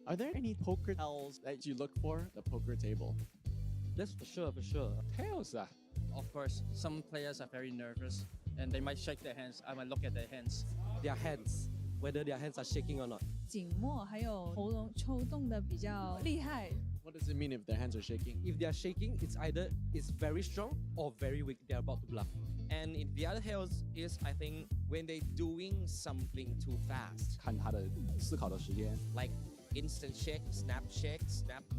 Are there any poker tells that you look for at the poker table? That's for sure, for sure. Tails. Of course, some players are very nervous and they might shake their hands. I might look at their hands. Their hands, whether their hands are shaking or not. 紧握还有喉咙抽动的比较厉害。 What does it mean if their hands are shaking? If they are shaking, it's either it's very strong or very weak. They are about to bluff. And in the other hills is, I think, when they doing something too fast, 看他的思考的时间。 like instant shake, snap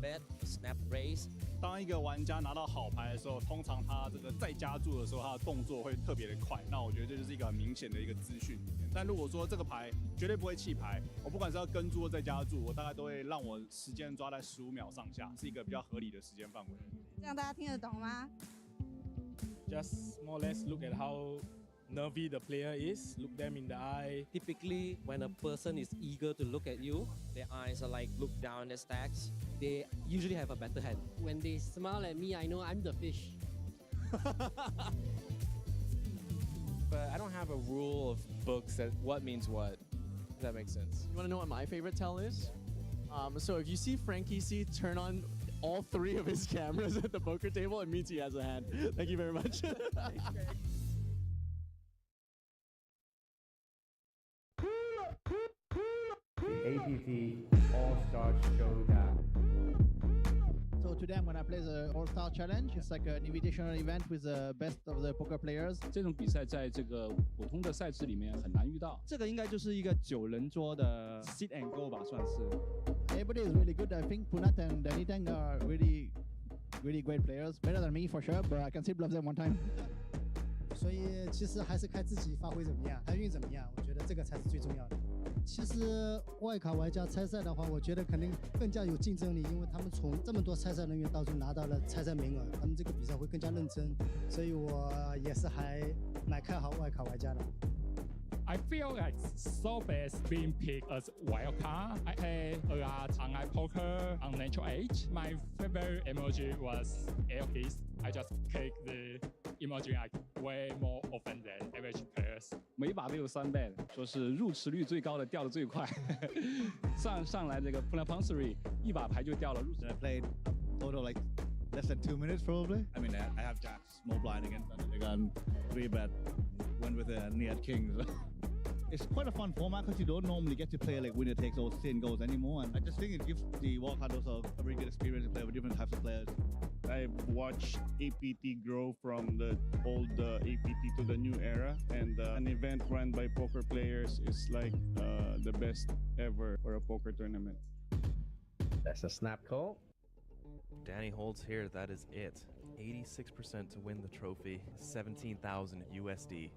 bet, snap raise. 当一个玩家拿到好牌的时候，通常他这个再加注的时候，他的动作会特别的快。那我觉得这就是一个很明显的一个资讯。但如果说这个牌绝对不会弃牌，我不管是要跟注或再加注，我大概都会让我时间抓在15秒上下，是一个比较合理的时间范围。这样大家听得懂吗？ Just more or less look at how nervy the player is, look them in the eye. Typically, when a person is eager to look at you, Their eyes are like look down the stacks. they usually have a better hand. When they smile at me, I know I'm the fish. But I don't have a rule of books that what means what. If that makes sense. You want to know what my favorite tell is? So if you see Frankie C turn on all 3 of his cameras at the poker table, it means he has a hand. Thank you very much. The APT All-Star Showdown. to them when I play the All-Star Challenge. It's like an invitational event with the best of the poker players. 这种比赛在这个普通的赛制里面很难遇到。这个应该就是一个9人桌的 sit and go 吧，算是。Everybody is really good. I think Punat and Danny Tang are really great players. Better than me for sure, but I can still bluff them one time. 所以其实还是看自己发挥怎么样，开运怎么样，我觉得这个才是最重要的。其实外卡玩家参赛的话，我觉得肯定更加有竞争力，因为他们从这么多参赛人员当中拿到了参赛名额，他们这个比赛会更加认真，所以我也是还蛮看好外卡玩家的。I feel like so best being picked as wild card. I play a lot on poker on natural age. My favorite emoji was air kiss. I just click the emoji like way more often than average players. 每把都有3 bet， 说是入池率最高的，掉的最快。上来这个 Planetary 一把牌就掉了入池。I played total like less than 2 minutes probably. I mean I have jacks small blind against the gun 3 bet. Went with a near king. It's quite a fun format because you don't normally get to play like winner takes all 10 goals anymore, and I just think it gives the wildcard also a very good experience to play with different types of players. I've watched APT grow from the old APT to the new era, and an event run by poker players is like the best ever for a poker tournament. That's a snap call. Danny holds here, that is it. 86% to win the trophy, 17,000 USD.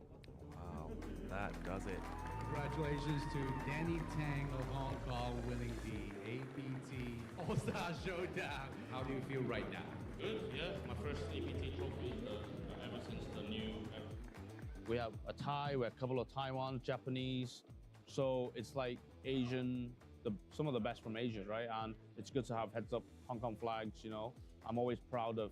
Wow, that does it. Congratulations to Danny Tang of Hong Kong winning the APT All-Star Showdown. How do you feel right now? Good, yeah. My first APT trophy ever since the new era. We have a Thai, we have a couple of Taiwan, Japanese. So it's like Asian, some of the best from Asia, right? And it's good to have heads up Hong Kong flags, you know. I'm always proud of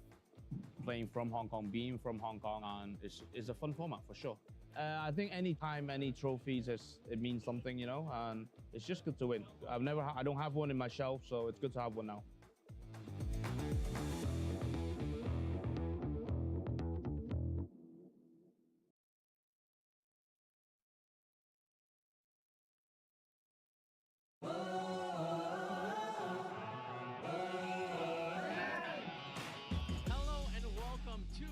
playing from Hong Kong, being from Hong Kong, and it's a fun format for sure. I think any time, any trophies, it means something, you know, and it's just good to win. I don't have one in my shelf, so it's good to have one now. Hello and welcome to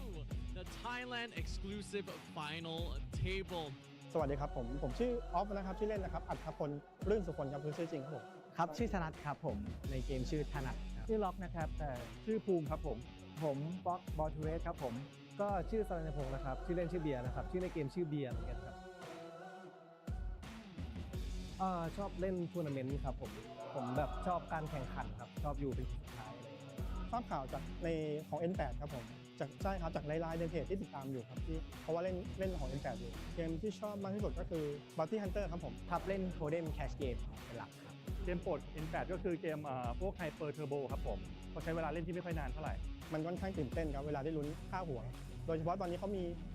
the Thailand exclusive final table. สวัสดีครับผมชื่อออฟนะครับชื่อเล่นนะครับอัธพลรื่นสุคนครับคือชื่อจริงครับผมครับชื่อธนัทครับผมในเกมชื่อธนัทชื่อล็อกนะครับแต่ชื่อภูมิครับผมบล็อกบอลทูเรสครับผมก็ชื่อสรัญพงศ์นะครับชื่อเล่นชื่อเบียร์นะครับชื่อในเกมชื่อเบียร์เหมือนกันครับชอบเล่นทัวร์นาเมนต์ครับผมแบบชอบการแข่งขันครับชอบอยู่เป็นสุดท้ายทราบข่าวจากในของ N8 ครับผมใช่ครับจากไลน์ในเพจที่ติดตามอยู่ครับที่เพราะว่าเล่นของ N8 อยู่เกมที่ชอบมากที่สุดก็คือ Bounty Hunter ครับผมครับเล่น Totem Cash Game เป็นหลักครับเกมโปรด N8 ก็คือเกมพวก Hyper Turbo ครับผมก็ใช้เวลาเล่นที่ไม่ค่อยนานเท่าไหร่มันค่อนข้างตื่นเต้นครับเวลาได้ลุ้นค่าหัวโดยเฉพาะตอนนี้เขา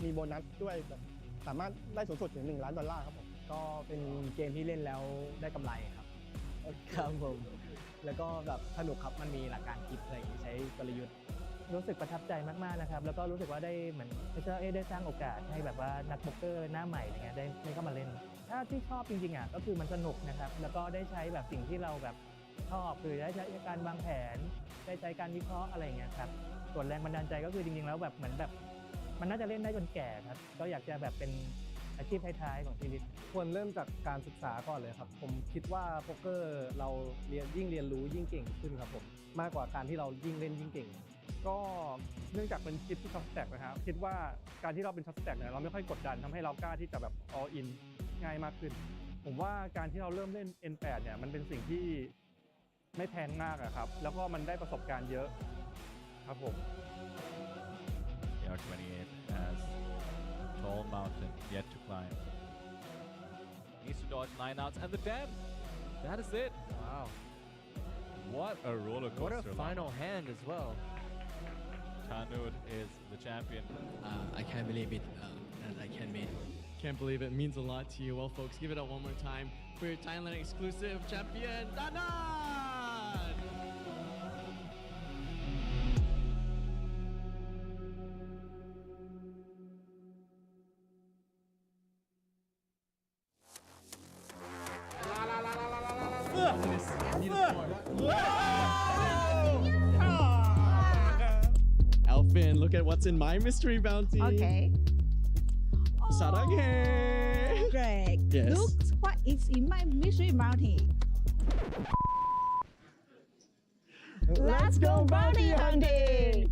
มีโบนัสด้วยแบบสามารถได้สูงสุดถึง$1 ล้านครับผมก็เป็นเกมที่เล่นแล้วได้กำไรครับครับผมแล้วก็แบบสนุกครับมันมีหลักการคิดอะไรใช้กลยุทธ์รู้สึกประทับใจมากๆนะครับแล้วก็รู้สึกว่าได้เหมือนได้สร้างโอกาสให้แบบว่านักโป๊กเกอร์หน้าใหม่อะไรเงี้ยได้เข้ามาเล่นถ้าที่ชอบจริงๆก็คือมันสนุกนะครับแล้วก็ได้ใช้แบบสิ่งที่เราแบบชอบคือได้ใช้การวางแผนได้ใช้การวิเคราะห์อะไรเงี้ยครับส่วนแรงบันดาลใจก็คือจริงๆแล้วแบบเหมือนแบบมันน่าจะเล่นได้จนแก่ครับก็อยากจะแบบเป็นอาชีพท้ายๆของชีวิตควรเริ่มจากการศึกษาก่อนเลยครับผมคิดว่าโป๊กเกอร์เรายิ่งเรียนรู้ยิ่งเก่งขึ้นครับผมมากกว่าการที่เรายิ่งเล่นยิ่งเก่งก็เนื่องจากเป็นคลิปที่ช็อตสแต็กนะครับคิดว่าการที่เราเป็นช็อตสแต็กเนี่ยเราไม่ค่อยกดดันทำให้เรากล้าที่จะแบบ all in ง่ายมากขึ้นผมว่าการที่เราเริ่มเล่น N8 เนี่ยมันเป็นสิ่งที่ไม่แพงมากครับแล้วก็มันได้ประสบการณ์เยอะครับผม AR28 has tall mountain yet to climb. Needs to dodge lineouts and the dam. That is it. Wow. What a roller coaster. What a final hand as well. Kanud is the champion. I can't believe it that I can win. Can't believe it. Means a lot to you. Well, folks, give it up one more time for your Thailand exclusive champion, Danan! open. Look at what's in my mystery bounty. Okay. 사랑해. Greg, Yes. look what is in my mystery bounty. Let's go bounty hunting!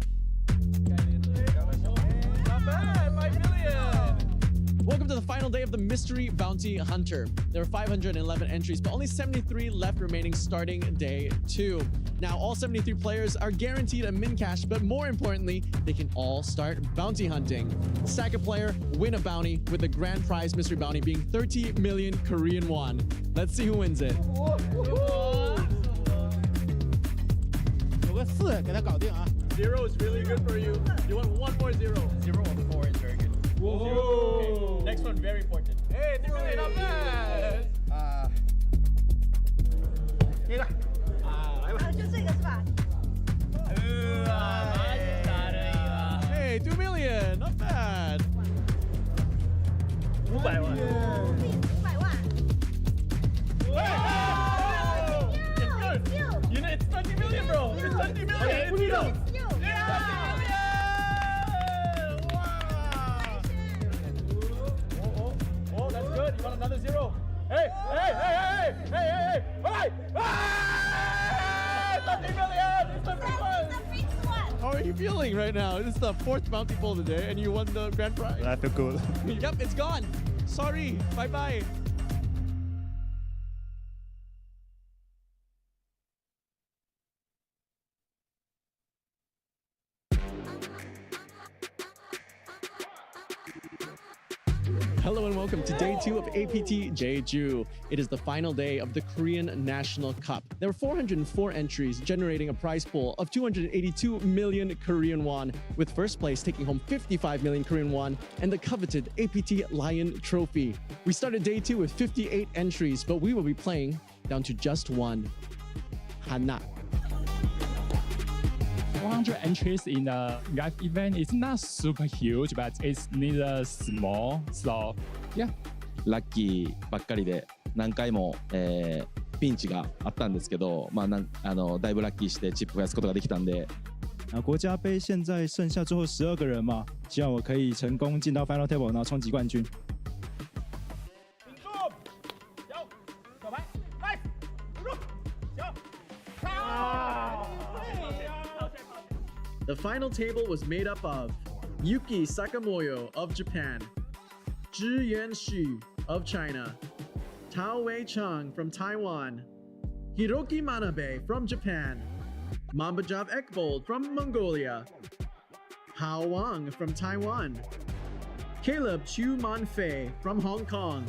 Not bad, 5 million! Welcome to the final day of the Mystery Bounty Hunter. There are 511 entries, but only 73 left remaining starting day 2. Now, all 73 players are guaranteed a min cash, but more importantly, they can all start bounty hunting. Sack a player, win a bounty, with the grand prize mystery bounty being 30 million Korean won. Let's see who wins it. 有个4给他搞定啊。 Zero is really good for you. You want one more zero. 0 or 4 is very good. Whoa. Okay. Next one, very important. Hey, 3 million, not bad. 这个。就这个是吧？ Hey, 2 million, not bad. 500万。500万。 It's good. You know, it's 20 million, bro. It's 20 million. Okay, it's you. Oh, that's good. You want another zero? Hey! Alright! 30 million! It's the big one! How are you feeling right now? This is the 4th bounty pull of the day, and you won the grand prize. I feel cool. Yep, it's gone. Sorry. Bye-bye. Hello and welcome to day 2 of APT Jeju. It is the final day of the Korean National Cup. There were 404 entries, generating a prize pool of 282 million Korean won, with first place taking home 55 million Korean won and the coveted APT Lion Trophy. We started day 2 with 58 entries, but we will be playing down to just one. Hana. 400 entries in a live event is not super huge, but it's neither small. So, yeah. ラッキーばっかりで何回も、ピンチがあったんですけど、だいぶラッキーしてチップ増やすことができたんで。国家杯现在剩下最后12个人嘛，希望我可以成功进到 Final Table， 然后冲击冠军。 The final table was made up of Yuki Sakamoyo of Japan, Zhi Yanxu of China, Tao Wei Chung from Taiwan, Hiroki Manabe from Japan, Mambajav Ekbold from Mongolia, Hao Wang from Taiwan, Caleb Chu Manfei from Hong Kong.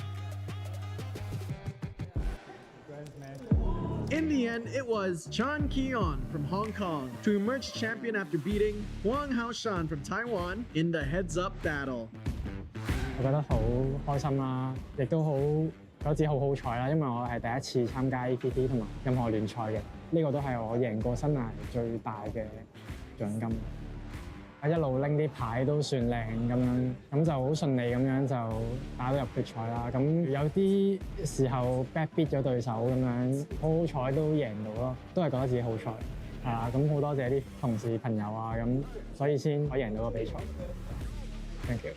In the end, it was Chan Keon from Hong Kong to emerge champion after beating Huang Haoshan from Taiwan in the heads-up battle. 我覺得好開心啦，亦都好覺得自己好好彩啦，因為我係第一次參加 APT 同埋任何聯賽嘅，呢個都係我贏過生涯最大嘅獎金。一路拎啲牌都算靚咁樣，咁就好順利咁樣就打到入決賽啦。咁有啲時候 back beat 咗對手咁樣，好彩都贏到咯，都係覺得自己好彩。係啦，咁好多謝啲同事朋友啊，咁所以先可以贏到個比賽。Thank you。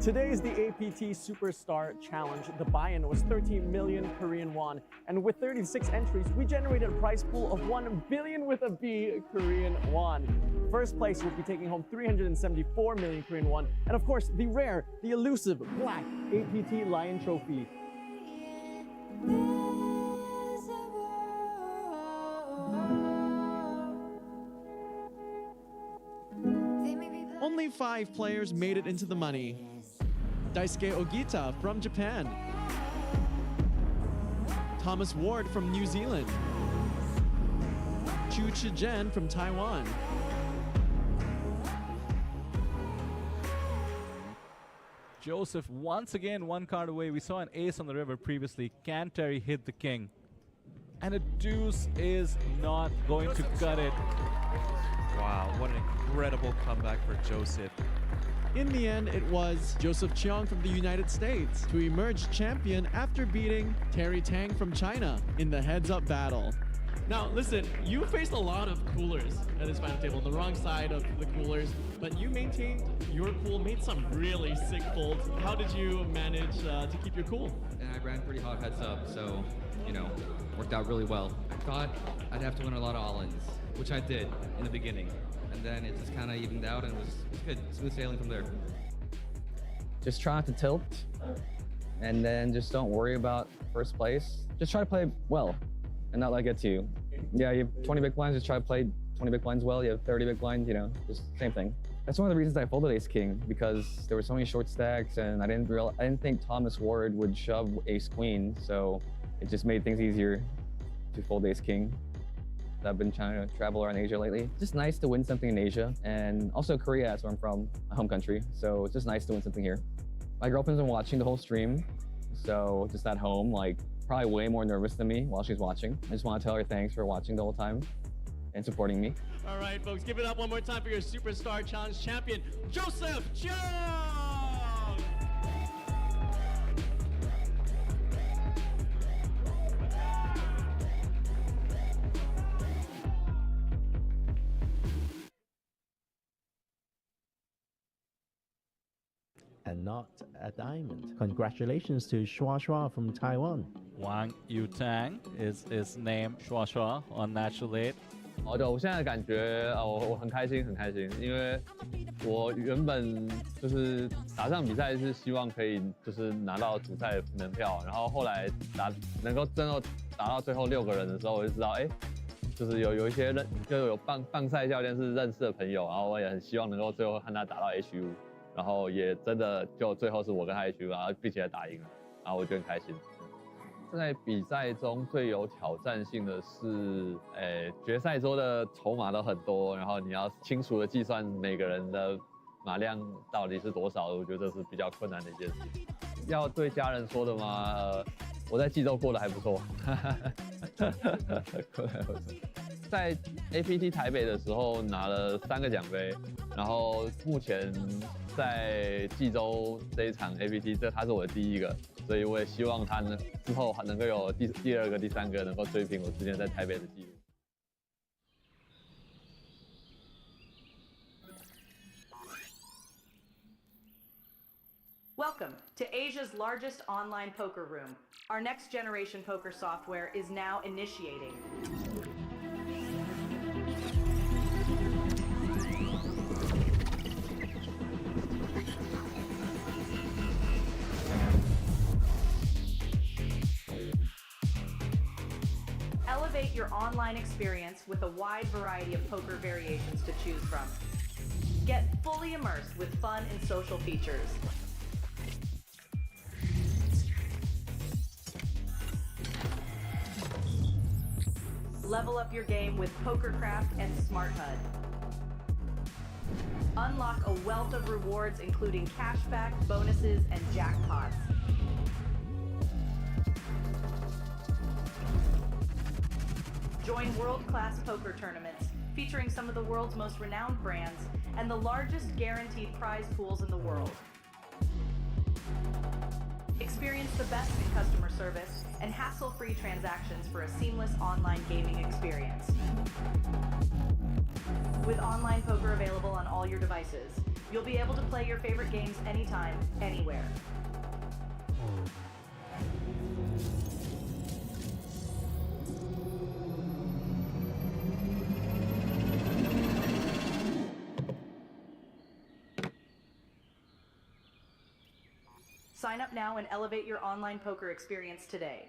Today is the APT Superstar Challenge. The buy-in was 13 million Korean won. And with 36 entries, we generated a prize pool of 1 billion with a B Korean won. First place will be taking home 374 million Korean won. And of course, the rare, the elusive black APT Lion Trophy. Only 5 players made it into the money. Daisuke Ogita from Japan, Thomas Ward from New Zealand, Chu Chijen from Taiwan, Joseph once again 1 card away. We saw an ace on the river previously. Can Terry hit the king? And a deuce is not going to cut it. Wow, what an incredible comeback for Joseph. In the end, it was Joseph Cheong from the United States to emerge champion after beating Terry Tang from China in the heads-up battle. Now, listen, you faced a lot of coolers at this final table, on the wrong side of the coolers, but you maintained your cool, made some really sick folds. How did you manage to keep your cool? And I ran pretty hard heads up, so, you know, worked out really well. I thought I'd have to win a lot of all-ins, which I did in the beginning. And then it just kind of evened out and it was good. Smooth sailing from there. Just try not to tilt, and then just don't worry about first place. Just try to play well and not let it get to you. Yeah, you have 20 big blinds, just try to play 20 big blinds well. You have 30 big blinds, you know, just same thing. That's one of the reasons I folded ace king, because there were so many short stacks and I didn't think Thomas Ward would shove ace queen, so it just made things easier to fold ace king. I've been trying to travel around Asia lately. It's just nice to win something in Asia, and also Korea, that's where I'm from, my home country. So it's just nice to win something here. My girlfriend's been watching the whole stream, so just at home, like probably way more nervous than me while she's watching. I just want to tell her thanks for watching the whole time and supporting me. All right, folks, give it up one more time for your Superstar Challenge champion, Joseph Cheong! And not a diamond. Congratulations to Shua from Taiwan. Wang Yutang is his name, Shua on Natural 8. 我现在感觉我很开心，很开心，因为我原本就是打这场比赛是希望可以就是拿到主赛门票，然后后来能够真的打到最后6个人的时候，我就知道，哎，就是有一些就有棒赛教练是认识的朋友，然后我也很希望能够最后和他打到 HU。 然后也真的就最后是我跟他一起，然后并且打赢了，然后我就很开心。在比赛中最有挑战性的是，决赛周的筹码都很多，然后你要清楚的计算每个人的码量到底是多少，我觉得这是比较困难的一件事情。要对家人说的吗？我在济州过得还不错。在 APT 台北的时候拿了3个奖杯，然后目前在济州这一场 APT， 他是我的第1个，所以我也希望他之后能够有第2个、第3个能够追平我之前在台北的记录。Welcome to Asia's largest online poker room. Our next generation poker software is now initiating. Elevate your online experience with a wide variety of poker variations to choose from. Get fully immersed with fun and social features. Level up your game with PokerCraft and Smart HUD. Unlock a wealth of rewards including cashback, bonuses, and jackpots. Join world-class poker tournaments featuring some of the world's most renowned brands and the largest guaranteed prize pools in the world. Experience the best in customer service and hassle-free transactions for a seamless online gaming experience. With online poker available on all your devices, you'll be able to play your favorite games anytime, anywhere. Sign up now and elevate your online poker experience today.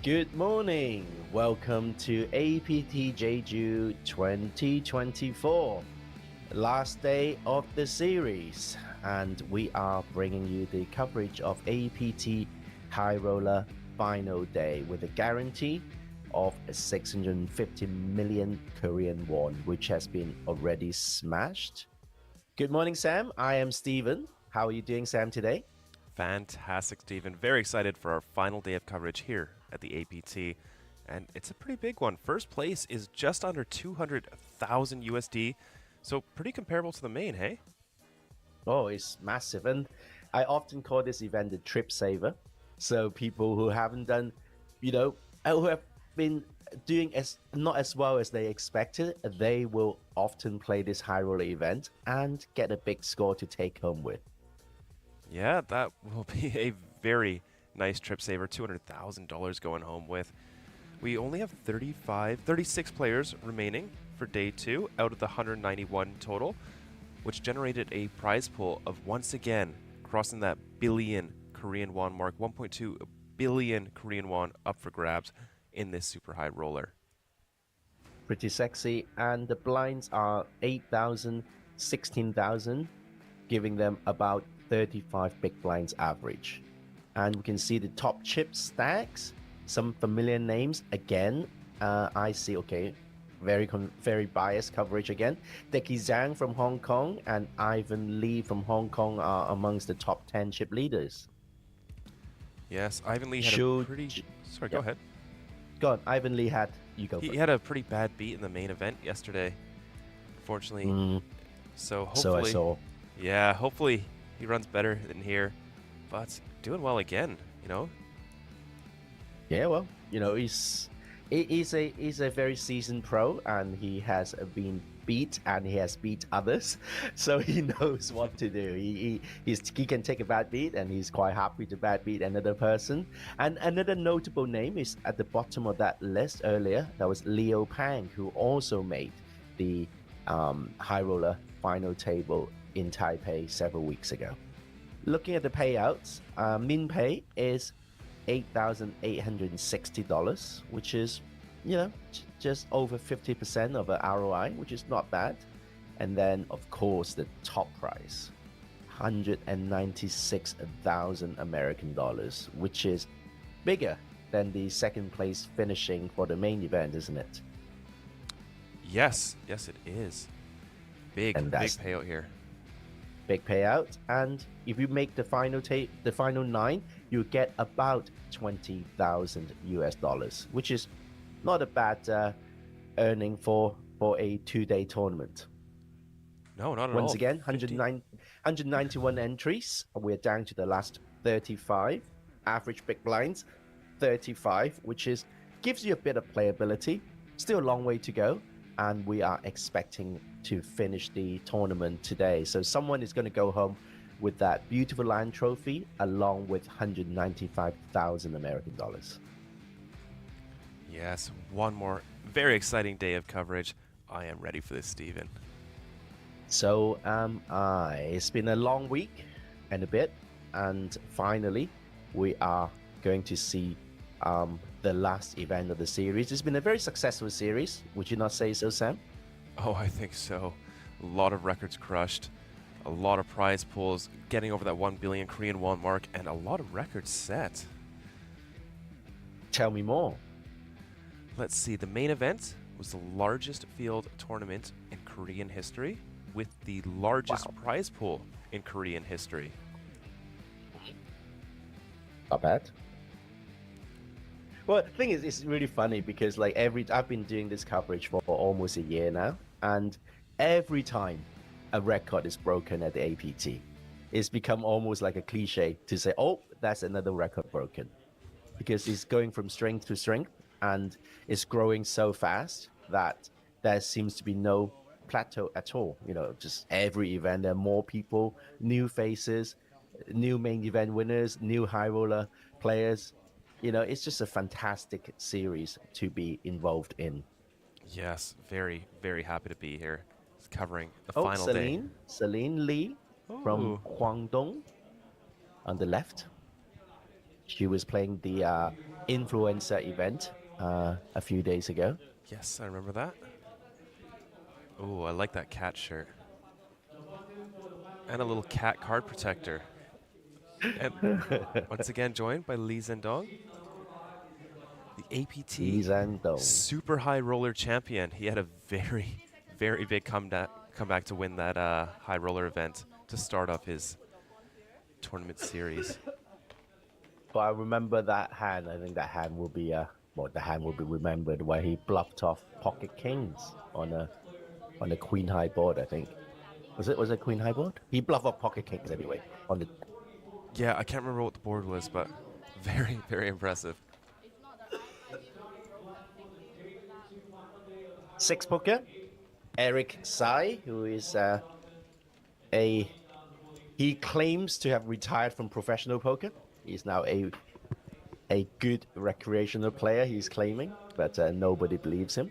Good morning. Welcome to APT Jeju 2024. Last day of the series, and we are bringing you the coverage of APT High Roller Final Day with a guarantee of 650 million Korean won, which has been already smashed. Good morning, Sam. I am Steven. How are you doing, Sam, today? Fantastic, Stephen. Very excited for our final day of coverage here at the APT. And it's a pretty big one. First place is just under 200,000 USD. So pretty comparable to the main, hey? Oh, it's massive. And I often call this event the trip saver. So people who haven't done, who have been doing not as well as they expected, they will often play this high roller event and get a big score to take home with. Yeah, that will be a very nice trip saver. $200,000 going home with. We only have 36 players remaining for day 2 out of the 191 total, which generated a prize pool of once again crossing that billion Korean won mark. 1.2 billion Korean won up for grabs in this super high roller. Pretty sexy, and the blinds are 8,000, 16,000, giving them about 35 big blinds average. And we can see the top chip stacks, some familiar names again. I see, okay, very biased coverage again. Deki Zhang from Hong Kong and Ivan Lee from Hong Kong are amongst the top 10 chip leaders. Yes, Ivan Lee had a pretty... Sorry, go ahead. Go on, Ivan Lee had... He had a pretty bad beat in the main event yesterday, unfortunately. So hopefully... So I saw. Yeah, hopefully he runs better than here. But doing well again, Yeah, well, he's a very seasoned pro, and he has been beat, and he has beat others, so he knows what to do. He can take a bad beat, and he's quite happy to bad beat another person. And another notable name is at the bottom of that list earlier. That was Leo Pang, who also made the high roller final table in Taipei several weeks ago. Looking at the payouts, min pay is $8,860, which is, just over 50% of an ROI, which is not bad. And then, of course, the top prize, 196,000 American dollars, which is bigger than the second place finishing for the main event, isn't it? Yes, it is. Big payout here. Big payout, and if you make the final 9, you get about 20,000 US dollars, which is not a bad earning for a 2-day tournament. No, not at all. Once again, 191 entries. We're down to the last 35. Average big blinds, 35, which gives you a bit of playability. Still a long way to go, and we are expecting to finish the tournament today. So someone is going to go home with that beautiful land trophy along with 195,000 American dollars. Yes, one more very exciting day of coverage. I am ready for this, Steven. So am I. It's been a long week and a bit, and finally we are going to see the last event of the series. It's been a very successful series. Would you not say so, Sam? Oh, I think so. A lot of records crushed, a lot of prize pools, getting over that 1 billion Korean won mark, and a lot of records set. Tell me more. Let's see, the main event was the largest field tournament in Korean history with the largest prize pool in Korean history. Not bad. Well, the thing is, it's really funny because I've been doing this coverage for almost a year now, and every time a record is broken at the APT, it's become almost like a cliche to say, oh, that's another record broken, because it's going from strength to strength, and it's growing so fast that there seems to be no plateau at all. Just every event, there are more people, new faces, new main event winners, new high roller players. It's just a fantastic series to be involved in. Yes, very, very happy to be here. It's covering the final day. Celine Lee from Guangdong on the left. She was playing the influencer event a few days ago. Yes, I remember that. Oh, I like that cat shirt. And a little cat card protector. And once again joined by Lee Zhendong. The APT Lee Zhendong. super high roller champion. He had a very, very big comeback to win that high roller event to start off his tournament series. But I remember that hand. I think that hand will be the hand will be remembered where he bluffed off pocket kings on a queen high board. I think was it queen high board? He bluffed off pocket kings anyway on the. Yeah, I can't remember what the board was, but very, very impressive. Six poker, Eric Tsai, who is he claims to have retired from professional poker. He's now a good recreational player, he's claiming, but nobody believes him.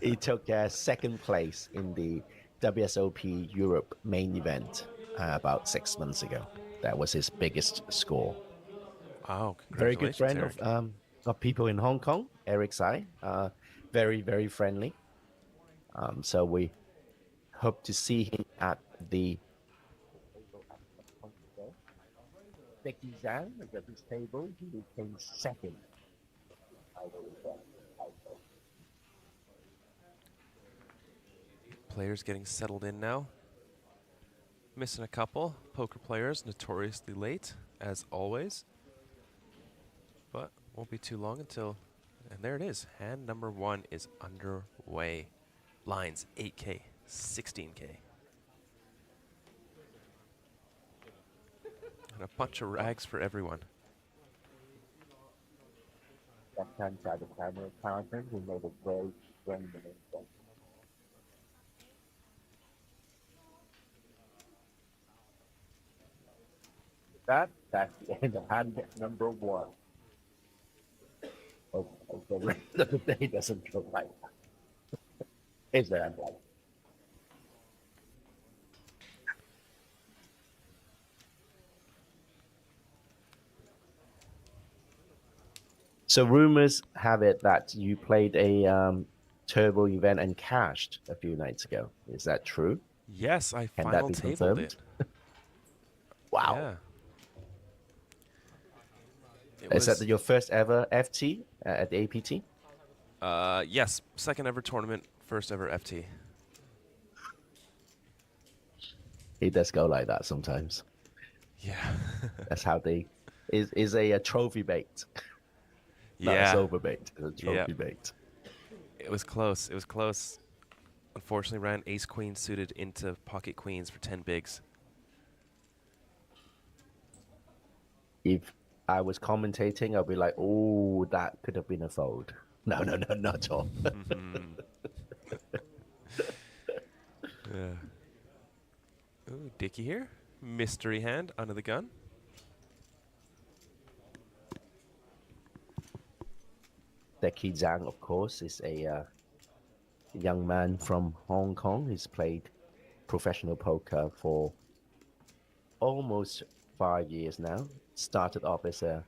He took second place in the WSOP Europe main event about 6 months ago. That was his biggest score. Wow, very good friend Eric. of people in Hong Kong, Eric Tsai. Very, very friendly. So we hope to see him at the Becky Zhang at this table. He came second. Players getting settled in now. Missing a couple. Poker players notoriously late, as always. But won't be too long until... And there it is. Hand number 1 is underway. Lines 8K, 16K. And a bunch of rags for everyone. Left-hand side of the camera, Jonathan, who made a very strong mistake. That's the end of hand number 1. Oh, the rest of the day doesn't go like that. Is that right? So rumors have it that you played a turbo event and cashed a few nights ago. Is that true? Yes, I Can that final be tabled confirmed? it. Wow. Yeah. Is that your first ever FT at the APT? Yes, second ever tournament, first ever FT. It does go like that sometimes. Yeah. That's how they is a trophy bait. Not a silver bait, it's a trophy bait. It was close. It was close. Unfortunately, ran ace queen suited into pocket queens for 10 bigs. If I was commentating, I'd be like, "Oh, that could have been a fold." No, not at all. Yeah. Ooh, Dickie here. Mystery hand under the gun. Becky Zhang, of course, is a young man from Hong Kong. He's played professional poker for almost 5 years now. Started off as a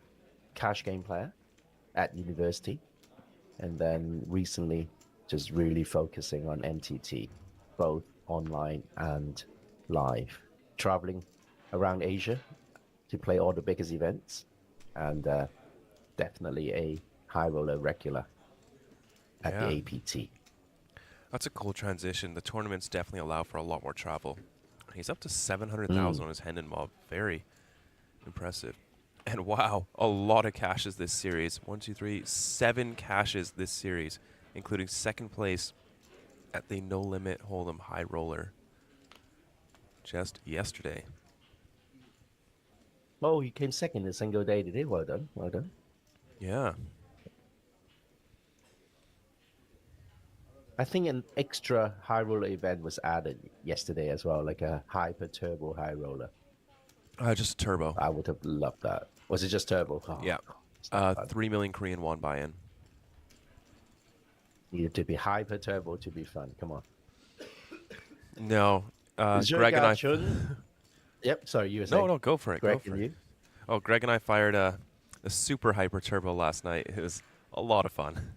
cash game player at university, and then recently just really focusing on MTT, both online and live. Traveling around Asia to play all the biggest events, and definitely a high roller regular at the APT. That's a cool transition. The tournaments definitely allow for a lot more travel. He's up to 700,000 on his Hendon mob. Very impressive. And wow, a lot of cashes this series. 1, 2, 3, 7 cashes this series, including second place at the No Limit Hold'em High Roller just yesterday. Oh, he came second in a single day, did he? Well done, well done. Yeah. I think an extra high roller event was added yesterday as well, like a hyper turbo high roller. Just turbo. I would have loved that. Was it just turbo? Oh, Yeah. 3 million Korean won buy-in. Needed to be hyper turbo to be fun. Come on. No. Greg and I... Yep, sorry, you were saying. No, go for it. Greg Go for and it. Oh, Greg and I fired a super hyper turbo last night. It was a lot of fun.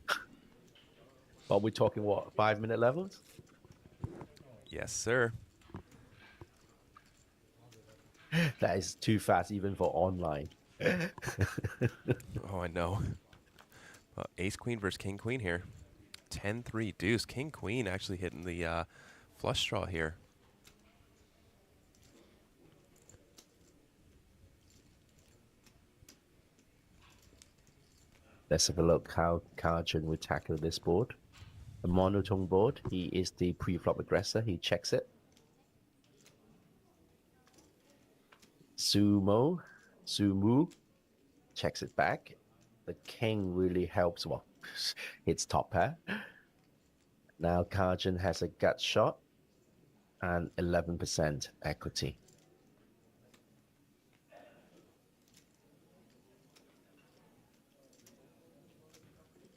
Are we talking what, 5-minute levels? Yes, sir. That is too fast even for online. Oh, I know. Ace queen versus king queen here. 10-3 deuce. King queen actually hitting the flush draw here. Let's have a look how Karjan would tackle this board. A monotone board. He is the pre-flop aggressor. He checks it. Sumu checks it back. The king really helps. Well, hits top pair. Now Karjan has a gut shot and 11% equity.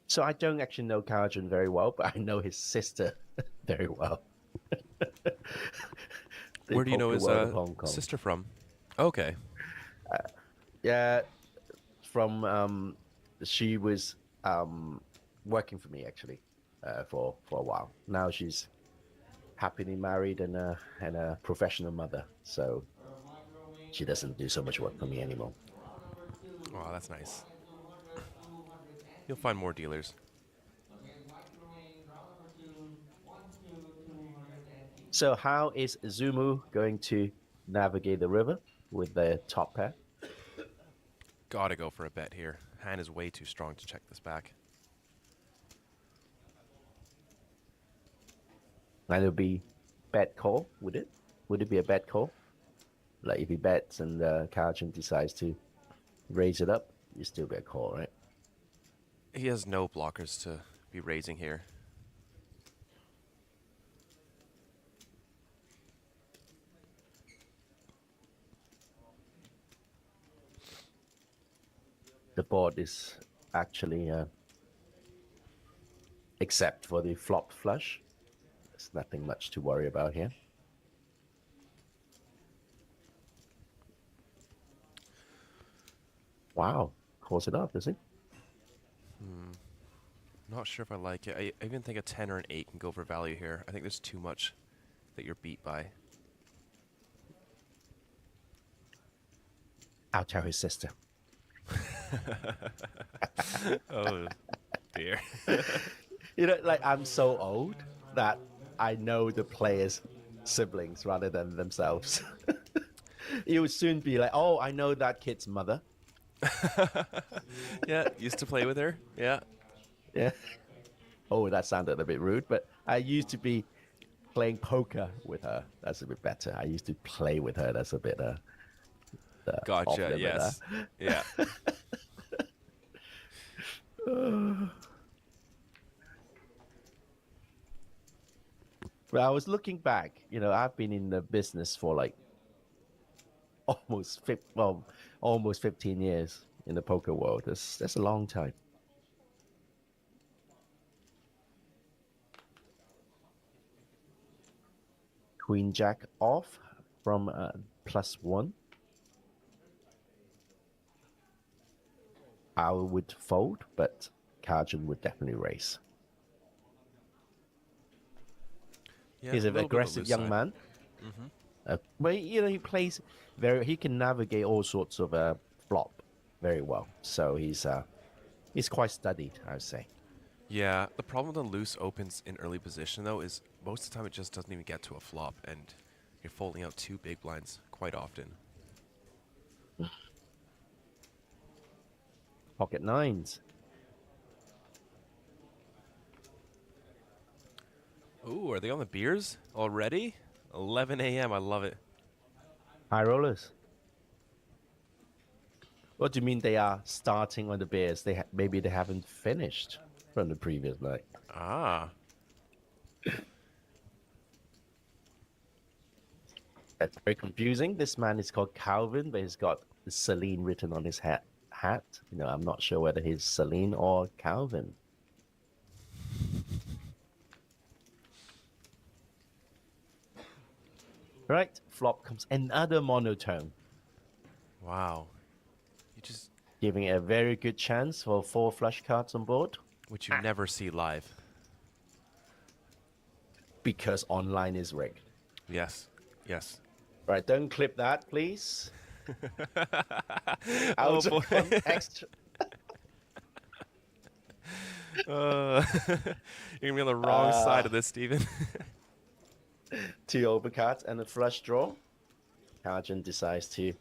So I don't actually know Karjan very well, but I know his sister very well. Where do you know his sister from? Okay. Yeah, from she was working for me actually for a while. Now she's happily married and a professional mother, so she doesn't do so much work for me anymore. Oh, that's nice. You'll find more dealers. So how is Zumu going to navigate the river with the top pair? Gotta go for a bet here. Hand is way too strong to check this back. And it'll be bet call, would it? Would it be a bet call? Like if he bets and Karjan decides to raise it up, you still get a call, right? He has no blockers to be raising here. The board is actually, except for the flop flush, there's nothing much to worry about here. Wow, calls it up, does he? Not sure if I like it. I even think a 10 or an 8 can go for value here. I think there's too much that you're beat by. I'll tell his sister. Oh, dear. You know, like I'm so old that I know the players' siblings rather than themselves. You would soon be like, oh, I know that kid's mother. Yeah, used to play with her. Yeah. Yeah. Oh, that sounded a bit rude, but I used to be playing poker with her. That's a bit better. I used to play with her. That's a bit Gotcha, yes. Yeah. Well, I was looking back, you know, I've been in the business for like almost 15 years in the poker world. That's a long time. Queen Jack off from +1. I would fold, but Karjan would definitely raise. Yeah, He's an aggressive young man. But you know, he plays he can navigate all sorts of flop very well. So he's quite studied, I would say. Yeah, the problem with the loose opens in early position, though, is most of the time it just doesn't even get to a flop, and you're folding out 2 big blinds quite often. Pocket nines. Ooh, are they on the beers already? 11 a.m., I love it. High rollers. What do you mean they are starting on the beers? Maybe they haven't finished from the previous night. Ah. That's very confusing. This man is called Calvin, but he's got Celine written on his hat. You know, I'm not sure whether he's Celine or Calvin. Right, flop comes another monotone. Wow. Giving it a very good chance for 4 flush cards on board. Which you never see live. Because online is rigged. Yes. Yes. Right, don't clip that, please. Oh, Out of boy. context. You're gonna be on the wrong side of this, Steven. 2 overcards and a flush draw. Kajun decides to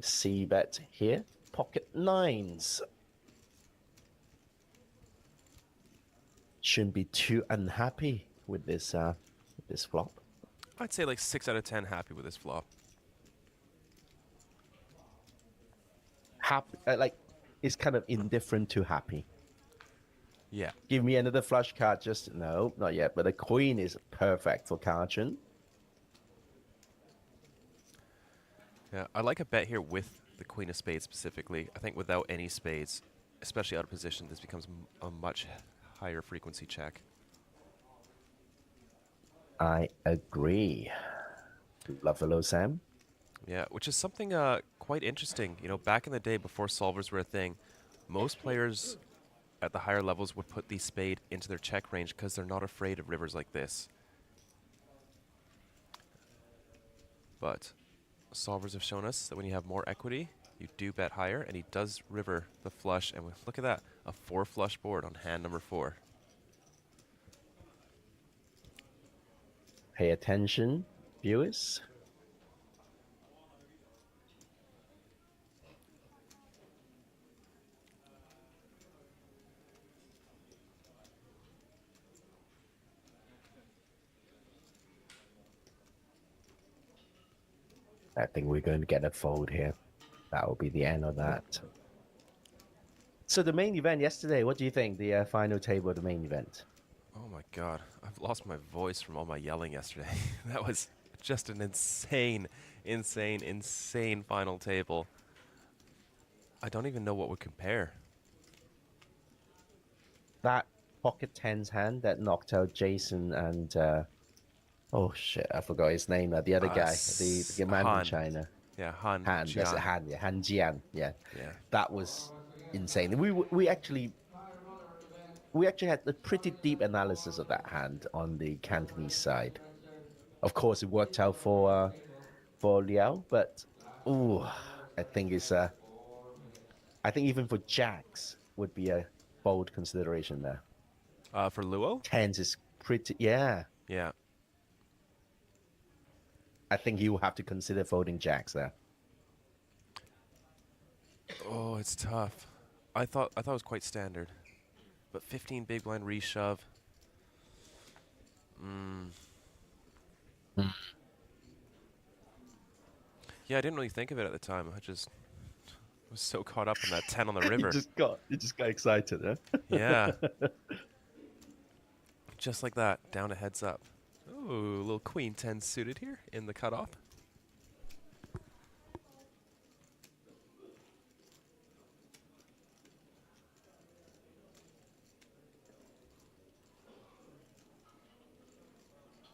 c-bet here. Pocket 9s. Shouldn't be too unhappy with this flop. I'd say like 6 out of 10 happy with this flop. Happy, like, it's kind of indifferent to happy. Yeah. Give me another flush card. Just no, not yet. But the queen is perfect for Kajun. Yeah, I like a bet here with the queen of spades specifically. I think without any spades, especially out of position, this becomes a much higher frequency check. I agree. Buffalo Sam. Yeah, which is something quite interesting. You know, back in the day before solvers were a thing, most players at the higher levels would put the spade into their check range because they're not afraid of rivers like this. But solvers have shown us that when you have more equity, you do bet higher, and he does river the flush, and look at that, a 4 flush board on hand number 4. Pay attention, viewers. I think we're going to get a fold here. That will be the end of that. So the main event yesterday, what do you think? The final table of the main event. Oh my god, I've lost my voice from all my yelling yesterday. That was just an insane, insane, insane final table. I don't even know what would compare. That pocket 10s hand that knocked out Jason and oh shit, I forgot his name. The other guy, the man Han. from China. Yeah, Han. Han, that's it, Jian. Han. Yeah, Han Jian. Yeah. Yeah. That was insane. We actually had a pretty deep analysis of that hand on the Cantonese side. Of course, it worked out for Liao, but ooh, I think I think even for jacks would be a bold consideration there. For Luo? 10s is pretty, yeah. Yeah. I think you will have to consider folding jacks there. Oh, it's tough. I thought it was quite standard, but 15 big blind reshove. Yeah, I didn't really think of it at the time. I just was so caught up in that 10 on the river. You just got excited, huh? Yeah. Just like that, down a heads up. Ooh, little queen 10 suited here in the cutoff.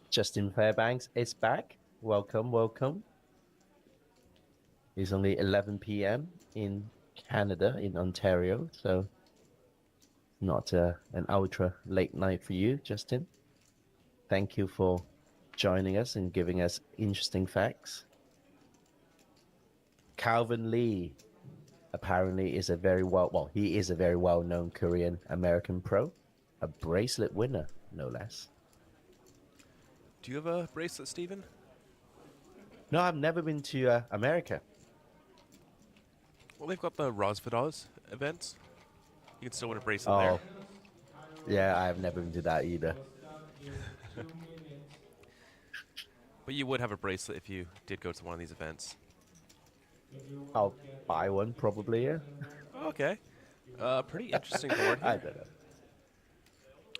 Justin Fairbanks is back. Welcome, welcome. It's only 11 p.m. in Canada, in Ontario, so not an ultra late night for you, Justin. Thank you for joining us and giving us interesting facts. Calvin Lee apparently is a very he is a very well-known Korean American pro, a bracelet winner, no less. Do you have a bracelet, Stephen? No, I've never been to America. Well, they've got the Rosvidoz events. You can still win a bracelet there. Yeah, I've never been to that either. But you would have a bracelet if you did go to one of these events. I'll buy one probably, yeah. Okay. Pretty interesting board here. I don't know.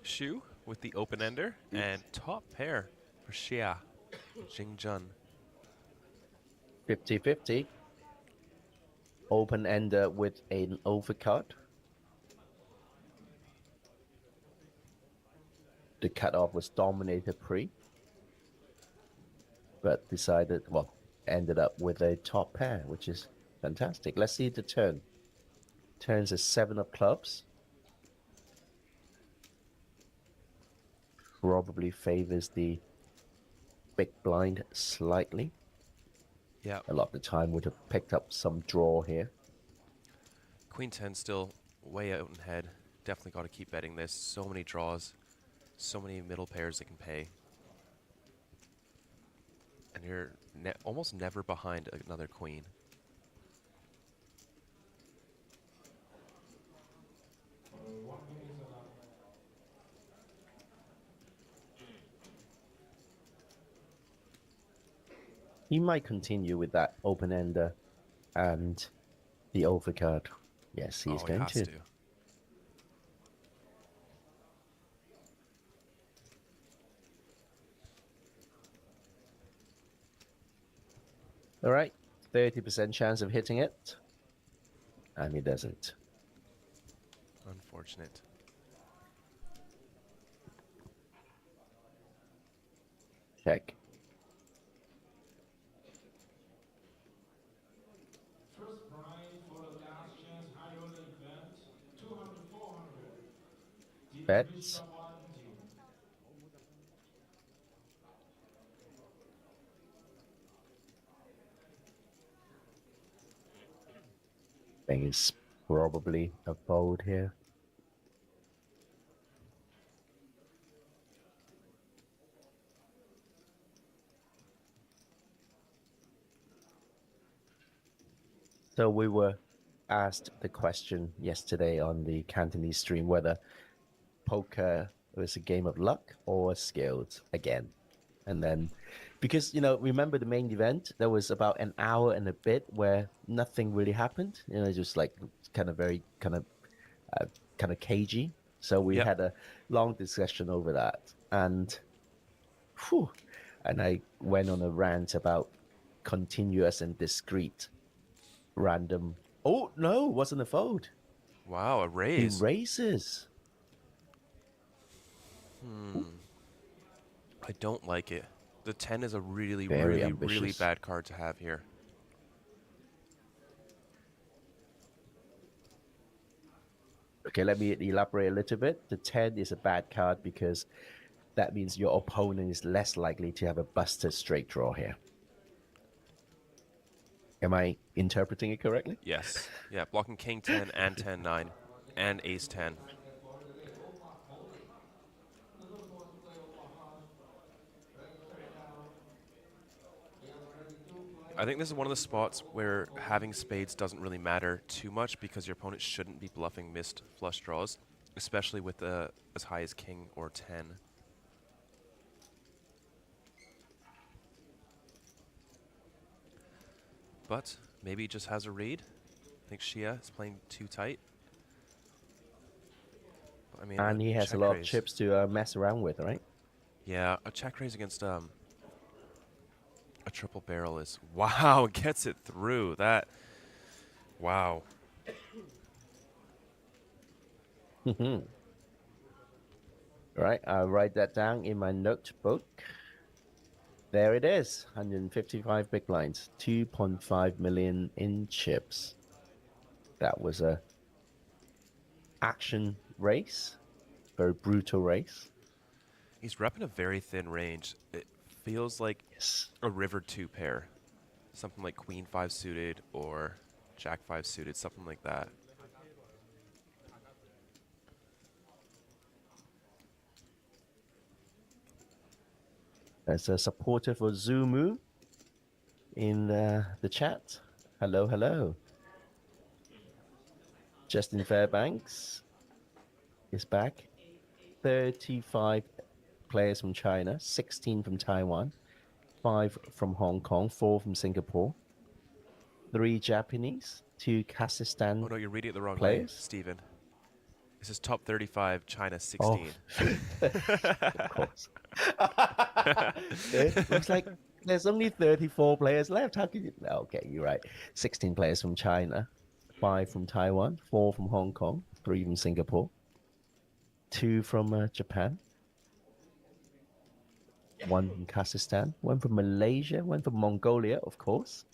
Shu with the open ender and top pair for Xia, Jingjun. 50-50. Open ender with an overcut. The cutoff was dominated pre, but ended up with a top pair, which is fantastic. Let's see the turn. Turns a 7 of clubs. Probably favors the big blind slightly. Yeah. A lot of the time would have picked up some draw here. Queen 10 still way out in head. Definitely got to keep betting this. So many draws. So many middle pairs that can pay. And you're almost never behind another queen. He might continue with that open-ender and the overcard. Yes, he's he going has to. to. All right, 30% chance of hitting it. And he doesn't. Unfortunate. Check. First prize for the last chance high roller event, 200-400. Bets. I think it's probably a fold here. So we were asked the question yesterday on the Cantonese stream whether poker was a game of luck or skills again. And then, because, remember the main event, there was about an hour and a bit where nothing really happened, just like kind of cagey. So we had a long discussion over that. And I went on a rant about continuous and discrete random. Oh, no, it wasn't a fold. Wow, a raise. He raises. I don't like it. The 10 is a really, Very really, ambitious. really bad card to have here. Okay, let me elaborate a little bit. The 10 is a bad card because that means your opponent is less likely to have a busted straight draw here. Am I interpreting it correctly? Yes. Yeah, blocking king 10 and 10-9 and ace 10. I think this is one of the spots where having spades doesn't really matter too much because your opponent shouldn't be bluffing missed flush draws, especially with as high as king or 10. But maybe he just has a read. I think Shia is playing too tight. I mean, And he has a lot of chips to mess around with, right? Yeah, a check raise against a triple barrel is wow. Gets it through that. Wow. Right, I'll write that down in my notebook. There it is, 155 big blinds, 2.5 million in chips. That was a action race, very brutal race. He's repping a very thin range. It feels like a river 2 pair. Something like queen 5 suited or jack 5 suited, something like that. There's a supporter for Zumu in the chat. Hello, hello. Justin Fairbanks is back. 35 players from China, 16 from Taiwan, 5 from Hong Kong, 4 from Singapore, 3 Japanese, 2 Kazakhstan. Oh no, you're reading it the wrong way, players. Steven. This is top 35, China 16. Of course. It looks like there's only 34 players left. How can you? Okay, you're right. 16 players from China, 5 from Taiwan, 4 from Hong Kong, 3 from Singapore, 2 from Japan, 1 from Kazakhstan, 1 from Malaysia, 1 from Mongolia, of course,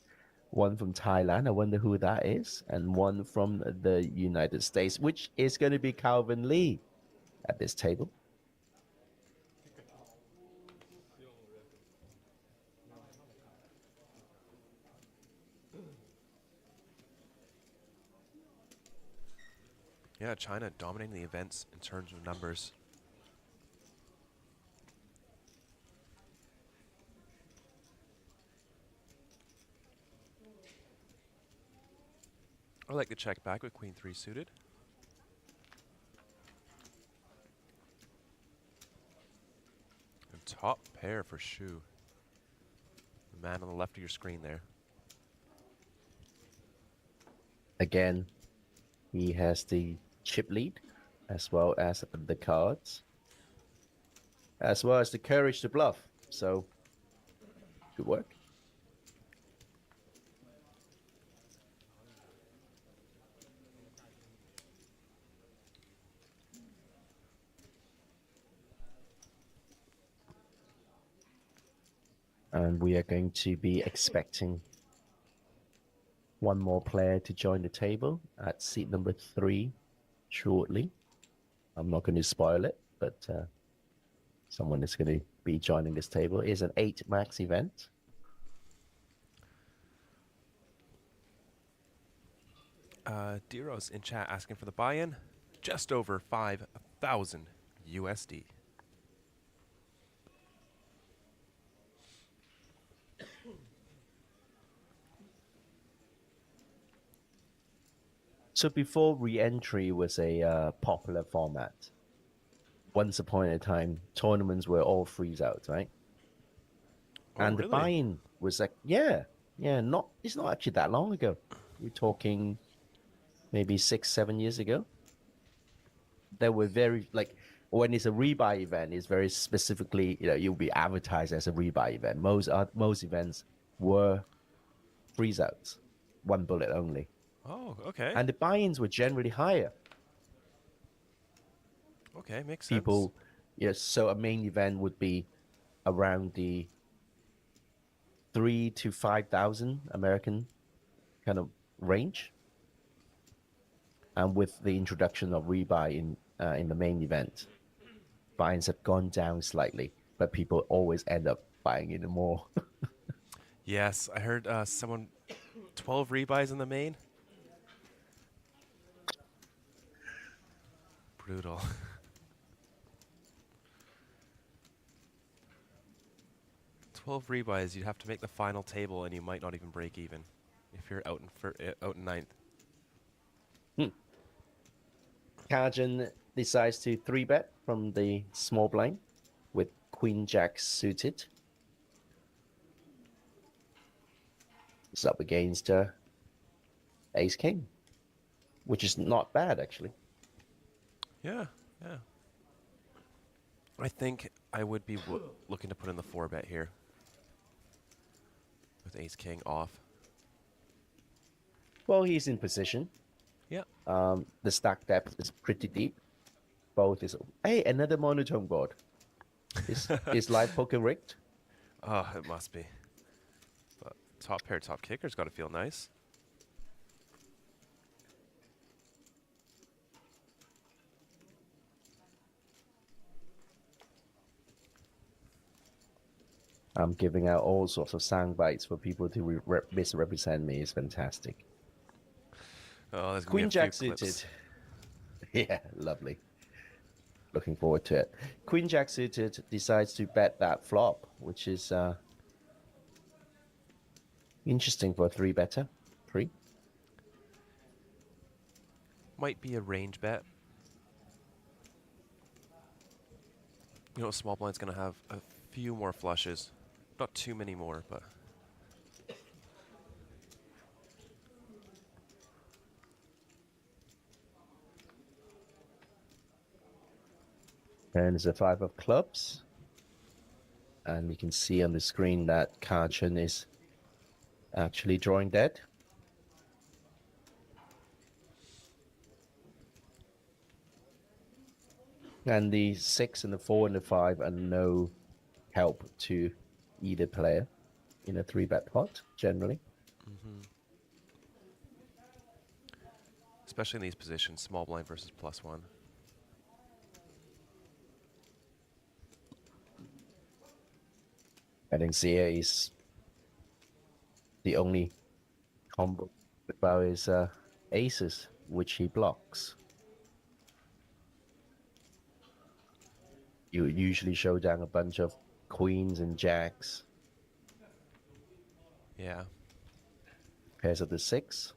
one from Thailand. I wonder who that is, and one from the United States, which is going to be Calvin Lee at this table. Yeah, China dominating the events in terms of numbers. I like the check back with Queen 3 suited. And top pair for Shu. The man on the left of your screen there. Again, he has the chip lead, as well as the cards, as well as the courage to bluff. So, good work. And we are going to be expecting one more player to join the table at seat number 3 shortly. I'm not going to spoil it, but someone is going to be joining this table. It's an 8 max event. Diros in chat asking for the buy-in. Just over 5,000 USD. So before re-entry was a popular format, once upon a time, tournaments were all freeze out, right? Oh, and really? the buy-in was like, it's not actually that long ago. We're talking maybe 6-7 years ago. There were very, like, when it's a rebuy event, it's very specifically, you'll be advertised as a rebuy event. Most events were freeze outs, one bullet only. Oh, okay. And the buy-ins were generally higher. Okay, makes sense. People, so a main event would be around the 3,000 to 5,000 American kind of range. And with the introduction of rebuy in the main event, buy-ins have gone down slightly, but people always end up buying in more. Yes, I heard someone 12 rebuys in the main. Brutal. Rebuys, you'd have to make the final table, and you might not even break even if you're out in ninth. Kajin decides to 3-bet from the small blind with Queen Jack suited. It's up against Ace King, which is not bad actually. Yeah. I think I would be looking to put in the 4-bet here with Ace King off. Well, he's in position. Yeah. The stack depth is pretty deep. Both is... Hey, another monotone board. Is live poker rigged? Oh, it must be. But top pair, top kicker's got to feel nice. I'm giving out all sorts of sound bites for people to misrepresent me. It's fantastic. Oh, there's Queen Jack suited. Yeah, lovely. Looking forward to it. Queen Jack suited decides to bet that flop, which is interesting for a 3-better. 3. Might be a range bet. Small blind's going to have a few more flushes. Not too many more, but... And it's a 5 of clubs. And you can see on the screen that Karchen is actually drawing dead. And the 6 and the 4 and the 5 are no help to either player in a 3-bet pot, generally. Especially in these positions, small blind versus +1. I think Zia is the only combo about his aces, which he blocks. You usually show down a bunch of queens and jacks. Yeah. Pairs of the 6.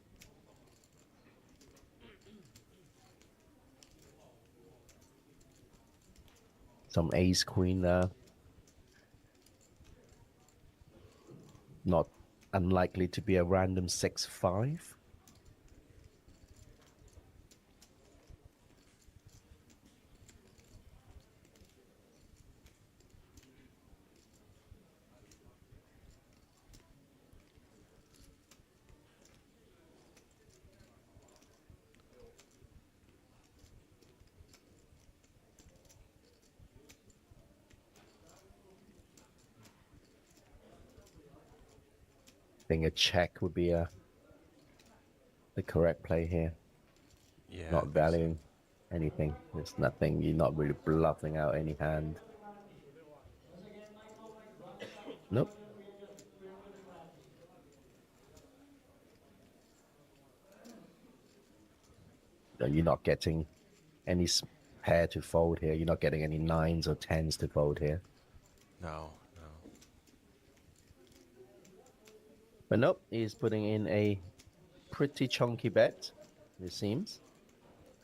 Some ace queen there. Not unlikely to be a random 6-5. I think a check would be the correct play here. Yeah. Not valuing anything. There's nothing. You're not really bluffing out any hand. Nope. You're not getting any pair to fold here. You're not getting any 9s or 10s to fold here. No. But nope, he's putting in a pretty chunky bet, it seems.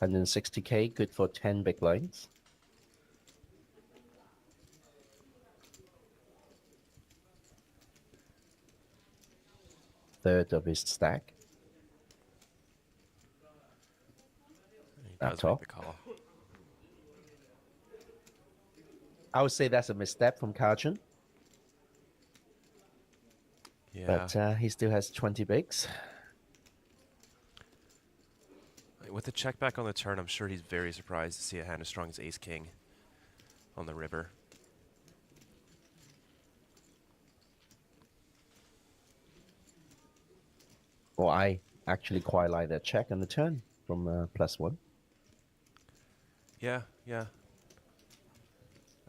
160k, good for 10 big blinds. Third of his stack. He That's does make all. the call. I would say that's a misstep from Karchen. Yeah. But he still has 20 bigs. With the check back on the turn, I'm sure he's very surprised to see a hand as strong as Ace-King on the river. Well, I actually quite like that check on the turn from +1. Yeah. I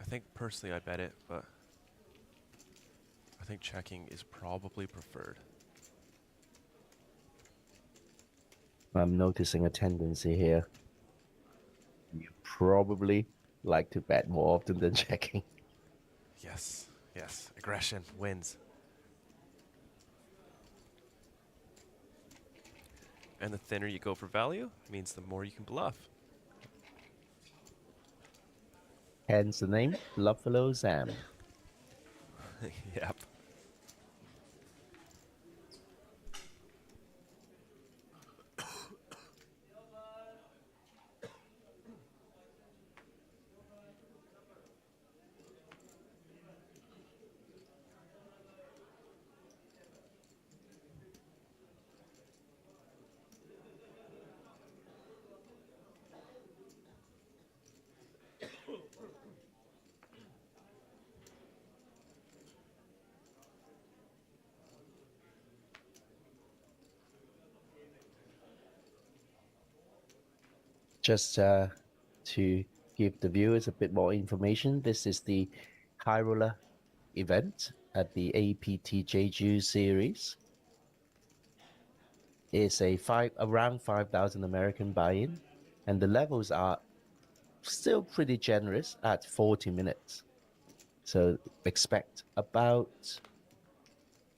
think personally I bet it, but I think checking is probably preferred. I'm noticing a tendency here. You probably like to bet more often than checking. Yes. Aggression wins. And the thinner you go for value means the more you can bluff. Hence the name, Buffalo Sam. Yep. Just to give the viewers a bit more information, this is the high roller event at the APT Jeju series. It's around 5,000 American buy-in, and the levels are still pretty generous at 40 minutes. So expect about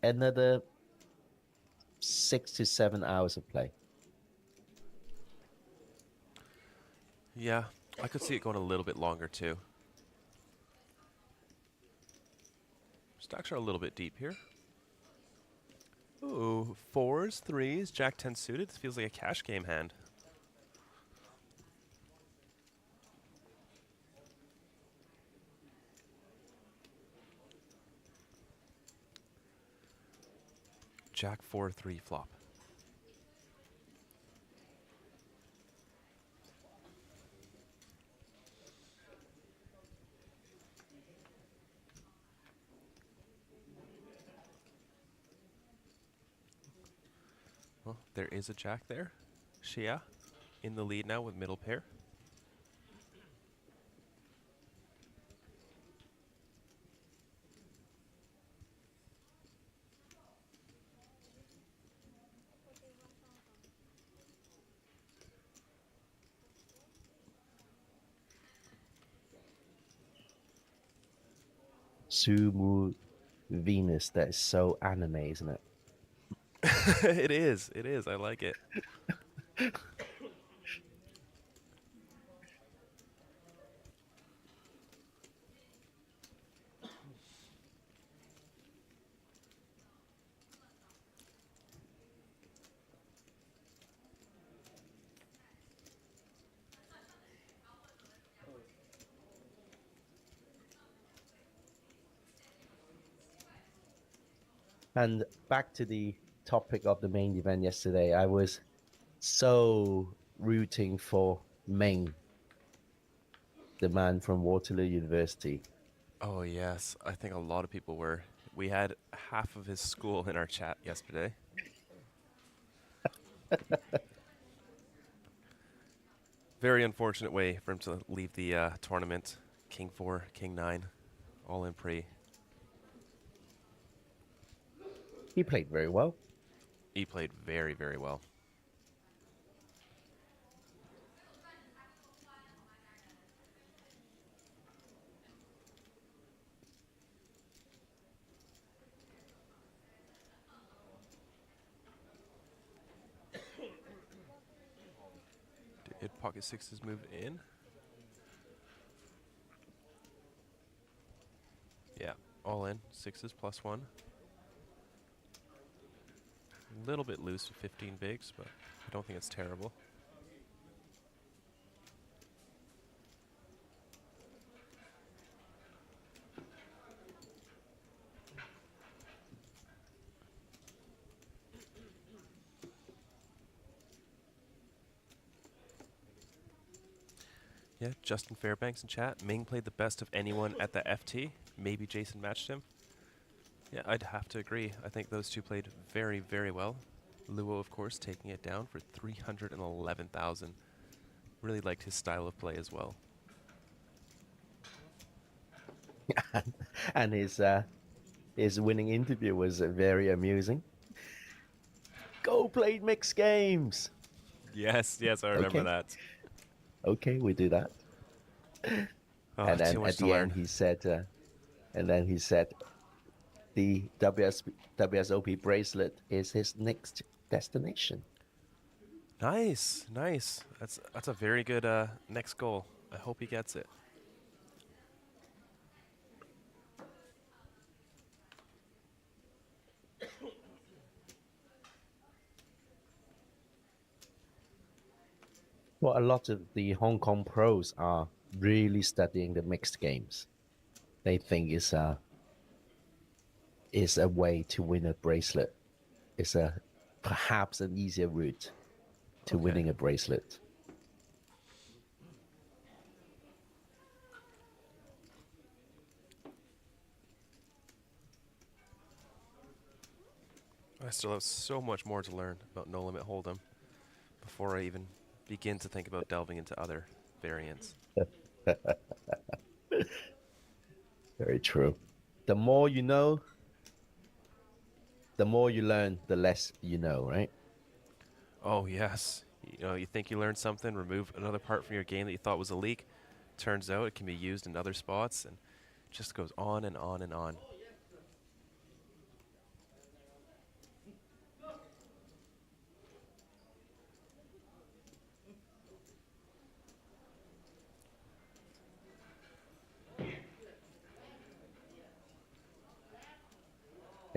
another 6 to 7 hours of play. Yeah, I could see it going a little bit longer too. Stacks are a little bit deep here. Ooh, 4s, 3s, Jack 10 suited. This feels like a cash game hand. Jack 4-3 flop. Oh, there is a jack there. Shia in the lead now with middle pair. Sumu Venus, that is so anime, isn't it? It is. It is. I like it. And back to the topic of the main event yesterday, I was so rooting for Ming, the man from Waterloo University. Oh, yes. I think a lot of people were. We had half of his school in our chat yesterday. Very unfortunate way for him to leave the tournament. King 4, King 9, all in pre. He played very well. He played very, very well. Did pocket sixes move in? Yeah, all in. Sixes +1. A little bit loose with 15 bigs, but I don't think it's terrible. Yeah, Justin Fairbanks in chat. Ming played the best of anyone at the FT. Maybe Jason matched him. Yeah, I'd have to agree. I think those two played very, very well. Luo, of course, taking it down for 311,000. Really liked his style of play as well. And his winning interview was very amusing. Go play mixed games. Yes, yes, I remember that. Okay, we do that. Oh, and then too much at to the learn. end he said, the WSOP bracelet is his next destination. Nice, nice. That's a very good next goal. I hope he gets it. Well, a lot of the Hong Kong pros are really studying the mixed games. They think it's a way to win a bracelet. It's perhaps an easier route to winning a bracelet. I still have so much more to learn about No Limit Hold'em before I even begin to think about delving into other variants. Very true. The more you know, the more you learn, the less you know, right? Oh, yes. You know, you think you learned something, remove another part from your game that you thought was a leak. Turns out it can be used in other spots, and it just goes on and on and on.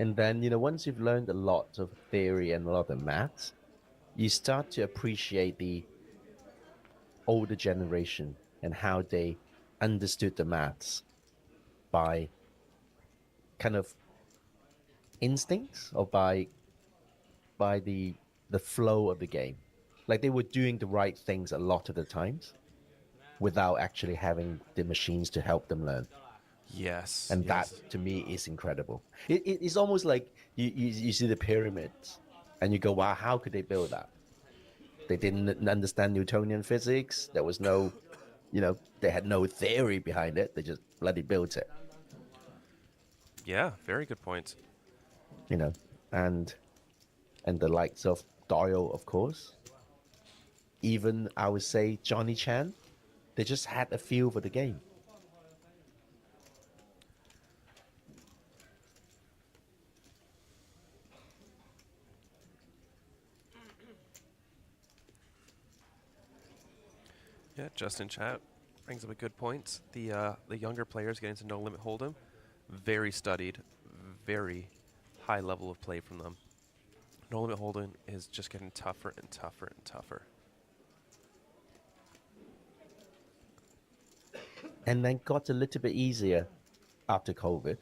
And then, once you've learned a lot of theory and a lot of maths, you start to appreciate the older generation and how they understood the maths by kind of instincts or by the flow of the game. Like they were doing the right things a lot of the times without actually having the machines to help them learn. Yes. And yes. that, to me, is incredible. It's almost like you see the pyramids, And you go, wow, how could they build that? They didn't understand Newtonian physics. There was no, they had no theory behind it. They just bloody built it. Yeah, very good point. And the likes of Doyle, of course. Even, I would say, Johnny Chan. They just had a feel for the game. Yeah, Justin Chat brings up a good point. The younger players getting to No Limit Hold'em, very studied, very high level of play from them. No Limit Hold'em is just getting tougher and tougher and tougher. And then got a little bit easier after COVID,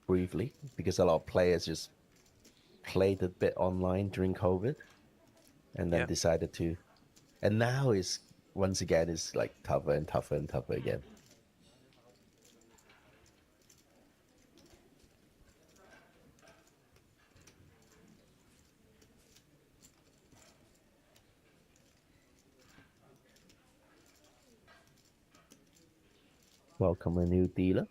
briefly, because a lot of players just played a bit online during COVID and then decided to. And now is, once again, is like tougher and tougher and tougher again. Welcome a new dealer.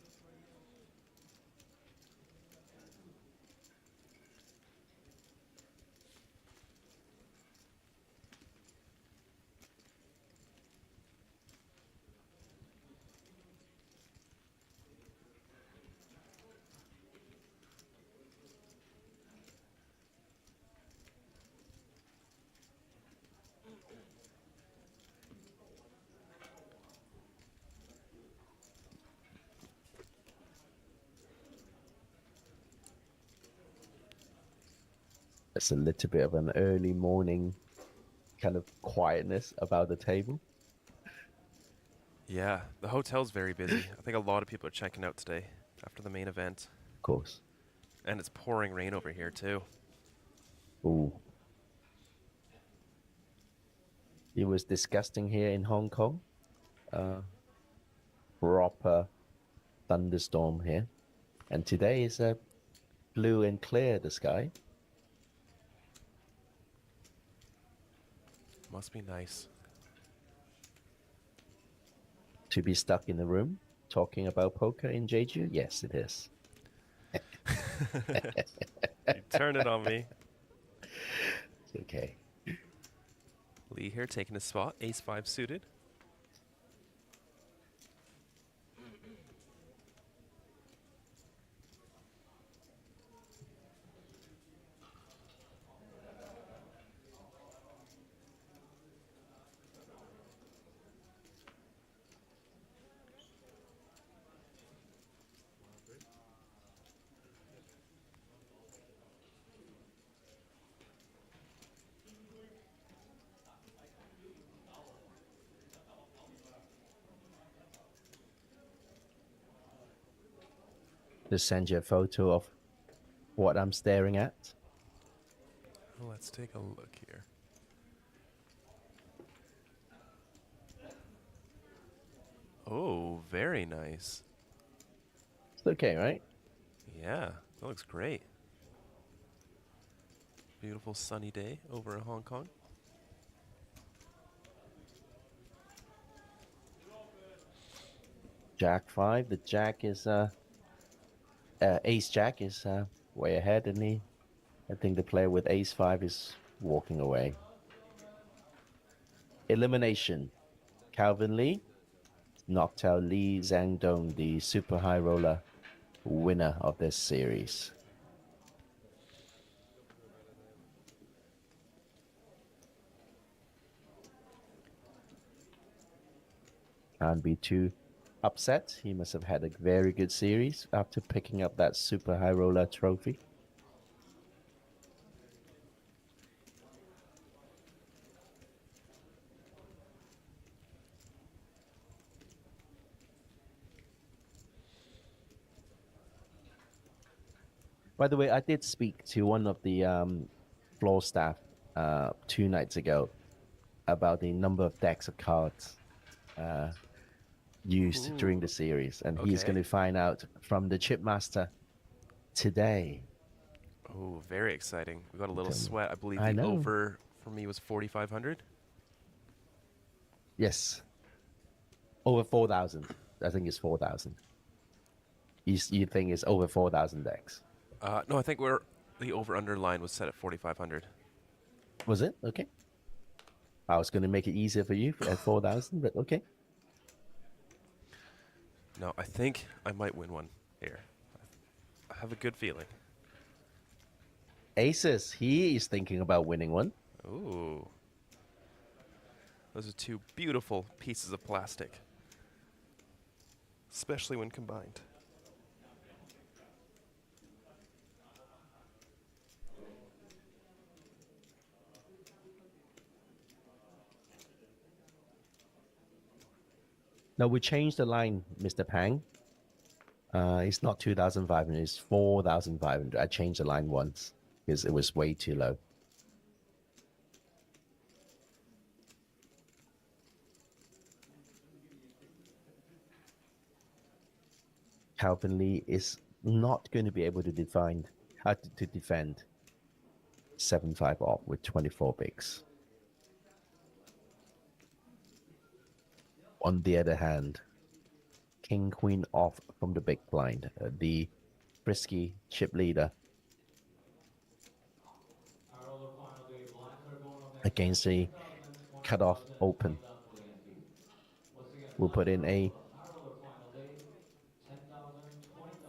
It's a little bit of an early morning kind of quietness about the table. Yeah, the hotel's very busy. I think a lot of people are checking out today after the main event. Of course. And it's pouring rain over here too. Ooh. It was disgusting here in Hong Kong. Proper thunderstorm here. And today is blue and clear, the sky. Must be nice. To be stuck in a room talking about poker in Jeju? Yes, it is. You turn it on me. It's okay. Lee here taking his spot, ace-5 suited. Just send you a photo of what I'm staring at. Let's take a look here. Oh, very nice. It's okay, right? Yeah, that looks great. Beautiful sunny day over in Hong Kong. Jack 5. The Jack is Ace Jack is way ahead, and I think the player with Ace 5 is walking away. Elimination. Calvin Lee knocked out Lee Zhangdong, the super high roller winner of this series. Can't be too upset. He must have had a very good series after picking up that super high roller trophy. By the way, I did speak to one of the floor staff 2 nights ago about the number of decks of cards used during the series, and he's going to find out from the chip master today. Oh, very exciting. We got a little Tell me. sweat. I believe I the know. over for me was 4,500. Yes. Over 4,000. I think it's 4,000. You think it's over 4,000 decks? No, I think the over-under line was set at 4,500. Was it? Okay. I was going to make it easier for you at 4,000, but okay. No, I think I might win one here. I have a good feeling. Aces, he is thinking about winning one. Ooh. Those are two beautiful pieces of plastic. Especially when combined. No, we changed the line, Mr. Pang. It's not 2,500, it's 4,500. I changed the line once because it was way too low. Calvin Lee is not going to be able to defend 7-5 off with 24 bigs. On the other hand, King Queen off from the big blind, the frisky chip leader against the cutoff open. We'll put in a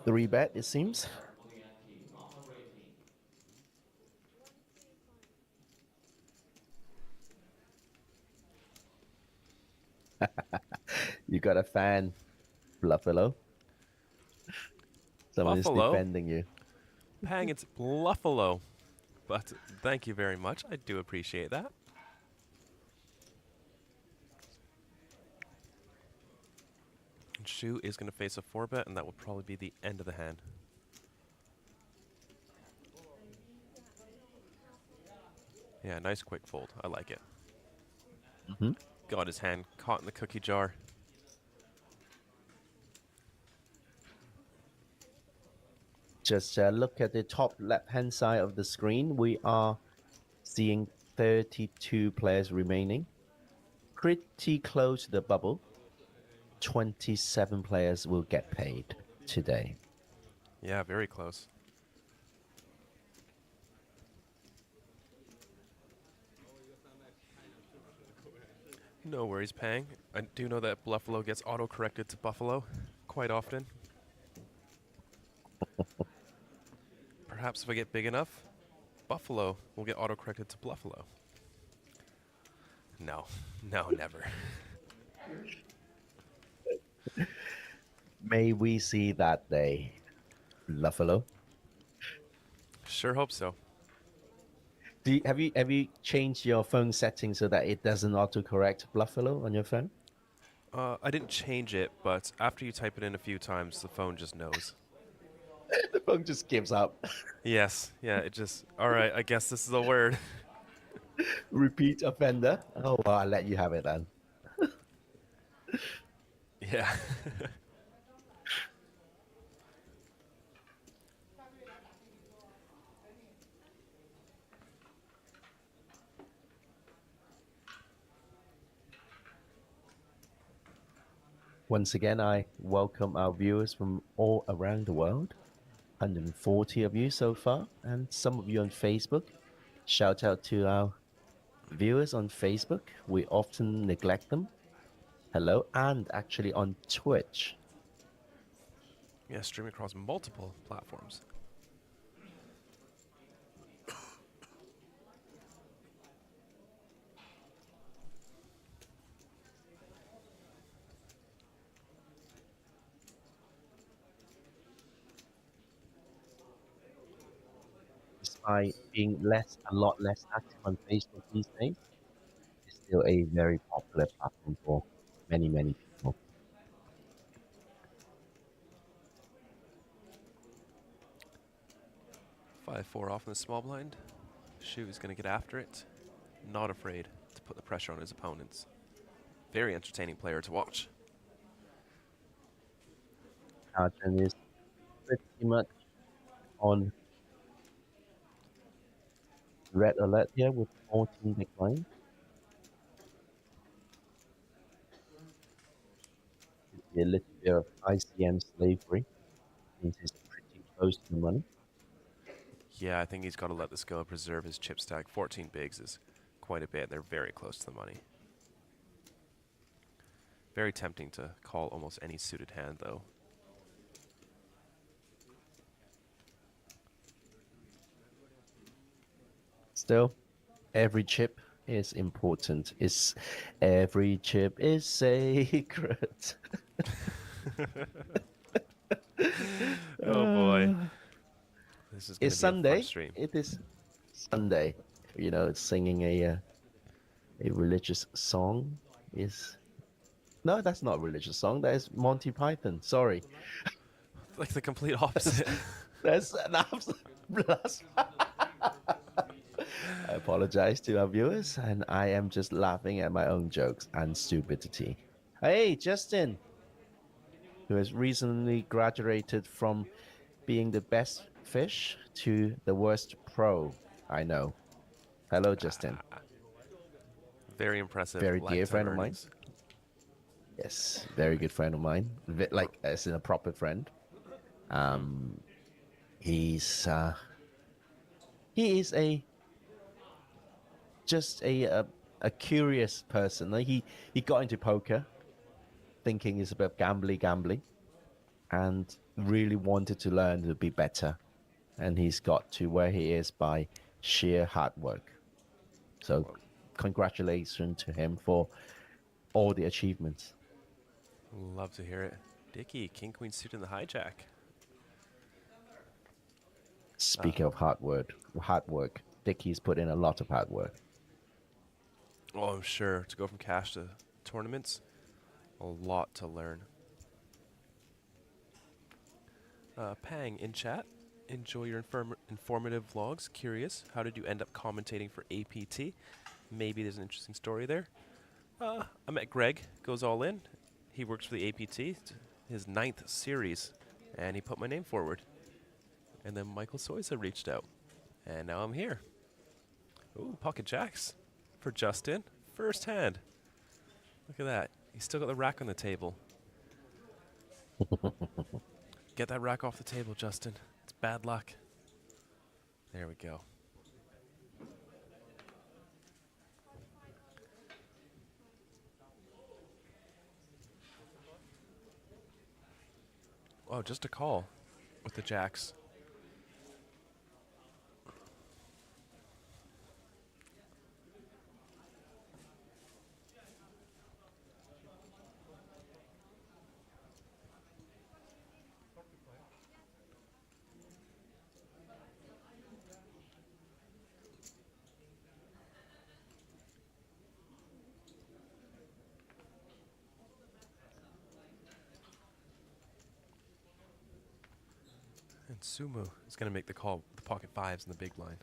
3-bet, it seems. You got a fan, Buffalo. Someone is Buffalo? defending you. Pang, it's Buffalo. But thank you very much. I do appreciate that. And Shu is going to face a 4-bet, and that will probably be the end of the hand. Yeah, nice quick fold. I like it. Got his hand caught in the cookie jar. Just look at the top left-hand side of the screen. We are seeing 32 players remaining. Pretty close to the bubble. 27 players will get paid today. Yeah, very close. No worries, Pang. I do know that Buffalo gets auto-corrected to Buffalo quite often. Perhaps if I get big enough, Buffalo will get auto-corrected to Buffalo. No, no, never. May we see that day, Buffalo. Sure hope so. Have you changed your phone settings so that it doesn't autocorrect Buffalo on your phone? I didn't change it, but after you type it in a few times, the phone just knows. The phone just gives up. Yes, yeah, it just, all right, I guess this is a word. Repeat offender. Oh, well, I'll let you have it then. Yeah. Once again, I welcome our viewers from all around the world. 140 of you so far, and some of you on Facebook. Shout out to our viewers on Facebook. We often neglect them. Hello, and actually on Twitch. Yeah, streaming across multiple platforms. Despite being a lot less active on Facebook these days, it's still a very popular platform for many, many people. Five, 4 off in the small blind. Shu is going to get after it. Not afraid to put the pressure on his opponents. Very entertaining player to watch. Arjun is pretty much on red alert here with 14 decline. A little bit of ICM slavery since he's pretty close to the money. Yeah, I think he's got to let this go, preserve his chip stack. 14 bigs is quite a bit. They're very close to the money. Very tempting to call almost any suited hand, though. Still, every chip is important. Every chip is sacred. Oh boy. This is going to be Sunday. a fun stream. It is Sunday. You know, singing a religious song is... No, that's not a religious song. That is Monty Python. Sorry. Like the complete opposite. That's an absolute blasphemy. I apologize to our viewers, and I am just laughing at my own jokes and stupidity. Hey, Justin, who has recently graduated from being the best fish to the worst pro I know. Hello, Justin. Very impressive. Very dear lifetime friend of mine. earnings. Yes, very good friend of mine. Like, as in a proper friend. He is just a curious person. Like he got into poker, thinking it's about gambling, and really wanted to learn to be better. And he's got to where he is by sheer hard work. So, congratulations to him for all the achievements. Love to hear it. Dickie, King Queen suit in the hijack. Speaking of hard work, Dickie's put in a lot of hard work. Oh, I'm sure. To go from cash to tournaments, a lot to learn. Pang in chat. Enjoy your informative vlogs. Curious, how did you end up commentating for APT? Maybe there's an interesting story there. I met Greg, goes all in. He works for the APT, his 9th series, and he put my name forward. And then Michael Soisa reached out, and now I'm here. Ooh, pocket jacks for Justin, first hand. Look at that. He's still got the rack on the table. Get that rack off the table, Justin. It's bad luck. There we go. Oh, just a call with the jacks. And Sumu is going to make the call with the pocket fives in the big line.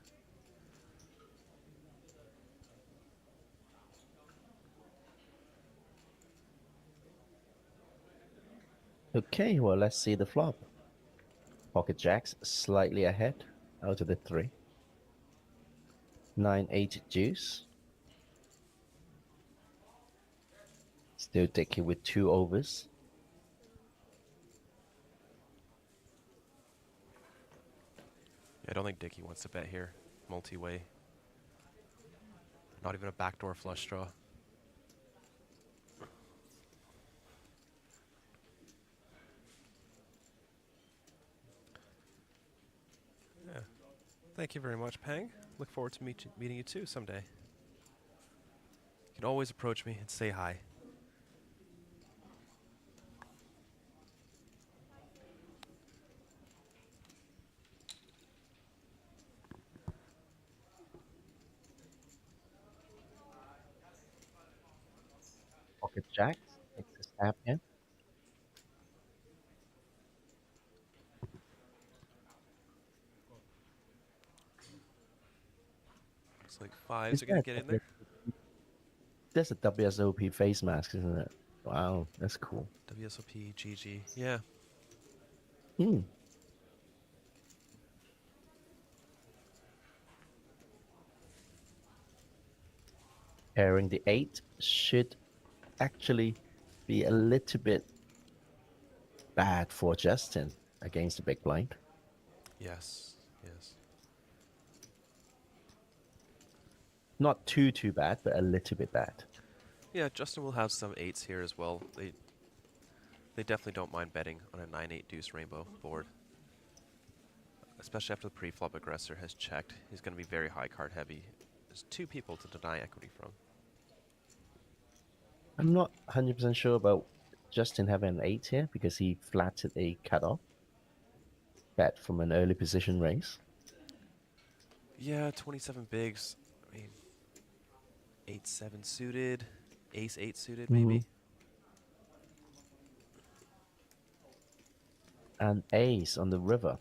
Okay, well, let's see the flop. Pocket jacks slightly ahead out of the 3. 9-8 deuce. Still Dickie with 2 overs. I don't think Dickie wants to bet here. Multi-way. Not even a backdoor flush draw. Yeah. Thank you very much, Pang. Look forward to meeting you too someday. You can always approach me and say hi. Pocket jacks. Takes a stab here. Looks like fives are going to get in there. That's a WSOP face mask, isn't it? Wow, that's cool. WSOP, GG. Yeah. Hmm. pairing the 8 should actually be a little bit bad for Justin against the big blind. Yes, yes. Not too bad, but a little bit bad. Yeah, Justin will have some 8s here as well. They definitely don't mind betting on a 9-8 deuce rainbow board. Especially after the pre-flop aggressor has checked. He's going to be very high card heavy. There's 2 people to deny equity from. I'm not 100% sure about Justin having an 8 here because he flatted a cutoff bet from an early position raise. Yeah, 27 bigs. I mean, 8-7 suited, ace-8 suited maybe. And ace on the river.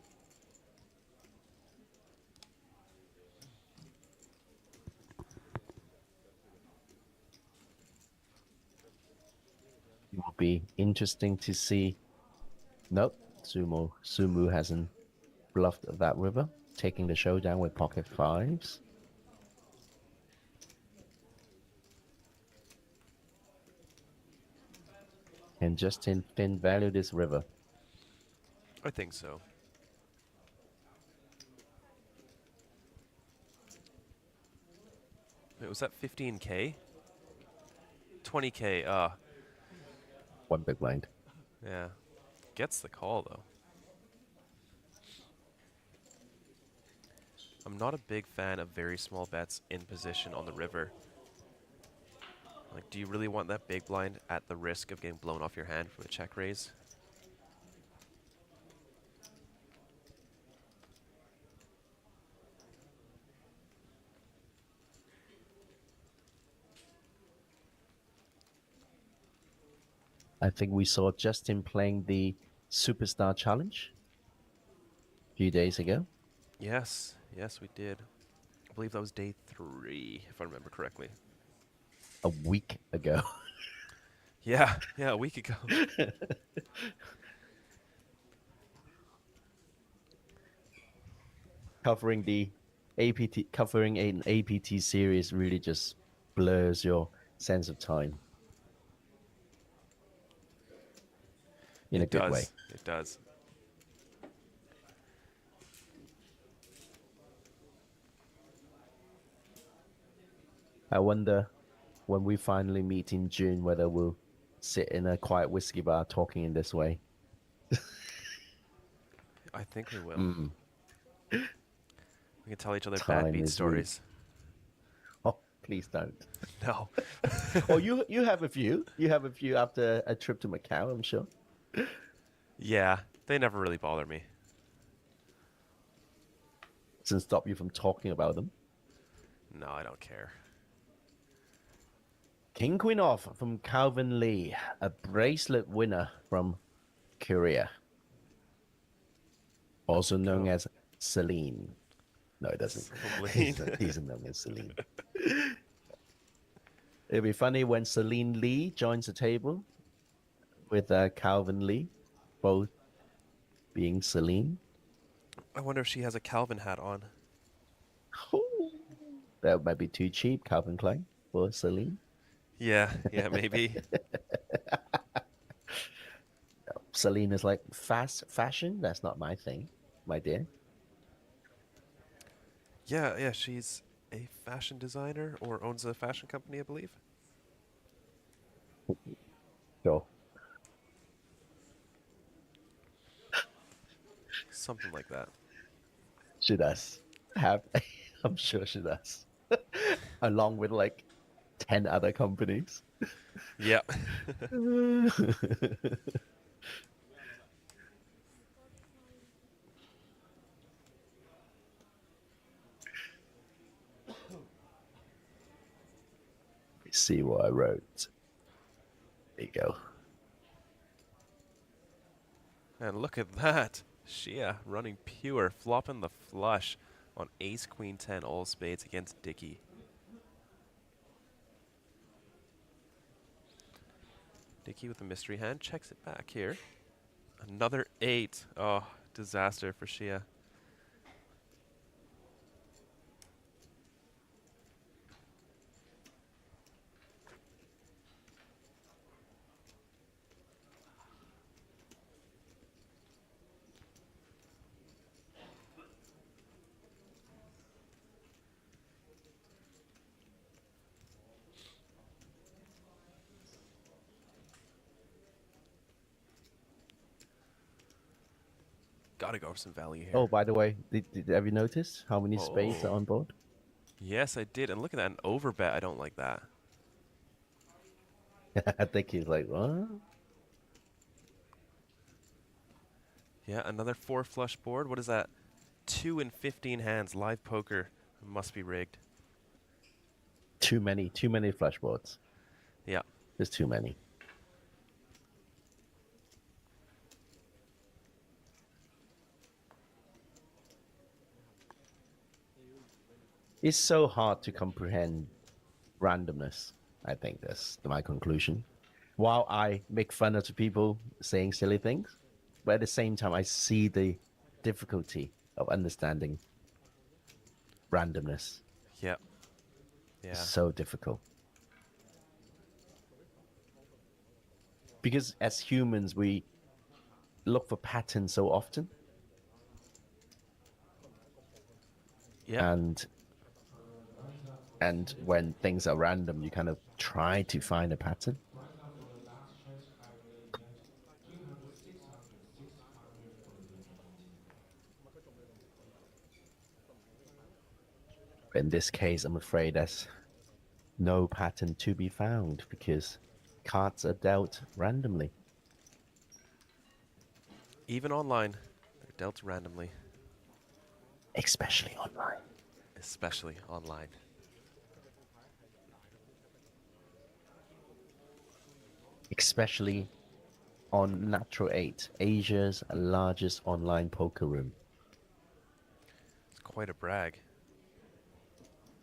It will be interesting to see. Nope, Sumu hasn't bluffed that river, taking the showdown with pocket 5s. And Justin thin value this river. I think so. Wait, was that 15K? 20K, One big blind. yeah. Gets the call, though. I'm not a big fan of very small bets in position on the river. Like, do you really want that big blind at the risk of getting blown off your hand from a check raise? I think we saw Justin playing the Superstar Challenge a few days ago. Yes, yes, we did. I believe that was day 3, if I remember correctly. A week ago. Yeah, a week ago. Covering the APT, covering an APT series really just blurs your sense of time. In a good way. It does. I wonder when we finally meet in June whether we'll sit in a quiet whiskey bar talking in this way. I think we will. We can tell each other bad Time beat is stories. Oh, please don't. No. Oh, you have a few. You have a few after a trip to Macau, I'm sure. Yeah, they never really bother me. Doesn't stop you from talking about them. No, I don't care. King Queen off from Calvin Lee, a bracelet winner from Korea. Also known as Celine. No, it doesn't. He's known as Celine. It'll be funny when Celine Lee joins the table with Calvin Lee, both being Celine. I wonder if she has a Calvin hat on. That might be too cheap, Calvin Klein, for Celine. Yeah, maybe. Celine is like fast fashion. That's not my thing, my dear. Yeah, she's a fashion designer or owns a fashion company, I believe. Sure. Something like that. She does have, I'm sure she does. Along with like 10 other companies. Yeah. Let me see what I wrote. There you go. And look at that. Shia running pure, flopping the flush on ace, queen, 10, all spades against Dickey. Dickey with the mystery hand, checks it back here. Another 8. Oh, disaster for Shia. gotta go for some value here. Oh, by the way, have you noticed how many spades are Oh. on board? Yes, I did. And look at that, an overbet. I don't like that. I think he's like, what? Yeah, another 4 flush board. What is that? 2 in 15 hands. Live poker must be rigged. Too many flush boards. Yeah. There's too many. It's so hard to comprehend randomness. I think that's my conclusion. While I make fun of the people saying silly things, but at the same time, I see the difficulty of understanding randomness. Yeah. Yeah. It's so difficult. Because as humans, we look for patterns so often. Yeah. And when things are random, you kind of try to find a pattern. In this case, I'm afraid there's no pattern to be found because cards are dealt randomly. Even online, they're dealt randomly. Especially online. Especially online. Especially on Natural 8, Asia's largest online poker room. It's quite a brag.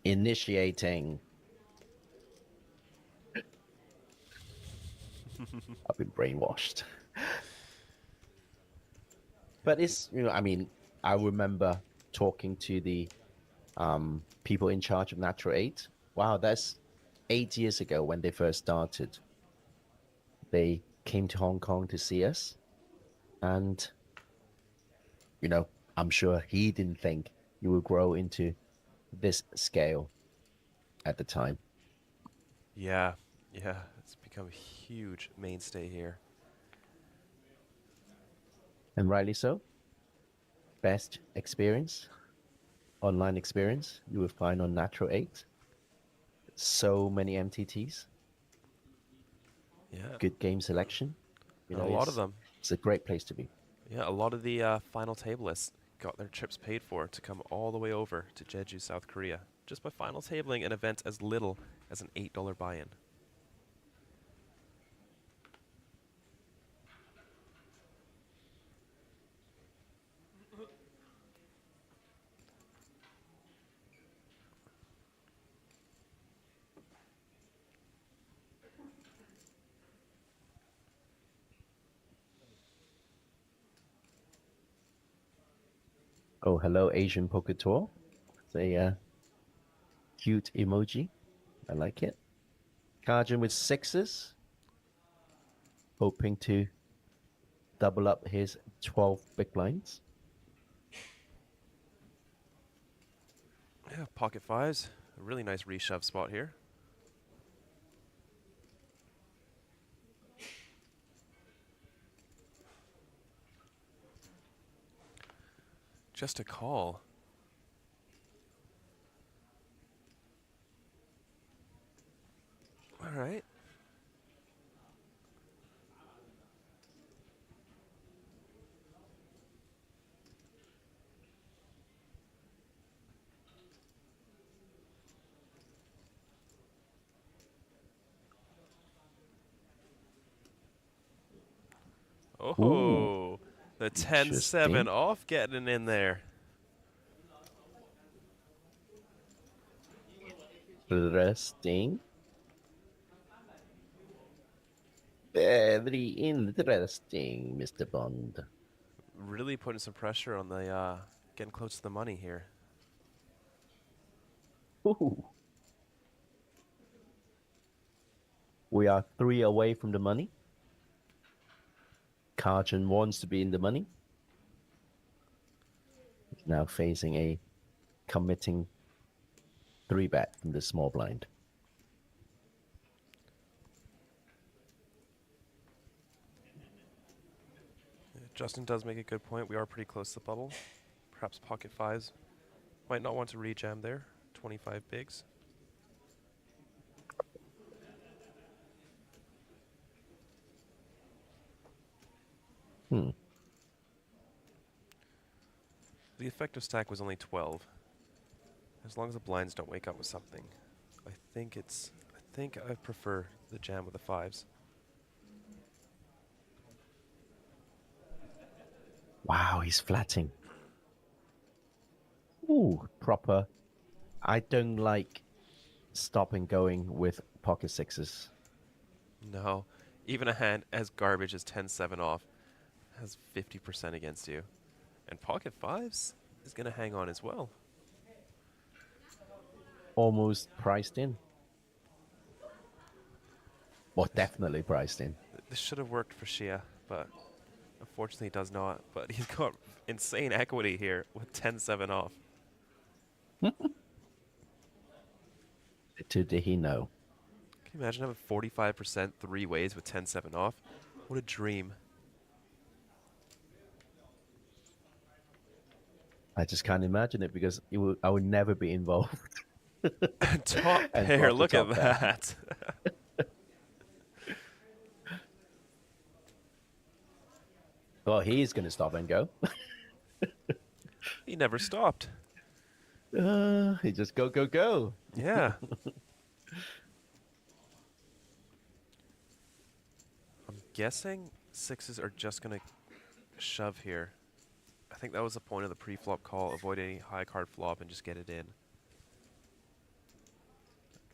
Initiating. I've been brainwashed. But it's, I mean, I remember talking to the people in charge of Natural 8. Wow, that's 8 years ago when they first started. They came to Hong Kong to see us. And, I'm sure he didn't think it would grow into this scale at the time. Yeah. It's become a huge mainstay here. And rightly so. Best experience, online experience, you will find on Natural 8. So many MTTs. Yeah. Good game selection. A lot of them. It's a great place to be. Yeah, a lot of the final tablists got their trips paid for to come all the way over to Jeju, South Korea, just by final tabling an event as little as an $8 buy-in. Oh, hello, Asian Poker Tour. It's a cute emoji. I like it. Kajun with 6s. Hoping to double up his 12 big blinds. Yeah, pocket 5s. A really nice reshove spot here. Just a call. All right. Oh, Ooh, the 10-7 off getting in there. Interesting. Very interesting, Mr. Bond. Really putting some pressure on the getting close to the money here. Ooh. We are 3 away from the money. Kajun wants to be in the money. He's now facing a committing 3-bet from the small blind. Justin does make a good point. We are pretty close to the bubble. Perhaps pocket fives might not want to rejam there. 25 bigs. Hmm. The effective stack was only 12. As long as the blinds don't wake up with something, I think I prefer the jam with the fives. Wow, he's flatting. Ooh, proper. I don't like stop and going with pocket sixes. No, even a hand as garbage as 10-7 off has 50% against you. And pocket fives is going to hang on as well. Almost priced in. Well, definitely priced in. This should have worked for Shia, but unfortunately it does not. But he's got insane equity here with 10-7 off. Little did he know. Can you imagine having 45% three ways with 10-7 off? What a dream. I just can't imagine it because I would never be involved. Top And pair, flop the look at top pair. that. Well, he's going to stop and go. He never stopped. He just go, go, go. Yeah. I'm guessing sixes are just going to shove here. I think that was the point of the pre-flop call. Avoid any high card flop and just get it in.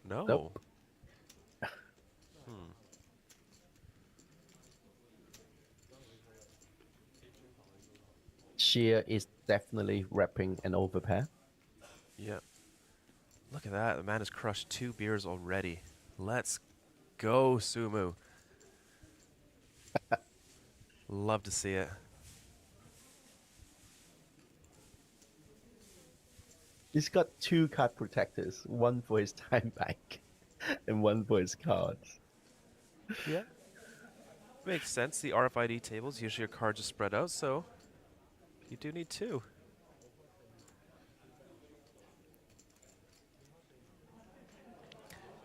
No. Nope. Shia is definitely repping an overpair. Yeah. Look at that. The man has crushed 2 beers already. Let's go, Sumu. Love to see it. He's got 2 card protectors, one for his time bank and one for his cards. Yeah. Makes sense. The RFID tables, usually your cards are spread out, so you do need 2.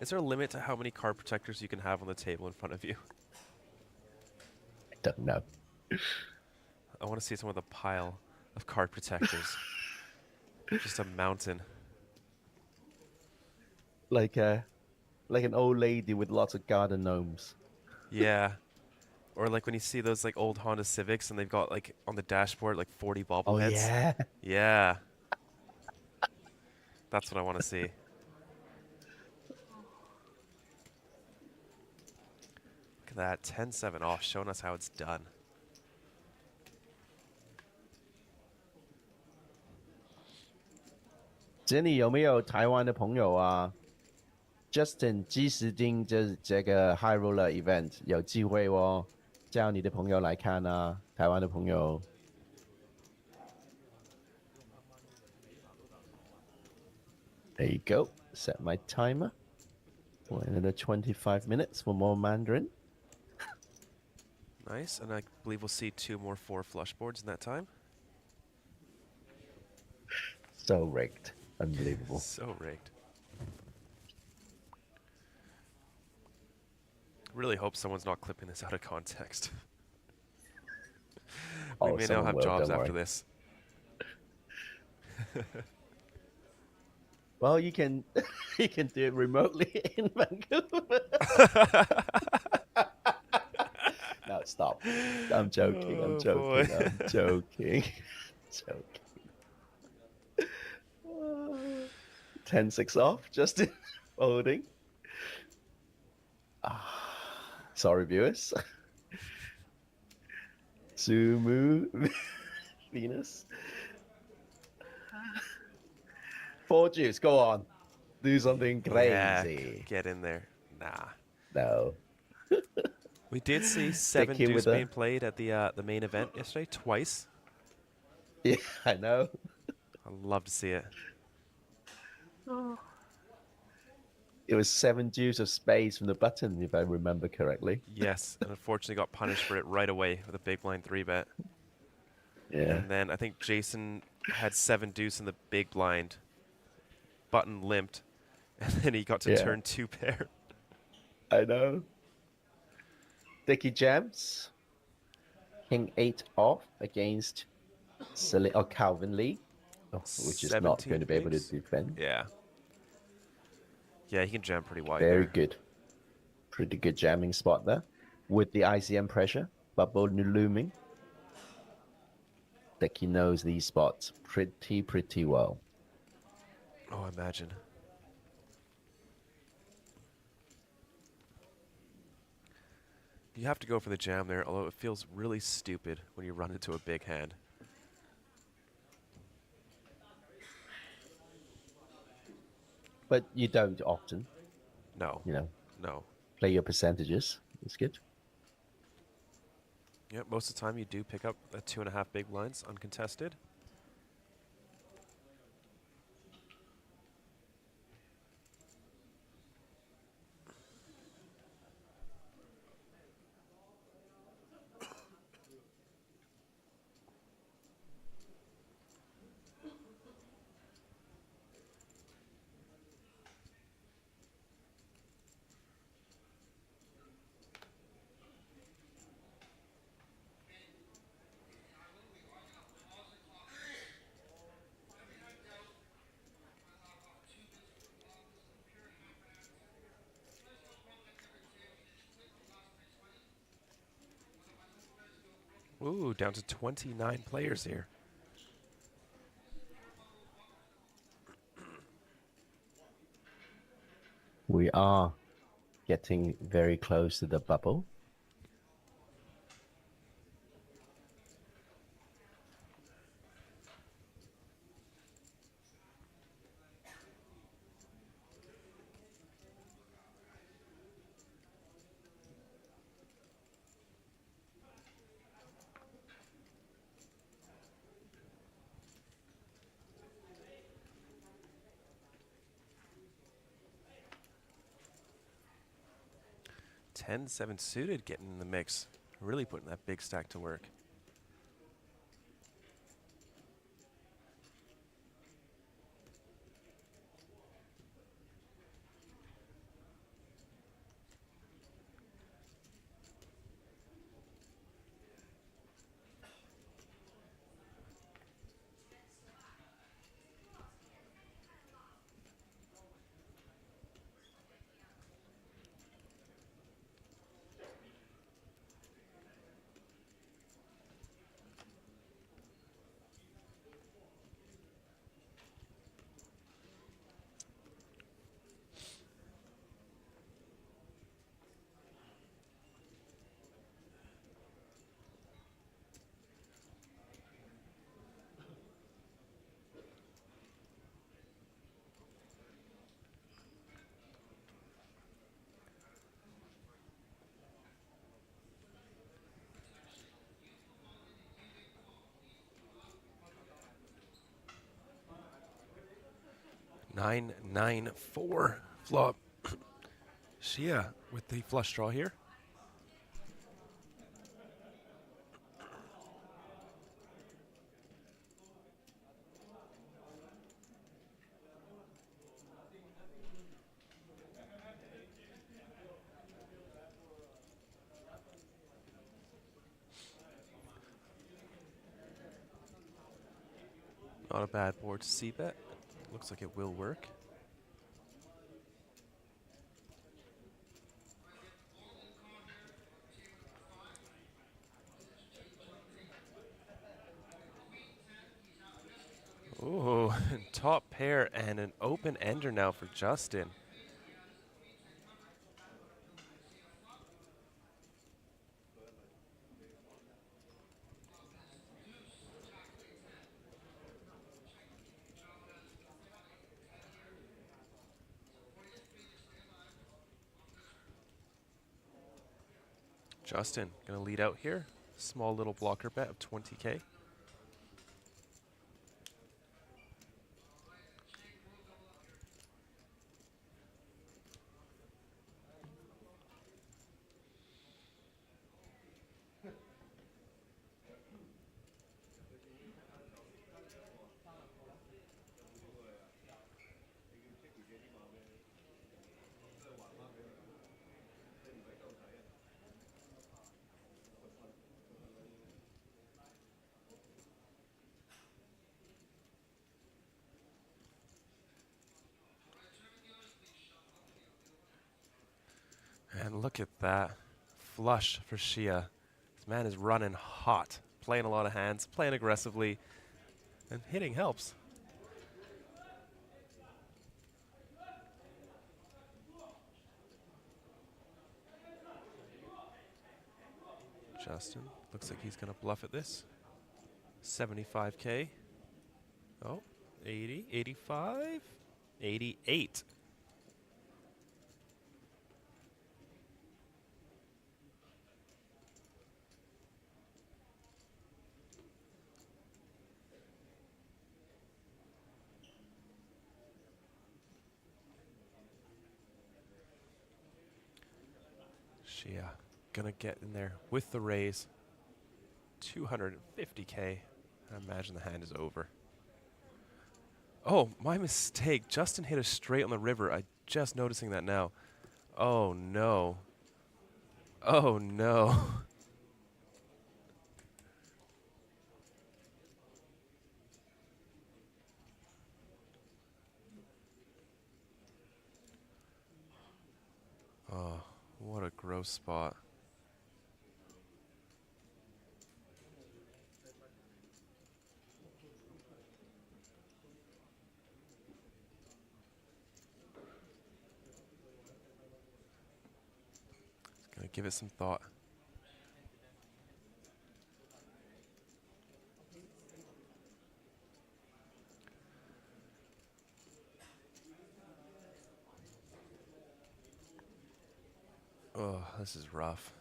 Is there a limit to how many card protectors you can have on the table in front of you? I don't know. I want to see some of the pile of card protectors. Just a mountain. Like an old lady with lots of garden gnomes. Yeah. Or like when you see those like old Honda Civics and they've got like on the dashboard like 40 bobbleheads. Oh, yeah. Yeah. That's what I want to see. Look at that. 10-7 off, showing us how it's done. Jenny 有没有台湾的朋友啊 ？Justin 基石丁这个 High Roller Event 有机会哦，叫你的朋友来看啊，台湾的朋友。There you go. Set my timer for another 25 minutes for more Mandarin. Nice, and I believe we'll see 2 more 4 flush boards in that time. So rigged. Unbelievable. So rigged. Really hope someone's not clipping this out of context. We may now have jobs after this. Well, you can do it remotely in Vancouver. No, stop. I'm joking. I'm joking. Boy. I'm joking. Joking. 10-6 off, Justin holding. Sorry, viewers. Sumu, Venus. 4 juice, go on. Do something crazy. Yeah, get in there. Nah. No. We did see 7 him deuce with being played at the main event yesterday, twice. Yeah, I know. I'd love to see it. It was 7 deuce of spades from the button, if I remember correctly. Yes, and unfortunately got punished for it right away with a big blind 3-bet. Yeah. And then I think Jason had 7 deuce in the big blind. Button limped. And then he got to Yeah. turn 2 pair. I know. Dickie jams. King 8 off against Calvin Lee, which is not going to be able to bigs? defend. Yeah. Yeah, he can jam pretty wide Very there. good. Pretty good jamming spot there. With the ICM pressure, bubble looming. Dickie knows these spots pretty well. Oh, imagine. You have to go for the jam there, although it feels really stupid when you run into a big hand. But you don't often. No. You know. No. Play your percentages. It's good. Yep, most of the time you do pick up the 2.5 big blinds uncontested. Ooh, down to 29 players here. We are getting very close to the bubble. Ten, 7 suited getting in the mix. Really putting that big stack to work. Nine, 9, 4 flop. Shia with the flush draw here. Not a bad board to c-bet. Looks like it will work. Ooh, top pair and an open ender now for Justin. Justin gonna lead out here. Small little blocker bet of 20K. And look at that. Flush for Shia. This man is running hot, playing a lot of hands, playing aggressively, and hitting helps. Justin looks like he's going to bluff at this. 75K. Oh, 80, 85, 88. Shia gonna get in there with the raise. 250K. I imagine the hand is over. Oh, my mistake. Justin hit a straight on the river. I just noticing that now. Oh no. Oh no. Oh, what a gross spot. Gonna give it some thought. Oh, this is rough.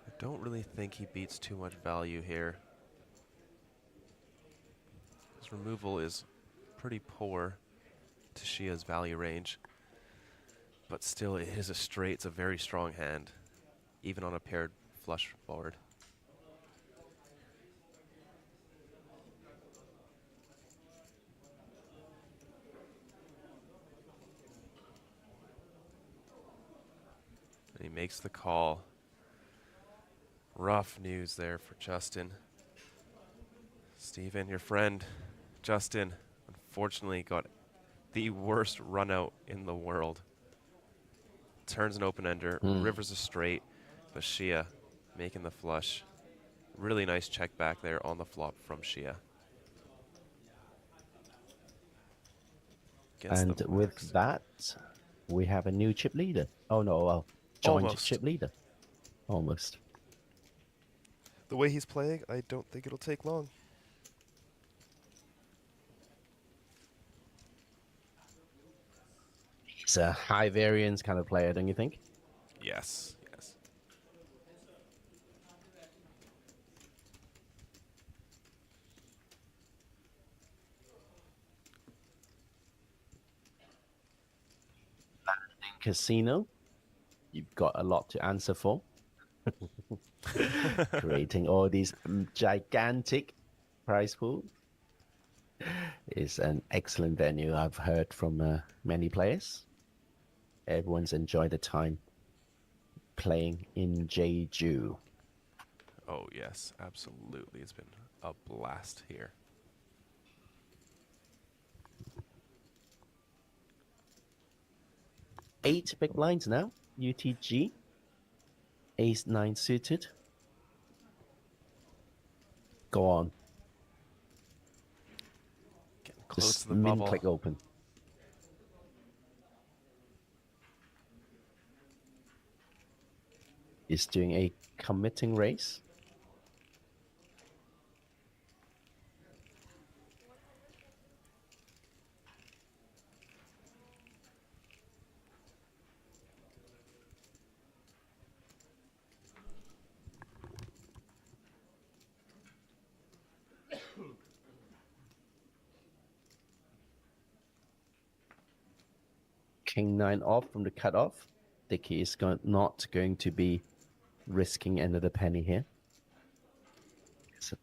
I don't really think he beats too much value here. His removal is pretty poor to Shia's value range. But still, it is a straight. It's a very strong hand, even on a paired flush board. And he makes the call. Rough news there for Justin. Steven, your friend, Justin, unfortunately got the worst run out in the world. Turns an open-ender, rivers a straight, but Shia making the flush. Really nice check back there on the flop from Shia. And with that, we have a new chip leader. Oh no, well, joint Almost. chip leader. Almost. The way he's playing, I don't think it'll take long. He's a high variance kind of player, don't you think? Yes, yes. In casino, you've got a lot to answer for. Creating all these gigantic prize pool is an excellent venue. I've heard from many players. Everyone's enjoyed the time playing in Jeju. Oh yes, absolutely. It's been a blast here. Eight big blinds now. UTG. Ace 9 suited. Go on. Getting close Just to the min bubble. click open. Is doing a committing race. King 9 off from the cutoff. Dickey is not going to be risking another penny here. So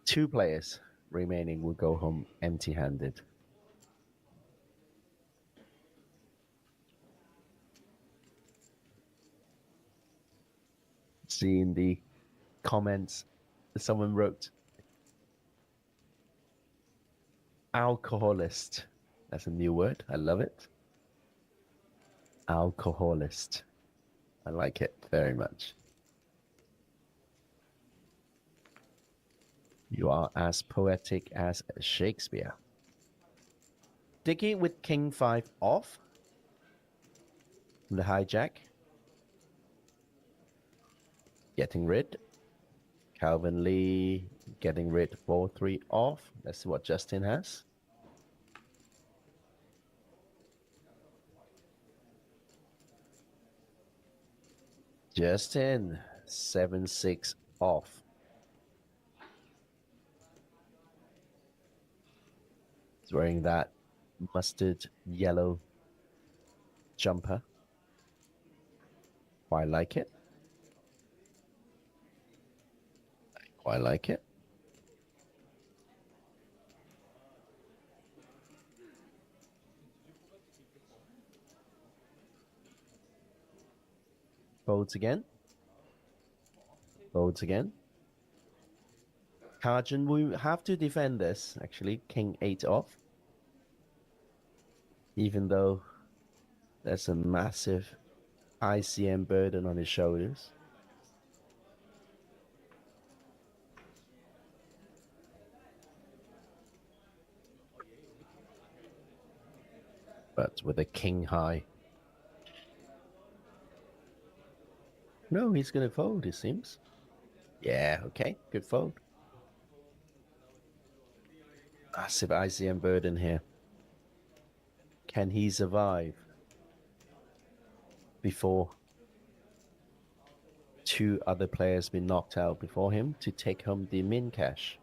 2 players remaining will go home empty-handed. See in the comments, someone wrote, alcoholist. That's a new word. I love it. Alcoholist. I like it very much. You are as poetic as Shakespeare. Dickey with King 5 off. The hijack. Getting rid. Calvin Lee getting rid 4-3 off. That's what Justin has. Justin 7-6 off. He's wearing that mustard yellow jumper. Quite like it. Quite like it. Folds again. Folds again. Kajun will have to defend this, actually. King 8 off. Even though there's a massive ICM burden on his shoulders. But with a king high. No, he's going to fold, it seems. Yeah, okay, good fold. Massive ICM burden here. Can he survive before 2 other players been knocked out before him to take home the min cash?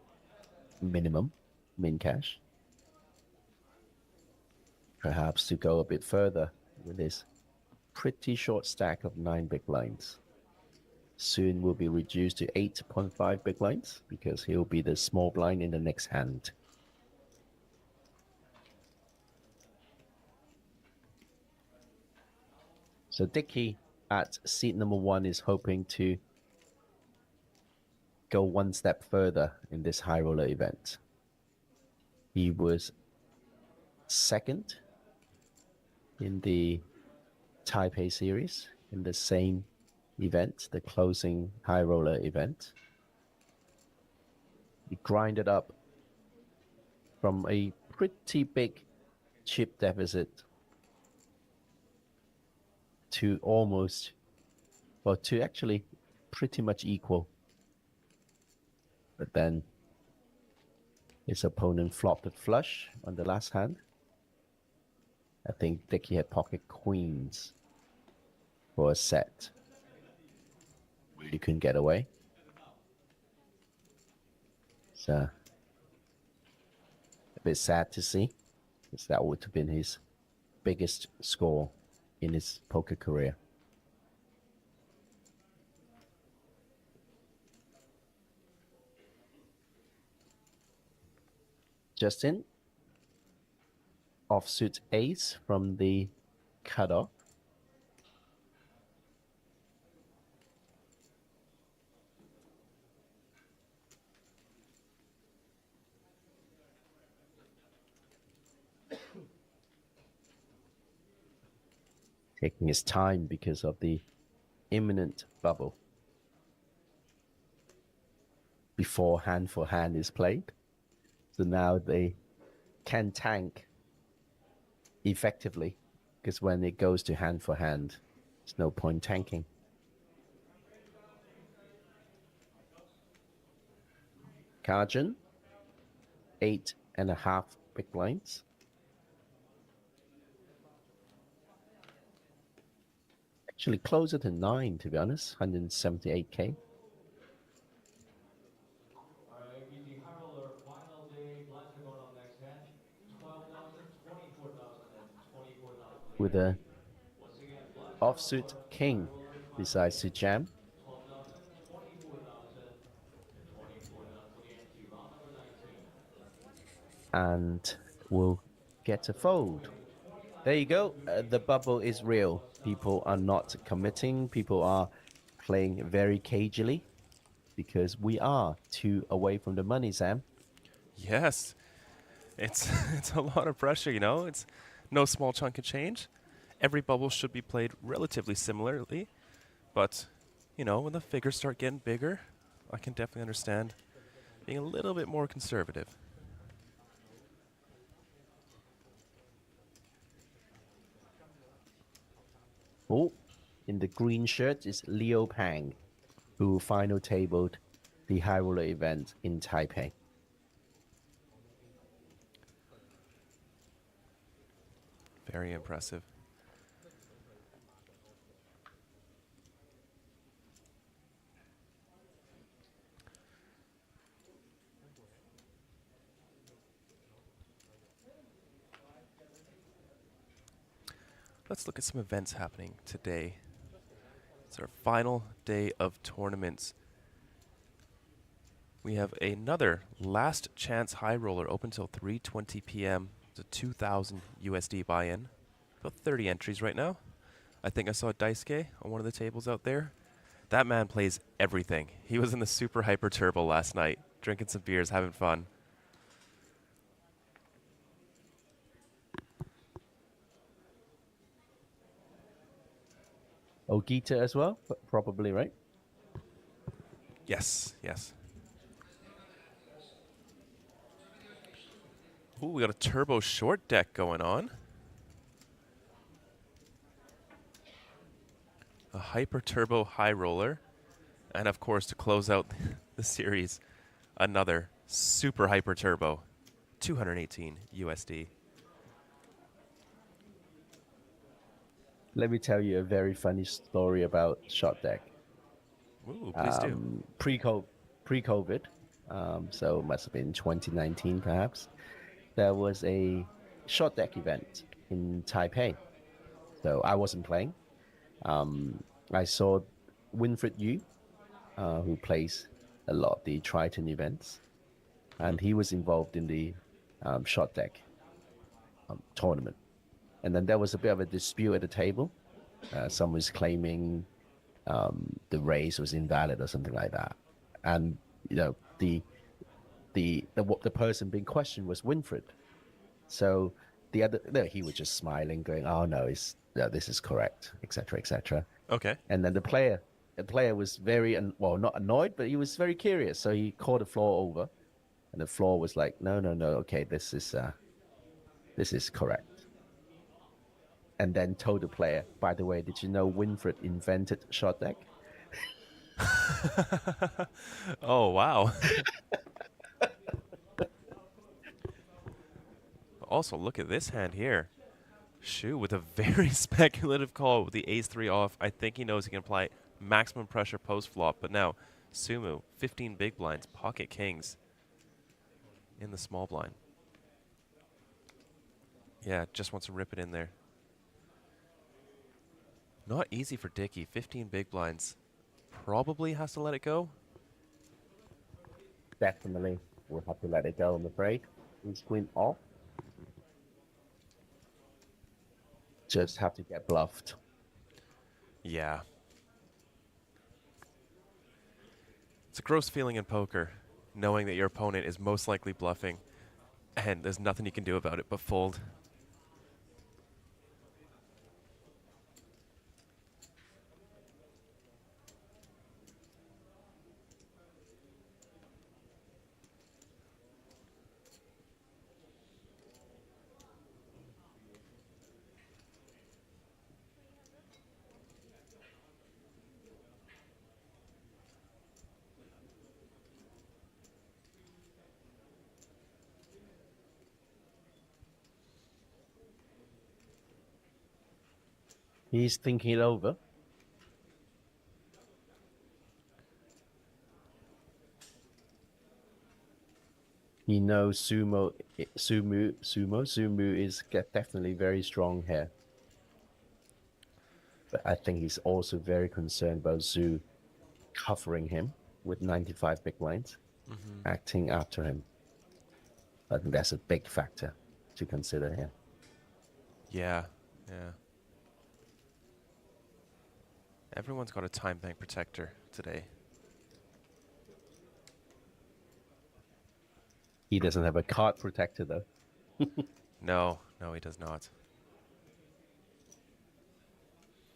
Minimum min cash. Perhaps to go a bit further with this pretty short stack of 9 big blinds. Soon will be reduced to 8.5 big blinds because he'll be the small blind in the next hand. So Dickey at seat number 1 is hoping to go 1 step further in this high roller event. He was 2nd in the Taipei series in the same event, the closing high roller event. He grinded up from a pretty big chip deficit to almost, well, to actually pretty much equal. But then his opponent flopped a flush on the last hand. I think Dickey had pocket queens for a set. Really couldn't get away. So a bit sad to see, because that would have been his biggest score in his poker career. Justin, offsuit ace from the cutoff. Taking his time because of the imminent bubble before hand for hand is played. So now they can tank effectively, because when it goes to hand for hand, there's no point tanking. Kajun, 8.5 big blinds. Actually closer to 9, to be honest, 178k. With a offsuit king decides to jam. and will get a fold. There you go. The bubble is real. People are not committing. People are playing very cagily because we are 2 away from the money, Sam. Yes, it's it's a lot of pressure, you know. It's no small chunk of change. Every bubble should be played relatively similarly, but you know, when the figures start getting bigger, I can definitely understand being a little bit more conservative. Oh, in the green shirt is Leo Pang, who final tabled the High Roller event in Taipei. Very impressive. Let's look at some events happening today. It's our final day of tournaments. We have another last chance high roller open till 3:20 p.m. It's a 2,000 USD buy-in. About 30 entries right now. I think I saw Daisuke on one of the tables out there. That man plays everything. He was in the Super Hyper Turbo last night, drinking some beers, having fun. Ogita as well, probably, right? Yes, yes. Ooh, we got a turbo short deck going on. A hyper turbo high roller. And of course, to close out the series, another super hyper turbo. 218 USD. Let me tell you a very funny story about shot deck. Ooh, please do. Pre-COVID, so it must have been 2019 perhaps, there was a shot deck event in Taipei. So I wasn't playing. I saw Winfred Yu, who plays a lot of the Triton events, and he was involved in the shot deck tournament. And then there was a bit of a dispute at the table. Someone was claiming the race was invalid or something like that, and you know the person being questioned was Winfred. So the other, no, he was just smiling, going, "Oh no, this is correct," etc., etc. Okay. And then the player was very well, not annoyed, but he was very curious. So he called the floor over, and the floor was like, "No, okay, this is correct." And then told the player, "By the way, did you know Winfred invented shot deck?" Oh, wow. Also, look at this hand here. Shu with a very speculative call with the ace-3 off. I think he knows he can apply maximum pressure post-flop. But now, Sumu, 15 big blinds, pocket kings in the small blind. Yeah, just wants to rip it in there. Not easy for Dickey. 15 big blinds. Probably has to let it go. Definitely will have to let it go, I'm afraid. He's queen off. Just have to get bluffed. Yeah. It's a gross feeling in poker, knowing that your opponent is most likely bluffing, and there's nothing you can do about it but fold. He's thinking it over. He knows Sumu is definitely very strong here. But I think he's also very concerned about Zhu covering him with 95 big blinds, acting after him. I think that's a big factor to consider here. Yeah, yeah. Everyone's got a time bank protector today. He doesn't have a card protector though. No, he does not.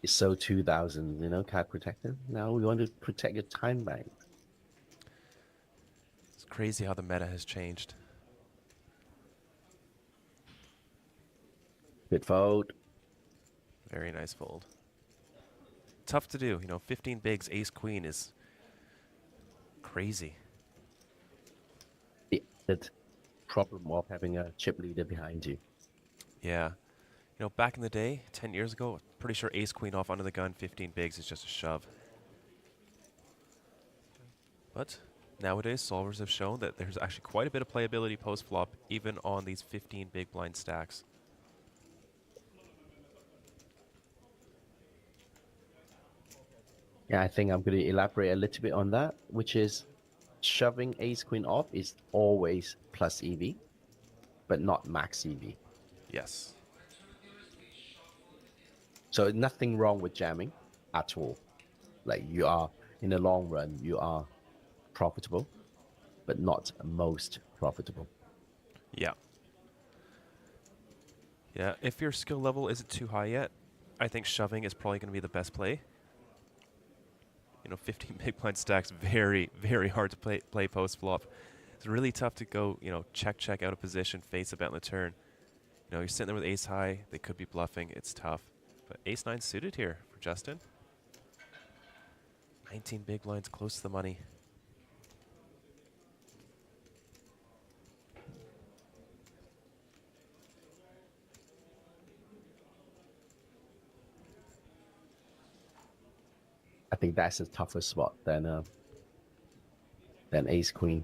It's so 2000, card protector. Now we want to protect your time bank. It's crazy how the meta has changed. Good fold. Very nice fold. Tough to do, 15 bigs, ace queen is crazy. The problem of having a chip leader behind you. Yeah. Back in the day, 10 years ago, pretty sure ace queen off under the gun, 15 bigs is just a shove. But nowadays, solvers have shown that there's actually quite a bit of playability post-flop, even on these 15 big blind stacks. Yeah, I think I'm going to elaborate a little bit on that, which is shoving ace queen off is always plus EV, but not max EV. Yes. So nothing wrong with jamming at all. Like you are, in the long run, you are profitable, but not most profitable. Yeah. Yeah, if your skill level isn't too high yet, I think shoving is probably going to be the best play. 15 big blind stacks, very, very hard to play post-flop. It's really tough to go, check out of position, face a bet on the turn. You're sitting there with ace high, they could be bluffing, it's tough. But ace 9 suited here for Justin. 19 big blinds close to the money. I think that's a tougher spot than ace queen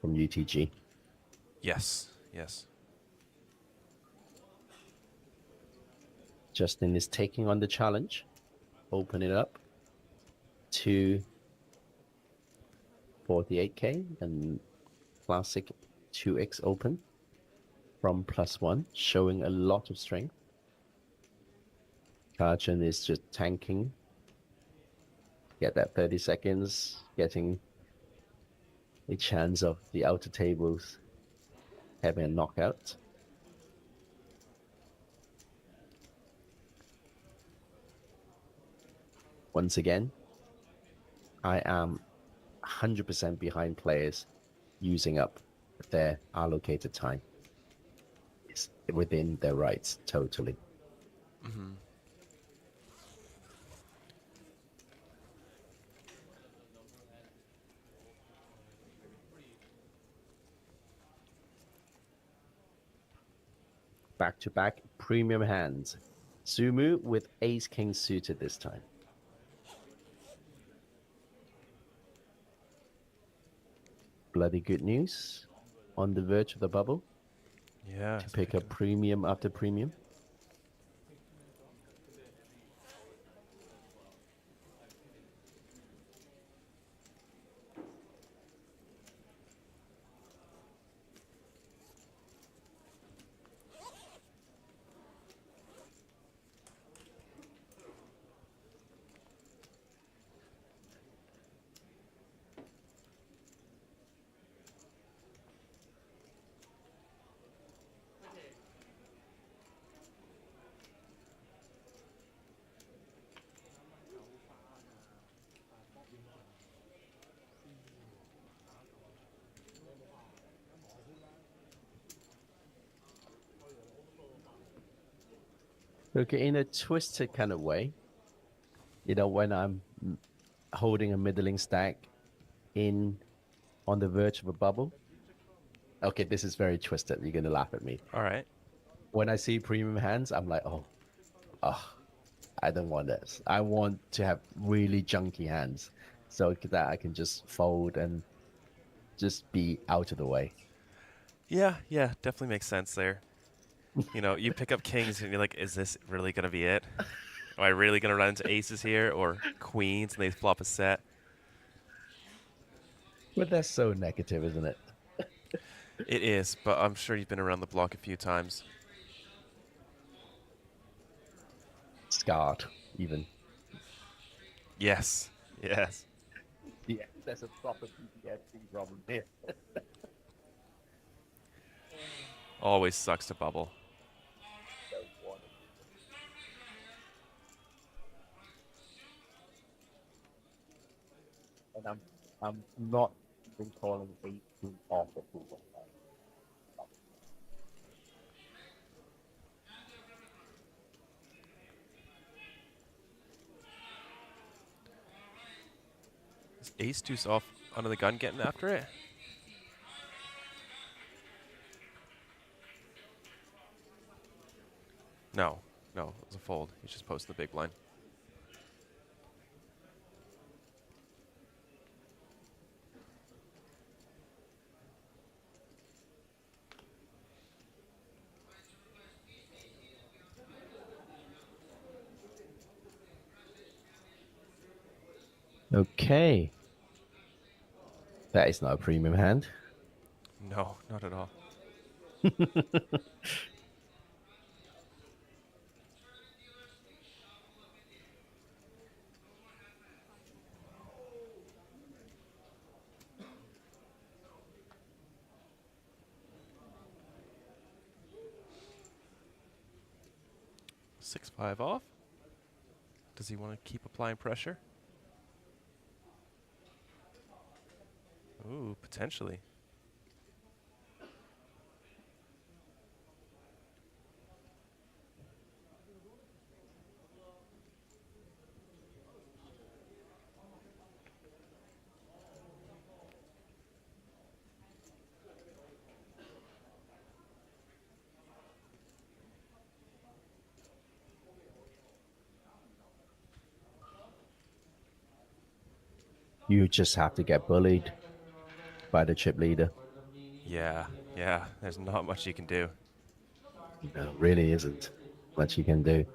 from UTG. Yes, yes. Justin is taking on the challenge. Open it up to 48k and classic 2x open from +1, showing a lot of strength. Karchen is just tanking. Get that 30 seconds, getting a chance of the outer tables having a knockout. Once again, I am 100% behind players using up their allocated time. It's within their rights, totally. Mm-hmm. Back-to-back premium hands. Sumu with ace-king suited this time. Bloody good news. On the verge of the bubble. Yeah. To pick up premium after premium. Look, in a twisted kind of way, when I'm holding a middling stack on the verge of a bubble. Okay, this is very twisted. You're going to laugh at me. All right. When I see premium hands, I'm like, oh, I don't want this. I want to have really junky hands so that I can just fold and just be out of the way. Yeah, definitely makes sense there. You pick up kings and you're like, is this really going to be it? Am I really going to run into aces here or queens and they flop a set? But that's so negative, isn't it? It is, but I'm sure you've been around the block a few times. Scarred, even. Yes. Yes. Yeah, there's a proper PTSD problem here. Always sucks to bubble. And I'm not even calling 18 off the pool. Is ace deuce off under the gun getting after it? No, no, it was a fold. He's just posting the big blind. Okay. That is not a premium hand. No, not at all. 6-5 off. Does he want to keep applying pressure? Ooh, potentially. You just have to get bullied by the chip leader. Yeah, yeah. There's not much you can do. No, really isn't much you can do.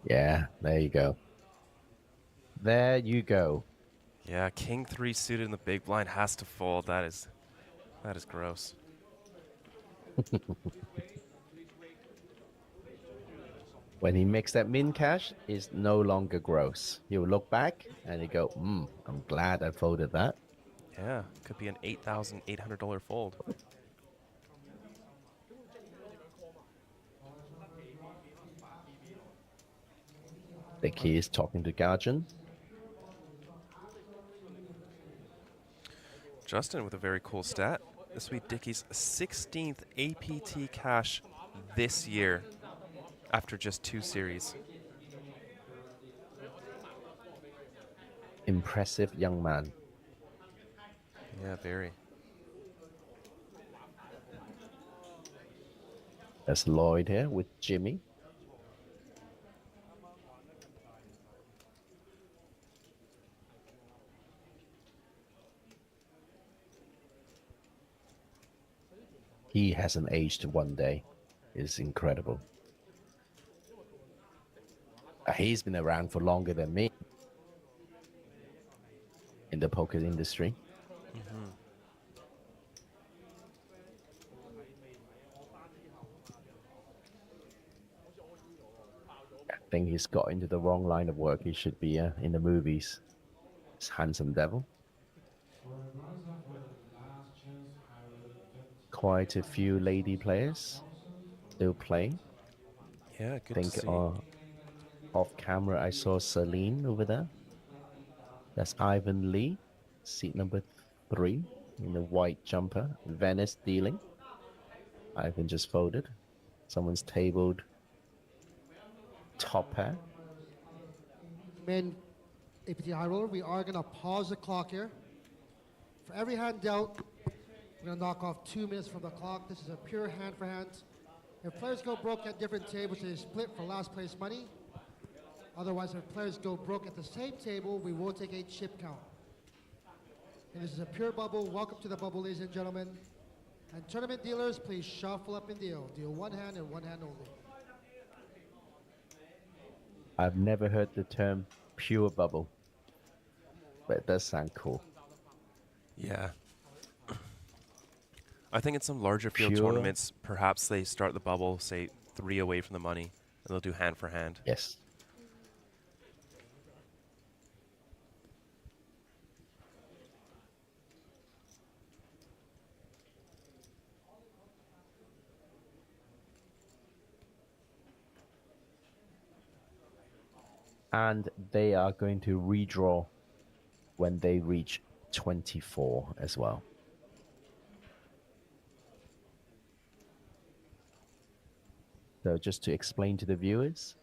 Yeah, there you go. There you go. Yeah, king 3 suited in the big blind has to fold. That is gross. When he makes that min cash, it's no longer gross. He'll look back and he go, I'm glad I folded that. Yeah, could be an $8,800 fold. The key is talking to Guardian. Justin with a very cool stat. The Sweet Dickie's 16th APT cash this year after just 2 series. Impressive young man. Yeah, very. There's Lloyd here with Jimmy. He hasn't aged one day. It's incredible. He's been around for longer than me in the poker industry. Mm-hmm. I think he's got into the wrong line of work. He should be in the movies. It's Handsome Devil. Quite a few lady players still playing. Yeah, good I think to see. off camera I saw Celine over there. That's Ivan Lee, seat number 3 in the white jumper. Venice dealing. Ivan just folded. Someone's tabled top pair. Main APT high roller, we are gonna pause the clock here. For every hand dealt, we're gonna knock off 2 minutes from the clock. This is a pure hand for hand. If players go broke at different tables, they split for last place money. Otherwise, if players go broke at the same table, we will take a chip count. And this is a pure bubble. Welcome to the bubble, ladies and gentlemen. And tournament dealers, please shuffle up and deal. Deal one hand and one hand only. I've never heard the term pure bubble, but it does sound cool. Yeah. I think in some larger field Pure. tournaments, perhaps they start the bubble, say 3 away from the money, and they'll do hand for hand. Yes. And they are going to redraw when they reach 24 as well. So just to explain to the viewers,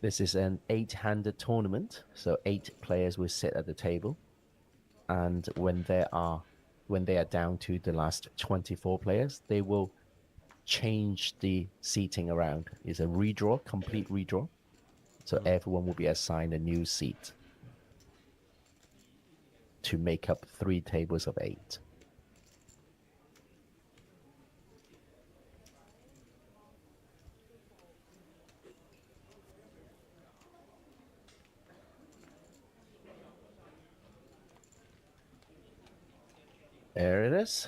this is an 8-handed tournament, so 8 players will sit at the table, and when they are down to the last 24 players, they will change the seating around. It's a redraw, complete redraw, so everyone will be assigned a new seat to make up 3 tables of 8. There it is.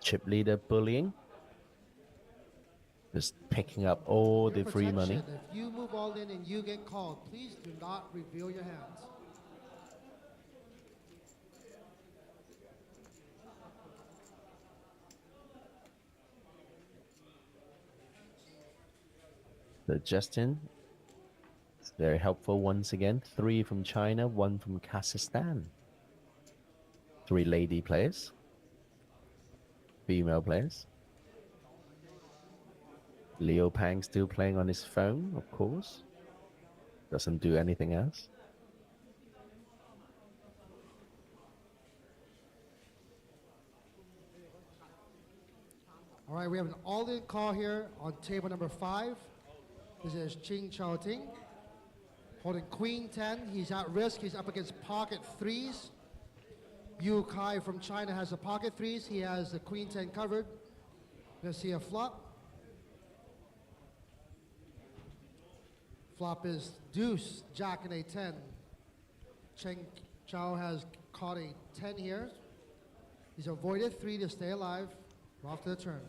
Chip leader bullying. Just picking up all the free money. If you move all in and you get called, please do not reveal your hands. So Justin, it's very helpful once again. 3 from China, 1 from Kazakhstan. 3 lady players. Female players. Leo Pang still playing on his phone, of course. Doesn't do anything else. All right, we have an all-in call here on table number 5. This is Ching Chao Ting. Holding Queen 10. He's at risk. He's up against pocket 3s. Yu Kai from China has the pocket 3s. He has the Queen 10 covered. We're going to see a flop. Flop is deuce, jack, and a 10. Cheng Chao has caught a 10 here. He's avoided 3 to stay alive. We're off to the turn.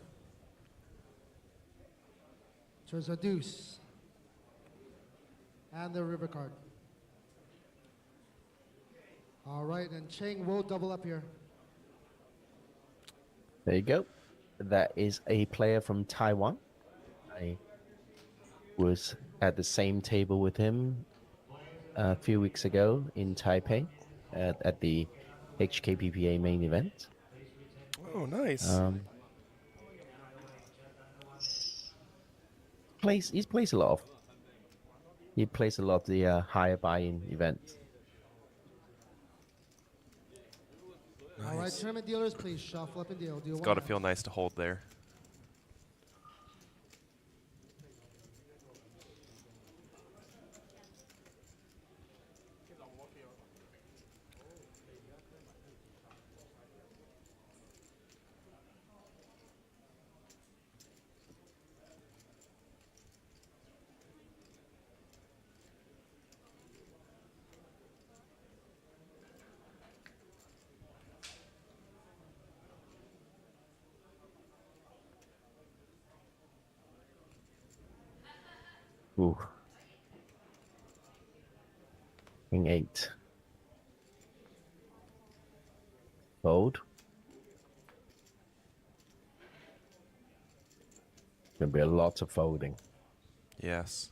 Turns a deuce. And the river card. All right, and Cheng will double up here. There you go. That is a player from Taiwan. I was at the same table with him a few weeks ago in Taipei at the HKPPA main event. Oh, nice. He plays a lot of the higher buy-in events. All right, tournament dealers, please shuffle up and deal. It's got to feel nice to hold there. Ooh. King 8. Fold. There'll be a lot of folding. Yes.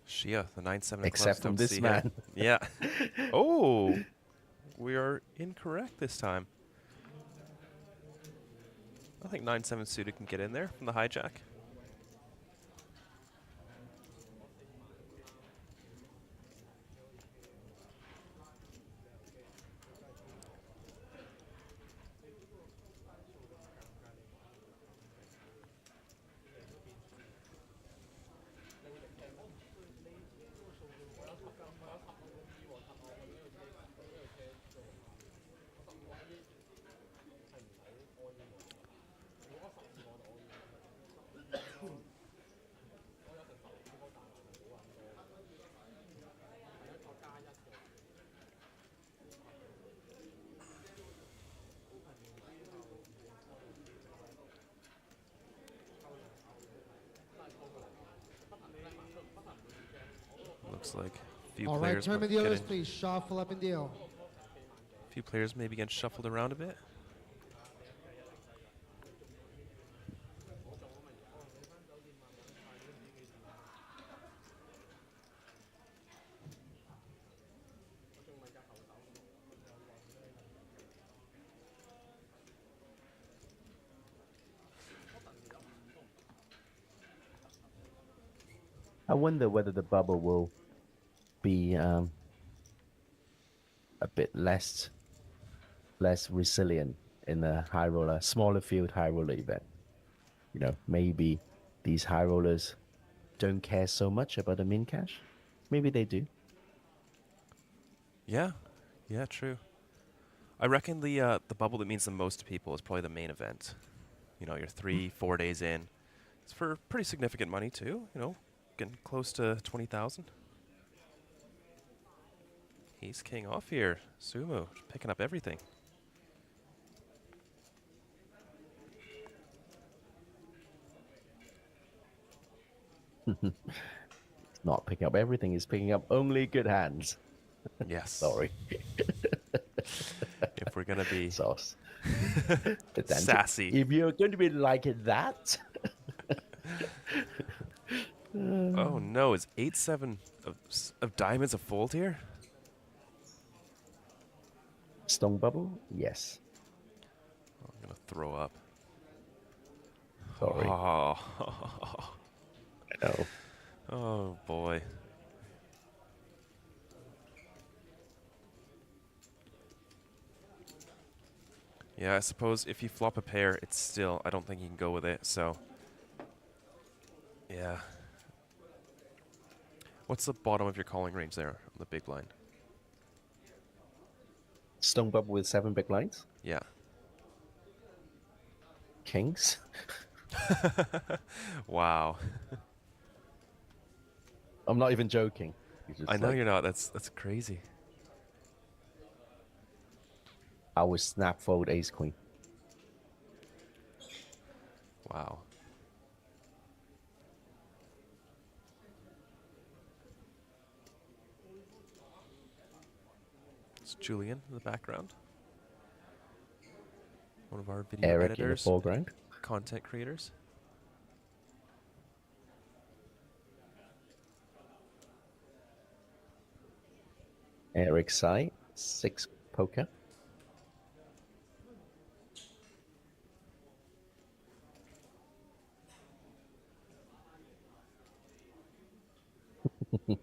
Shia, the 9-7 Except from this man. Yeah. Oh, we are incorrect this time. I think 9-7 suited can get in there from the hijack. Looks like a few All right, players tournament getting, dealers, please shuffle up and deal. a few players maybe getting shuffled around a bit. I wonder whether the bubble will be a bit less resilient in the high roller, smaller field high roller event. You know, maybe these high rollers don't care so much about the min cash. Maybe they do. Yeah, yeah, true. I reckon the bubble that means the most to people is probably the main event. You know, you're 3-4 days in. It's for pretty significant money too. You know, getting close to 20,000. He's king off here. Sumo picking up everything. Not picking up everything, he's picking up only good hands. Yes. Sorry. If we're gonna be sauce. sassy. If you're going to be like that. Oh no, is 8-7 of diamonds a fold here? Stone bubble? Yes. I'm gonna throw up. Sorry. Oh. I know. Oh boy. Yeah, I suppose if you flop a pair, it's still, I don't think you can go with it, so. Yeah. What's the bottom of your calling range there on the big blind? Stone bubble with 7 big blinds? Yeah. Kings? Wow. I'm not even joking. I know you're not. That's crazy. I would snap fold ace queen. Wow. It's Julian in the background. One of our video Eric editors, in the foreground. content creators. Eric side, 6 poker. The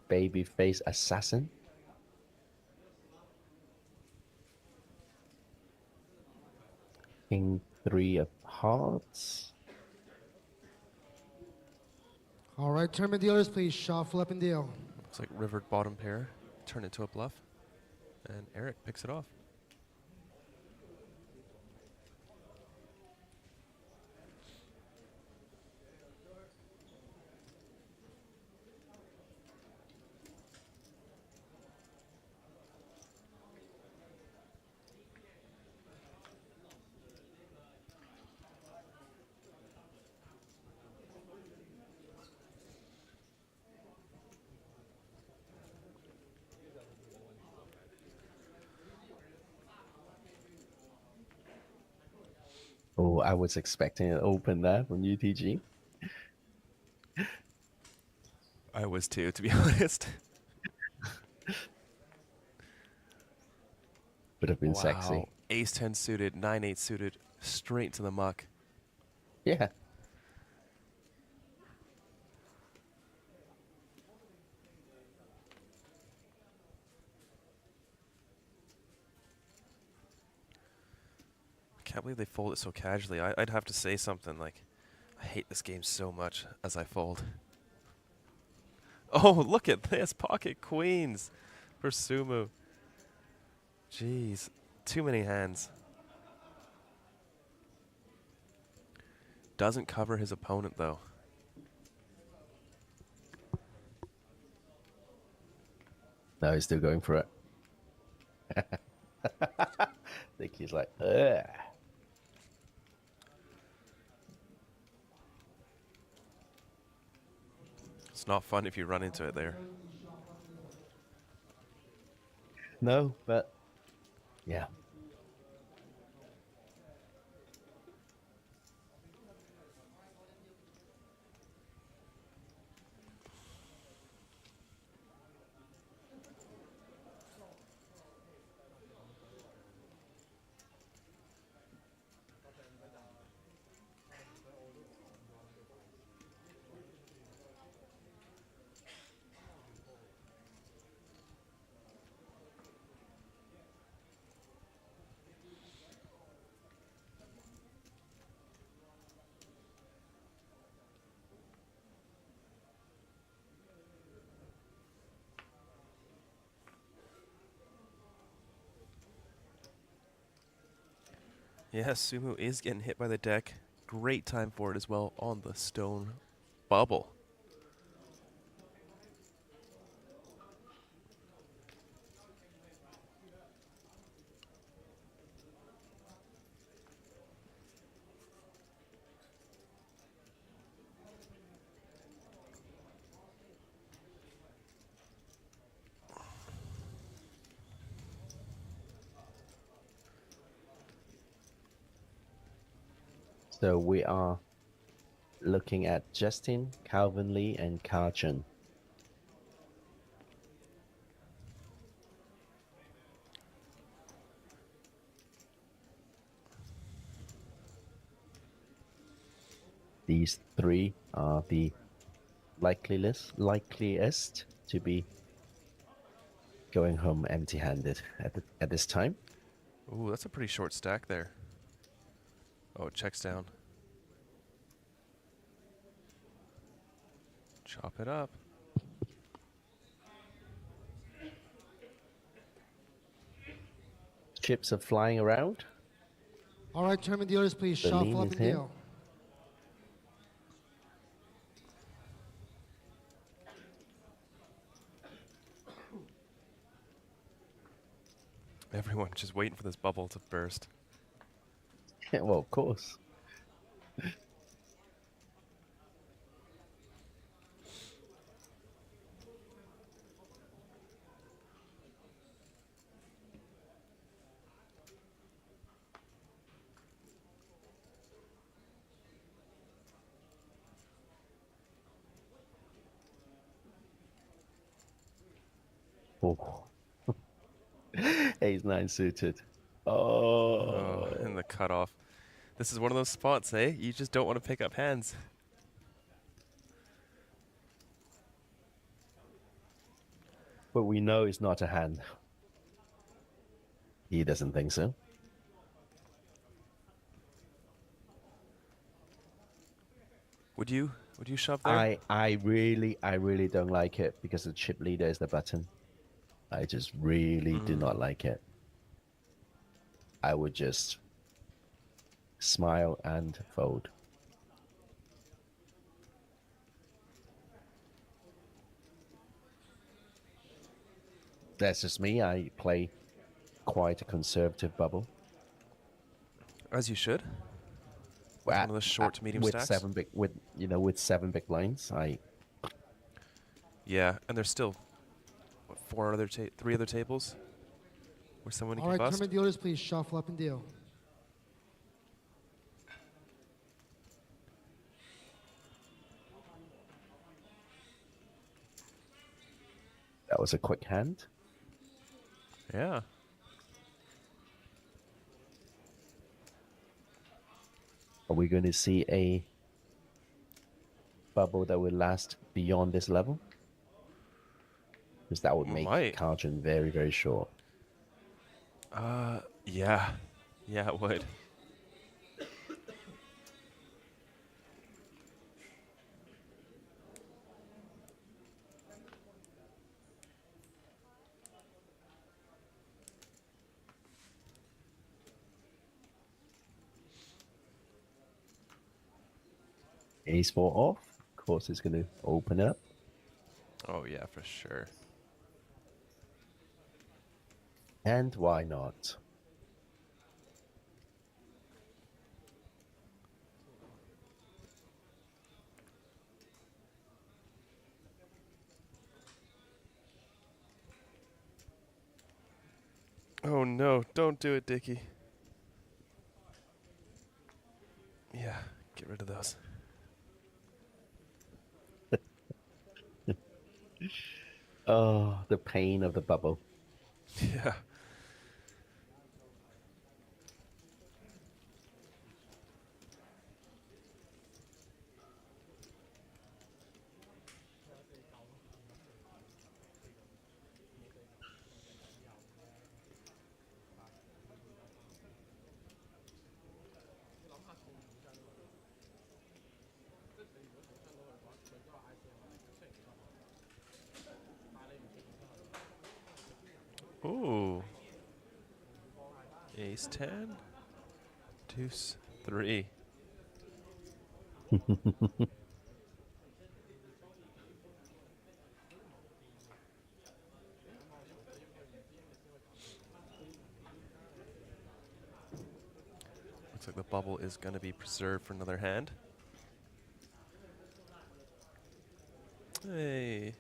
baby face assassin. King 3 of hearts. All right, tournament dealers, please shuffle up and deal. Looks like rivered bottom pair, turn into a bluff, and Eric picks it off. Oh, I was expecting an open there from UTG. I was too, to be honest. Would have been sexy. Ace 10 suited, 9-8 suited, straight to the muck. Yeah. I can't believe they fold it so casually. I'd have to say something like, I hate this game so much as I fold. Oh, look at this. Pocket queens for Sumu. Jeez. Too many hands. Doesn't cover his opponent, though. No, he's still going for it. I think he's like, ugh. not fun if you run into it there. No, but yeah. Yeah, Sumu is getting hit by the deck. Great time for it as well on the stone bubble. So we are looking at Justin, Calvin Lee, and Karchen. These three are the likeliest to be going home empty-handed at this time. Ooh, that's a pretty short stack there. Oh, it checks down. Chop it up. Chips are flying around. All right, tournament dealers, please The lean shuffle up is and here. deal. Everyone just waiting for this bubble to burst. Yeah, well, of course. Oh. Ace 9 suited. Oh. And the cutoff. This is one of those spots, eh? You just don't want to pick up hands. But we know it's not a hand. He doesn't think so. Would you shove there? I really don't like it because the chip leader is the button. I just really do not like it. I would just smile and fold. That's just me. I play quite a conservative bubble. As you should. With one of the short to medium with stacks. with 7 big blinds. Yeah, and there's still what, 3 other tables where someone All can right, bust. tournament dealers, please shuffle up and deal. That was a quick hand. Yeah. Are we going to see a bubble that will last beyond this level? Because that would make Karchen very, very short. Yeah. Yeah, it would. Ace 4 off. Of course, it's going to open up. Oh, yeah, for sure. And why not? no, don't do it, Dickie. Yeah, get rid of those. Oh, the pain of the bubble. Yeah. Ooh. Ace 10. Deuce 3. Looks like the bubble is going to be preserved for another hand. Hey,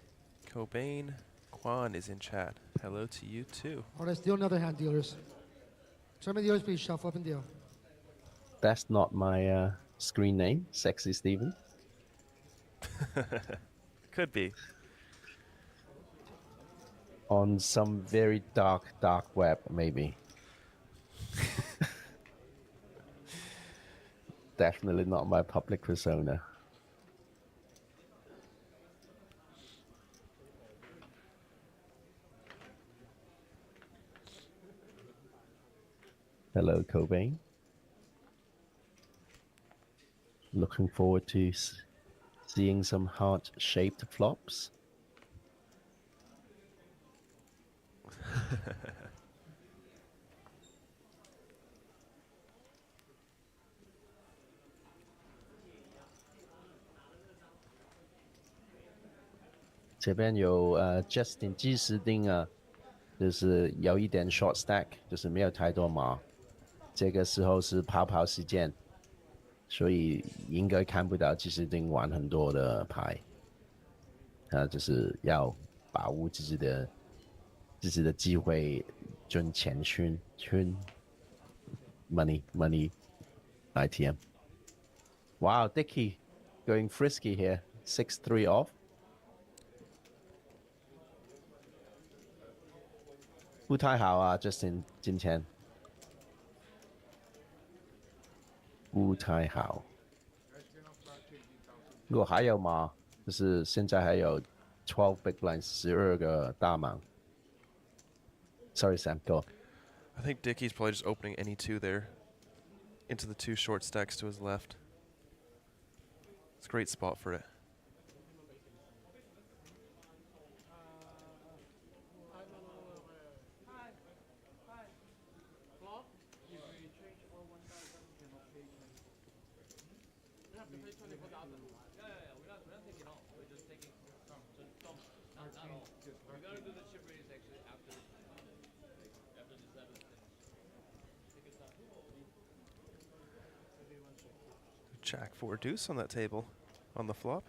Cobain Quan is in chat. Hello to you too. All right, let's deal another hand, dealers. Some of the dealers, please shuffle up and deal. That's not my screen name, Sexy Steven. Could be. On some very dark web, maybe. Definitely not my public persona. Hello, Cobain. Looking forward to seeing some heart-shaped flops. 这边有Justin 计时丁啊，就是有一点 short stack，就是没有太多码。这个时候是跑时间，所以应该看不到计时丁玩很多的牌。就是要把握自己的机会，赚钱圈 money ITM。Wow, Dickie going frisky here, 6-3 off. 不太好啊 ，Justin 今天不太好。如果还有吗？就是现在还有12 big blinds， 12个大盲。Sorry, Sam, go. I think Dickie's probably just opening any two there into the two short stacks to his left. It's a great spot for it. Jack 4 deuce on that table on the flop.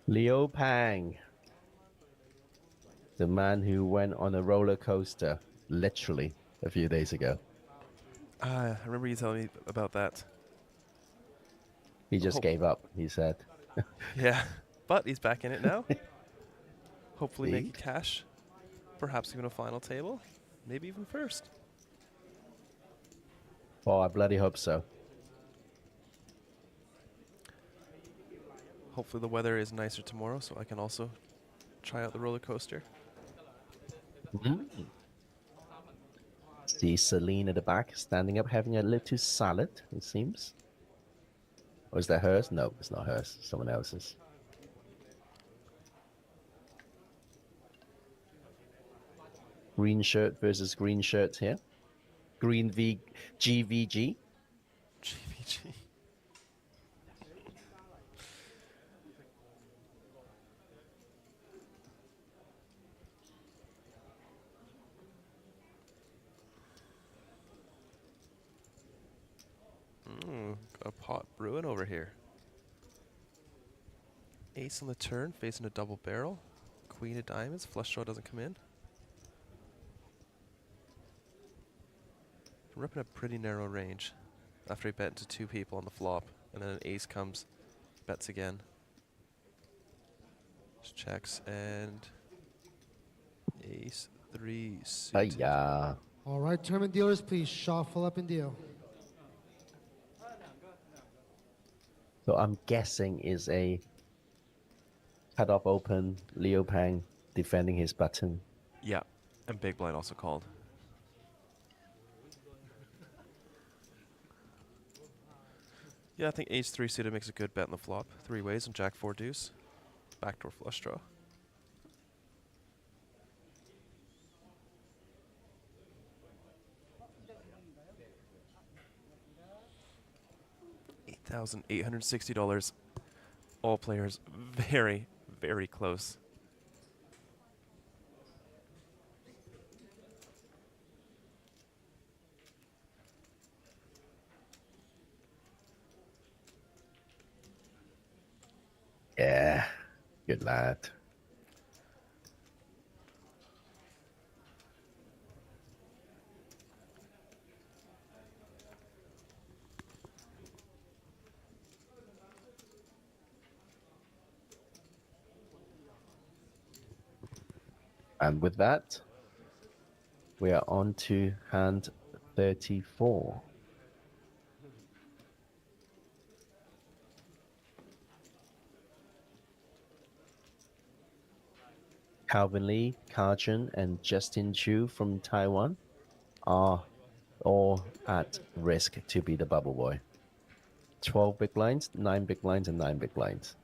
Liu Pang, the man who went on a roller coaster, literally, a few days ago. I remember you telling me about that. He just gave up, he said. Yeah, but he's back in it now. Hopefully making cash. Perhaps even a final table. Maybe even first. Oh, I bloody hope so. Hopefully the weather is nicer tomorrow so I can also try out the roller coaster. See Celine at the back, standing up, having a little salad, it seems. Or is that hers? No, it's not hers. Someone else's. green shirt versus green shirt here. Green v GVG. GVG. Got a pot brewing over here. Ace on the turn, facing a double barrel. Queen of diamonds, flush draw doesn't come in. We're up in a pretty narrow range after he bet into 2 people on the flop, and then an ace comes, bets again. Just checks, and ace 3 suited. Yeah. All right, tournament dealers, please shuffle up and deal. So I'm guessing is a cut-off open, Leo Pang defending his button. Yeah, and big blind also called. Yeah, I think ace 3 suited makes a good bet in the flop. 3 ways and jack 4 deuce. Backdoor flush draw. $8,860. All players very, very close. Yeah, good lad. And with that, we are on to hand 34. Calvin Lee, Karjun, and Justin Chu from Taiwan are all at risk to be the bubble boy. 12 big blinds, 9 big blinds, and 9 big blinds.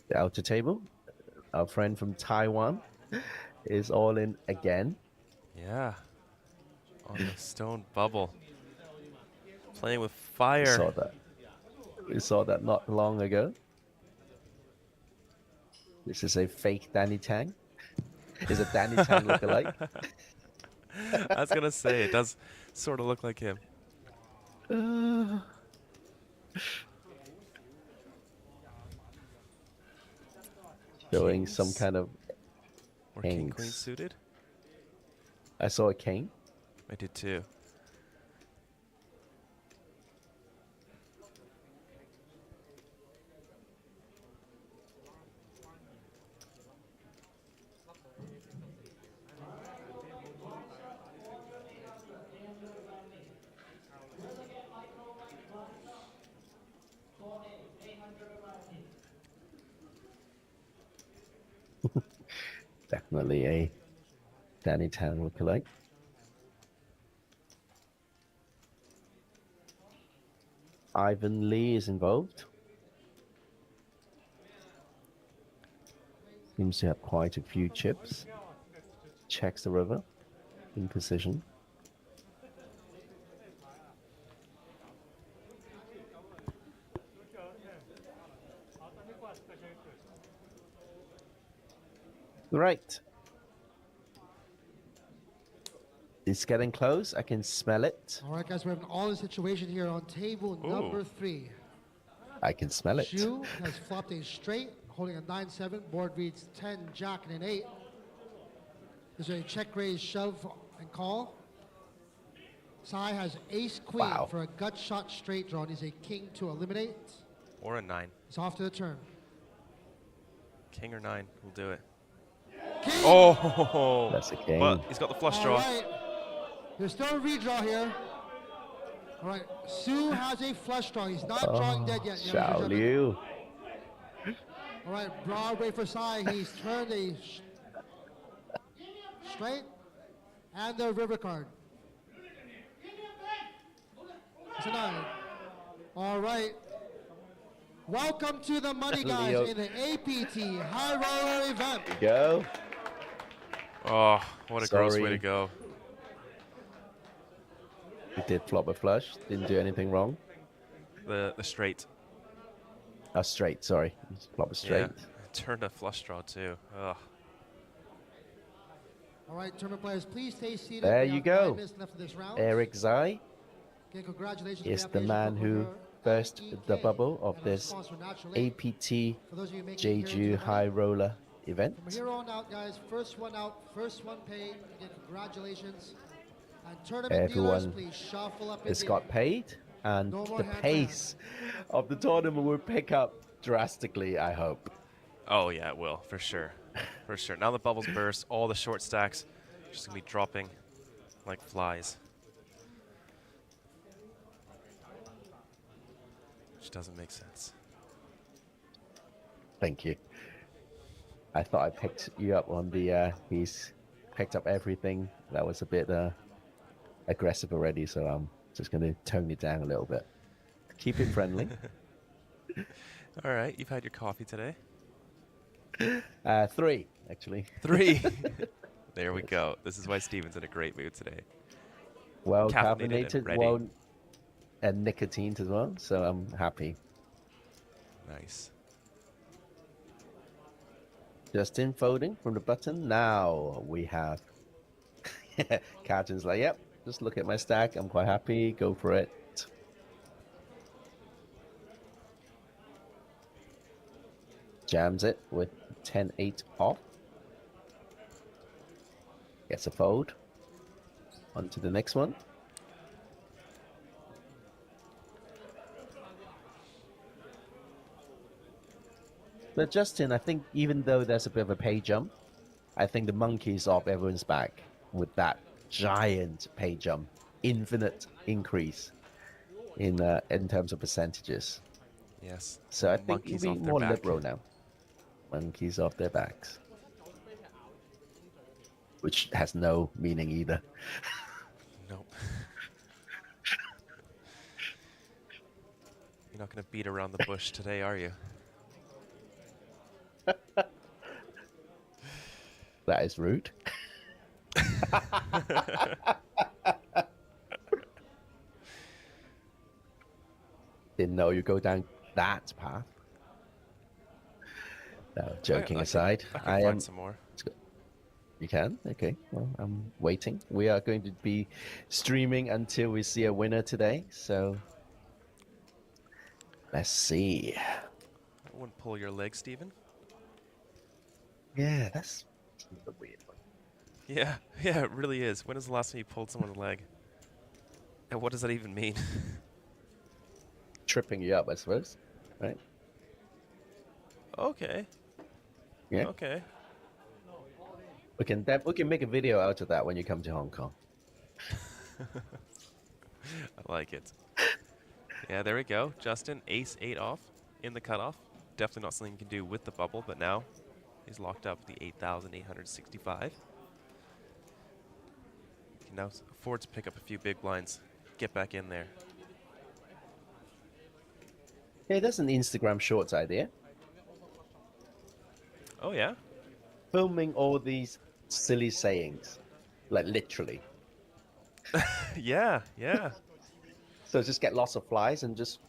The outer table, our friend from Taiwan is all in again. Yeah. On the stone bubble. Playing with fire. We saw that. We saw that not long ago. This is a fake Danny Tang. Is a Danny Tang lookalike. I was going to say, it does sort of look like him. Showing some kind of Or king queen kings. suited. I saw a king. I did too. Definitely a Danny Tang lookalike. Ivan Lee is involved. Seems to have quite a few chips. Checks the river in position. Right. It's getting close. I can smell it. All right, guys, we have an all-in situation here on table number 3. I can smell it. Shu has flopped a straight, holding a 9-7. Board reads 10, jack, and an 8. There's a check raise, shove, and call. Sai has ace queen for a gut shot straight draw. He's a king to eliminate. Or a 9. It's off to the turn. King or 9 will do it. King! Oh! That's a king. But he's got the flush draw. All right. There's still a redraw here. All right, Su has a flush draw. He's not drawing dead yet. Xiao Liu. All right, Broadway for Sai. He's turned a straight, and the river card. It's a 9. All right. Welcome to the money, guys, Leo. in the APT High Roller event. There you go. Oh, what a gross way Sorry. to go. He did flop a flush. Didn't do anything wrong. The straight. Oh, straight. Sorry. Flop a straight. Yeah. Turned a flush draw too. Ugh. All right, tournament players, please stay seated. There We you have go. 9 minutes left of this round. Eric Zai Okay, congratulations. is the man who burst the bubble of this APT For those of you making it here Jeju tonight. High Roller event. From here on out, guys, first one out, first one paid. Again, congratulations. And tournament dealers, Everyone please shuffle up has in got paid, and No more the hand pace of the tournament will pick up drastically, I hope. Oh yeah, it will for sure, for sure. Now the bubbles burst, all the short stacks just gonna be dropping like flies, which doesn't make sense. Thank you. I thought I picked you up on the, he's picked up everything. That was a bit aggressive already, so I'm just going to tone it down a little bit. Keep it friendly. All right, you've had your coffee today. 3, actually. 3. There we go. This is why Steven's in a great mood today. Well Caffeinated and carbonated, ready. well, and nicotine as well, so I'm happy. Nice. Justin folding from the button. Now we have Carton's like, yep, just look at my stack. I'm quite happy. Go for it. Jams it with 10-8 off. Gets a fold. On to the next one. But Justin, I think even though there's a bit of a pay jump, I think the monkey's off everyone's back with that giant pay jump, infinite increase in terms of percentages. Yes. So I think Monkeys you'll off be their more back. liberal now. Monkeys off their backs. Which has no meaning either. Nope. You're not going to beat around the bush today, are you? That is rude. Didn't know you go down that path. No, joking aside, I can find some more. You can? Okay. Well, I'm waiting. We are going to be streaming until we see a winner today. So let's see. I wouldn't pull your leg, Steven. Yeah, that's a weird one. Yeah, yeah, it really is. When is the last time you pulled someone's leg? And what does that even mean? Tripping you up, I suppose. Right? Okay. Yeah. Okay. We can make a video out of that when you come to Hong Kong. I like it. Yeah, there we go. Justin, ace 8 off in the cutoff. Definitely not something you can do with the bubble, but now he's locked up with the 8,865. He can now afford to pick up a few big blinds, get back in there. Hey, that's an Instagram Shorts idea. Oh, yeah? Filming all these silly sayings. Like, literally. Yeah, yeah. So just get lots of flies and just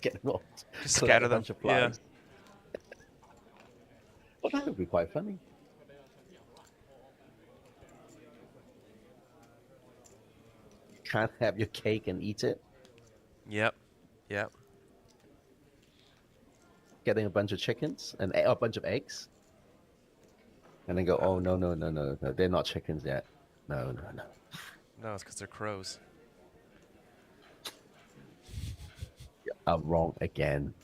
get them all. Just collect scatter a them. bunch of Yeah. flies. Well, that would be quite funny. You can't have your cake and eat it. Yep. Yep. Getting a bunch of chickens and a bunch of eggs. And then go, oh, no, no, no, no, no. They're not chickens yet. No, no, no. No, it's because they're crows. I'm wrong again.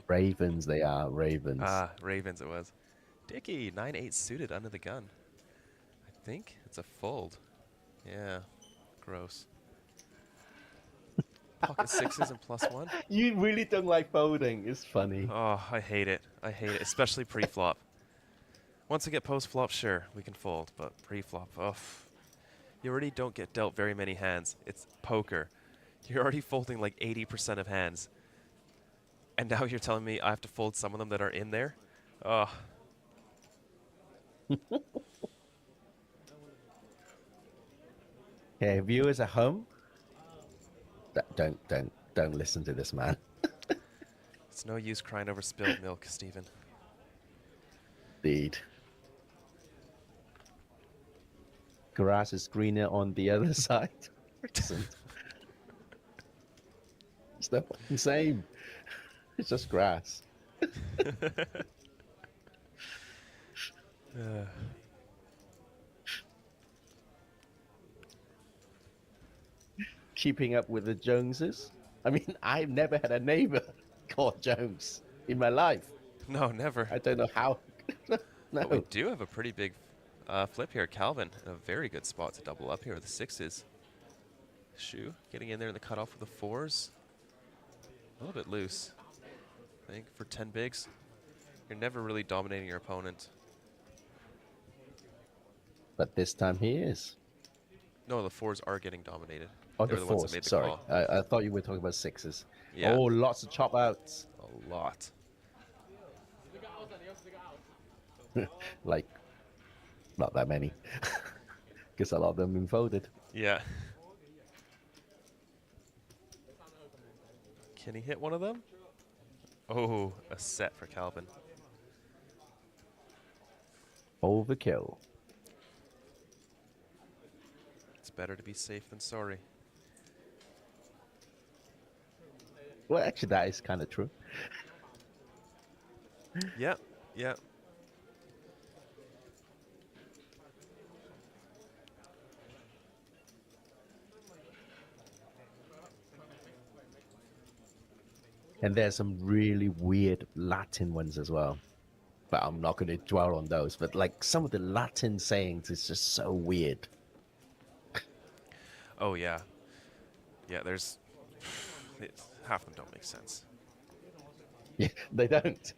Ravens, they are ravens. Ah, Ravens it was. Dicky, 9-8 suited under the gun. I think it's a fold. Yeah, gross. Pocket sixes and +1. You really don't like folding. It's funny. Oh, I hate it. I hate it, especially pre-flop. Once I get post-flop, sure, we can fold, but pre-flop, you already don't get dealt very many hands. It's poker. You're already folding like 80% of hands. And now you're telling me I have to fold some of them that are in there? Oh. Okay, viewers at home, don't listen to this man. It's no use crying over spilled milk, Stephen. Indeed. Grass is greener on the other side. It's the fucking same. It's just grass. Keeping up with the Joneses. I mean, I've never had a neighbor called Jones in my life. No, never. I don't know how. No. But we do have a pretty big flip here. Calvin in a very good spot to double up here with the sixes. Shu getting in there in the cutoff with the fours. A little bit loose, I think, for 10 bigs. You're never really dominating your opponent. But this time he is. No, the fours are getting dominated. Oh, They're the ones fours. that made the Sorry, call. I thought you were talking about sixes. Yeah. Oh, lots of chop outs. A lot. Like, not that many. Because a lot of them been folded. Yeah. Can he hit one of them? Oh, a set for Calvin. Overkill. It's better to be safe than sorry. Well, actually, that is kind of true. Yep, yep. And there's some really weird Latin ones as well. But I'm not going to dwell on those. But like some of the Latin sayings is just so weird. Oh, yeah. Yeah, there's... half of them don't make sense. Yeah, they don't.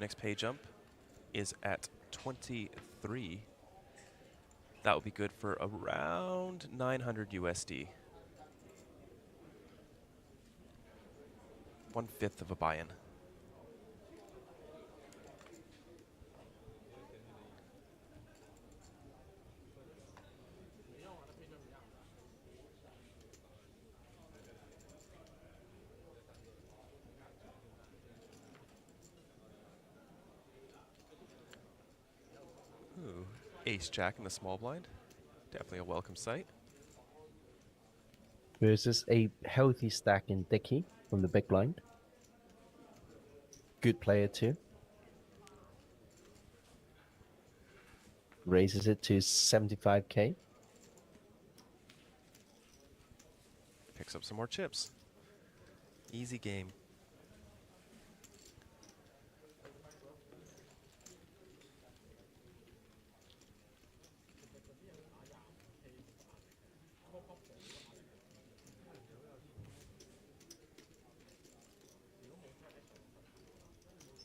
Next pay jump is at 23. That would be good for around 900 USD. 1/5 of a buy-in. Ooh, ace jack in the small blind. Definitely a welcome sight. Versus a healthy stack in Dickey from the big blind. Good player too. Raises it to 75k. Picks up some more chips. Easy game.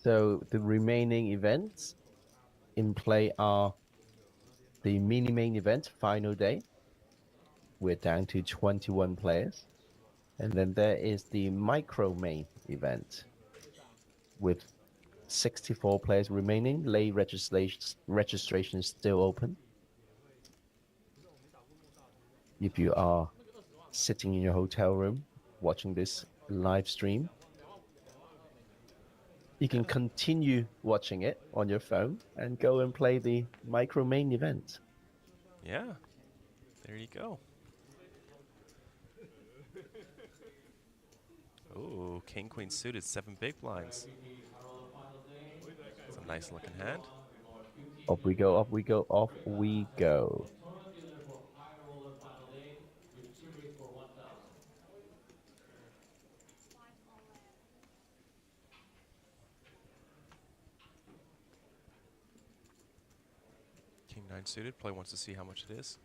So the remaining events in play are the mini main event, final day. We're down to 21 players. And then there is the micro main event with 64 players remaining. Late registration is still open. If you are sitting in your hotel room watching this live stream, you can continue watching it on your phone and go and play the micro main event. Yeah, there you go. Ooh, king queen suited, 7 big blinds. It's a nice looking hand. Up we go, up we go, off we go. King 9 suited, probably wants to see how much it is.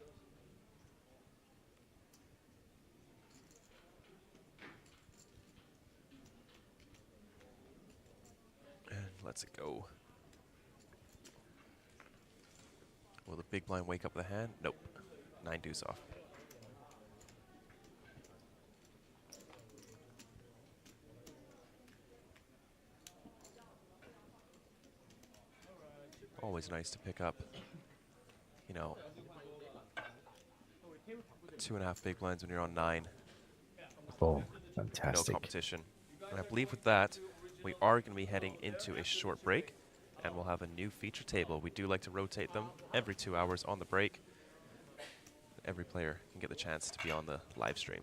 And lets it go. Will the big blind wake up the hand? Nope. 9 deuce off. Always nice to pick up, you know, 2.5 big blinds when you're on 9. Oh, fantastic. No competition. And I believe with that, we are going to be heading into a short break, and we'll have a new feature table. We do like to rotate them every 2 hours on the break. Every player can get the chance to be on the live stream.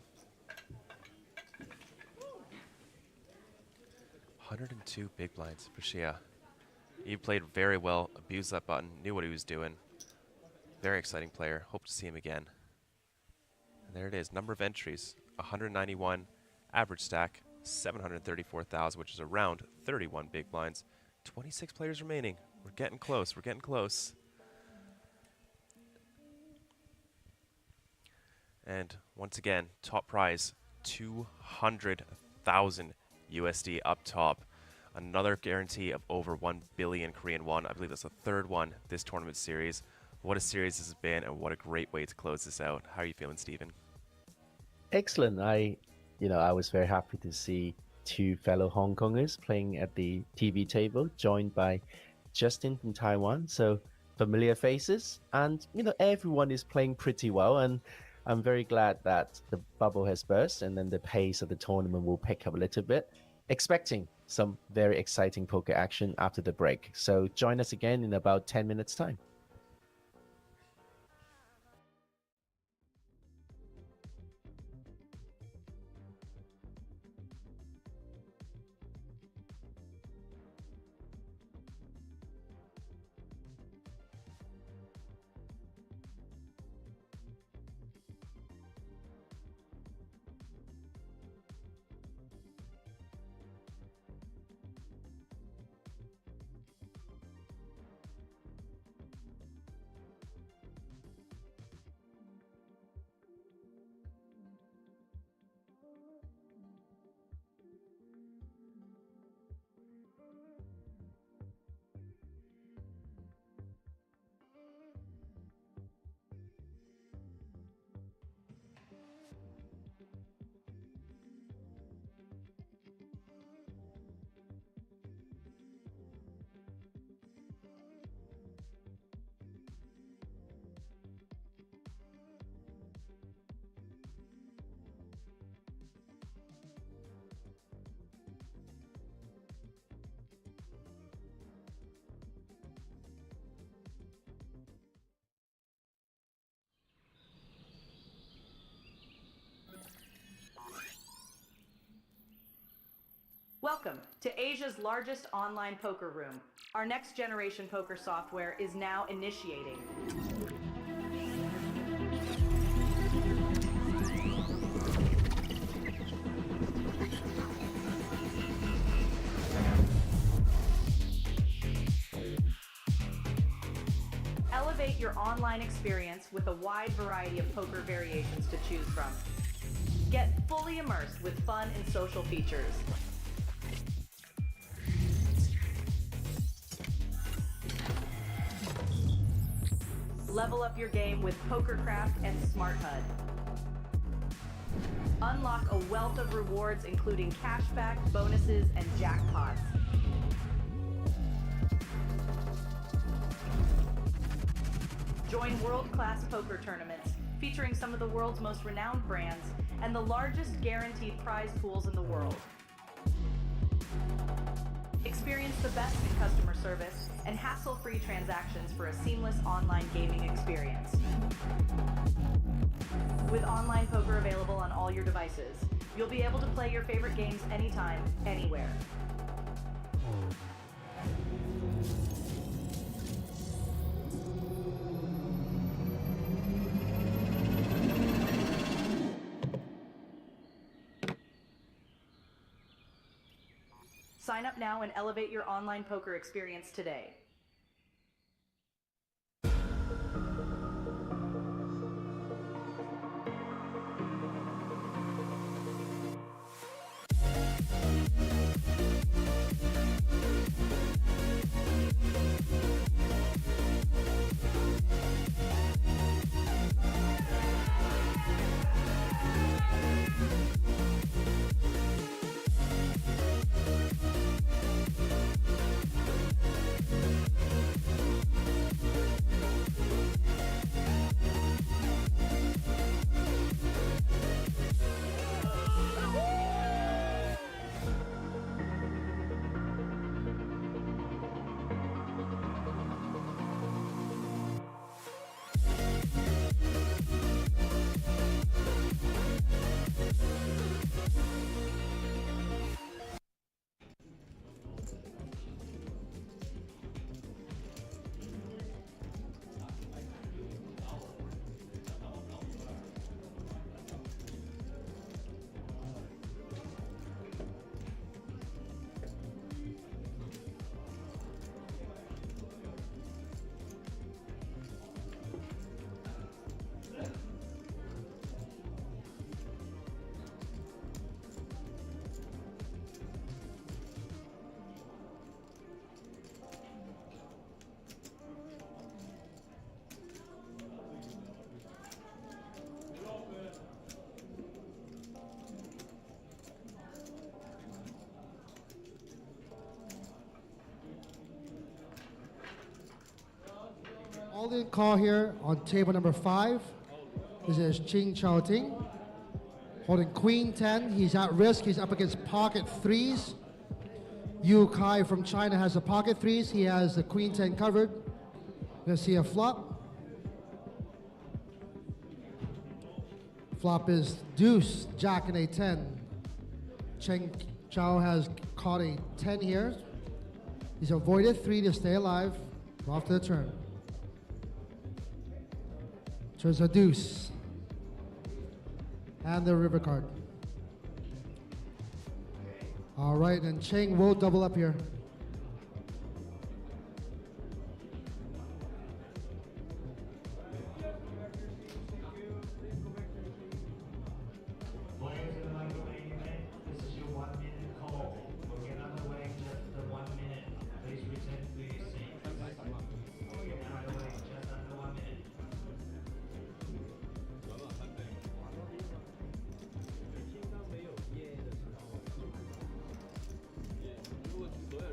102 big blinds for Shia. He played very well, abused that button, knew what he was doing. Very exciting player. Hope to see him again. And there it is. Number of entries, 191. Average stack, 734,000, which is around 31 big blinds. 26 players remaining. We're getting close. We're getting close. And once again, top prize, 200,000 USD up top. Another guarantee of over 1 billion Korean won. I believe that's the third one this tournament series. What a series this has been, and what a great way to close this out. How are you feeling, Stephen? Excellent. I was very happy to see 2 fellow Hong Kongers playing at the TV table, joined by Justin from Taiwan. So familiar faces, and everyone is playing pretty well. And I'm very glad that the bubble has burst, and then the pace of the tournament will pick up a little bit. Expecting some very exciting poker action after the break. So join us again in about 10 minutes time. Welcome to Asia's largest online poker room. Our next generation poker software is now initiating. Elevate your online experience with a wide variety of poker variations to choose from. Get fully immersed with fun and social features. Level up your game with PokerCraft and Smart HUD. Unlock a wealth of rewards including cashback, bonuses, and jackpots. Join world-class poker tournaments featuring some of the world's most renowned brands and the largest guaranteed prize pools in the world. Experience the best in customer service and hassle-free transactions for a seamless online gaming experience. With online poker available on all your devices, you'll be able to play your favorite games anytime, anywhere. Sign up now and elevate your online poker experience today. All-in call here on table number 5. This is Ching Chao Ting. Holding Queen 10. He's at risk. He's up against pocket 3s. Yu Kai from China has the pocket 3s. He has the Queen 10 covered. We're going to see a flop. Flop is deuce, jack, and a 10. Cheng Chao has caught a 10 here. He's avoided 3 to stay alive. We're off to the turn. Turns a deuce. And the river card. All right, and Cheng will double up here.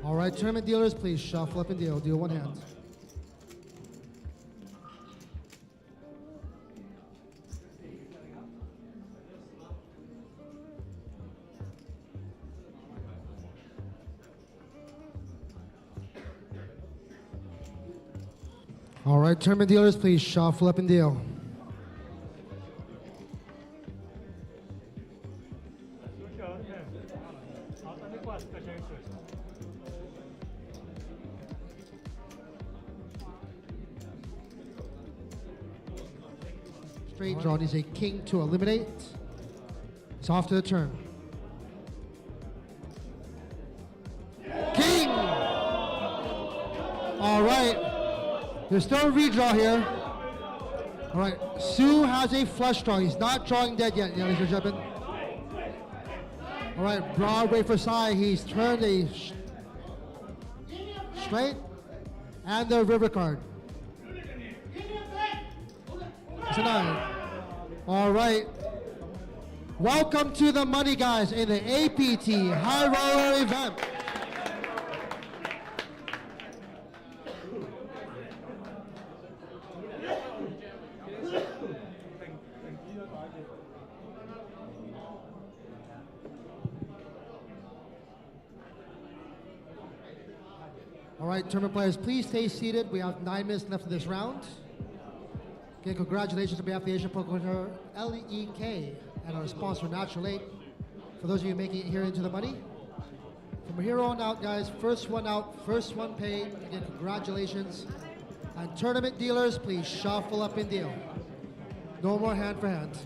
All right, tournament dealers, please shuffle up and deal. Deal one hand. All right, tournament dealers, please shuffle up and deal. Straight drawn is a king to eliminate. It's off to the turn. King! All right. There's still a redraw here. All right. Sue has a flush draw. He's not drawing dead yet, ladies and gentlemen. All right. Broadway for Sai. He's turned a straight and the river card. It's a 9. All right. Welcome to the money, guys, in the APT High Roller event. All right, tournament players, please stay seated. We have 9 minutes left of this round. Okay, congratulations on behalf of the Asian Poker Winter LEK and our sponsor, Natural 8. For those of you making it here into the money, from here on out, guys, first one out, first one paid. Again, congratulations. And tournament dealers, please shuffle up and deal. No more hand for hand.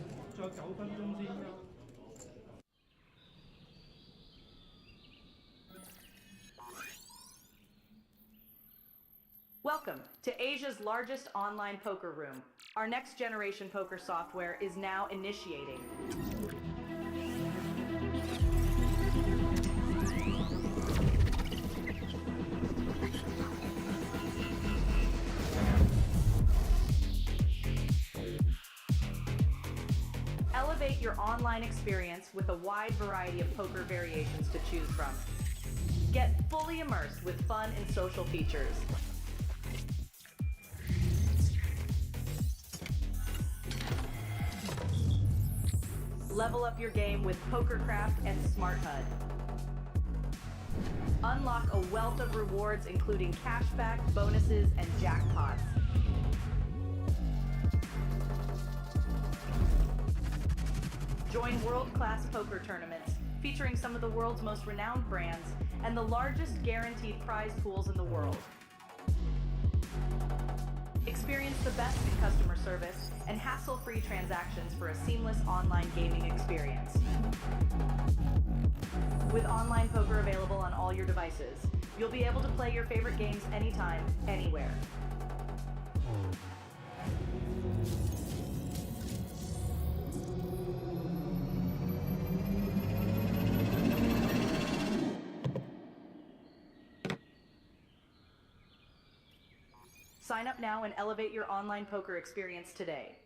Welcome to Asia's largest online poker room. Our next generation poker software is now initiating. Elevate your online experience with a wide variety of poker variations to choose from. Get fully immersed with fun and social features. Level up your game with PokerCraft and Smart HUD. Unlock a wealth of rewards including cashback, bonuses, and jackpots. Join world-class poker tournaments featuring some of the world's most renowned brands and the largest guaranteed prize pools in the world. Experience the best in customer service and hassle-free transactions for a seamless online gaming experience. With online poker available on all your devices, you'll be able to play your favorite games anytime, anywhere. Sign up now and elevate your online poker experience today.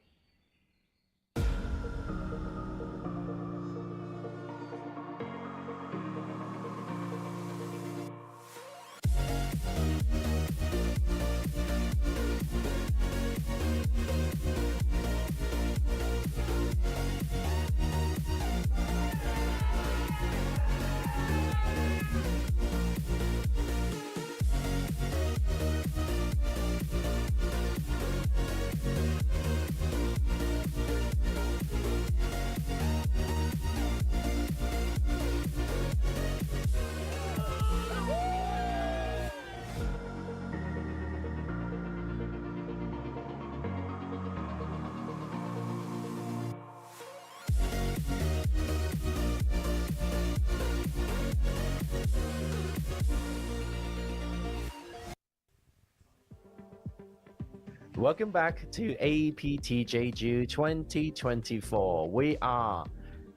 Welcome back to APT Jeju 2024. We are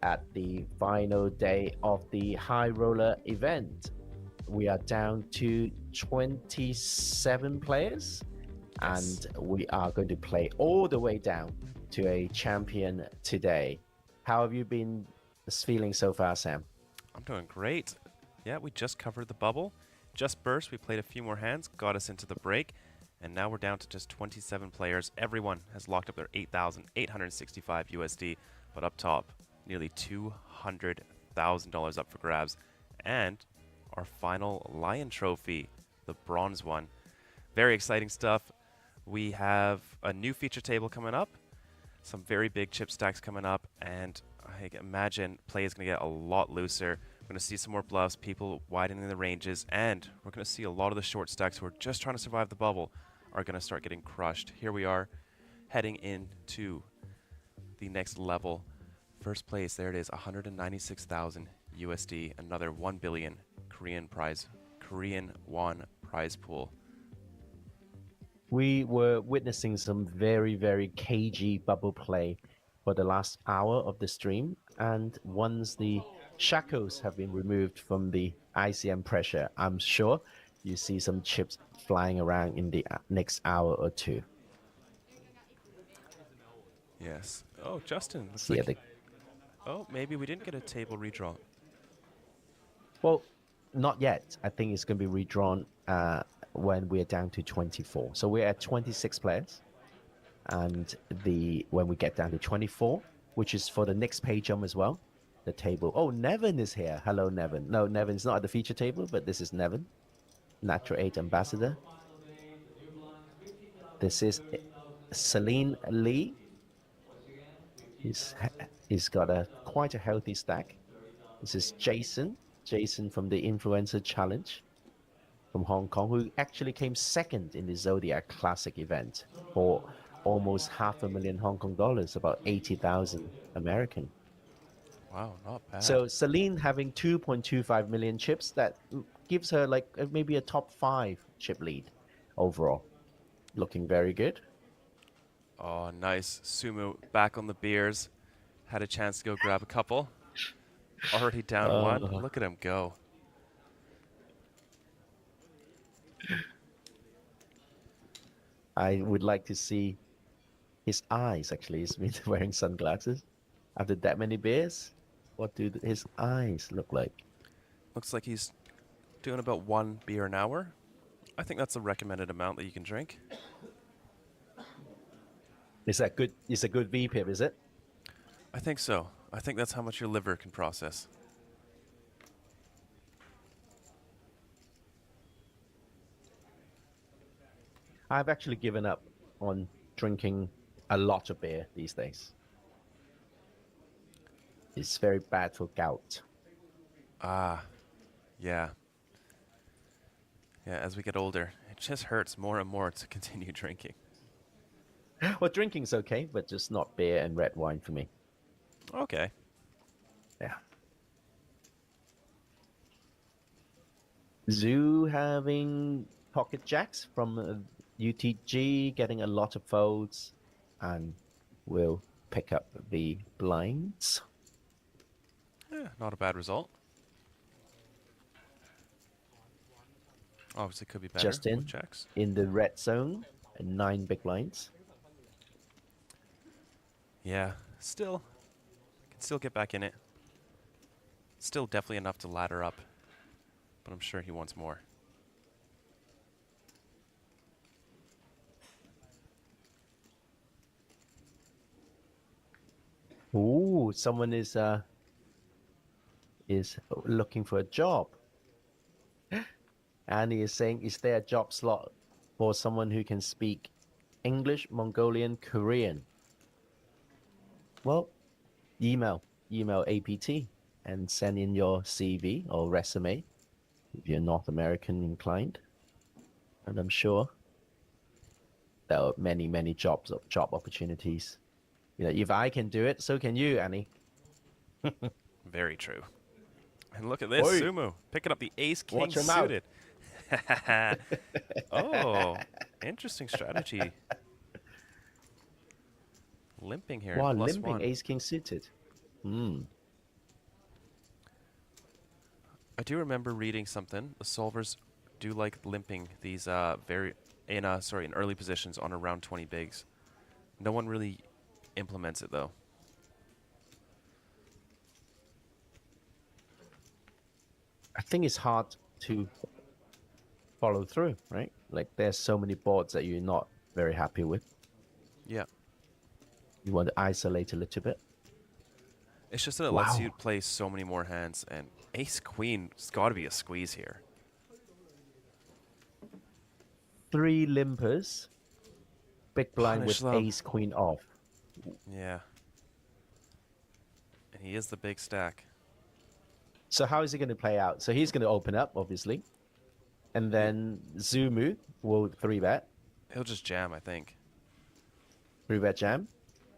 at the final day of the High Roller event. We are down to 27 players, and we are going to play all the way down to a champion today. How have you been feeling so far, Sam? I'm doing great. Yeah, we just covered the bubble, just burst. We played a few more hands, got us into the break. And now we're down to just 27 players. Everyone has locked up their 8,865 USD, but up top, nearly $200,000 up for grabs. And our final Lion Trophy, the bronze one. Very exciting stuff. We have a new feature table coming up, some very big chip stacks coming up, and I imagine play is going to get a lot looser. We're going to see some more bluffs, people widening the ranges, and we're going to see a lot of the short stacks who are just trying to survive the bubble are going to start getting crushed. Here we are heading into the next level. First place, there it is, 196,000 USD, another 1 billion Korean won prize pool. We were witnessing some very, very cagey bubble play for the last hour of the stream, and once the shackles have been removed from the ICM pressure, I'm sure you see some chips flying around in the next hour or two. Yes. Oh, Justin. Looks Yeah, like oh, maybe we didn't get a table redraw. Well, not yet. I think it's going to be redrawn when we're down to 24. So we're at 26 players. And when we get down to 24, which is for the next page jump as well, the table. Oh, Nevin is here. Hello, Nevin. No, Nevin's not at the feature table, but this is Nevin, Natural 8 ambassador. This is Celine Lee. He's got quite a healthy stack. This is Jason from the Influencer Challenge from Hong Kong, who actually came second in the Zodiac Classic event for almost $500,000 Hong Kong dollars, about 80,000 American. Wow, not bad. So Celine having 2.25 million chips, that gives her like maybe a top 5 chip lead overall. looking very good. Oh, nice. Sumu back on the beers. Had a chance to go grab a couple. Already down one. Look at him go. I would like to see his eyes, actually. He's been wearing sunglasses. After that many beers, what do his eyes look like? Looks like he's doing about 1 beer an hour. I think that's a recommended amount that you can drink. Is that good? It's a good VPIP, is it? I think so. I think that's how much your liver can process. I've actually given up on drinking a lot of beer these days. It's very bad for gout. Ah, yeah. Yeah, as we get older, it just hurts more and more to continue drinking. Well, drinking's okay, but just not beer and red wine for me. Okay. Yeah. Zoo having pocket jacks from UTG, getting a lot of folds, and will pick up the blinds. Yeah, not a bad result. Obviously could be better Justin with checks. in the red zone and 9 big blinds. Yeah, still. Can still get back in it. Still definitely enough to ladder up. But I'm sure he wants more. Ooh, someone is looking for a job. And he is saying, is there a job slot for someone who can speak English, Mongolian, Korean? Well, email APT and send in your CV or resume if you're North American inclined. And I'm sure there are many, many job opportunities. You know, if I can do it, so can you, Annie. Very true. And look at this, Oi. Sumu picking up the ace king Watch him out. suited. Oh, interesting strategy. Limping here. Wow, plus limping 1. ace king suited. I do remember reading something. The solvers do like limping these in early positions on around 20 bigs. No one really implements it though. I think it's hard to follow through, right? Like there's so many boards that you're not very happy with. Yeah. You want to isolate a little bit. It's just that it lets you play so many more hands, and ace queen has got to be a squeeze here. 3 limpers. Big blind Punish with them. ace queen off. Yeah. And he is the big stack. So how is it going to play out? So he's going to open up, obviously. And then Zumu will 3-bet. He'll just jam, I think. 3-bet jam.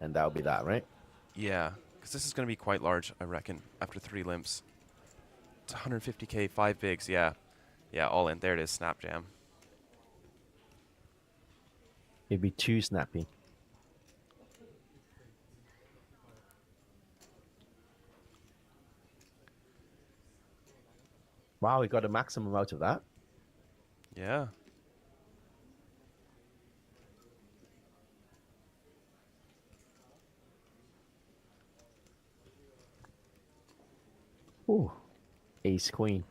And that'll be that, right? Yeah, because this is going to be quite large, I reckon, after 3 limps. It's 150k, 5 bigs, yeah. Yeah, all in. There it is, snap jam. It'd be too snappy. Wow, we got a maximum out of that. Yeah. Ooh, ace queen.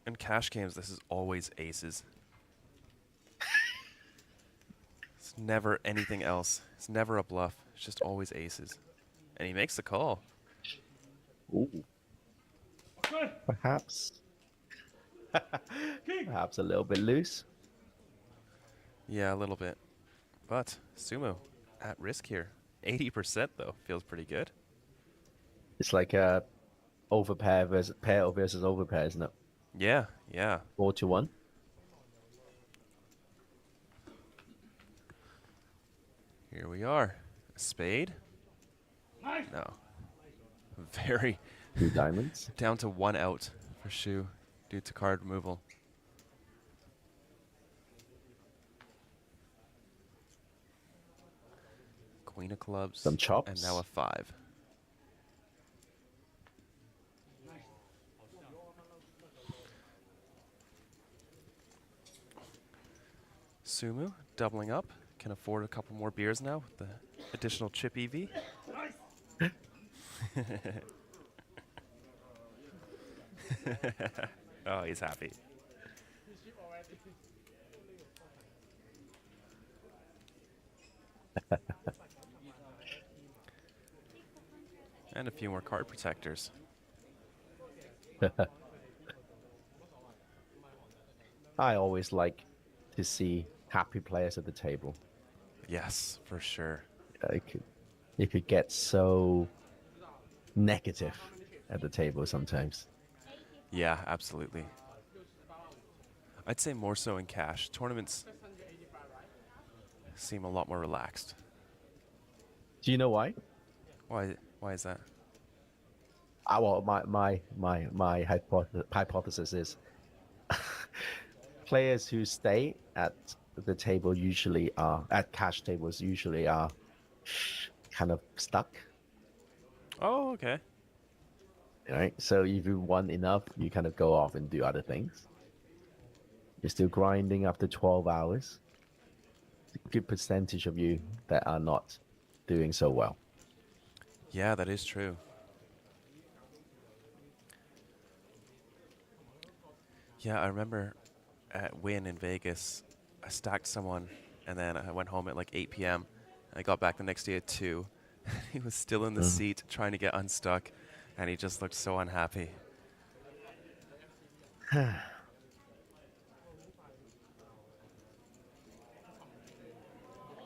In cash games, this is always aces. It's never anything else. It's never a bluff. It's just always aces. And he makes the call. Ooh. Perhaps. Perhaps a little bit loose. Yeah, a little bit. But Sumo at risk here. 80% though. Feels pretty good. It's like a overpair versus pair versus overpair, isn't it? Yeah, yeah. 4-1. Here we are. A spade? No. Very. 2 diamonds. Down to 1 out for Shu due to card removal. Queen of clubs. Some chops. And now a 5. Sumu doubling up. Can afford a couple more beers now with the additional chip EV. Oh, he's happy. And a few more card protectors. I always like to see happy players at the table. Yes, for sure. You could get so negative at the table sometimes. Yeah, absolutely. I'd say more so in cash. Tournaments seem a lot more relaxed. Do you know why? Why is that? Well, my hypothesis is players who stay at the table usually are at cash tables usually are kind of stuck. Oh, okay. Right. So if you won enough, you kind of go off and do other things. You're still grinding after 12 hours. A good percentage of you that are not doing so well. Yeah, that is true. Yeah, I remember at Win in Vegas, I stacked someone, and then I went home at like 8 p.m. I got back the next day at 2. He was still in the seat trying to get unstuck, and he just looked so unhappy.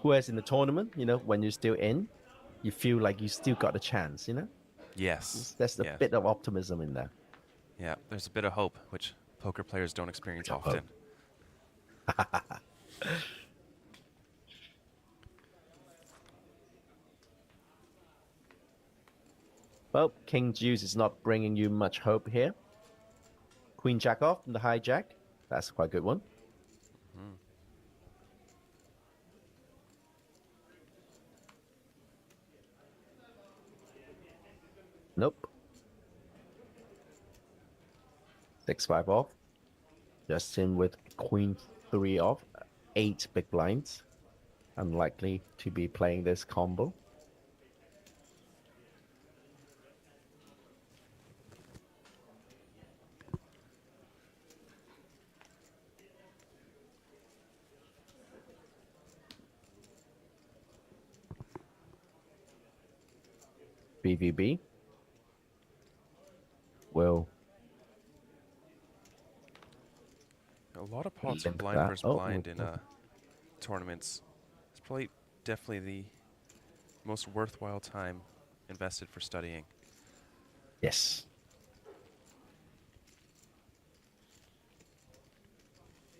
Whereas in the tournament, you know, when you're still in, you feel like you still got a chance, you know? Yes. There's a bit of optimism in there. Yeah, there's a bit of hope, which poker players don't experience often. Well, King Deuce is not bringing you much hope here. Queen Jack off and the hijack. That's quite a good one. Nope. 6-5 off. Justin with Queen 3 off. 8 big blinds. Unlikely to be playing this combo. BVB will A lot of pots are limp blind that. versus Oh, blind oh, in oh. tournaments. It's probably definitely the most worthwhile time invested for studying. Yes.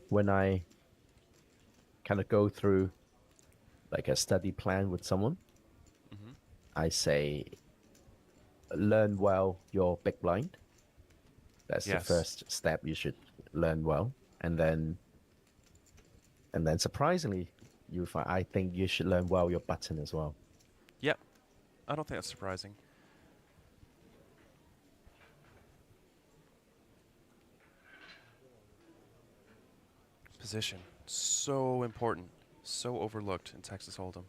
When I kind of go through like a study plan with someone, I say, learn well your big blind. That's Yes. the first step. You should learn well, and then surprisingly, you find I think you should learn well your button as well. Yep. I don't think that's surprising. Position. So important. So overlooked in Texas Hold'em.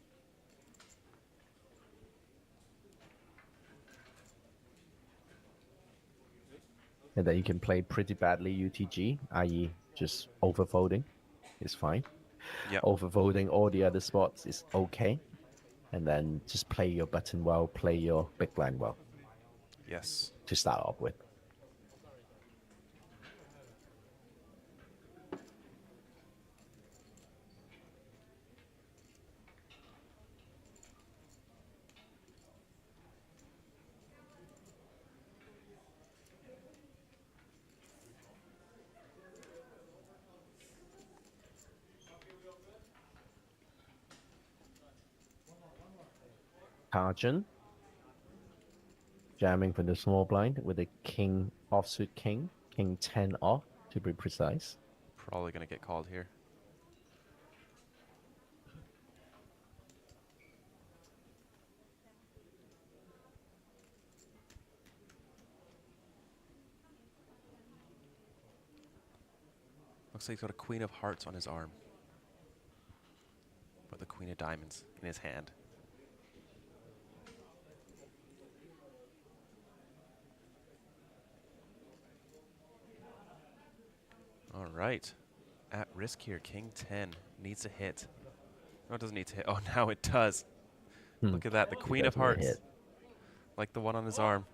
And then you can play pretty badly UTG, i.e. just overfolding is fine. Yep. Overfolding all the other spots is okay. And then just play your button well, play your big blind well. Yes. To start off with. Tarjan jamming for the small blind with a king offsuit king 10 off to be precise. Probably going to get called here. Looks like he's got a queen of hearts on his arm. But the queen of diamonds in his hand. All right. At risk here, king 10 needs to hit. No, it doesn't need to hit. Oh, now it does. Look at that, the queen of hearts. Like the one on his arm.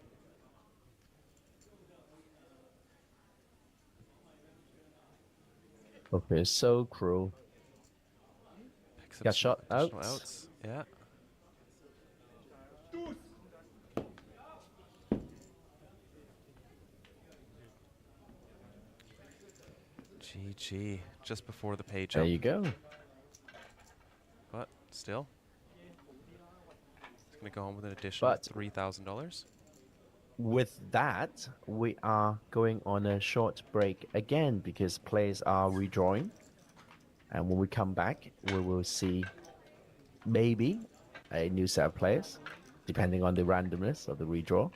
Okay, so cruel. Got shot out. Outs. Yeah. GG. Just before the page There up. you go. But still, it's going to go home with an additional But $3,000. with that, we are going on a short break again because players are redrawing. And when we come back, we will see maybe a new set of players, depending on the randomness of the redraw.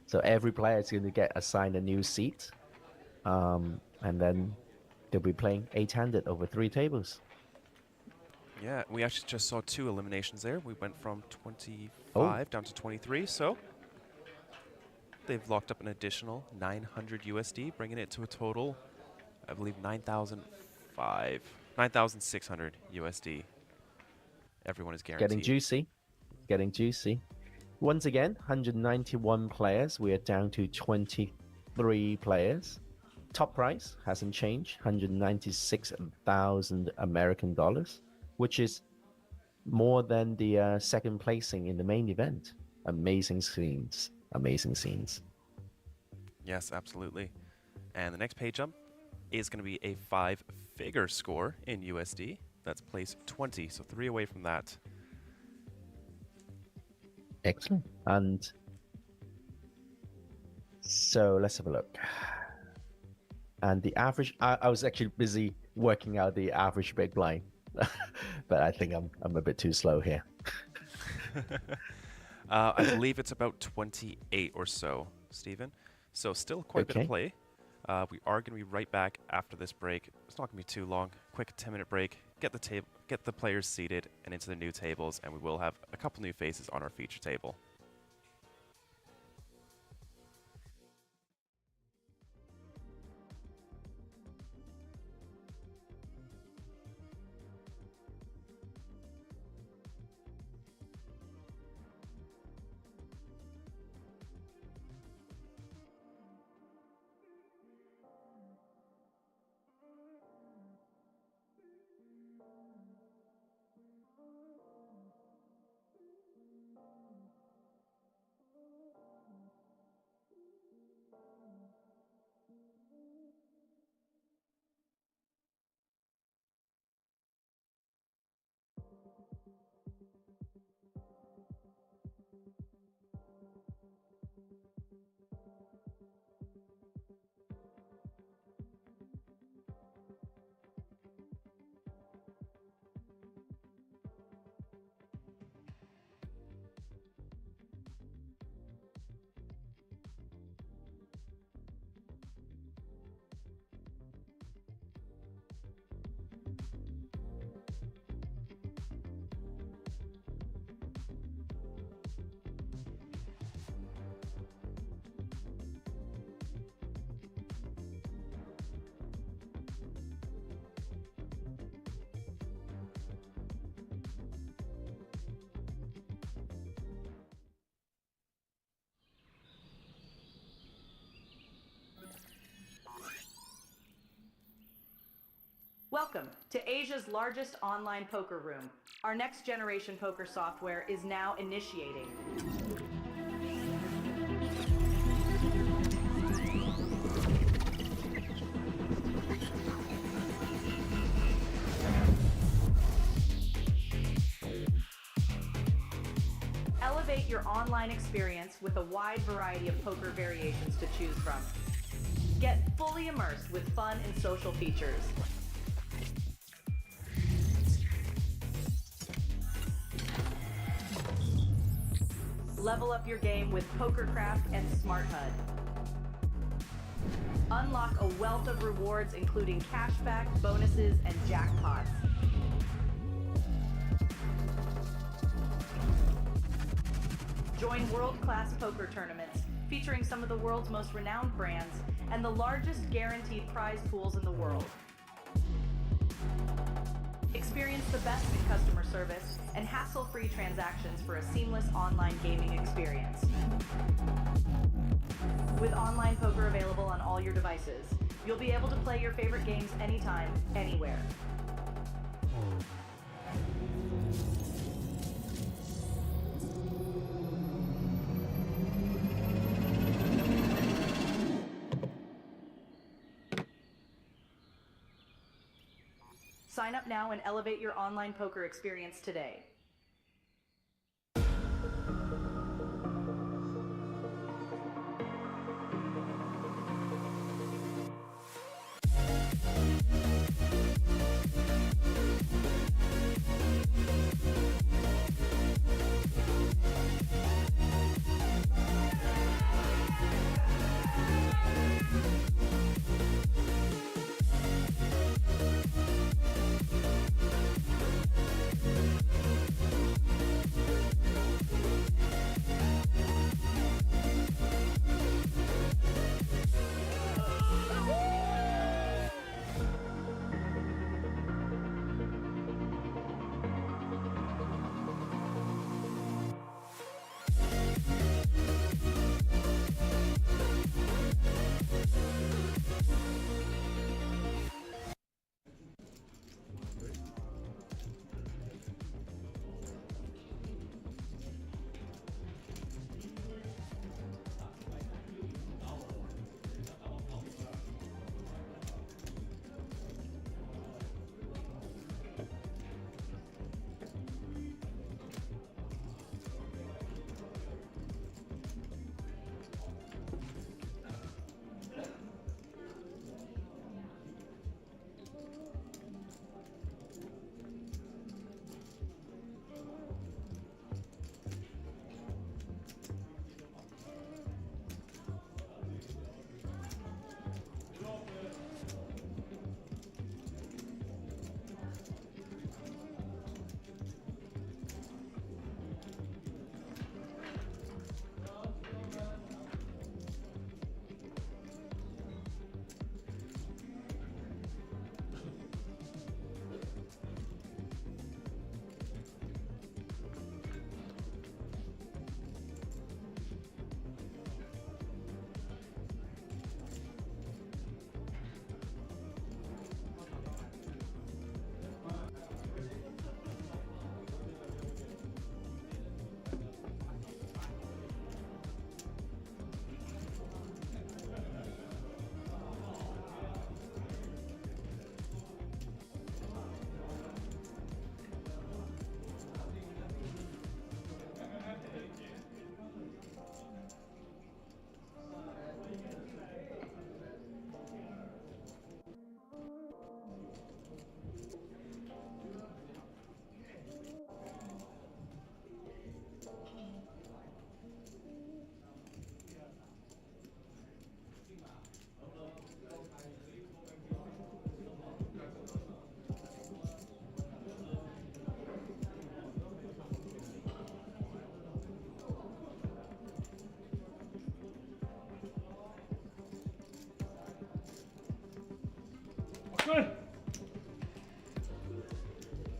So every player is going to get assigned a new seat. And then they'll be playing 8-handed over 3 tables. Yeah, we actually just saw 2 eliminations there. We went from 25 down to 23, so they've locked up an additional 900 USD, bringing it to a total, I believe, 9,600 USD. Everyone is guaranteed. Getting juicy. Getting juicy. Once again, 191 players. We are down to 23 players. Top price hasn't changed, 196,000 American dollars, which is more than the second placing in the main event. Amazing scenes. Amazing scenes. Yes, absolutely. And the next page up is going to be a 5-figure score in USD. That's place 20, so 3 away from that. Excellent. And so let's have a look. And the average, I was actually busy working out the average big blind, but I think I'm a bit too slow here. I believe it's about 28 or so, Stephen. So still quite a bit of play. We are going to be right back after this break. It's not going to be too long. Quick 10-minute break. Get the players seated and into the new tables, and we will have a couple new faces on our feature table. Welcome to Asia's largest online poker room. Our next generation poker software is now initiating. Elevate your online experience with a wide variety of poker variations to choose from. Get fully immersed with fun and social features. Level up your game with PokerCraft and Smart HUD. Unlock a wealth of rewards, including cashback, bonuses, and jackpots. Join world-class poker tournaments featuring some of the world's most renowned brands and the largest guaranteed prize pools in the world. Experience the best in customer service and hassle-free transactions for a seamless online gaming experience. With online poker available on all your devices, you'll be able to play your favorite games anytime, anywhere. Sign up now and elevate your online poker experience today.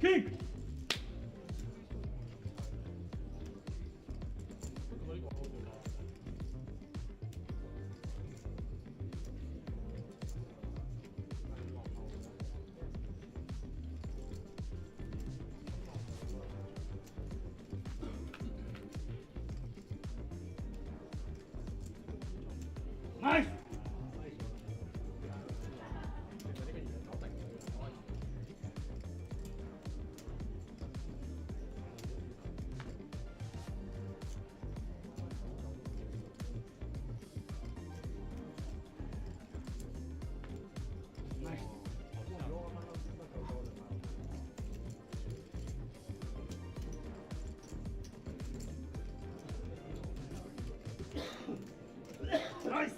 Kick! Nice! Nice!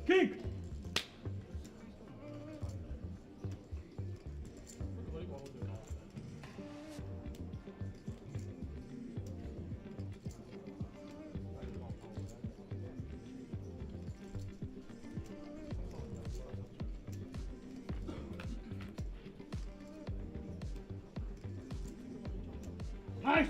Kick. Nice.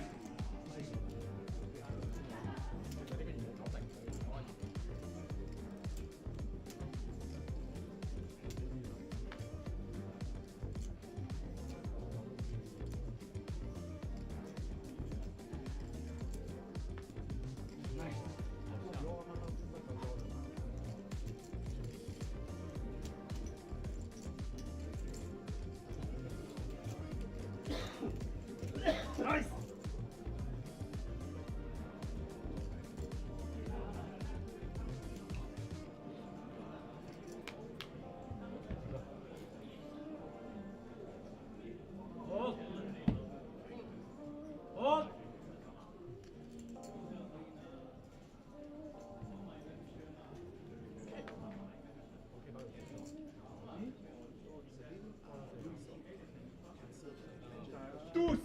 Nice. Hold. Hold. Deuce.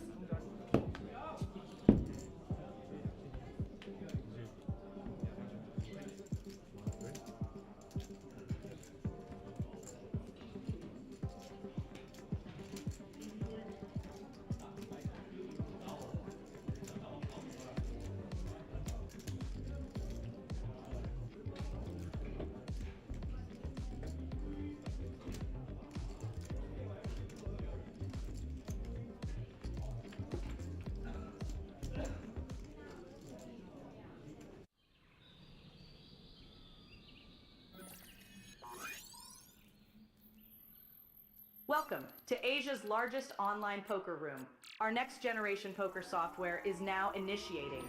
Welcome to Asia's largest online poker room. Our next generation poker software is now initiating.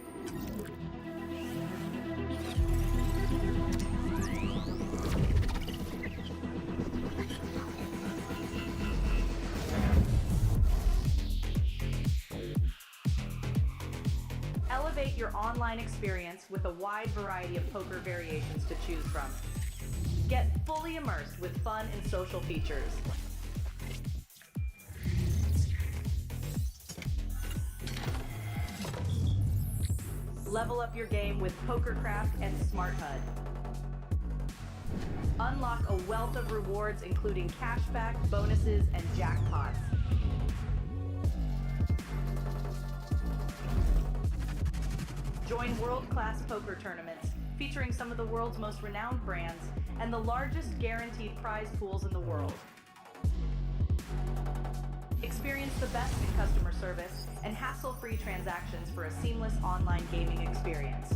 Elevate your online experience with a wide variety of poker variations to choose from. Get fully immersed with fun and social features. Level up your game with PokerCraft and Smart HUD. Unlock a wealth of rewards including cashback, bonuses, and jackpots. Join world-class poker tournaments featuring some of the world's most renowned brands and the largest guaranteed prize pools in the world. Experience the best in customer service and hassle-free transactions for a seamless online gaming experience.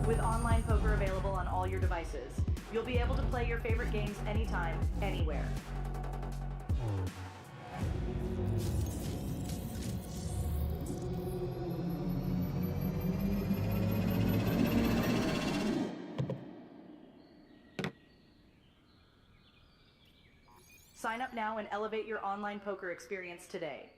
With online poker available on all your devices, you'll be able to play your favorite games anytime, anywhere. Sign up now and elevate your online poker experience today.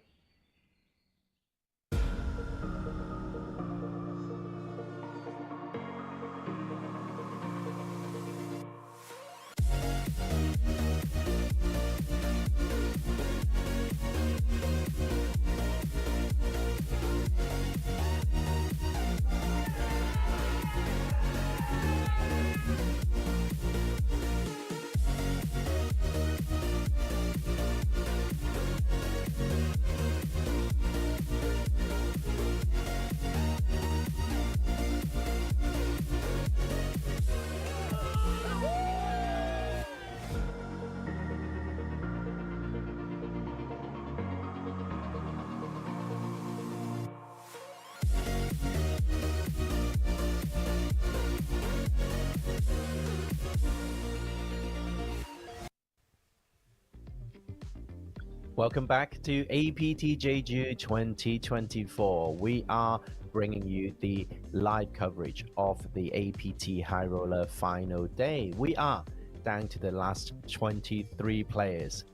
Welcome back to APT Jeju 2024. We are bringing you the live coverage of the APT High Roller final day. We are down to the last 23 players.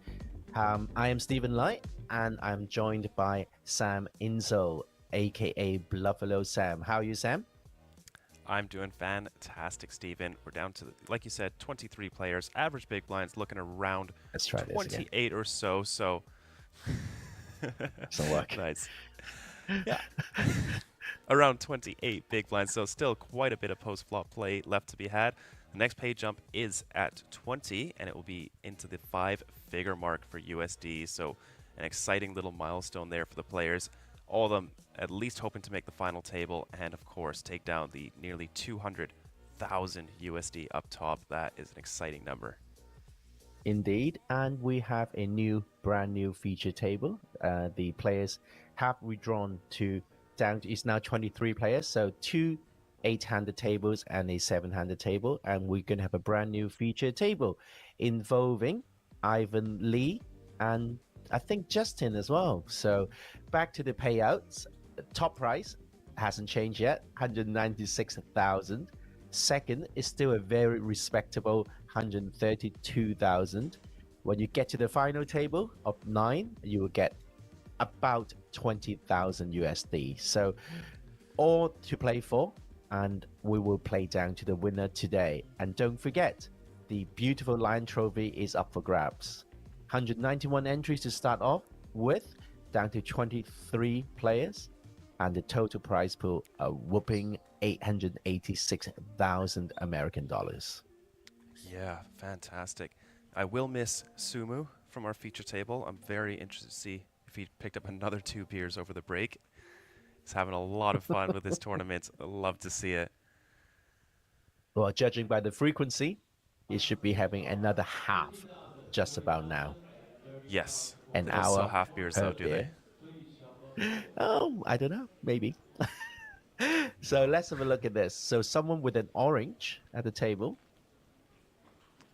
I am Stephen Light, and I'm joined by Sam Inzo, aka Buffalo Sam. How are you, Sam? I'm doing fantastic, Steven. We're down to, like you said, 23 players. Average big blinds looking around Let's try this again. 28 or so. So Doesn't work. Nice. Yeah. Around 28 big blinds. So still quite a bit of post-flop play left to be had. The next pay jump is at 20, and it will be into the 5-figure mark for USD. So an exciting little milestone there for the players. All of them at least hoping to make the final table and, of course, take down the nearly 200,000 USD up top. That is an exciting number. Indeed, and we have a brand new feature table. The players have withdrawn down to, it's now 23 players, so 2 8-handed tables and a 7-handed table, and we're going to have a brand new feature table involving Ivan Lee and I think Justin as well. So back to the payouts. Top price hasn't changed yet, 196,000. Second is still a very respectable 132,000. When you get to the final table of 9, you will get about 20,000 USD. So all to play for, and we will play down to the winner today. And don't forget, the beautiful Lion Trophy is up for grabs. 191 entries to start off with, down to 23 players, and the total prize pool a whooping 886,000 American dollars. Yeah, fantastic. I will miss Sumu from our feature table. I'm very interested to see if he picked up another 2 beers over the break. He's having a lot of fun with this tournament. I love to see it. Well, judging by the frequency, he should be having another half just about now. Yes. An They don't hour sell half beers per though, do they? beer. I don't know, maybe. So let's have a look at this. So someone with an orange at the table.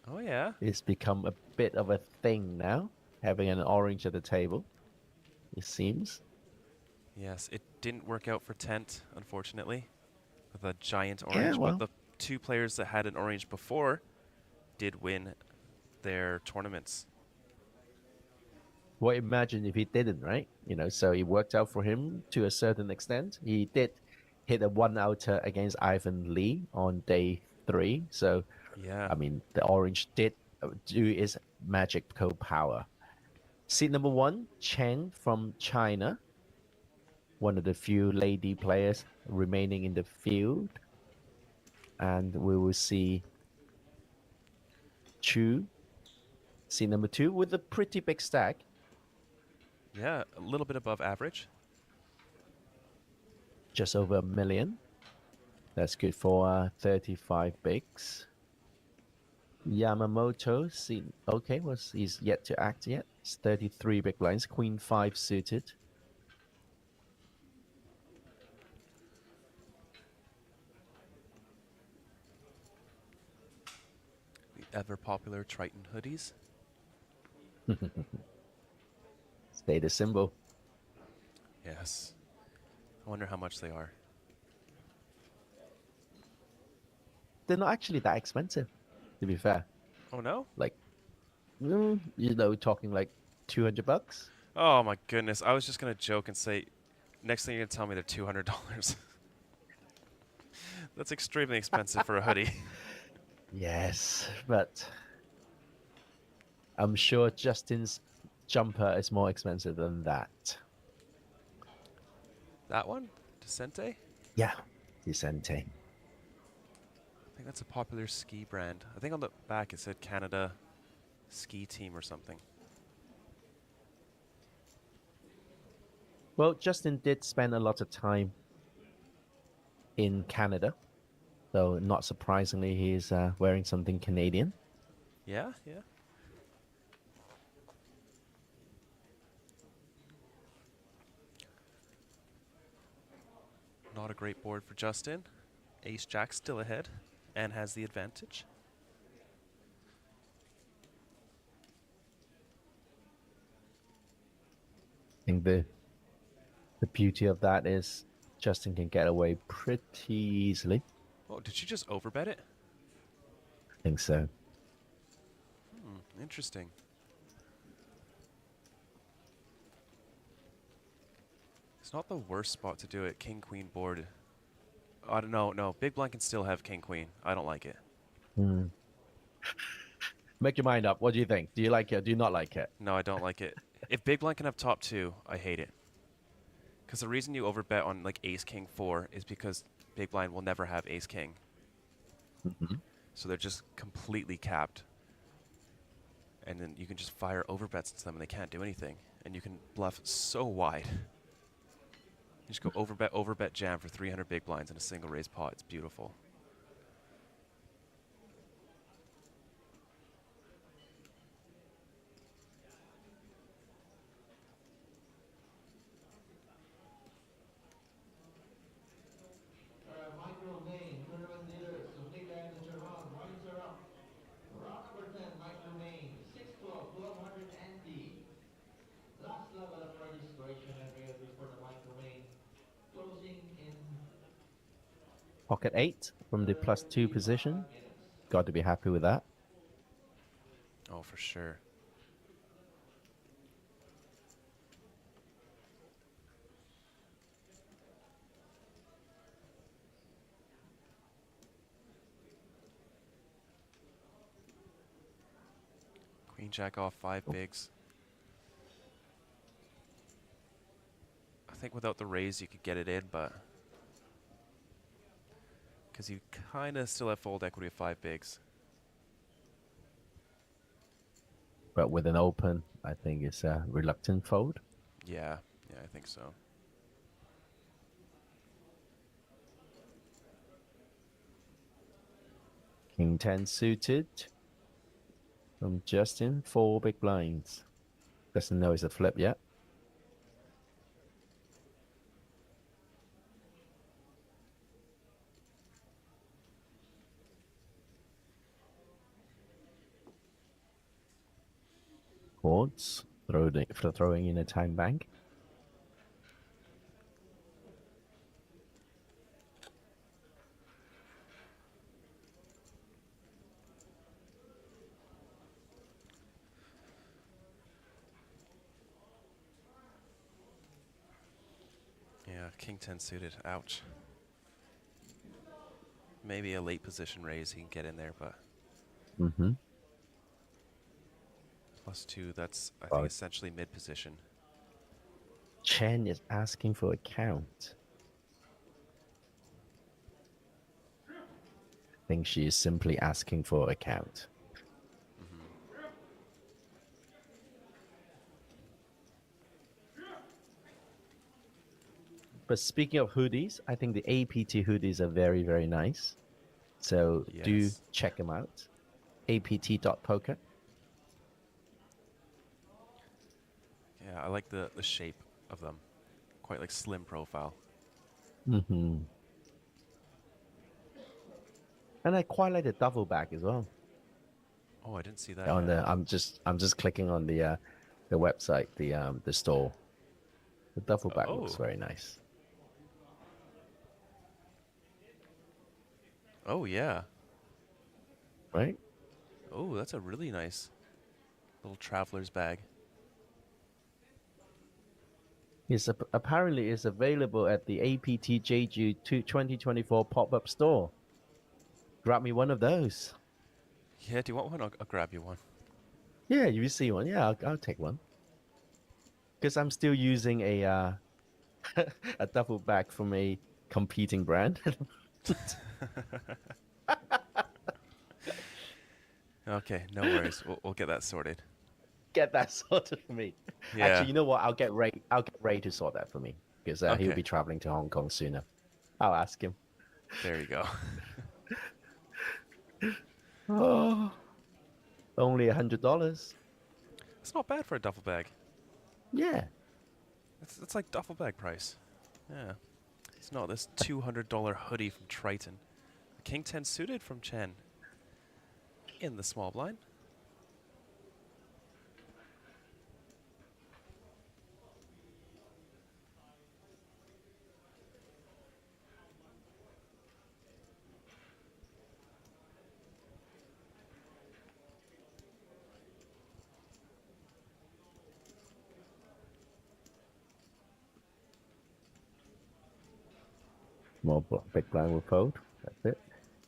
Oh yeah. It's become a bit of a thing now, having an orange at the table, it seems. Yes, it didn't work out for Tent, unfortunately, with a giant orange. well. But the 2 players that had an orange before did win their tournaments. Well, imagine if he didn't, right? So it worked out for him to a certain extent. He did hit a 1-outer against Ivan Lee on day 3. So, yeah, I mean, the orange did do its magical power. Seed number 1, Chen from China. One of the few lady players remaining in the field. And we will see Chu, seed number 2, with a pretty big stack. Yeah, a little bit above average. Just over $1 million. That's good for 35 bigs. Yamamoto, he's yet to act yet. It's 33 big blinds, Queen 5 suited. The ever popular Triton hoodies. Stay the symbol. Yes. I wonder how much they are. They're not actually that expensive, to be fair. Oh no? Like, talking like $200. Oh my goodness. I was just going to joke and say, next thing you're going to tell me they're $200. That's extremely expensive for a hoodie. Yes, but I'm sure Justin's jumper is more expensive than that. That one? Descente? Yeah, Descente. I think that's a popular ski brand. I think on the back it said Canada Ski Team or something. Well, Justin did spend a lot of time in Canada, so not surprisingly, he's wearing something Canadian. Yeah, yeah. Not a great board for Justin. Ace Jack still ahead and has the advantage. I think the beauty of that is Justin can get away pretty easily. Oh, did you just overbet it? I think so. Interesting. It's not the worst spot to do it. King-Queen board I don't know. No, big blind can still have king queen. I don't like it. Hmm. Make your mind up. What do you think? Do you like it? Do you not like it? No, I don't like it. If big blind can have top two, I hate it. Because the reason you overbet on like ace king 4 is because big blind will never have ace king. So they're just completely capped. And then you can just fire overbets into them and they can't do anything. And you can bluff so wide. You just go overbet, jam for 300 big blinds in a single raise pot. It's beautiful. Pocket 8 from the +2 position. Got to be happy with that. Oh, for sure. Queen jack off 5 bigs. I think without the raise you could get it in, but because you kind of still have fold equity of 5 bigs. But with an open, I think it's a reluctant fold. Yeah, I think so. King 10 suited from Justin, 4 big blinds. Doesn't know it's a flip yet. Chords, throwing in a time bank. Yeah, king 10 suited. Ouch. Maybe a late position raise he can get in there, but +2, that's, I think, essentially mid position. Chen is asking for a count. I think she is simply asking for a count. But speaking of hoodies, I think the APT hoodies are very, very nice. So do check them out. apt.poker. Yeah, I like the shape of them. Quite like slim profile. And I quite like the duffel bag as well. Oh, I didn't see that. On yet. the I'm just clicking on the website, the store. The duffel bag looks very nice. Oh yeah. Right? Oh, that's a really nice little traveler's bag. It's apparently is available at the APT Jeju 2024 pop-up store. Grab me one of those. Yeah, do you want one? I'll grab you one. Yeah, you see one. Yeah, I'll take one. Because I'm still using a a duffel bag from a competing brand. Okay, no worries. We'll get that sorted. Get that sorted for me. Yeah. Actually, you know what? I'll get Ray to sort that for me because he'll Okay. be traveling to Hong Kong sooner. I'll ask him. There you go. Oh, only $100. It's not bad for a duffel bag. Yeah. It's like duffel bag price. Yeah. It's not this $200 hoodie from Triton. King 10 suited from Chen. In the small blind. big blind will fold. That's it.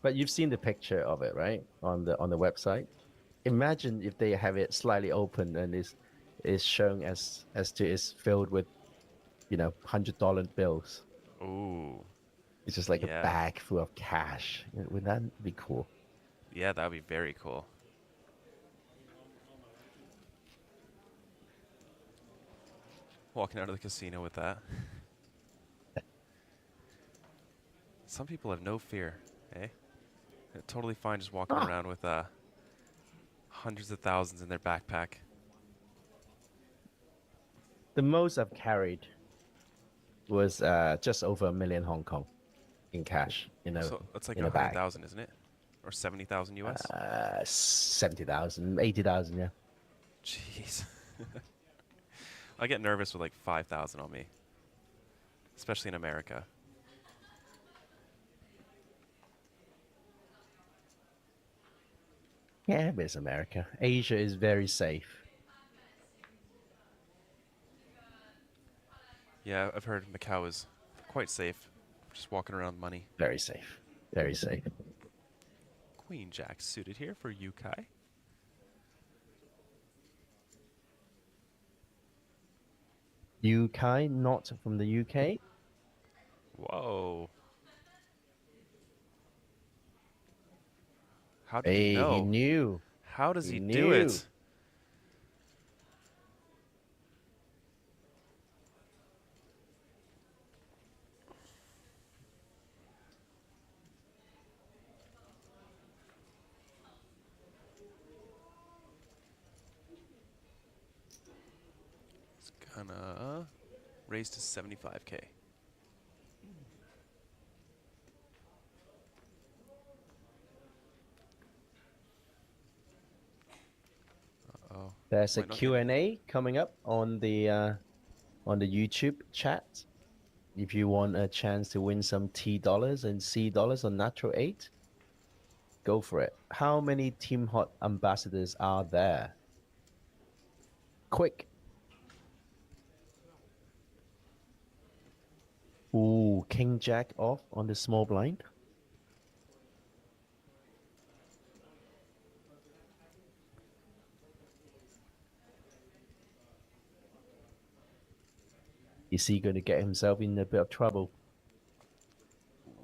But you've seen the picture of it, right? On the website. Imagine if they have it slightly open and is shown as to is filled with, $100 bills. Ooh. It's just like a Yeah. bag full of cash. Would that be cool? Yeah, that would be very cool. Walking out of the casino with that. Some people have no fear, eh? They're totally fine just walking around with hundreds of thousands in their backpack. The most I've carried was just over 1 million Hong Kong in cash. So that's like in a bag. 100,000, isn't it? Or 70,000 US? 70,000, 80,000, yeah. Jeez. I get nervous with like 5,000 on me, especially in America. Yeah, but it's America. Asia is very safe. Yeah, I've heard Macau is quite safe. Just walking around with money. Very safe. Very safe. Queen Jack suited here for Yukai. Yukai, not from the UK. Whoa. How did Hey, he know? he knew. How does he do knew. it? It's gonna raise to 75K. Uh-oh. There's a Might not get- Q&A coming up on the YouTube chat. If you want a chance to win some T dollars and C dollars on Natural 8, go for it. How many Team Hot ambassadors are there? Quick. Ooh, King Jack off on the small blind. Is he going to get himself in a bit of trouble?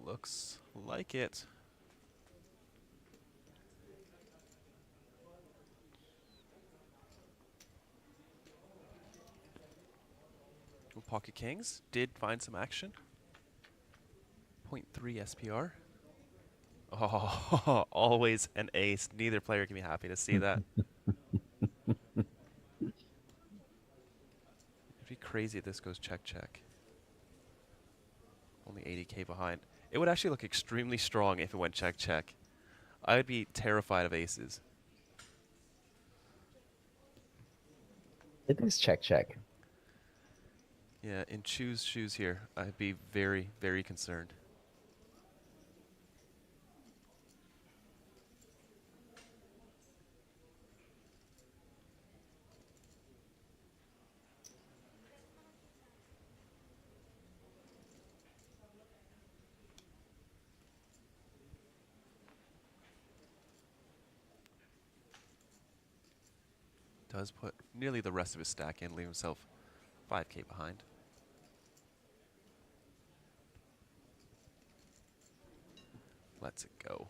Looks like it. Well, Pocket Kings did find some action. 0.3 SPR. Oh, always an ace. Neither player can be happy to see that. It'd be crazy if this goes check. Only 80K behind. It would actually look extremely strong if it went check. I would be terrified of aces. It is check. Yeah, in choose shoes here, I'd be very, very concerned. Does put nearly the rest of his stack in, leave himself 5K behind. Let's it go.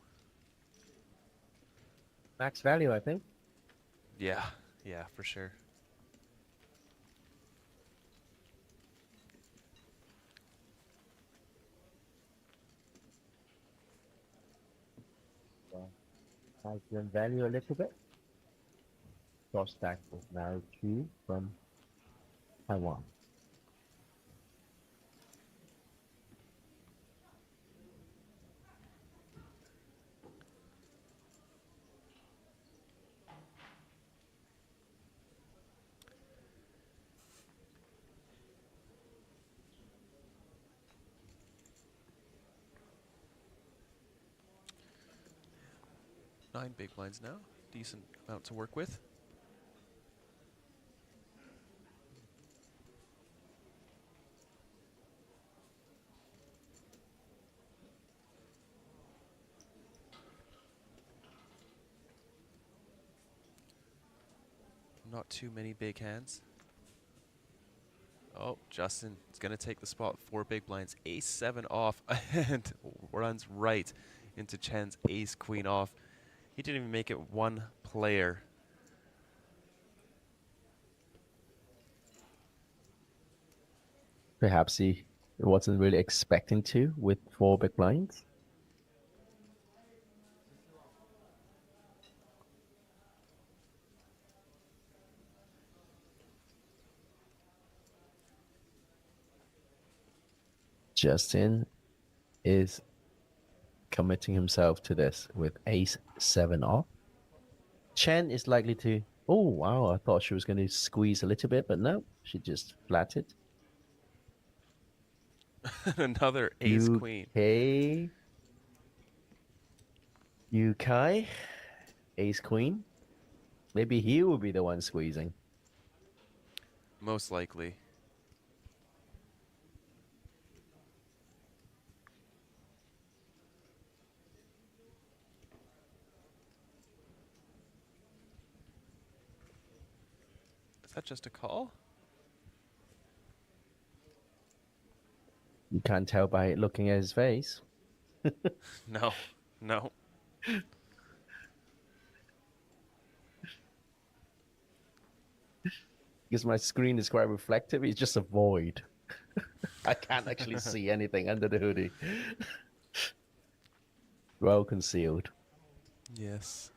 Max value, I think. Yeah, for sure. Maximum value a little bit. Short stack is now 2 from Taiwan. Nine big blinds now. Decent amount to work with. Not too many big hands. Oh, Justin is going to take the spot. 4 big blinds. Ace-7 off and runs right into Chen's ace-queen off. He didn't even make it one player. Perhaps he wasn't really expecting to with 4 big blinds. Justin is committing himself to this with ace-7 off. Chen is likely to... Oh, wow, I thought she was going to squeeze a little bit, but no, she just flatted. Another ace-queen. Yukai, ace-queen. Maybe he will be the one squeezing. Most likely. Is that just a call? You can't tell by looking at his face. No, no. Because my screen is quite reflective, it's just a void. I can't actually see anything under the hoodie. Well concealed. Yes.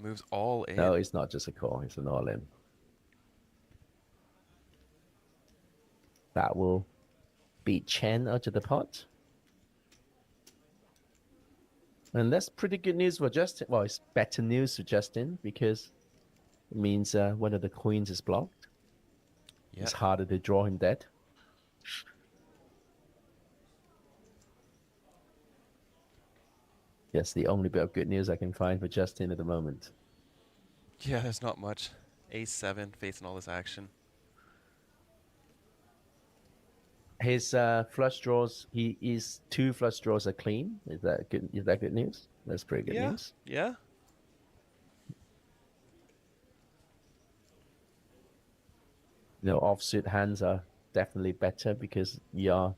Moves all in. No, it's not just a call, it's an all-in. That will beat Chen out of the pot. And that's pretty good news for Justin. Well, it's better news for Justin because it means one of the queens is blocked. Yep. It's harder to draw him dead. Yes, the only bit of good news I can find for Justin at the moment. Yeah, there's not much. Ace-7 facing all this action. His flush draws, his 2 flush draws are clean. Is that good? Is that good news? That's pretty good news. Yeah. You know, offsuit hands are definitely better because you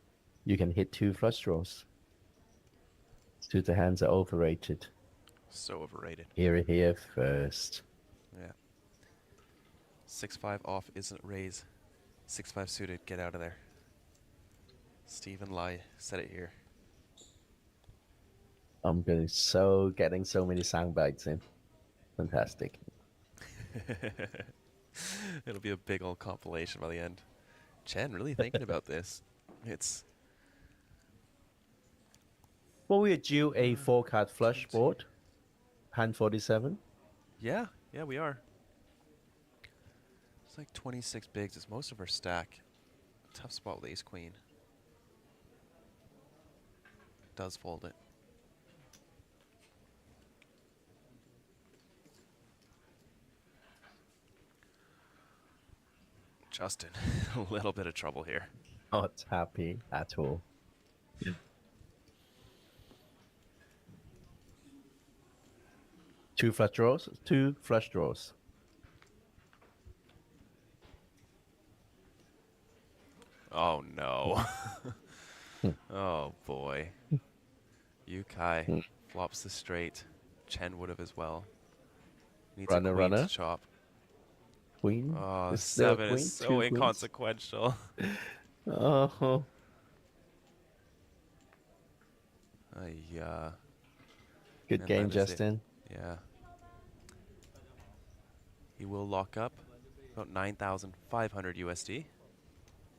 can hit 2 flush draws. Suited hands are overrated. So overrated. Here first. Yeah. 6-5 off isn't raise. 6-5 suited, get out of there. Stephen Lai said it here. I'm getting so many sound bites in. Fantastic. It'll be a big old compilation by the end. Chen really thinking about this. It's... Well, we are due a 4-card flush board. Hand 47. Yeah, we are. It's like 26 bigs. It's most of our stack. Tough spot with ace-queen. Does fold it. Justin, a little bit of trouble here. Not happy at all. Two flush draws. Oh no. Oh boy. Yukai flops the straight. Chen would have as well. Needs a queen to chop. Queen? Oh, 7 is so inconsequential. Oh. Good game, Justin. Yeah. He will lock up about 9,500 USD.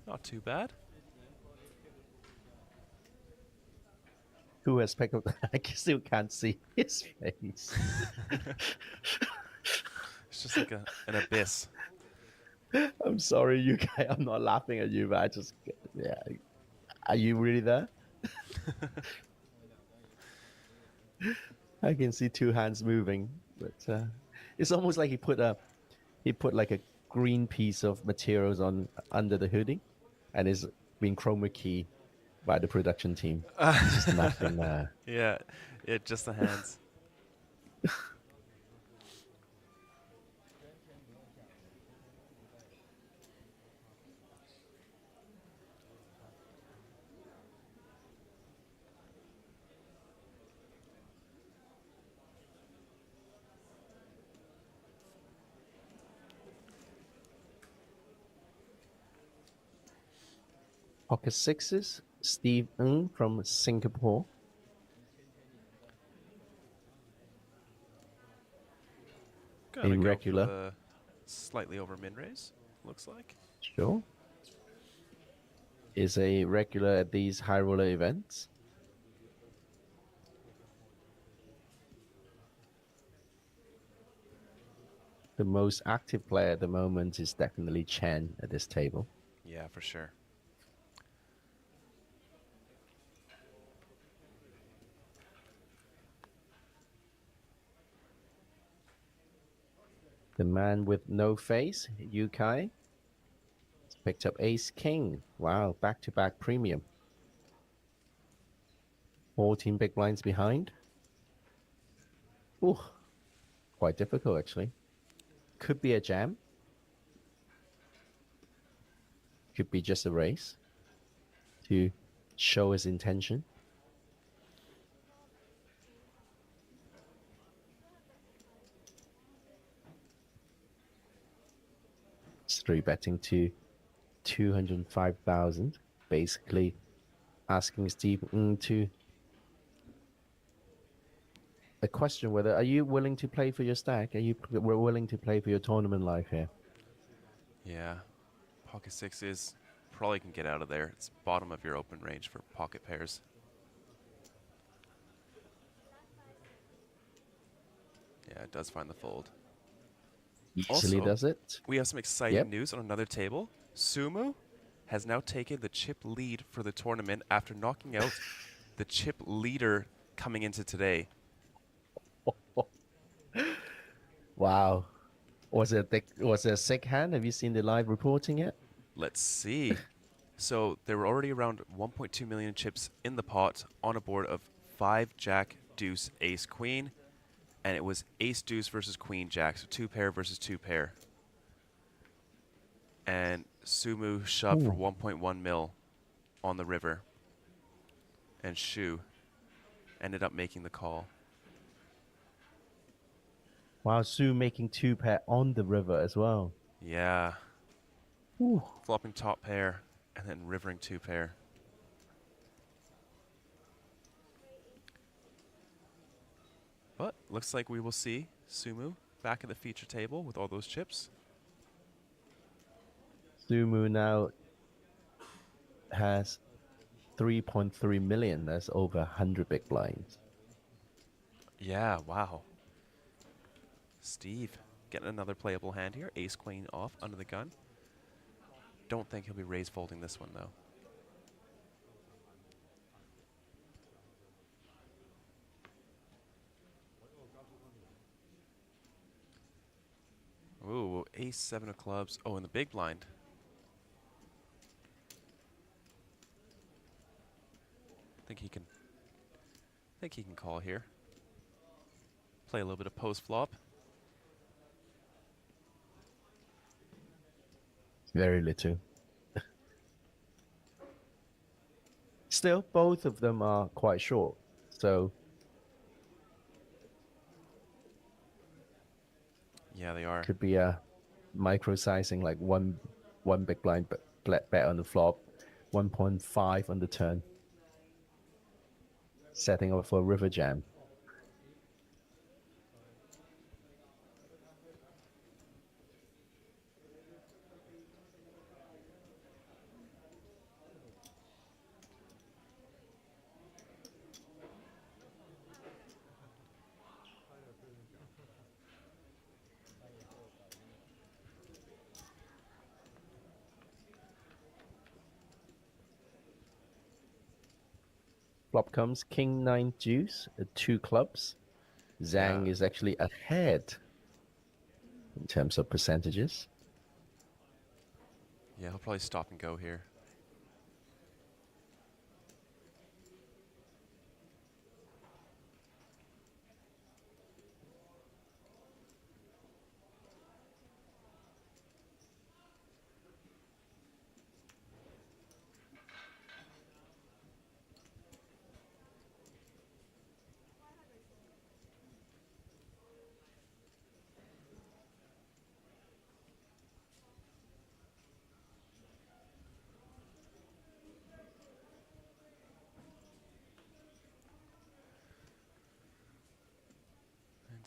Not too bad. Who has picked up? I still can't see his face. It's just like an abyss. I'm sorry, you guys. I'm not laughing at you, but I just, yeah. Are you really there? I can see 2 hands moving, but it's almost like he put like a green piece of materials on under the hoodie, and is being chroma key by the production team. Just nothing there. Yeah, just the hands. Pocket sixes, Steve Ng from Singapore. Gonna A go regular. for the slightly over min raise, looks like. Sure. Is a regular at these high roller events. The most active player at the moment is definitely Chen at this table. Yeah, for sure. The man with no face, Yukai, picked up ace king. Wow, back-to-back premium. 14 big blinds behind. Ooh, quite difficult actually. Could be a jam. Could be just a race to show his intention. It's 3-betting to 205,000, basically asking Steve to a question whether are you willing to play for your stack? Are you willing to play for your tournament life here? Yeah. Pocket sixes probably can get out of there. It's bottom of your open range for pocket pairs. Yeah, it does find the fold. Easily Also, does it. we have some exciting Yep. news on another table. Sumu has now taken the chip lead for the tournament after knocking out the chip leader coming into today. Wow. Was it a sick hand? Have you seen the live reporting yet? Let's see. So there were already around 1.2 million chips in the pot on a board of 5 jack, deuce, ace, queen. And it was ace, deuce versus queen, jack. So 2 pair versus 2 pair. And Sumu shoved for 1.1 mil on the river. And Shu ended up making the call. Wow, Sue making 2 pair on the river as well. Yeah. Ooh. Flopping top pair and then rivering 2 pair. But looks like we will see Sumu back at the feature table with all those chips. Sumu now has 3.3 million. That's over 100 big blinds. Yeah, wow. Steve getting another playable hand here. Ace queen off under the gun. Don't think he'll be raise folding this one though. Ooh, ace 7 of clubs. Oh, in the big blind. Think he can call here. Play a little bit of post flop. Very little. Still, both of them are quite short. So yeah, they are. Could be a micro sizing, like one big blind bet on the flop, 1.5 on the turn. Setting up for a river jam. Flop comes King 9 deuce, 2 clubs. Zhang is actually ahead in terms of percentages. Yeah, he'll probably stop and go here.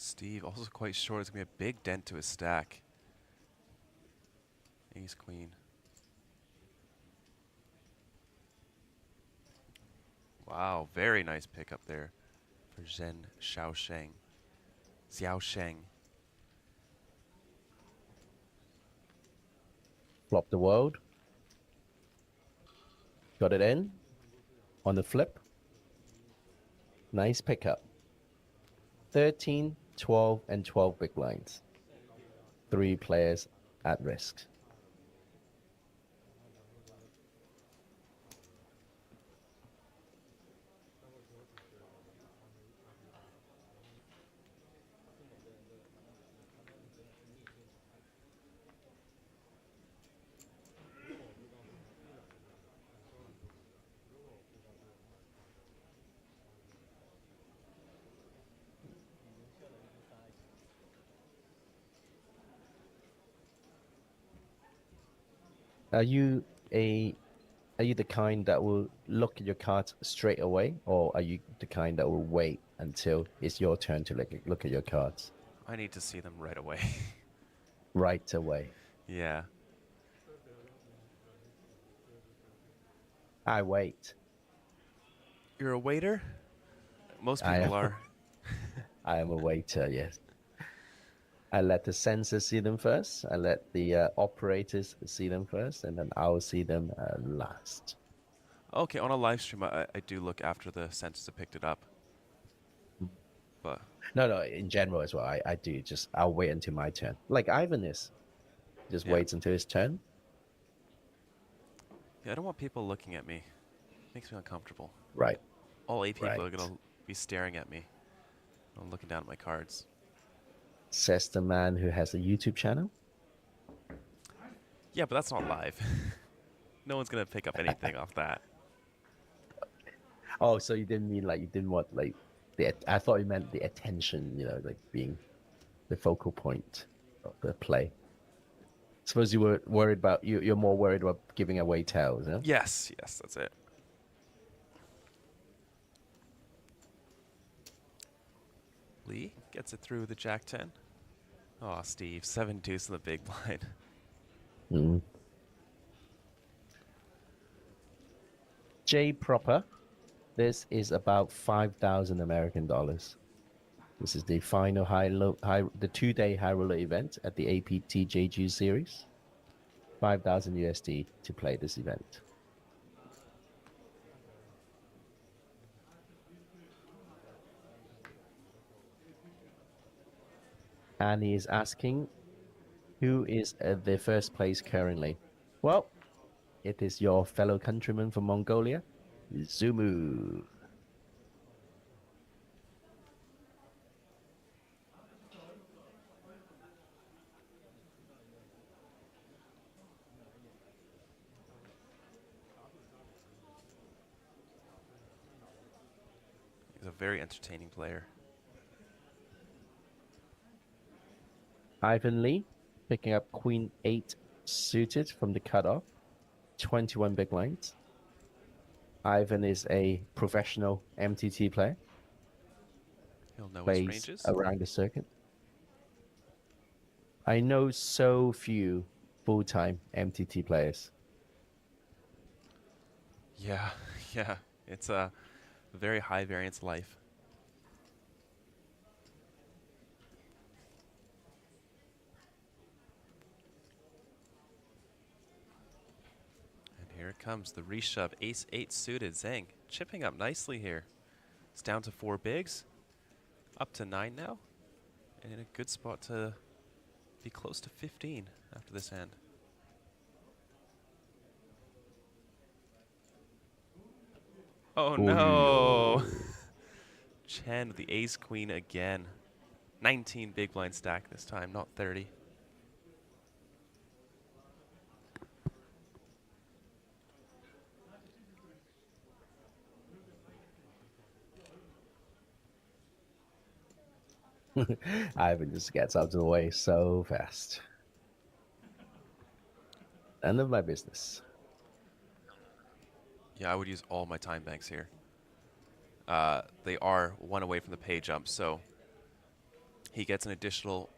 Steve also quite short. It's going to be a big dent to his stack. Ace, queen. Wow, very nice pick up there for Zhen Xiaosheng. Xiaosheng. Flop the world. Got it in. On the flip. Nice pickup. 13, 12, and 12 big blinds. 3 players at risk. Are you the kind that will look at your cards straight away, or are you the kind that will wait until it's your turn to look at your cards? I need to see them right away. Right away. Yeah. I wait. You're a waiter? Most people are. I am a waiter, yes. I let the sensors see them first. I let the operators see them first, and then I will see them last. Okay, on a live stream, I do look after the sensors have picked it up. But No, in general as well, I do. I'll wait until my turn. Like Ivan is. Just waits until his turn. yeah, I don't want people looking at me. Makes me uncomfortable. Right. All 8 people are Right. going to be staring at me. I'm looking down at my cards. Says the man who has a YouTube channel. Yeah, but that's not live. No one's going to pick up anything off that. Oh, so you didn't mean like you didn't want like I thought you meant the attention, like being the focal point of the play. Suppose you were worried about you're more worried about giving away tails, huh? Yes, that's it. Lee gets it through the Jack-10. Oh, Steve, 7 deuce in the big blind. Mm. J Proper. This is about 5,000 American dollars. This is the final the 2-day high roller event at the APT Jeju series. 5,000 USD to play this event. And he is asking, who is the first place currently? Well, it is your fellow countryman from Mongolia, Zumu. He's a very entertaining player. Ivan Lee picking up Queen 8 suited from the cutoff. 21 big blinds. Ivan is a professional MTT player. He'll know his Plays ranges. around the circuit. I know so few full-time MTT players. Yeah. It's a very high variance life. And here it comes, the reshove, ace 8 suited. Zhang chipping up nicely here. It's down to 4 bigs, up to 9 now, and in a good spot to be close to 15 after this hand. Oh no! Chen with the ace queen again. 19 big blind stack this time, not 30. Ivan just gets out of the way so fast. None of my business. Yeah, I would use all my time banks here. They are 1 away from the pay jump, so He gets an additional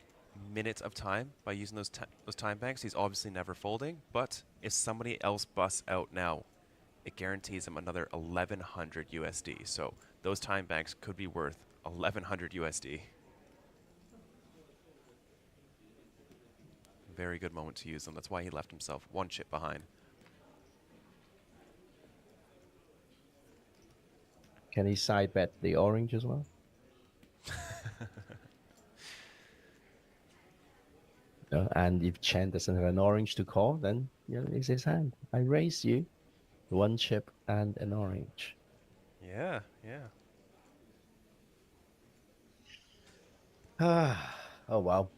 minute of time by using those time banks. He's obviously never folding, but if somebody else busts out now, it guarantees him another 1,100 USD. So those time banks could be worth 1,100 USD. Very good moment to use them. That's why he left himself one chip behind. Can he side bet the orange as well? No, and if Chen doesn't have an orange to call, then it's his hand. I raise you one chip and an orange. Yeah, yeah. Oh, wow.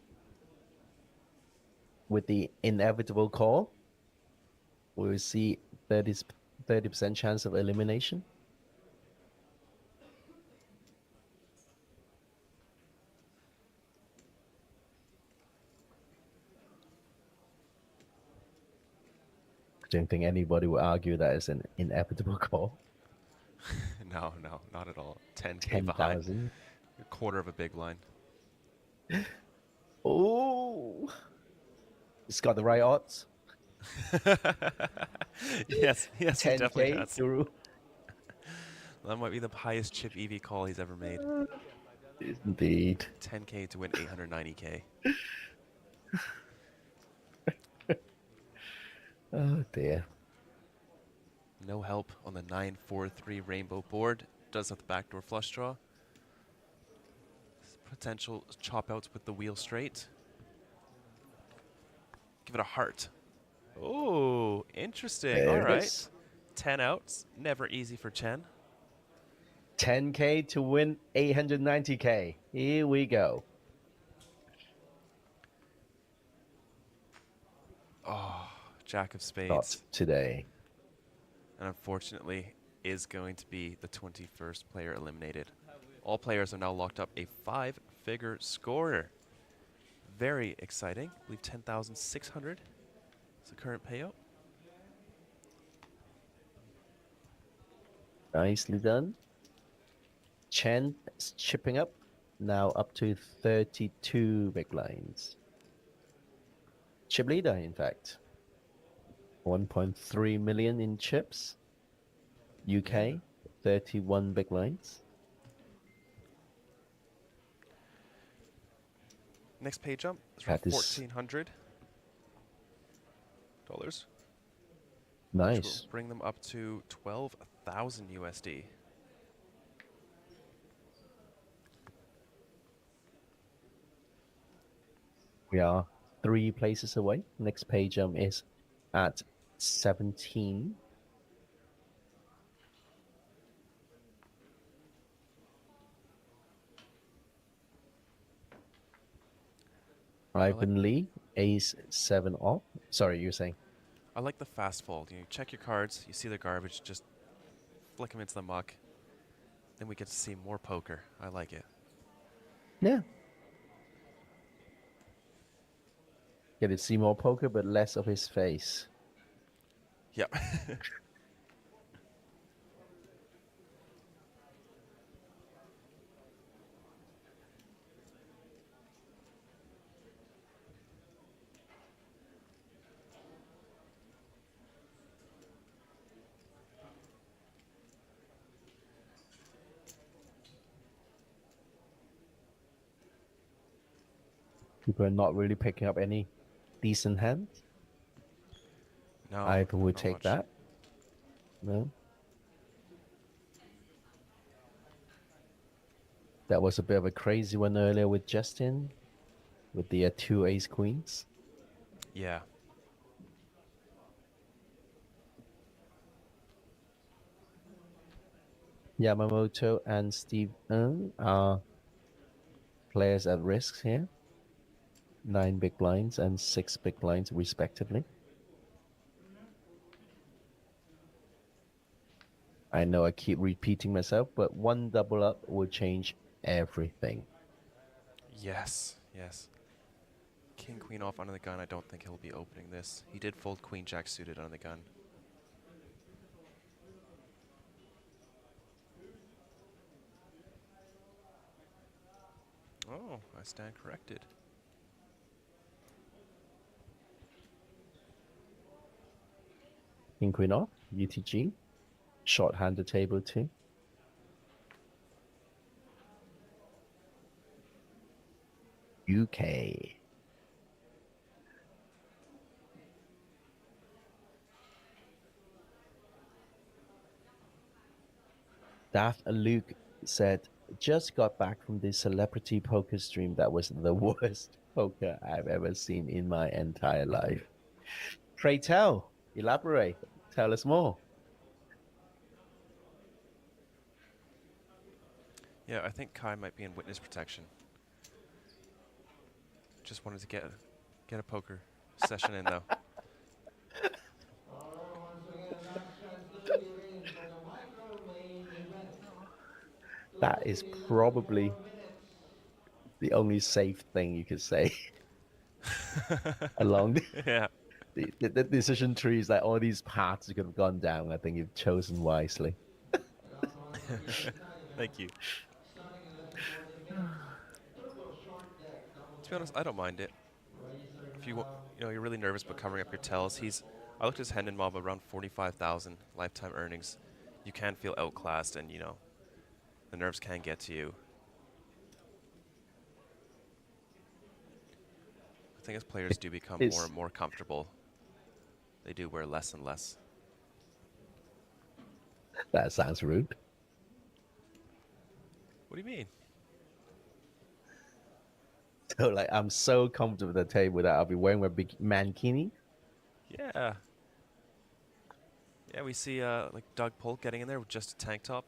With the inevitable call, we'll see 30% chance of elimination. I don't think anybody will argue that it's an inevitable call. No, not at all. 10K behind. 10,000. A quarter of a big line. Oh, it's got the right odds. yes, he definitely 10K has. through. That might be the highest chip EV call he's ever made. Indeed. 10K to win 890K. Oh dear. No help on the 9-4-3 rainbow board. Does have the backdoor flush draw. Potential chop outs with the wheel straight. Give it a heart. Oh, interesting. There All it right. is. 10 outs. Never easy for Chen. 10K to win 890K. Here we go. Oh, Jack of Spades. Not today. And unfortunately is going to be the 21st player eliminated. All players are now locked up a 5-figure scorer. Very exciting. I believe 10,600 is the current payout. Nicely done. Chen is chipping up. Now up to 32 big blinds. Chip leader, in fact. 1.3 million in chips. UK, 31 big blinds. Next pay jump is for That is $1,400. nice. Which will bring them up to 12,000 USD. We are 3 places away. Next pay jump is at 17. Ivan Lee, ace 7 off. Sorry, you were saying? I like the fast fold. You check your cards, you see the garbage, just flick them into the muck. Then we get to see more poker. I like it. Yeah. Get to see more poker, but less of his face. Yep. People are not really picking up any decent hands. No, Ivan would not take much. that. No. That was a bit of a crazy one earlier with Justin, with the 2 ace queens. Yeah. Yamamoto and Steve Ng are players at risk here. 9 big blinds and 6 big blinds respectively. I know I keep repeating myself, but one double up will change everything. Yes, yes. King, queen off under the gun. I don't think he'll be opening this. He did fold queen jack suited under the gun. Oh, I stand corrected. King Queen off, UTG. Shorthand the table too. UK. Daft Luke said, just got back from the celebrity poker stream. That was the worst poker I've ever seen in my entire life. Pray tell, elaborate, tell us more. Yeah, I think Kai might be in witness protection. Just wanted to get a poker session in though. That is probably the only safe thing you could say. Along Yeah. the decision trees, like all these paths could have gone down. I think you've chosen wisely. Thank you. To be honest, I don't mind it. If you you're really nervous but covering up your tells, I looked at his Hendon mob around 45,000 lifetime earnings. You can feel outclassed, and the nerves can get to you. I think as players do become more and more comfortable, they do wear less and less. That sounds rude. What do you mean? So like I'm so comfortable at the table that I'll be wearing my big mankini. Yeah. Yeah, we see like Doug Polk getting in there with just a tank top.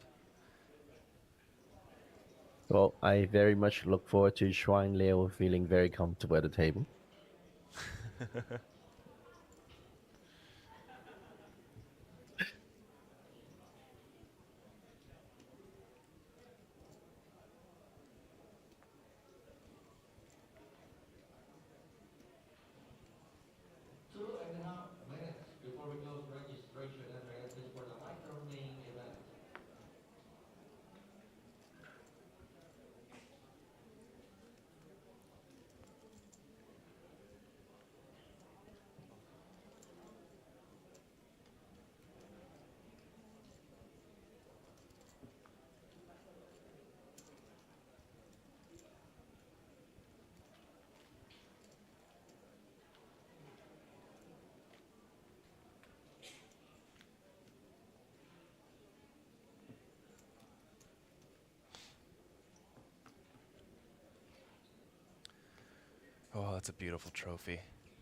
Well, I very much look forward to Shrine Leo feeling very comfortable at the table. Oh, that's a beautiful trophy.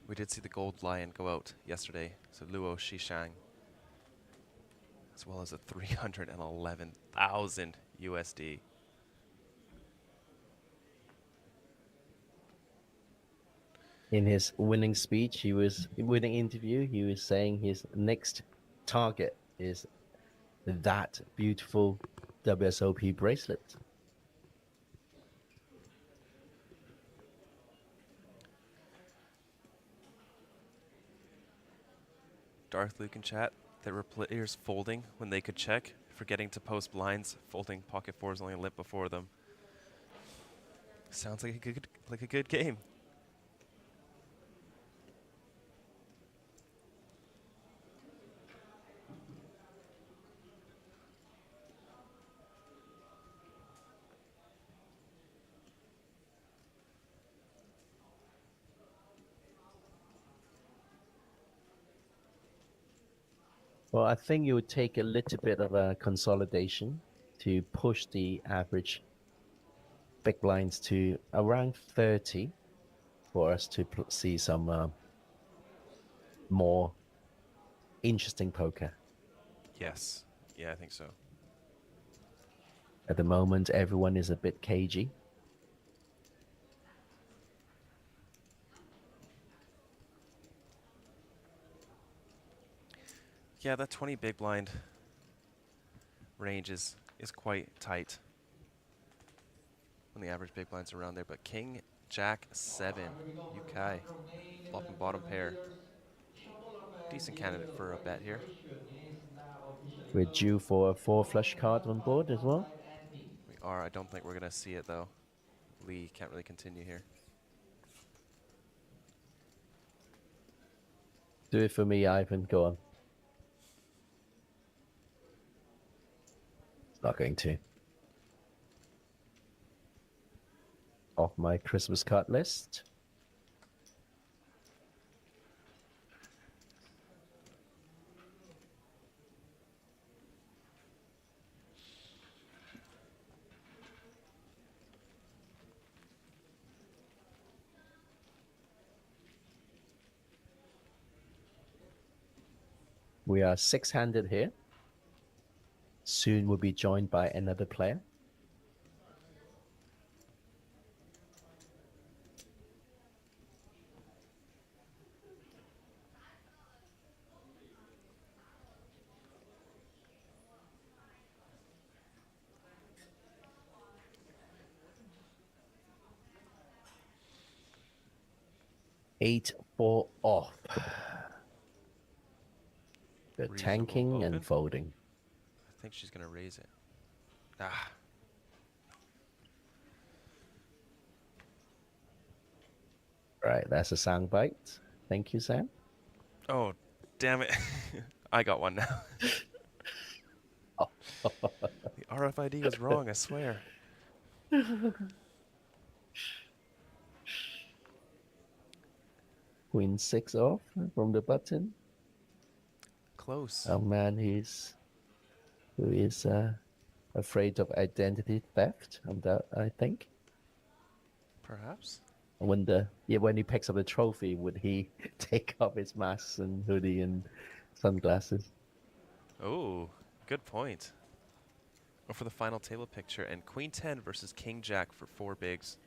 We did see the gold lion go out yesterday, so Luo Shishang, as well as a 311,000 USD. In his winning speech, winning interview, he was saying his next target is that beautiful WSOP bracelet. Darth Luke in chat, there were players folding when they could check, forgetting to post blinds, folding pocket fours only a limp before them. Sounds like a good game. Well, I think it would take a little bit of a consolidation to push the average big blinds to around 30 for us to see some more interesting poker. Yes. Yeah, I think so. At the moment, everyone is a bit cagey. Yeah, that 20 big blind range is quite tight when the average big blind's around there. But King, Jack, 7, UK, flop and bottom pair. Decent candidate for a bet here. We're due for a 4 flush card on board as well. We are. I don't think we're going to see it, though. Lee can't really continue here. Do it for me, Ivan. Go on. It's not going to. Off my Christmas card list. We are six-handed here. Soon we'll be joined by another player. Eight, 4 off. The tanking open. and folding. I think she's gonna raise it. Ah. Right, that's a sound bite. Thank you, Sam. Oh, damn it. I got one now. The RFID was wrong, I swear. Queen 6 off from the button. Close. A man who is afraid of identity theft, I think. Perhaps. I wonder, yeah, when he picks up the trophy, would he take off his mask and hoodie and sunglasses? Oh, good point. Or for the final table picture, and Queen 10 versus King Jack for 4 bigs.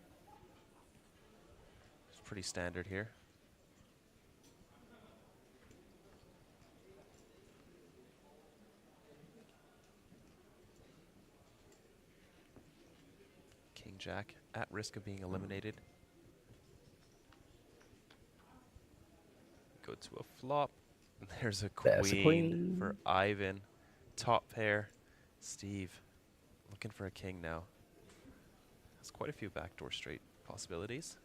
It's pretty standard here. King Jack at risk of being eliminated. Go to a flop. There's a queen for Ivan. Top pair. Steve looking for a king now. There's quite a few backdoor straight possibilities.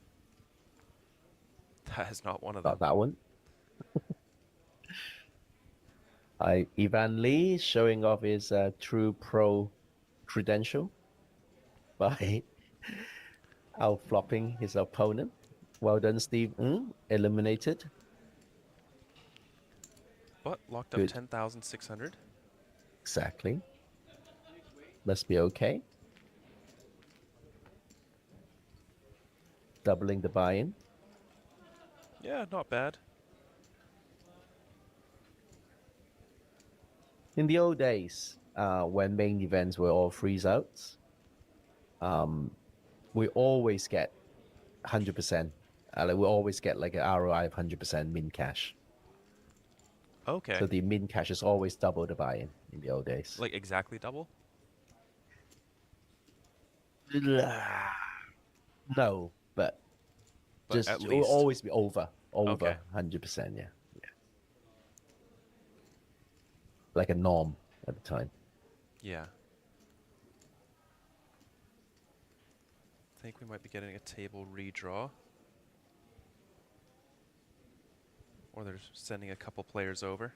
That is not one of them. Not that one. Ivan Lee showing off his true pro credential by outflopping his opponent. Well done, Steve. Eliminated. But locked up Good. 10,600. Exactly. Must be okay. Doubling the buy-in. Yeah, not bad. In the old days, when main events were all freeze outs, we always get 100%. Like we always get like an ROI of 100% min cash. Okay. So the min cash is always double the buy-in in the old days. Like exactly double? No, but just at it will least. always be over Okay. 100%. Yeah. Like a norm at the time. Yeah. I think we might be getting a table redraw. Or they're sending a couple players over.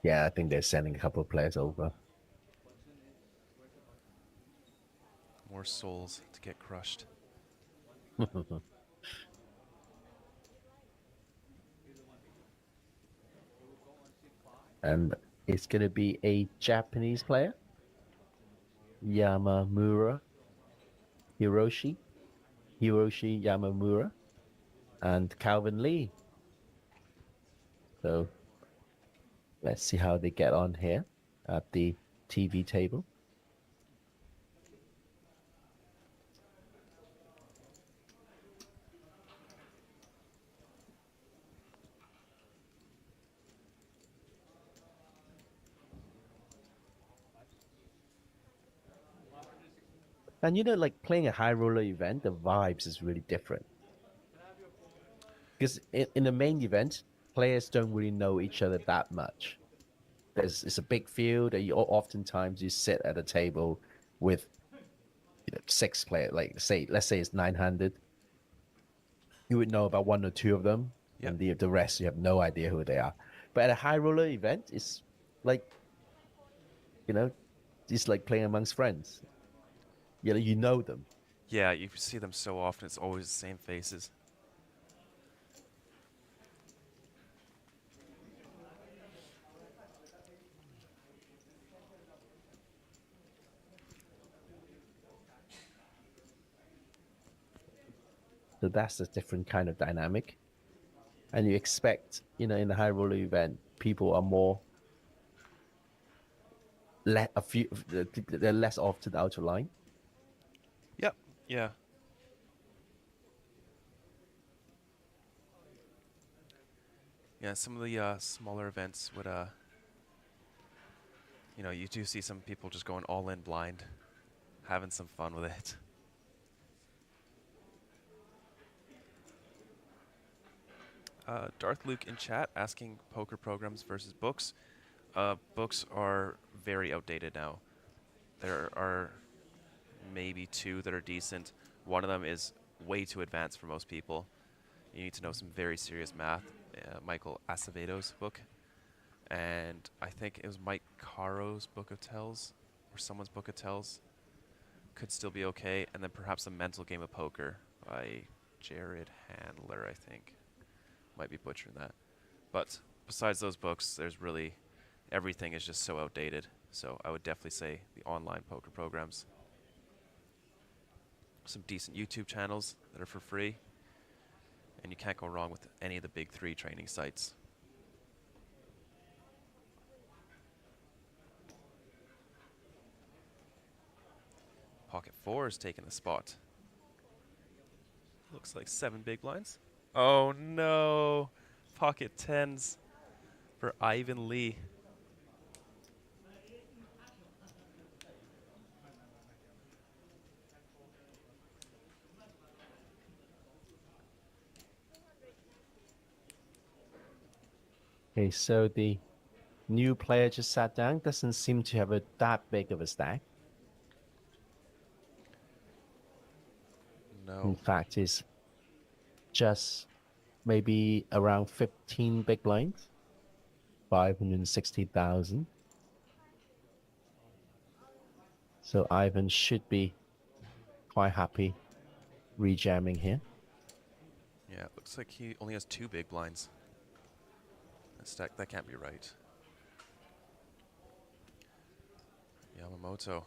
Yeah, I think they're sending a couple of players over. More souls to get crushed. And it's going to be a Japanese player. Yamamura. Hiroshi Yamamura. And Calvin Lee. So let's see how they get on here at the TV table. And you know, like playing a high roller event, the vibes is really different. Because in the main event, players don't really know each other that much. It's a big field, and oftentimes you sit at a table with 6 player, like let's say it's 900, you would know about 1 or 2 of them, and the rest you have no idea who they are. But at a high roller event, it's like, it's like playing amongst friends. You know them. Yeah, you see them so often. It's always the same faces. So that's a different kind of dynamic. And you expect, in the high roller event, people are more, they're less off to the outer line. Yep. Yeah. Yeah, some of the smaller events would, you do see some people just going all in blind, having some fun with it. Darth Luke in chat asking poker programs versus books. Books are very outdated now. There are maybe 2 that are decent. One of them is way too advanced for most people. You need to know some very serious math. Michael Acevedo's book. And I think it was Mike Caro's Book of Tells, or someone's Book of Tells. Could still be okay. And then perhaps A Mental Game of Poker by Jared Handler, I think. Might be butchering that. But besides those books, there's really, everything is just so outdated. So I would definitely say the online poker programs. Some decent YouTube channels that are for free. And you can't go wrong with any of the big 3 training sites. Pocket 4 is taking the spot. Looks like 7 big blinds. Oh no! Pocket 10s for Ivan Lee. Okay, so the new player just sat down. Doesn't seem to have that big of a stack. No. In fact, it's just maybe around 15 big blinds, 560,000. So Ivan should be quite happy rejamming here. Yeah, it looks like he only has 2 big blinds. That can't be right. Yamamoto,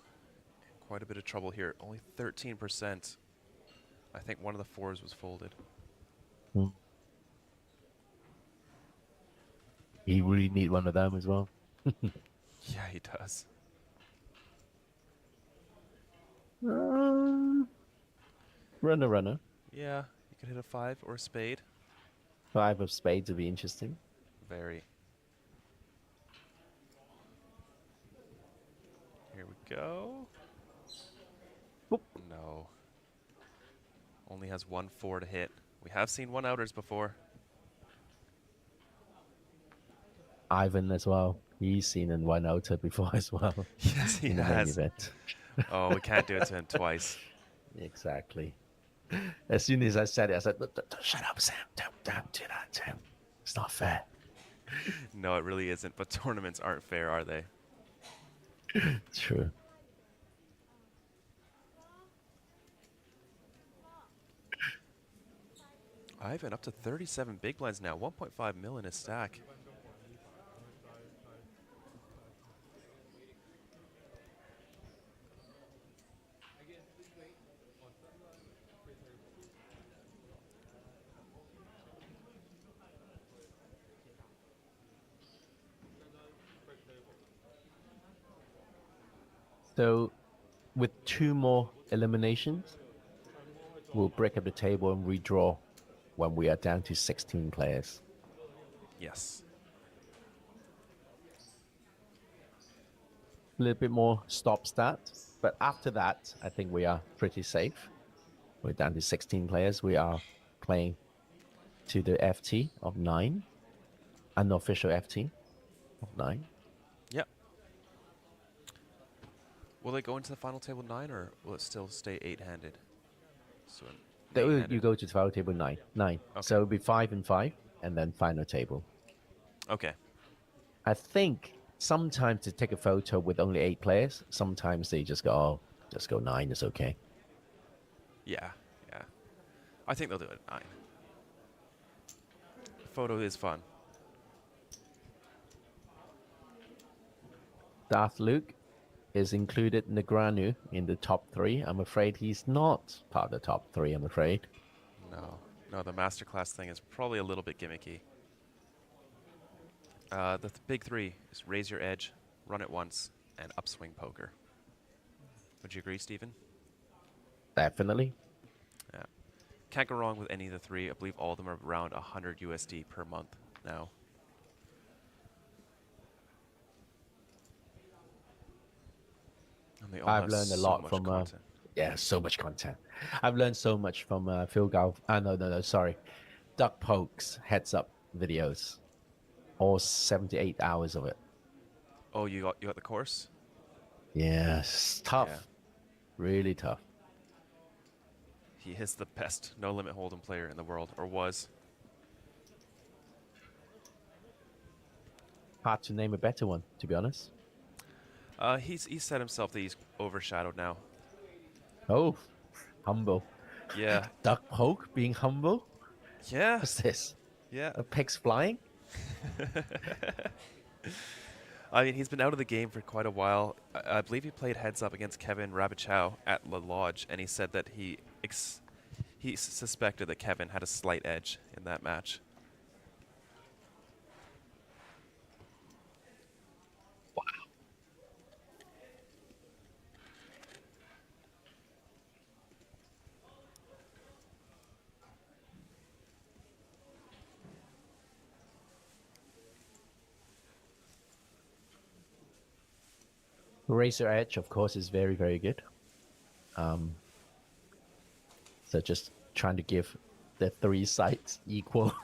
quite a bit of trouble here. Only 13%. I think one of the 4s was folded. He really need one of them as well. Yeah, he does. Runner. Yeah, you could hit a 5 or a spade. 5 of spades would be interesting. Very. Here we go. Oop. No. Only has 1 4 to hit. We have seen 1-outers before. Ivan as well. He's seen an 1-outer before as well. Yes, he in the main has. event. Oh, we can't do it to him twice. Exactly. As soon as I said it, I said, "Shut up, Sam. Don't do that, Sam. It's not fair." No, it really isn't. But tournaments aren't fair, are they? True. Ivan up to 37 big blinds now. 1.5 mil in his stack. So, with 2 more eliminations, we'll break up the table and redraw when we are down to 16 players. Yes. A little bit more stop-start, but after that, I think we are pretty safe. We're down to 16 players. We are playing to the FT of 9, unofficial FT of 9. Yep. Will it go into the final table 9, or will it still stay 8-handed? So You go to final table 9. Okay. So it'll be 5 and 5, and then final table. Okay. I think sometimes to take a photo with only 8 players, sometimes they just go, oh, just go 9, it's okay. Yeah, yeah. I think they'll do it at 9. Photo is fun. Darth Luke is included Negranu in the top 3. I'm afraid he's not part of the top 3, I'm afraid. No, the masterclass thing is probably a little bit gimmicky. The big 3 is raise your edge, run it once, and upswing poker. Would you agree, Stephen? Definitely. Yeah. Can't go wrong with any of the 3. I believe all of them are around 100 USD per month now. And they all I've have learned a so lot much from content. yeah, so much content. I've learned so much from Phil Gal. Sorry, Duck Pokes heads up videos, all 78 hours of it. Oh, you got the course? Yes, tough, Yeah. really tough. He is the best no limit hold'em player in the world, or was. Hard to name a better one, to be honest. He's said himself that he's overshadowed now. Oh, humble. Yeah. Duck Poke being humble? Yeah. What's this? Yeah. A pig's flying? I mean, he's been out of the game for quite a while. I believe he played heads up against Kevin Rabichow at La Lodge, and he said that he suspected that Kevin had a slight edge in that match. Razor Edge, of course, is very, very good. So just trying to give the 3 sides equal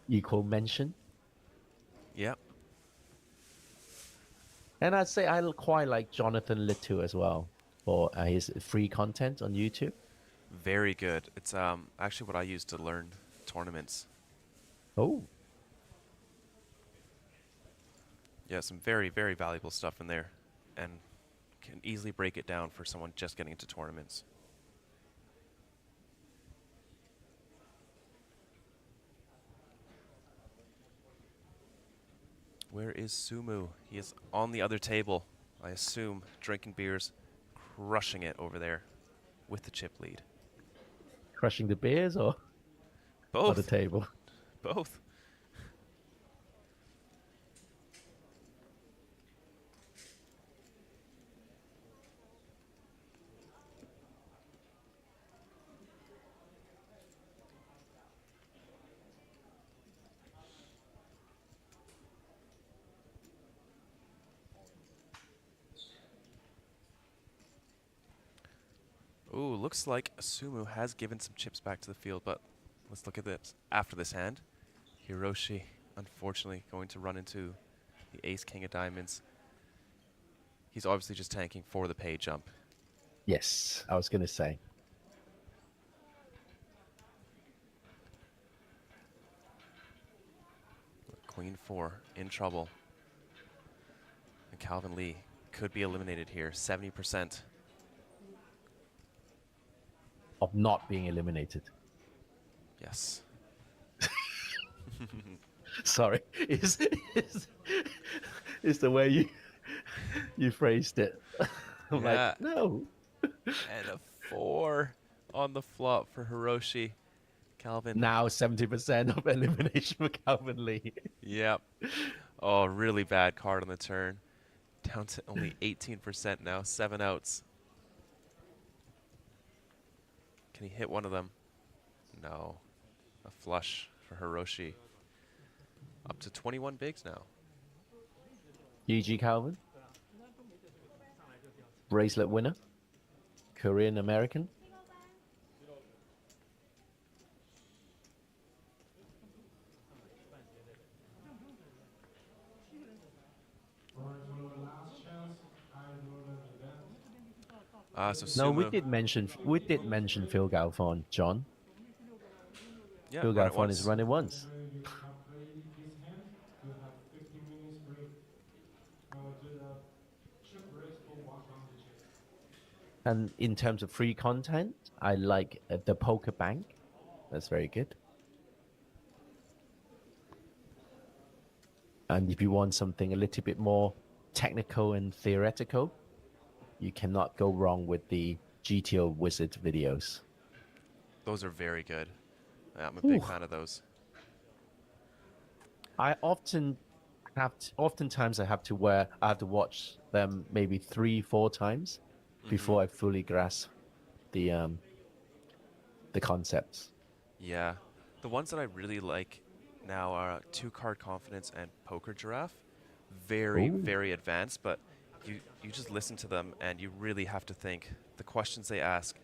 equal mention. Yep. And I'd say I quite like Jonathan Little as well for his free content on YouTube. Very good. It's actually what I use to learn tournaments. Oh. Yeah, some very, very valuable stuff in there, and can easily break it down for someone just getting into tournaments. Where is Sumu? He is on the other table, I assume, drinking beers, crushing it over there with the chip lead. Crushing the beers or both? Or the table? Both. Ooh, looks like Sumu has given some chips back to the field, but let's look at this. After this hand, Hiroshi, unfortunately, going to run into the ace-king of diamonds. He's obviously just tanking for the pay jump. Yes, I was going to say. Queen 4 in trouble. And Calvin Lee could be eliminated here, 70%. Of not being eliminated. Yes. Sorry, is the way you phrased it. I'm Yeah. like, no. And a 4 on the flop for Hiroshi. Calvin. Now 70% of elimination for Calvin Lee. Yep. Oh, really bad card on the turn. Down to only 18% now, 7 outs. Can he hit one of them? No. A flush for Hiroshi. Up to 21 bigs now. GG Calvin. Bracelet winner. Korean American. So No, Sumu. we did mention Phil Galfond, John. Yeah, Phil run it Galfond is once. running once. And in terms of free content, I like the Poker Bank. That's very good. And if you want something a little bit more technical and theoretical, you cannot go wrong with the GTO Wizard videos. Those are very good. Yeah, I'm a big fan of those. Oftentimes I have to watch them maybe 3-4 times before I fully grasp the concepts. Yeah. The ones that I really like now are Two Card Confidence and Poker Giraffe. Very, Ooh. very advanced, but you just listen to them and you really have to think. The questions they ask,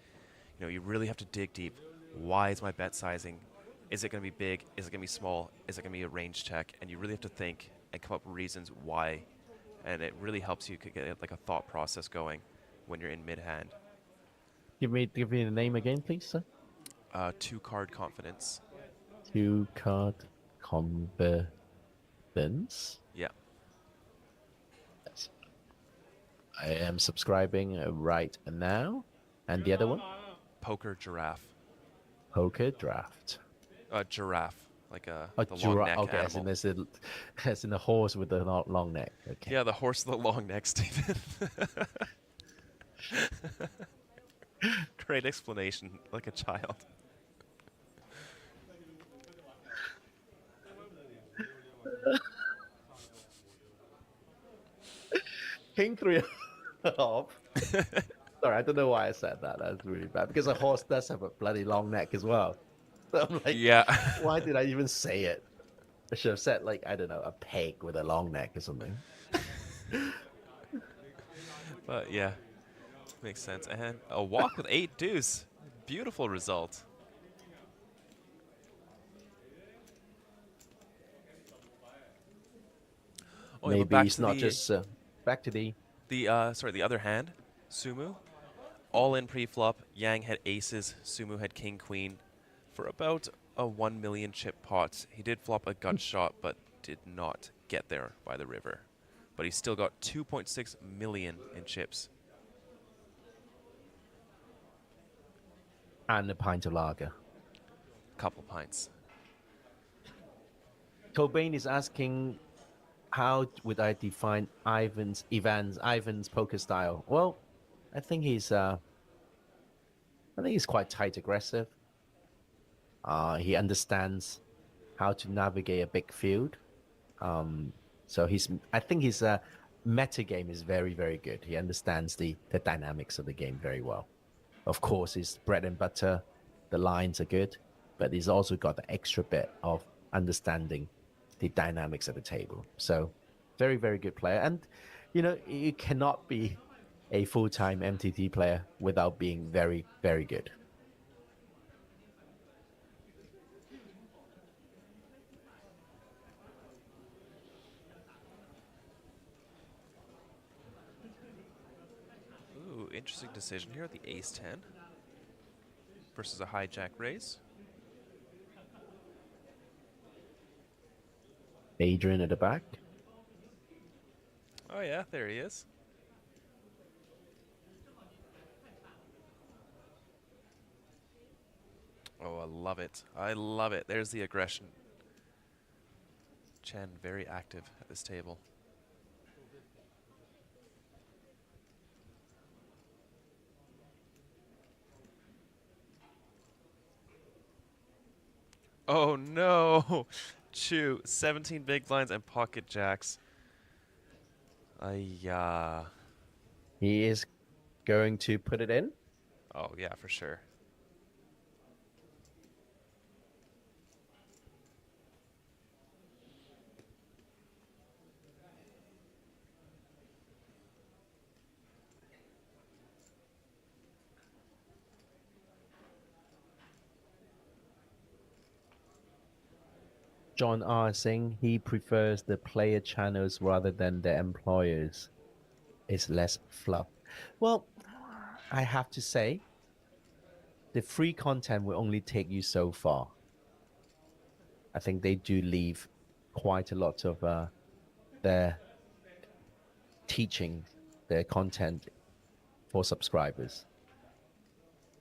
you really have to dig deep. Why is my bet sizing? Is it going to be big? Is it going to be small? Is it going to be a range check? And you really have to think and come up with reasons why. And it really helps you get like a thought process going when you're in mid-hand. Give me the name again, please, sir. Two Card Confidence. Two Card Confidence. Yeah. Yes. I am subscribing right now. And the other one? Poker Giraffe. Poker Draft. Giraffe, like the long giraffe. neck Okay, animal. as in the horse with the long neck. Okay. Yeah, the horse with the long neck, Stephen. Great explanation, like a child. King 3 off. Sorry, I don't know why I said that. That's really bad. Because a horse does have a bloody long neck as well. So I'm like, yeah. Why did I even say it? I should have said, like, I don't know, a pig with a long neck or something. But yeah, makes sense. And a walk with 8 deuce. Beautiful result. Oh, yeah, but Maybe back it's to not the- just back to the the other hand, Sumu, all in pre-flop. Yang had aces, Sumu had king queen, for about a 1 million chip pot. He did flop a gut shot, but did not get there by the river. But he still got 2.6 million in chips. and a pint of lager. Couple pints. Cobain is asking, how would I define Ivan's poker style? Well, I think he's quite tight aggressive. He understands how to navigate a big field. So I think his meta game is very, very good. He understands the dynamics of the game very well. Of course, his bread and butter, the lines are good, but he's also got the extra bit of understanding the dynamics of the table. So very, very good player. And, you cannot be a full-time MTT player without being very, very good. Ooh, interesting decision here. The ace-10 versus a hijack raise. Adrian at the back. Oh yeah, there he is. Oh, I love it. I love it. There's the aggression. Chen very active at this table. Oh no! Chu, 17 big blinds and pocket jacks. Yeah. He is going to put it in. Oh yeah, for sure. John R. saying he prefers the player channels rather than the employers. It's less fluff. Well, I have to say, the free content will only take you so far. I think they do leave quite a lot of their teaching, their content for subscribers.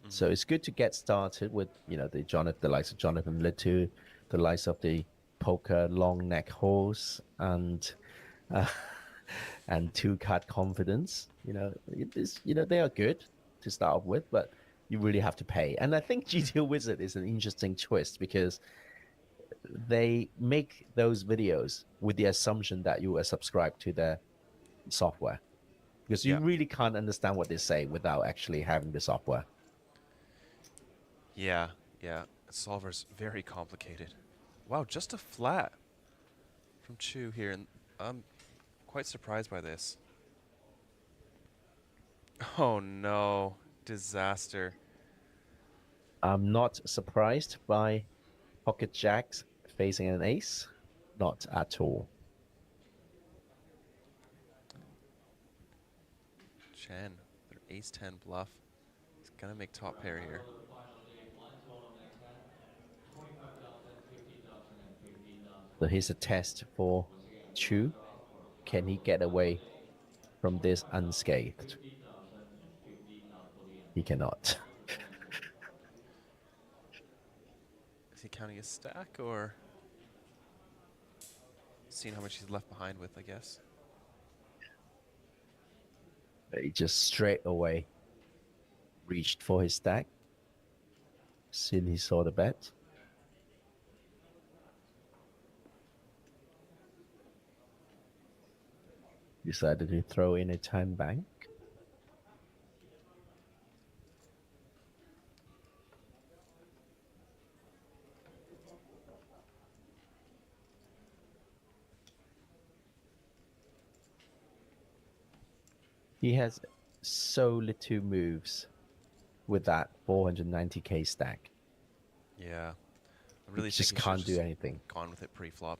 So it's good to get started with, you know, the likes of Jonathan Littu, the likes of the poker long neck horse, and two card confidence. You know, they are good to start off with, but you really have to pay. And I think GTO Wizard is an interesting twist because they make those videos with the assumption that you are subscribed to their software, because you really can't understand what they say without actually having the software. Yeah, yeah. Solver's very complicated. Wow, just a flat from Chu here, and I'm quite surprised by this. Oh no, disaster. I'm not surprised by pocket jacks facing an ace, not at all. Chen, their ace-10 bluff. He's gonna make top pair here. So here's a test for Chu. Can he get away from this unscathed? He cannot. Is he counting his stack or seeing how much he's left behind with, I guess? He just straight away reached for his stack. Soon he saw the bet. Decided to throw in a time bank. He has so little moves with that 490k stack. Yeah. I really just think he can't should've do just anything. Gone with it pre-flop.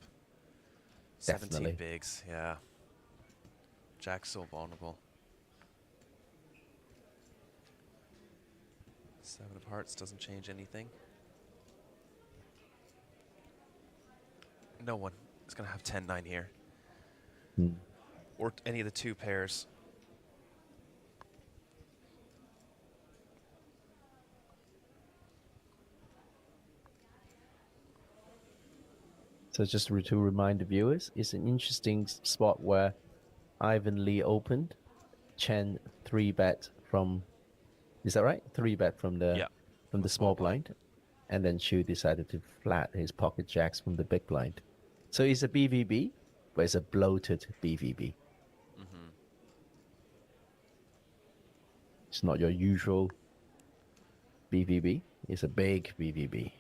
Definitely. 17 bigs, yeah. Jack's so vulnerable. 7 of hearts doesn't change anything. No one is going to have 10-9 here. Or any of the two pairs. So just to remind the viewers, it's an interesting spot where Ivan Lee opened, Chen 3-bet from, is that right? 3-bet from the small blind, and then Chu decided to flat his pocket jacks from the big blind. So it's a BVB, but it's a bloated BVB. It's not your usual BVB. It's a big BVB.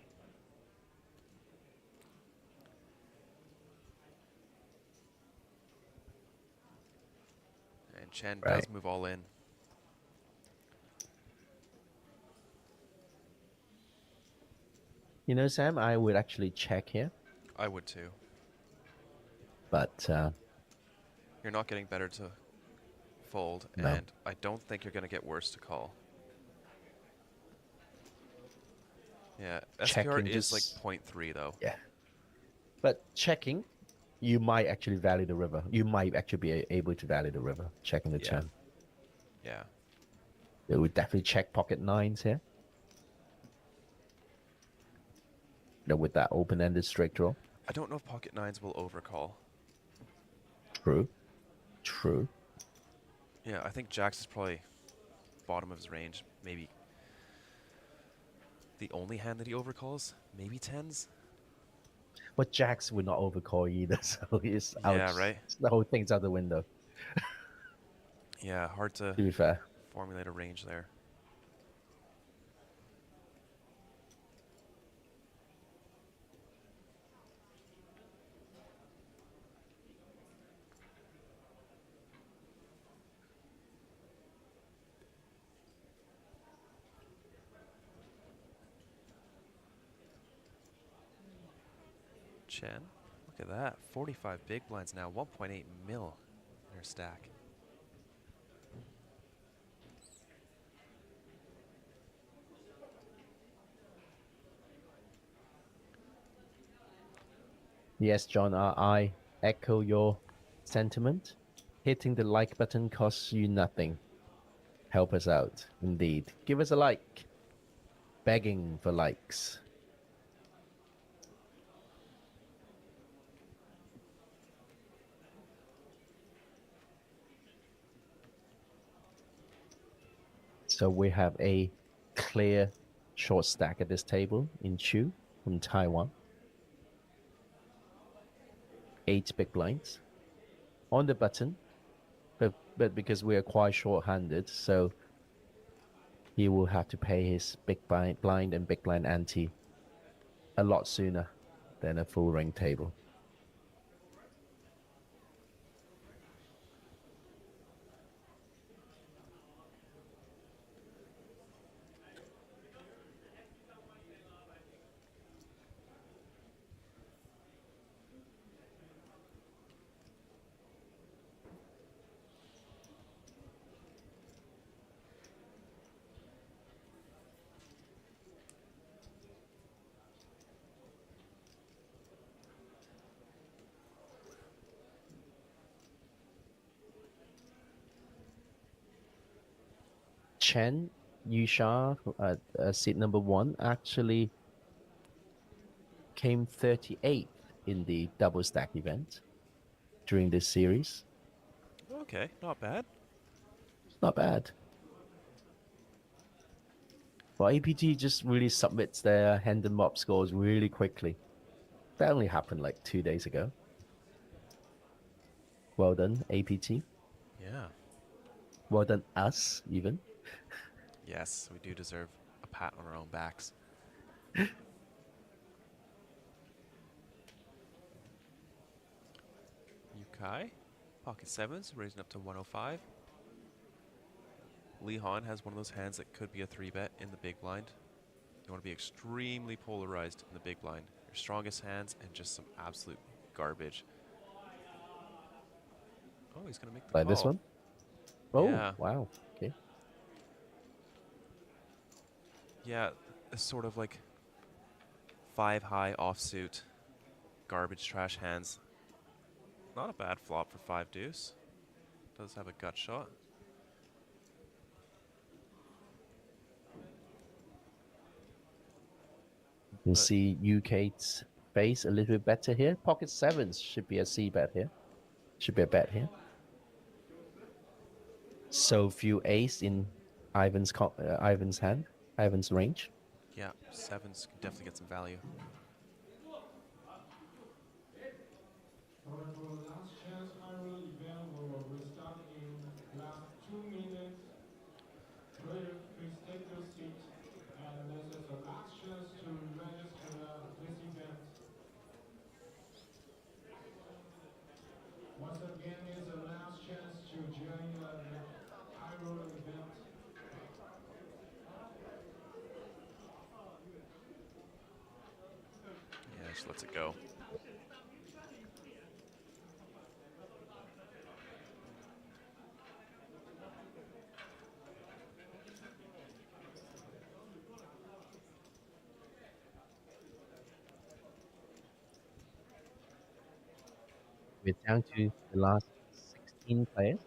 And Chen does move all in. You know, Sam, I would actually check here. I would too. But you're not getting better to fold, No. and I don't think you're going to get worse to call. Yeah, SPR Checking is like just- 0.3 though. Yeah. But checking, you might actually value the river. You might actually be able to value the river, checking the turn. Yeah. They would definitely check pocket nines here. You know, with that open-ended straight draw. I don't know if pocket nines will overcall. True. True. Yeah, I think Jacks is probably bottom of his range. Maybe the only hand that he overcalls. Maybe tens. But Jacks would not overcall either, so he's out. Yeah, right. The whole thing's out the window. Yeah, hard to be fair. Formulate a range there. Chen, look at that. 45 big blinds now, 1.8 mil in her stack. Yes, John, I echo your sentiment. Hitting the like button costs you nothing. Help us out, indeed. Give us a like. Begging for likes. So we have a clear short stack at this table in Chu from Taiwan. 8 big blinds on the button, but because we are quite short-handed, so he will have to pay his big blind and big blind ante a lot sooner than a full ring table. Chen Yusha, seat number 1, actually came 38th in the double stack event during this series. Okay, not bad. Not bad. Well, APT just really submits their hand and mop scores really quickly. That only happened like 2 days ago. Well done, APT. Yeah. Well done, us, even. Yes, we do deserve a pat on our own backs. Yukai, pocket sevens, raising up to 105. Lee Han has one of those hands that could be a 3-bet in the big blind. You want to be extremely polarized in the big blind. Your strongest hands and just some absolute garbage. Oh, he's going to make the Like call. this one? Oh, yeah. Wow. Okay. Yeah, a sort of like 5 high offsuit, garbage trash hands. Not a bad flop for 5 deuce. Does have a gut shot. You can see UK's face a little bit better here. Pocket sevens should be a C bet here. Should be a bet here. So few ace in Ivan's hand, Ivan's range. Yeah, sevens can definitely get some value. Alright, for the last chance high roll event, we will restart in last 2 minutes. Players, please take your seat, and this is the last chance to register this event. Once again, it's the last chance to join the high roll event. Yeah, just lets it go. We're down to the last 16 players.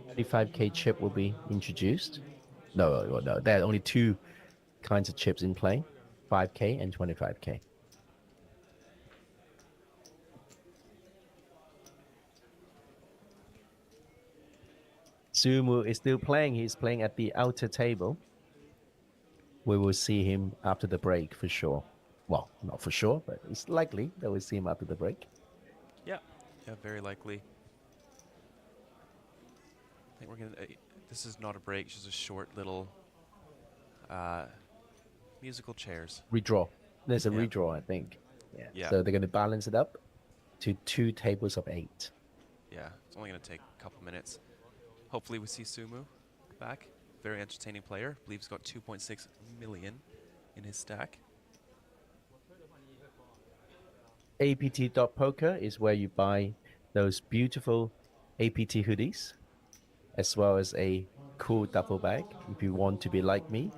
35k chip will be introduced. No, there are only 2 kinds of chips in play, 5k and 25k. Sumu is still playing. He's playing at the outer table. We will see him after the break for sure. Well, not for sure, but it's likely that we'll see him after the break. Yeah, very likely. I think we're gonna. This is not a break; it's just a short little musical chairs. Redraw. There's a redraw, I think. Yeah. So they're going to balance it up to 2 tables of 8. Yeah, it's only gonna take a couple minutes. Hopefully, we see Sumu back. Very entertaining player. I believe he's got 2.6 million in his stack. APT.poker is where you buy those beautiful APT hoodies, as well as a cool duffel bag if you want to be like me.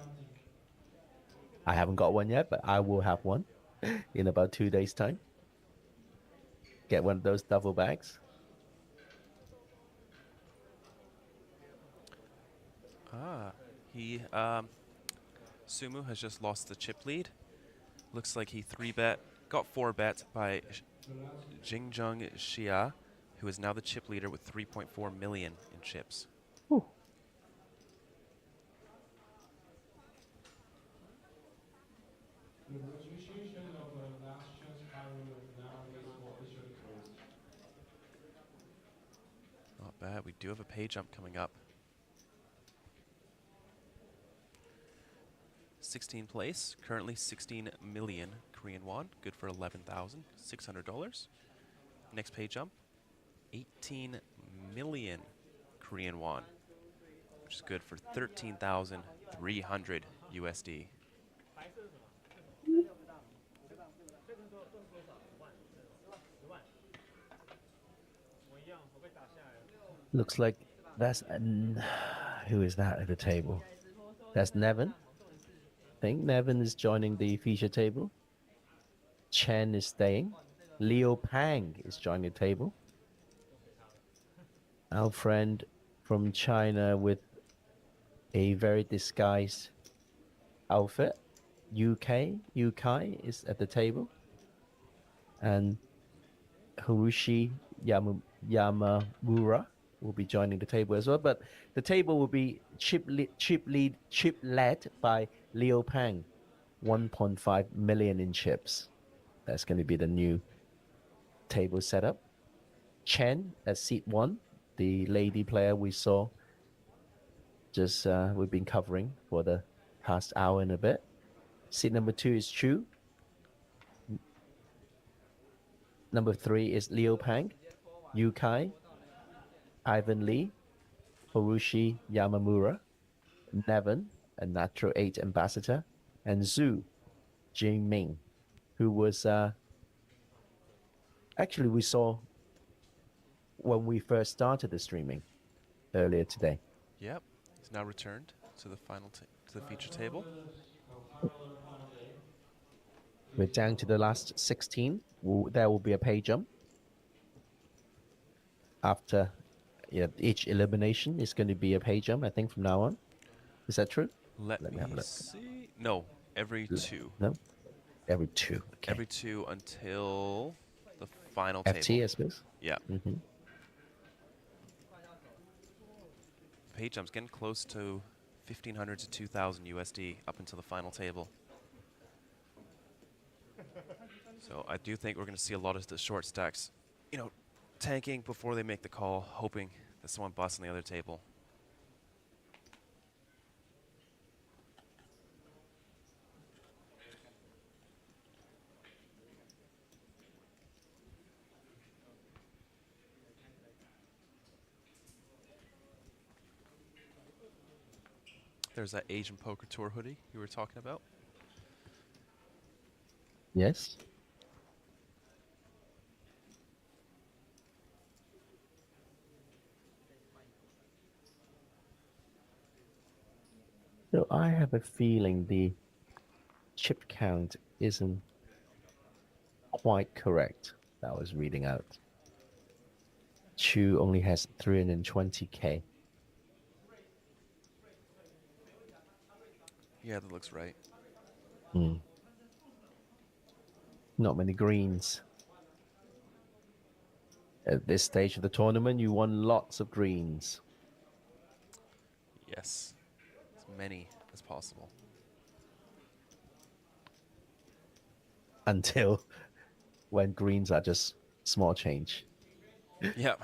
I haven't got one yet, but I will have one in about 2 days' time. Get one of those duffel bags. He Sumu has just lost the chip lead. Looks like he got 4-bet by Jingjung Xia, who is now the chip leader with 3.4 million in chips. Whew. The registration of last chance spiral now is for Asian codes. Not bad. We do have a pay jump coming up. 16th place, currently 16 million Korean won, good for $11,600. Next pay jump, 18 million Korean won, which is good for 13,300 USD. Looks like that's who is that at the table? That's Nevin. I think Nevin is joining the feature table. Chen is staying. Leo Pang is joining the table. Our friend from China with a very disguised outfit. Yukai is at the table. And Harushi Yamamura will be joining the table as well. But the table will be chip led by Leo Pang, 1.5 million in chips. That's going to be the new table setup. Chen at seat 1, the lady player we saw just we've been covering for the past hour and a bit. Seat number 2 is Chu. Number 3 is Leo Pang, Yukai, Ivan Lee, Harushi Yamamura, Nevin, a Natural 8 ambassador, and Zhu Jingming, who was actually we saw when we first started the streaming earlier today. Yep, he's now returned to the to the feature table. We're down to the last 16. There will be a pay jump. After each elimination is going to be a pay jump, I think, from now on. Is that true? Let me have a look. See. No, every 2. No? Every 2. Okay. Every 2 until the final FT, table. I suppose? Yeah. Mm-hmm. Pay jump's getting close to 1,500 to 2,000 USD up until the final table. So I do think we're going to see a lot of the short stacks, tanking before they make the call, hoping that someone busts on the other table. There's that Asian Poker Tour hoodie you were talking about. Yes. So I have a feeling the chip count isn't quite correct that I was reading out. Chu only has 320k. Yeah, that looks right. Not many greens. At this stage of the tournament, you want lots of greens. Yes, as many as possible. Until when greens are just small change. Yep.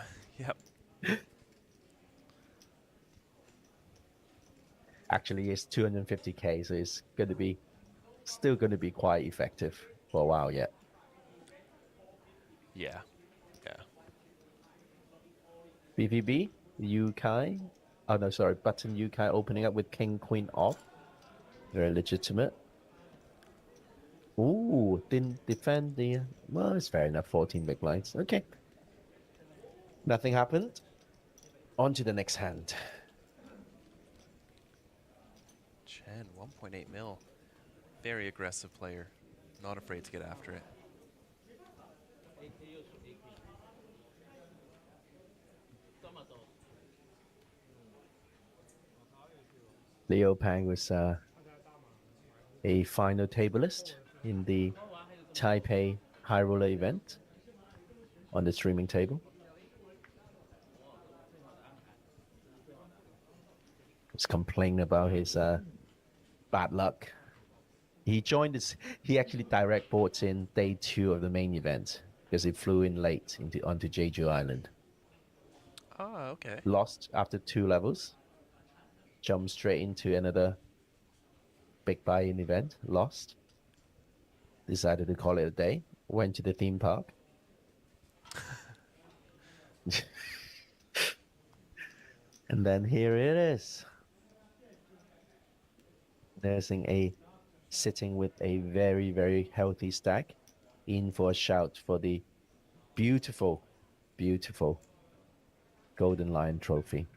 Actually, it's 250k, so it's going to be still going to be quite effective for a while yet. Yeah. BVB, Yukai. Oh no, sorry, button Yukai opening up with King Queen off. Very legitimate. Ooh, didn't defend the. Well, it's fair enough. 14 big blinds. Okay. Nothing happened. On to the next hand. Chen, 1.8 mil. Very aggressive player. Not afraid to get after it. Leo Pang was a final tableist in the Taipei High Roller event on the streaming table. Was complaining about his bad luck. He joined this. He actually direct boards in day 2 of the main event because he flew in late onto Jeju Island. Ah, okay. Lost after 2 levels. Jumped straight into another big buy-in event. Lost. Decided to call it a day. Went to the theme park. And then here it is. Sitting with a very, very healthy stack, in for a shout for the beautiful, beautiful Golden Lion Trophy.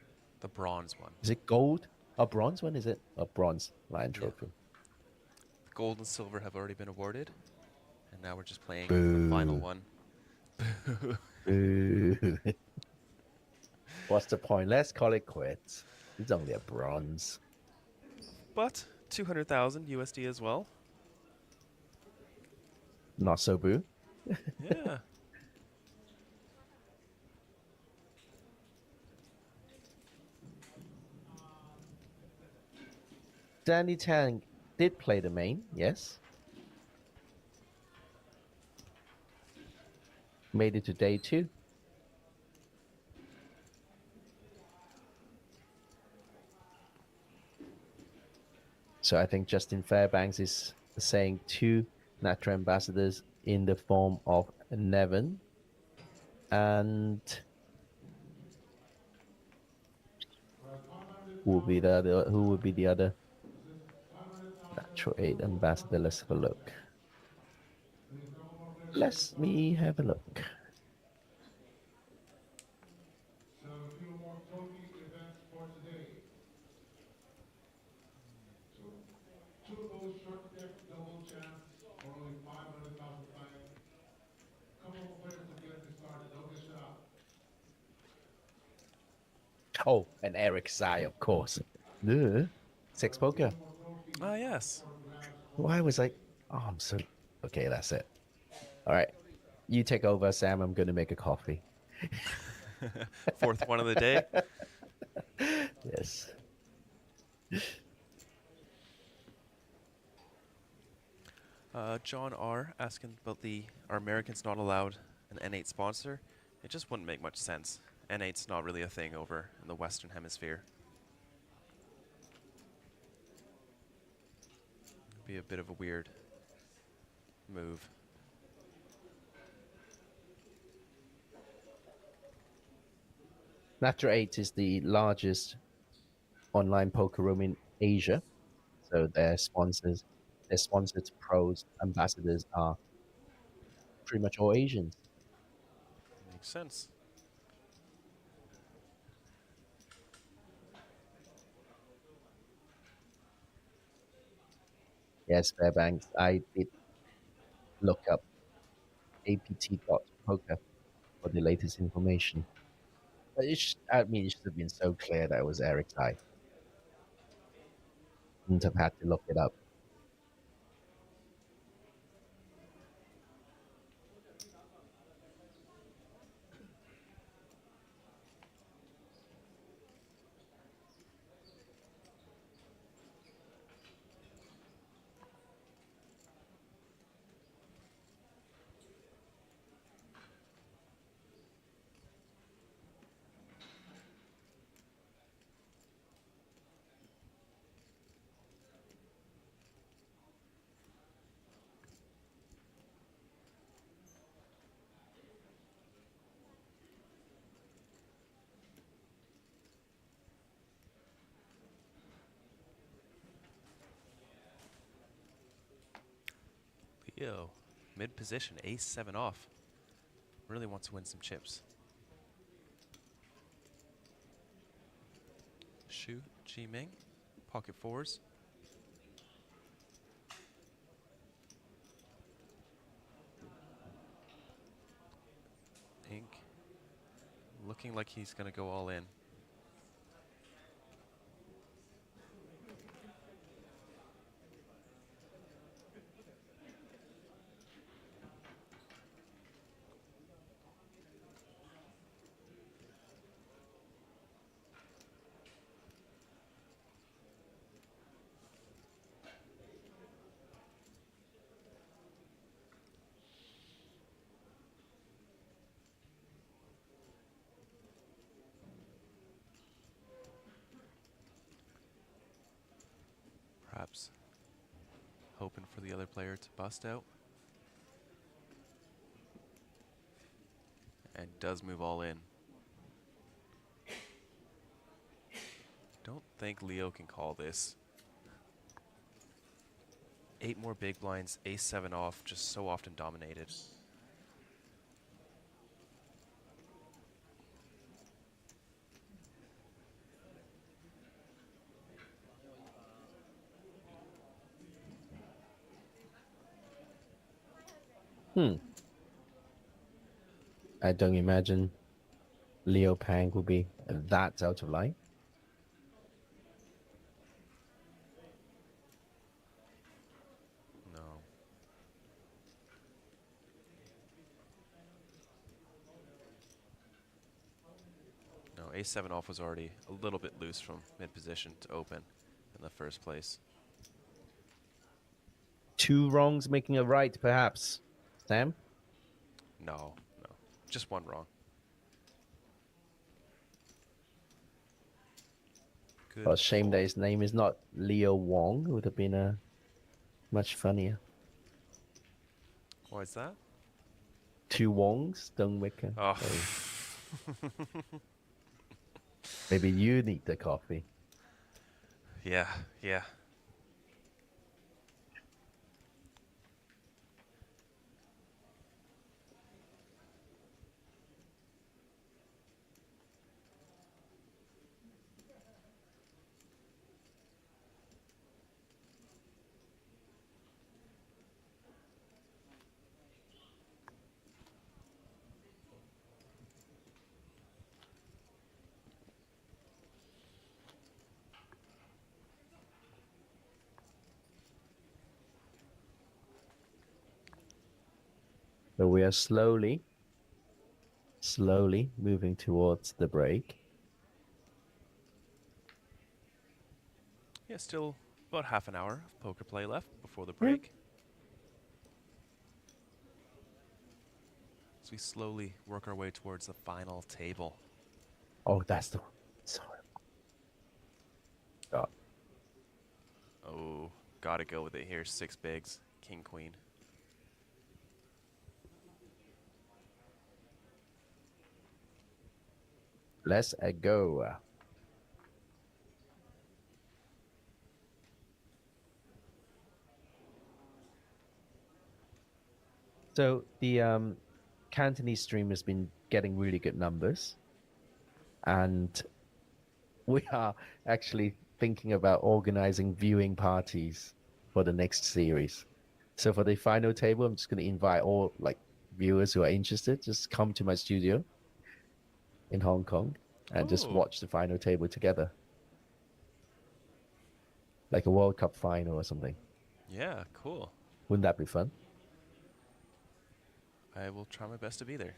The bronze one. Is it gold? A bronze one, is it? A bronze Lion Trophy. Gold and silver have already been awarded, and now we're just playing Boo. the final one. Boo. What's the point? Let's call it quits. It's only a bronze. But 200,000 USD as well. Not so boo. Yeah. Danny Tang did play the main, yes. Made it to day 2. So I think Justin Fairbanks is saying 2 Natra ambassadors in the form of Nevin and who would be the other Natural 8 ambassador? Let's have a look. Let me have a look. So a few more trophy events for today. So 2 of those short deck double champs for only 500,000 fine. Couple of players to get this started. Don't get shot. Oh, and Eric Sai, of course. Duh. 6 poker. Ah, yes. Why was I? Oh, I'm so. Okay, that's it. All right. You take over, Sam. I'm going to make a coffee. 4th one of the day. Yes. John R. asking about are Americans not allowed an N8 sponsor? It just wouldn't make much sense. N8's not really a thing over in the Western Hemisphere. Be a bit of a weird move. Natra 8 is the largest online poker room in Asia. So their sponsors, pros, ambassadors are pretty much all Asians. Makes sense. Yes, Fairbanks. I did look up apt.poker for the latest information. But it should have been so clear that it was Eric's eye. Wouldn't have had to look it up. Leo, mid position, ace-7 off. Really wants to win some chips. Shu, Ji Ming, pocket 4s. Looking like he's going to go all in. Perhaps hoping for the other player to bust out. And does move all in. Don't think Leo can call this. 8 more big blinds, ace-7 off, just so often dominated. I don't imagine Leo Pang will be that out of line. No. No, ace-7 off was already a little bit loose from mid-position to open in the first place. 2 wrongs making a right, perhaps. Sam? No, no. Just 1 wrong. Good. Well, shame that his name is not Leo Wong. It would have been much funnier. Why is that? 2 Wongs don't make a... Oh. Maybe you need the coffee. Yeah, yeah. So we are slowly moving towards the break. Yeah, still about half an hour of poker play left before the break. As we slowly work our way towards the final table. Oh, that's the one. Sorry. Oh. Oh, gotta go with it here. 6 bigs, king, queen. Let's go. So the Cantonese stream has been getting really good numbers, and we are actually thinking about organizing viewing parties for the next series. So for the final table, I'm just going to invite all viewers who are interested. Just come to my studio in Hong Kong and just watch the final table together, like a World Cup final or something. Yeah, cool. Wouldn't that be fun? I will try my best to be there.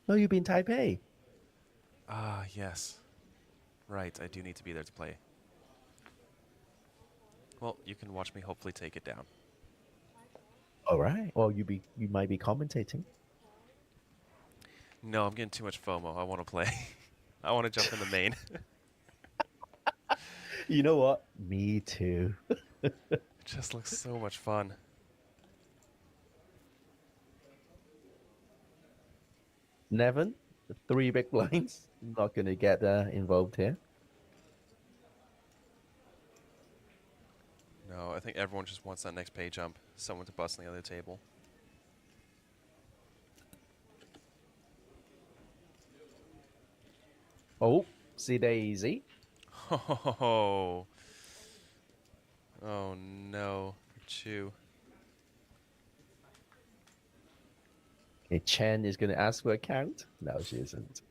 Oh, you've been Taipei. Ah, yes. Right, I do need to be there to play. Well, you can watch me hopefully take it down. All right. Well, you might be commentating. No, I'm getting too much FOMO. I want to play. I want to jump in the main. You know what? Me too. It just looks so much fun. Nevin, 3 big blinds. Not going to get involved here. No, I think everyone just wants that next pay jump. Someone to bust on the other table. Oh, see Daisy. Oh, oh no, Chew. Hey, Chen is going to ask for a count? No, she isn't.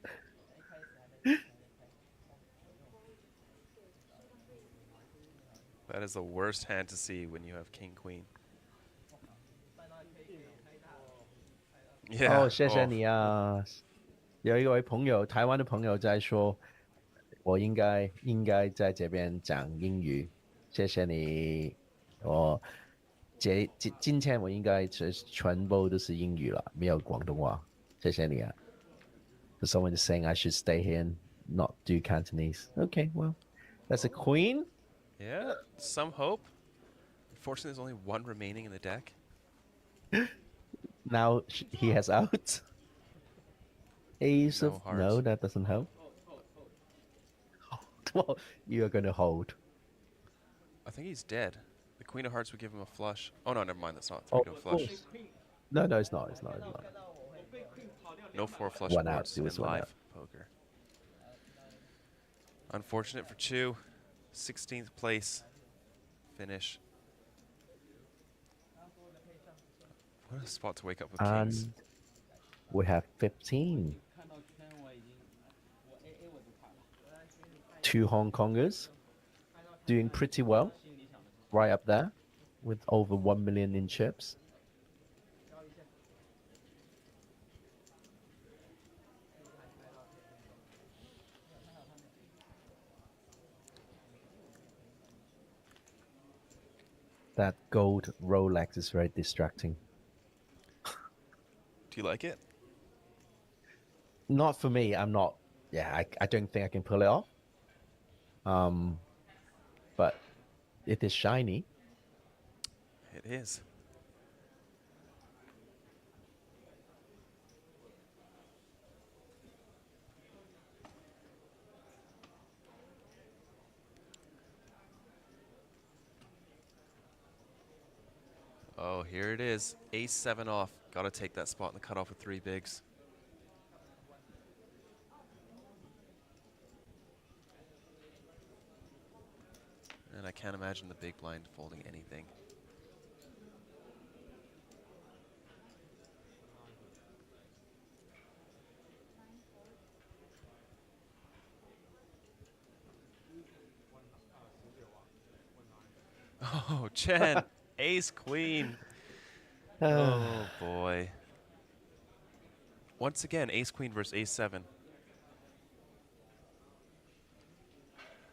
That is the worst hand to see when you have king queen. Yeah. 哦，谢谢你啊！有一位朋友，台湾的朋友在说，我应该在这边讲英语，谢谢你。我今天我应该全部都是英语了，没有广东话。谢谢你啊。So someone is saying I should stay here and not do Cantonese. Okay, well, that's a queen. Yeah, some hope. Unfortunately, there's only one remaining in the deck. Now he has out. Ace No of heart. no, that doesn't help. Well, you're gonna hold. I think he's dead. The queen of hearts would give him a flush. Oh no, never mind. That's not three to a flush. No, it's not. It's not. No four flush One out, boards it was in one live out. poker. Unfortunate for Chu. 16th place finish. What a spot to wake up with kings. And we have 15. 2 Hong Kongers doing pretty well, right up there with over 1 million in chips. That gold Rolex is very distracting. Do you like it? Not for me. I'm not. Yeah, I don't think I can pull it off. But it is shiny. It is. Oh, here it is. Ace 7 off. Got to take that spot in the cutoff with 3 bigs. And I can't imagine the big blind folding anything. Oh, Chen. Ace queen. Oh boy. Once again, ace queen versus ace 7.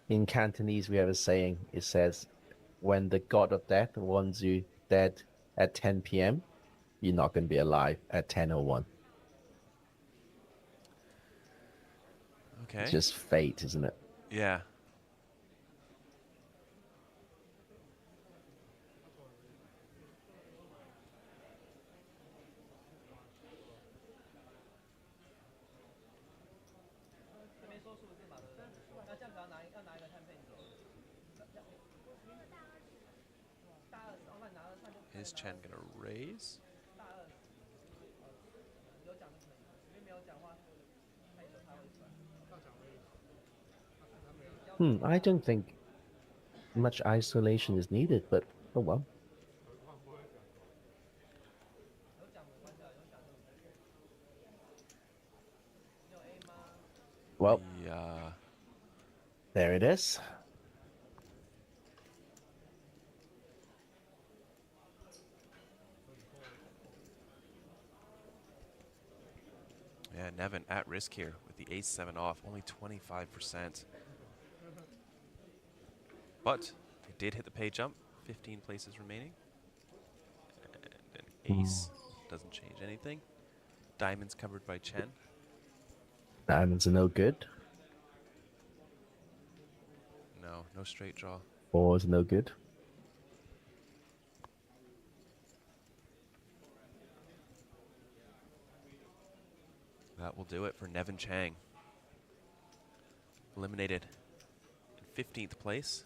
In Cantonese, we have a saying. It says, when the god of death wants you dead at 10 p.m., you're not going to be alive at 10:01. Okay. It's just fate, isn't it? Yeah. Is Chen gonna raise? I don't think much isolation is needed, but oh well. Well, yeah. There it is. Yeah, Nevin at risk here with the ace 7 off, only 25%. But they did hit the pay jump, 15 places remaining. And an ace doesn't change anything. Diamonds covered by Chen. Diamonds are no good. No, no straight draw. 4's no good. That will do it for Nevin Chang. Eliminated in 15th place.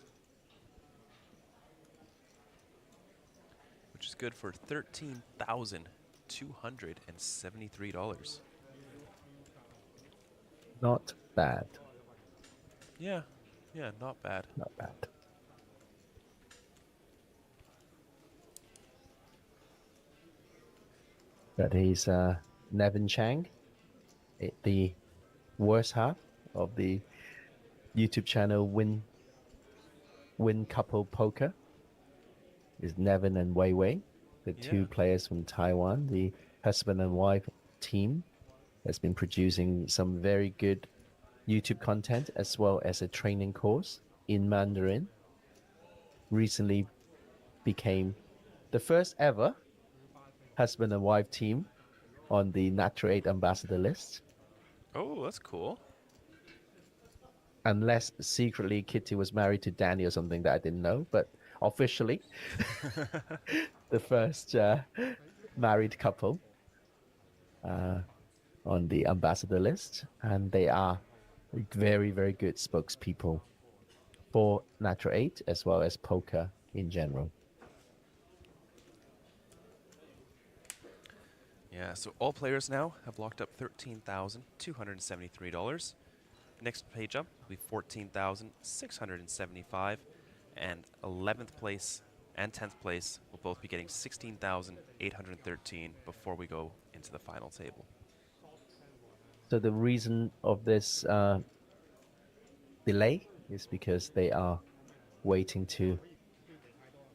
Which is good for $13,273. Not bad. Yeah, not bad. Not bad. But he's Nevin Chang, the worst half of the YouTube channel Win Couple Poker, is Nevin and Wei Wei, the two players from Taiwan. The husband and wife team has been producing some very good YouTube content as well as a training course in Mandarin. Recently became the first ever husband and wife team on the Natural 8 ambassador list. Oh, that's cool. Unless secretly Kitty was married to Danny or something that I didn't know, but officially the first married couple on the ambassador list, and they are very, very good spokespeople for Natural 8 as well as poker in general. Yeah, so all players now have locked up $13,273. Next page up will be $14,675, and 11th place and 10th place will both be getting $16,813 before we go into the final table. So the reason of this delay is because they are waiting to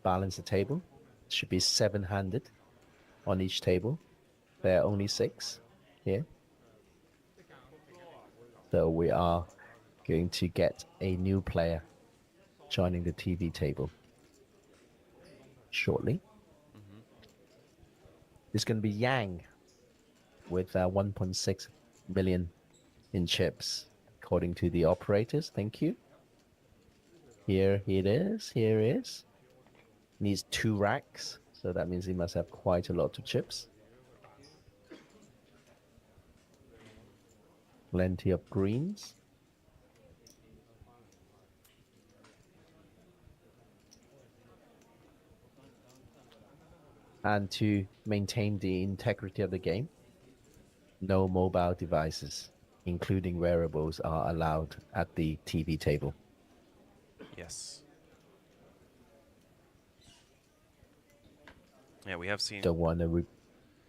balance the table. It should be 7-handed on each table. There are only 6 here. So we are going to get a new player joining the TV table shortly. It's going to be Yang with 1.6 million in chips, according to the operators. Thank you. Here it is. Here it is. Needs 2 racks, so that means he must have quite a lot of chips. Plenty of greens. And to maintain the integrity of the game, no mobile devices, including wearables, are allowed at the TV table. Yes. Yeah, we have seen. Don't want to.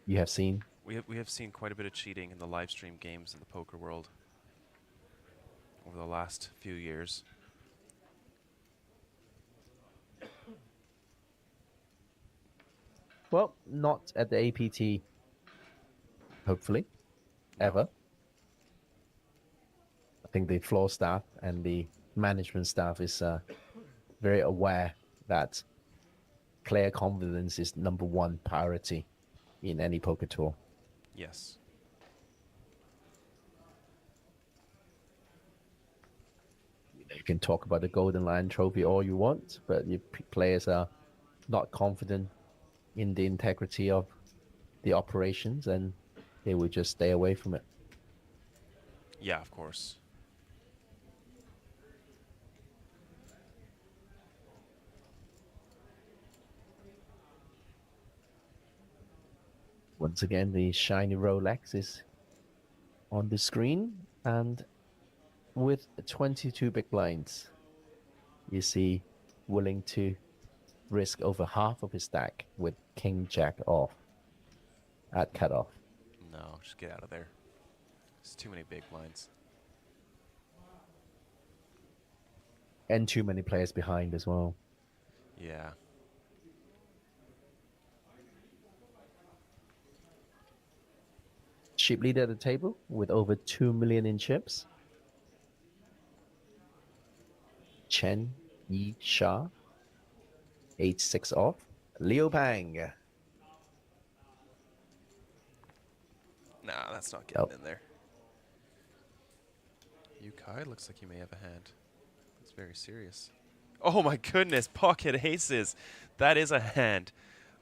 You have seen. We have seen quite a bit of cheating in the live stream games in the poker world over the last few years. Well, not at the APT, hopefully, ever. I think the floor staff and the management staff is very aware that player confidence is #1 priority in any poker tour. Yes. You can talk about the Golden Lion Trophy all you want, but your players are not confident in the integrity of the operations, and they will just stay away from it. Yeah, of course. Once again, the shiny Rolex is on the screen, and with 22 big blinds, you see willing to risk over half of his stack with King Jack off at cutoff. No, just get out of there. There's too many big blinds. And too many players behind as well. Yeah. Chip leader at the table with over 2 million in chips. Chen Yi Sha. 8-6 off. Liu Pang. Nah, that's not getting in there. Yu Kai looks like you may have a hand. That's very serious. Oh my goodness, pocket aces. That is a hand.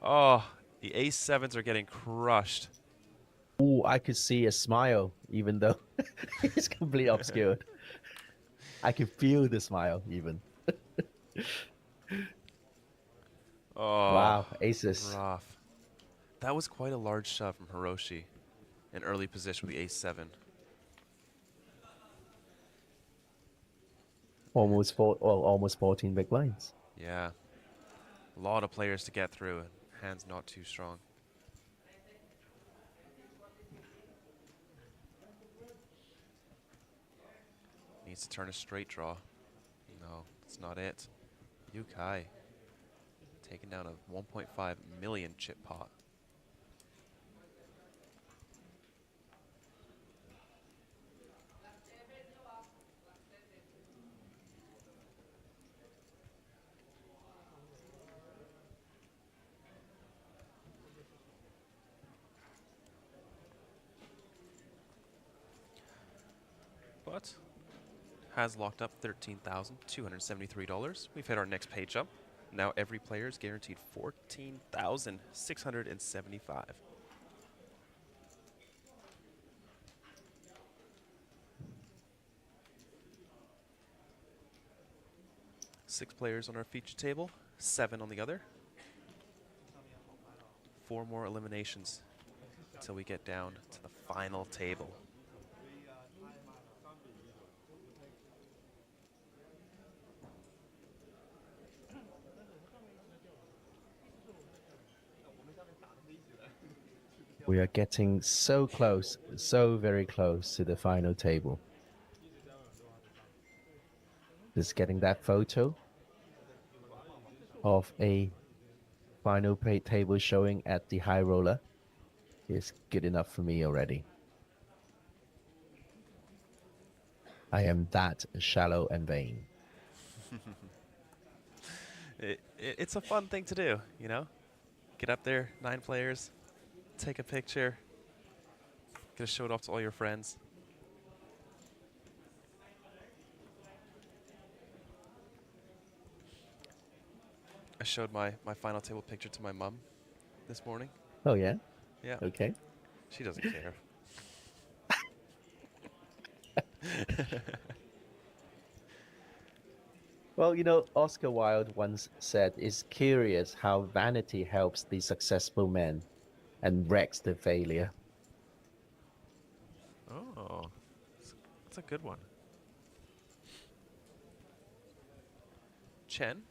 Oh, the ace-7s are getting crushed. Ooh, I could see a smile, even though it's completely obscured. I could feel the smile, even. Oh, wow, aces. Rough. That was quite a large shove from Hiroshi in early position with the ace-7. Almost 14 big blinds. Yeah. A lot of players to get through, and hands not too strong. Needs to turn a straight draw. No, that's not it. Yu Kai taking down a 1.5 million chip pot. But has locked up $13,273. We've hit our next pay jump. Now every player is guaranteed $14,675. Six players on our feature table, 7 on the other. 4 more eliminations until we get down to the final table. We are getting so close, so very close to the final table. Just getting that photo of a final pay table showing at the high roller is good enough for me already. I am that shallow and vain. It's a fun thing to do, you know? Get up there, 9 players, take a picture, get to show it off to all your friends. I showed my final table picture to my mom this morning. Oh, yeah? Yeah. Okay. She doesn't care. Well, you know, Oscar Wilde once said, "It's curious how vanity helps the successful man and wrecks the failure." Oh, that's a good one. Chen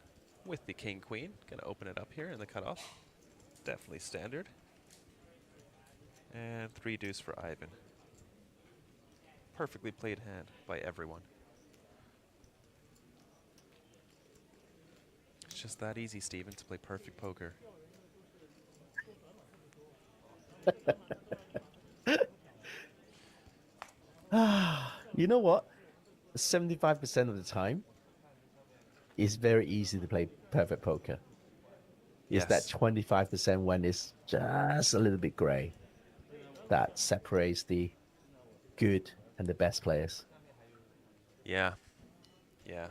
with the king queen. Gonna open it up here in the cutoff. Definitely standard. And 3 deuce for Ivan. Perfectly played hand by everyone. It's just that easy, Steven, to play perfect poker. You know what? 75% of the time, it's very easy to play perfect poker. It's that 25% when it's just a little bit gray that separates the good and the best players. Yeah, yeah,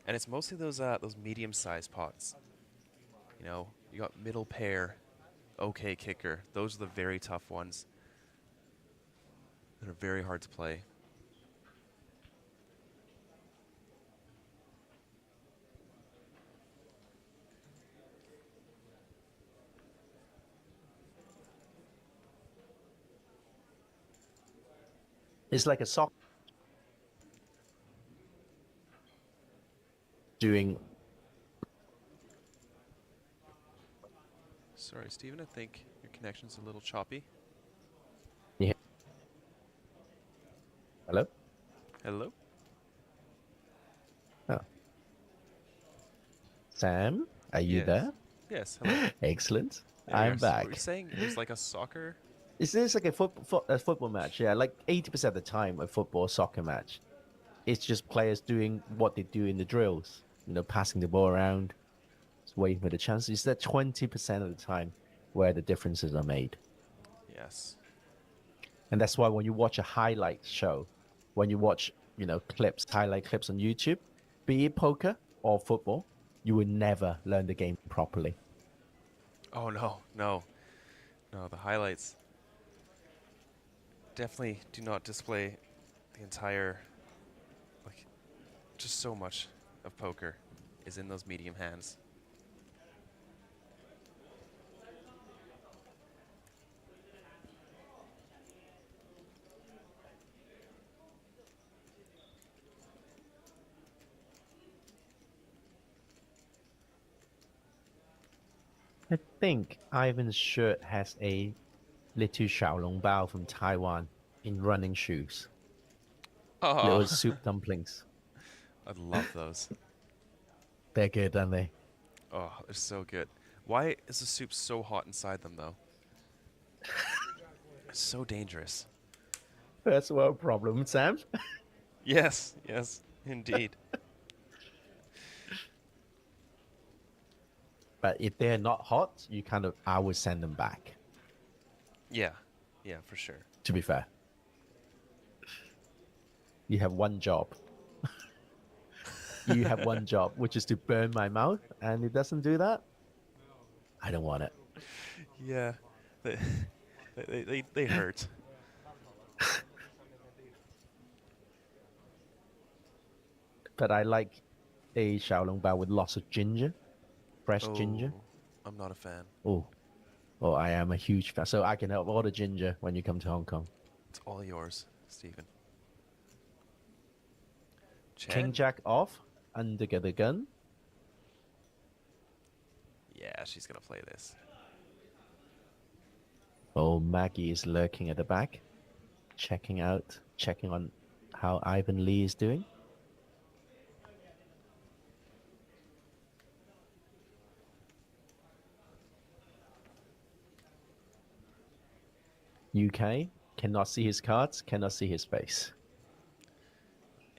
and it's mostly those medium-sized pots. You know, you got middle pair, okay kicker. Those are the very tough ones that are very hard to play. It's like a sock doing. Sorry, Steven, I think your connection's a little choppy. Yeah. Hello? Hello? Oh. Sam, are you Yes. there? Yes, hello. Excellent. There I'm you are. So back. what were you saying? It was like a soccer? Is this like a football match? Yeah, like 80% of the time, a football soccer match, it's just players doing what they do in the drills. You know, passing the ball around, just waiting for the chance. It's that 20% of the time where the differences are made. Yes. And that's why when you watch a highlight show, when you watch, you know, highlight clips on YouTube, be it poker or football, you will never learn the game properly. Oh, no, no. No, the highlights definitely do not display the entire, like, just so much of poker is in those medium hands. I think Ivan's shirt has a little xiaolongbao from Taiwan in running shoes. Little soup dumplings. I love those. They're good, aren't they? Oh, they're so good. Why is the soup so hot inside them, though? It's so dangerous. First world problem, Sam. Yes, yes, indeed. But if they're not hot, I would send them back. Yeah, yeah, for sure. To be fair, you have one job. You have one job, which is to burn my mouth, and it doesn't do that. I don't want it. Yeah, they hurt. But I like a xiaolongbao with lots of ginger, fresh ginger. I'm not a fan. Oh, I am a huge fan. So I can help all the ginger when you come to Hong Kong. It's all yours, Stephen. King Jack off, under the gun. Yeah, she's gonna play this. Oh, Maggie is lurking at the back, checking on how Ivan Lee is doing. UK cannot see his cards, cannot see his face.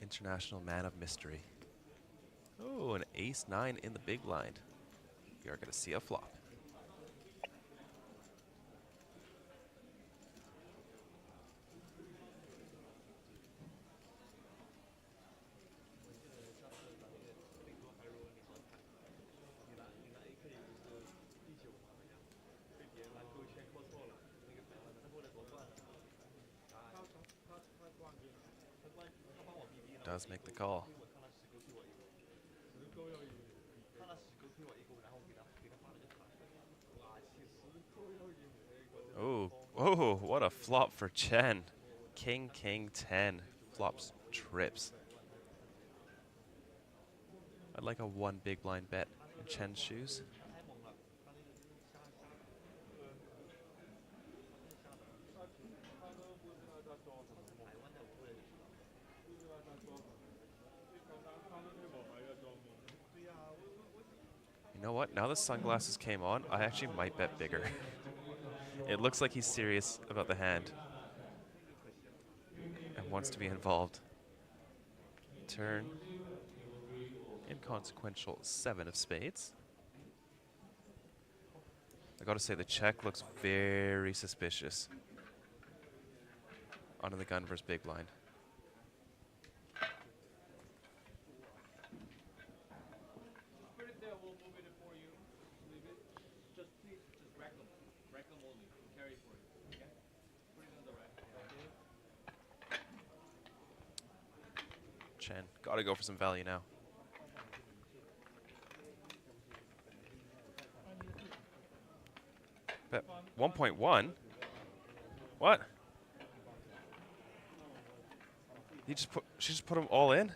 International man of mystery. Oh, an ace-9 in the big blind. We are gonna see a flop. Does make the call. Oh, what a flop for Chen. King, 10. Flops trips. I'd like a 1 big blind bet in Chen's shoes. You know what? Now the sunglasses came on, I actually might bet bigger. It looks like he's serious about the hand and wants to be involved. Turn. Inconsequential 7 of spades. I gotta say, the check looks very suspicious. Under the gun versus big blind. Chen, gotta go for some value now. Bet 1.1? What? She just put them all in?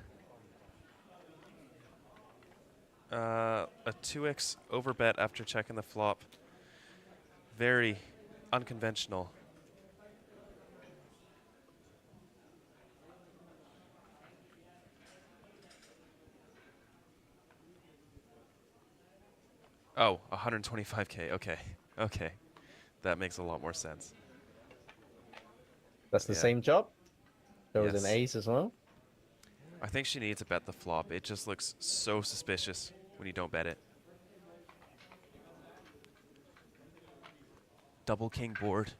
A 2x overbet after checking the flop. Very unconventional. Oh, 125K. Okay. That makes a lot more sense. That's the same job? There was Yes. an ace as well? I think she needs to bet the flop. It just looks so suspicious when you don't bet it. Double king board.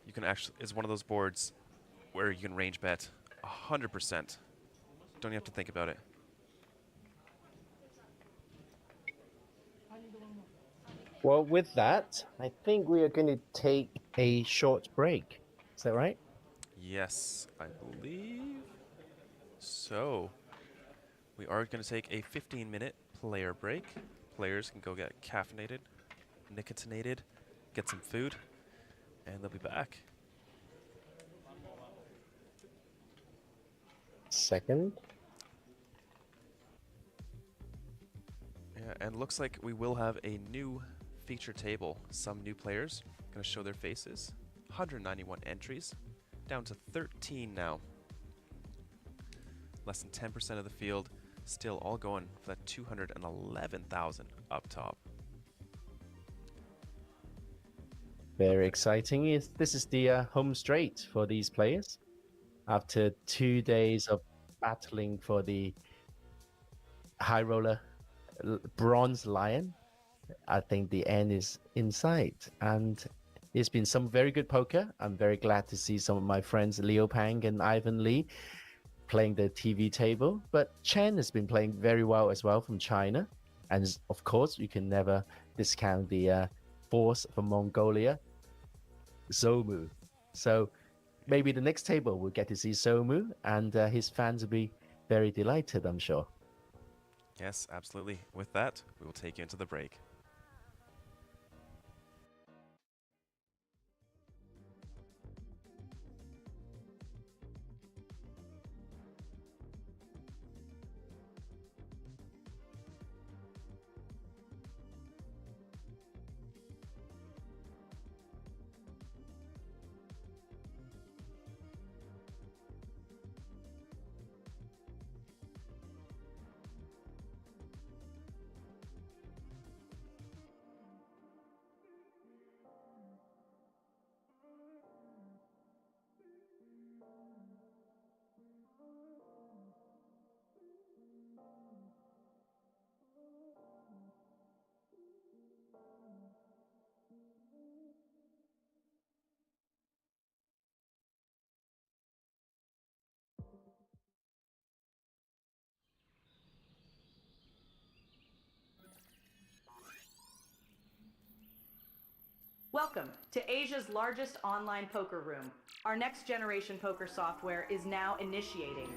You can actually, it's one of those boards where you can range bet 100%. Don't you have to think about it. Well, with that, I think we are going to take a short break. Is that right? Yes, I believe so. We are going to take a 15-minute player break. Players can go get caffeinated, nicotinated, get some food, and they'll be back. Second. Yeah, and looks like we will have a new feature table. Some new players going to show their faces. 191 entries, down to 13 now. less than 10% of the field, still all going for that 211,000 up top. Very exciting. This is the home straight for these players. After 2 days of battling for the high roller bronze lion, I think the end is in sight. And it's been some very good poker. I'm very glad to see some of my friends Leo Pang and Ivan Lee playing the TV table. But Chen has been playing very well as well from China. And of course, you can never discount the force from Mongolia, Somu. So maybe the next table we'll get to see Somu, and his fans will be very delighted, I'm sure. Yes, absolutely. With that, we will take you into the break. Welcome to Asia's largest online poker room. Our next generation poker software is now initiating.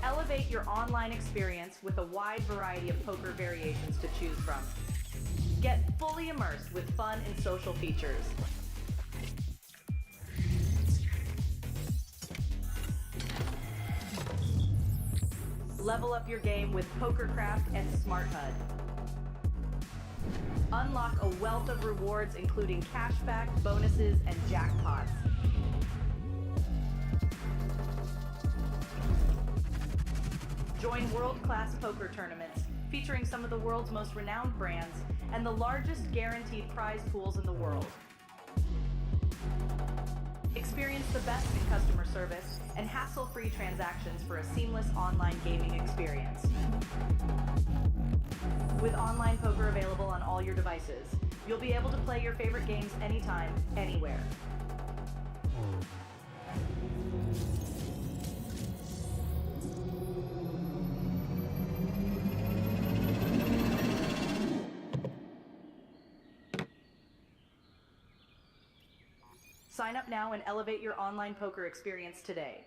Elevate your online experience with a wide variety of poker variations to choose from. Get fully immersed with fun and social features. Level up your game with PokerCraft and Smart HUD. Unlock a wealth of rewards including cashback, bonuses, and jackpots. Join world-class poker tournaments featuring some of the world's most renowned brands and the largest guaranteed prize pools in the world. Experience the best in customer service and hassle-free transactions for a seamless online gaming experience. With online poker available on all your devices, you'll be able to play your favorite games anytime, anywhere. Sign up now and elevate your online poker experience today.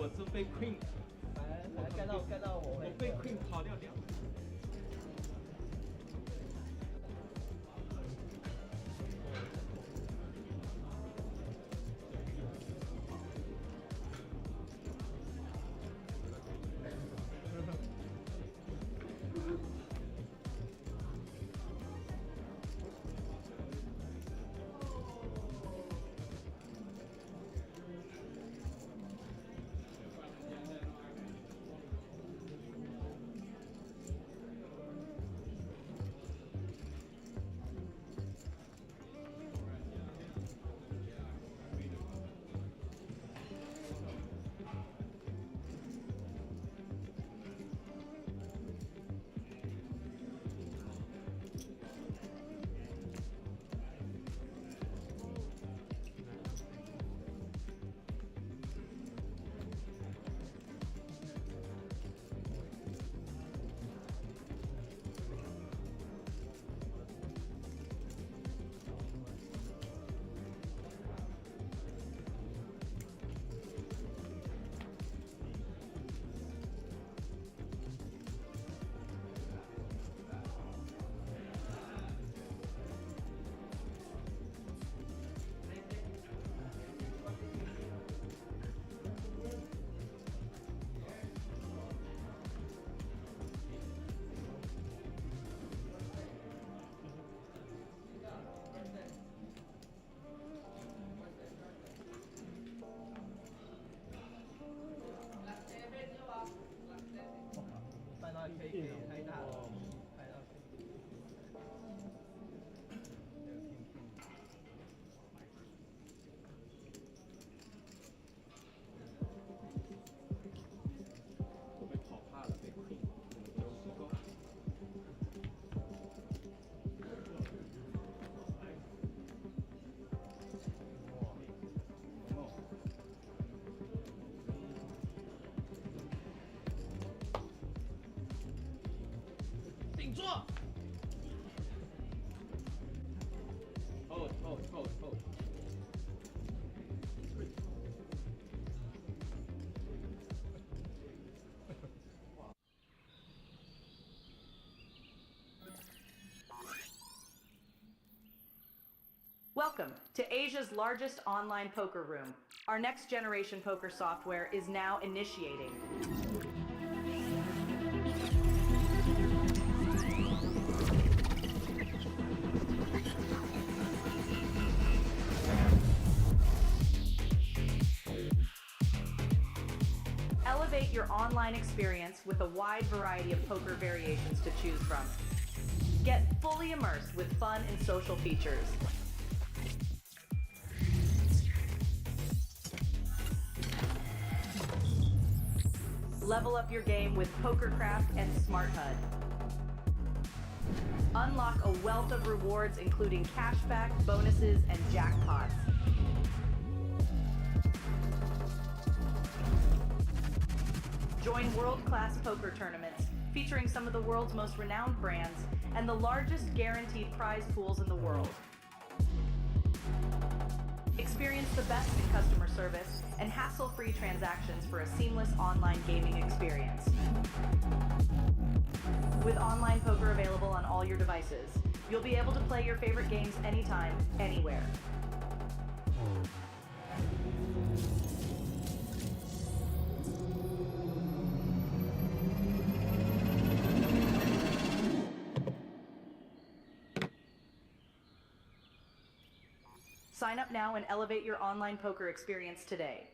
我是被 Queen， 盖到我被 Queen 跑掉。顶住 ！Hold. Welcome to Asia's largest online poker room. Our next generation poker software is now initiating. Elevate your online experience with a wide variety of poker variations to choose from. Get fully immersed with fun and social features. Level up your game with PokerCraft and Smart HUD. Unlock a wealth of rewards including cashback, bonuses, and jackpots. Join world-class poker tournaments featuring some of the world's most renowned brands and the largest guaranteed prize pools in the world. Experience the best in customer service and hassle-free transactions for a seamless online gaming experience. With online poker available on all your devices, you'll be able to play your favorite games anytime, anywhere. Sign up now and elevate your online poker experience today.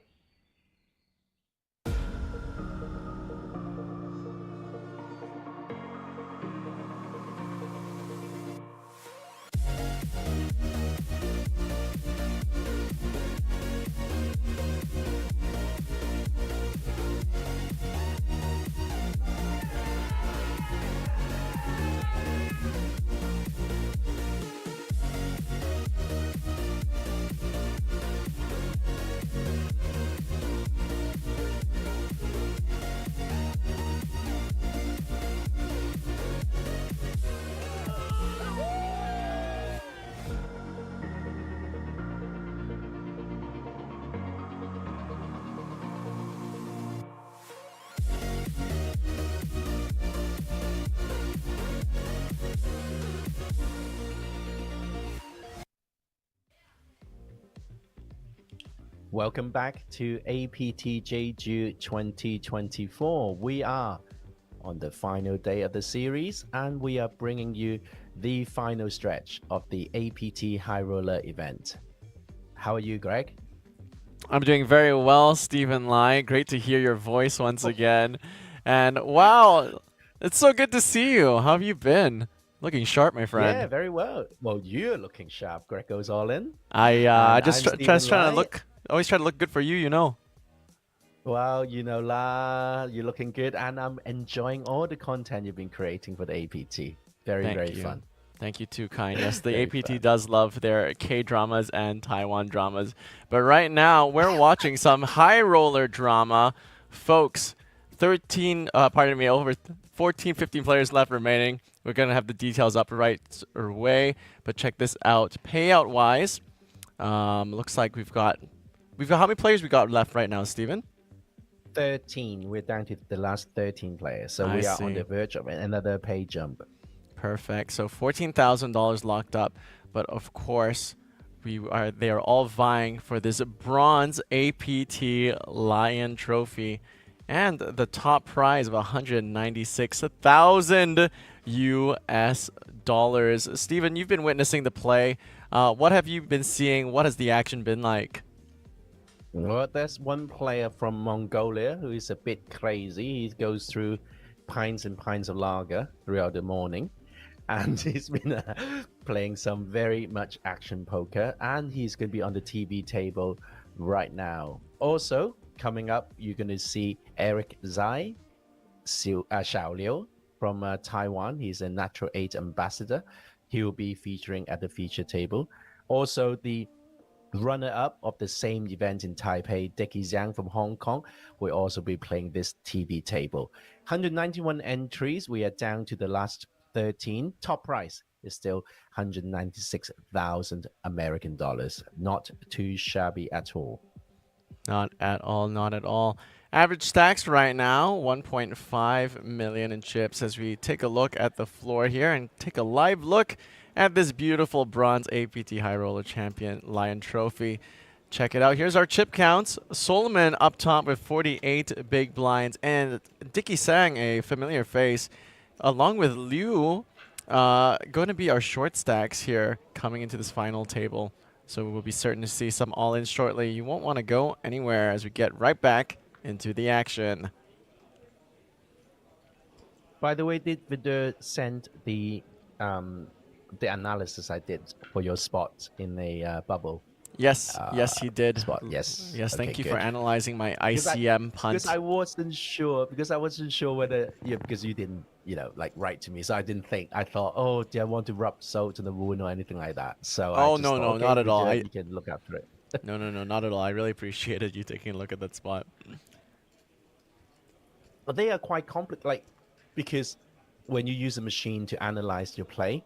Welcome back to APT Jeju 2024. We are on the final day of the series, and we are bringing you the final stretch of the APT High Roller event. How are you, Greg? I'm doing very well, Stephen Lai. Great to hear your voice once again. And wow, it's so good to see you. How have you been? Looking sharp, my friend. Yeah, very well. Well, you're looking sharp. Greg goes all in. I just I'm trying Stephen to look. Always try to look good for you, you know. Well, you know, La, you're looking good, and I'm enjoying all the content you've been creating for the APT. Very you. fun. Thank you too, kind. Yes, the Very APT fun. does love their K-dramas and Taiwan dramas. But right now, we're watching some high roller drama. Folks, 13, pardon me, over 14, 15 players left remaining. We're going to have the details up right away. But check this out. Payout-wise, looks like we've got how many players we got left right now, Steven? 13. We're down to the last 13 players. So we are on the verge of another pay jump. Perfect. So $14,000 locked up. But of course, they are all vying for this bronze APT Lion Trophy and the top prize of $196,000 US dollars. Steven, you've been witnessing the play. What have you been seeing? What has the action been like? Well, there's one player from Mongolia who is a bit crazy. He goes through pints and pints of lager throughout the morning. And he's been playing some very much action poker. And he's going to be on the TV table right now. Also, coming up, you're going to see Eric Zai, Xiao Liu from Taiwan. He's a Natural 8 ambassador. He will be featuring at the feature table. Also, the runner-up of the same event in Taipei, Dickie Zhang from Hong Kong, will also be playing this TV table. 191 entries. We are down to the last 13. Top prize is still 196,000 American dollars. Not too shabby at all. Not at all, not at all. Average stacks right now, 1.5 million in chips as we take a look at the floor here and take a live look at this beautiful bronze APT High Roller Champion Lion Trophy. Check it out. Here's our chip counts. Solomon up top with 48 big blinds, and Dickie Sang, a familiar face, along with Liu, going to be our short stacks here coming into this final table. So we'll be certain to see some all-in shortly. You won't want to go anywhere as we get right back into the action. By the way, did Vidor send the analysis I did for your spot in the bubble? Yes, yes, he did. Spot. Yes. Yes, Okay, thank you good. for analyzing my ICM punt. Because I wasn't sure whether, because you didn't, like write to me. So I didn't think, I thought, oh, do I want to rub salt in the wound or anything like that? So I just thought, okay, not at all. You can look after it. No, not at all. I really appreciated you taking a look at that spot. But they are quite complex, because when you use a machine to analyze your play,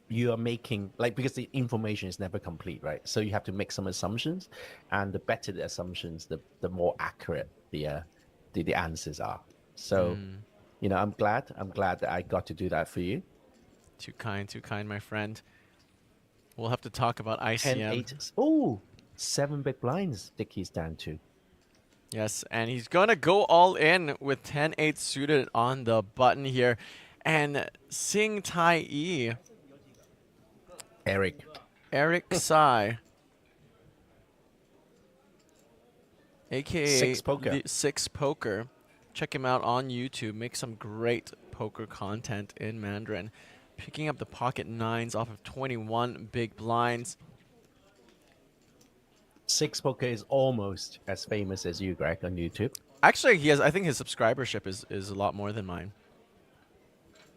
you are making, because the information is never complete, right? So you have to make some assumptions, and the better the assumptions, the more accurate the answers are. So, I'm glad that I got to do that for you. Too kind, my friend. We'll have to talk about ICM. 10-8. Oh, 7 big blinds Dickie's down to. Yes, and he's going to go all in with 10-8 suited on the button here. And Sing Tai E. Eric Sai. AKA Six Poker. Check him out on YouTube. Make some great poker content in Mandarin. Picking up the pocket nines off of 21 big blinds. Six Poker is almost as famous as you, Greg, on YouTube. Actually, I think his subscribership is a lot more than mine.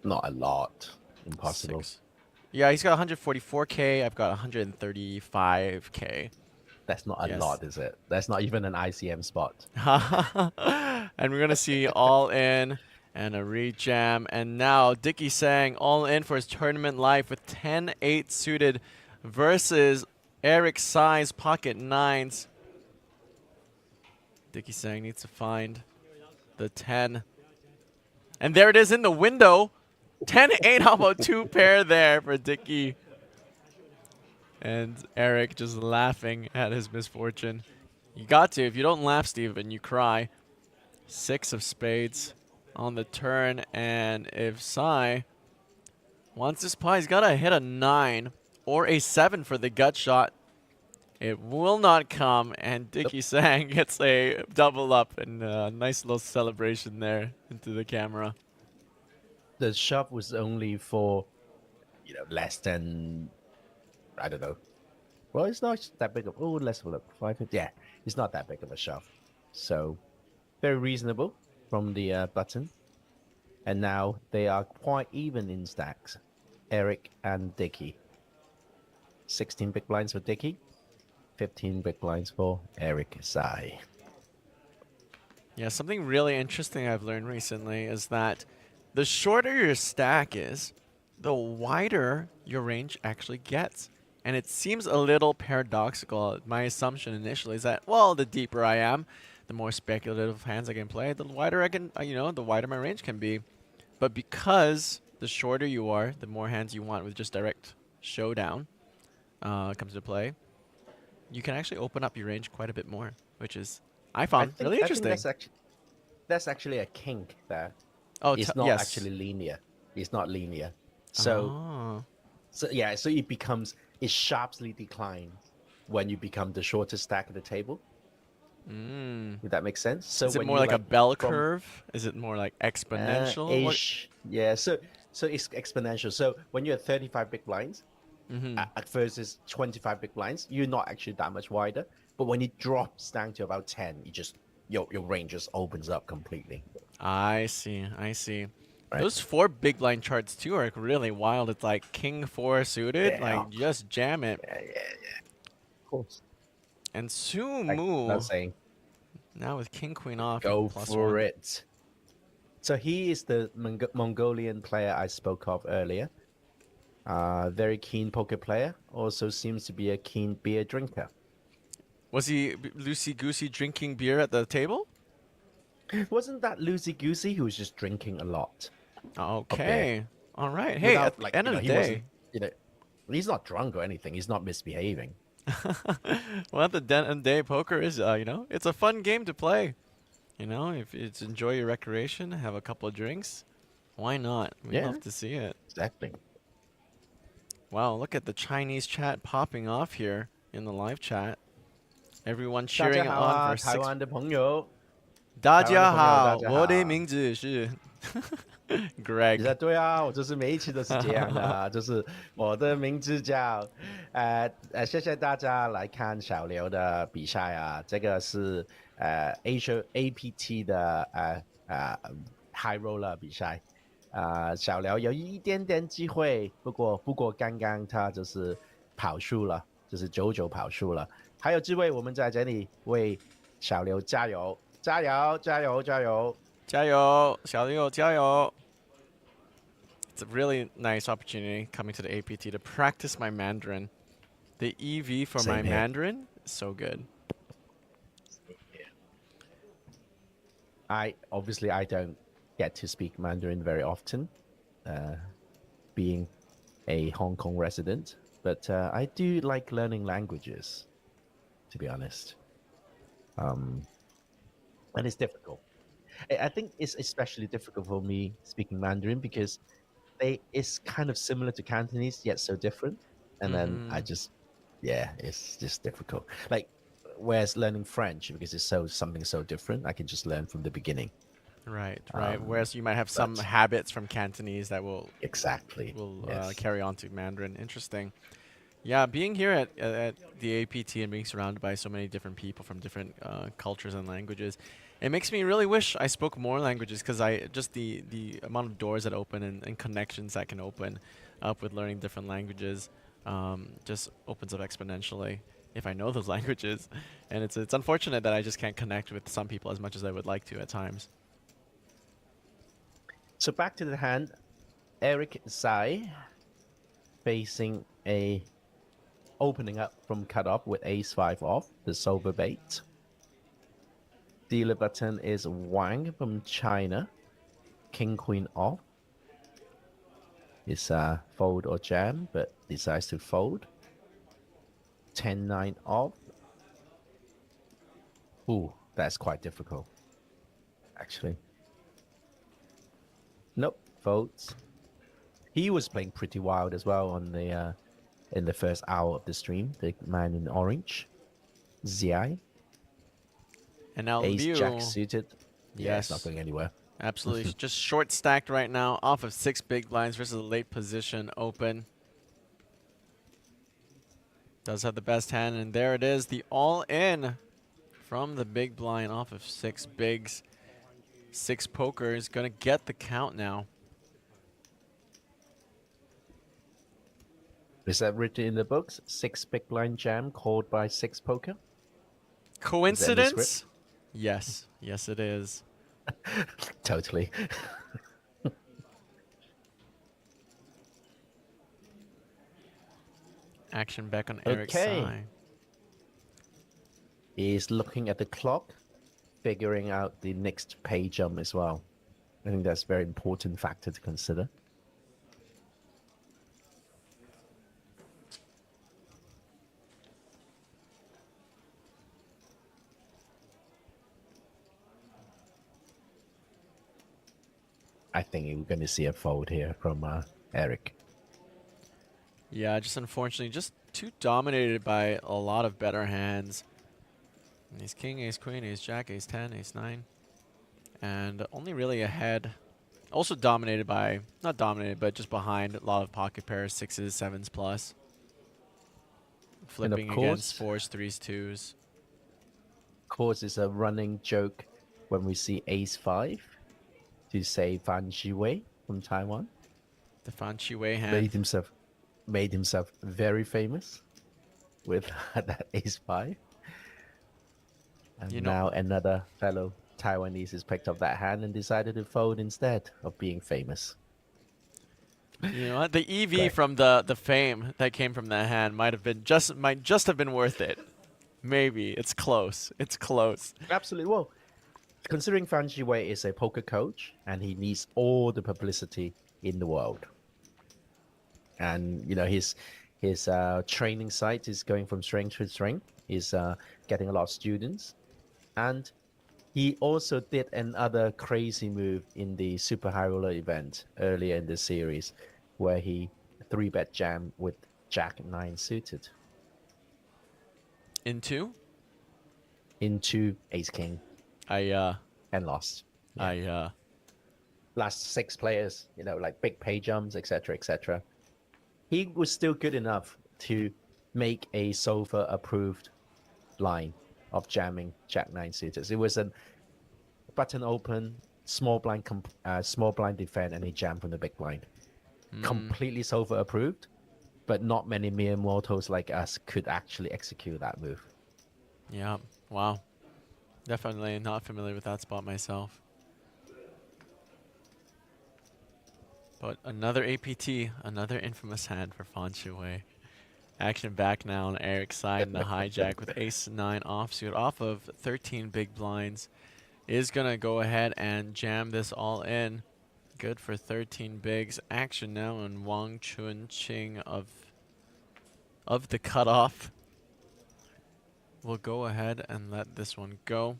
Not a lot. Impossible. Yeah, he's got 144K. I've got 135K. That's not a lot, is it? That's not even an ICM spot. And we're going to see all in and a rejam. And now Dickie Sang all in for his tournament life with 10-8 suited versus Eric Sai's pocket nines. Dickie Sang needs to find the 10. And there it is in the window. 10-8, how about 2 pair there for Dickie? And Eric just laughing at his misfortune. You got to. If you don't laugh, Steven, you cry. 6 of spades on the turn, and if Sai wants this pie, he's got to hit a 9 or a 7 for the gut shot. It will not come, and Dicky Sang gets a double up and a nice little celebration there into the camera. The shove was only for, less than, I don't know. Well, it's not that big of, let's have a look. 550. Yeah, it's not that big of a shove. So, very reasonable from the button. And now they are quite even in stacks. Eric and Dicky. 16 big blinds for Dicky. 15 big blinds for Eric Sai. Yeah, something really interesting I've learned recently is that the shorter your stack is, the wider your range actually gets. And it seems a little paradoxical. My assumption initially is that, well, the deeper I am, the more speculative hands I can play, the wider I can, the wider my range can be. But because the shorter you are, the more hands you want with just direct showdown comes to play, you can actually open up your range quite a bit more, which is, I found really interesting. I think that's actually a kink there. Oh, it's not yes. actually linear. It's not linear. So, so it sharply declines when you become the shortest stack of the table. If that makes sense. So is it when more you like a bell curve? Is it more like exponential? Ish. Yeah. So it's exponential. So when you're at 35 big blinds, at first it's 25 big blinds, you're not actually that much wider. But when it drops down to about 10, your range just opens up completely. I see. Right. Those 4 big blind charts too are really wild. It's like King 4 suited, like just jam it. Yeah. Of course. And Sumu. Not saying. Now with King Queen off. Go for it. So he is the Mongolian player I spoke of earlier. Very keen poker player. Also seems to be a keen beer drinker. Was he loosey-goosey drinking beer at the table? Wasn't that loosey-goosey? He was just drinking a lot. Okay. All right. Hey, at the end of the day. He's not drunk or anything. He's not misbehaving. Well, at the end of the day, poker is, it's a fun game to play. If it's enjoy your recreation, have a couple of drinks, why not? We'd love to see it. Exactly. Wow, look at the Chinese chat popping off here in the live chat. Everyone cheering on for 6. 台湾的朋友。大家好，我的名字是 Greg。对啊，我就是每一期都是这样的，就是我的名字叫谢谢大家来看小刘的比赛啊，这个是APT 的High Roller 比赛。小刘有一点点机会，不过刚刚他就是跑输了，就是9-9跑输了。还有机会，我们在这里为小刘加油！加油！加油！加油！加油！小刘加油！ It's a really nice opportunity coming to the APT to practice my Mandarin. The EV for my Mandarin is so good. I don't get to speak Mandarin very often, being a Hong Kong resident, but I do like learning languages, to be honest. And it's difficult. I think it's especially difficult for me speaking Mandarin because it's kind of similar to Cantonese, yet so different. And then it's just difficult. Like, whereas learning French, because it's something so different, I can just learn from the beginning. Right. Whereas you might have some habits from Cantonese that will carry on to Mandarin. Interesting. Yeah, being here at the APT and being surrounded by so many different people from different cultures and languages, it makes me really wish I spoke more languages because the amount of doors that open and connections that can open up with learning different languages just opens up exponentially if I know those languages. And it's unfortunate that I just can't connect with some people as much as I would like to at times. So back to the hand, Eric Sai facing opening up from cutoff with ace-5 off, the sober bait. Dealer button is Wang from China, king-queen off. It's fold or jam, but decides to fold. 10-9 off. Ooh, that's quite difficult, actually. Nope, folds. He was playing pretty wild as well on the in the first hour of the stream. The man in orange, Ziai. And now Ace Liu. Jack suited. Yeah, it's not Yes. going anywhere. Absolutely. Just short stacked right now off of 6 big blinds versus a late position open. Does have the best hand, and there it is, the all-in from the big blind off of 6 bigs. 6 poker is going to get the count now. Is that written in the books? 6 big blind jam called by 6 poker? Coincidence? Yes. Yes, it is. Totally. Action back on Eric's Okay. side. He's looking at the clock, figuring out the next pay jump as well. I think that's a very important factor to consider. I think we're going to see a fold here from Eric. Yeah, just unfortunately, just too dominated by a lot of better hands. Ace king, ace queen, ace jack, ace 10, ace 9. And only really ahead. Also dominated by, not dominated, but just behind a lot of pocket pairs, 6s, 7s plus. Flipping against 4s, 3s, 2s. Of course, it's a running joke when we see ace 5 to say Fan Shiwei from Taiwan. The Fan Shiwei hand. Made himself very famous with that ace 5. And now another fellow Taiwanese has picked up that hand and decided to fold instead of being famous. You know what? The EV from the fame that came from that hand might just have been worth it. Maybe. It's close. It's close. Absolutely. Well, considering Fan Shiwei is a poker coach and he needs all the publicity in the world. And you know his training site is going from strength to strength. He's getting a lot of students. And he also did another crazy move in the Super High Roller event earlier in the series, where he 3-bet jammed with Jack 9 suited. Into Ace King. And lost. Last 6 players, you know, like big pay jumps, etc., etc. He was still good enough to make a sofa approved line of jamming Jack 9 suited. It was a button open, small blind defend, and he jammed from the big blind. Completely sofa approved, but not many mere mortals like us could actually execute that move. Yeah. Wow. Definitely not familiar with that spot myself. But another APT, another infamous hand for Fan Shiwei. Action back now on Eric's side in the hijack with ace 9 offsuit off of 13 big blinds. Is going to go ahead and jam this all in. Good for 13 bigs. Action now on Wang Chun Ching of the cutoff. We'll go ahead and let this one go.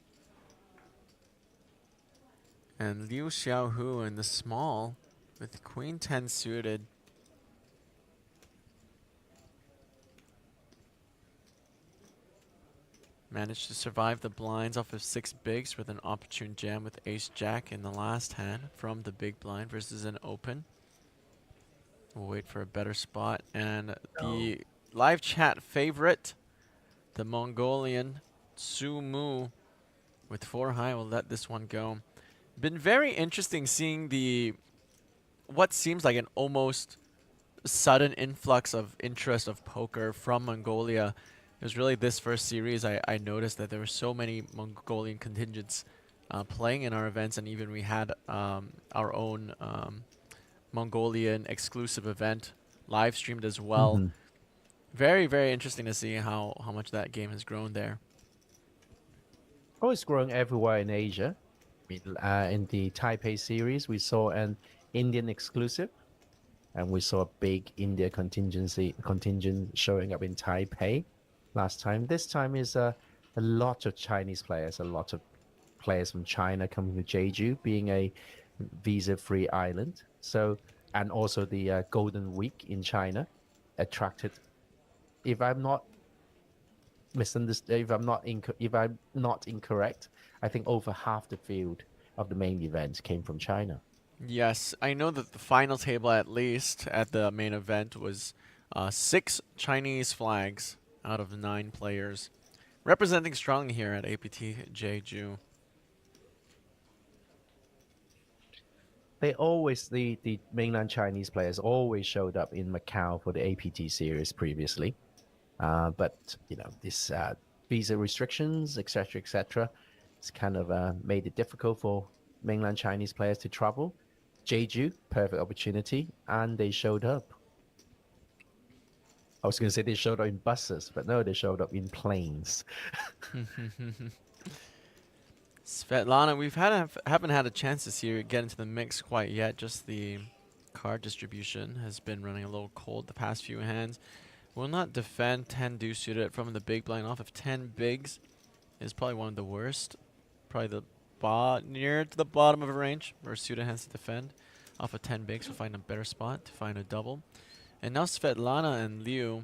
And Liu Xiaohu in the small with queen 10 suited. Managed to survive the blinds off of 6 bigs with an opportune jam with ace jack in the last hand from the big blind versus an open. We'll wait for a better spot. And the live chat favorite, the Mongolian Su Mu with 4 high, will let this one go. Been very interesting seeing what seems like an almost sudden influx of interest of poker from Mongolia. It was really this first series I noticed that there were so many Mongolian contingents playing in our events, and even we had our own Mongolian exclusive event live streamed as well. Very, very interesting to see how much that game has grown there. Oh, it's growing everywhere in Asia. In the Taipei series, we saw an Indian exclusive, and we saw a big India contingent showing up in Taipei last time. This time is a lot of Chinese players, a lot of players from China coming to Jeju, being a visa-free island. So, and also the Golden Week in China attracted, if I'm not misunderstood, if I'm not incorrect, I think over half the field of the main event came from China. Yes, I know that the final table, at least at the main event, was 6 Chinese flags out of 9 players, representing strongly here at APT Jeju. They always, the mainland Chinese players always showed up in Macau for the APT series previously. But, you know, this visa restrictions, etc., it's kind of made it difficult for mainland Chinese players to travel. Jeju, perfect opportunity, and they showed up. I was going to say they showed up in buses, but no, they showed up in planes. Svetlana, we haven't had a chance to see her get into the mix quite yet. Just the card distribution has been running a little cold the past few hands. Will not defend 10 deuce suited from the big blind off of 10 bigs is probably one of the worst. Probably the near to the bottom of a range where suited hands to defend. Off of 10 bigs will find a better spot to find a double. And now Svetlana and Liu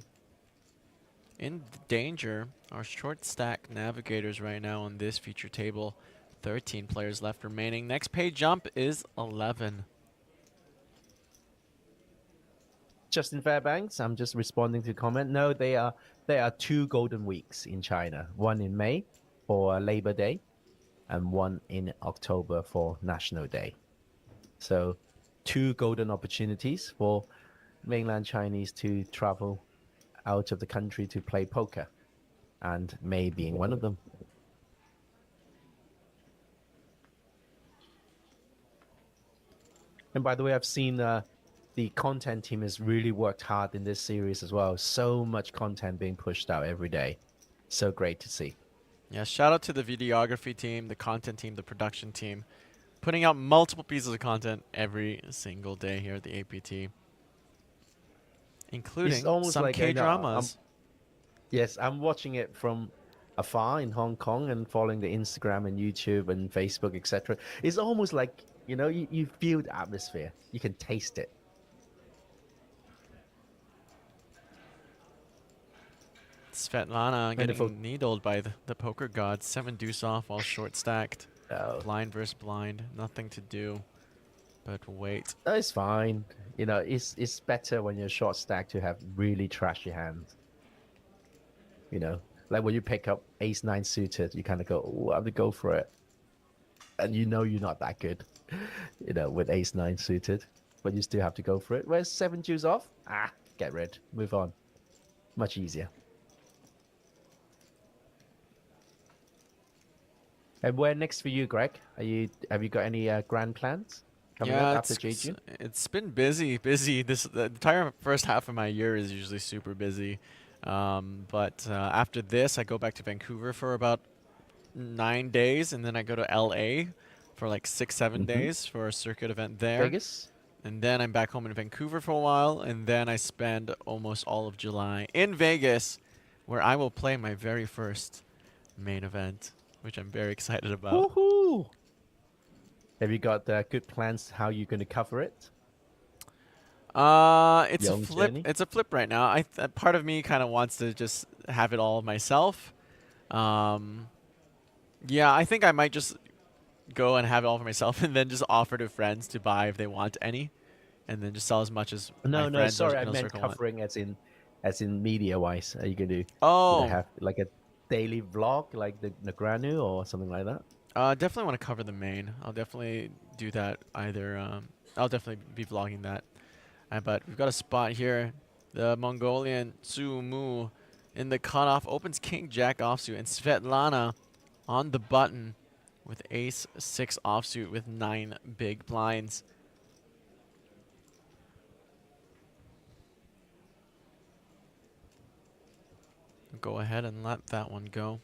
in danger. Our short stack navigators right now on this feature table. 13 players left remaining. Next pay jump is 11. Justin Fairbanks, I'm just responding to comment. No, there are 2 golden weeks in China. One in May for Labor Day and one in October for National Day. So 2 golden opportunities for mainland Chinese to travel out of the country to play poker, and May being one of them. And by the way, I've seen the content team has really worked hard in this series as well. So much content being pushed out every day. So great to see. Yeah, shout out to the videography team, the content team, the production team, putting out multiple pieces of content every single day here at the APT, including some like, K-dramas. Yes, I'm watching it from afar in Hong Kong and following the Instagram and YouTube and Facebook, etc. It's almost like, you know, you feel the atmosphere. You can taste it. Svetlana getting needled by the poker gods. 7 deuce off while short stacked. Blind versus blind. Nothing to do but wait. No, it's fine. You know, it's better when you're short stacked to have really trashy hands. You know, like when you pick up ace-9 suited, you kind of go, oh, I have to go for it. And you know you're not that good, you know, with ace-9 suited. But you still have to go for it. Where's 7 deuce off? Get rid. Move on. Much easier. And where next for you, Greg? Have you got any grand plans coming up after Jeju? It's been busy. The entire first half of my year is usually super busy. But after this, I go back to Vancouver for about 9 days, and then I go to LA for like 6-7 days for a circuit event there. Vegas? And then I'm back home in Vancouver for a while, and then I spend almost all of July in Vegas, where I will play my very first main event, which I'm very excited about. Woohoo! Have you got good plans how you're going to cover it? It's Your a own flip. journey? It's a flip right now. Part of me kind of wants to just have it all myself. Yeah, I think I might just go and have it all for myself, and then just offer to friends to buy if they want any, and then just sell as much as my No, friends sorry, I inner meant circle want. covering as in media wise. Are you going to have like a daily vlog like the Negranu or something like that? Definitely want to cover the main. I'll definitely do that. I'll definitely be vlogging that. But we've got a spot here. The Mongolian Su Mu in the cutoff opens King Jack offsuit, and Svetlana on the button with Ace 6 offsuit with 9 big blinds. Go ahead and let that one go.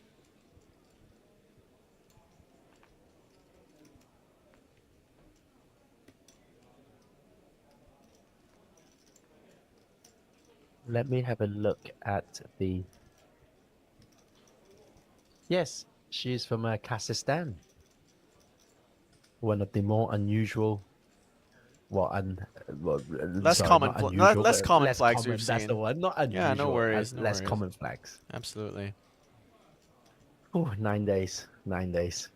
Let me have a look at the Yes, she's from Kazakhstan. One of the more unusual, Less sorry, common, not unusual, less but common less flags common. we've That's seen. the one. Not unusual. Yeah, no worries. No less worries. common flags. Absolutely. Oh, 9 days. 9 days.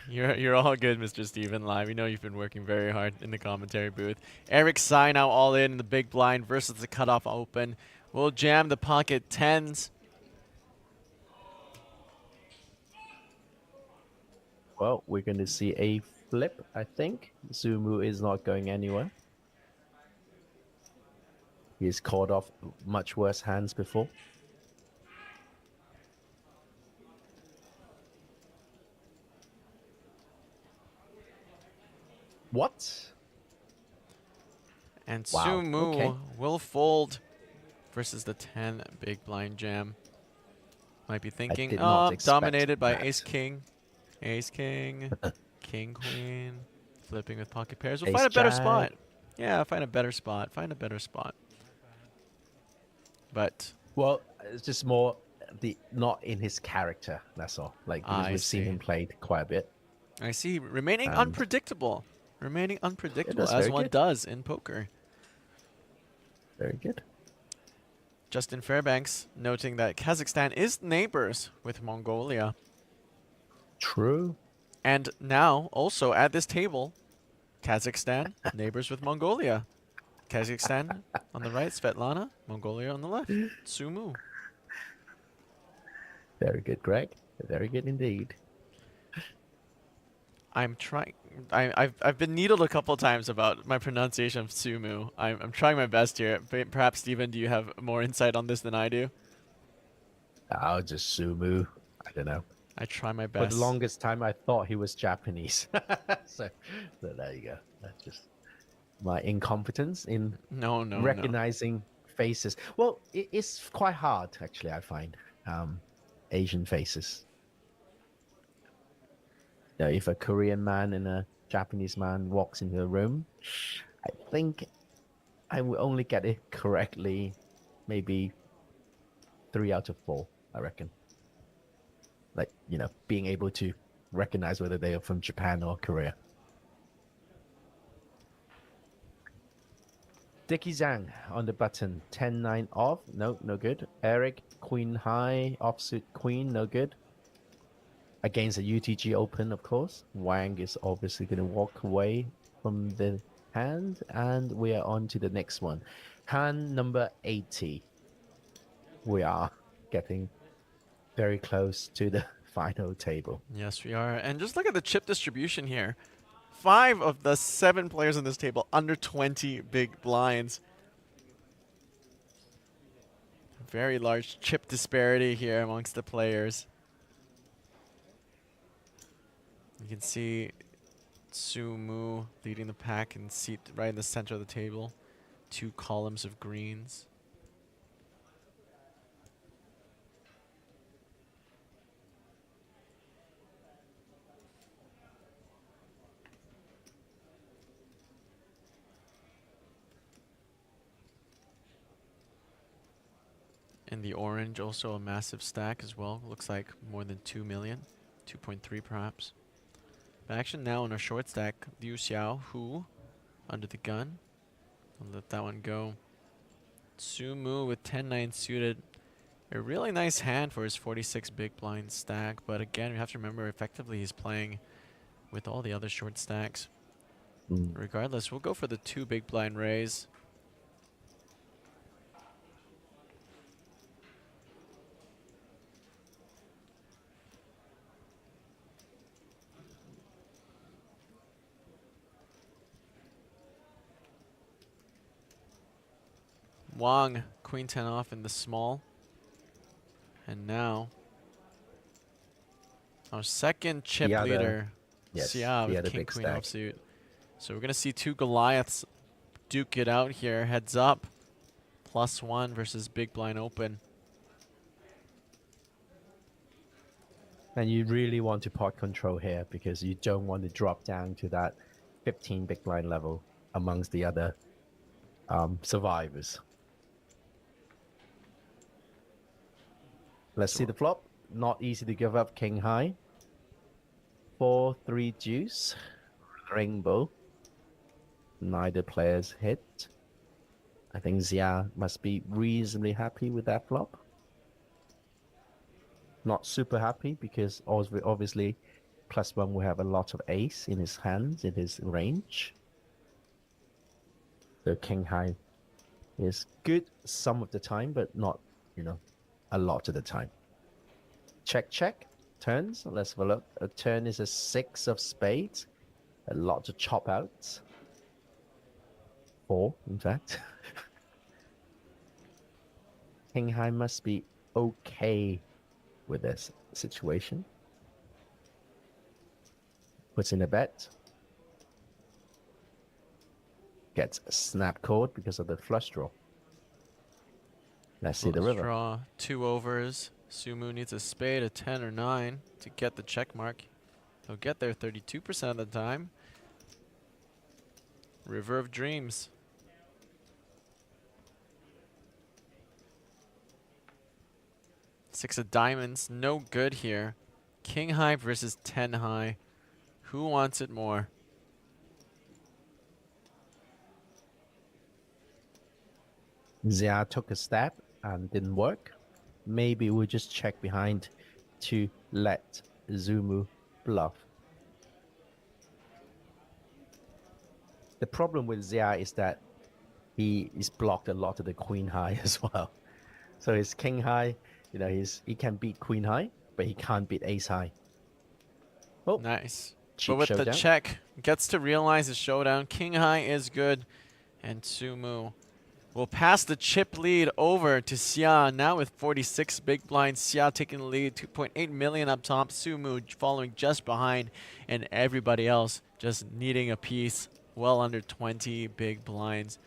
You're all good, Mr. Steven Lai. We know you've been working very hard in the commentary booth. Eric Sai now all in the big blind versus the cutoff open. We'll jam the pocket tens. Well, we're going to see a flip, I think. Sumu is not going anywhere. He's caught off much worse hands before. What? And Wow, Sumu okay. will fold versus the 10 big blind jam. Might be thinking, did not oh, expect dominated by that. ace king, king queen, flipping with pocket pairs. We'll Ace find a better jack. spot. Yeah, find a better spot. Find a better spot. But Well, it's just more not in his character. That's all. Like because I we've seen see. him played quite a bit. I see, remaining And- unpredictable. Remaining unpredictable, that's as very one good. does in poker. Very good. Justin Fairbanks noting that Kazakhstan is neighbors with Mongolia. True. And now, also at this table, Kazakhstan, neighbors with Mongolia. Kazakhstan on the right, Svetlana. Mongolia on the left, Sumu. Very good, Greg. Very good indeed. I'm trying. I've been needled a couple times about my pronunciation of Sumu. I'm trying my best here. Perhaps, Steven, do you have more insight on this than I do? I'll just Sumu. I don't know. I try my For best. the longest time, I thought he was Japanese. so there you go. That's just my incompetence in No. recognizing faces. Well, it's quite hard, actually, I find. Asian faces. You know, if a Korean man and a Japanese man walks into a room, I think I will only get it correctly maybe 3 out of 4, I reckon. Like, you know, being able to recognize whether they are from Japan or Korea. Dickie Zhang on the button. 10-9 off. No good. Eric, Queen High, offsuit Queen, no good. Against the UTG Open, of course. Wang is obviously going to walk away from the hand. And we are on to the next one. Hand number 80. We are getting very close to the final table. Yes, we are. And just look at the chip distribution here. 5 of the 7 players on this table under 20 big blinds. Very large chip disparity here amongst the players. You can see Sumu leading the pack and seat right in the center of the table. 2 columns of greens. In the orange, also a massive stack as well. Looks like more than 2 million. 2.3 perhaps. But action now on a short stack. Liu Xiao, Hu, under the gun. I'll let that one go. Sumu with 10-9 suited. A really nice hand for his 46 big blind stack. But again, we have to remember effectively he's playing with all the other short stacks. Regardless, we'll go for the 2 big blind raise. Wang, Queen 10 off in the small. And now, our second chip The other- leader, yes, Xia the with other King big Queen stack. offsuit. So we're going to see 2 Goliaths duke it out here. Heads up. +1 versus big blind open. And you really want to pot control here because you don't want to drop down to that 15 big blind level amongst the other survivors. Let's see the flop. not easy to give up king high. 4-3 deuce, rainbow. Neither players hit. I think Xia must be reasonably happy with that flop. Not super happy because obviously +1 will have a lot of ace in his hands, in his range. The king high is good some of the time, but not, a lot of the time. Check, check. Turns. Let's have a look. A turn is a 6 of spades. A lot of chop outs. 4, in fact. King high must be okay with this situation. Puts in a bet. Gets a snap cord because of the flush draw. Let's see the river. Draw 2 overs. Sumu needs a spade, a 10 or 9 to get the check mark. He'll get there 32% of the time. River of Dreams. Six of diamonds, no good here. King high versus 10 high. Who wants it more? Xia took a stab and didn't work. Maybe we'll just check behind to let Zumu bluff. The problem with Xia is that he is blocked a lot of the queen high as well. So his king high, he can beat queen high, but he can't beat ace high. Oh, nice. Cheap but with showdown. the check, gets to realize his showdown. King high is good, and Sumu will pass the chip lead over to Xia. Now with 46 big blinds, Xia taking the lead, 2.8 million up top. Sumu following just behind, and everybody else just needing a piece. Well under 20 big blinds.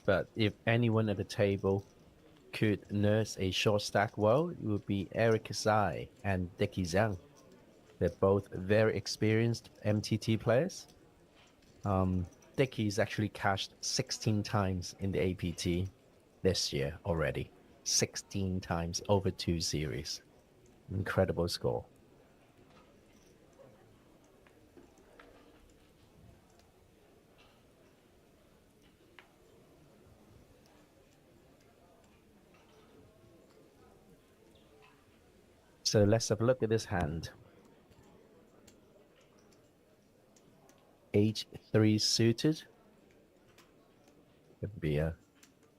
But if anyone at the table could nurse a short stack well, it would be Eric Sai and Dickie Zhang. They're both very experienced MTT players. Dickie's actually cashed 16 times in the APT this year already. 16 times over 2 series. Incredible score. So let's have a look at this hand. H3 suited. Could be a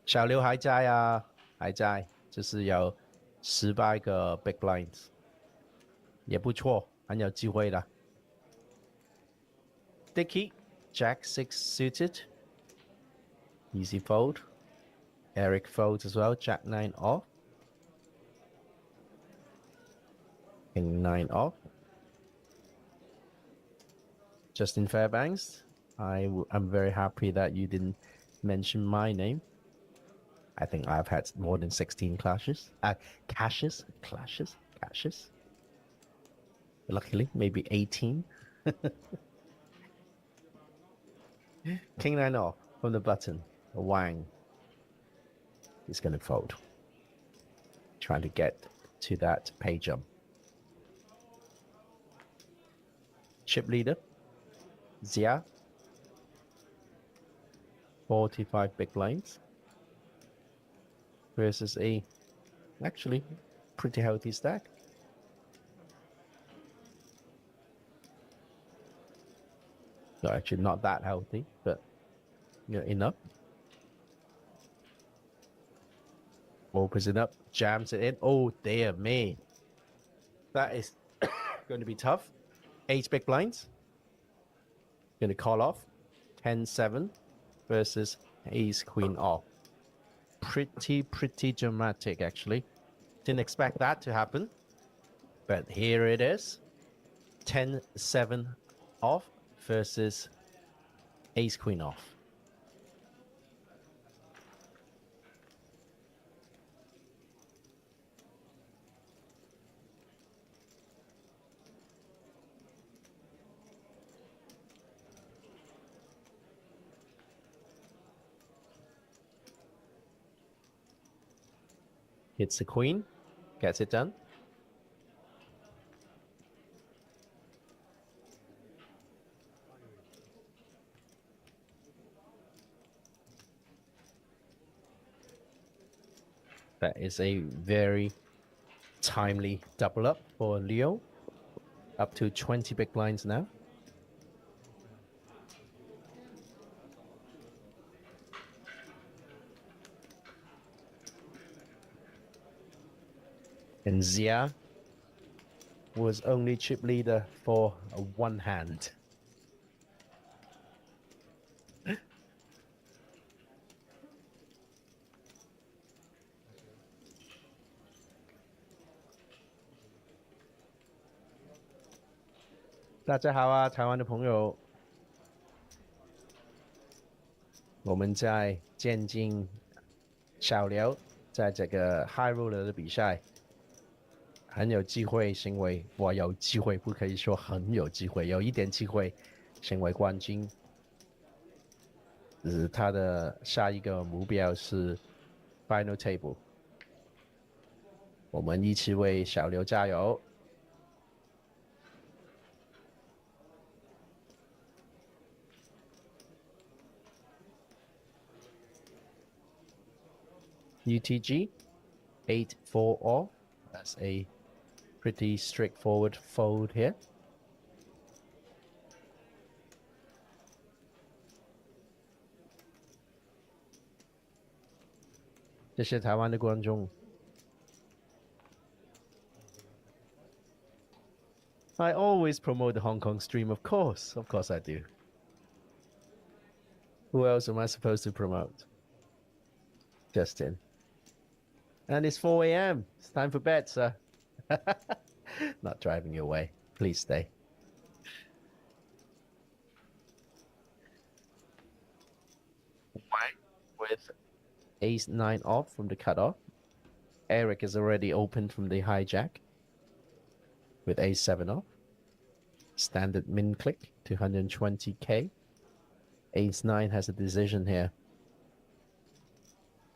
小刘还在啊，还在，就是有18个 big blinds， 也不错，很有机会的。Dickey, Jack 6 suited. Easy fold. Eric folds as well, Jack 9 off. King 9 off. Justin Fairbanks, I'm very happy that you didn't mention my name. I think I've had more than 16 clashes. Clashes. Luckily, maybe 18. King 9 off from the button. Wang is going to fold. Trying to get to that pay jump. Chip leader. Xia. 45 big blinds. Versus a actually pretty healthy stack. No, actually not that healthy, but enough. Opens it up, jams it in. Oh dear me. That is going to be tough. 8 big blinds. Going to call off. 10-7 versus ace queen off. Pretty dramatic actually. Didn't expect that to happen. But here it is. 10-7 off versus ace queen off. hits the queen, gets it done. That is a very timely double up for Leo. Up to 20 big blinds now. And Zia was only chip leader for one hand.大家好啊，台湾的朋友，我们在渐进小刘在这个 High Roller 的比赛，很有机会成为，我有机会不可以说很有机会，有一点机会成为冠军。他的下一个目标是 Final Table。我们一起为小刘加油。UTG 8-4 off. That's a pretty straightforward fold here. This is Taiwan的观众。I always promote the Hong Kong stream, of course I do. Who else am I supposed to promote? Justin. And it's 4 a.m. It's time for bed, sir. Not driving you away. Please stay. White with ace-9 off from the cutoff. Eric is already opened from the hijack with ace-7 off. Standard min click, 220k. Ace-9 has a decision here.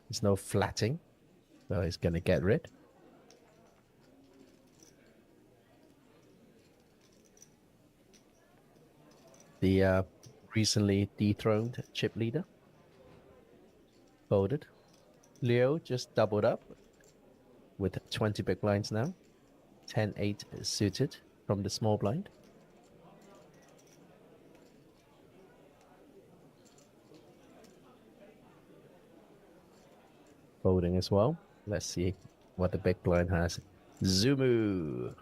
There's no flatting, so he's going to get rid. The recently dethroned chip leader folded. Leo just doubled up with 20 big blinds now. 10-8 suited from the small blind. Folding as well. Let's see what the big blind has. Zumu.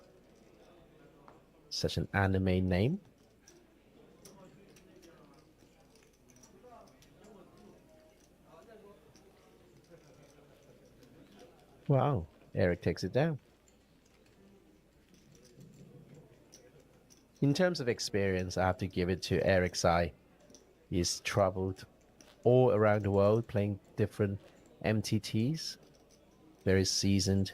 Such an anime name. Wow, Eric takes it down. In terms of experience, I have to give it to Eric's eye. He's traveled all around the world playing different MTTs. Very seasoned.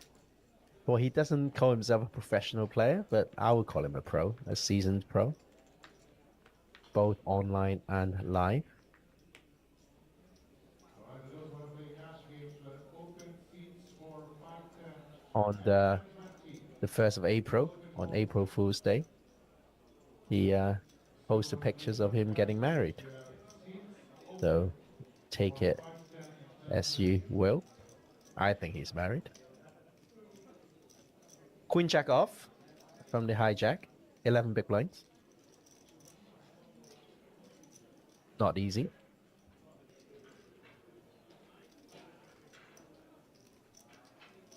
Well, he doesn't call himself a professional player, but I would call him a pro, a seasoned pro. Both online and live. On the 1st of April, on April Fool's Day, he posted pictures of him getting married. So take it as you will. I think he's married. Queen Jack off from the hijack. 11 big blinds. Not easy.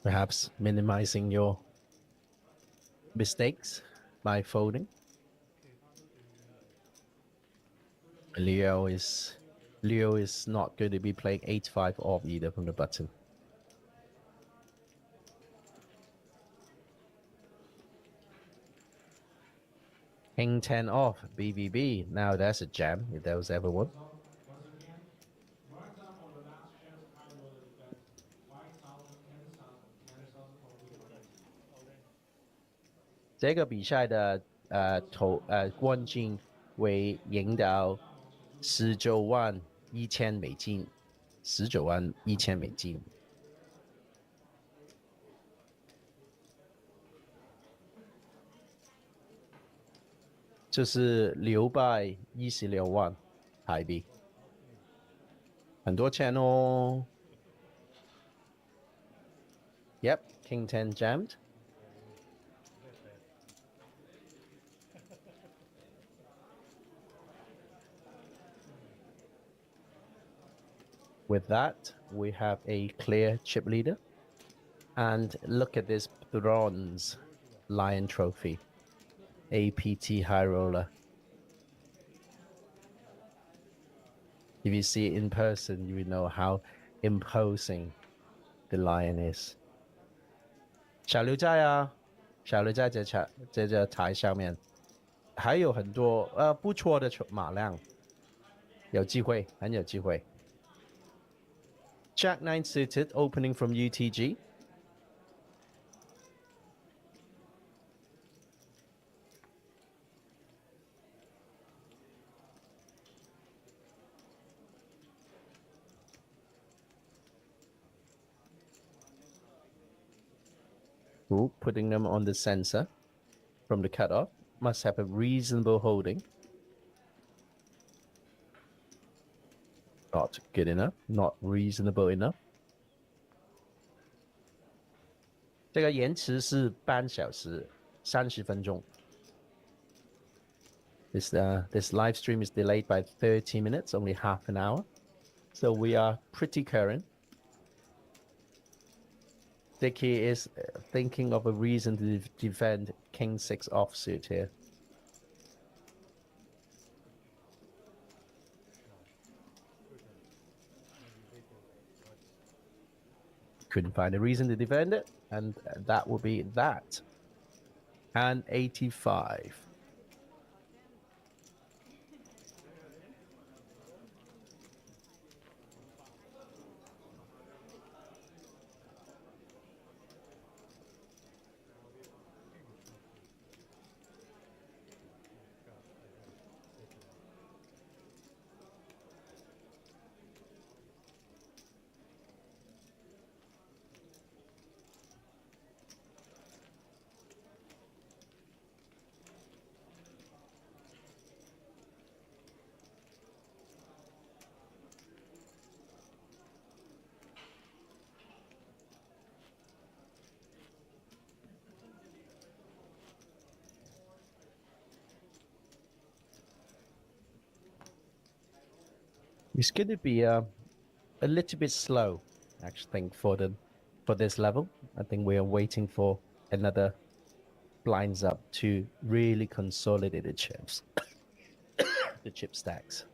Perhaps minimizing your mistakes by folding. Leo is not going to be playing 8-5 off either from the button. King 10 off, BBB. Now that's a jam, if there was ever one. This 个比赛的冠军会赢到19万1千美金，19万1千美金。这是616万台币，很多钱哦。Yep, King 10 jammed. With that, we have a clear chip leader. And look at this bronze lion trophy. APT high roller. If you see it in person, you will know how imposing the lion is. 小刘在啊，小刘在这台上面，还有很多不错的马量，有机会，很有机会。Jack 9 suited, opening from UTG. Ooh, putting them on the sensor from the cutoff. Must have a reasonable holding. Not good enough, not reasonable enough. 这个延迟是半小时30分钟。This live stream is delayed by 30 minutes, only half an hour. So we are pretty current. Dicky is thinking of a reason to defend King 6 offsuit here. Couldn't find a reason to defend it, and that will be that. And 85. It's going to be a little bit slow, I actually think, for this level. I think we are waiting for another blinds up to really consolidate the chips, the chip stacks.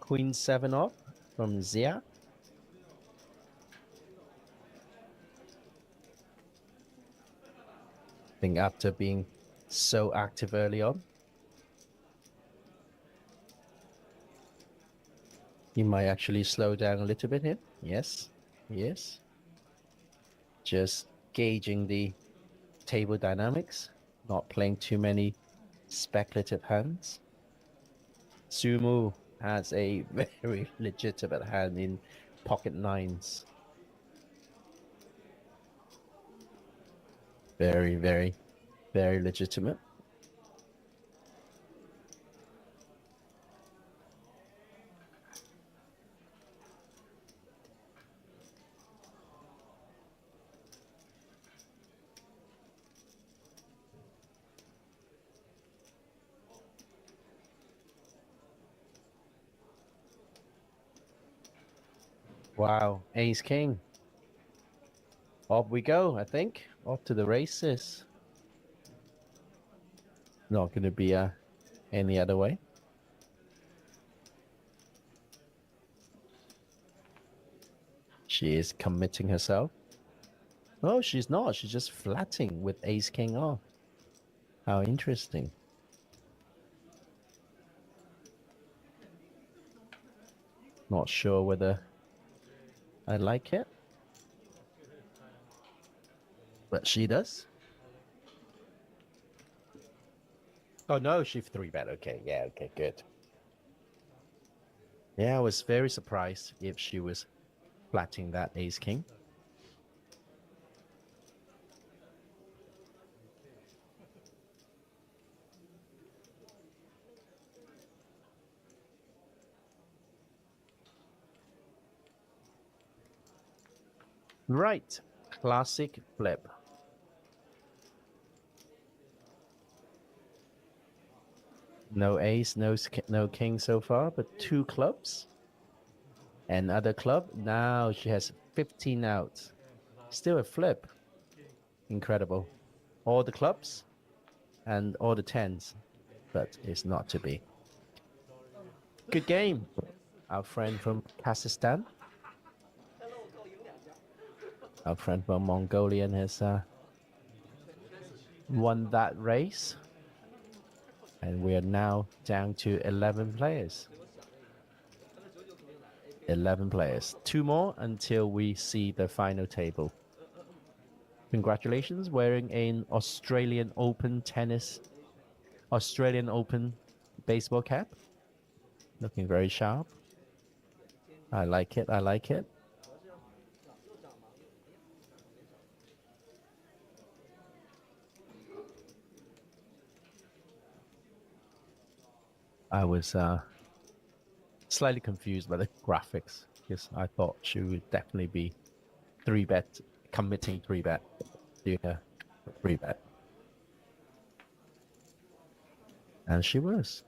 Queen 7 off from Zia. I think after being so active early on, he might actually slow down a little bit here. Yes, yes. Just gauging the table dynamics, not playing too many speculative hands. Sumu has a very legitimate hand in pocket nines. Very, very, very legitimate. Wow, ace king. Off we go, I think. Off to the races. Not going to be any other way. She is committing herself. No, she's not. She's just flatting with ace king off. How interesting. Not sure whether I like it. But she does. Oh no, she 3-bet. Okay, yeah, okay, good. Yeah, I was very surprised if she was flatting that ace king. Right, classic flip. No ace, no king so far, but 2 clubs. Another club. Now she has 15 outs. Still a flip. Incredible. All the clubs and all the tens, but it's not to be. Good game. Our friend from Kazakhstan. Our friend from Mongolian has won that race. And we are now down to 11 players. 11 players. 2 more until we see the final table. Congratulations, wearing an Australian Open baseball cap. Looking very sharp. I like it, I like it. I was slightly confused by the graphics because I thought she would definitely be 3-bet, committing 3-bet, doing a 3-bet. And she was.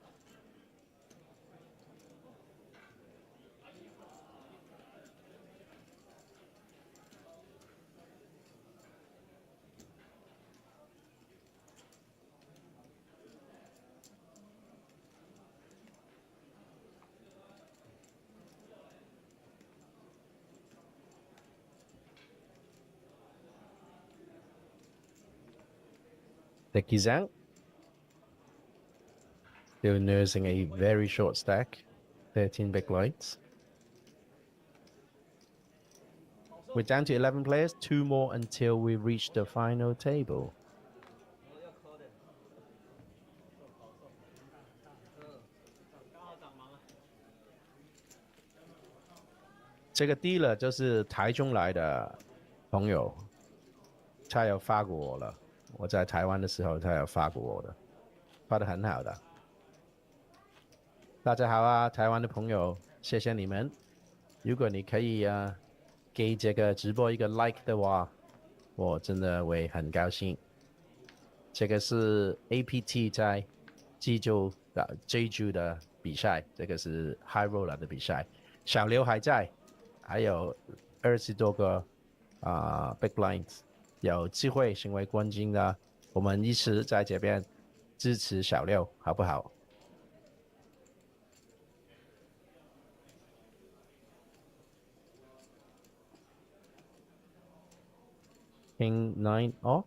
Deck is out. Still nursing a very short stack. 13 big blinds. We're down to 11 players. 2 more until we reach the final table.这个 dealer 就是台中来的朋友，他有发过我了。我在台湾的时候，他有发过我的，发的很好的。大家好啊，台湾的朋友，谢谢你们。如果你可以给这个直播一个 like 的话，我真的会很高兴。这个是 APT 在Jeju 的比赛，这个是 High Roller 的比赛。小刘还在，还有20多个Big Blinds， 有机会成为冠军的，我们一起在这边支持小刘，好不好？King 9 off。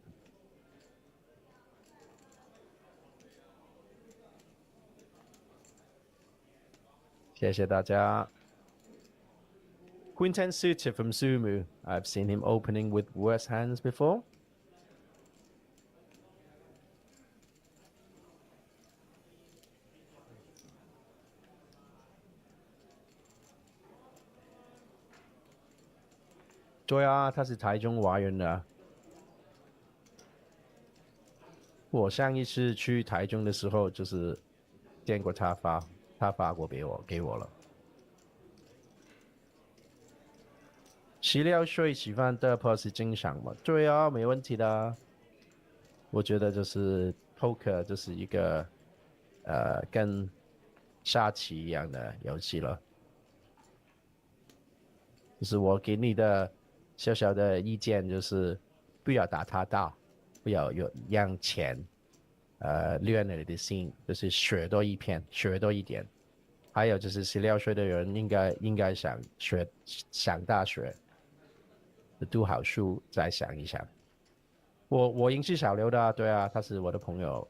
谢谢大家。Queen 10 suited from Sumu. I've seen him opening with worse hands before.对啊，他是台中华人的。我上一次去台中的时候，就是见过他发过给我了。16岁喜欢的 p 是正常嘛？对啊，没问题的。我觉得就是 poker 就是一个跟下棋一样的游戏了。就是我给你的小小的意见就是，不要打他大，不要让钱掠了你的心，就是学多一点。还有就是16岁的人应该想大学。读好书再想一想。我认识小刘的，对啊，他是我的朋友。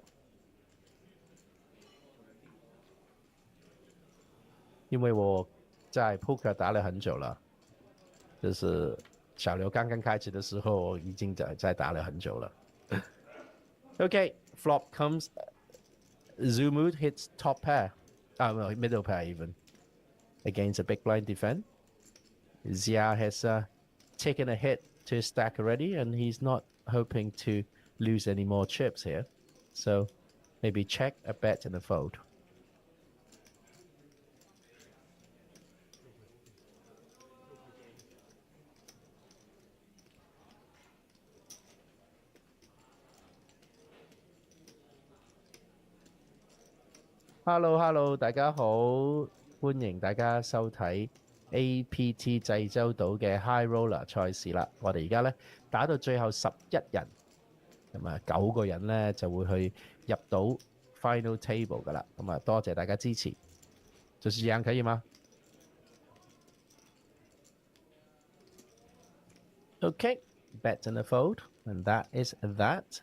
因为我在 poker 打了很久了，就是小刘刚刚开始的时候已经在打了很久了。Okay, flop comes. Zumud hits top pair. No, middle pair even. Against a big blind defend. Zia has taken a hit to his stack already, and he's not hoping to lose any more chips here. So maybe check, a bet, and a fold. Hello， 大家好，歡迎大家收睇 APT 濟州島嘅 High Roller 賽事啦。我哋而家咧打到最後11人，咁啊9個人咧就會去入到 Final Table 噶啦。咁啊多謝大家支持，就是這樣可以嗎？Okay, bet and a fold, and that is that.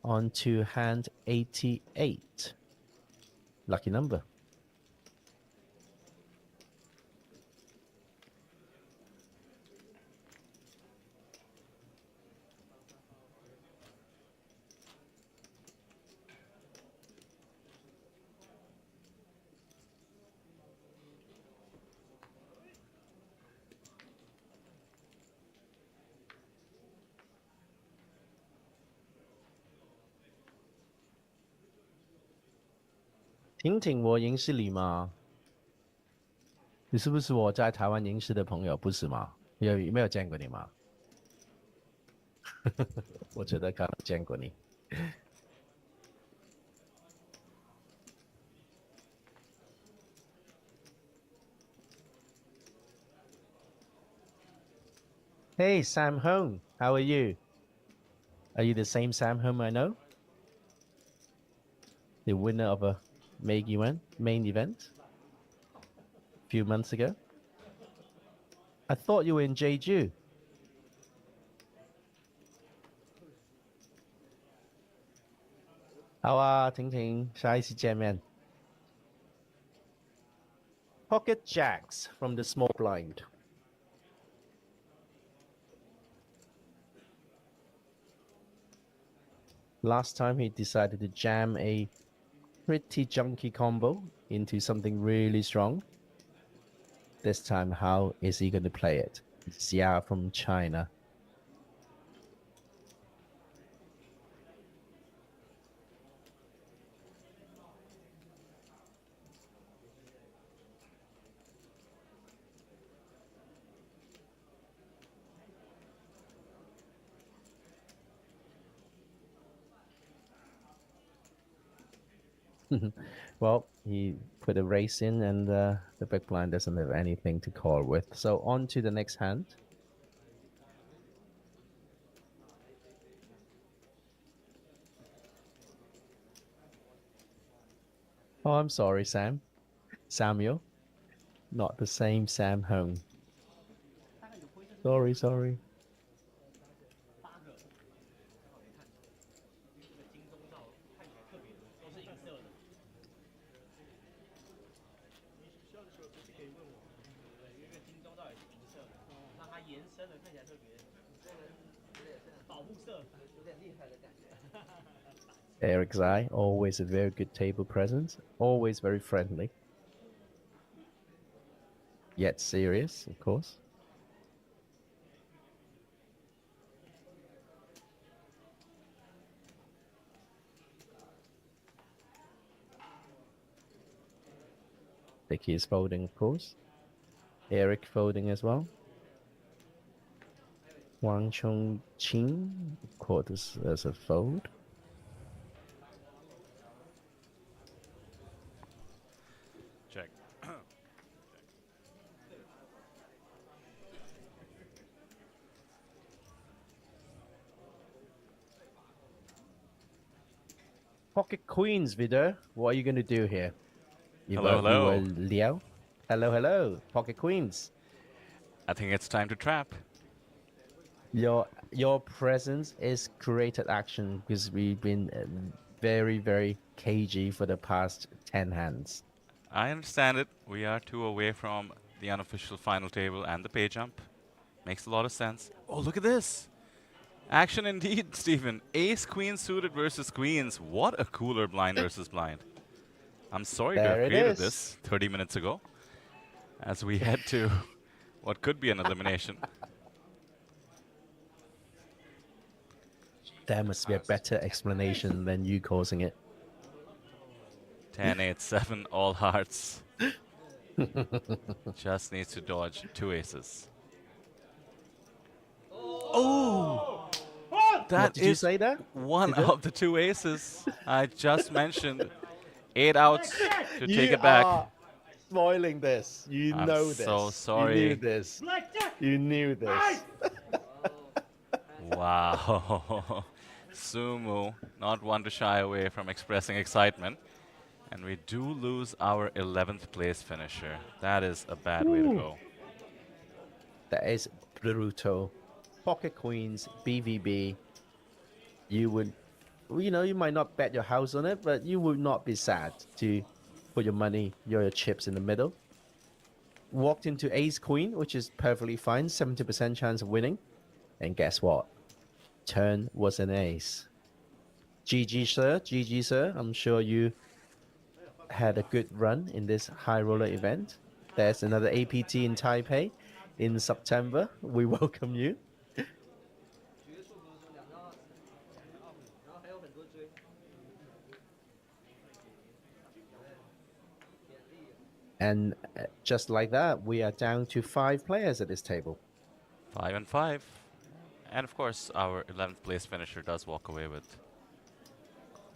On to hand 88. Lucky number.婷婷，我认识你吗？你是不是我在台湾认识的朋友？不是吗？有没有见过你吗？我觉得可能见过你。Hey, Sam Hong, how are you? Are you the same Sam Hong I know? The winner of a main event a few months ago. I thought you were in Jeju. How are Ting Ting? 下一次见面。Pocket jacks from the small blind. Last time he decided to jam a pretty junky combo into something really strong. This time, how is he going to play it? Xia from China. Well, he put a race in, and the big blind doesn't have anything to call with. So on to the next hand. Oh, I'm sorry, Sam. Samuel. Not the same Sam Hong. Sorry. Eric's eye, always a very good table presence, always very friendly. Yet serious, of course. Vicky is folding, of course. Eric folding as well. Wang Chong Qing caught as a fold. Check. Pocket Queens, Vidor. What are you going to do here? Hello. Liao. Hello. Pocket Queens. I think it's time to trap. Your presence is created action because we've been very, very cagey for the past 10 hands. I understand it. We are 2 away from the unofficial final table and the pay jump. Makes a lot of sense. Oh, look at this. Action indeed, Stephen. Ace queen suited versus queens. What a cooler blind versus blind. I'm sorry to There have it created is. this 30 minutes ago as we head to what could be an elimination. There must be a better explanation than you causing it. 10, 8, 7, all hearts. Just needs to dodge 2 aces. Oh! What did you say there? One Did it? of the 2 aces I just mentioned. 8 outs to You take it back. are spoiling this. You I'm know this. so sorry. You knew this. You knew this. Wow. Sumu, not one to shy away from expressing excitement. And we do lose our 11th place finisher. That is a bad way to go. That is brutal. Pocket queens, BVB. You would, you know, you might not bet your house on it, but you would not be sad to put your money, your chips in the middle. Walked into ace queen, which is perfectly fine, 70% chance of winning. And guess what? Turn was an ace. GG, sir. GG, sir. I'm sure you had a good run in this high roller event. There's another APT in Taipei in September. We welcome you. And just like that, we are down to 5 players at this table. 5 and 5. And of course, our 11th place finisher does walk away with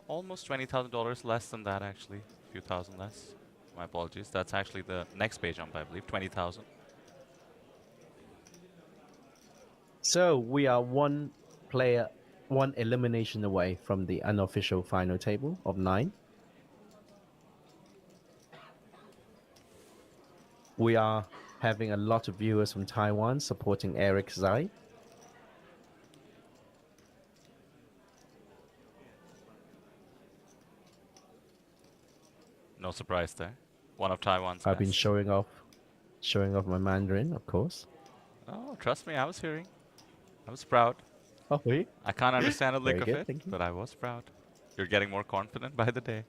almost $20,000 less than that, actually. A few thousand less. My apologies. That's actually the next pay jump, I believe. 20,000. So we are 1 player, 1 elimination away from the unofficial final table of 9. We are having a lot of viewers from Taiwan supporting Eric Zai. No surprise there. One of Taiwan's I've been best. showing off my Mandarin, of course. Oh, trust me, I was hearing. I was proud. Oh, really? I can't understand a lick Very of good, it, thank you. but I was proud. You're getting more confident by the day.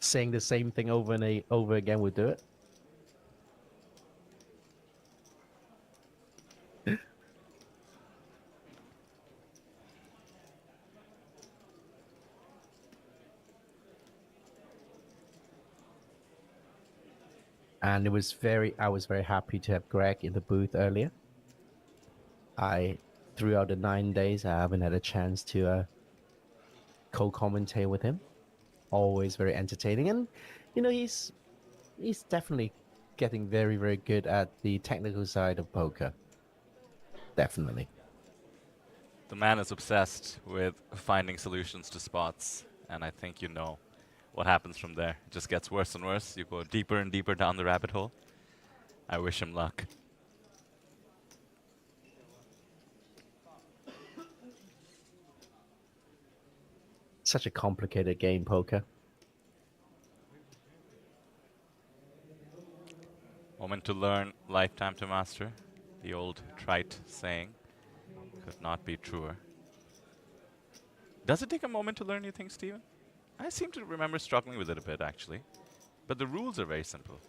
Saying the same thing over and over again will do it. And I was very happy to have Greg in the booth earlier. Throughout the 9 days, I haven't had a chance to co-commentate with him. Always very entertaining, and you know he's definitely getting very, very good at the technical side of poker. Definitely. The man is obsessed with finding solutions to spots, and I think you know what happens from there. It just gets worse and worse. You go deeper and deeper down the rabbit hole. I wish him luck. Such a complicated game, poker. Moment to learn, lifetime to master. The old trite saying could not be truer. Does it take a moment to learn, you think, Steven? I seem to remember struggling with it a bit, actually. But the rules are very simple.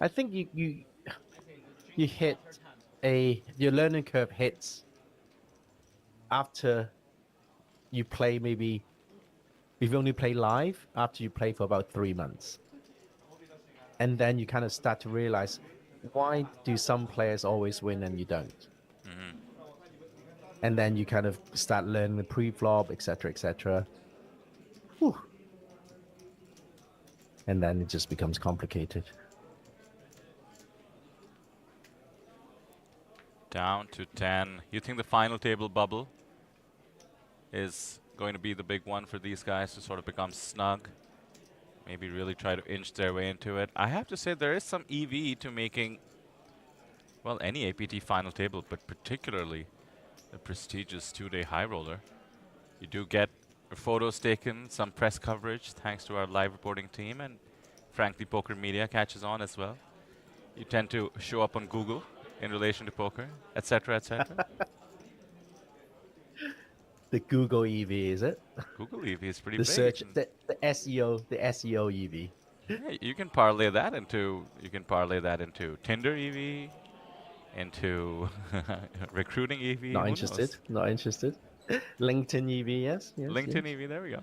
I think you hit your learning curve hits after you play maybe, if you only play live, after you play for about 3 months. And then you kind of start to realize, why do some players always win and you don't? Mm-hmm. And then you kind of start learning the pre-flop, etc., etc. Whew. And then it just becomes complicated. Down to 10. You think the final table bubble is going to be the big one for these guys to sort of become snug? Maybe really try to inch their way into it. I have to say there is some EV to making, well, any APT final table, but particularly the prestigious 2-day high roller. You do get photos taken, some press coverage, thanks to our live reporting team, and frankly, Poker Media catches on as well. You tend to show up on Google in relation to poker, etc., etc. The Google EV, is it? Google EV is pretty The big. search, the SEO EV. Yeah, you can parlay that into Tinder EV, into recruiting EV. Not who interested. knows? Not interested. LinkedIn EV, yes. LinkedIn yes. EV, there we go.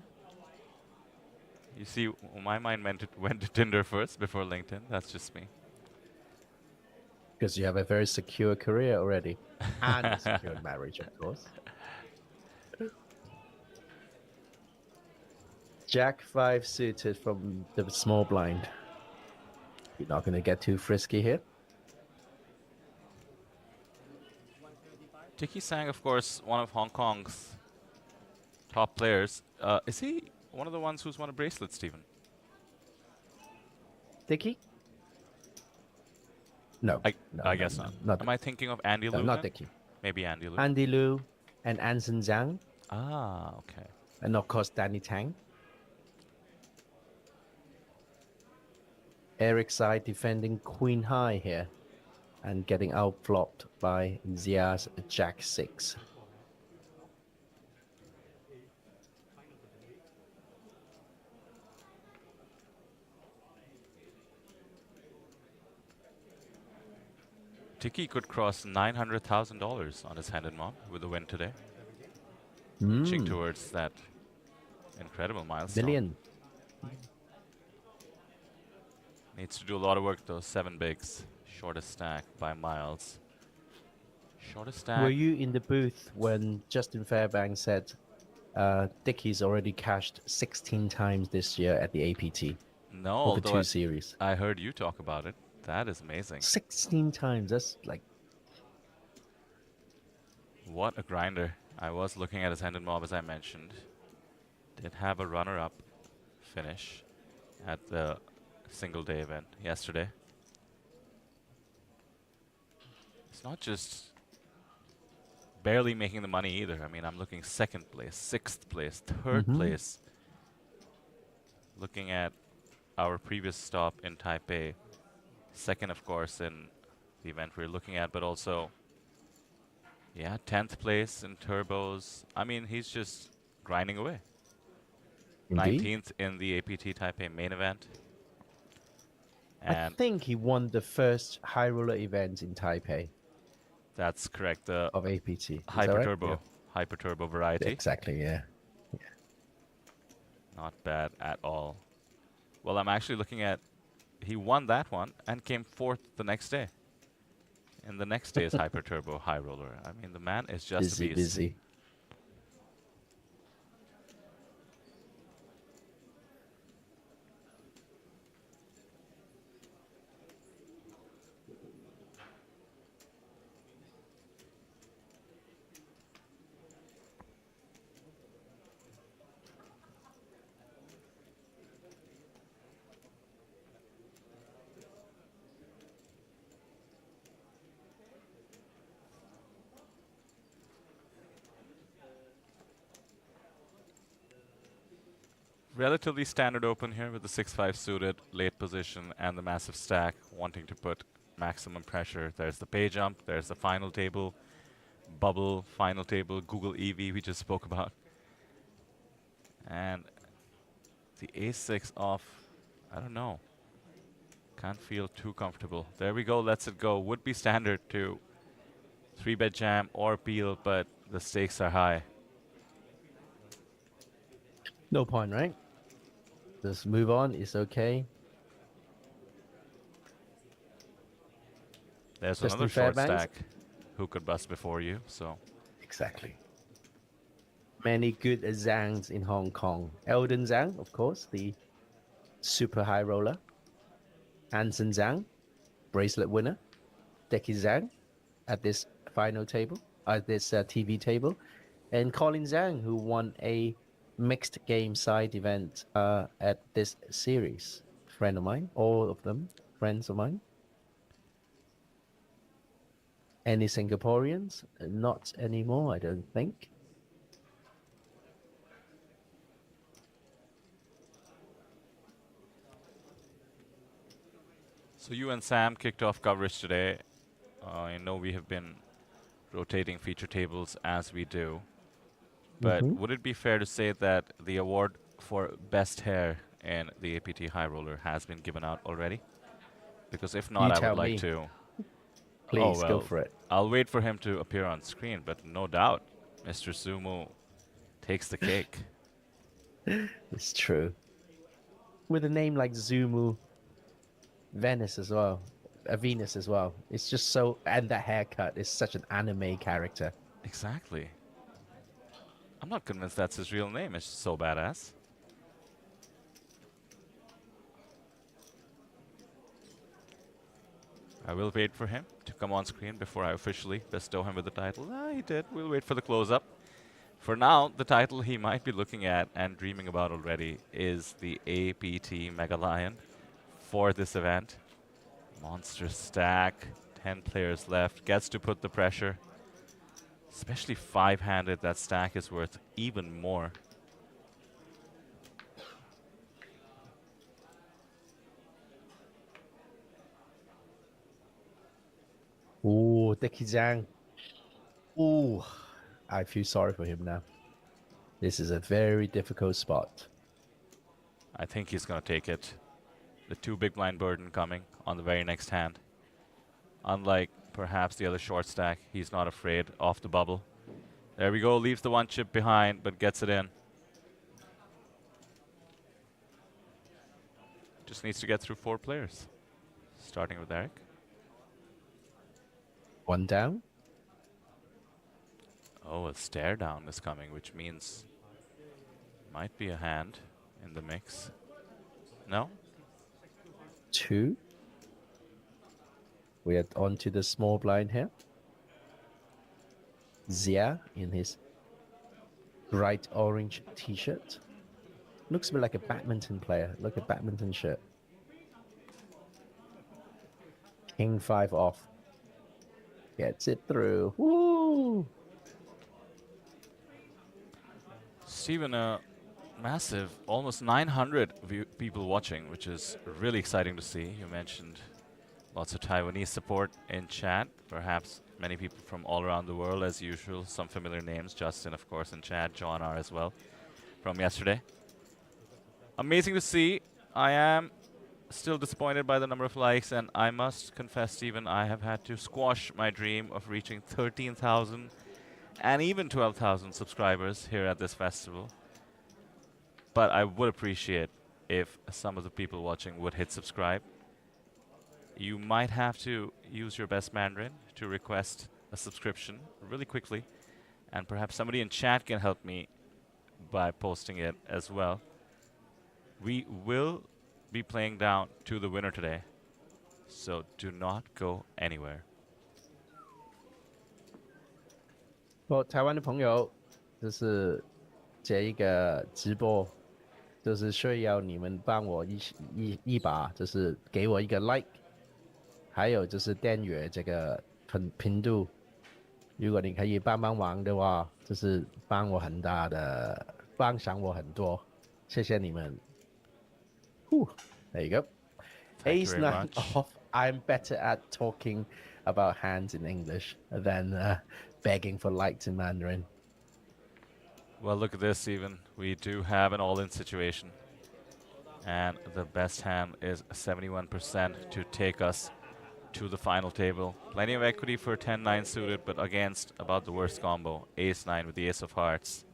You see, my mind went to Tinder first before LinkedIn. That's just me. Because you have a very secure career already. And a secure marriage, of course. Jack 5 suited from the small blind. You're not going to get too frisky here. Tiki Sang, of course, one of Hong Kong's top players. Is he one of the ones who's won a bracelet, Stephen? Tiki? No. I guess not. Am I thinking of Andy Liu? Not then? Tiki. Maybe Andy Liu. Andy Liu and Anson Zhang. Ah, okay. And of course, Danny Tang. Eric Tsai defending Queen High here and getting outflopped by Zia's Jack 6. Tiki could cross $900,000 on his hand and mob with a win today. Inching towards that incredible milestone. Million. Needs to do a lot of work though. 7 bigs. Shortest stack by miles. Shortest stack. Were you in the booth when Justin Fairbanks said Dickie's already cashed 16 times this year at the APT? No, over although 2 series. I heard you talk about it. That is amazing. 16 times. That's like... What a grinder. I was looking at his hand and mob as I mentioned. Did have a runner-up finish at the single day event yesterday. It's not just barely making the money either. I mean, I'm looking 2nd place, 6th place, 3rd place. Looking at our previous stop in Taipei, 2nd, of course, in the event we're looking at, but also, yeah, 10th place in turbos. I mean, he's just grinding away. Indeed. 19th in the APT Taipei main event. I And think he won the first high roller event in Taipei. that's correct. The of APT. Is that Hyper right? Turbo, Yeah. Hyper Turbo variety. Exactly, yeah. Not bad at all. Well, I'm actually looking at, he won that one and came 4th the next day. And the next day is Hyper Turbo High Roller. I mean, the man is just a beast. Busy. Relatively standard open here with the 6-5 suited, late position, and the massive stack, wanting to put maximum pressure. There's the pay jump, there's the final table, bubble, final table, Google EV we just spoke about. And the A6 off, I don't know. Can't feel too comfortable. There we go, lets it go. Would be standard to 3-bet jam or peel, but the stakes are high. No point, right? Just move on. It's okay. There's Justin another short Fairbanks. stack who could bust before you, so. Exactly. Many good Zhangs in Hong Kong. Eldon Zhang, of course, the super high roller. Anson Zhang, bracelet winner. Deki Zhang at this final table, at this TV table. And Colin Zhang, who won a mixed game side event at this series. Friend of mine, all of them friends of mine. Any Singaporeans? Not anymore, I don't think. So you and Sam kicked off coverage today. I know we have been rotating feature tables as we do. But would it be fair to say that the award for best hair in the APT High Roller has been given out already? Because if not, You I tell would like me. to. Please, oh, go well, for it. I'll wait for him to appear on screen, but no doubt, Mr. Sumo takes the cake. It's true. With a name like Zumu, Venus as well, Venus as well. It's just so, and that haircut is such an anime character. Exactly. I'm not convinced that's his real name. It's so badass. I will wait for him to come on screen before I officially bestow him with the title. He did. We'll wait for the close-up. For now, the title he might be looking at and dreaming about already is the APT Mega Lion for this event. Monster stack, 10 players left, gets to put the pressure. Especially 5-handed, that stack is worth even more. Ooh, Dickie Zhang. Ooh, I feel sorry for him now. This is a very difficult spot. I think he's going to take it. The 2 big blind burden coming on the very next hand. Unlike perhaps the other short stack, he's not afraid off the bubble. There we go, leaves the 1 chip behind, but gets it in. Just needs to get through 4 players. Starting with Eric. 1 down. Oh, a stare down is coming, which means might be a hand in the mix. No? 2. We are on to the small blind here. Zia in his bright orange t-shirt. Looks a bit like a badminton player. Look at badminton shirt. King 5 off. Gets it through. Woo! Steven, a massive, almost 900 people watching, which is really exciting to see. You mentioned lots of Taiwanese support in chat, perhaps many people from all around the world as usual, some familiar names, Justin of course in chat, John R as well from yesterday. Amazing to see. I am still disappointed by the number of likes, and I must confess, Steven, I have had to squash my dream of reaching 13,000 and even 12,000 subscribers here at this festival. But I would appreciate if some of the people watching would hit subscribe. You might have to use your best Mandarin to request a subscription really quickly, and perhaps somebody in chat can help me by posting it as well. We will be playing down to the winner today, so do not go anywhere. 台湾的朋友，就是这一个直播，就是需要你们帮我一把，就是给我一个 like， 还有就是订阅这个频道。如果你可以帮忙的话，就是帮我很大的，帮上我很多，谢谢你们。There you go. Thank you Ace very 9 much. off. I'm better at talking about hands in English than begging for likes in Mandarin. Well, look at this, even. We do have an all-in situation. And the best hand is 71% to take us to the final table. Plenty of equity for 10-9 suited, but against about the worst combo, Ace-9 with the Ace of Hearts.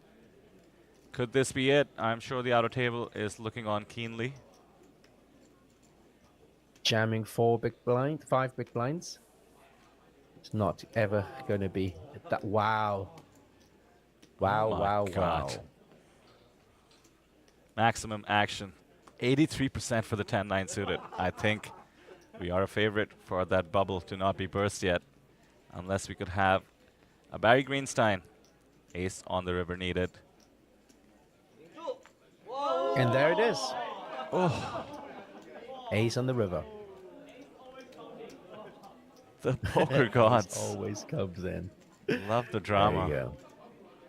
Could this be it? I'm sure the outer table is looking on keenly. Jamming 5 big blinds. It's not ever going to be that. Wow. Wow, Oh my wow, God. wow. Maximum action. 83% for the 10-9 suited. I think we are a favorite for that bubble to not be burst yet. Unless we could have a Barry Greenstein. Ace on the river needed. And there it is. Oh. Ace on the river. The poker gods. Always comes in. Love the drama. There you go.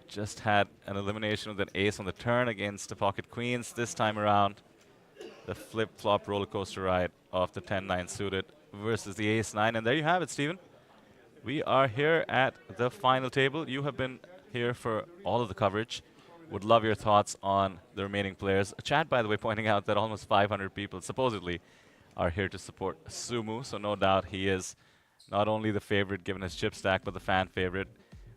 Just had an elimination with an ace on the turn against the pocket queens this time around. the flip-flop roller coaster ride of the 10-9 suited versus the ace-9. And there you have it, Steven. We are here at the final table. You have been here for all of the coverage. Would love your thoughts on the remaining players. A chat, by the way, pointing out that almost 500 people supposedly are here to support Sumu, so no doubt he is not only the favorite given his chip stack, but the fan favorite.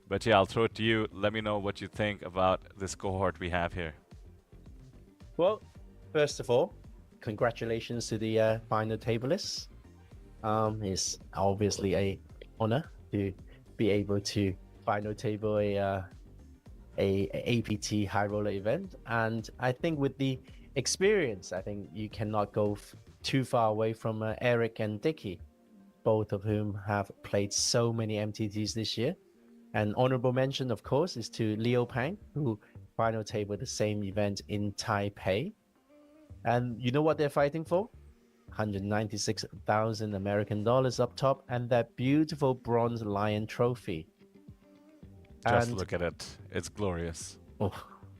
But yeah, I'll throw it to you. Let me know what you think about this cohort we have here. Well, first of all, congratulations to the final tablists. It's obviously a honor to be able to final table a APT high roller event, and I think with the experience, I think you cannot go too far away from Eric and Dicky, both of whom have played so many MTTs this year. And honorable mention, of course, is to Leo Pang, who final tabled the same event in Taipei. And you know what they're fighting for? 196,000 American dollars up top, and that beautiful bronze lion trophy. Just look at it. It's glorious. Oh,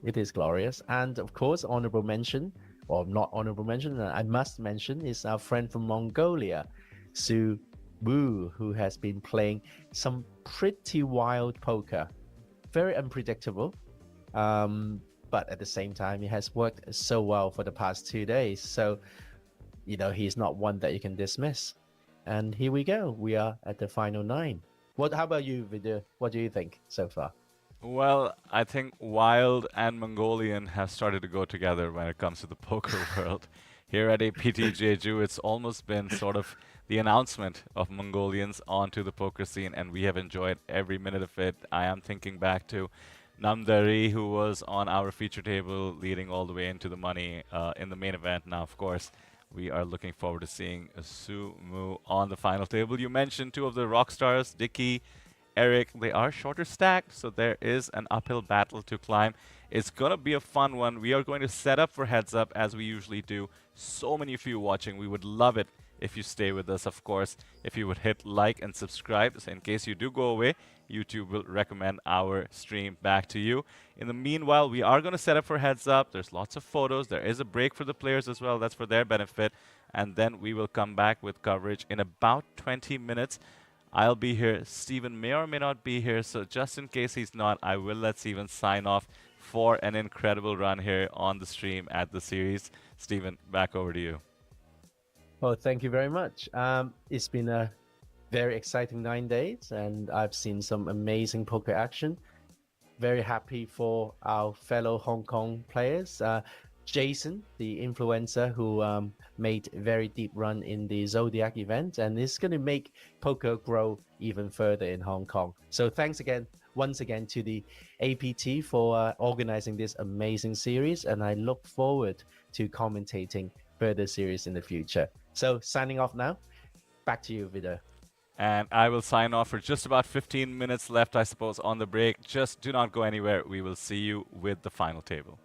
it is glorious. And of course, honorable mention, or not honorable mention, I must mention, is our friend from Mongolia, Su Wu, who has been playing some pretty wild poker. Very unpredictable. But at the same time, it has worked so well for the past 2 days. So, you know, he's not one that you can dismiss. And here we go. We are at the final 9. How about you, Vidya? What do you think so far? Well, I think Wild and Mongolian have started to go together when it comes to the poker world. Here at APT Jeju, it's almost been sort of the announcement of Mongolians onto the poker scene, and we have enjoyed every minute of it. I am thinking back to Namdari, who was on our feature table, leading all the way into the money in the main event. Now, of course, we are looking forward to seeing Sumu on the final table. You mentioned two of the rock stars, Dicky, Eric. They are shorter stacked, so there is an uphill battle to climb. It's going to be a fun one. We are going to set up for Heads Up as we usually do. So many of you watching. We would love it if you stay with us, of course. If you would hit like and subscribe, so in case you do go away, YouTube will recommend our stream back to you. In the meanwhile, we are going to set up for Heads Up. There's lots of photos. There is a break for the players as well. That's for their benefit. And then we will come back with coverage in about 20 minutes. I'll be here. Steven may or may not be here. So just in case he's not, I will let Steven sign off for an incredible run here on the stream at the series. Steven, back over to you. Well, thank you very much. It's been a very exciting 9 days, and I've seen some amazing poker action. Very happy for our fellow Hong Kong players. Jason, the influencer who made a very deep run in the Zodiac event, and is going to make poker grow even further in Hong Kong. So thanks again, once again, to the APT for organizing this amazing series, and I look forward to commentating further series in the future. So signing off now. Back to you, Vida. And I will sign off for just about 15 minutes left, I suppose, on the break. Just do not go anywhere. We will see you with the final table.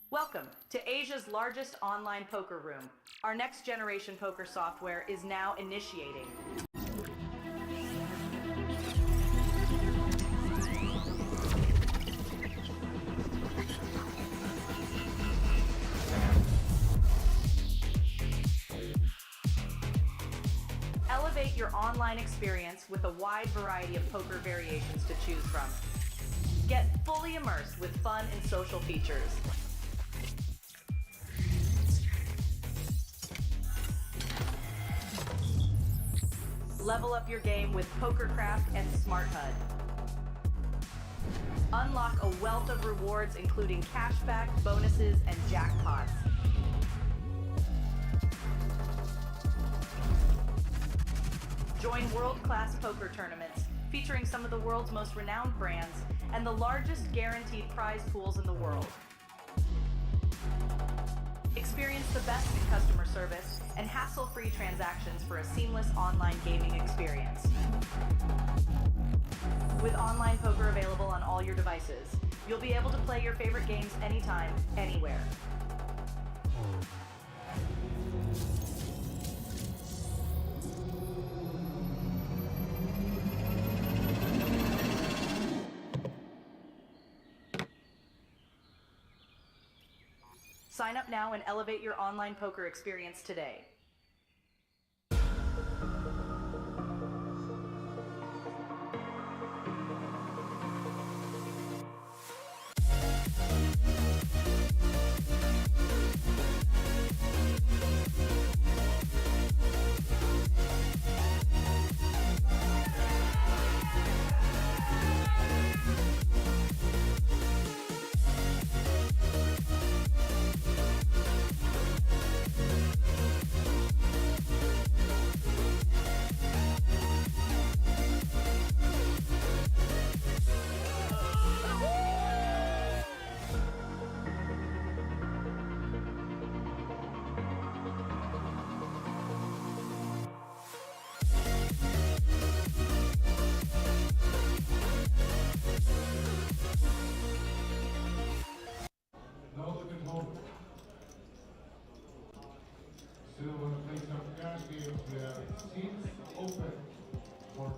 Welcome to Asia's largest online poker room. Our next generation poker software is now initiating. Elevate your online experience with a wide variety of poker variations to choose from. Get fully immersed with fun and social features. Level up your game with PokerCraft and Smart HUD. Unlock a wealth of rewards including cashback, bonuses, and jackpots. Join world-class poker tournaments featuring some of the world's most renowned brands and the largest guaranteed prize pools in the world. Experience the best in customer service and hassle-free transactions for a seamless online gaming experience. With online poker available on all your devices, you'll be able to play your favorite games anytime, anywhere. Sign up now and elevate your online poker experience today. No looking home. Still want to play some cash games. There are seats open for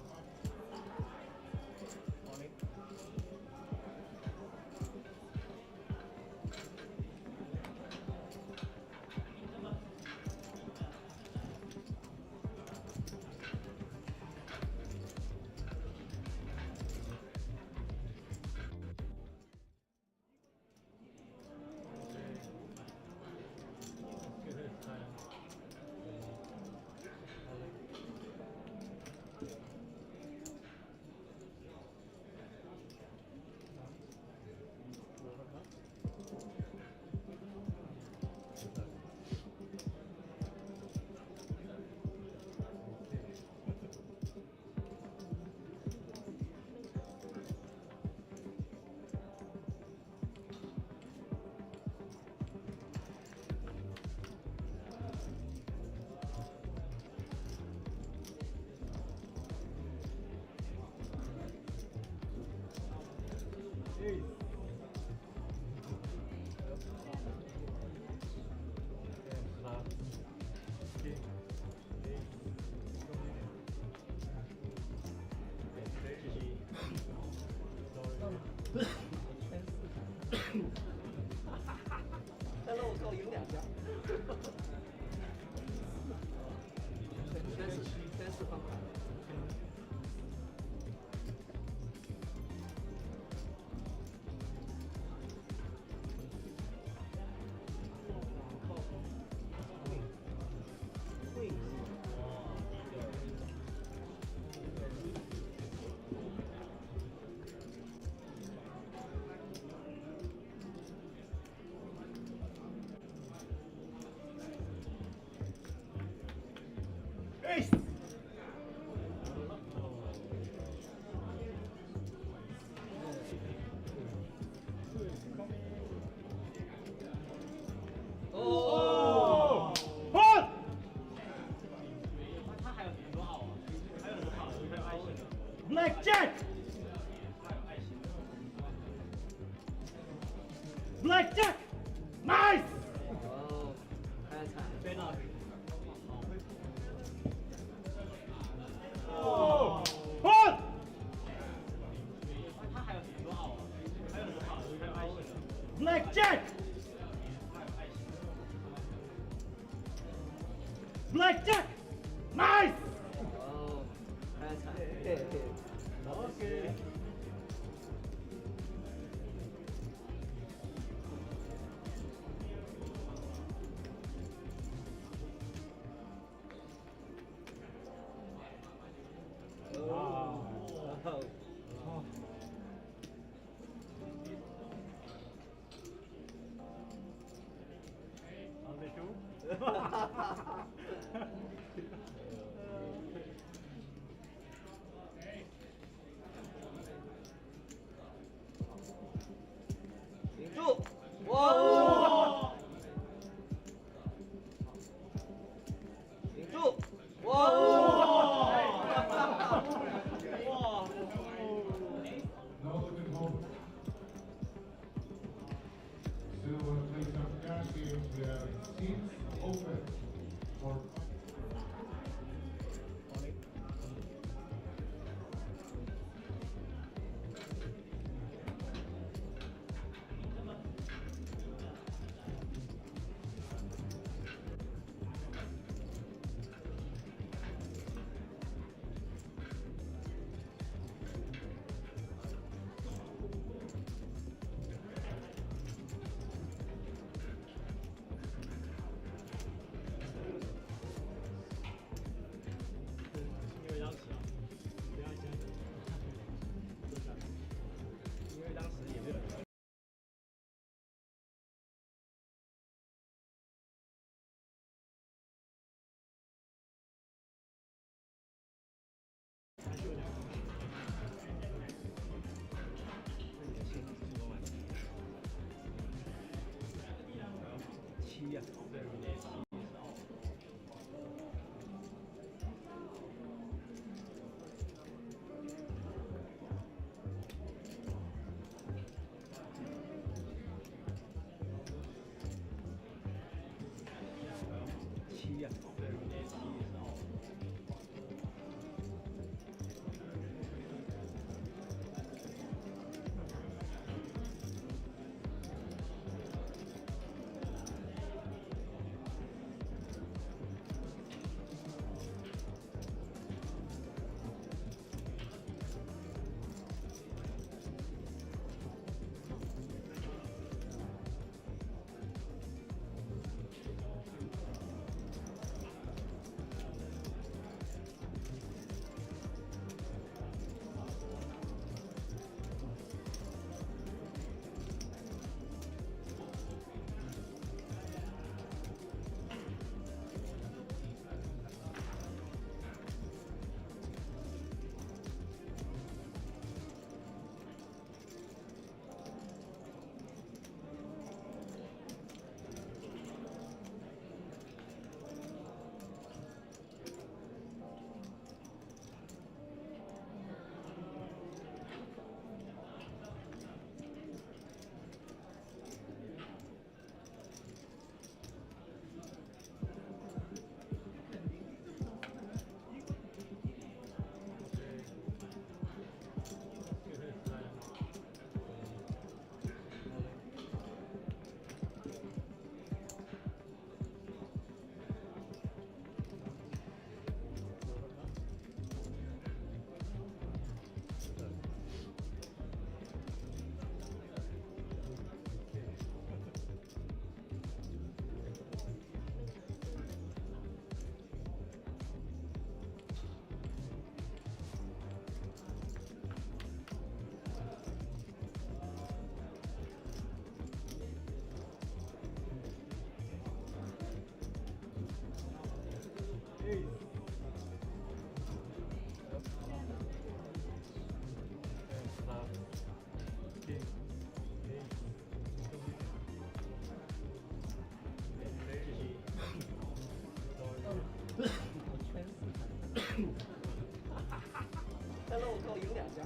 Blackjack! Blackjack! Nice! Oh! Hold! Blackjack! Blackjack! Nice! Okay. 但是我靠赢2下，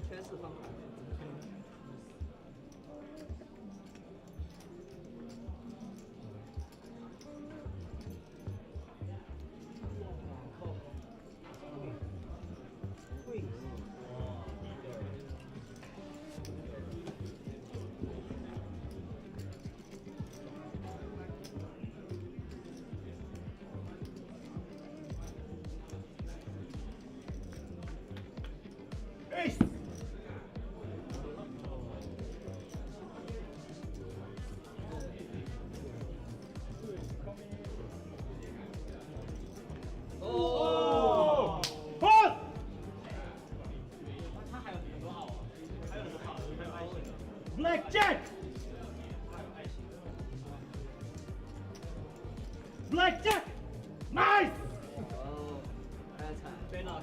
全是方法。Blackjack! Blackjack! Nice! 哦，太惨，飞了。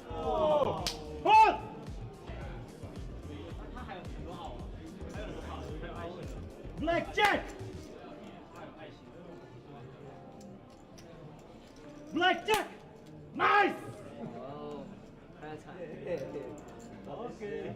哦，Hold! 他还有很多号啊，还有很多号，还有爱心。Blackjack! Blackjack! Nice! 哦，太惨。OK.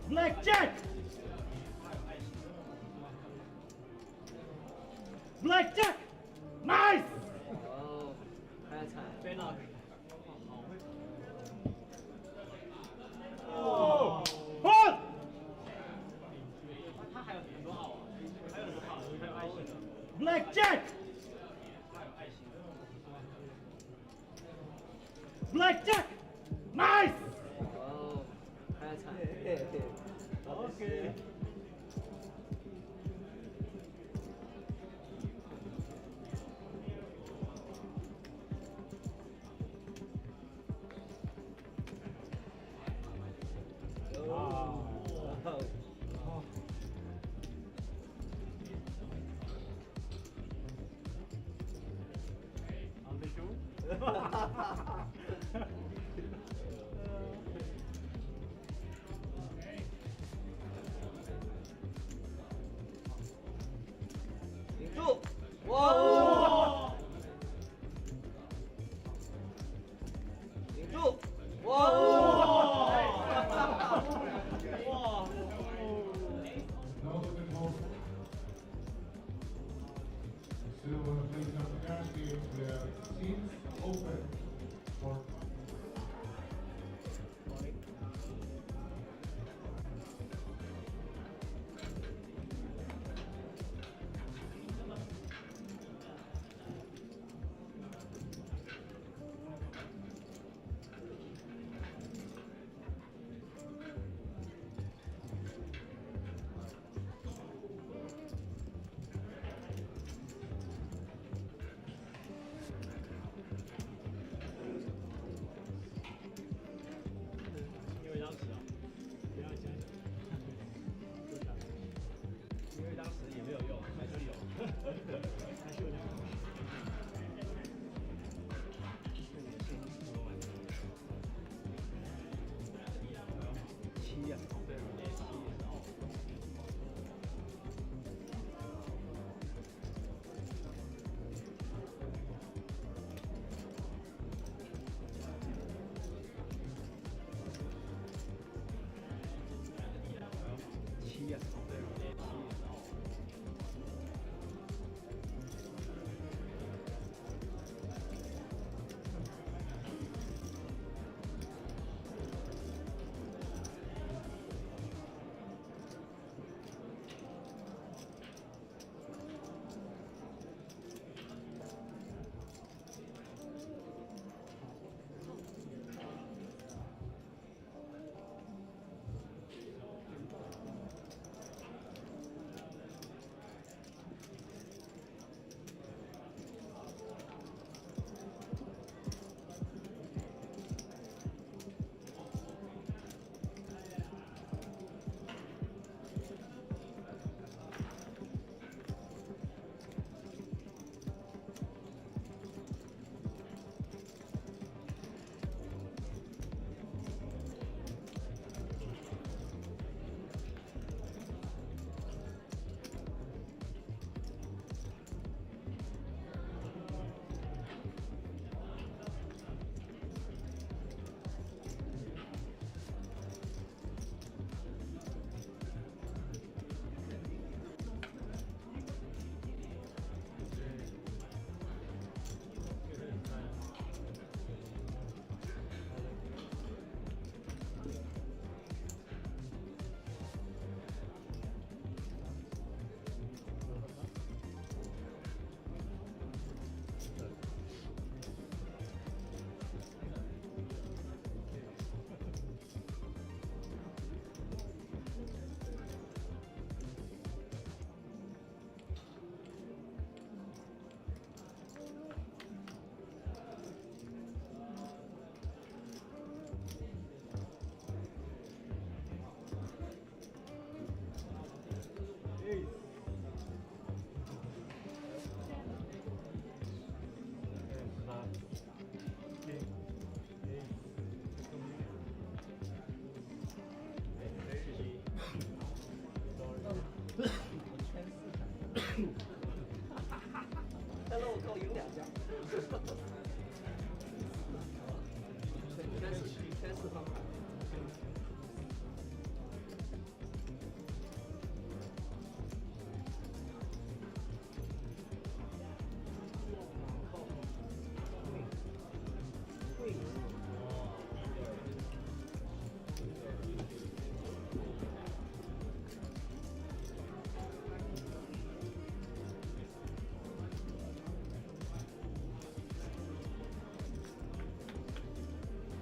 Blackjack! Blackjack! Nice! 哦，还要踩，飞了。哦，hold！ 他还有很多号啊，还有很多号，还有爱心的。Blackjack! Blackjack! Nice! 哦，还要踩。OK。顶住！哇！顶住！哇！哇！ Still want to play some Teams open. For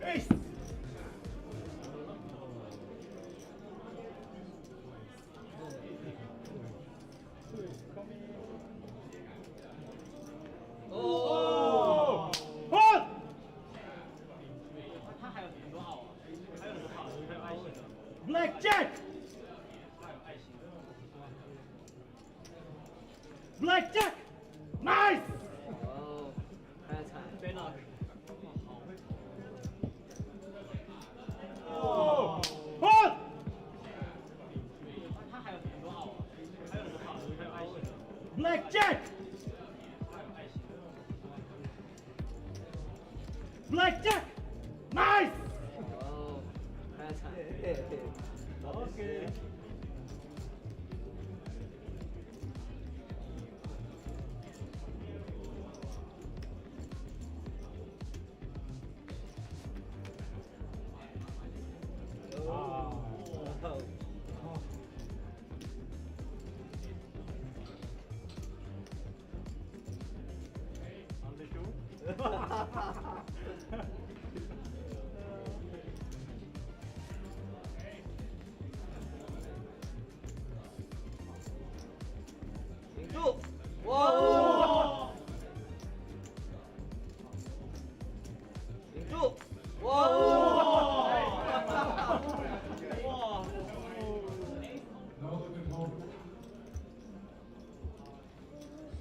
Ace! Oh! Hold! Blackjack! Blackjack! Nice! Oh! Hold! Blackjack! Blackjack! Nice! Okay.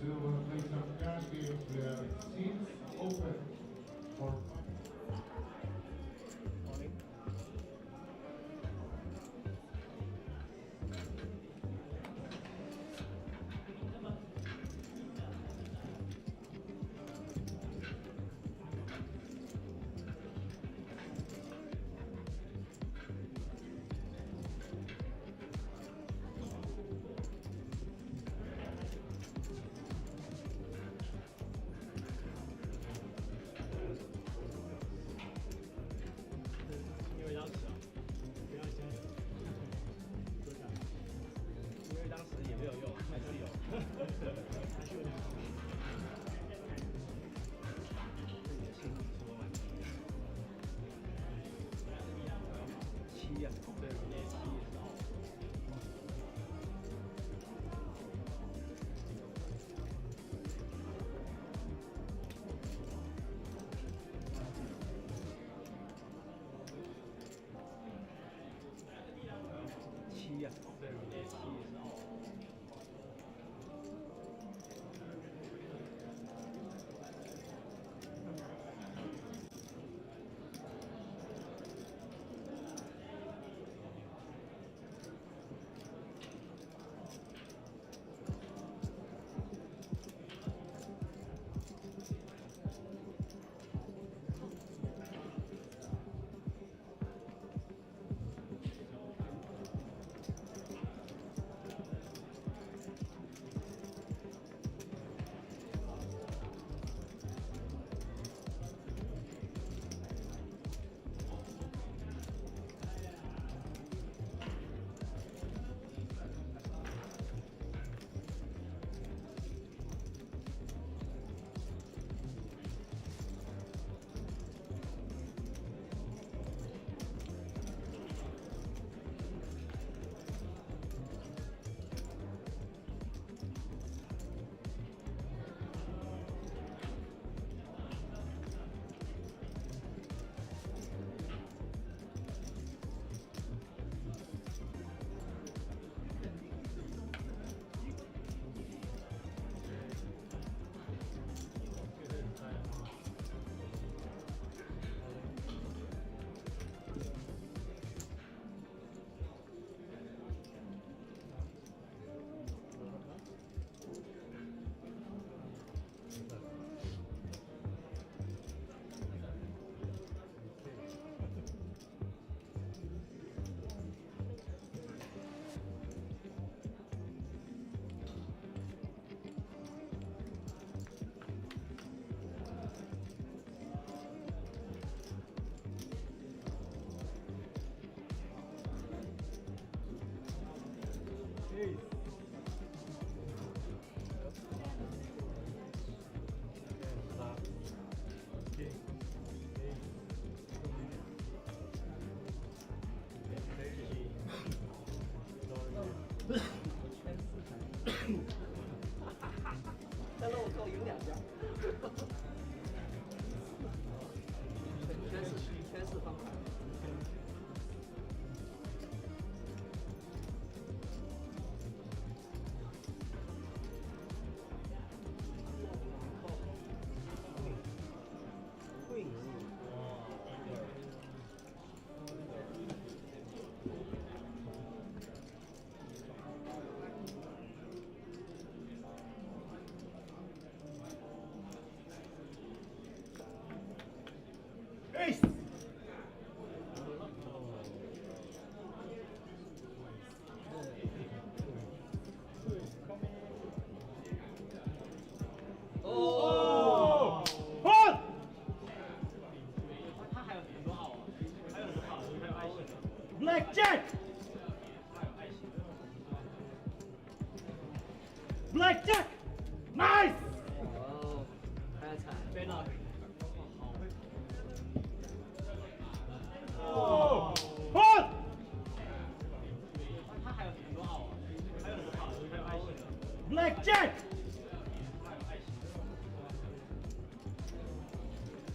So we'll play some cash games. We have seats open for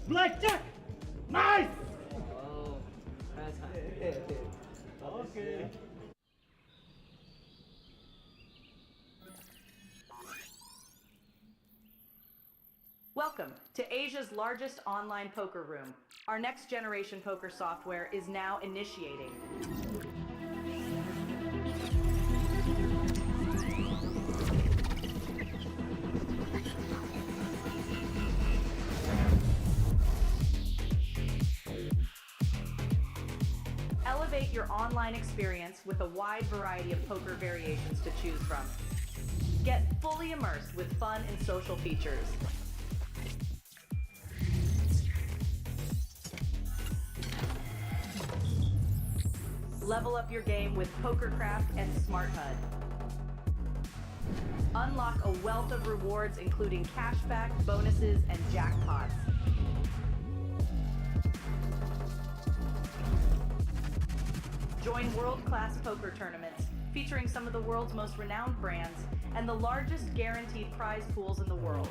Blackjack! Nice! Oh, that's Okay. Welcome to Asia's largest online poker room. Our next generation poker software is now initiating. Elevate your online experience with a wide variety of poker variations to choose from. Get fully immersed with fun and social features. Level up your game with PokerCraft and Smart HUD. Unlock a wealth of rewards including cashback, bonuses, and jackpots. Join world-class poker tournaments featuring some of the world's most renowned brands and the largest guaranteed prize pools in the world.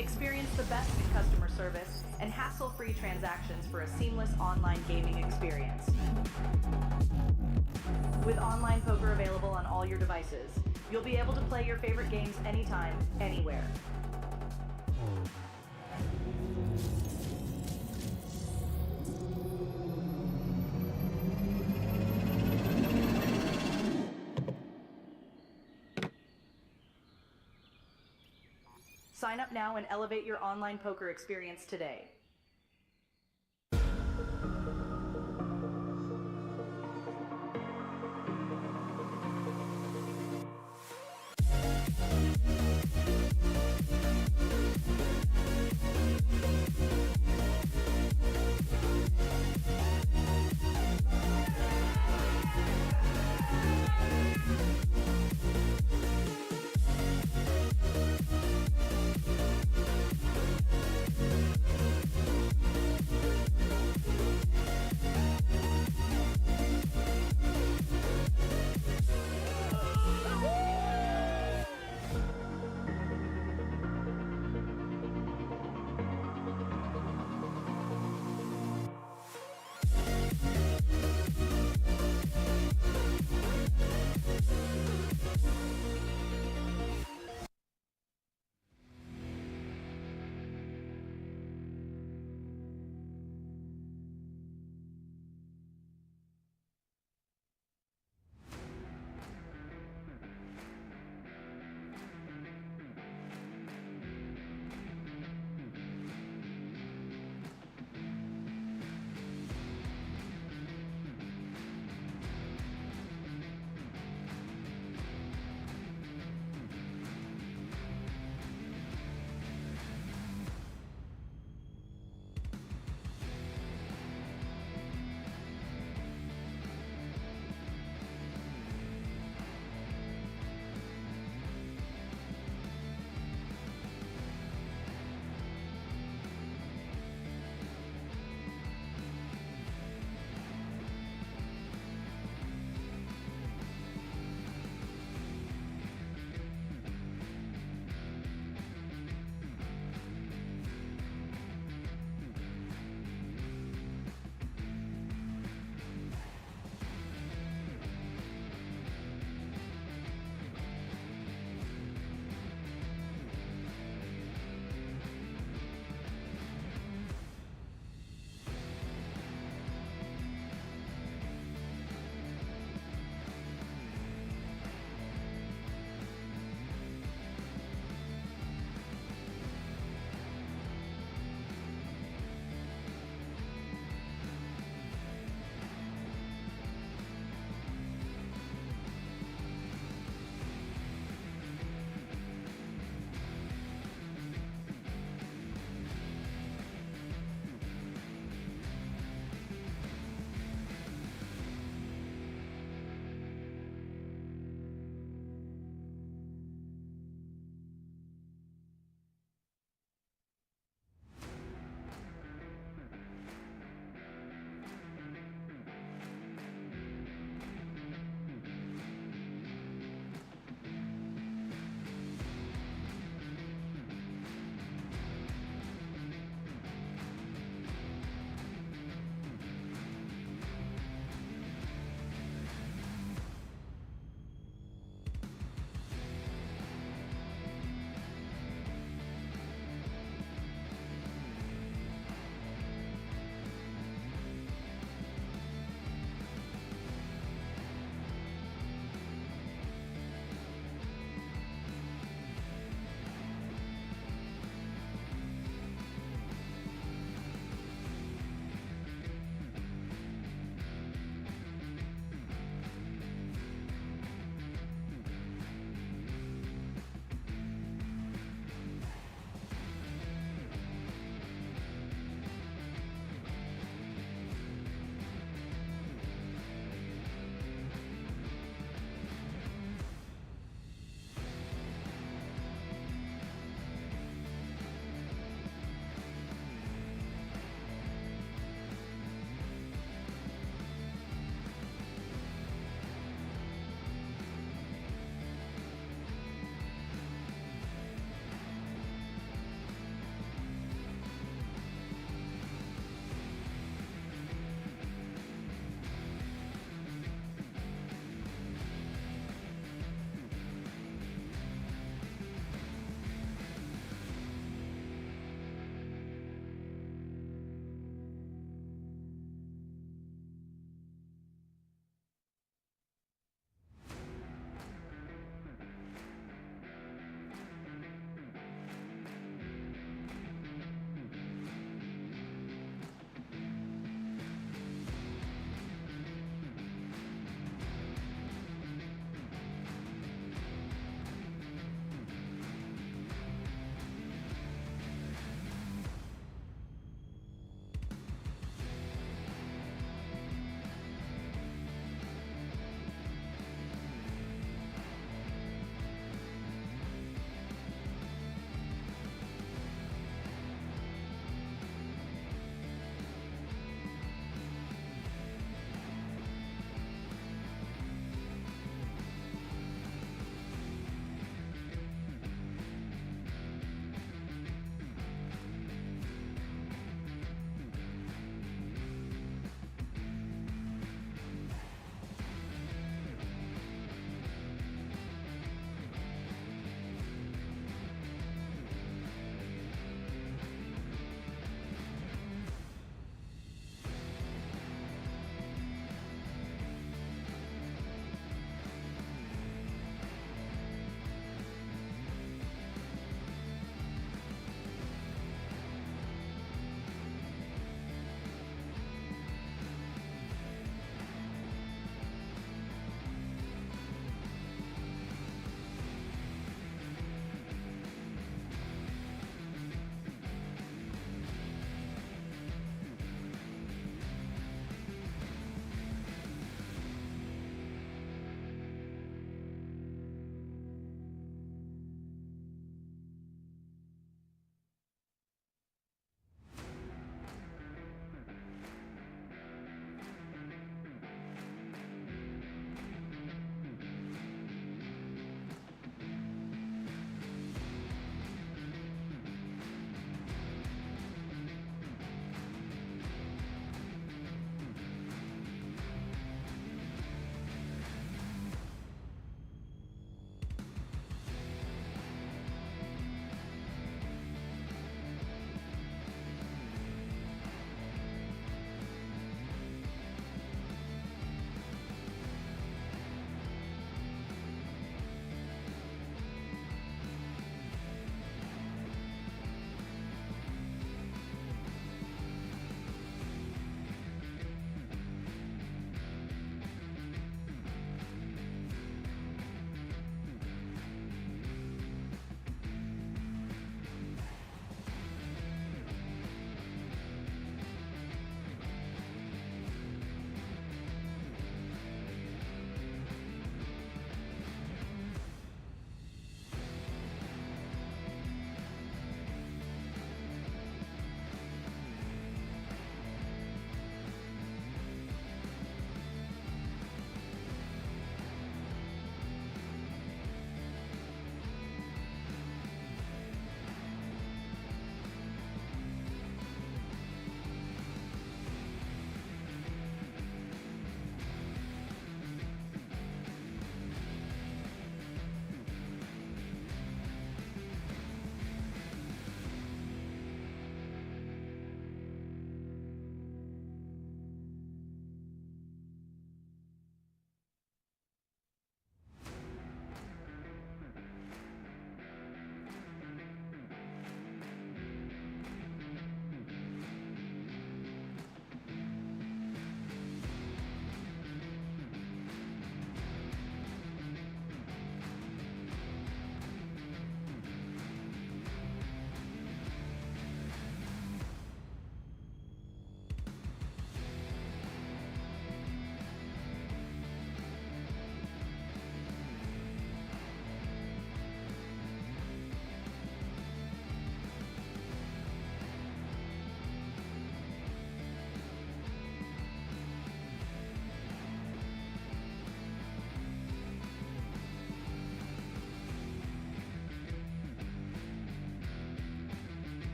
Experience the best in customer service and hassle-free transactions for a seamless online gaming experience. With online poker available on all your devices, you'll be able to play your favorite games anytime, anywhere. Sign up now and elevate your online poker experience today.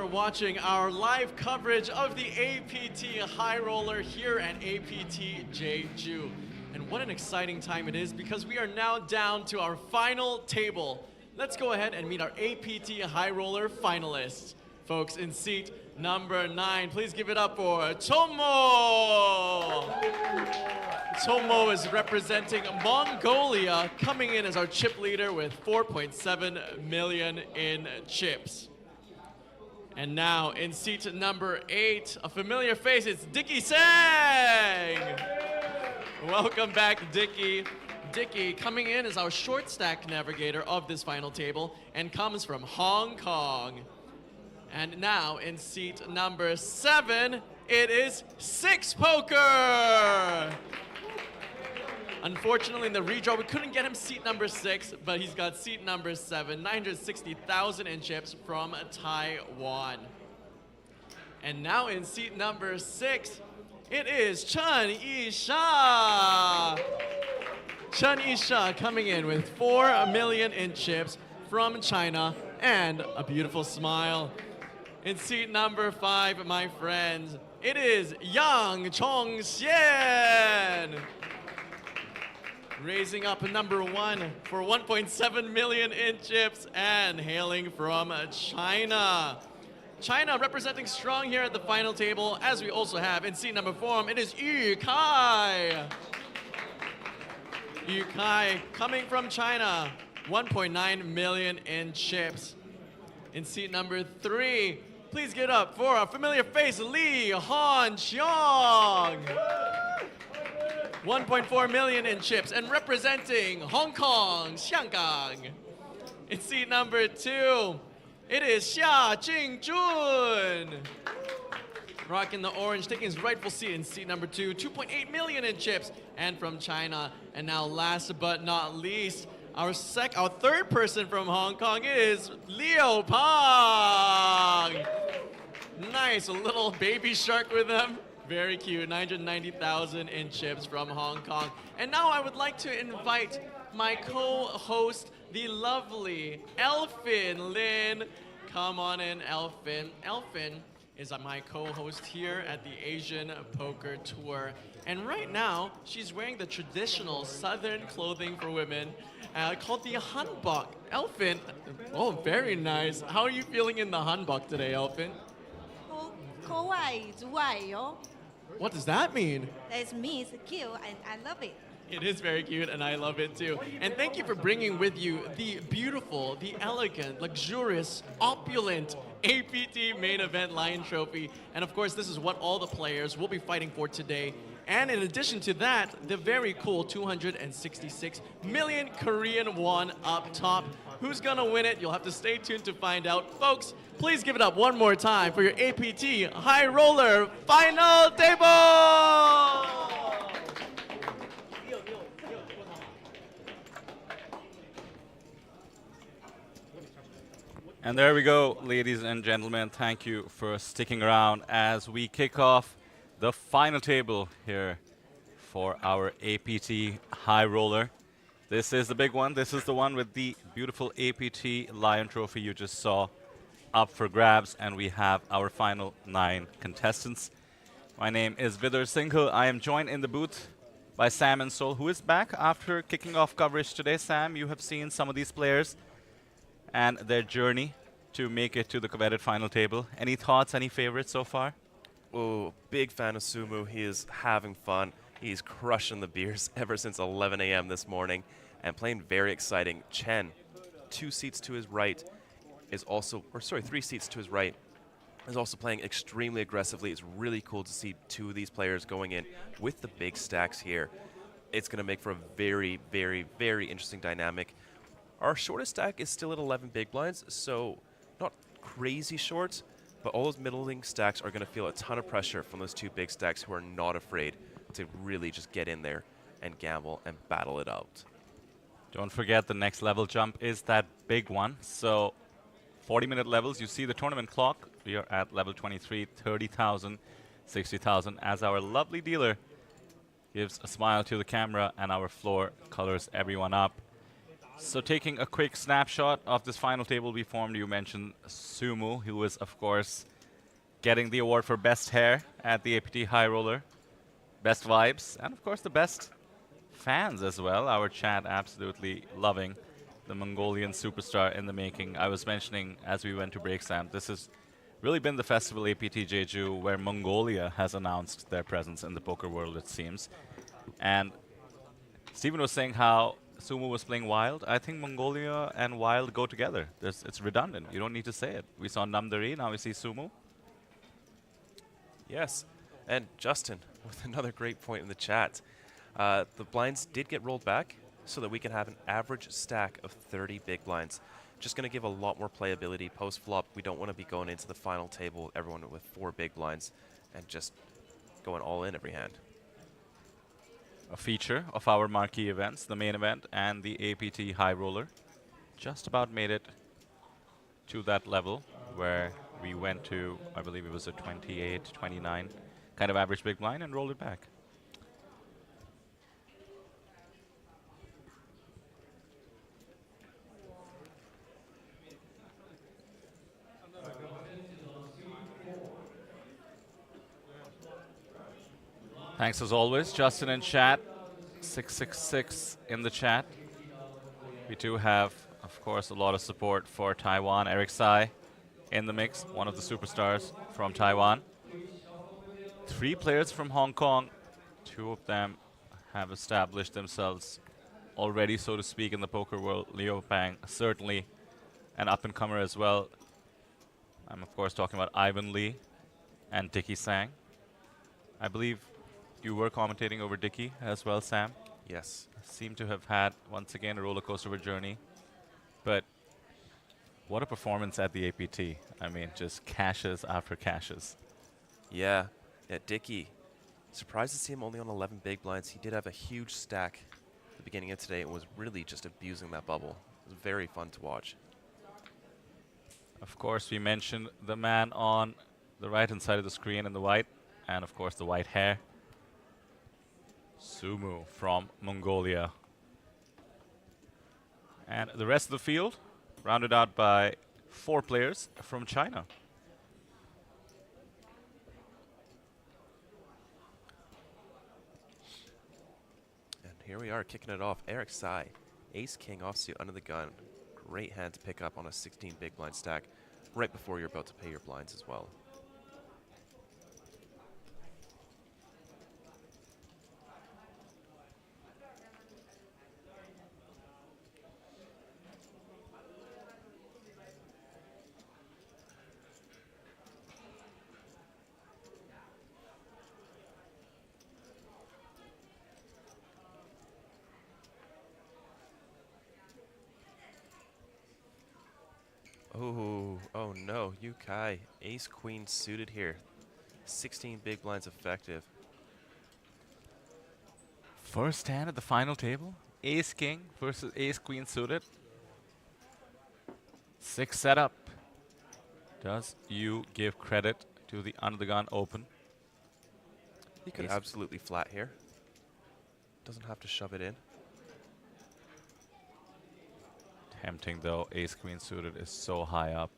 are watching our live coverage of the APT High Roller here at APT Jeju. And what an exciting time it is because we are now down to our final table. Let's go ahead and meet our APT High Roller finalists. Folks, in seat number 9, please give it up for Tomo! Tomo is representing Mongolia, coming in as our chip leader with 4.7 million in chips. And now in seat number 8, a familiar face, it's Dicky Sang! Welcome back, Dicky. Dicky coming in as our short stack navigator of this final table and comes from Hong Kong. And now in seat number 7, it is Six Poker! Unfortunately, in the redraw, we couldn't get him seat number 6, but he's got seat number 7, 960,000 in chips from Taiwan. And now in seat number 6, it is Chen Yisha. Chen Yisha coming in with 4 million in chips from China and a beautiful smile. In seat number 5, my friends, it is Yang Chongxian. Raising up number 1 for 1.7 million in chips and hailing from China. China representing strong here at the final table, as we also have in seat number 4, it is Yu Kai. Yu Kai coming from China, 1.9 million in chips. In seat number 3, please get up for a familiar face, Li Han Xiong. 1.4 million in chips and representing Hong Kong, Xianggang. In seat number 2, it is Xia Jingjun. Rocking the orange, taking his rightful seat in seat number 2, 2.8 million in chips and from China. And now last but not least, our third person from Hong Kong is Liu Pang. Nice, a little baby shark with him. Very cute, 990,000 in chips from Hong Kong. And now I would like to invite my co-host, the lovely Elfin Lin. Come on in, Elfin. Elfin is my co-host here at the Asian Poker Tour. And right now, she's wearing the traditional Southern clothing for women called the hanbok. Elfin, oh, very nice. How are you feeling in the hanbok today, Elfin? What does that mean? That means cute, and I love it. It is very cute, and I love it too. And thank you for bringing with you the beautiful, the elegant, luxurious, opulent APT main event Lion Trophy. And of course, this is what all the players will be fighting for today. And in addition to that, the very cool 266 million Korean won up top. Who's gonna win it? You'll have to stay tuned to find out. Folks, please give it up one more time for your APT High Roller Final Table! And there we go, ladies and gentlemen. Thank you for sticking around as we kick off the final table here for our APT High Roller. This is the big one. This is the one with the beautiful APT Lion Trophy you just saw up for grabs. And we have our final 9 contestants. My name is Vidar Singhal. I am joined in the booth by Sam and Sol, who is back after kicking off coverage today. Sam, you have seen some of these players and their journey to make it to the coveted final table. Any thoughts, any favorites so far? Oh, big fan of Sumu. He is having fun. He's crushing the beers ever since 11 a.m. this morning and playing very exciting. Chen, 2 seats to his right, is also, or sorry, 3 seats to his right, is also playing extremely aggressively. It's really cool to see 2 of these players going in with the big stacks here. It's going to make for a very, very, very interesting dynamic. Our shortest stack is still at 11 big blinds, so not crazy short, but all those middling stacks are going to feel a ton of pressure from those 2 big stacks who are not afraid to really just get in there and gamble and battle it out. Don't forget the next level jump is that big one. So 40-minute levels, you see the tournament clock. We are at level 23, 30,000, 60,000 as our lovely dealer gives a smile to the camera and our floor colors everyone up. So taking a quick snapshot of this final table we formed, you mentioned Sumu, who was, of course, getting the award for best hair at the APT High Roller, best vibes, and of course the best fans as well. Our chat absolutely loving the Mongolian superstar in the making. I was mentioning as we went to break, Sam, this has really been the festival APT Jeju where Mongolia has announced their presence in the poker world, it seems. And Stephen was saying how Sumo was playing Wild. I think Mongolia and Wild go together. It's redundant. You don't need to say it. We saw Namdari, now we see Sumo. Yes, and Justin with another great point in the chat. The blinds did get rolled back so that we can have an average stack of 30 big blinds. Just going to give a lot more playability post-flop. We don't want to be going into the final table, everyone with 4 big blinds, and just going all in every hand. A feature of our marquee events, the main event and the APT High Roller. Just about made it to that level where we went to, I believe it was a 28, 29 kind of average big blind and rolled it back. Thanks as always, Justin in chat, 666 in the chat. We do have, of course, a lot of support for Taiwan. Eric Tsai in the mix, one of the superstars from Taiwan. 3 players from Hong Kong. 2 of them have established themselves already, so to speak, in the poker world. Liu Pang, certainly an up-and-comer as well. I'm, of course, talking about Ivan Lee and Dicky Sang. I believe you were commentating over Dicky as well, Sam. Yes. Seem to have had, once again, a roller coaster of a journey. But what a performance at the APT. I mean, just cashes after cashes. Yeah, Dicky. Surprised to see him only on 11 big blinds. He did have a huge stack at the beginning of today and was really just abusing that bubble. It was very fun to watch. Of course, we mentioned the man on the right-hand side of the screen in the white, and of course the white hair. Sumu from Mongolia. And the rest of the field rounded out by 4 players from China. And here we are kicking it off. Eric Tsai, ace king offsuit under the gun. Great hand to pick up on a 16 big blind stack right before you're about to pay your blinds as well. Oh no, Yu Kai, ace queen suited here. 16 big blinds effective. First hand at the final table. Ace king versus ace queen suited. 6 setup. Does you give credit to the under the gun open? He could absolutely flat here. Doesn't have to shove it in. Tempting though, ace queen suited is so high up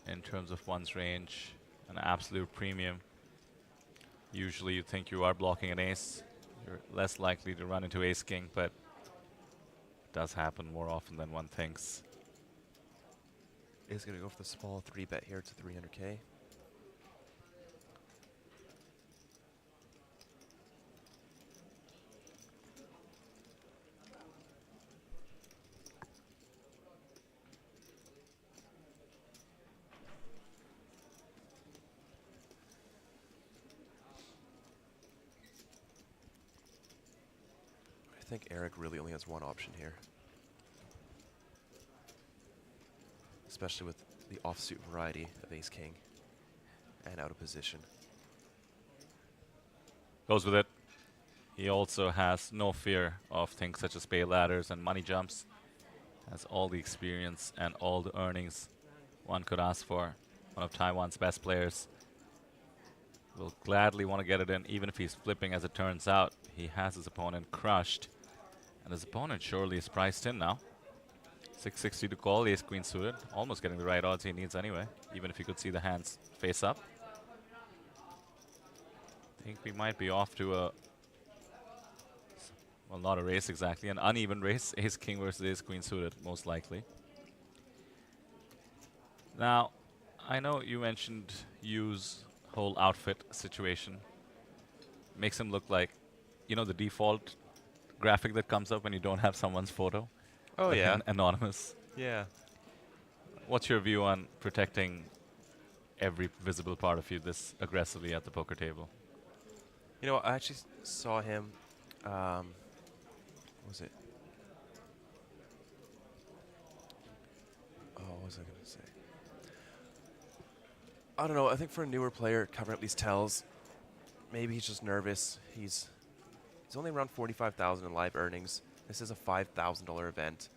in terms of one's range, an absolute premium. Usually you think you are blocking an ace, you're less likely to run into ace king, but it does happen more often than one thinks. Is going to go for the small 3-bet here to 300K. I think Eric really only has one option here. Especially with the offsuit variety of ace king and out of position. Goes with it. He also has no fear of things such as pay ladders and money jumps. Has all the experience and all the earnings one could ask for. One of Taiwan's best players. Will gladly want to get it in, even if he's flipping as it turns out. He has his opponent crushed. And his opponent surely is priced in now. 660 to call, ace queen suited. Almost getting the right odds he needs anyway, even if you could see the hands face up. I think we might be off to a, well, not a race exactly, an uneven race. Ace king versus ace queen suited, most likely. Now, I know you mentioned Yu's whole outfit situation. Makes him look like, you know, the default graphic that comes up when you don't have someone's photo. Oh, Like yeah. Anonymous. Yeah. What's your view on protecting every visible part of you this aggressively at the poker table? You know, I actually saw him, what was it? Oh, what was I going to say? I don't know. I think for a newer player, covering up these tells, maybe he's just nervous. He's only around 45,000 in live earnings. This is a $5,000 event.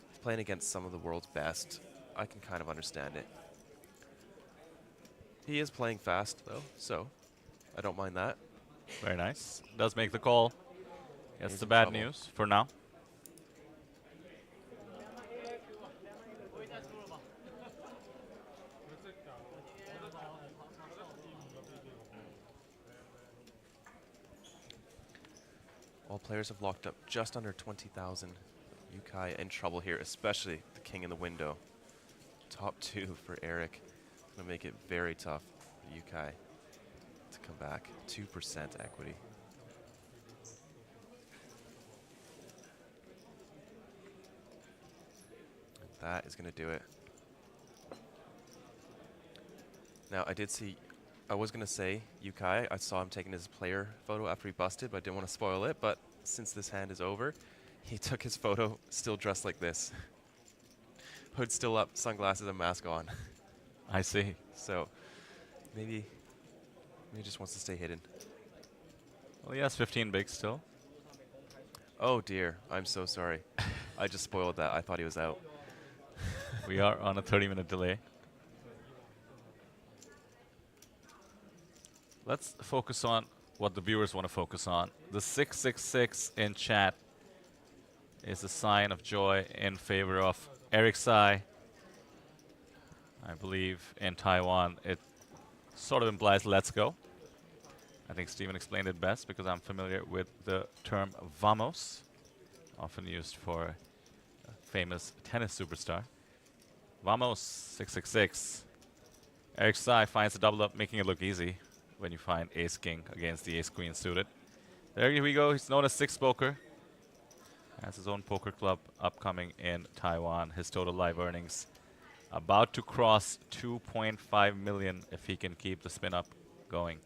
He's playing against some of the world's best. I can kind of understand it. He is playing fast, though, so I don't mind that. Very nice. Does make the call. That's He's the in bad trouble. news for now. All players have locked up just under 20,000. Yukai in trouble here, especially the king in the window. Top two for Eric. It's going to make it very tough for Yukai to come back. 2% equity. That is going to do it. Now, I did see, I was going to say Yukai. I saw him taking his player photo after he busted, but I didn't want to spoil it. But since this hand is over, he took his photo still dressed like this. Hood still up, sunglasses and mask on. I see. So maybe he just wants to stay hidden. Well, he has 15 bigs still. Oh dear, I'm so sorry. I just spoiled that. I thought he was out. We are on a 30-minute delay. Let's focus on what the viewers want to focus on. The 666 in chat is a sign of joy in favor of Eric Tsai. I believe in Taiwan it sort of implies let's go. I think Steven explained it best because I'm familiar with the term vamos, often used for a famous tennis superstar. Vamos 666. Eric Tsai finds a double up, making it look easy when you find ace king against the ace queen suited. There we go. He's known as Six Poker. Has his own poker club upcoming in Taiwan. His total live earnings about to cross 2.5 million if he can keep the spin up going.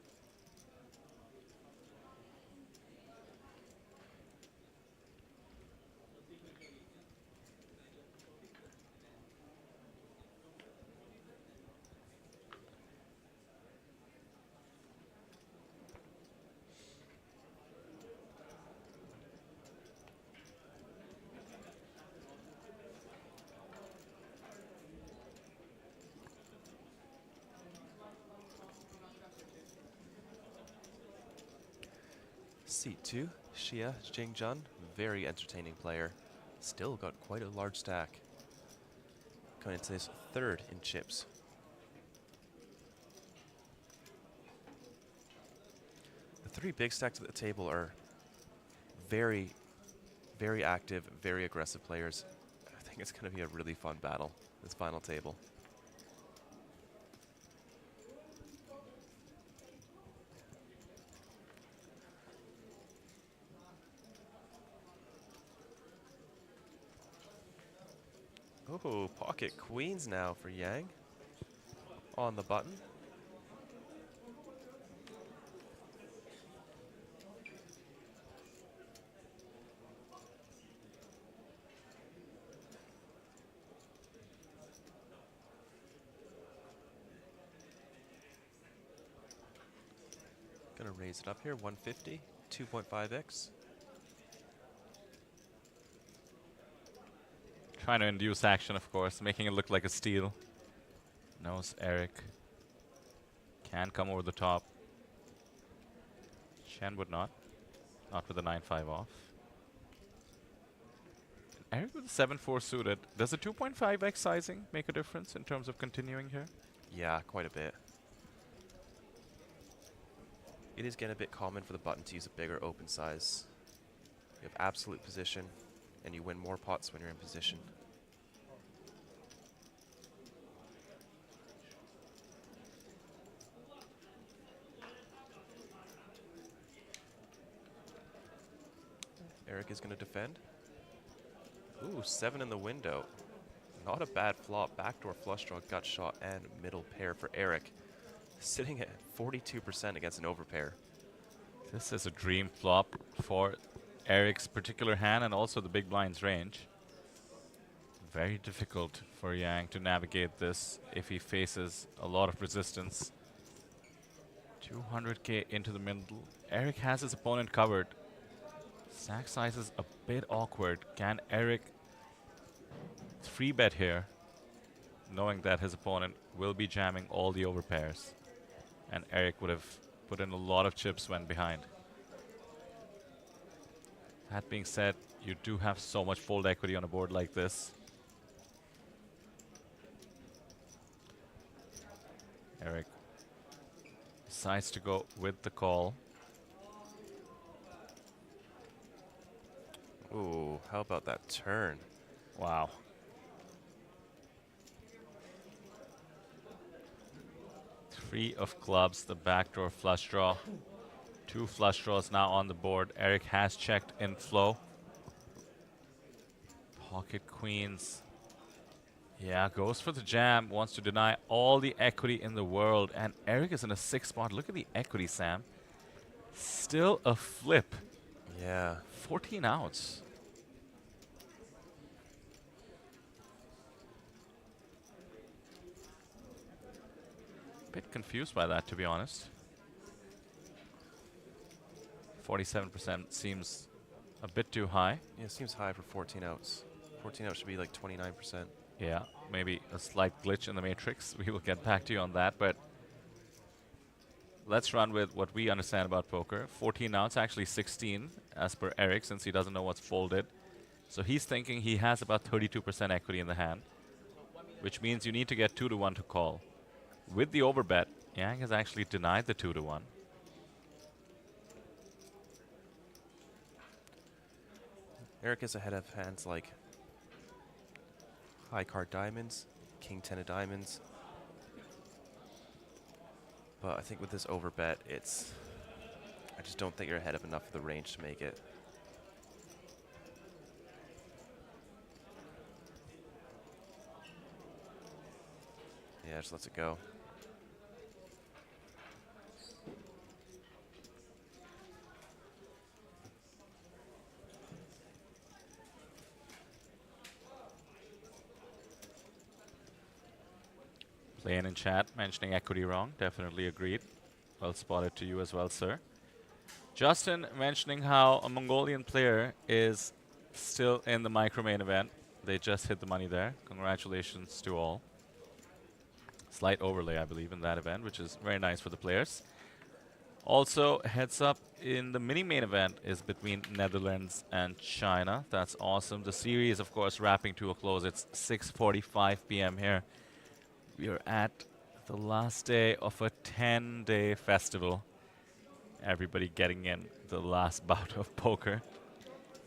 Seat 2, Xia Jingjun, very entertaining player. Still got quite a large stack. Going into his third in chips. The three big stacks at the table are very, very active, very aggressive players. I think it's going to be a really fun battle, this final table. Oh, pocket queens now for Yang. On the button. Gonna raise it up here, 150, 2.5x. Trying to induce action, of course, making it look like a steal. Knows Eric can come over the top. Shen would not. Not with the 9-5 off. Eric with a 7-4 suited. Does the 2.5x sizing make a difference in terms of continuing here? Yeah, quite a bit. It is getting a bit common for the button to use a bigger open size. You have absolute position, and you win more pots when you're in position. Eric is going to defend. Ooh, 7 in the window. Not a bad flop. Backdoor flush draw, gut shot, and middle pair for Eric. Sitting at 42% against an overpair. This is a dream flop for Eric's particular hand and also the big blind's range. Very difficult for Yang to navigate this if he faces a lot of resistance. 200k into the middle. Eric has his opponent covered. Stack size is a bit awkward. Can Eric 3-bet here, knowing that his opponent will be jamming all the overpairs? And Eric would have put in a lot of chips when behind. That being said, you do have so much fold equity on a board like this. Eric decides to go with the call. Ooh, how about that turn? Wow. Three of clubs, the backdoor flush draw. 2 flush draws now on the board. Eric has checked in flow. Pocket queens. Yeah, goes for the jam, wants to deny all the equity in the world. And Eric is in a 6 spot. Look at the equity, Sam. Still a flip. Yeah. 14 outs. Bit confused by that, to be honest. 47% seems a bit too high. Yeah, it seems high for 14 outs. 14 outs should be like 29%. Yeah, maybe a slight glitch in the matrix. We will get back to you on that, but let's run with what we understand about poker. 14 outs, actually 16 as per Eric, since he doesn't know what's folded. So he's thinking he has about 32% equity in the hand, which means you need to get 2-1 to call. With the overbet, Yang has actually denied the 2-1. Eric is ahead of hands like high card diamonds, king 10 of diamonds. But I think with this overbet, I just don't think you're ahead of enough of the range to make it. Yeah, just lets it go. Playin in chat mentioning equity wrong. Definitely agreed. Well spotted to you as well, sir. Justin mentioning how a Mongolian player is still in the micro main event. They just hit the money there. Congratulations to all. Slight overlay, I believe, in that event, which is very nice for the players. Also, heads up in the mini main event is between Netherlands and China. That's awesome. The series, of course, wrapping to a close. It's 6:45 p.m. here. We are at the last day of a 10-day festival. Everybody getting in the last bout of poker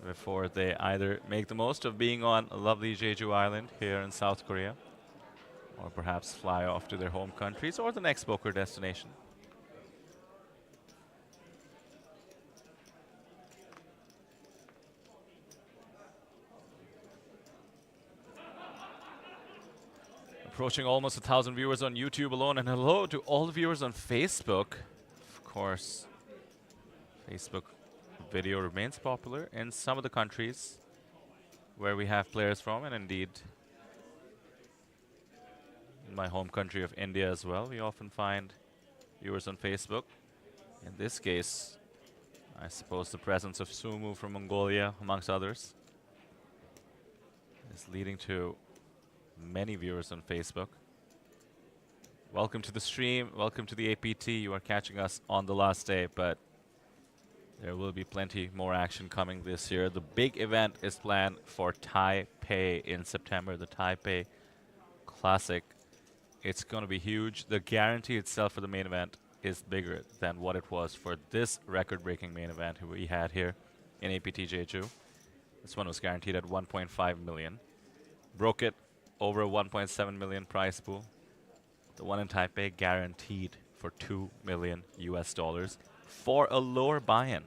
before they either make the most of being on a lovely Jeju Island here in South Korea, or perhaps fly off to their home countries or the next poker destination. Approaching almost 1,000 viewers on YouTube alone, and hello to all the viewers on Facebook. Of course, Facebook video remains popular in some of the countries where we have players from, and indeed in my home country of India as well, we often find viewers on Facebook. In this case, I suppose the presence of Sumu from Mongolia, amongst others, is leading to many viewers on Facebook. Welcome to the stream. Welcome to the APT. You are catching us on the last day, but There will be plenty more action coming this year. The big event is planned for Taipei in September, the Taipei Classic. It's going to be huge. The guarantee itself for the main event is bigger than what it was for this record-breaking main event we had here in APT Jeju. This one was guaranteed at 1.5 million. Broke it over a 1.7 million prize pool. The one in Taipei guaranteed for $2 million for a lower buy-in.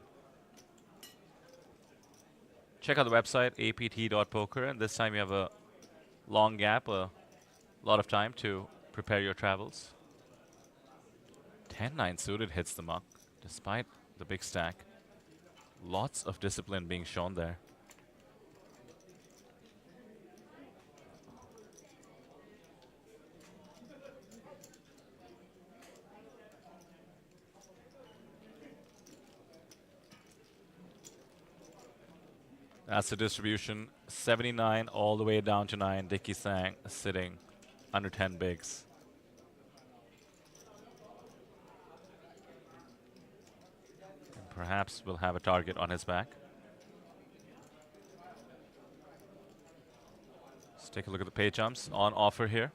Check out the website, apt.poker, and this time you have a long gap, a lot of time to prepare your travels. 10-9 suited hits the muck, despite the big stack. Lots of discipline being shown there. That's the distribution. 79 all the way down to 9. Dicky Sang sitting under 10 bigs. And perhaps we'll have a target on his back. Let's take a look at the pay jumps on offer here.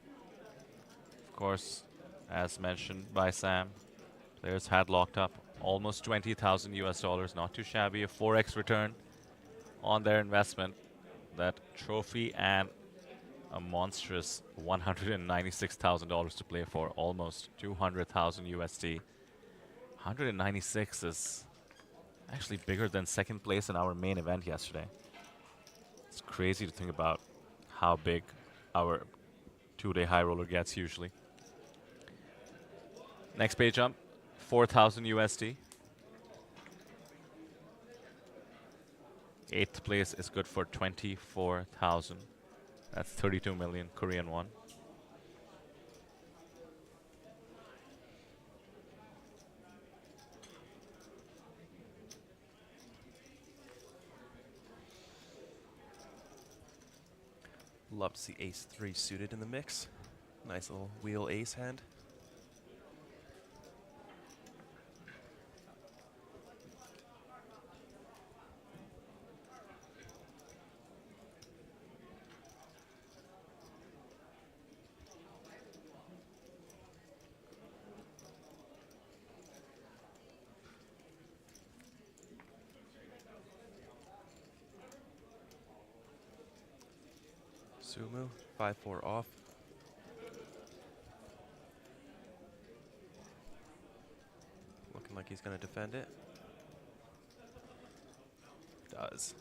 Of course, as mentioned by Sam, players had locked up almost $20,000, not too shabby, a 4x return on their investment. That trophy and a monstrous $196,000 to play for, almost 200,000 USD. 196 is actually bigger than second place in our main event yesterday. It's crazy to think about how big our two-day high roller gets usually. Next pay jump, 4,000 USD. 8th place is good for 24,000. That's 32 million Korean won. Love to see ace 3 suited in the mix. Nice little wheel ace hand. Sumu, 5-4 off. Looking like he's going to defend it. Does.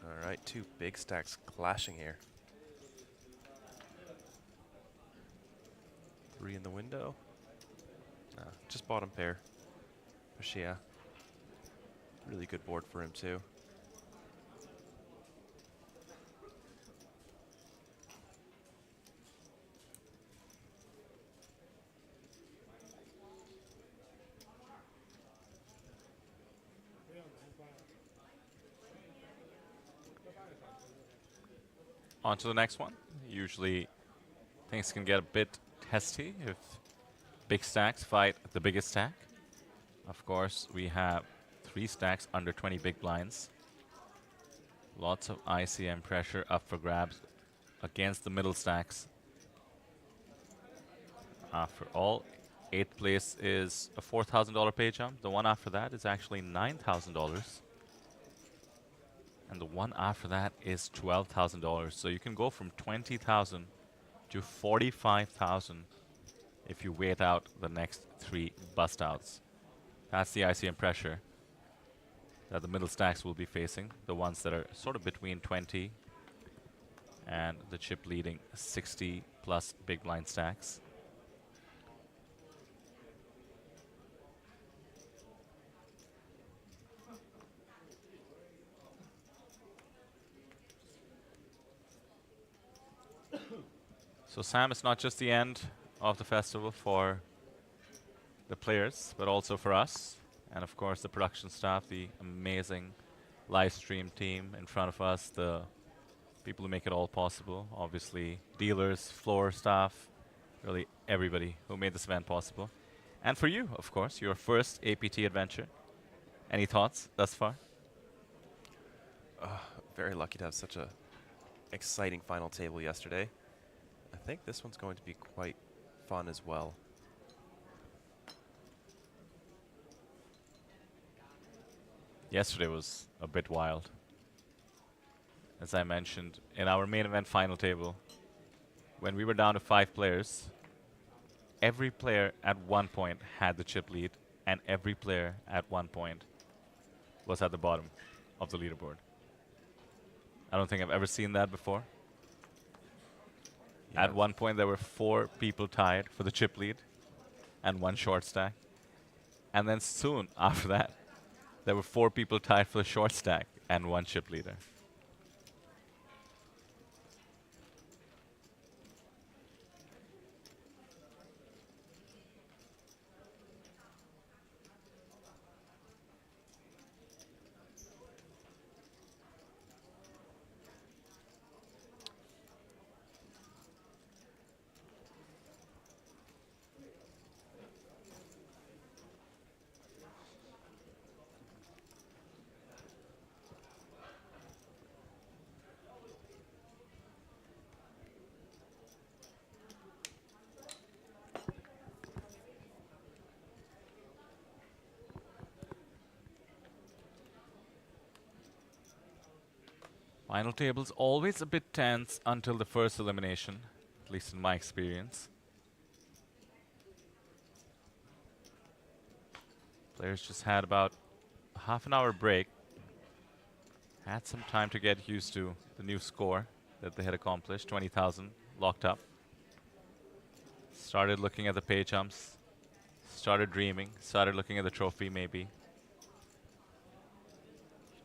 All right, two big stacks clashing here. 3 in the window. Just bottom pair. Pashia. Really good board for him too. On to the next one. Usually things can get a bit testy if big stacks fight the biggest stack. Of course, we have 3 stacks under 20 big blinds. Lots of ICM pressure up for grabs against the middle stacks. After all, 8th place is a $4,000 pay jump. The one after that is actually $9,000. And the one after that is $12,000. So you can go from 20,000 to 45,000 if you wait out the next 3 bust outs. That's the ICM pressure that the middle stacks will be facing. The ones that are sort of between 20 and the chip leading 60 plus big blind stacks. So Sam, it's not just the end of the festival for the players, but also for us. And of course the production staff, the amazing live stream team in front of us, the people who make it all possible. Obviously dealers, floor staff, really everybody who made this event possible. And for you, of course, your first APT adventure. Any thoughts thus far? Very lucky to have such a exciting final table yesterday. I think this one's going to be quite fun as well. Yesterday was a bit wild. As I mentioned, in our main event final table, when we were down to 5 players, every player at one point had the chip lead, and every player at one point was at the bottom of the leaderboard. I don't think I've ever seen that before. Yeah. At one point, there were 4 people tied for the chip lead and 1 short stack. And then soon after that, there were 4 people tied for the short stack and 1 chip leader. Final table's always a bit tense until the first elimination, at least in my experience. Players just had about a half an hour break. Had some time to get used to the new score that they had accomplished, 20,000 locked up. Started looking at the pay jumps, started dreaming, started looking at the trophy maybe.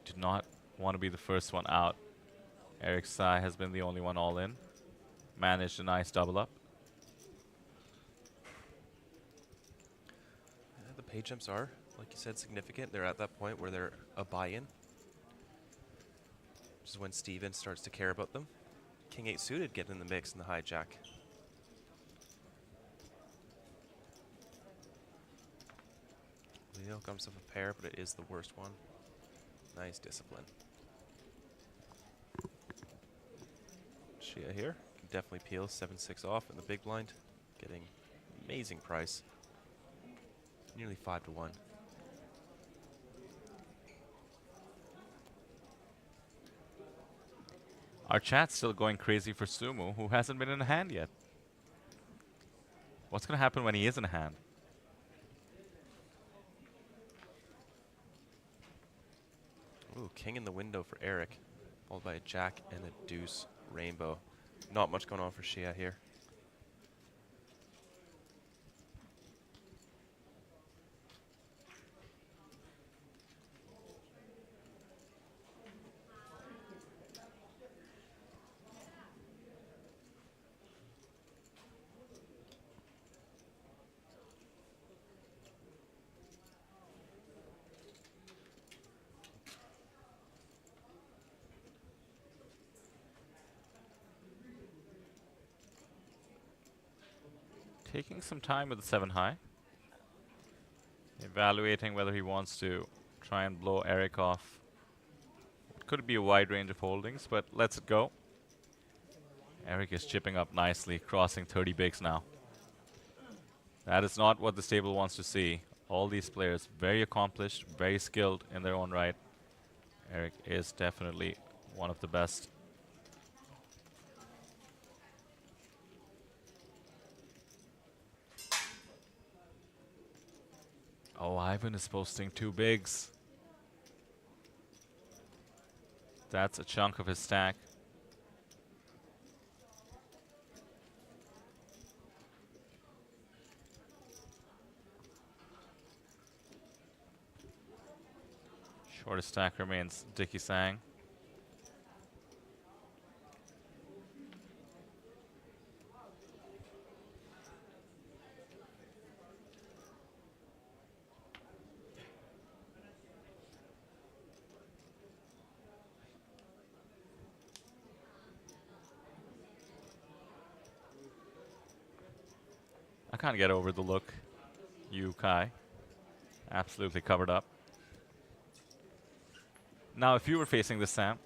Did not want to be the first one out. Eric Sai has been the only one all in. Managed a nice double up. The pay jumps are, like you said, significant. They're at that point where they're a buy-in. Which is when Steven starts to care about them. King 8 suited getting in the mix in the hijack. Leo comes up a pair, but it is the worst one. Nice discipline. Shia here can definitely peel 7-6 off in the big blind, getting amazing price, nearly 5-1. Our chat's still going crazy for Sumu, who hasn't been in a hand yet. What's going to happen when he is in a hand? Ooh, king in the window for Eric, followed by a jack and a deuce rainbow. Not much going on for Shia here. Taking some time with the 7 high. Evaluating whether he wants to try and blow Eric off. It could be a wide range of holdings, but let's it go. Eric is chipping up nicely, crossing 30 bigs now. That is not what this table wants to see. All these players very accomplished, very skilled in their own right. Eric is definitely one of the best. Oh, Ivan is posting 2 bigs. That's a chunk of his stack. Shortest stack remains Dickie Sang. I can't get over the look Yu Kai. Absolutely covered up. Now, if you were facing this, Sam,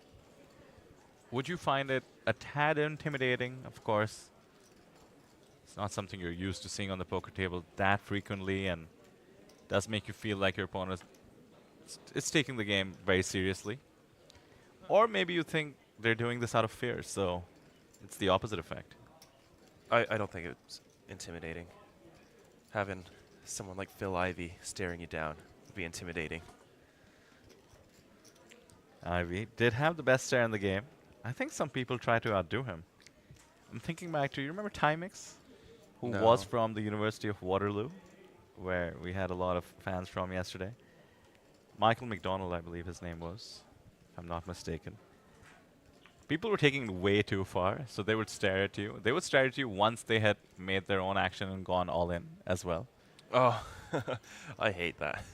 would you find it a tad intimidating? Of course, it's not something you're used to seeing on the poker table that frequently, and does make you feel like your opponent is taking the game very seriously. Or maybe you think they're doing this out of fear, so it's the opposite effect. I don't think it's intimidating. Having someone like Phil Ivey staring you down would be intimidating. Ivy did have the best stare in the game. I think some people try to outdo him. I'm thinking back to, you remember Timix? Who No. was from the University of Waterloo, where we had a lot of fans from yesterday. Michael McDonald, I believe his name was, if I'm not mistaken. People were taking it way too far, so they would stare at you. They would stare at you once they had made their own action and gone all in as well. Oh, I hate that.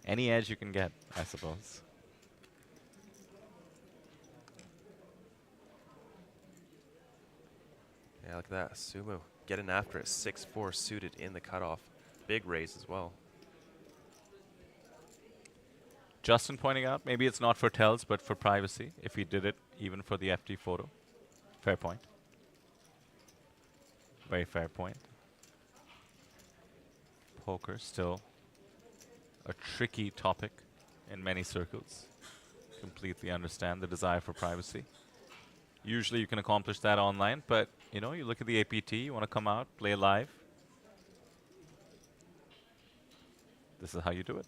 Any edge you can get, I suppose. Yeah, look at that. Sumo getting after it. 6-4 suited in the cutoff. Big raise as well. Justin pointing out, maybe it's not for tells, but for privacy, if he did it even for the FT photo. Fair point. Very fair point. Poker still a tricky topic in many circles. Completely understand the desire for privacy. Usually you can accomplish that online, but you know, you look at the APT, you want to come out, play live. This is how you do it.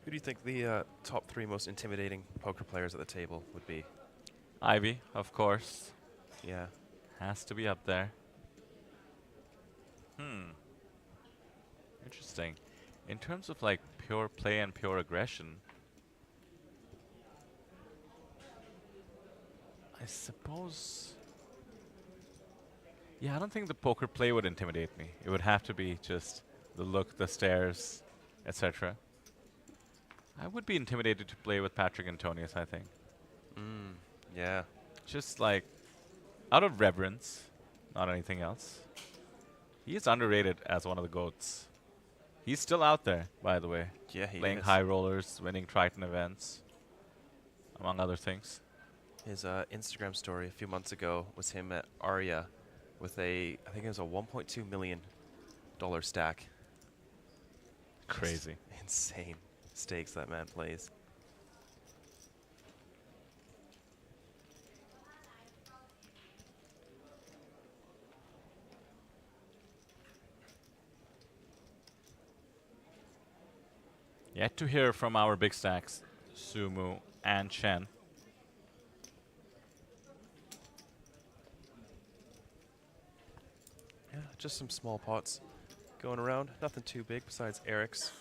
Who do you think the top 3 most intimidating poker players at the table would be? Ivy, of course. Yeah. Has to be up there. Interesting. In terms of like pure play and pure aggression, I suppose... Yeah, I don't think the poker play would intimidate me. It would have to be just the look, the stares, etc. I would be intimidated to play with Patrick Antonius, I think. Yeah. Just like, out of reverence, not anything else. He is underrated as one of the GOATs. He's still out there, by the way. Yeah, he playing is. high rollers, winning Triton events, among other things. His Instagram story a few months ago was him at Aria with I think it was a $1.2 million stack. Crazy. Just insane stakes that man plays. Yet to hear from our big stacks, Sumu and Chen. Yeah, just some small pots going around. Nothing too big besides Eric's.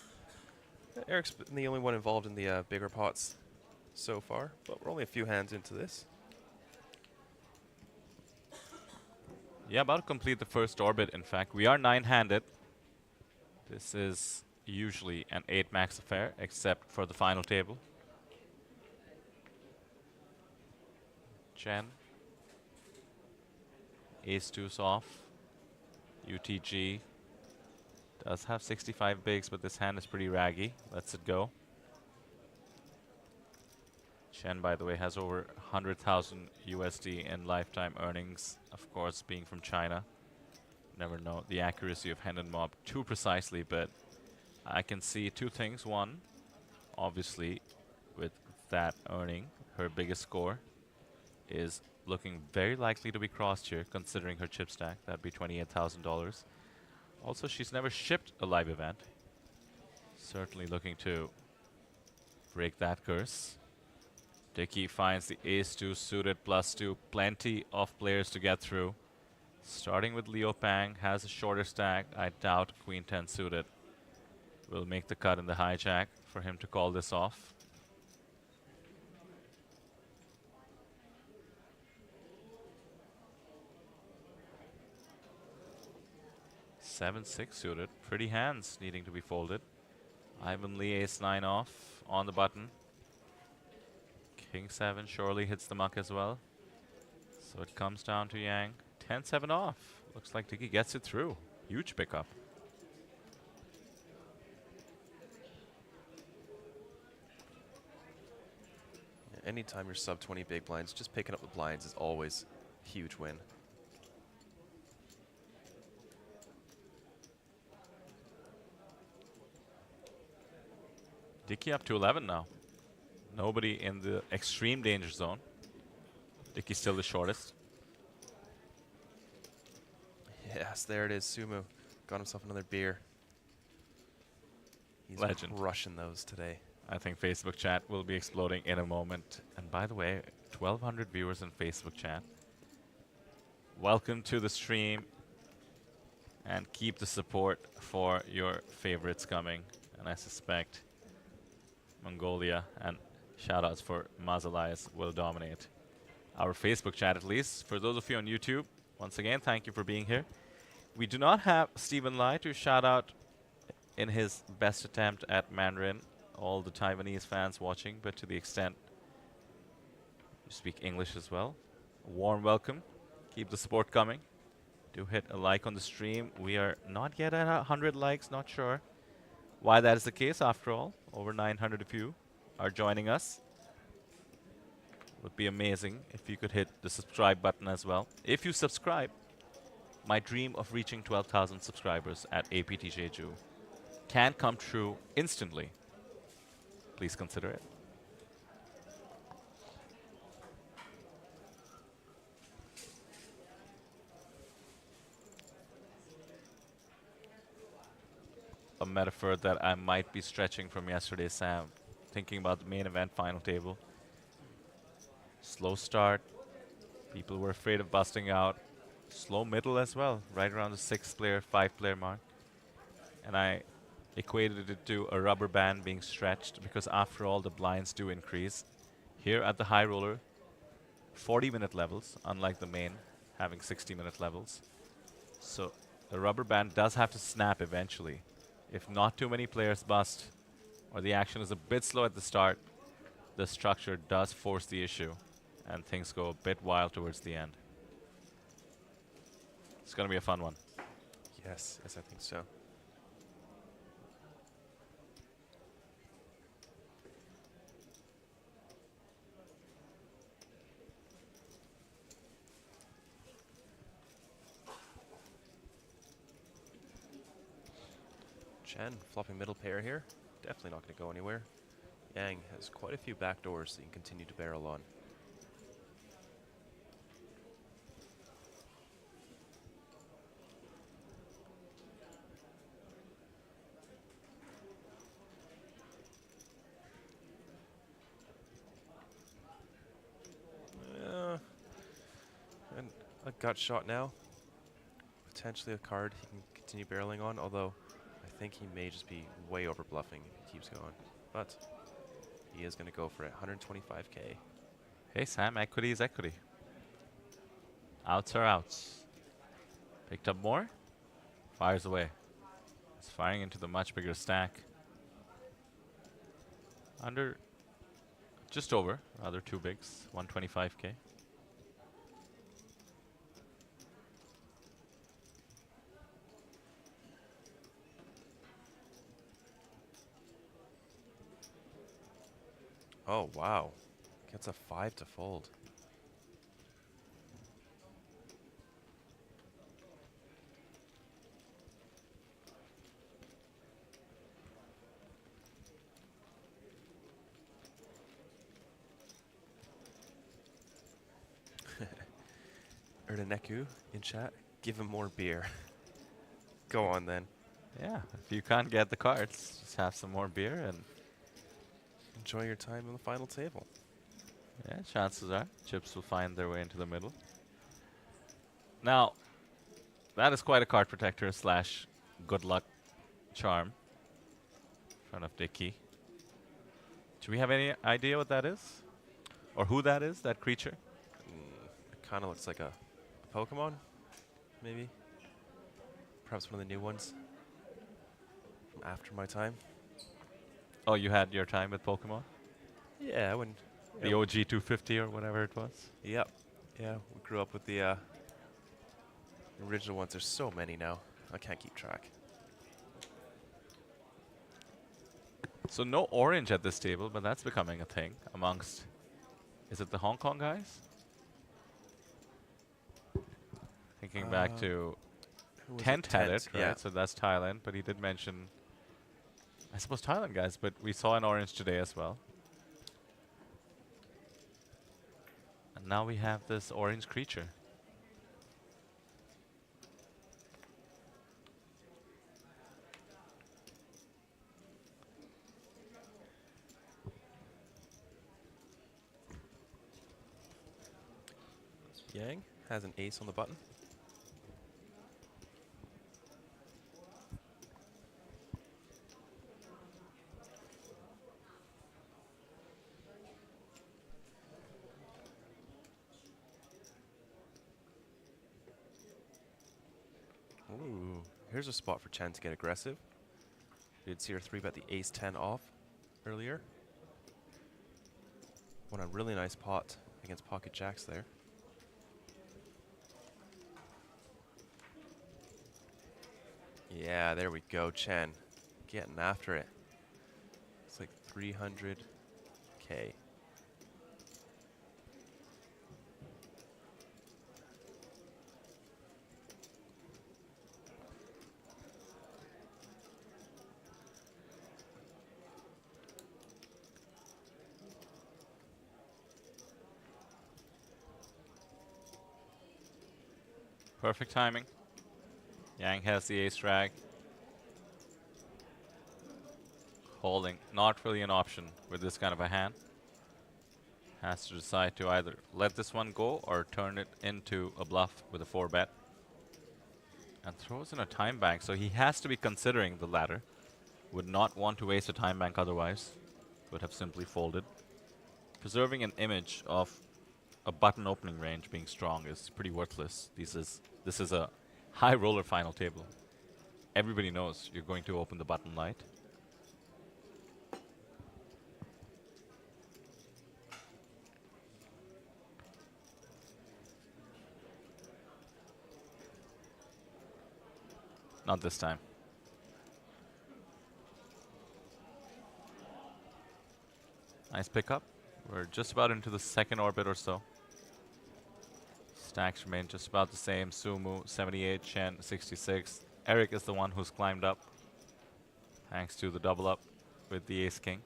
Eric's been the only one involved in the bigger pots so far, but we're only a few hands into this. Yeah, about to complete the first orbit, in fact. We are 9-handed. This is usually an 8 max affair, except for the final table. Chen. Ace-2's off. UTG does have 65 bigs, but this hand is pretty raggy. Lets it go. Chen, by the way, has over 100,000 USD in lifetime earnings, of course, being from China. Never know the accuracy of hand and mob too precisely, but I can see two things. One, obviously, with that earning, her biggest score is looking very likely to be crossed here, considering her chip stack. That'd be $28,000. Also, she's never shipped a live event. Certainly looking to break that curse. Dickey finds the ace-2 suited +2. Plenty of players to get through. Starting with Leo Pang, has a shorter stack. I doubt queen 10 suited will make the cut in the hijack for him to call this off. Seven, six suited. Pretty hands needing to be folded. Ivan Lee ace-9 off on the button. King 7 surely hits the muck as well. So it comes down to Yang. 10-7 off. Looks like Dickey gets it through. Huge pickup. Anytime you're sub 20 big blinds, just picking up the blinds is always a huge win. Dickey up to 11 now. Nobody in the extreme danger zone. Dickey's still the shortest. Yes, there it is. Sumu got himself another beer. He's Legend. crushing those today. I think Facebook chat will be exploding in a moment. And by the way, 1,200 viewers in Facebook chat. Welcome to the stream. And keep the support for your favorites coming. And I suspect Mongolia and shoutouts for Mazalias will dominate our Facebook chat, at least. For those of you on YouTube, once again, thank you for being here. We do not have Stephen Lai to shout out in his best attempt at Mandarin, all the Taiwanese fans watching, but to the extent you speak English as well, a warm welcome. Keep the support coming. Do hit a like on the stream. We are not yet at 100 likes, not sure why that is the case. After all, over 900 of you are joining us. Would be amazing if you could hit the subscribe button as well. If you subscribe, my dream of reaching 12,000 subscribers at APT Jeju can come true instantly. Please consider it. A metaphor that I might be stretching from yesterday, Sam. Thinking about the main event final table. Slow start. People were afraid of busting out. Slow middle as well, right around the 6-player, 5-player mark. And I equated it to a rubber band being stretched because after all, the blinds do increase. Here at the high roller, 40-minute levels, unlike the main, having 60-minute levels. So the rubber band does have to snap eventually. If not too many players bust, or the action is a bit slow at the start, the structure does force the issue, and things go a bit wild towards the end. It's going to be a fun one. Yes, I think so. Chen flopping middle pair here. Definitely not going to go anywhere. Yang has quite a few back doors that he can continue to barrel on. And a gut shot now. Potentially a card he can continue barreling on, although I think he may just be way over bluffing if he keeps going. But he is going to go for it. 125K. Hey, Sam, equity is equity. Outs are outs. Picked up more. Fires away. It's firing into the much bigger stack. Under, just over, rather two bigs, 125K. Oh, wow. Gets a 5 to fold. Erdaneku in chat, give him more beer. Go on then. Yeah, if you can't get the cards, just have some more beer and enjoy your time on the final table. Yeah, chances are chips will find their way into the middle. Now, that is quite a card protector slash good luck charm. front of Dicky. Do we have any idea what that is? Or who that is, that creature? It kind of looks like a Pokemon, maybe. Perhaps one of the new ones from after my time. Oh, you had your time with Pokemon? Yeah, when The OG 250 or whatever it was? Yep. Yeah, we grew up with the original ones. There's so many now. I can't keep track. So no orange at this table, but that's becoming a thing amongst... Is it the Hong Kong guys? Thinking back to... who was it? Tent had Tent, it, right? yeah. So that's Thailand, but he did mention... I suppose Thailand guys, but we saw an orange today as well. And now we have this orange creature. Yang has an ace on the button. Ooh, here's a spot for Chen to get aggressive. You did see her 3-bet the ace-10 off earlier. Won a really nice pot against pocket jacks there. Yeah, there we go, Chen. Getting after it. It's like 300K. Perfect timing. Yang has the ace drag. Holding, not really an option with this kind of a hand. Has to decide to either let this one go or turn it into a bluff with a 4-bet. And throws in a time bank, so he has to be considering the latter. Would not want to waste a time bank otherwise. Would have simply folded. Preserving an image of a button opening range being strong is pretty worthless. This is a high roller final table. Everybody knows you're going to open the button light. Not this time. Nice pickup. We're just about into the second orbit or so. Stacks remain just about the same. Sumu, 78, Chen, 66. Eric is the one who's climbed up, thanks to the double up with the ace-king.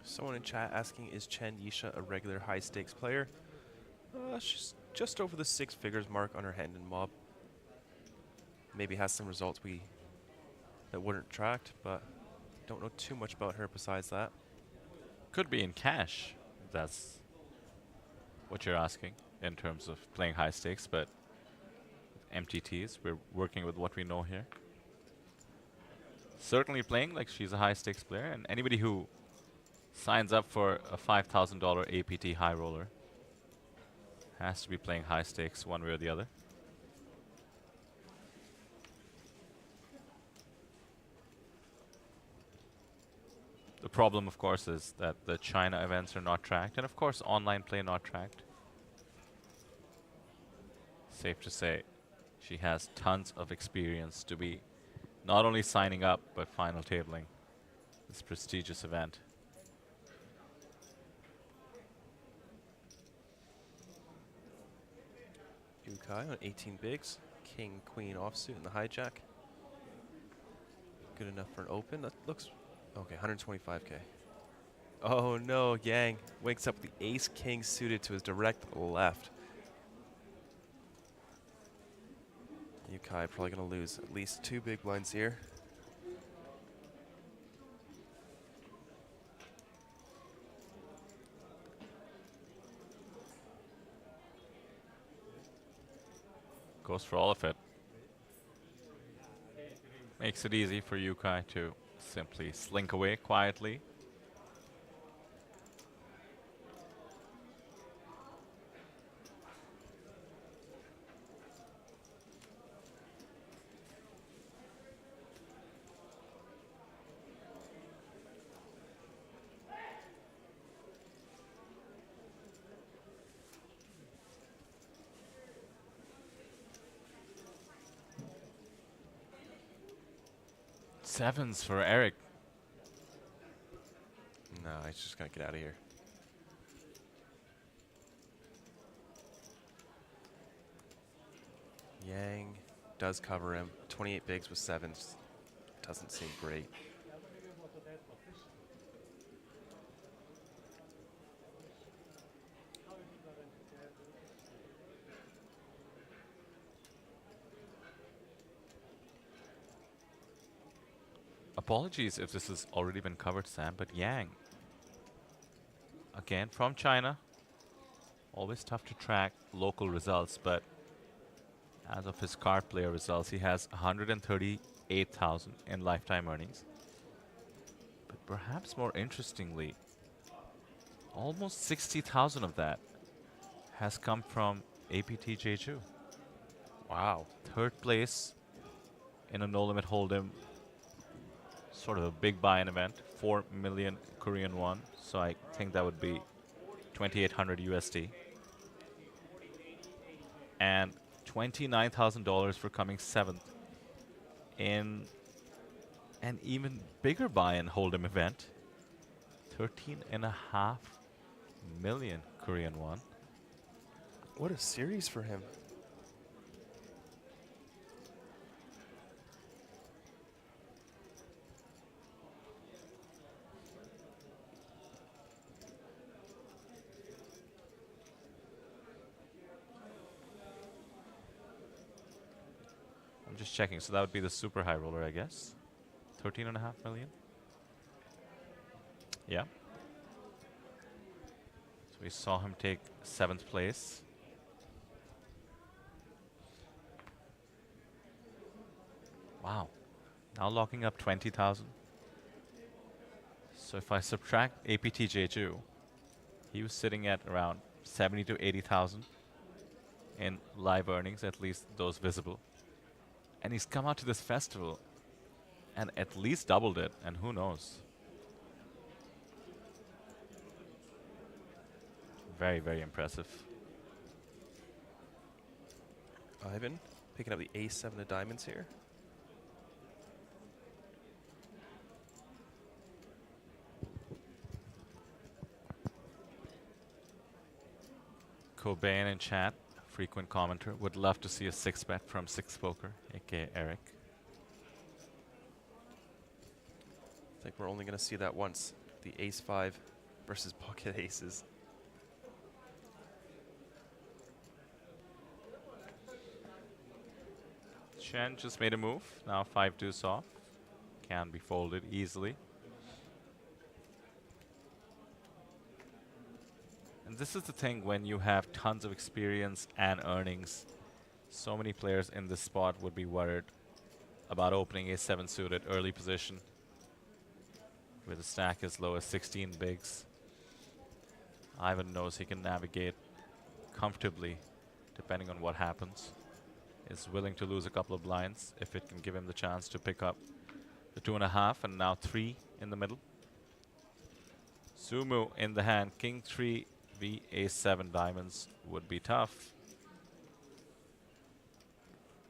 Someone in chat asking, is Chen Yisha a regular high-stakes player? She's just over the 6 figures mark on her hand and mob. Maybe has some results that weren't tracked, but don't know too much about her besides that. Could be in cash, if that's what you're asking in terms of playing high stakes, but MTTs, we're working with what we know here. Certainly playing like she's a high stakes player, and anybody who signs up for a $5,000 APT high roller has to be playing high stakes one way or the other. The problem, of course, is that the China events are not tracked, and of course online play not tracked. Safe to say, she has tons of experience to be not only signing up, but final tabling this prestigious event. Ukai on 18 bigs. King, queen offsuit in the hijack. Good enough for an open. That looks okay. 125K. Oh no, Yang wakes up the ace king suited to his direct left. Ukai probably gonna lose at least 2 big blinds here. Goes for all of it. Makes it easy for Yukai to simply slink away quietly. Sevens for Eric. No, he's just gonna get out of here. Yang does cover him. 28 bigs with sevens. Doesn't seem great. Apologies if this has already been covered, Sam, but Yang, again from China, always tough to track local results, but as of his card player results, he has 138,000 in lifetime earnings. But perhaps more interestingly, almost 60,000 of that has come from APT Jeju. Wow. Third place in a no-limit hold'em, sort of a big buy-in event, 4 million Korean won. So I think that would be 2,800 USD. And $29,000 for coming 7th in an even bigger buy-in hold'em event, 13.5 million Korean won. What a series for him. Just checking, so that would be the super high roller, I guess. 13.5 million. Yeah. So we saw him take 7th place. Wow. Now locking up 20,000. So if I subtract APT Jeju, he was sitting at around 70 to 80,000 in live earnings, at least those visible. And he's come out to this festival and at least doubled it, and who knows. Very, very impressive. Ivan picking up the A7 of diamonds here. Cobain in chat, frequent commenter, would love to see a 6-bet from 6Poker, aka Eric. I think we're only going to see that once. The ace-5 versus pocket aces. Chen just made a move. Now 5 deuce off. Can be folded easily. And this is the thing when you have tons of experience and earnings. So many players in this spot would be worried about opening a 7 suited early position with a stack as low as 16 bigs. Ivan knows he can navigate comfortably depending on what happens. Is willing to lose a couple of blinds if it can give him the chance to pick up the 2.5 and now 3 in the middle. Sumu in the hand, king 3 v a7 diamonds would be tough.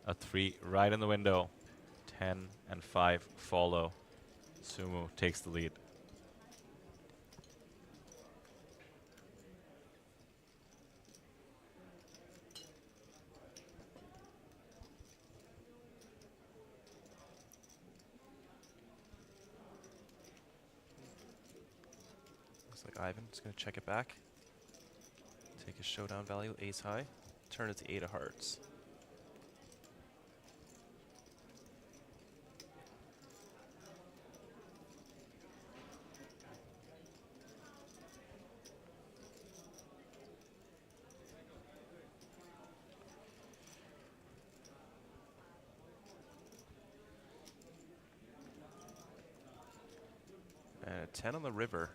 A 3 right in the window. 10 and 5 follow. Sumu takes the lead. Looks like Ivan's going to check it back. Take his showdown value, ace high. Turn it to 8 of hearts. At 10 on the river.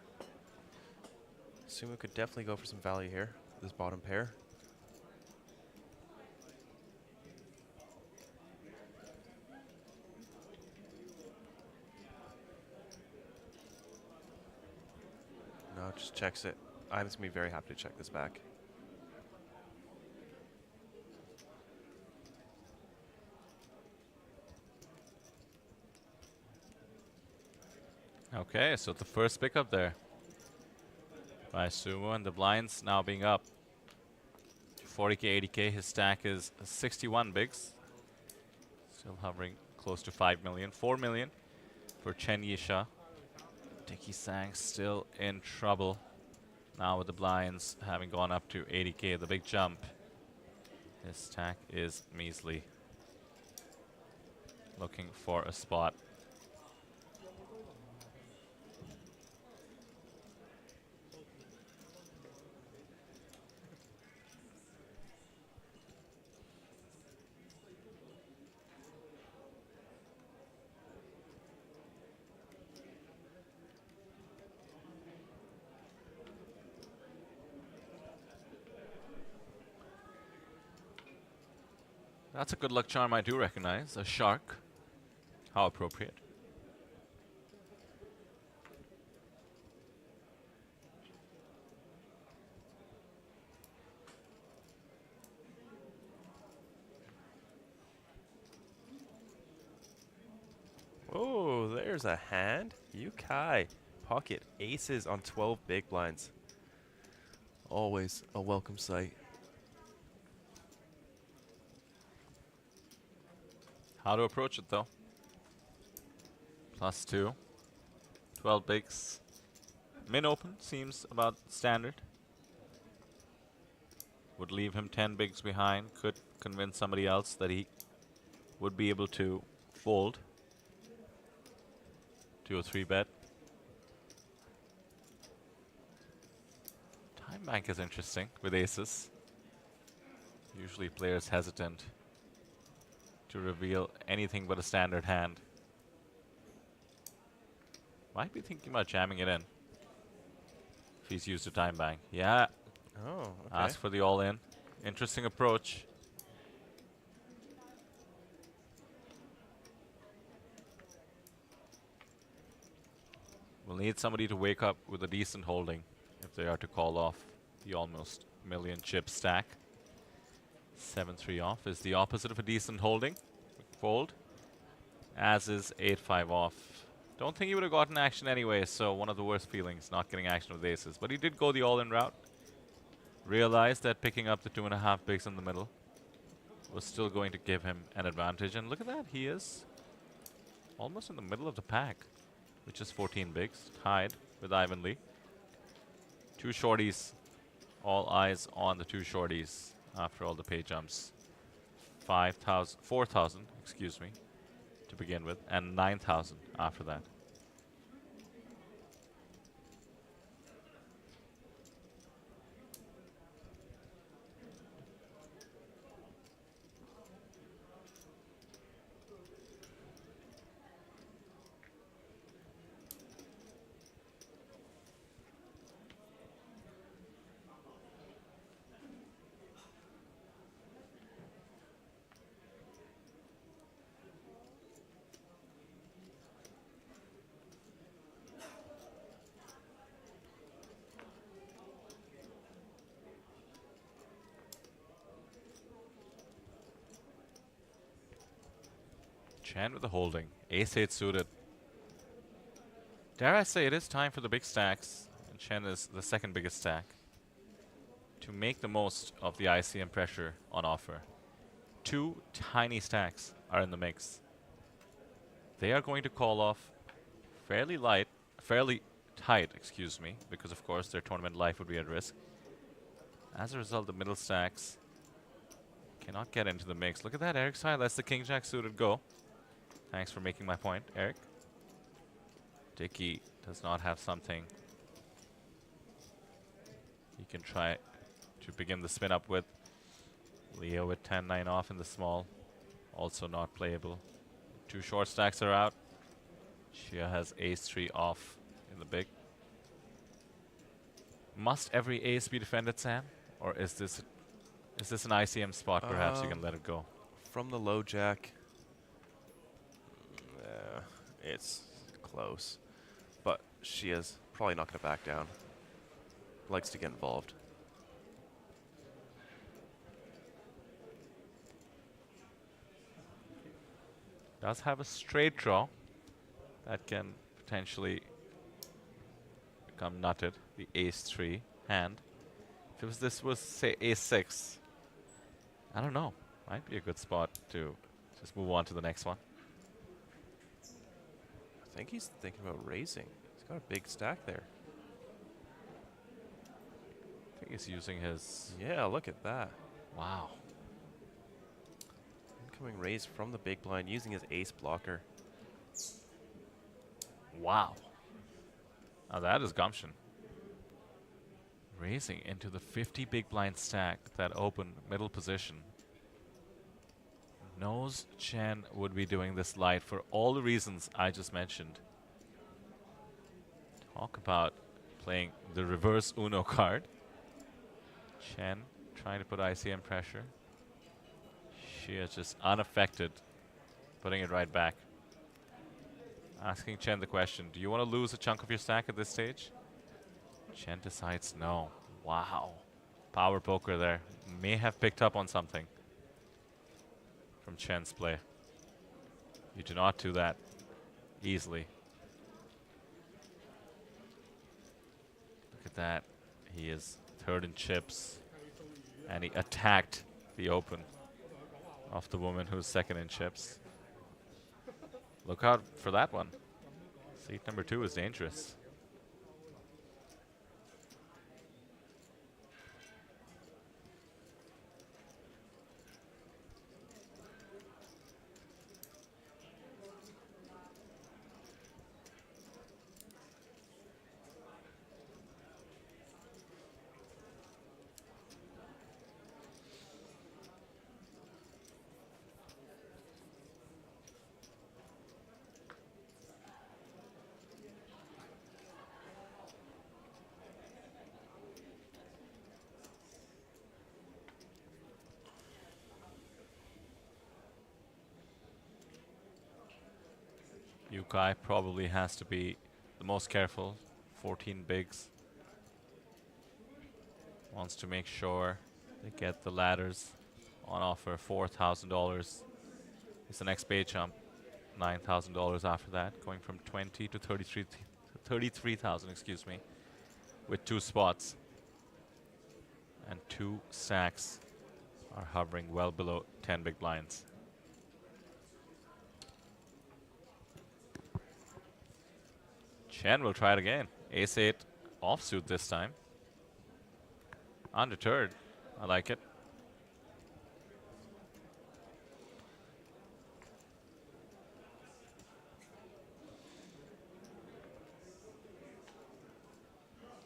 Sumo could definitely go for some value here, this bottom pair. No, just checks it. I'm just going to be very happy to check this back. Okay, so the first pickup there by Sumo, and the blinds now being up to 40k, 80k. His stack is 61 bigs. Still hovering close to 5 million. 4 million for Chen Yisha. Dicky Sang still in trouble now with the blinds having gone up to 80k. The big jump. His stack is measly. Looking for a spot. That's a good luck charm I do recognize. A shark. How appropriate. Oh, there's a hand. Yukai. Pocket aces on 12 big blinds. Always a welcome sight. How to approach it though. +2. 12 bigs. Min open seems about standard. Would leave him 10 bigs behind. Could convince somebody else that he would be able to fold. 2 or 3 bet. Time bank is interesting with aces. Usually players hesitant to reveal anything but a standard hand. Might be thinking about jamming it in. If he's used a time bank. Yeah. Oh, okay. Ask for the all-in. Interesting approach. We'll need somebody to wake up with a decent holding if they are to call off the almost million chip stack. 7-3 off is the opposite of a decent holding. Fold. As is 8-5 off. Don't think he would have gotten action anyway, so one of the worst feelings, not getting action with aces. But he did go the all-in route. Realized that picking up the 2.5 bigs in the middle was still going to give him an advantage. And look at that, he is almost in the middle of the pack, which is 14 bigs, tied with Ivan Lee. 2 shorties, all eyes on the 2 shorties after all the pay jumps. 4,000, excuse me, to begin with, and 9,000 after that. Chen with the holding. Ace-8 suited. Dare I say it is time for the big stacks, and Chen is the second biggest stack, to make the most of the ICM pressure on offer. 2 tiny stacks are in the mix. They are going to call off fairly tight, excuse me, because of course their tournament life would be at risk. As a result, the middle stacks cannot get into the mix. Look at that, Eric's high. That's the King-Jack suited go. Thanks for making my point, Eric. Dicky does not have something he can try to begin the spin up with. Leo with 10-9 off in the small. Also not playable. 2 short stacks are out. Shia has ace-3 off in the big. Must every ace be defended, Sam? Or is this an ICM spot? Perhaps you can let it go. From the low jack, it's close. But she is probably not going to back down. Likes to get involved. Does have a straight draw that can potentially become nutted. The ace-3 hand. If this was, say, ace-6, I don't know. Might be a good spot to just move on to the next one. I think he's thinking about raising. He's got a big stack there. I think he's using his... Yeah, look at that. Wow. Incoming raise from the big blind using his ace blocker. Wow. Now that is gumption. Raising into the 50 big blind stack, that open middle position. Knows Chen would be doing this light for all the reasons I just mentioned. Talk about playing the reverse Uno card. Chen trying to put ICM pressure. She is just unaffected, putting it right back. Asking Chen the question, do you want to lose a chunk of your stack at this stage? Chen decides no. Wow. Power poker there. May have picked up on something from Chen's play. You do not do that easily. Look at that. He is third in chips. And he attacked the open of the woman who's second in chips. Look out for that one. Seat number 2 is dangerous. Yukai probably has to be the most careful. 14 bigs. Wants to make sure they get the ladders on offer. $4,000 is the next pay jump. $9,000 after that, going from 20 to 33,000, excuse me, with 2 spots. And 2 stacks are hovering well below 10 big blinds. Chen will try it again. Ace-8 offsuit this time. Undeterred. I like it.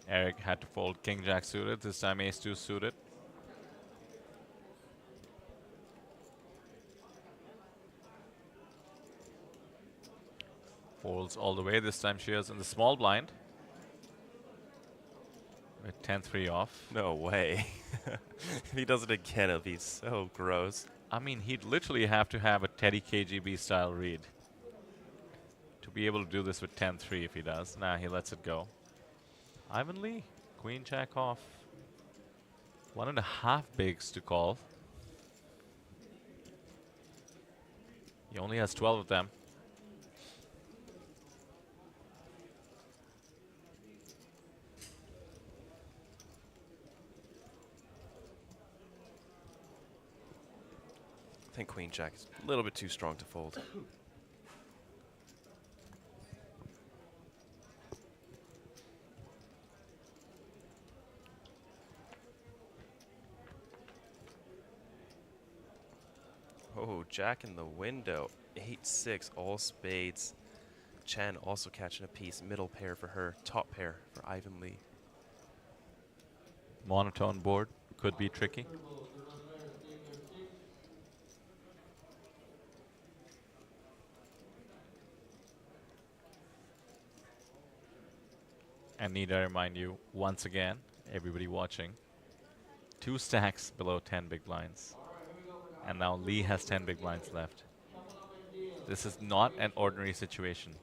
Eric had to fold King-Jack suited. This time Ace-2 suited. Folds all the way. This time she is in the small blind. With 10-3 off. No way. If he does it again, it'll be so gross. I mean, he'd literally have to have a Teddy KGB style read to be able to do this with 10-3 if he does. Nah, he lets it go. Ivan Lee, Queen Jack off. 1.5 bigs to call. He only has 12 of them. I think Queen Jack is a little bit too strong to fold. Oh, Jack in the window. 8-6, all spades. Chen also catching a piece. Middle pair for her. Top pair for Ivan Lee. Monotone board could be tricky. And need I remind you once again, everybody watching, 2 stacks below 10 big blinds. And now Lee has 10 big blinds left. This is not an ordinary situation.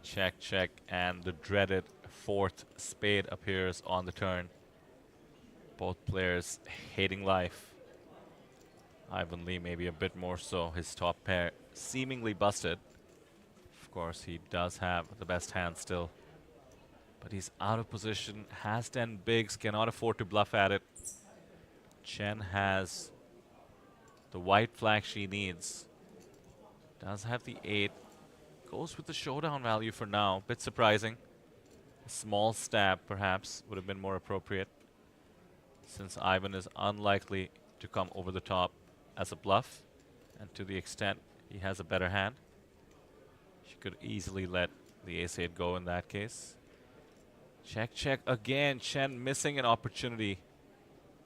Check, check, and the dreaded 4th spade appears on the turn. Both players hating life. Ivan Lee maybe a bit more so. His top pair seemingly busted. Of course, he does have the best hand still. But he's out of position, has 10 bigs, cannot afford to bluff at it. Chen has the white flag she needs. Does have the 8. Goes with the showdown value for now. Bit surprising. A small stab, perhaps, would have been more appropriate, since Ivan is unlikely to come over the top as a bluff, and to the extent he has a better hand, she could easily let the ace-8 go in that case. Check, check again. Chen missing an opportunity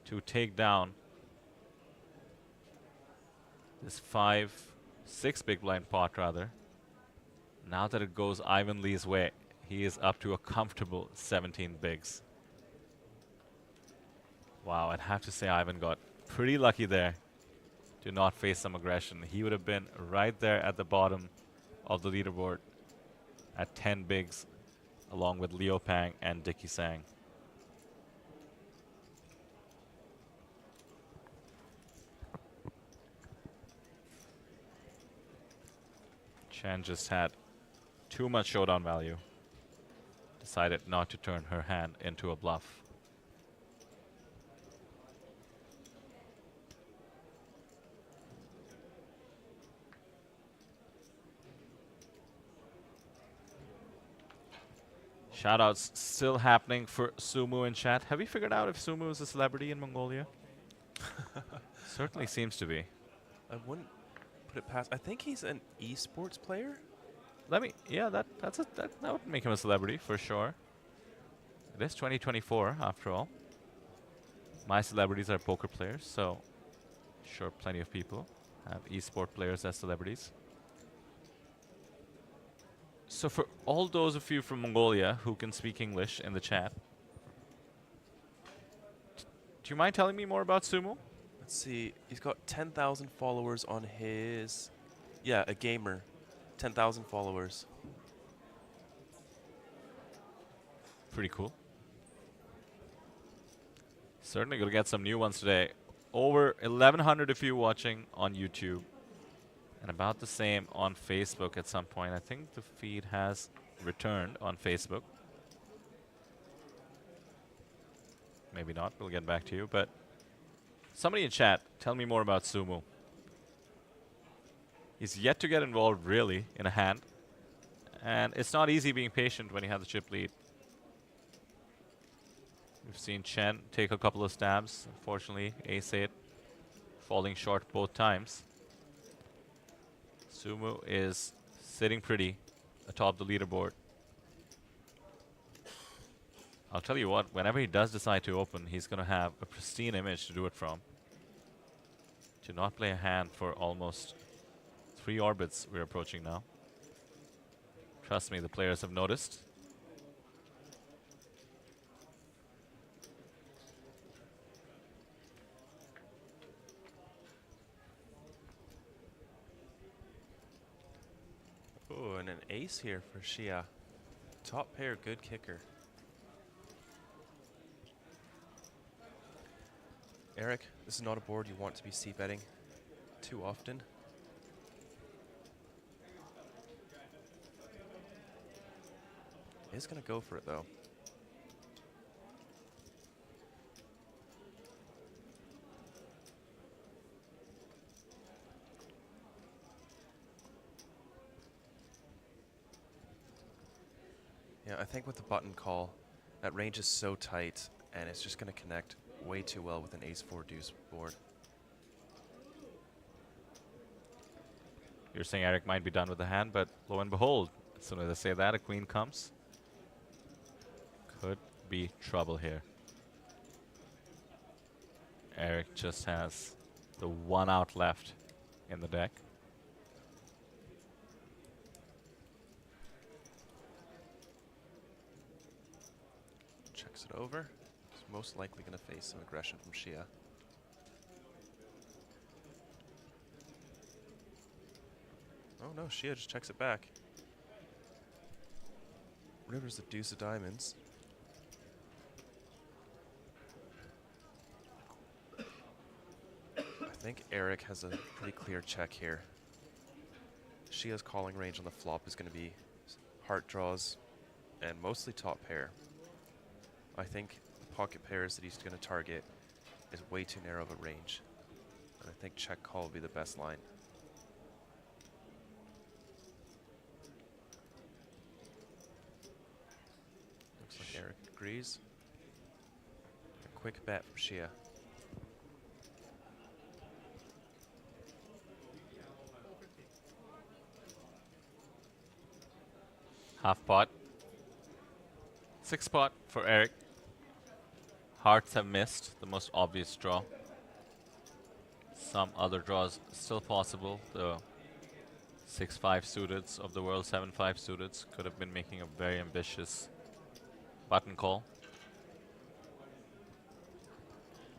to take down this 5-6 big blind pot, rather. Now that it goes Ivan Lee's way, he is up to a comfortable 17 bigs. Wow, I'd have to say Ivan got pretty lucky there to not face some aggression. He would have been right there at the bottom of the leaderboard at 10 bigs, along with Leo Pang and Dicky Sang. Chen just had too much showdown value. Decided not to turn her hand into a bluff. Shoutouts still happening for Sumu in chat. Have you figured out if Sumu is a celebrity in Mongolia? Certainly seems to be. I wouldn't put it past. I think he's an esports player. Yeah, that would make him a celebrity for sure. It is 2024 after all. My celebrities are poker players, so sure plenty of people have esport players as celebrities. So for all those of you from Mongolia who can speak English in the chat, do you mind telling me more about Sumo? Let's see. He's got 10,000 followers on his... Yeah, a gamer. 10,000 followers. Pretty cool. Certainly going to get some new ones today. Over 1,100 of you watching on YouTube. And about the same on Facebook at some point. I think the feed has returned on Facebook. Maybe not. We'll get back to you. But somebody in chat, tell me more about Sumu. He's yet to get involved, really, in a hand. And it's not easy being patient when you have the chip lead. We've seen Chen take a couple of stabs. Unfortunately, ace-8 falling short both times. Sumu is sitting pretty atop the leaderboard. I'll tell you what, whenever he does decide to open, he's going to have a pristine image to do it from. To not play a hand for almost 3 orbits we're approaching now. Trust me, the players have noticed. Oh, and an ace here for Shia. Top pair, good kicker. Eric, this is not a board you want to be c-betting too often. He's going to go for it, though. Yeah, I think with the button call, that range is so tight, and it's just going to connect way too well with an ace-4 deuce board. You're saying Eric might be done with the hand, but lo and behold, as soon as I say that, a queen comes. Could be trouble here. Eric just has the one out left in the deck. Checks it over. He's most likely going to face some aggression from Shia. Oh no, Shia just checks it back. River's the deuce of diamonds. I think Eric has a pretty clear check here. Shia's calling range on the flop is going to be heart draws and mostly top pair. I think the pocket pairs that he's going to target is way too narrow of a range. And I think check call will be the best line. Looks like Eric agrees. A quick bet from Shia. Half pot. 6 pot for Eric. Hearts have missed the most obvious draw. Some other draws still possible. The 6-5 suiteds of the world, 7-5 suiteds could have been making a very ambitious button call.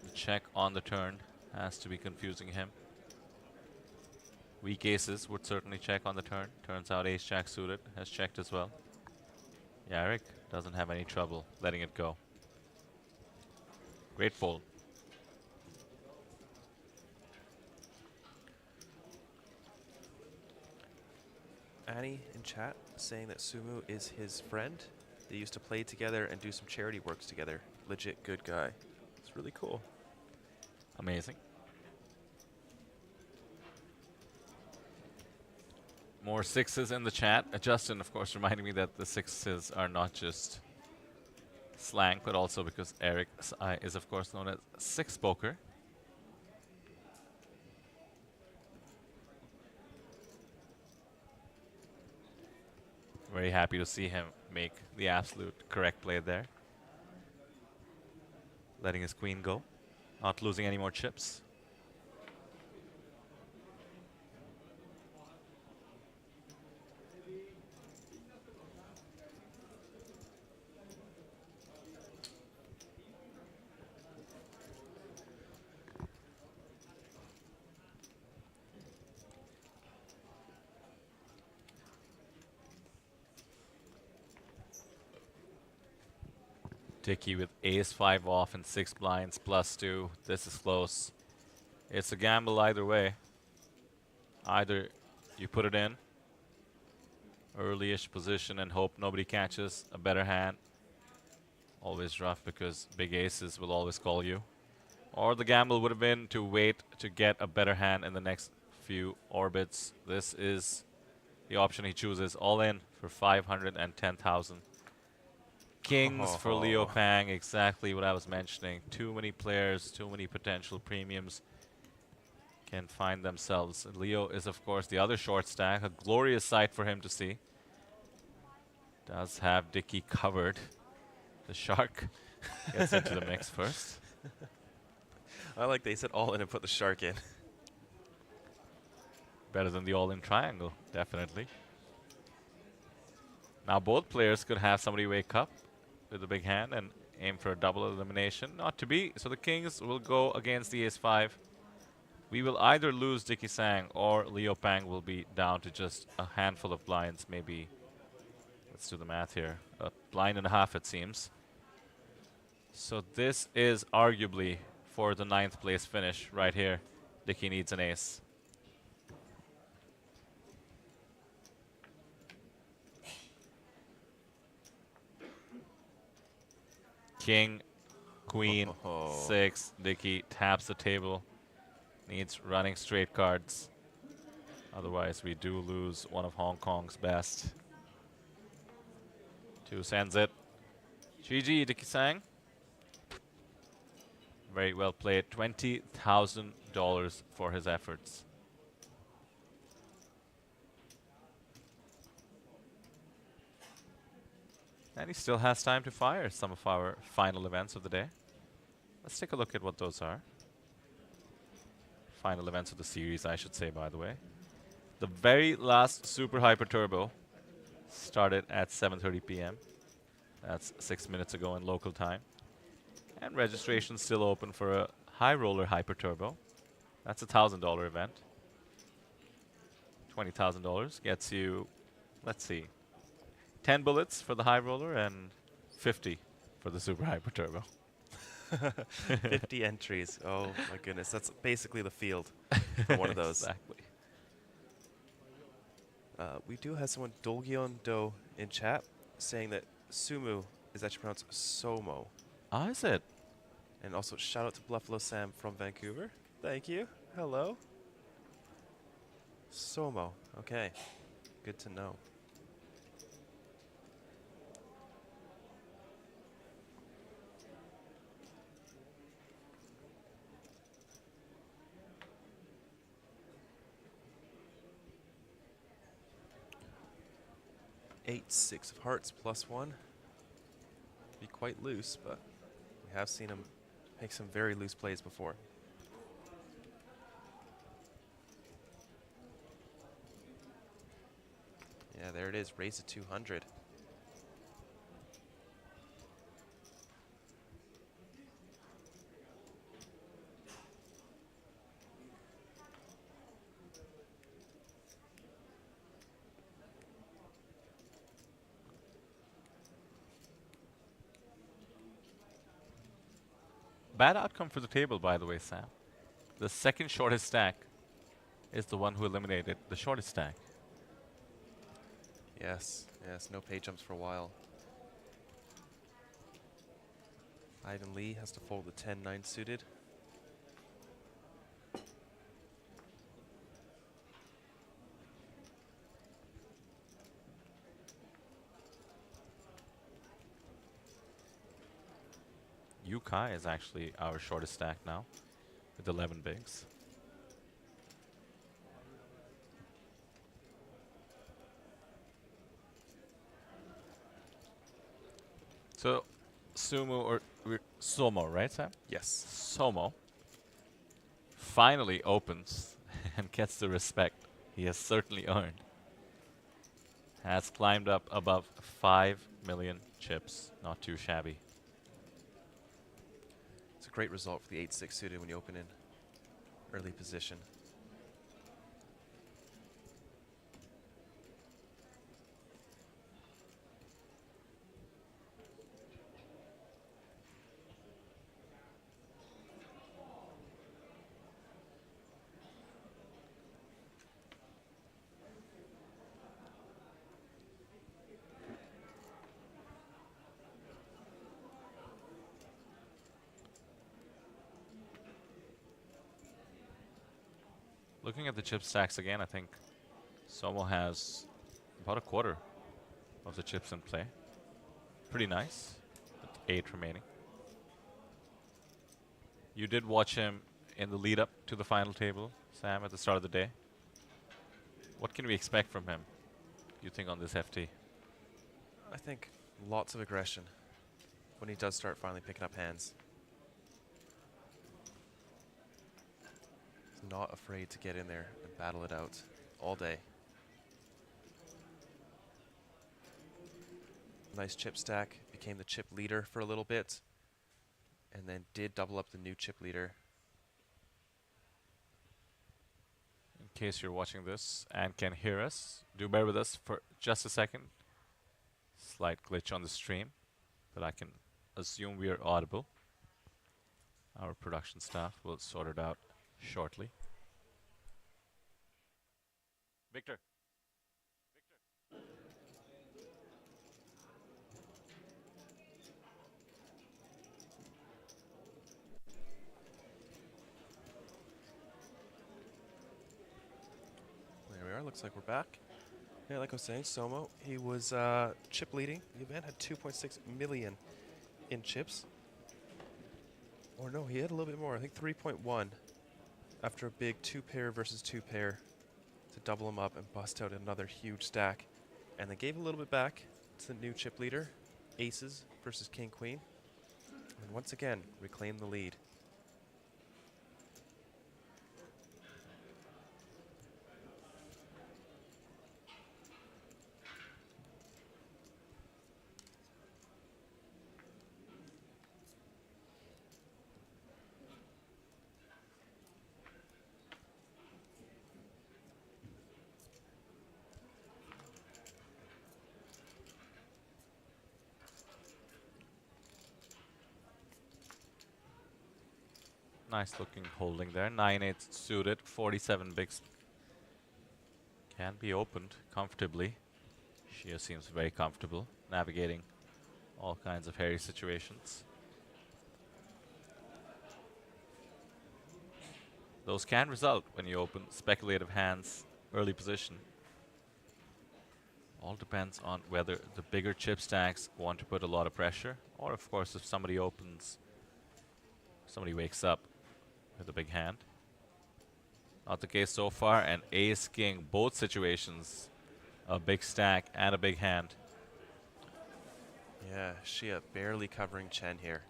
The check on the turn has to be confusing him. Weak aces would certainly check on the turn. Turns out ace-jack suited has checked as well. Eric doesn't have any trouble letting it go. Great fold. Annie in chat saying that Sumu is his friend. They used to play together and do some charity works together. Legit good guy. It's really cool. Amazing. More sixes in the chat. Justin, of course, reminding me that the sixes are not just slang, but also because Eric is, of course, known as Six Poker. Very happy to see him make the absolute correct play there. Letting his queen go. Not losing any more chips. Dickey with ace-5 off and 6 blinds +2. This is close. It's a gamble either way. Either you put it in, early-ish position, and hope nobody catches a better hand. Always rough because big aces will always call you. Or the gamble would have been to wait to get a better hand in the next few orbits. This is the option he chooses. All in for 510,000. Kings for Leo Pang, exactly what I was mentioning. Too many players, too many potential premiums can find themselves. Leo is, of course, the other short stack. A glorious sight for him to see. Does have Dickey covered. The shark gets into the mix first. I like they said all in and put the shark in. Better than the all-in triangle, definitely. Now both players could have somebody wake up with a big hand and aim for a double elimination. Not to be. So the kings will go against the ace-5. We will either lose Dickey Sang or Leo Pang will be down to just a handful of blinds, maybe. Let's do the math here. A blind and a half, it seems. So this is arguably for the 9th place finish right here. Dickey needs an ace. King, queen, 6. Dickey taps the table. Needs running straight cards. Otherwise, we do lose one of Hong Kong's best. 2 sends it. GG, Dickey Sang. Very well played. $20,000 for his efforts. And he still has time to fire some of our final events of the day. Let's take a look at what those are. final events of the series, I should say, by the way. The very last Super Hyper Turbo started at 7:30 p.m. That's 6 minutes ago in local time. And registration's still open for a High Roller Hyper Turbo. That's a $1,000 event. $20,000 gets you, let's see, 10 bullets for the High Roller and 50 for the Super Hyper Turbo. 50 entries. Oh my goodness, that's basically the field for one of those. Exactly. We do have someone, Dolgyeon Do, in chat saying that Sumu is actually pronounced Somo. Ah, is it? And also shout out to Buffalo Sam from Vancouver. Thank you. Hello. Somo. Okay. Good to know. Eight, 6 of hearts, +1. Be quite loose, but we have seen him make some very loose plays before. Yeah, there it is. Raise to 200. Bad outcome for the table, by the way, Sam. The second shortest stack is the one who eliminated the shortest stack. Yes, yes, no pay jumps for a while. Ivan Lee has to fold the 10-9 suited. Yu Kai is actually our shortest stack now with 11 bigs. So, Sumo or Somo, right, Sam? Yes. Somo finally opens and gets the respect he has certainly earned. Has climbed up above 5 million chips. Not too shabby. It's a great result for the 8-6 suited when you open in early position. Looking at the chip stacks again, I think Somo has about a quarter of the chips in play. Pretty nice, with 8 remaining. You did watch him in the lead up to the final table, Sam, at the start of the day. What can we expect from him, you think, on this FT? I think lots of aggression when he does start finally picking up hands. He's not afraid to get in there and battle it out all day. Nice chip stack, became the chip leader for a little bit, and then did double up the new chip leader. In case you're watching this and can hear us, do bear with us for just a second. Slight glitch on the stream, but I can assume we are audible. Our production staff will sort it out shortly. Victor. There we are, looks like we're back. Yeah, like I was saying, Somo, he was chip leading. The event had 2.6 million in chips. Or no, he had a little bit more, I think 3.1 after a big 2-pair versus 2-pair to double him up and bust out another huge stack. And they gave a little bit back to the new chip leader, aces versus king queen. And once again, reclaim the lead. Nice looking holding there. 9-8 suited. 47 bigs can be opened comfortably. Shia seems very comfortable navigating all kinds of hairy situations. Those can result when you open speculative hands, early position. All depends on whether the bigger chip stacks want to put a lot of pressure, or of course if somebody wakes up with a big hand. Not the case so far, and ace, king, both situations, a big stack and a big hand. Yeah, Shia barely covering Chen here.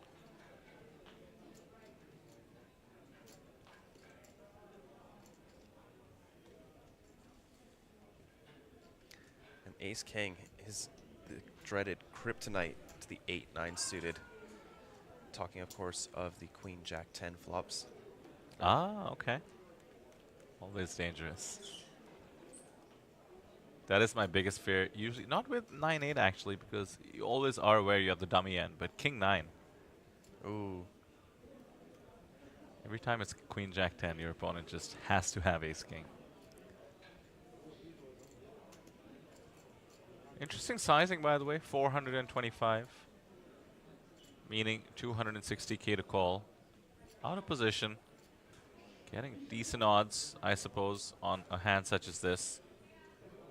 And ace king is the dreaded kryptonite to the 8-9 suited. Talking, of course, of the queen jack 10 flops. Ah, okay. Always dangerous. That is my biggest fear. Usually, not with 9-8 actually, because you always are aware you have the dummy end, but king 9. Ooh. Every time it's queen jack 10, your opponent just has to have ace king. Interesting sizing, by the way, 425. Meaning 260k to call. Out of position. Getting decent odds, I suppose, on a hand such as this.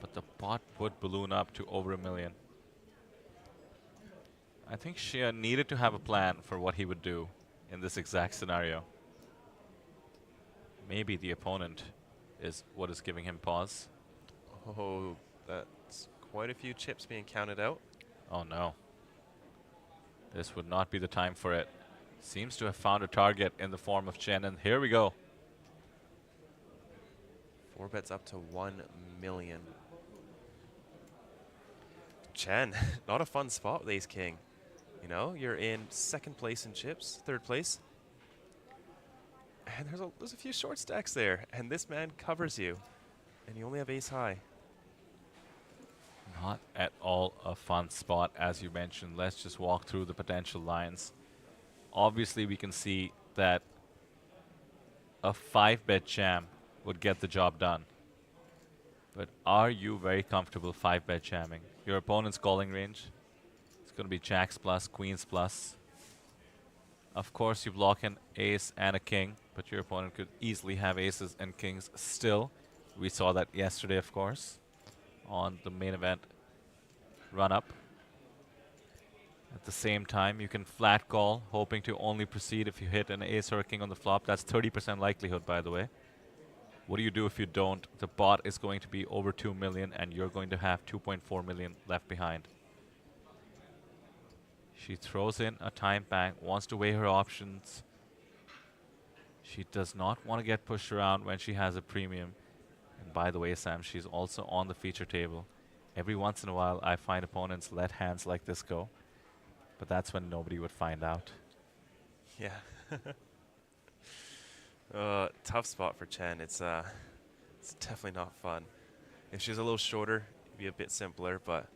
But the pot would balloon up to over $1 million. I think Shia needed to have a plan for what he would do in this exact scenario. Maybe the opponent is what is giving him pause. Oh, that's quite a few chips being counted out. Oh no. This would not be the time for it. Seems to have found a target in the form of Chen, and here we go. 4 bets up to 1 million. Chen, not a fun spot with ace king. You know, you're in second place in chips, third place. And there's a few short stacks there, and this man covers you. And you only have ace high. Not at all a fun spot, as you mentioned. Let's just walk through the potential lines. Obviously, we can see that a 5-bet jam would get the job done. But are you very comfortable 5-bet jamming? Your opponent's calling range, it's going to be jacks plus, queens plus. Of course, you block an ace and a king, but your opponent could easily have aces and kings still. We saw that yesterday, of course, on the main event run-up. At the same time, you can flat call, hoping to only proceed if you hit an ace or a king on the flop. That's 30% likelihood, by the way. What do you do if you don't? The pot is going to be over 2 million, and you're going to have 2.4 million left behind. She throws in a time bank, wants to weigh her options. She does not want to get pushed around when she has a premium. And by the way, Sam, she's also on the feature table. Every once in a while, I find opponents let hands like this go. But that's when nobody would find out. Yeah. Tough spot for Chen. It's definitely not fun. If she was a little shorter, it'd be a bit simpler, but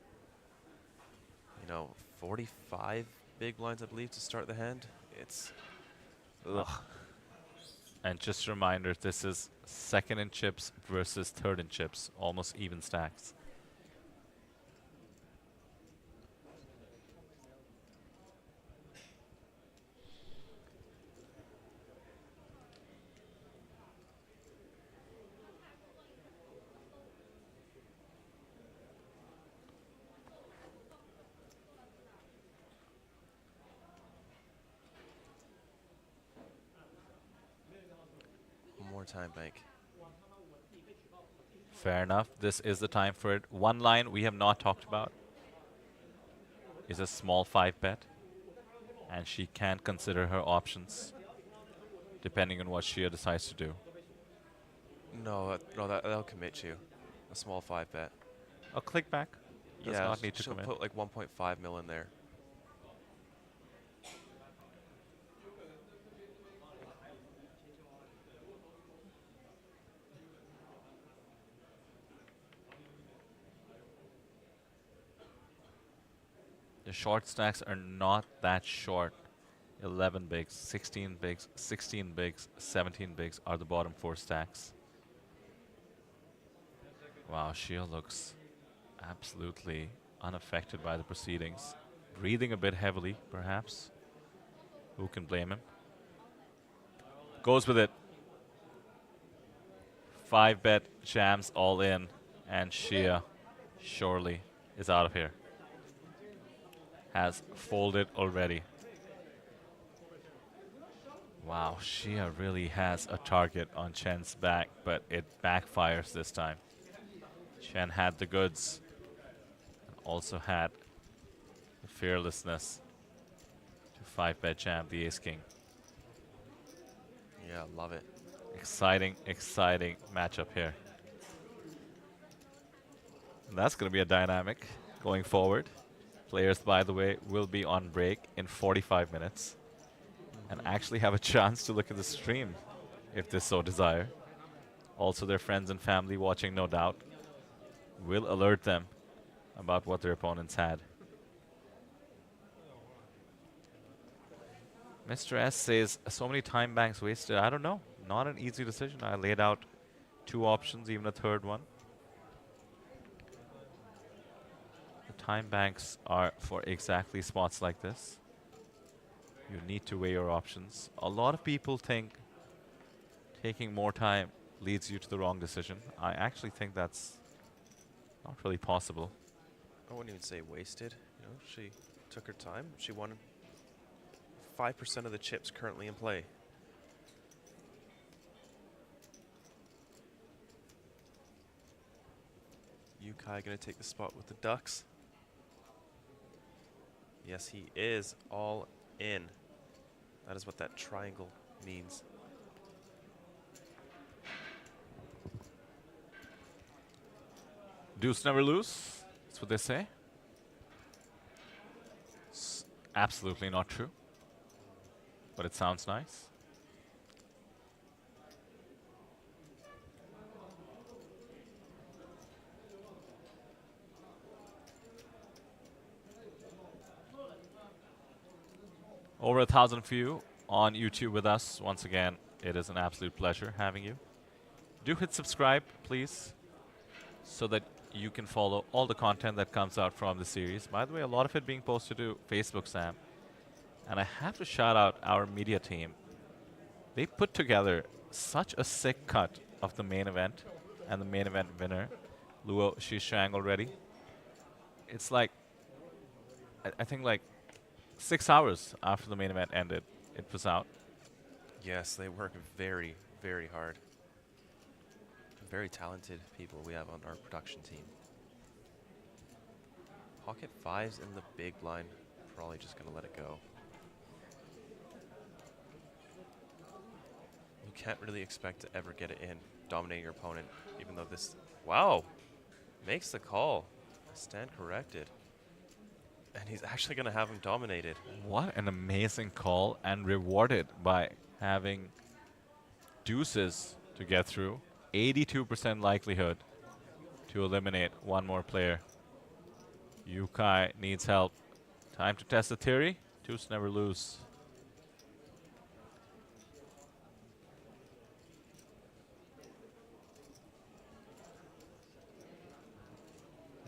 you know, 45 big blinds, I believe, to start the hand. It's ugh. And just a reminder, this is second in chips versus third in chips, almost even stacks. More time bank. Fair enough. This is the time for it. One line we have not talked about is a small 5-bet. And she can consider her options depending on what Shia decides to do. No, that'll commit you. A small 5-bet. A click back. Does Yeah, not need to she'll commit. put like 1.5 mil in there. The short stacks are not that short 11 bigs, 16 bigs, 16 bigs, 17 bigs are the bottom 4 stacks. Wow, Shia looks absolutely unaffected by the proceedings. Breathing a bit heavily, perhaps. Who can blame him? Goes with it. 5-bet jams all in, and Shia surely is out of here. Has folded already. Wow, Shia really has a target on Chen's back, but it backfires this time. Chen had the goods, and also had the fearlessness to 5-bet jam the ace-king. Yeah, love it. Exciting, exciting matchup here. And that's going to be a dynamic going forward. Players, by the way, will be on break in 45 minutes and actually have a chance to look at the stream if they so desire. Also, their friends and family watching, no doubt, will alert them about what their opponents had. Mr. S says, so many time banks wasted. I don't know. Not an easy decision. I laid out 2 options, even a third one. The time banks are for exactly spots like this. You need to weigh your options. A lot of people think taking more time leads you to the wrong decision. I actually think that's not really possible. I wouldn't even say wasted. You know, she took her time. She won 5% of the chips currently in play. Yukai gonna take the spot with the ducks. Yes, he is all in. That is what that triangle means. Deuce never lose. That's what they say. It's absolutely not true. But it sounds nice. Over 1,000 of you on YouTube with us. Once again, it is an absolute pleasure having you. Do hit subscribe, please, so that you can follow all the content that comes out from the series. By the way, a lot of it being posted to Facebook, Sam. And I have to shout out our media team. They put together such a sick cut of the main event and the main event winner, Luo Shishang already. It's like, I think like 6 hours after the main event ended, it was out. Yes, they work very, very hard. Very talented people we have on our production team. Pocket 5's in the big blind. Probably just going to let it go. You can't really expect to ever get it in, dominating your opponent, even though this... Wow! Makes the call. Stand corrected. And he's actually going to have him dominated. What an amazing call, and rewarded by having deuces to get through. 82% likelihood to eliminate one more player. Yukai needs help. Time to test the theory. Deuce never lose.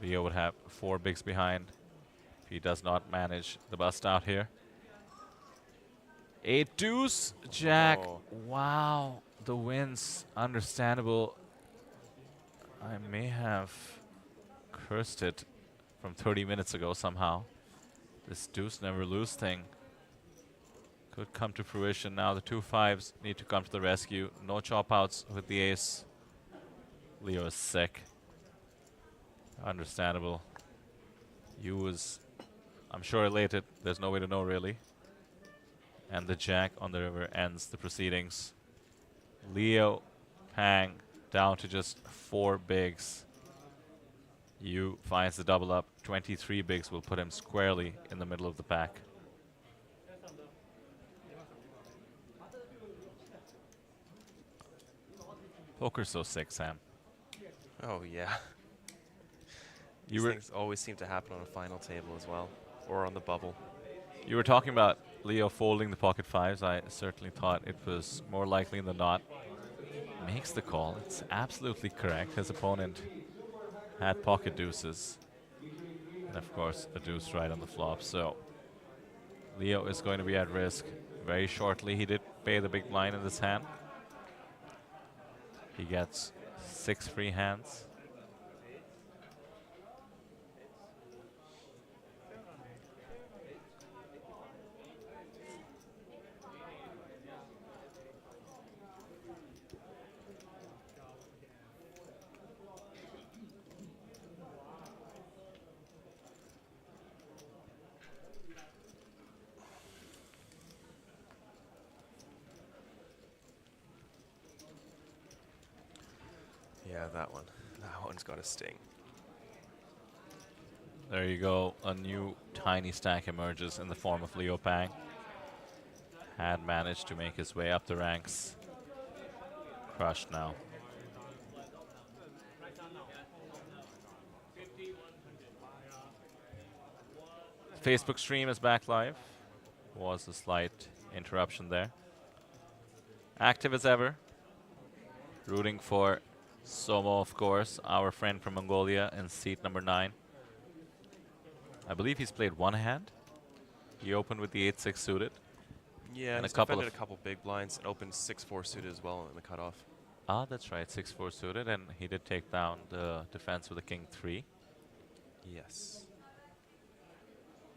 Leo would have 4 bigs behind if he does not manage the bust out here. A deuce, jack. Oh. Wow, the wins, understandable. I may have cursed it from 30 minutes ago somehow. This deuce never lose thing could come to fruition. Now the 2 5s need to come to the rescue. No chop outs with the ace. Leo is sick. Understandable. You was, I'm sure, elated. There's no way to know, really. And the jack on the river ends the proceedings. Leo Pang down to just 4 bigs. Yu finds the double up. 23 bigs will put him squarely in the middle of the pack. Poker's so sick, Sam. Oh, yeah. You These were things always seem to happen on a final table as well, or on the bubble. You were talking about Leo folding the pocket fives. I certainly thought it was more likely than not. Makes the call. It's absolutely correct. His opponent had pocket deuces. And of course, a deuce right on the flop. So Leo is going to be at risk very shortly. He did pay the big blind in this hand. He gets 6 free hands. Yeah, that one. That one's got a sting. There you go. A new tiny stack emerges in the form of Leo Pang. Had managed to make his way up the ranks. Crushed now. Facebook stream is back live. Was a slight interruption there. Active as ever. Rooting for Somo, of course, our friend from Mongolia in seat number 9. I believe he's played one hand. He opened with the 8-6 suited. Yeah, and he's defended a couple big blinds and opened 6-4 suited as well in the cutoff. Ah, that's right, 6-4 suited, and he did take down the defense with a king 3. Yes.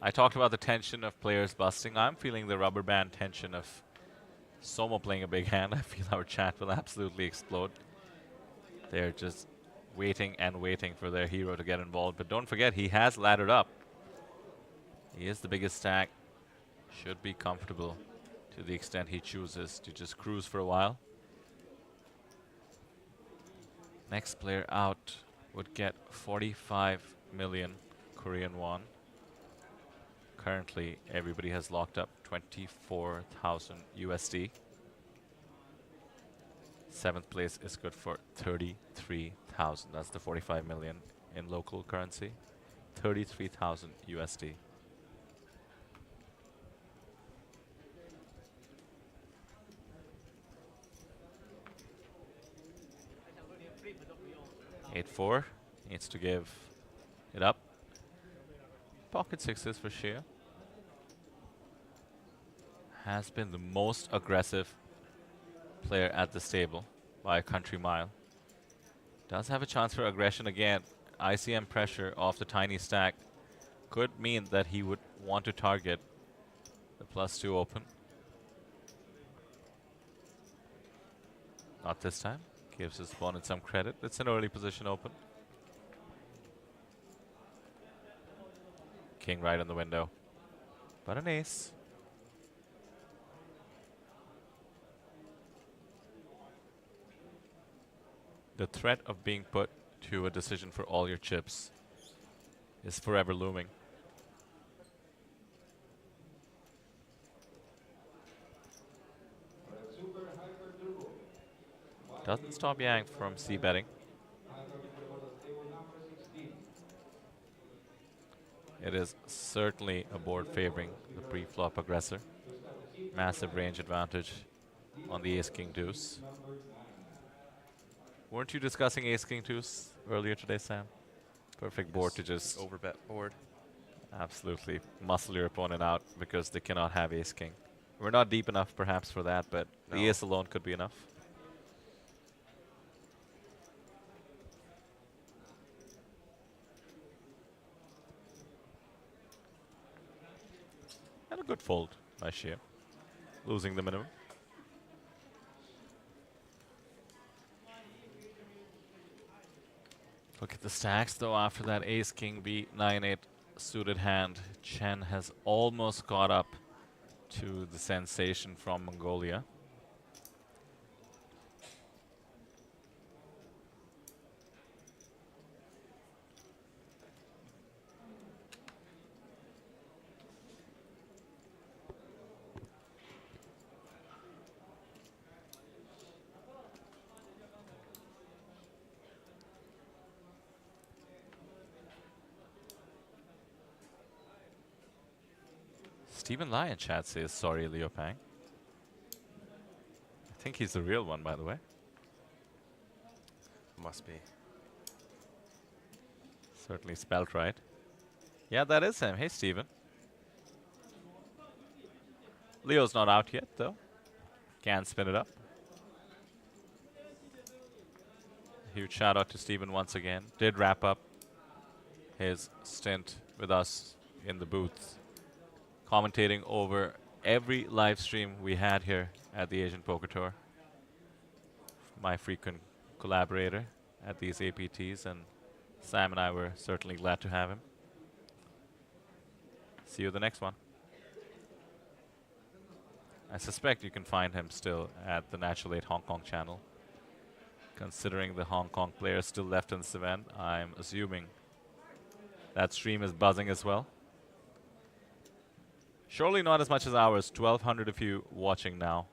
I talked about the tension of players busting. I'm feeling the rubber band tension of Somo playing a big hand. I feel our chat will absolutely explode. They're just waiting and waiting for their hero to get involved. But don't forget, he has laddered up. He is the biggest stack. Should be comfortable to the extent he chooses to just cruise for a while. Next player out would get 45 million Korean won. Currently, everybody has locked up 24,000 USD. 7th place is good for 33,000. That's the 45 million in local currency. 33,000 USD. Eight four needs to give it up. Pocket sixes for Shea. Has been the most aggressive player at this table by a country mile. Does have a chance for aggression again. ICM pressure off the tiny stack could mean that he would want to target the +2 open. Not this time. Gives his opponent some credit. It's an early position open. King right on the window. But an ace. The threat of being put to a decision for all your chips is forever looming. Doesn't stop Yang from c-betting. It is certainly a board favoring the pre-flop aggressor. Massive range advantage on the ace-king deuce. Weren't you discussing ace-king deuce earlier today, Sam? Perfect board to just overbet board. Absolutely muscle your opponent out because they cannot have ace-king. We're not deep enough perhaps for that, but the ace alone could be enough. And a good fold by Shea, losing the minimum. Look at the stacks though after that ace-king beat 9-8 suited hand. Chen has almost caught up to the sensation from Mongolia. Stephen Lai in chat says, sorry, Leo Pang. I think he's the real one, by the way. Must be. Certainly spelled right. Yeah, that is him. Hey, Stephen. Leo's not out yet, though. Can spin it up. Huge shout out to Stephen once again. Did wrap up his stint with us in the booth, commentating over every live stream we had here at the Asian Poker Tour. My frequent collaborator at these APTs, and Sam and I were certainly glad to have him. See you the next one. I suspect you can find him still at the Natural 8 Hong Kong channel. Considering the Hong Kong players still left in this event, I'm assuming that stream is buzzing as well. Surely not as much as ours. 1,200 of you watching now.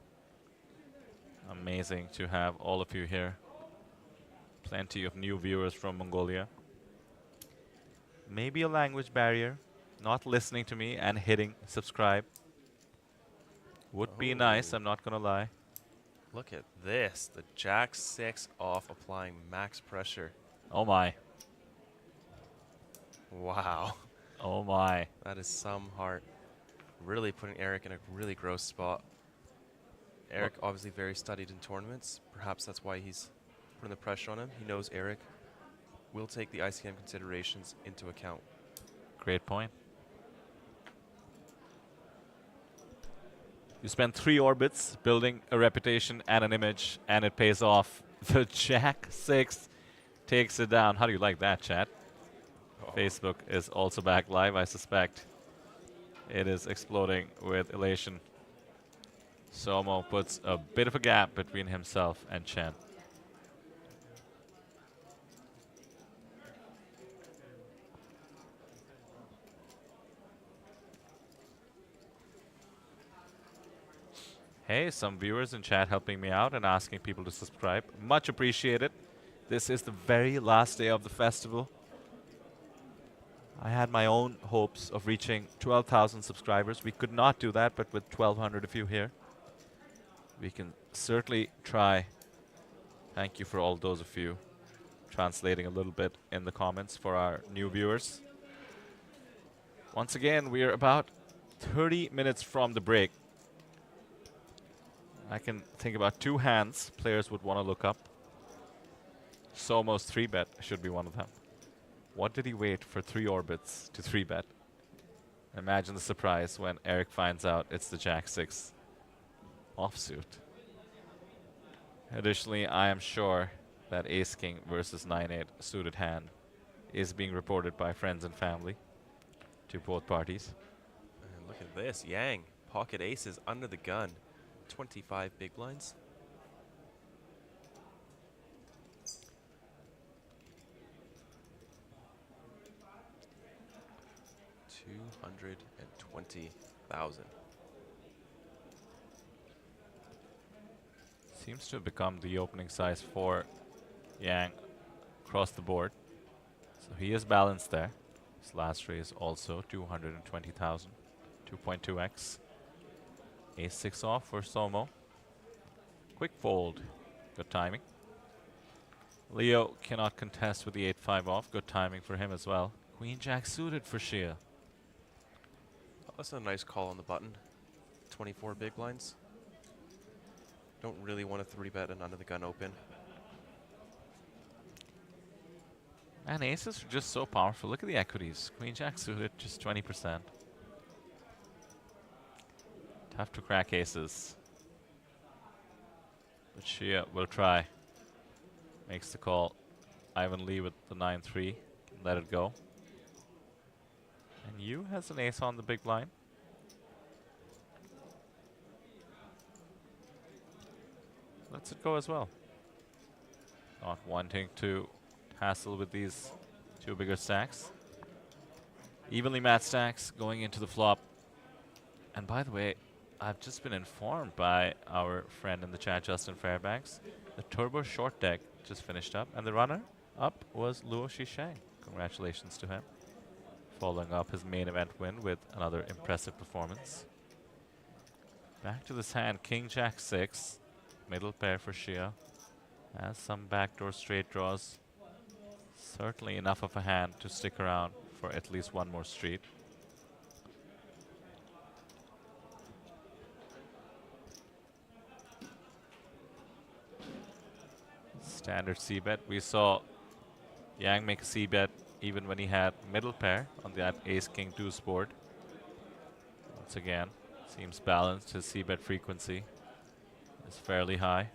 Amazing to have all of you here. Plenty of new viewers from Mongolia. Maybe a language barrier. Not listening to me and hitting subscribe. Would be nice, I'm not gonna lie. Look at this. The Jack 6 off, applying max pressure. Oh my. Wow. Oh my. That is some heart. Really putting Eric in a really gross spot. Eric obviously very studied in tournaments. Perhaps that's why he's putting the pressure on him. He knows Eric will take the ICM considerations into account. Great point. You spend 3 orbits building a reputation and an image, and it pays off. The Jack 6 takes it down. How do you like that, chat? Facebook is also back live, I suspect. It is exploding with elation. Somo puts a bit of a gap between himself and Chen. Hey, some viewers in chat helping me out and asking people to subscribe. Much appreciated. This is the very last day of the festival. I had my own hopes of reaching 12,000 subscribers. We could not do that, but with 1,200 of you here, we can certainly try. Thank you for all those of you translating a little bit in the comments for our new viewers. Once again, we are about 30 minutes from the break. I can think about 2 hands players would want to look up. Somo's 3-bet should be one of them. What did he wait for 3 orbits to 3-bet? Imagine the surprise when Eric finds out it's the Jack 6 offsuit. Additionally, I am sure that Ace King versus 9-8 suited hand is being reported by friends and family to both parties. And look at this, Yang, pocket aces under the gun. 25 big blinds. $220,000. Seems to have become the opening size for Yang across the board. So he is balanced there. His last raise also 220,000, 2.2x. Ace 6 off for Somo. Quick fold. Good timing. Leo cannot contest with the 8-5 off. Good timing for him as well. Queen Jack suited for Shia. Oh, that's a nice call on the button. 24 big blinds. Don't really want to 3-bet an under the gun open. And aces are just so powerful. Look at the equities. Queen Jack suited, just 20%. Tough to crack aces. But Shia will try. Makes the call. Ivan Lee with the 9-3. Let it go. And Yu has an ace on the big blind. Lets it go as well. Not wanting to hassle with these 2 bigger stacks. Evenly matched stacks going into the flop. And by the way, I've just been informed by our friend in the chat, Justin Fairbanks, the Turbo Short deck just finished up, and the runner up was Luo Shishang. Congratulations to him. following up his main event win with another impressive performance. Back to this hand, King Jack 6, middle pair for Shia. Has some backdoor straight draws. Certainly enough of a hand to stick around for at least one more street. Standard C-bet. We saw Yang make a C-bet even when he had middle pair on that ace-king deuce board. Once again, seems balanced. His C-bet frequency is fairly high.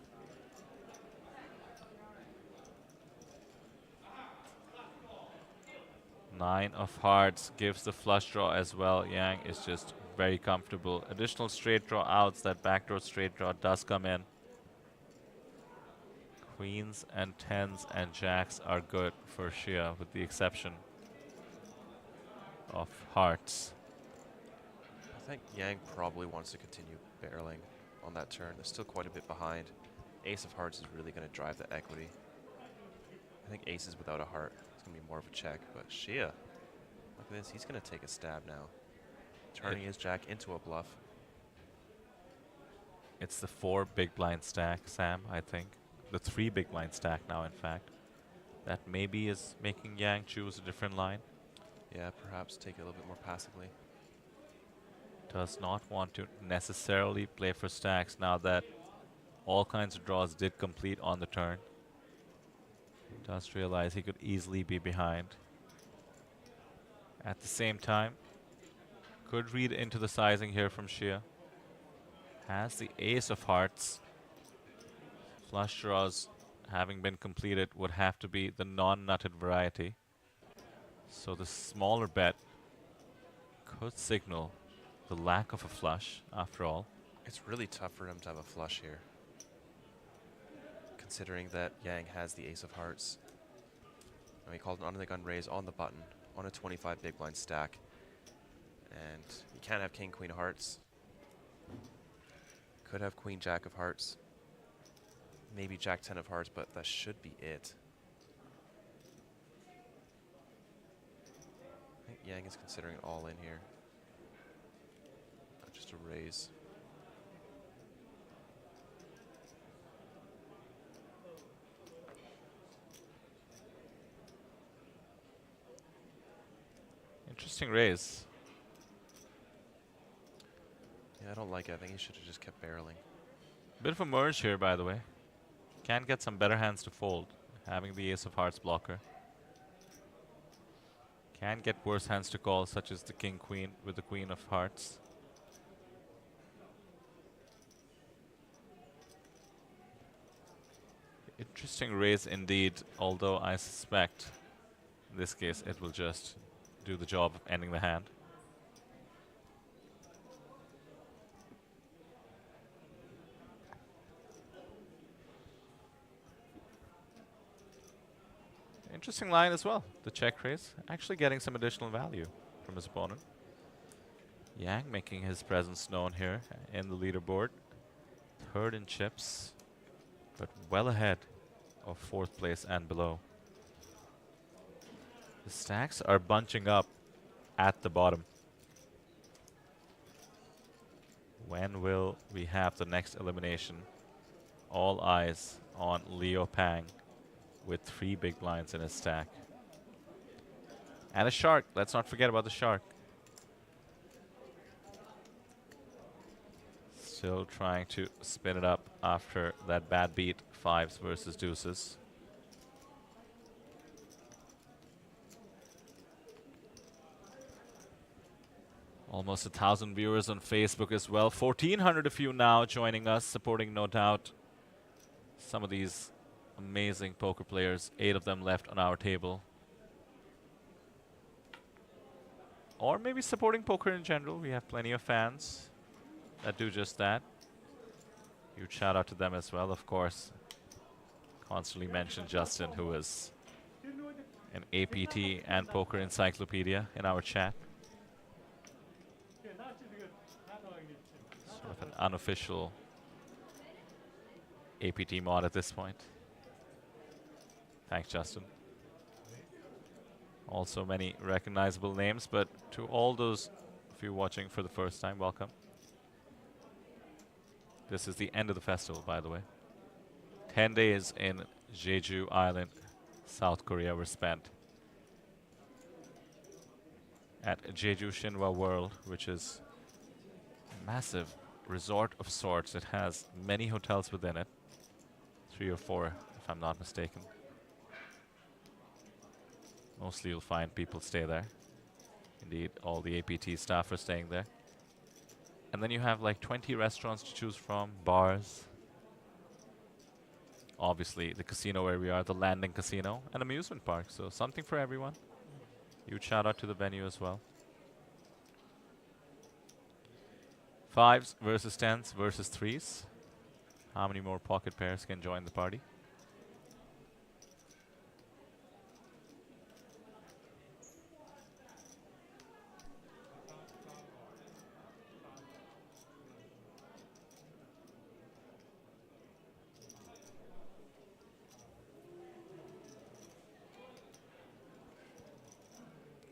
Nine of hearts gives the flush draw as well. Yang is just very comfortable. Additional straight draw outs. That backdoor straight draw does come in. Queens and tens and jacks are good for Shia, with the exception of hearts. I think Yang probably wants to continue barreling on that turn. They're still quite a bit behind. Ace of hearts is really going to drive the equity. I think aces without a heart is going to be more of a check, but Shia, look at this, he's going to take a stab now. Turning his jack into a bluff. It's the 4 big blind stack, Sam, I think. The 3 big blind stack now, in fact. That maybe is making Yang choose a different line. Yeah, perhaps take it a little bit more passively. Does not want to necessarily play for stacks now that all kinds of draws did complete on the turn. Does realize he could easily be behind. At the same time, could read into the sizing here from Shia. Has the ace of hearts. Flush draws having been completed would have to be the non-nutted variety. So the smaller bet could signal the lack of a flush after all. It's really tough for him to have a flush here, considering that Yang has the ace of hearts. And he called an under the gun raise on the button on a 25 big blind stack. And you can't have king queen hearts. Could have queen jack of hearts. Maybe jack 10 of hearts, but that should be it. I think Yang is considering it all in here. Not just a raise. Interesting raise. Yeah, I don't like it. I think he should have just kept barreling. Bit of a merge here, by the way. Can get some better hands to fold, having the ace of hearts blocker. Can get worse hands to call, such as the king queen with the queen of hearts. Interesting raise indeed, although I suspect in this case it will just do the job of ending the hand. Interesting line as well, the check raise. Actually getting some additional value from his opponent. Yang making his presence known here in the leaderboard. Third in chips, but well ahead of 4th place and below. The stacks are bunching up at the bottom. When will we have the next elimination? All eyes on Leo Pang, with 3 big blinds in his stack. And a shark. Let's not forget about the shark. Still trying to spin it up after that bad beat, 5s versus deuces. Almost 1,000 viewers on Facebook as well. 1,400 of you now joining us, supporting, no doubt, some of these amazing poker players. 8 of them left on our table. Or maybe supporting poker in general. We have plenty of fans that do just that. Huge shout out to them as well, of course. Constantly mention Justin, who is an APT and poker encyclopedia in our chat. Sort of an unofficial APT mod at this point. Thanks, Justin. Also many recognizable names, but to all those of you watching for the first time, welcome. This is the end of the festival, by the way. 10 days in Jeju Island, South Korea were spent at Jeju Shinhwa World, which is a massive resort of sorts. It has many hotels within it, 3 or 4 if I'm not mistaken. Mostly you'll find people stay there. Indeed, all the APT staff are staying there. And then you have like 20 restaurants to choose from, bars. Obviously, the casino where we are, the Landing Casino, an amusement park. So something for everyone. Huge shout out to the venue as well. 5s versus 10s versus 3s. How many more pocket pairs can join the party?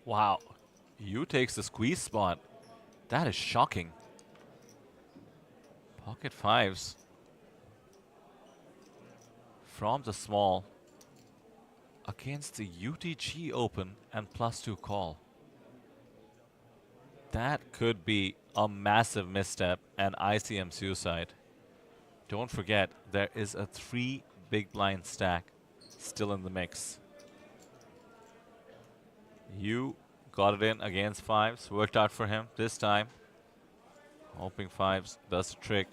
Wow, Yu takes the squeeze spot. That is shocking. Pocket 5s from the small against the UTG Open and +2 call. That could be a massive misstep and ICM suicide. Don't forget, there is a 3 big blind stack still in the mix. Yu got it in against 5s, worked out for him this time. Hoping 5s does the trick.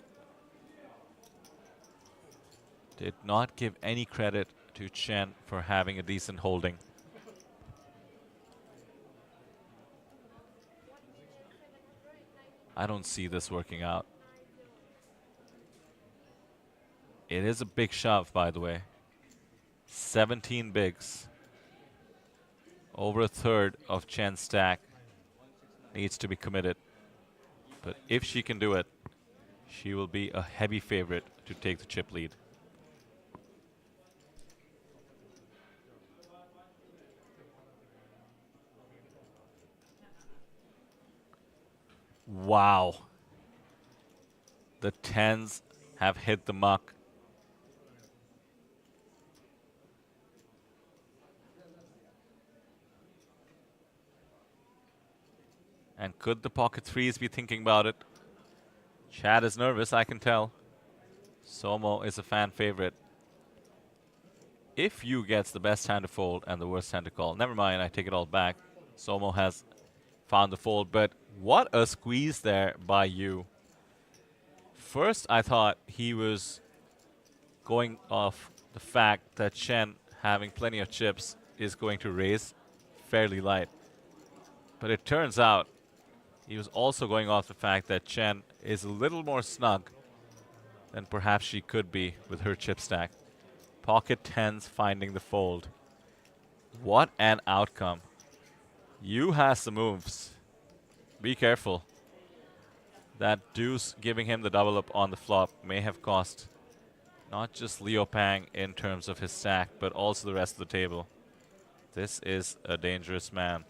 Did not give any credit to Chen for having a decent holding. I don't see this working out. It is a big shove, by the way. 17 bigs. Over a third of Chen's stack needs to be committed. But if she can do it, she will be a heavy favorite to take the chip lead. Wow. The 10s have hit the muck. And could the pocket 3s be thinking about it? Chad is nervous, I can tell. Somo is a fan favorite. If Yu gets the best hand to fold and the worst hand to call, never mind, I take it all back. Somo has found the fold, but what a squeeze there by Yu. First, I thought he was going off the fact that Chen, having plenty of chips, is going to raise fairly light. But it turns out he was also going off the fact that Chen is a little more snug than perhaps she could be with her chip stack. Pocket 10s finding the fold. What an outcome. Yu has the moves. Be careful. That deuce giving him the double up on the flop may have cost not just Leo Pang in terms of his stack, but also the rest of the table. This is a dangerous man.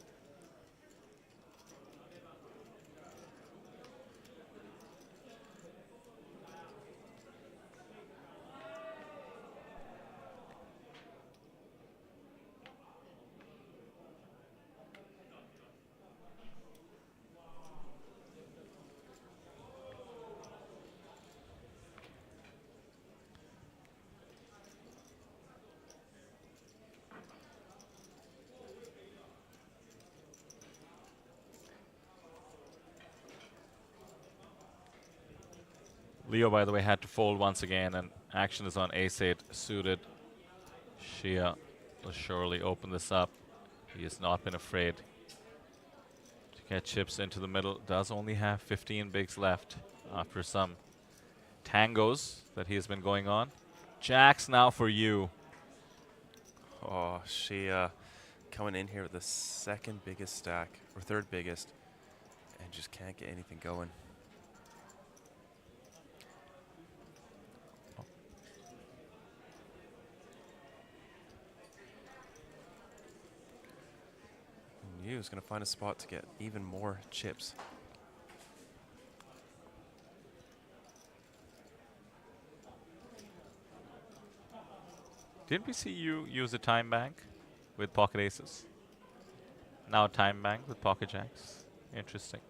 Leo, by the way, had to fold once again, and action is on ace-8 suited. Shia will surely open this up. He has not been afraid to get chips into the middle. Does only have 15 bigs left after some tangos that he has been going on. Jacks now for you. Oh, Shia coming in here with the second biggest stack, or third biggest, and just can't get anything going. is going to find a spot to get even more chips. Didn't we see you use a time bank with pocket aces? Now a time bank with pocket jacks. Interesting.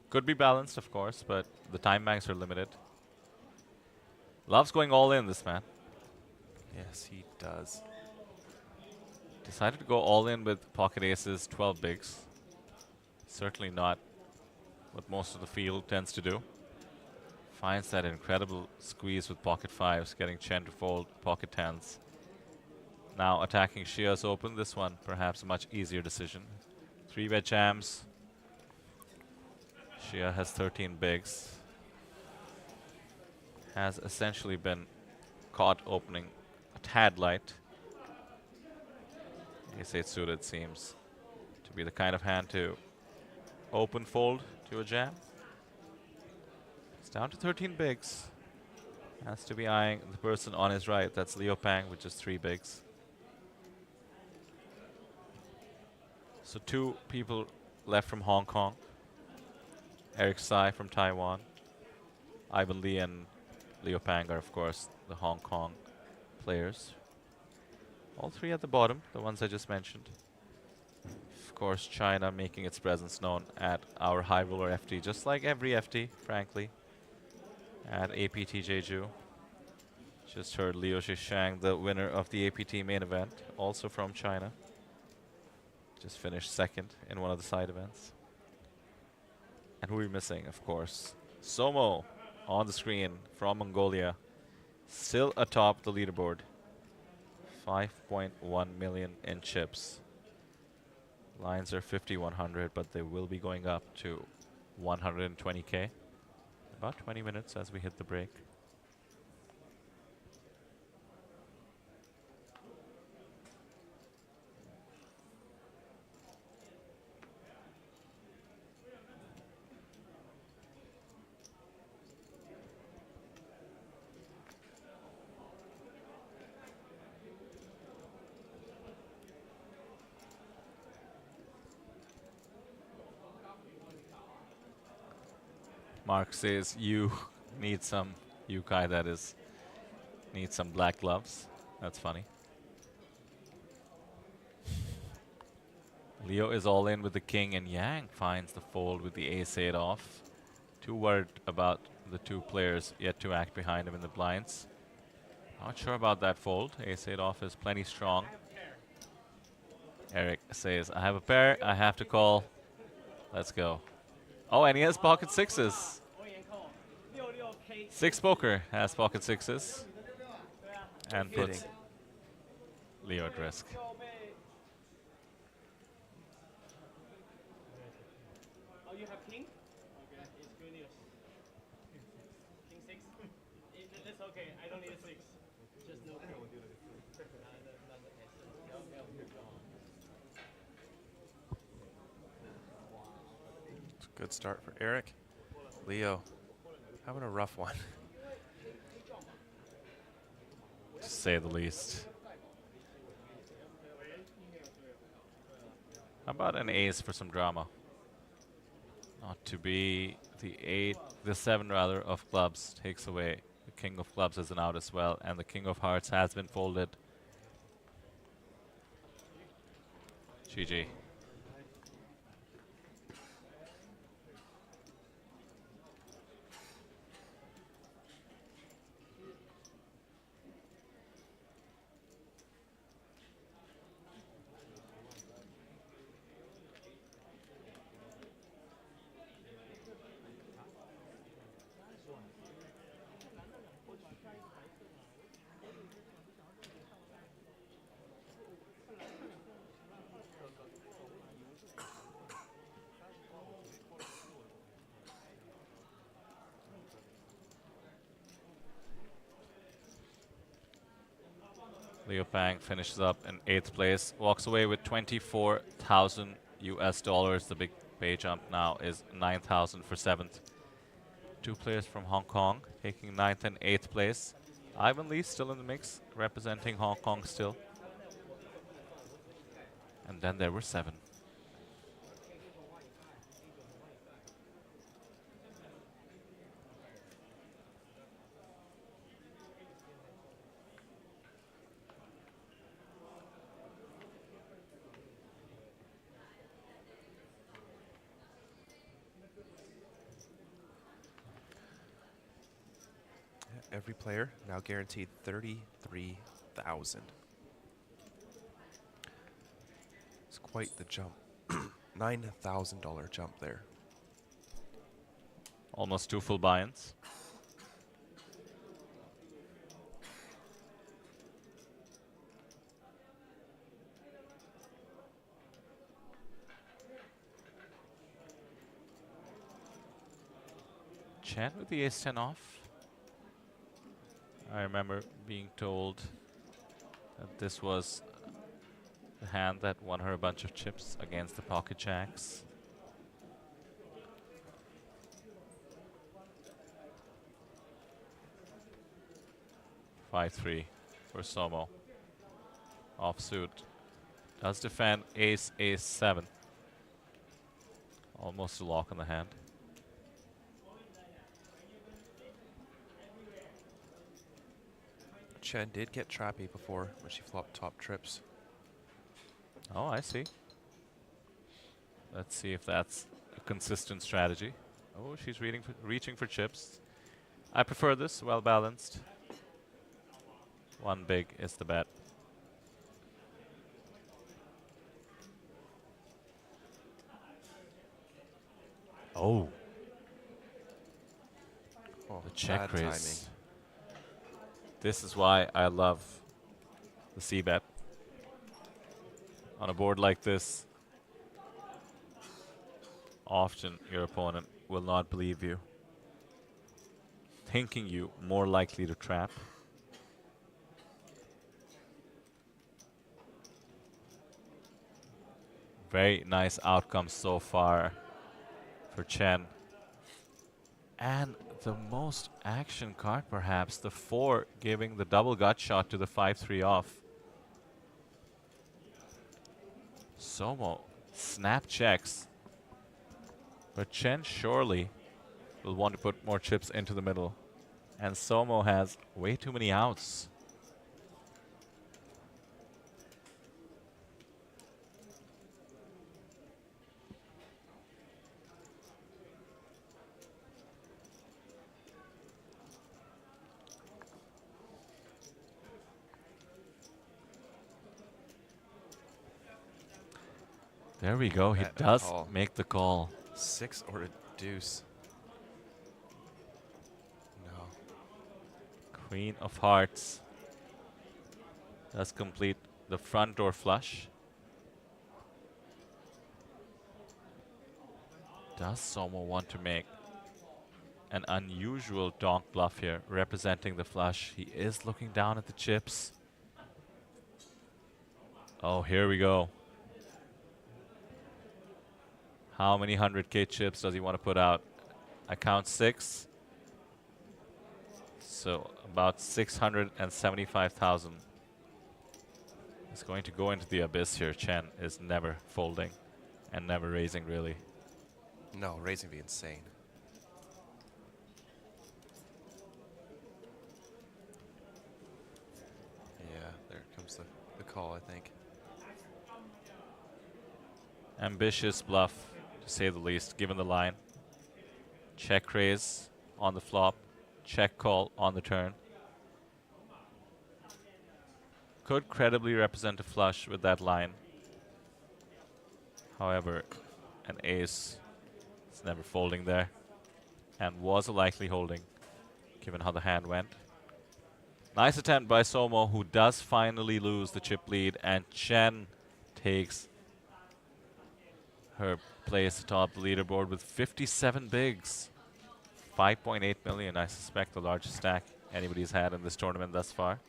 Could be balanced, of course, but the time banks are limited. Loves going all in, this man. Yes, he does. Decided to go all in with pocket aces, 12 bigs. Certainly not what most of the field tends to do. Finds that incredible squeeze with pocket fives, getting Chen to fold pocket tens. Now attacking Shia's open. This one, perhaps a much easier decision. 3-bet jams. Shia has 13 bigs. Has essentially been caught opening a tad light. Ace-8 suited seems to be the kind of hand to open fold to a jam. It's down to 13 bigs. Has to be eyeing the person on his right. That's Leo Pang with just 3 bigs. So 2 people left from Hong Kong. Eric Tsai from Taiwan. Ivan Lee and Leo Pang are, of course, the Hong Kong players. All 3 at the bottom, the ones I just mentioned. Of course, China making its presence known at our high roller FT, just like every FT, frankly, at APT Jeju. Just heard Liu Shishang, the winner of the APT main event, also from China. Just finished second in one of the side events. And who are we missing? Of course, Somo on the screen from Mongolia, still atop the leaderboard. 5.1 million in chips. Lines are 5,100, but they will be going up to 120K. About 20 minutes as we hit the break. Mark says you need some Yukai, that is, need some black gloves. That's funny. Leo is all in with the king, and Yang finds the fold with the ace-8 off. Too worried about the 2 players yet to act behind him in the blinds. Not sure about that fold. Ace-8 off is plenty strong. Eric says, I have a pair, I have to call. Let's go. Oh, and he has pocket 6s. 6 poker has pocket 6s. And puts Leo at risk. Oh, you have king? Okay, it's good news. King 6? That's okay, I don't need a 6. Just no king. It's a good start for Eric. Leo having a rough one. To say the least. How about an ace for some drama? Not to be the 7 rather of clubs takes away. The king of clubs is an out as well, and the king of hearts has been folded. GG. Leo Pang finishes up in 8th place, walks away with 24,000 US dollars. The big pay jump now is 9,000 for 7th. 2 players from Hong Kong taking 9th and 8th place. Ivan Lee still in the mix, representing Hong Kong still. And then there were 7. Every player now guaranteed 33,000. It's quite the jump. $9,000 jump there. Almost 2 full buy-ins. Chen with the ace-10 off. I remember being told that this was the hand that won her a bunch of chips against the pocket jacks. (5-3) for Somo. Offsuit. Does defend ace, ace-7. Almost a lock on the hand. Chen did get trappy before when she flopped top trips. Oh, I see. Let's see if that's a consistent strategy. Oh, she's reaching for chips. I prefer this, well balanced. 1 big is the bet. Oh. The check bad raise. timing. This is why I love the c-bet. On a board like this, often your opponent will not believe you, thinking you more likely to trap. Very nice outcome so far for Chen. And the most action card perhaps, the 4 giving the double gut shot to the 5-3 off. Somo snap checks, but Chen surely will want to put more chips into the middle, and Somo has way too many outs. There we go. He Bet does call. make the call. 6 or a deuce. No. Queen of Hearts does complete the front door flush. Does Somo want to make an unusual donk bluff here, representing the flush? He is looking down at the chips. Oh, here we go. How many 100K chips does he want to put out? I count 6. So about 675,000 is going to go into the abyss here. Chen is never folding and never raising, really. No, raising would be insane. Yeah, there comes the call, I think. Ambitious bluff, to say the least, given the line. Check raise on the flop, check call on the turn. Could credibly represent a flush with that line. However, an ace is never folding there, and was a likely holding, given how the hand went. Nice attempt by Somo, who does finally lose the chip lead, and Chen takes her place atop the leaderboard with 57 bigs. 5.8 million, I suspect the largest stack anybody's had in this tournament thus far.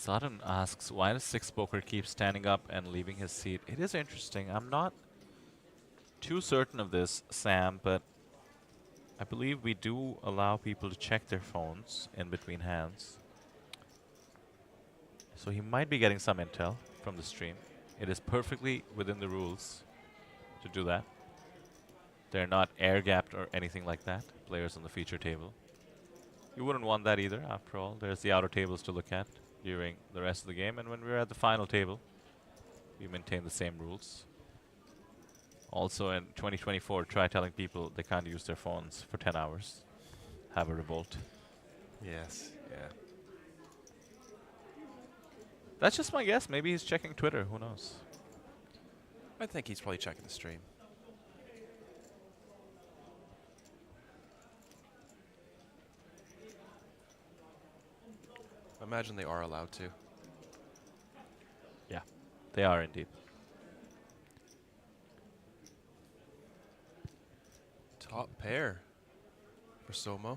Sutton asks, why does Six Poker keep standing up and leaving his seat? It is interesting. I'm not too certain of this, Sam, but I believe we do allow people to check their phones in between hands. So he might be getting some intel from the stream. It is perfectly within the rules to do that. They're not air-gapped or anything like that, players on the feature table. You wouldn't want that either, after all. There's the outer tables to look at during the rest of the game, and when we're at the final table, we maintain the same rules. Also in 2024, try telling people they can't use their phones for 10 hours. Have a revolt. Yes, yeah. That's just my guess. Maybe he's checking Twitter. Who knows? I think he's probably checking the stream. I imagine they are allowed to. Yeah, they are indeed. Top pair for Somo.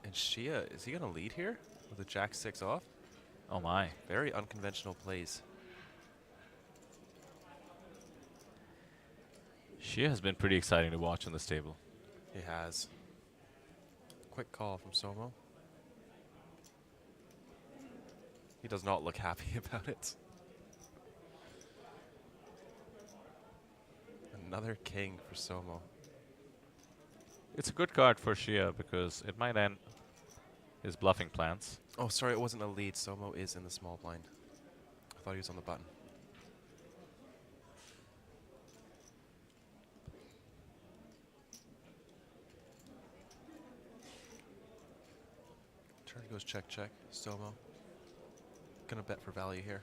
And Shia, is he going to lead here with a Jack-6 off? Oh my. Very unconventional plays. Shia has been pretty exciting to watch on this table. He has. Quick call from Somo. He does not look happy about it. Another king for Somo. It's a good card for Shia because it might end his bluffing plans. Oh, sorry, it wasn't a lead. Somo is in the small blind. I thought he was on the button. Turn goes check, check. Somo. Gonna bet for value here.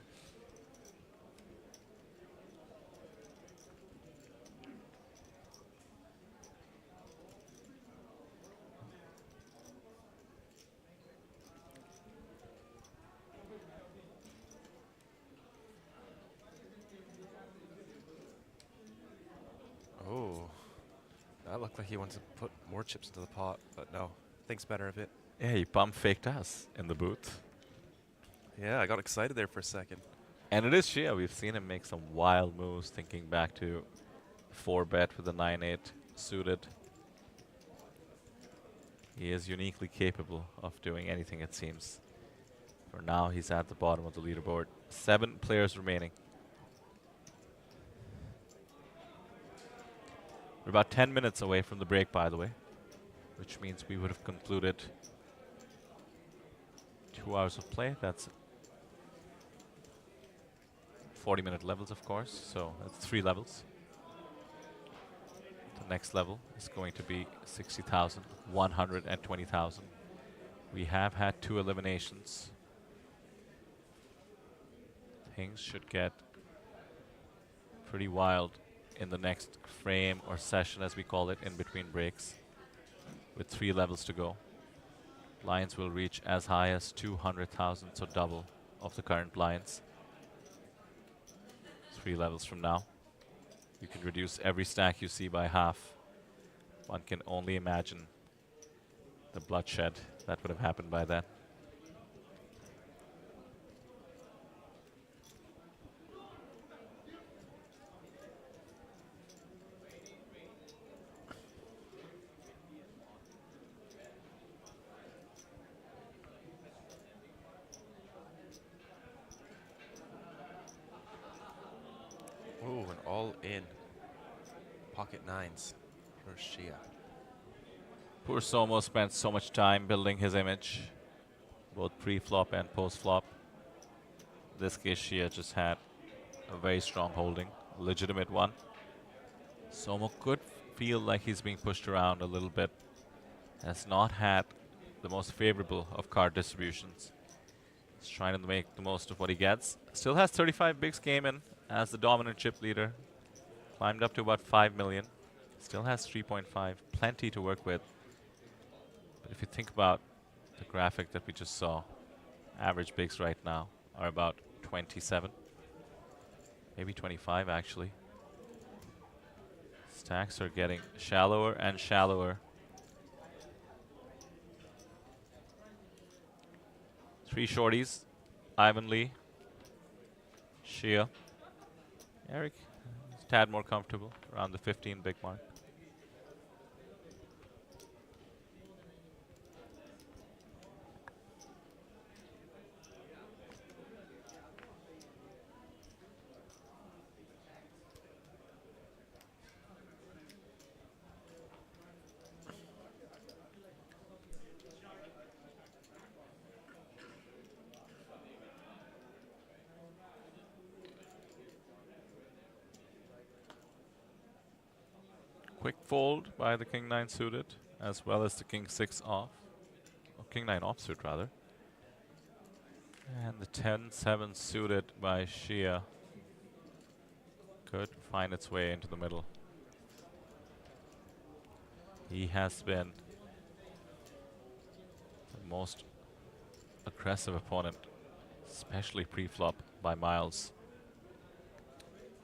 Oh, that looked like he wanted to put more chips into the pot, but no, thinks better of it. Yeah, he pump faked us in the booth. Yeah, I got excited there for a second. And it is Shia. We've seen him make some wild moves, thinking back to 4-bet with the 9-8 suited. He is uniquely capable of doing anything, it seems. For now, he's at the bottom of the leaderboard. 7 players remaining. We're about 10 minutes away from the break, by the way, which means we would have concluded 2 hours of play. That's 40-minute levels, of course, so that's 3 levels. The next level is going to be 60,000, 120,000. We have had 2 eliminations. Things should get pretty wild in the next frame or session, as we call it, in between breaks, with 3 levels to go. Blinds will reach as high as 200,000, so double of the current blinds. 3 levels from now. You can reduce every stack you see by half. One can only imagine the bloodshed that would have happened by then. Ooh, an all-in pocket 9s for Shia. Poor Somo spent so much time building his image, both pre-flop and post-flop. In this case, Shia just had a very strong holding, legitimate one. Somo could feel like he's being pushed around a little bit. Has not had the most favorable of card distributions. He's trying to make the most of what he gets. Still has 35 bigs game in as the dominant chip leader. Climbed up to about 5 million. Still has 3.5, plenty to work with. But if you think about the graphic that we just saw, average bigs right now are about 27. Maybe 25 actually. Stacks are getting shallower and shallower. Three shorties. Ivan Lee. Shia. Eric is a tad more comfortable around the 15 big mark. Quick fold by the King 9 suited, as well as the King 6 off. Or King 9 offsuit, rather. And the 10-7 suited by Shia could find its way into the middle. He has been the most aggressive opponent, especially pre-flop by miles.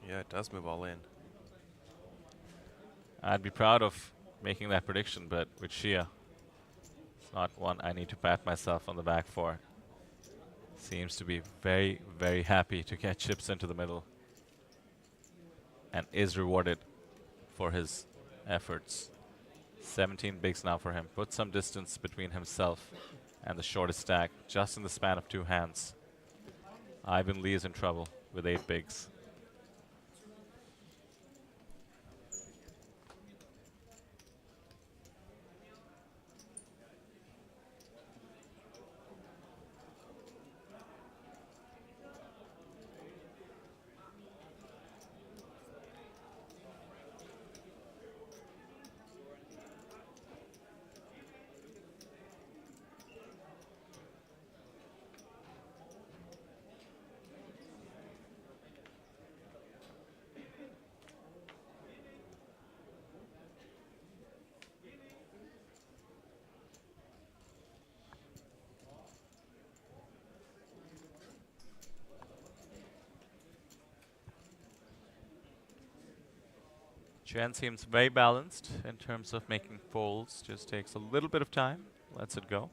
Yeah, it does move all in. I'd be proud of making that prediction, but with Shia, it's not one I need to pat myself on the back for. Seems to be very, very happy to get chips into the middle and is rewarded for his efforts. 17 bigs now for him. Put some distance between himself and the shortest stack just in the span of 2 hands. Ivan Lee is in trouble with 8 bigs. Chen seems very balanced in terms of making folds. Just takes a little bit of time, lets it go.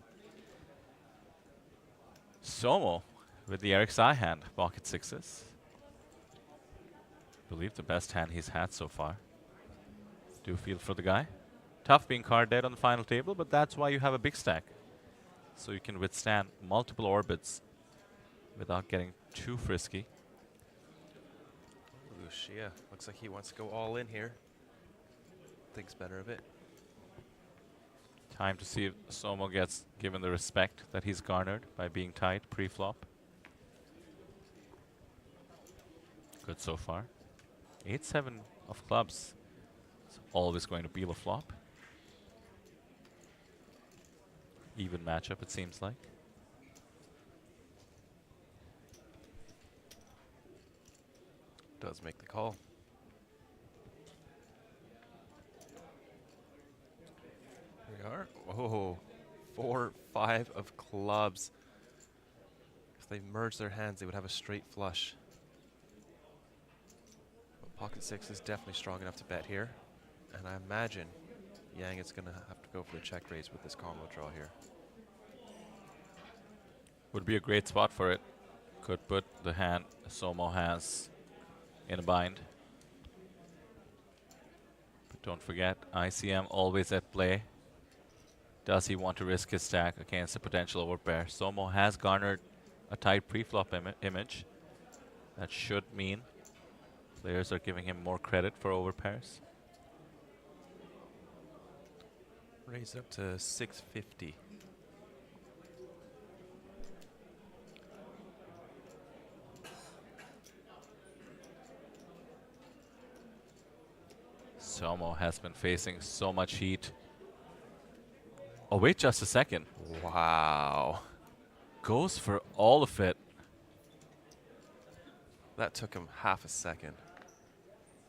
Somo with the Eric's eye hand, pocket sixes. Believe the best hand he's had so far. Do feel for the guy. Tough being card dead on the final table, but that's why you have a big stack. So you can withstand multiple orbits without getting too frisky. Ooh, Shia. Looks like he wants to go all in here. Thinks better of it. Time to see if Somo gets given the respect that he's garnered by being tight pre-flop. Good so far. 8-7 of clubs. It's always going to be the flop. Even matchup, it seems like. Does make the call. Here we are. Whoa. 4-5 of clubs. If they merge their hands, they would have a straight flush. But pocket six is definitely strong enough to bet here. And I imagine Yang is going to have to go for the check raise with this combo draw here. Would be a great spot for it. Could put the hand Somo has in a bind. But don't forget, ICM always at play. Does he want to risk his stack against a potential overpair? Somo has garnered a tight pre-flop image. That should mean players are giving him more credit for overpairs. Raise up to 650. Somo has been facing so much heat. Oh, wait just a second. Wow. Goes for all of it. That took him half a second.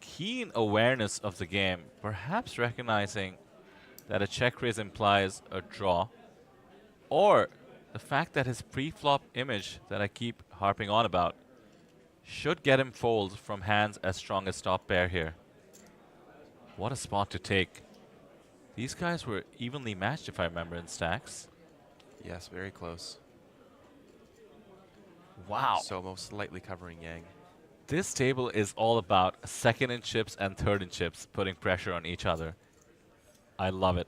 Keen awareness of the game, perhaps recognizing that a check raise implies a draw, or the fact that his pre-flop image that I keep harping on about should get him folds from hands as strong as top pair here. What a spot to take. These guys were evenly matched, if I remember, in stacks. Yes, very close. Wow. Somo slightly covering Yang. This table is all about second in chips and third in chips, putting pressure on each other. I love it.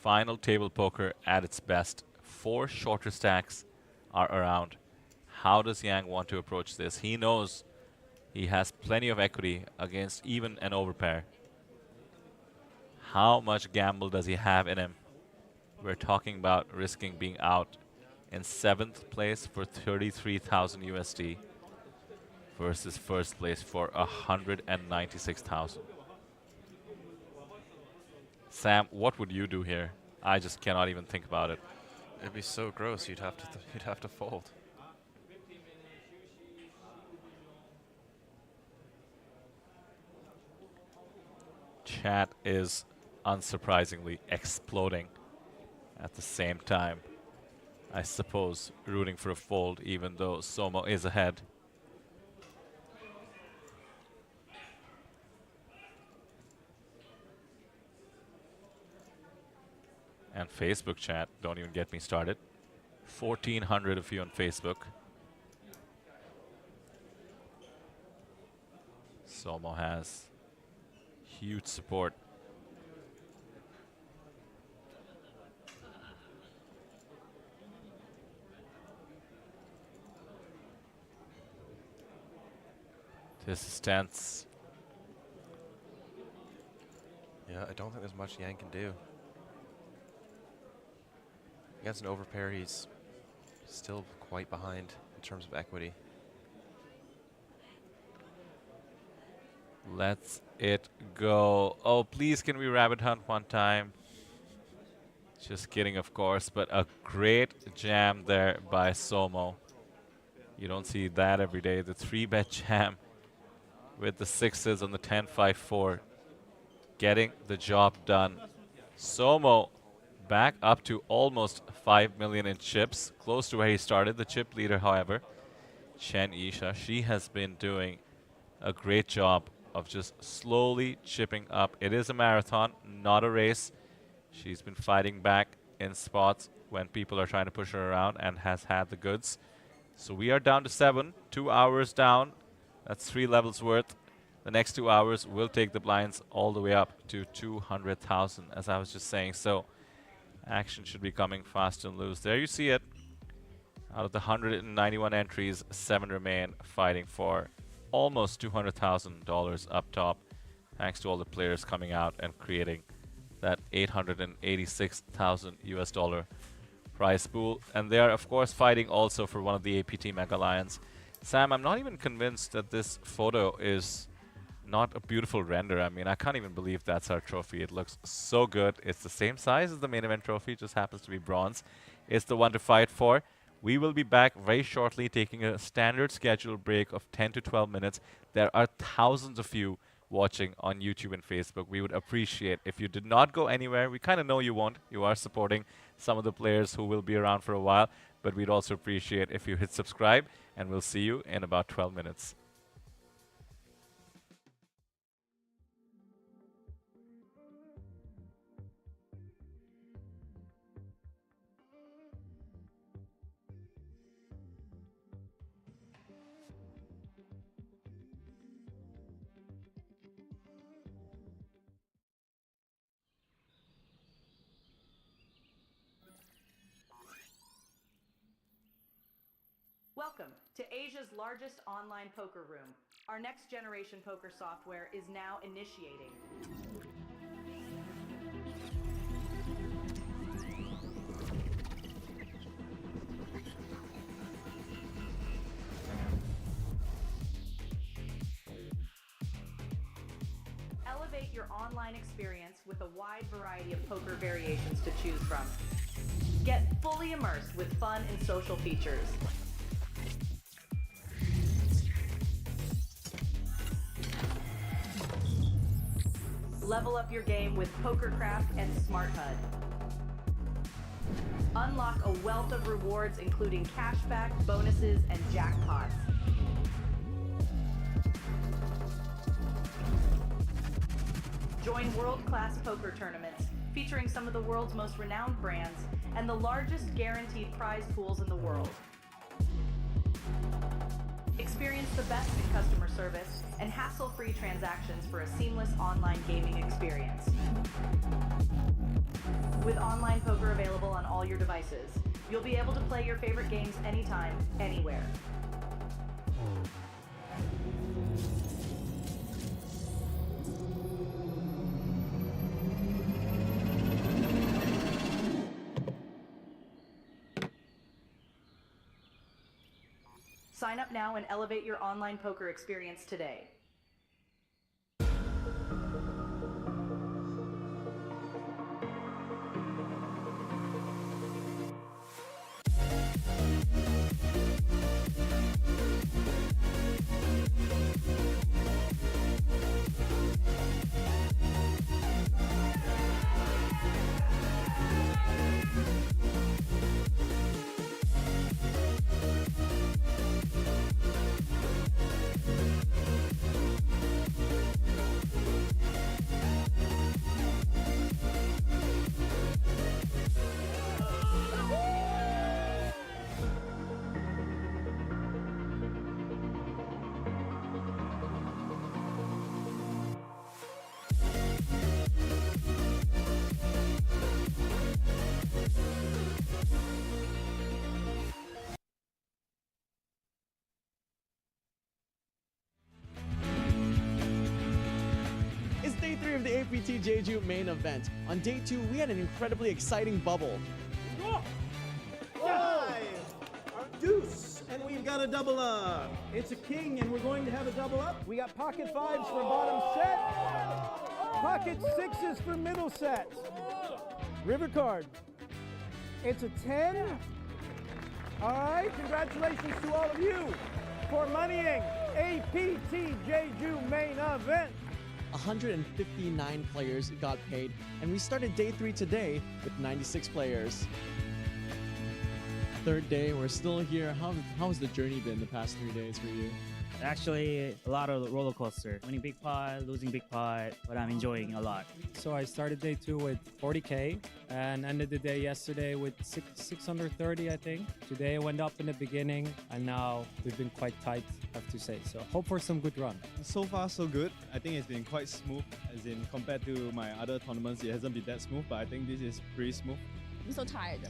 Final table poker at its best. 4 shorter stacks are around. How does Yang want to approach this? He knows he has plenty of equity against even an overpair. How much gamble does he have in him? We're talking about risking being out in 7th place for 33,000 USD versus first place for 196,000. Sam, what would you do here? I just cannot even think about it. It'd be so gross. You'd have to fold. Chat is unsurprisingly exploding at the same time. I suppose rooting for a fold even though Somo is ahead. And Facebook chat, don't even get me started. 1,400 of you on Facebook. Somo has huge support. This is tense. Yeah, I don't think there's much Yang can do. Against an overpair, he's still quite behind in terms of equity. Let's it go. Oh, please, can we rabbit hunt one time? Just kidding, of course, but a great jam there by Somo. You don't see that every day. The 3-bet jam with the 6s on the 10-5-4. Getting the job done. Somo back up to almost 5 million in chips, close to where he started. The chip leader, however, Chen Isha, she has been doing a great job of just slowly chipping up. It is a marathon, not a race. She's been fighting back in spots when people are trying to push her around and has had the goods. So we are down to 7, 2 hours down. That's 3 levels worth. The next 2 hours will take the blinds all the way up to 200,000, as I was just saying. So action should be coming fast and loose. There you see it. Out of the 191 entries, 7 remain fighting for almost $200,000 up top, thanks to all the players coming out and creating that 886,000 US dollar prize pool. And they are, of course, fighting also for one of the APT Mega Lions. Sam, I'm not even convinced that this photo is not a beautiful render. I mean, I can't even believe that's our trophy. It looks so good. It's the same size as the main event trophy, just happens to be bronze. It's the one to fight for. We will be back very shortly, taking a standard scheduled break of 10 to 12 minutes. There are thousands of you watching on YouTube and Facebook. We would appreciate if you did not go anywhere. We kind of know you won't. You are supporting some of the players who will be around for a while, but we'd also appreciate if you hit subscribe, and we'll see you in about 12 minutes. Welcome to Asia's largest online poker room. Our next generation poker software is now initiating. Elevate your online experience with a wide variety of poker variations to choose from. Get fully immersed with fun and social features. Level up your game with PokerCraft and Smart HUD. Unlock a wealth of rewards including cashback, bonuses, and jackpots. Join world-class poker tournaments featuring some of the world's most renowned brands and the largest guaranteed prize pools in the world. Experience the best in customer service and hassle-free transactions for a seamless online gaming experience. With online poker available on all your devices, you'll be able to play your favorite games anytime, anywhere. Sign up now and elevate your online poker experience today. It's day 3 of the APT Jeju main event. On day 2, we had an incredibly exciting bubble. Deuce, and we've got a double up. It's a king, and we're going to have a double up. We got pocket fives for bottom set, pocket sixes for middle set. River card. It's a 10. All right, congratulations to all of you for moneying APT Jeju main event. 159 players got paid, and we started day 3 today with 96 players. Third day, we're still here. How has the journey been the past 3 days for you? Actually, a lot of roller coaster. Winning big pot, losing big pot, but I'm enjoying a lot. So I started day 2 with 40K and ended the day yesterday with 630, I think. Today I went up in the beginning, and now we've been quite tight, I have to say. So hope for some good run. So far, so good. I think it's been quite smooth, as in compared to my other tournaments, it hasn't been that smooth, but I think this is pretty smooth. I'm so tired.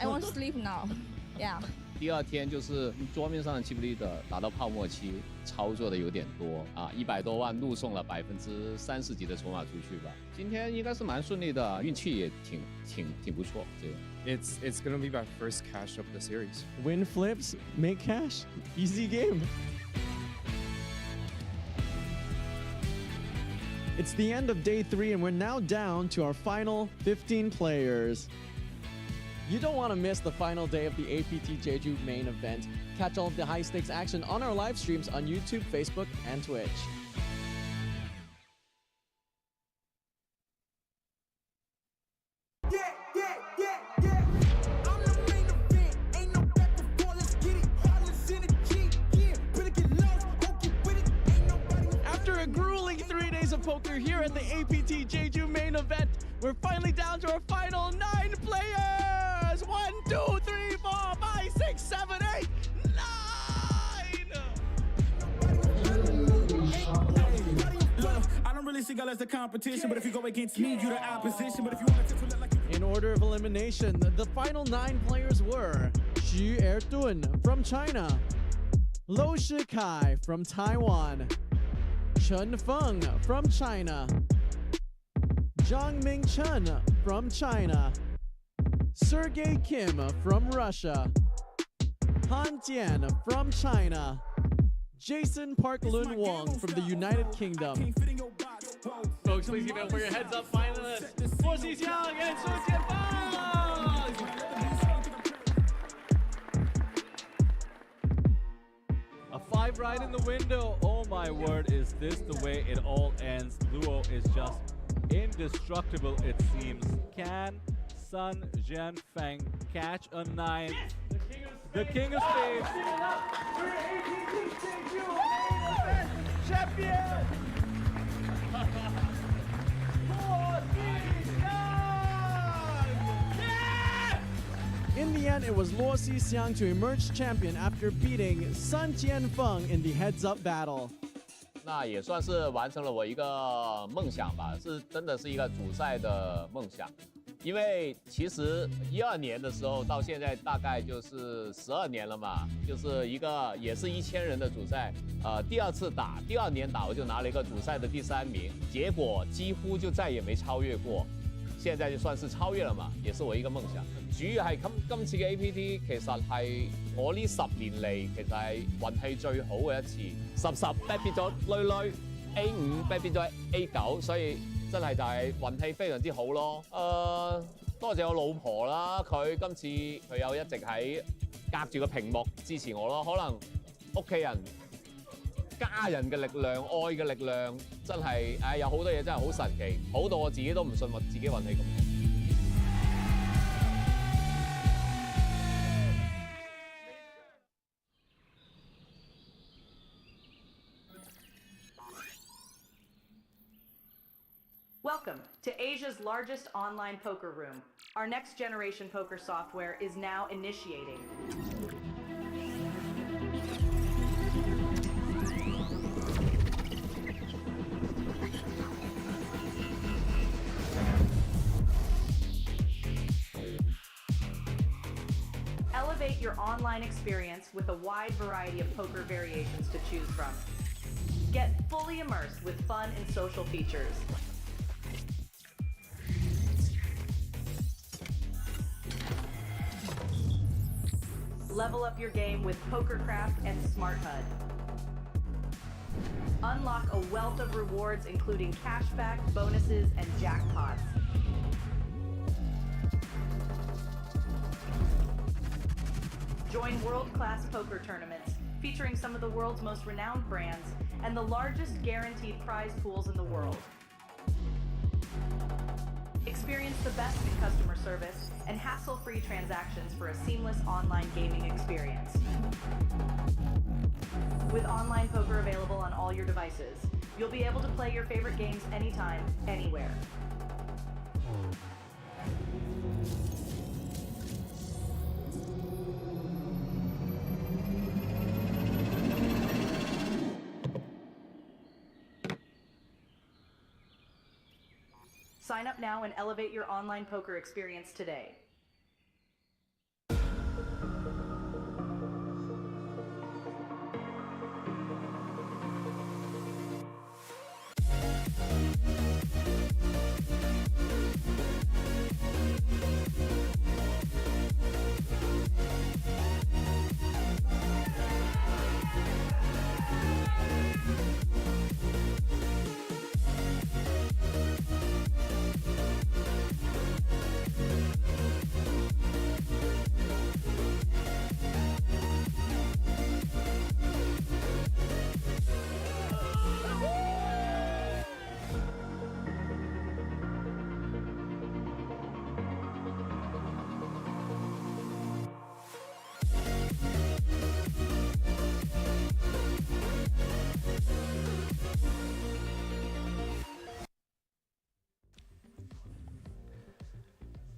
I want to sleep now. Yeah. 第二天就是桌面上的 chip leader 达到泡沫期，操作的有点多啊，100多万怒送了30%几的筹码出去吧。今天应该是蛮顺利的，运气也挺不错。这个。It's gonna be my first cash of the series. Win flips, make cash, easy game. It's the end of day 3, and we're now down to our final 15 players. You don't want to miss the final day of the APT Jeju main event. Catch all of the high-stakes action on our live streams on YouTube, Facebook, and Twitch. After a grueling 3 days of poker here at the APT Jeju main event, we're finally down to our final 9 players! 1, 2, 3, 4, 5, 6, 7, 8, 9! I don't really see God as the competition, but if you go against me, you're the opposition. But if you want to like In order of elimination, the final 9 players were Xu Ertun from China, Lo Shikai from Taiwan, Chen Feng from China, Zhang Mingchen from China, Sergey Kim from Russia, Han Jian from China, Jason Park Lun Wong from the United Kingdom. Folks, please give it up for your heads up finalists. Mo Xixiang and Su Jianfang! A 5 right in the window. Oh my word, is this the way it all ends? Luo is just indestructible, it seems. Can Sun Jianfang catch a 9? The king of spades. champion! In the end, it was Luo Xixiang to emerge champion after beating Sun Jianfeng in the heads-up battle. 那也算是完成了我一个梦想吧，真的是一个主赛的梦想。因为其实12年的时候到现在大概就是12年了嘛，就是一个也是1000人的主赛，第2次打，第2年打我就拿了一个主赛的第3名，结果几乎就再也沒超越過。現在就算是超越了嘛，也是我一個夢想。主要係今次嘅 APT 其實係我呢10年嚟其實係運氣最好嘅一次，10 back 變咗累 A5 back 變咗 A9，所以真係就係運氣非常之好咯。多謝我老婆啦，佢今次佢有一直喺隔住個屏幕支持我咯，可能屋企人。家人嘅力量、愛嘅力量，真係有好多嘢真係好神奇，好到我自己都唔信我自己運氣咁好。Welcome to Asia's largest online poker room. Our next generation poker software is now initiating. Elevate your online experience with a wide variety of poker variations to choose from. Get fully immersed with fun and social features. Level up your game with PokerCraft and Smart HUD. Unlock a wealth of rewards including cashback, bonuses, and jackpots. Join world-class poker tournaments featuring some of the world's most renowned brands and the largest guaranteed prize pools in the world. Experience the best in customer service and hassle-free transactions for a seamless online gaming experience. With online poker available on all your devices, you'll be able to play your favorite games anytime, anywhere. Sign up now and elevate your online poker experience today.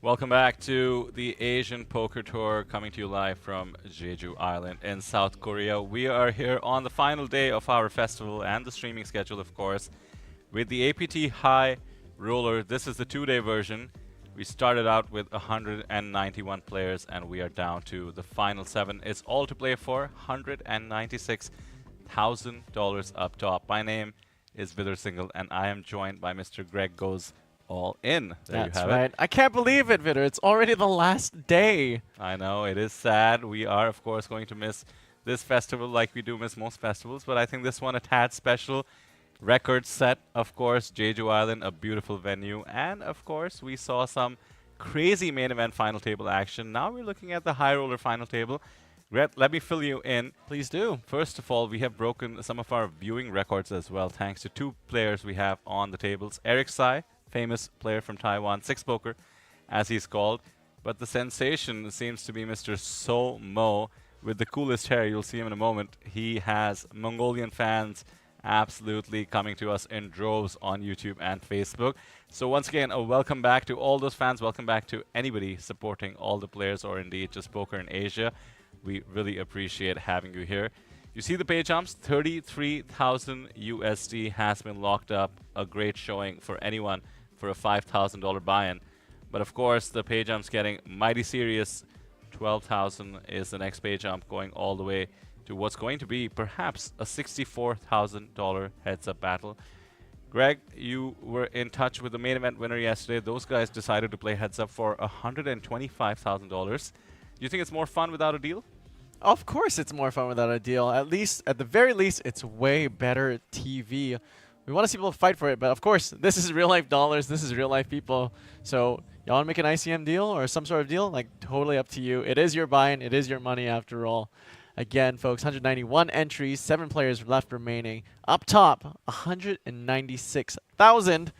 Welcome back to the Asian Poker Tour, coming to you live from Jeju Island in South Korea. We are here on the final day of our festival and the streaming schedule, of course, with the APT High Roller. This is the 2-day version. We started out with 191 players and we are down to the final 7. It's all to play for, $196,000 up top. My name is Vidar Singhal and I am joined by Mr. Greg Goes All In. There That's you have right. it. I can't believe it, Vidar. It's already the last day. I know, it is sad. We are, of course, going to miss this festival like we do miss most festivals, but I think this one a tad special. Record set, of course, Jeju Island, a beautiful venue, and of course we saw some crazy main event final table action. Now we're looking at the high roller final table. Let me fill you in. Please do. First of all, we have broken some of our viewing records as well, thanks to 2 players we have on the tables. Eric Tsai, famous player from Taiwan, Six Poker, as he's called. But the sensation seems to be Mr. So Mo, with the coolest hair. You'll see him in a moment. He has Mongolian fans absolutely coming to us in droves on YouTube and Facebook. So once again, a welcome back to all those fans. Welcome back to anybody supporting all the players or indeed just poker in Asia. We really appreciate having you here. You see the pay jumps, 33,000 USD has been locked up. A great showing for anyone for a $5,000 buy-in. But of course, the pay jump's getting mighty serious. 12,000 is the next pay jump, going all the way to what's going to be perhaps a $64,000 heads-up battle. Greg, you were in touch with the main event winner yesterday. Those guys decided to play heads-up for $125,000. Do you think it's more fun without a deal? Of course it's more fun without a deal. At the very least, it's way better TV. We want to see people fight for it, but of course, this is real-life dollars. This is real-life people. So y'all want to make an ICM deal or some sort of deal? Like, totally up to you. It is your buy-in. It is your money after all. Again, folks, 191 entries, 7 players left remaining. Up top, 196,000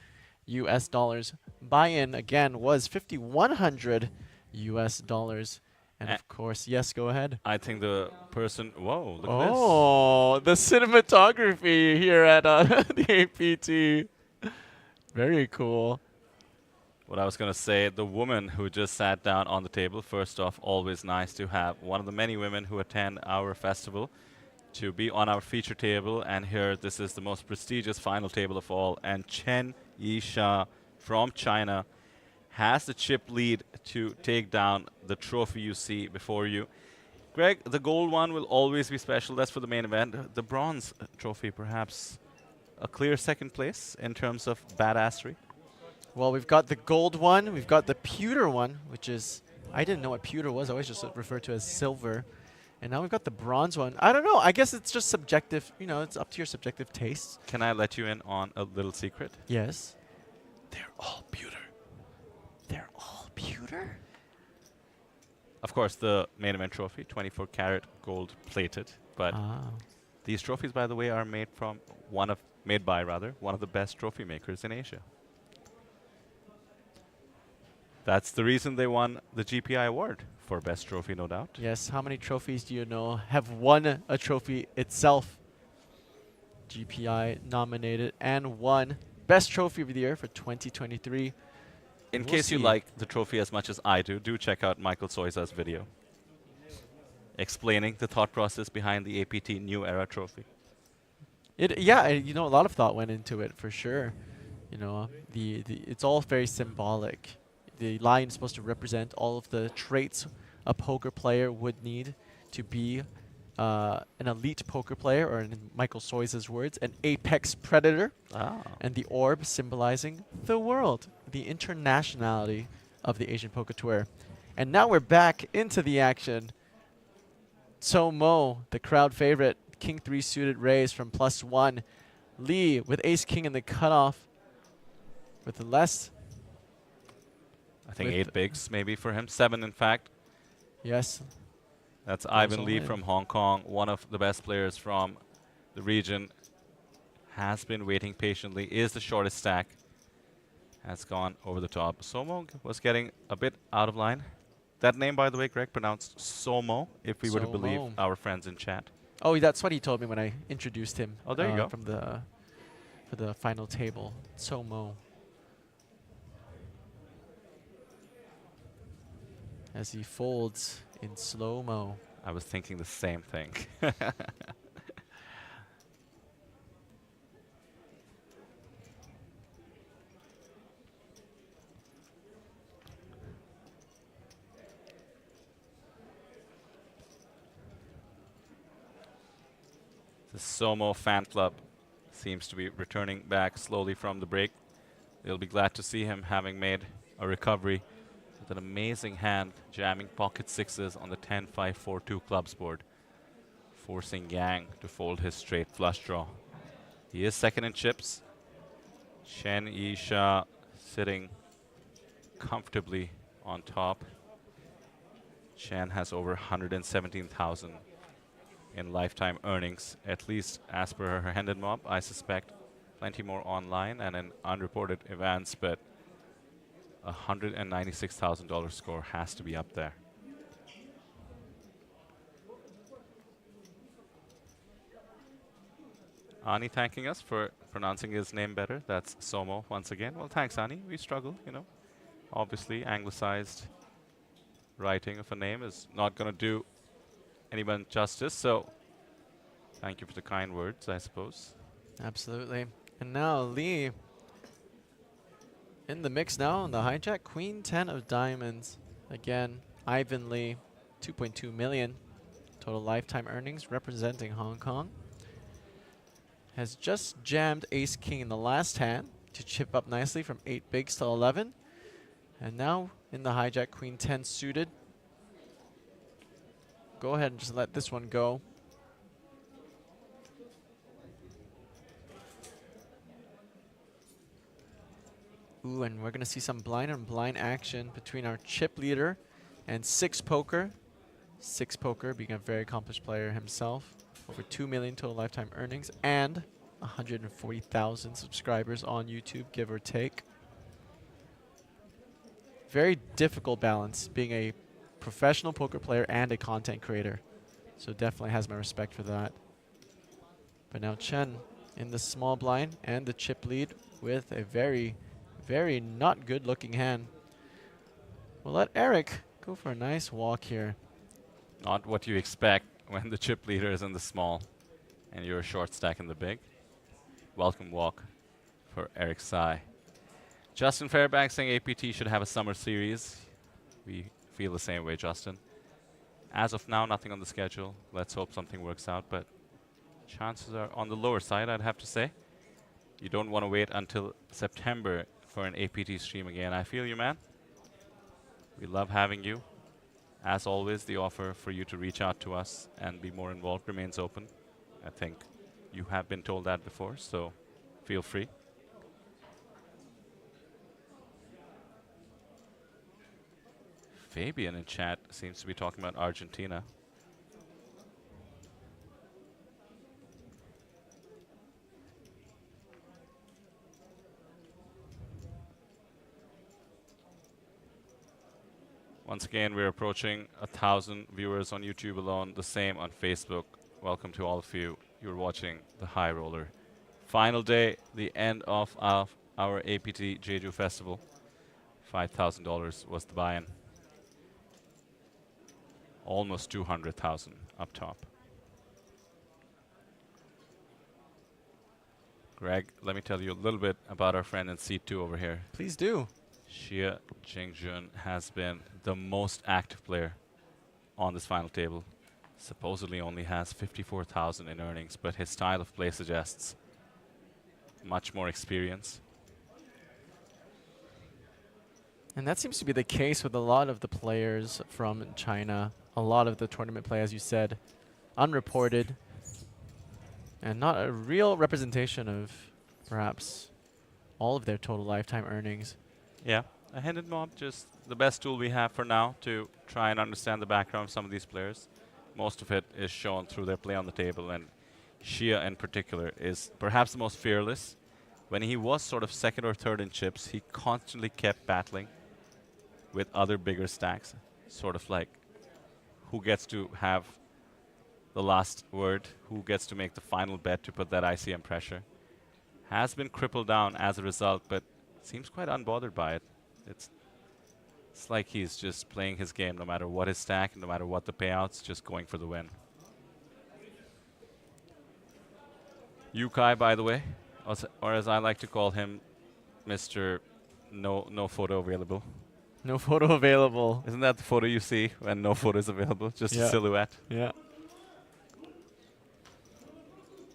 US dollars. Buy-in, again, was 5,100 US dollars. And of course, yes, go ahead. I think the person, whoa, look at this. Oh, the cinematography here at the APT. Very cool. What I was going to say, the woman who just sat down on the table, first off, always nice to have one of the many women who attend our festival to be on our feature table. And here, this is the most prestigious final table of all. And Chen Yisha from China has the chip lead to take down the trophy you see before you. Greg, the gold one will always be special. That's for the main event. The bronze trophy, perhaps a clear second place in terms of badassery. Well, we've got the gold one. We've got the pewter one, which is, I didn't know what pewter was. I always just referred to as silver. And now we've got the bronze one. I don't know. I guess it's just subjective. You know, it's up to your subjective tastes. Can I let you in on a little secret? Yes. They're all pewter. They're all pewter? Of course, the main event trophy, 24 karat gold plated. But these trophies, by the way, are made by one of the best trophy makers in Asia. That's the reason they won the GPI award for best trophy, no doubt. Yes. How many trophies do you know have won a trophy itself? GPI nominated and won best trophy of the year for 2023. In case you like the trophy as much as I do check out Michael Soiza's video explaining the thought process behind the APT New Era trophy. Yeah, you know, a lot of thought went into it for sure. You know, it's all very symbolic. The lion is supposed to represent all of the traits a poker player would need to be an elite poker player, or in Michael Soiza's words, an apex predator. And the orb symbolizing the world, the internationality of the Asian Poker Tour. And now we're back into the action. So Mo, the crowd favorite, King 3 suited raise from +1. Lee with Ace King in the cutoff with less. I think 8 bigs maybe for him. 7 in fact. Yes. That's Ivan Lee from Hong Kong, one of the best players from the region. Has been waiting patiently, is the shortest stack. Has gone over the top. Somo was getting a bit out of line. That name, by the way, Greg, pronounced Somo, if we were to believe our friends in chat. Oh, that's what he told me when I introduced him. Oh, there you go. For the final table. Somo. As he folds in slow-mo. I was thinking the same thing. The Somo fan club seems to be returning back slowly from the break. They'll be glad to see him having made a recovery with an amazing hand, jamming pocket sixes on the 10-5-4-2 clubs board, forcing Yang to fold his straight flush draw. He is second in chips. Chen Yisha sitting comfortably on top. Chen has over 117,000 in lifetime earnings, at least as per her handed mob. I suspect plenty more online and in unreported events, but $196,000 score has to be up there. Ani thanking us for pronouncing his name better. That's Somo once again. Well, thanks, Ani. We struggle, you know. Obviously, anglicized writing of a name is not going to do anyone justice. So, thank you for the kind words, I suppose. Absolutely. And now Lee in the mix now on the hijack. Queen 10 of diamonds. Again, Ivan Lee, 2.2 million total lifetime earnings representing Hong Kong. Has just jammed ace king in the last hand to chip up nicely from 8 bigs to 11. And now in the hijack, queen 10 suited. Go ahead and just let this one go. Ooh, and we're going to see some blind on blind action between our chip leader and Six Poker. Six Poker being a very accomplished player himself. Over 2 million total lifetime earnings and 140,000 subscribers on YouTube, give or take. Very difficult balance being a professional poker player and a content creator. So definitely has my respect for that. But now Chen in the small blind and the chip lead with a very, very not good looking hand. We'll let Eric go for a nice walk here. Not what you expect when the chip leader is in the small and you're a short stack in the big. Welcome walk for Eric Tsai. Justin Fairbanks saying APT should have a summer series. We feel the same way, Justin. As of now, nothing on the schedule. Let's hope something works out, but chances are on the lower side, I'd have to say. You don't want to wait until September for an APT stream again. I feel you, man. We love having you. As always, the offer for you to reach out to us and be more involved remains open. I think you have been told that before, so feel free. Fabian in chat seems to be talking about Argentina. Once again, we're approaching 1,000 viewers on YouTube alone, the same on Facebook. Welcome to all of you. You're watching the High Roller. Final day, the end of our APT Jeju Festival. $5,000 was the buy-in. Almost 200,000 up top. Greg, let me tell you a little bit about our friend in seat 2 over here. Please do. Xie Jingjun has been the most active player on this final table. Supposedly only has 54,000 in earnings, but his style of play suggests much more experience. And that seems to be the case with a lot of the players from China. A lot of the tournament play, as you said, unreported. And not a real representation of perhaps all of their total lifetime earnings. Yeah, a handed mob, just the best tool we have for now to try and understand the background of some of these players. Most of it is shown through their play on the table, and Xie in particular is perhaps the most fearless. When he was sort of second or third in chips, he constantly kept battling with other bigger stacks, sort of like who gets to have the last word, who gets to make the final bet to put that ICM pressure. Has been crippled down as a result, but seems quite unbothered by it. It's like he's just playing his game no matter what his stack, no matter what the payouts, just going for the win. Yukai, by the way, or as I like to call him, Mr. No photo available. No photo available. Isn't that the photo you see when no photo is available? Just a silhouette. Yeah.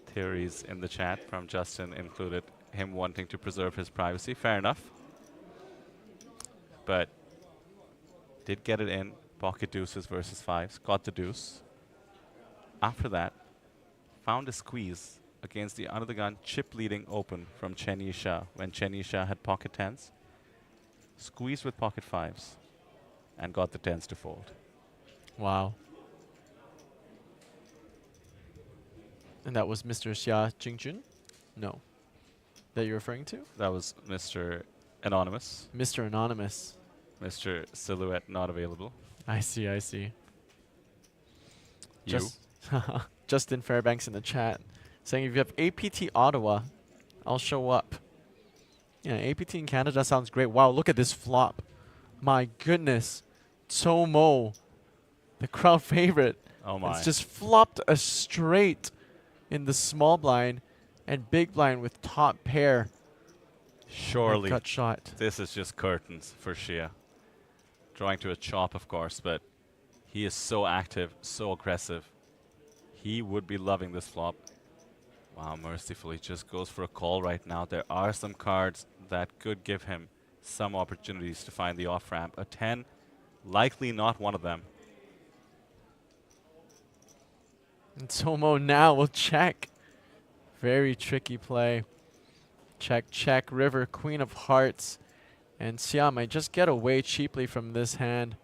Theories in the chat from Justin included him wanting to preserve his privacy. Fair enough. But did get it in. Pocket deuces versus fives. Got the deuce. After that, found a squeeze against the under the gun chip leading open from Chen Yisha when Chen Yisha had pocket tens. Squeezed with pocket fives and got the tens to fold. Wow. And that was Mr. Xia Jingjun? No. That you're referring to? That was Mr. Anonymous. Mr. Anonymous. Mr. Silhouette not available. I see, I see. You? Justin Fairbanks in the chat saying if you have APT Ottawa, I'll show up. Yeah, APT in Canada sounds great. Wow, look at this flop. My goodness. Tomo, the crowd favorite. Oh my. It's just flopped a straight in the small blind and big blind with top pair. Surely, gut shot. This is just curtains for Shia. Drawing to a chop, of course, but he is so active, so aggressive. He would be loving this flop. Wow, mercifully just goes for a call right now. There are some cards that could give him some opportunities to find the off-ramp. A 10, likely not one of them. And Tomo now will check. Very tricky play. Check, check, river, queen of hearts. And Xia might just get away cheaply from this hand.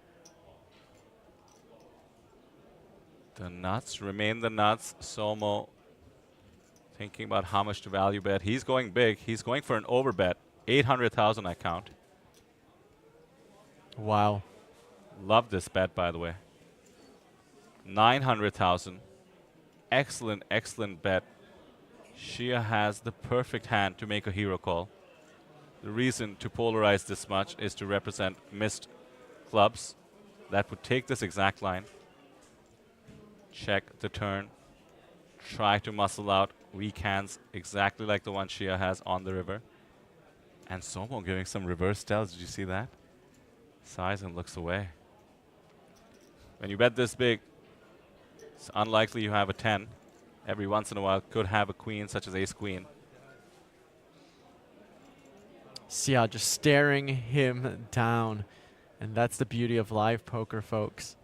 The nuts remain the nuts. Somo thinking about how much to value bet. He's going big. He's going for an overbet. 800,000 I count. Wow. Love this bet, by the way. 900,000. Excellent, excellent bet. Shia has the perfect hand to make a hero call. The reason to polarize this much is to represent missed clubs. That would take this exact line. Check the turn. Try to muscle out weak hands exactly like the one Shia has on the river. And Somo giving some reverse tells. Did you see that? Sighs and looks away. When you bet this big, it's unlikely you have a 10. Every once in a while could have a queen such as ace queen. Xia just staring him down. And that's the beauty of live poker, folks.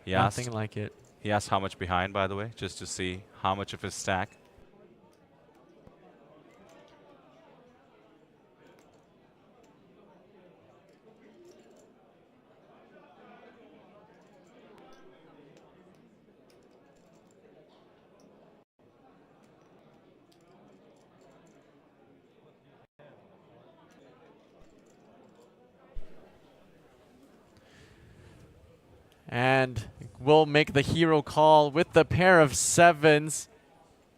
Nothing like it. He asked how much behind, by the way, just to see how much of his stack. And we'll make the hero call with the pair of sevens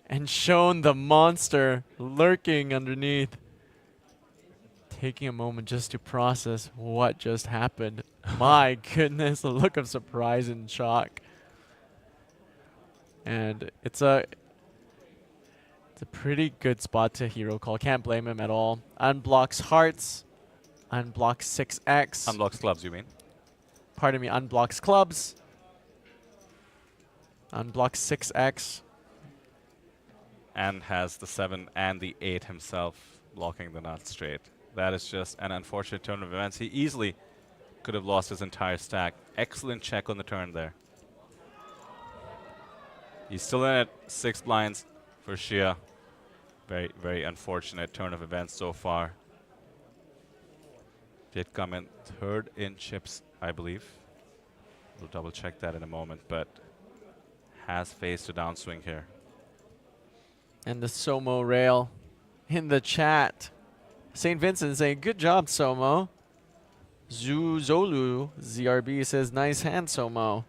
and shown the monster lurking underneath. Taking a moment just to process what just happened. My goodness, a look of surprise and shock. And it's a pretty good spot to hero call. Can't blame him at all. Unblocks hearts. Unblocks 6x. Unblocks clubs, you mean? Pardon me, unblocks clubs. Unblocks 6x. And has the 7 and the 8 himself blocking the nuts straight. That is just an unfortunate turn of events. He easily could have lost his entire stack. Excellent check on the turn there. He's still in at 6 blinds for Shia. Very, very unfortunate turn of events so far. Did come in third in chips, I believe. We'll double check that in a moment, but has faced a downswing here. And the Somo rail in the chat. St. Vincent saying, good job, Somo. Zulu ZRB says, nice hand, Somo.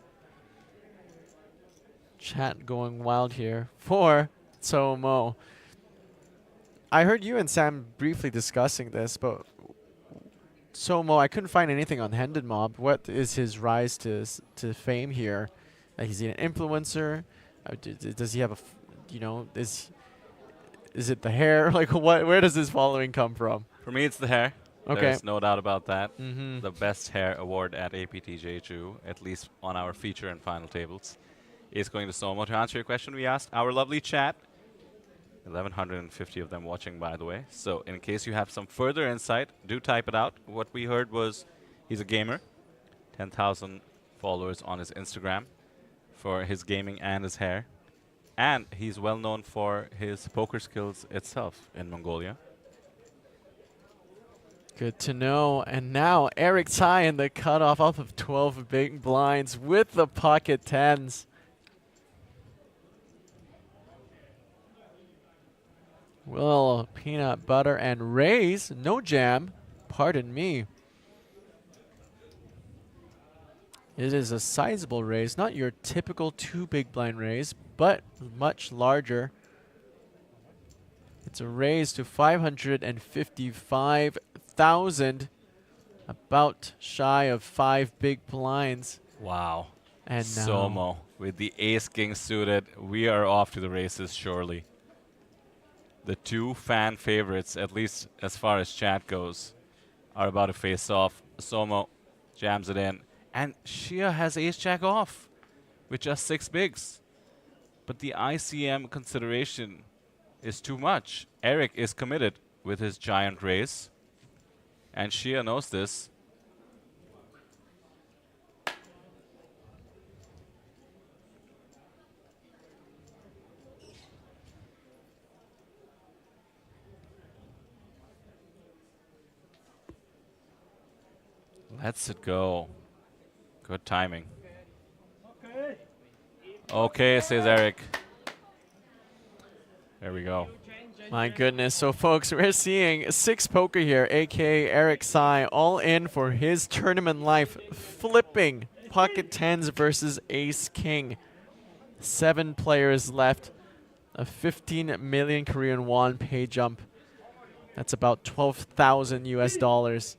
Chat going wild here for Somo. I heard you and Sam briefly discussing this, but Somo, I couldn't find anything on Hendon Mob. What is his rise to fame here? Is he an influencer? Does he have a, is it the hair? Like, what? Where does his following come from? For me, it's the hair. Okay. There's no doubt about that. Mm-hmm. The best hair award at APT Jeju, at least on our feature and final tables, is going to Somo. To answer your question, we asked our lovely chat. 1,150 of them watching, by the way. So in case you have some further insight, do type it out. What we heard was he's a gamer. 10,000 followers on his Instagram for his gaming and his hair. And he's well known for his poker skills itself in Mongolia. Good to know. And now Eric Tsai in the cutoff off of 12 big blinds with the pocket tens. Will peanut butter and raise, no jam, pardon me. It is a sizable raise, not your typical 2 big blind raise, but much larger. It's a raise to 555,000. About shy of 5 big blinds. Wow. And now Somo with the ace king suited. We are off to the races surely. The two fan favorites, at least as far as chat goes, are about to face off. Somo jams it in. And Shia has ace jack off with just 6 bigs. But the ICM consideration is too much. Eric is committed with his giant raise. And Shia knows this. Lets it go. Good timing. Okay, says Eric. There we go. My goodness. So, folks, we're seeing 6 poker here, a.k.a. Eric Sai, all in for his tournament life, flipping pocket 10s versus ace king. 7 players left. A 15 million Korean won pay jump. That's about 12,000 US dollars.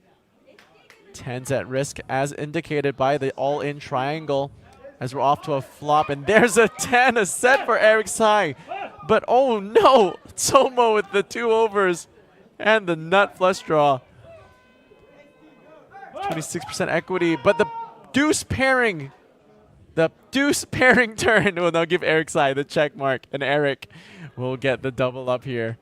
10s at risk, as indicated by the all-in triangle, as we're off to a flop. And there's a 10, a set for Eric Sai. But oh no, Somo with the 2 overs and the nut flush draw. 26% equity, but the deuce pairing. The deuce pairing turn will now give Eric Sai the check mark, and Eric will get the double up here.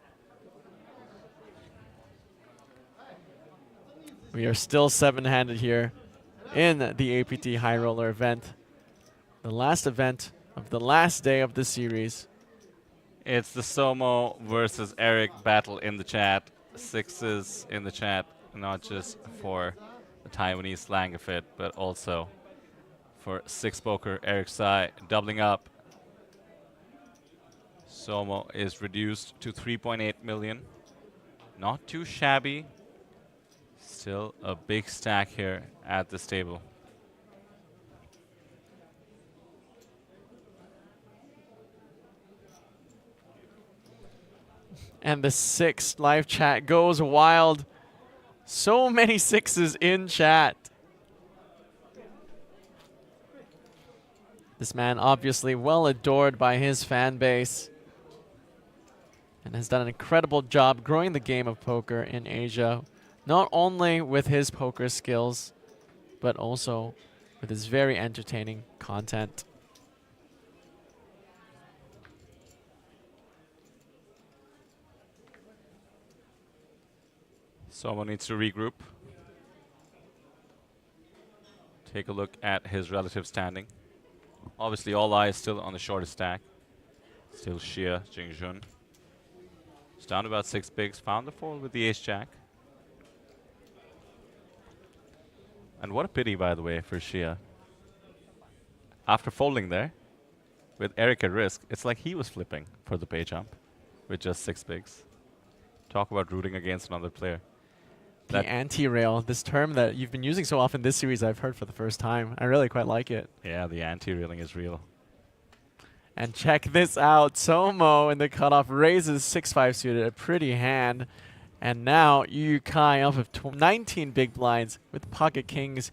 We are still 7-handed here in the APT High Roller event. The last event of the last day of the series. It's the Somo versus Eric battle in the chat. 6s in the chat, not just for the Taiwanese slang of it, but also for 6 poker. Eric Sai doubling up. Somo is reduced to 3.8 million. Not too shabby. Still a big stack here at this table. And the 6 live chat goes wild. So many 6s in chat. This man obviously well adored by his fan base and has done an incredible job growing the game of poker in Asia, not only with his poker skills, but also with his very entertaining content. Someone needs to regroup. Take a look at his relative standing. Obviously, all eyes still on the shortest stack. Still Shia, Jingjun. It's down to about 6 bigs. Found the fold with the ace-jack. And what a pity, by the way, for Shia. After folding there, with Eric at risk, it's like he was flipping for the pay jump with just 6 bigs. Talk about rooting against another player. The anti-rail, this term that you've been using so often this series, I've heard for the first time. I really quite like it. Yeah, the anti-railing is real. And check this out. Somo in the cutoff raises 6-5 suited, a pretty hand. And now Yu Kai off of 19 big blinds with pocket kings.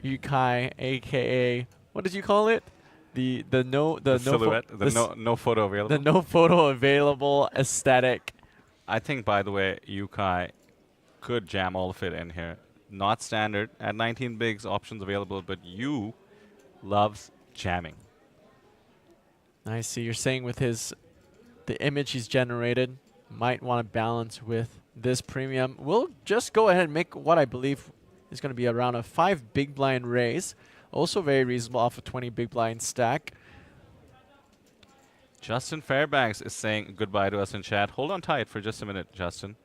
Yu Kai, aka, what did you call it? The silhouette, no photo available. The no photo available aesthetic. I think, by the way, Yu Kai could jam all of it in here. Not standard. At 19 bigs, options available, but Yu loves jamming. I see. You're saying with the image he's generated, might want to balance with this premium. We'll just go ahead and make what I believe is going to be around a 5 big blind raise. Also very reasonable off a 20 big blind stack. Justin Fairbanks is saying goodbye to us in chat. Hold on tight for just a minute, Justin,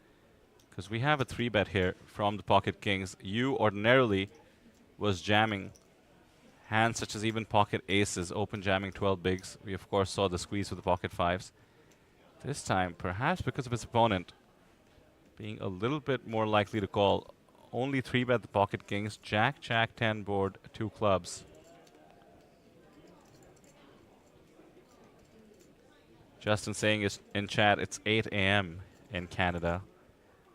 because we have a 3-bet here from the pocket kings. You ordinarily was jamming hands such as even pocket aces, open jamming 12 bigs. We, of course, saw the squeeze with the pocket 5s. This time, perhaps because of his opponent being a little bit more likely to call, only 3-bet the pocket kings. Jack, Jack, 10 board, 2 clubs. Justin saying is in chat, it's 8 a.m. in Canada.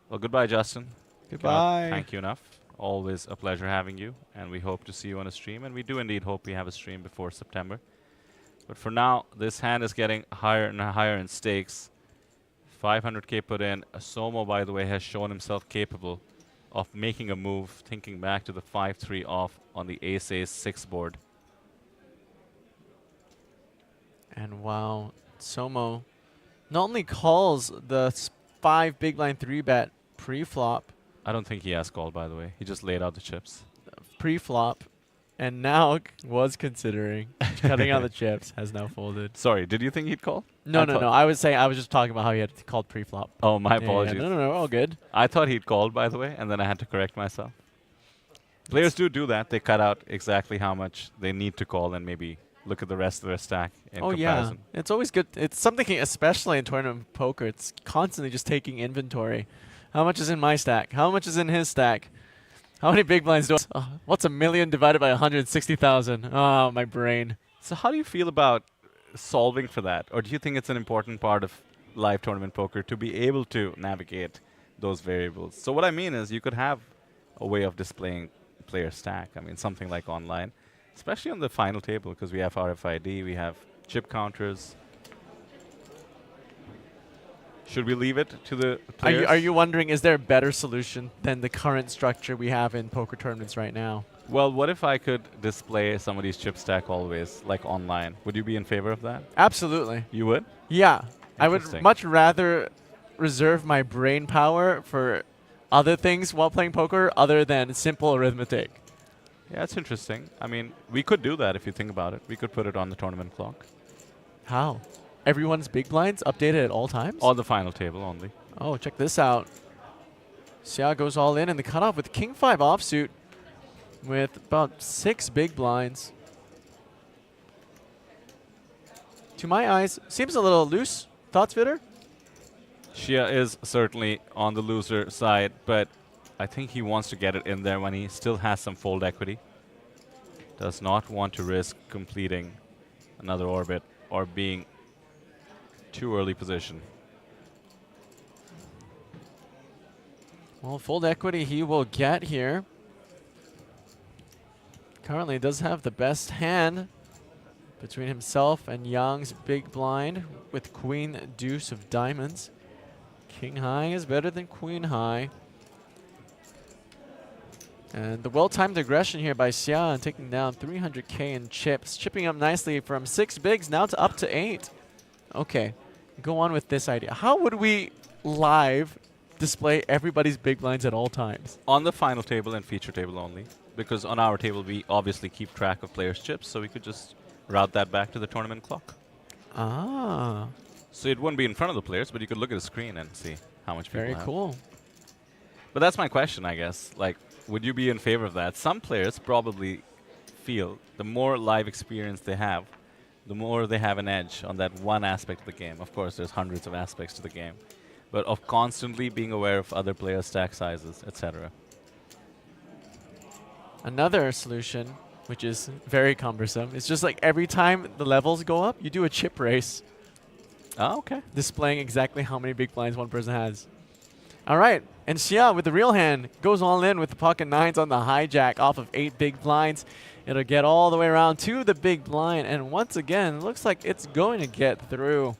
Well, goodbye, Justin. Goodbye. Cannot thank you enough. Always a pleasure having you, and we hope to see you on a stream, and we do indeed hope we have a stream before September. But for now, this hand is getting higher and higher in stakes. 500k put in. Somo, by the way, has shown himself capable of making a move, thinking back to the 5-3 off on the ace-ace 6 board. And wow, Somo not only calls the 5 big blind 3-bet pre-flop, I don't think he has called, by the way. He just laid out the chips. Pre-flop, and now was considering cutting out the chips, has now folded. Sorry, did you think he'd call? No. I was just talking about how he had called pre-flop. Oh, my apologies. No, all good. I thought he'd called, by the way, and then I had to correct myself. Players do that. They cut out exactly how much they need to call and maybe look at the rest of their stack in comparison. Yeah. It's always good. It's something, especially in tournament poker, it's constantly just taking inventory. How much is in my stack? How much is in his stack? How many big blinds do I... what's a million divided by 160,000? Oh, my brain. So how do you feel about solving for that? Or do you think it's an important part of live tournament poker to be able to navigate those variables? So what I mean is you could have a way of displaying player stack. I mean, something like online, especially on the final table, because we have RFID, we have chip counters. Should we leave it to the players? Are you wondering, is there a better solution than the current structure we have in poker tournaments right now? Well, what if I could display somebody's chip stack always, like online? Would you be in favor of that? Absolutely. You would? Yeah. I would much rather reserve my brain power for other things while playing poker other than simple arithmetic. Yeah, it's interesting. I mean, we could do that if you think about it. We could put it on the tournament clock. How? Everyone's big blinds updated at all times? On the final table only. Oh, check this out. Xia goes all in the cutoff with King 5 offsuit with about 6 big blinds. To my eyes, seems a little loose. Thoughts, Vitter? Xia is certainly on the loser side, but I think he wants to get it in there when he still has some fold equity. Does not want to risk completing another orbit or being too early position. Well, fold equity he will get here. Currently does have the best hand between himself and Yang's big blind with queen deuce of diamonds. King high is better than queen high. And the well-timed aggression here by Xia, taking down 300k in chips, chipping up nicely from 6 bigs now to up to 8. Okay, go on with this idea. How would we live display everybody's big blinds at all times? On the final table and feature table only, because on our table we obviously keep track of players' chips, so we could just route that back to the tournament clock. Ah. So it wouldn't be in front of the players, but you could look at the screen and see how much people Very have. cool. But that's my question, I guess. Like, would you be in favor of that? Some players probably feel the more live experience they have, the more they have an edge on that one aspect of the game. Of course, there's hundreds of aspects to the game, but of constantly being aware of other players' stack sizes, etc. Another solution, which is very cumbersome, is just like every time the levels go up, you do a chip race. Oh, okay. Displaying exactly how many big blinds one person has. All right, and Xia with the real hand goes all in with the pocket 9s on the hijack off of 8 big blinds. It'll get all the way around to the big blind, and once again, looks like it's going to get through.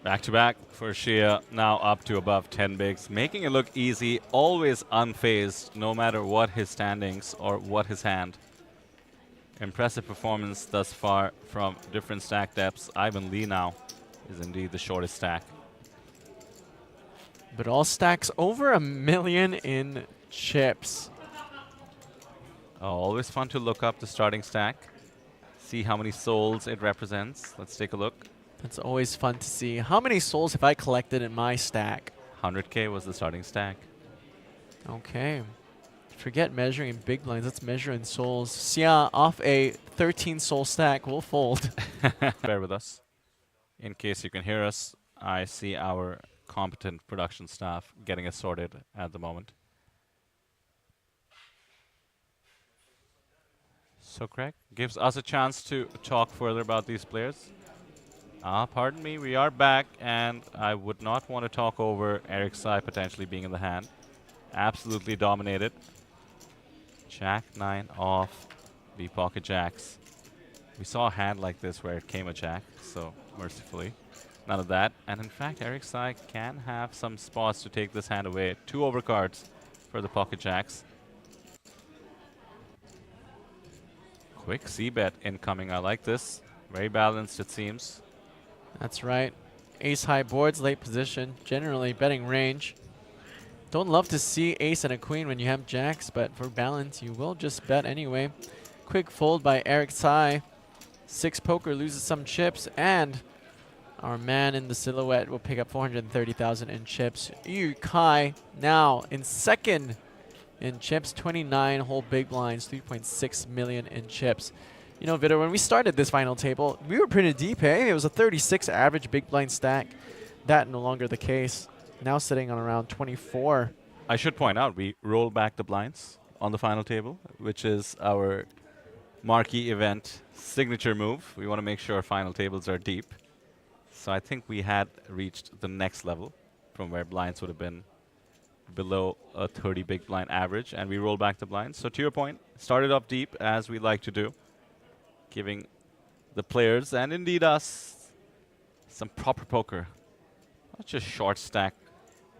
Back to back for Xia, now up to above 10 bigs, making it look easy, always unfazed, no matter what his standings or what his hand. Impressive performance thus far from different stack depths. Ivan Lee now is indeed the shortest stack. But all stacks over 1 million in chips. Oh, always fun to look up the starting stack, see how many souls it represents. Let's take a look. That's always fun to see. How many souls have I collected in my stack? 100k was the starting stack. Okay. Forget measuring in big blinds. Let's measure in souls. Xia off a 13 soul stack will fold. Bear with us. In case you can hear us, I see our competent production staff getting us sorted at the moment. So Craig gives us a chance to talk further about these players. Pardon me, we are back, and I would not want to talk over Eric Sai potentially being in the hand. Absolutely dominated. Jack 9 off the pocket jacks. We saw a hand like this where it came a jack, so mercifully, none of that. And in fact, Eric Sai can have some spots to take this hand away. 2 overcards for the pocket jacks. Quick C-bet incoming. I like this. Very balanced, it seems. That's right. Ace high boards, late position, generally betting range. Don't love to see ace and a queen when you have jacks, but for balance, you will just bet anyway. Quick fold by Eric Tsai. 6 poker loses some chips, and our man in the silhouette will pick up 430,000 in chips. Yu Kai now in second in chips, 29 whole big blinds, 3.6 million in chips. You know, Vitor, when we started this final table, we were pretty deep, eh? It was a 36 average big blind stack. That no longer the case. Now sitting on around 24. I should point out, we roll back the blinds on the final table, which is our marquee event signature move. We want to make sure our final tables are deep. So I think we had reached the next level from where blinds would have been below a 30 big blind average, and we roll back the blinds. So to your point, started off deep as we like to do, giving the players, and indeed us, some proper poker. Not just short stack,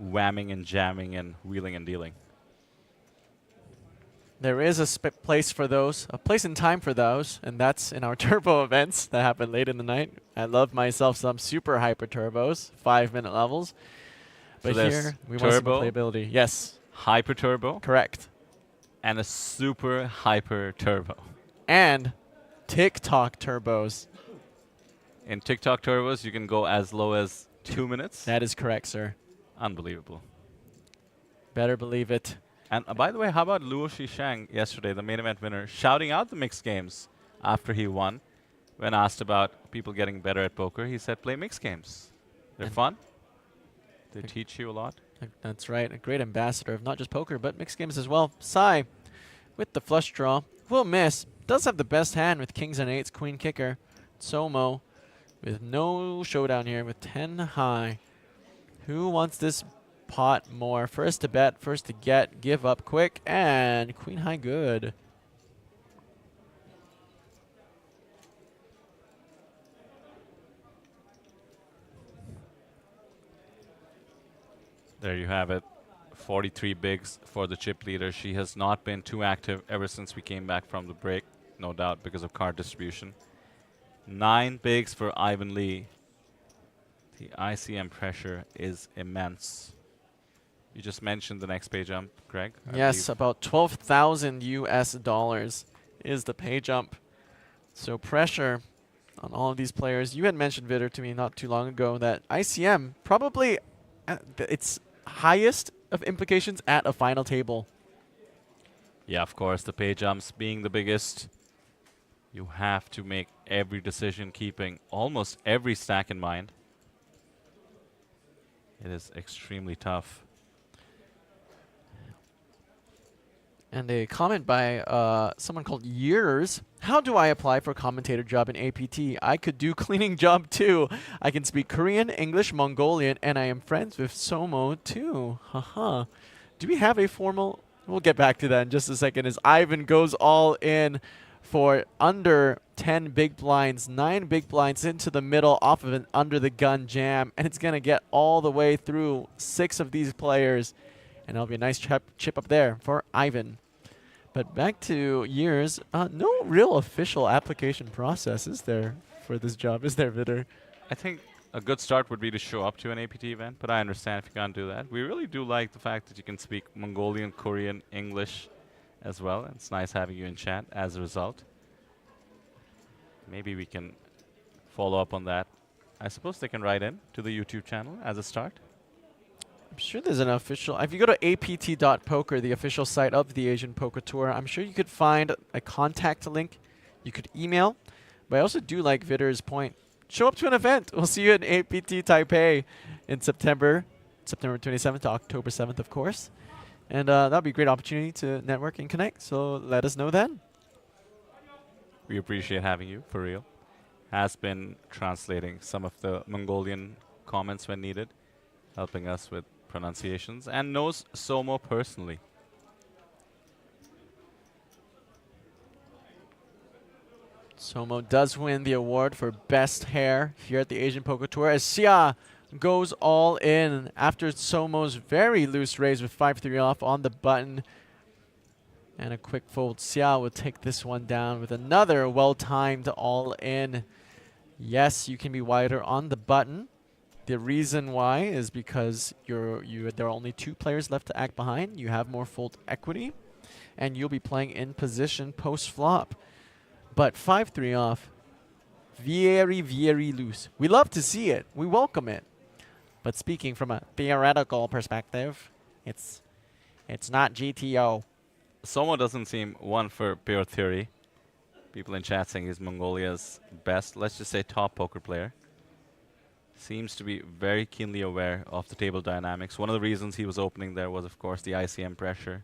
whamming and jamming and wheeling and dealing. There is a place for those, a place and time for those, and that's in our turbo events that happen late in the night. I love myself some super hyper turbos, 5-minute levels. But so here, we want some playability. Yes. Hyper turbo. Correct. And a super hyper turbo. And TikTok turbos. In TikTok turbos, you can go as low as 2 minutes. That is correct, sir. Unbelievable. Better believe it. And by the way, how about Luo Shishang yesterday, the main event winner, shouting out the mixed games after he won. When asked about people getting better at poker, he said, play mixed games. They're fun. They teach you a lot. That's right. A great ambassador of not just poker, but mixed games as well. Sai, with the flush draw, will miss. Does have the best hand with kings and eights, queen kicker. Somo, with no showdown here, with 10 high. Who wants this pot more? First to bet, first to get, give up quick, and queen high good. There you have it. 43 bigs for the chip leader. She has not been too active ever since we came back from the break, no doubt because of card distribution. 9 bigs for Ivan Lee. The ICM pressure is immense. You just mentioned the next pay jump, Greg. Yes, about 12,000 US dollars is the pay jump. So pressure on all of these players. You had mentioned, Vitor, to me not too long ago that ICM probably its highest of implications at a final table. Yeah, of course, the pay jumps being the biggest. You have to make every decision keeping almost every stack in mind. It is extremely tough. And a comment by someone called Years. How do I apply for a commentator job in APT? I could do cleaning job too. I can speak Korean, English, Mongolian, and I am friends with Somo too. Haha. Do we have a formal? We'll get back to that in just a second as Ivan goes all in for under 10 big blinds, 9 big blinds into the middle off of an under the gun jam, and it's going to get all the way through 6 of these players, and that'll be a nice chip up there for Ivan. But back to Years, no real official application process is there for this job, is there, Vitor? I think a good start would be to show up to an APT event, but I understand if you can't do that. We really do like the fact that you can speak Mongolian, Korean, English as well. It's nice having you in chat as a result. Maybe we can follow up on that. I suppose they can write in to the YouTube channel as a start. I'm sure there's an official. If you go to apt.poker, the official site of the Asian Poker Tour, I'm sure you could find a contact link. You could email. But I also do like Vitor's point. Show up to an event. We'll see you at APT Taipei in September 27th to October 7th, of course. And that'll be a great opportunity to network and connect. So let us know then. We appreciate having you, for real. Has been translating some of the Mongolian comments when needed, helping us with pronunciations, and knows Somo personally. Somo does win the award for best hair here at the Asian Poker Tour as Xia goes all in after Somo's very loose raise with 5-3 off on the button. And a quick fold. Xia will take this one down with another well-timed all in. Yes, you can be wider on the button. The reason why is because there are only 2 players left to act behind. You have more fold equity, and you'll be playing in position post-flop. But 5-3 off, very, very loose. We love to see it. We welcome it. But speaking from a theoretical perspective, it's not GTO. Somo doesn't seem one for pure theory. People in chat saying he's Mongolia's best, let's just say top poker player. Seems to be very keenly aware of the table dynamics. One of the reasons he was opening there was, of course, the ICM pressure.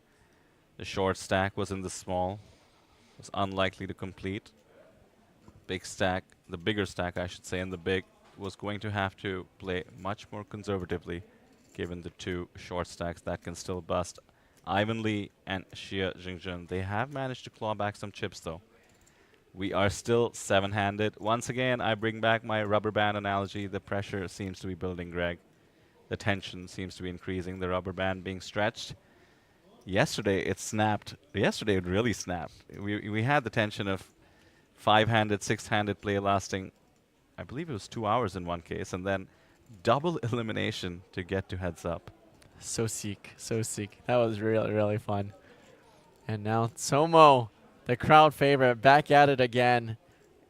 The short stack was in the small. Was unlikely to complete. Big stack, the bigger stack, I should say, in the big was going to have to play much more conservatively given the 2 short stacks that can still bust. Ivan Lee and Xia Jingjun, they have managed to claw back some chips though. We are still 7-handed. Once again, I bring back my rubber band analogy. The pressure seems to be building, Greg. The tension seems to be increasing. The rubber band being stretched. Yesterday, it snapped. Yesterday, it really snapped. We had the tension of 5-handed, 6-handed play lasting, I believe it was 2 hours in one case, and then double elimination to get to heads up. So sick, so sick. That was really, really fun. And now Somo, the crowd favorite, back at it again.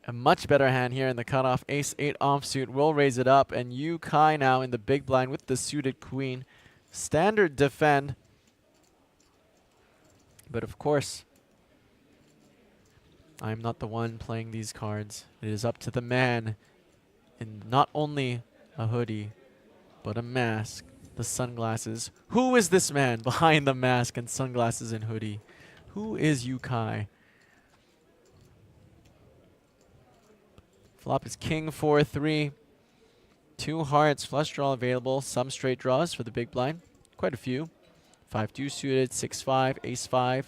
A much better hand here in the cutoff. Ace-8 offsuit will raise it up, and Yu Kai now in the big blind with the suited queen. Standard defend. But of course, I'm not the one playing these cards. It is up to the man in not only a hoodie, but a mask. The sunglasses. Who is this man behind the mask and sunglasses and hoodie? Who is Yu Kai? Flop is king 4-3. 2 hearts, flush draw available. Some straight draws for the big blind. Quite a few. 5-2 suited, 6-5, ace-5,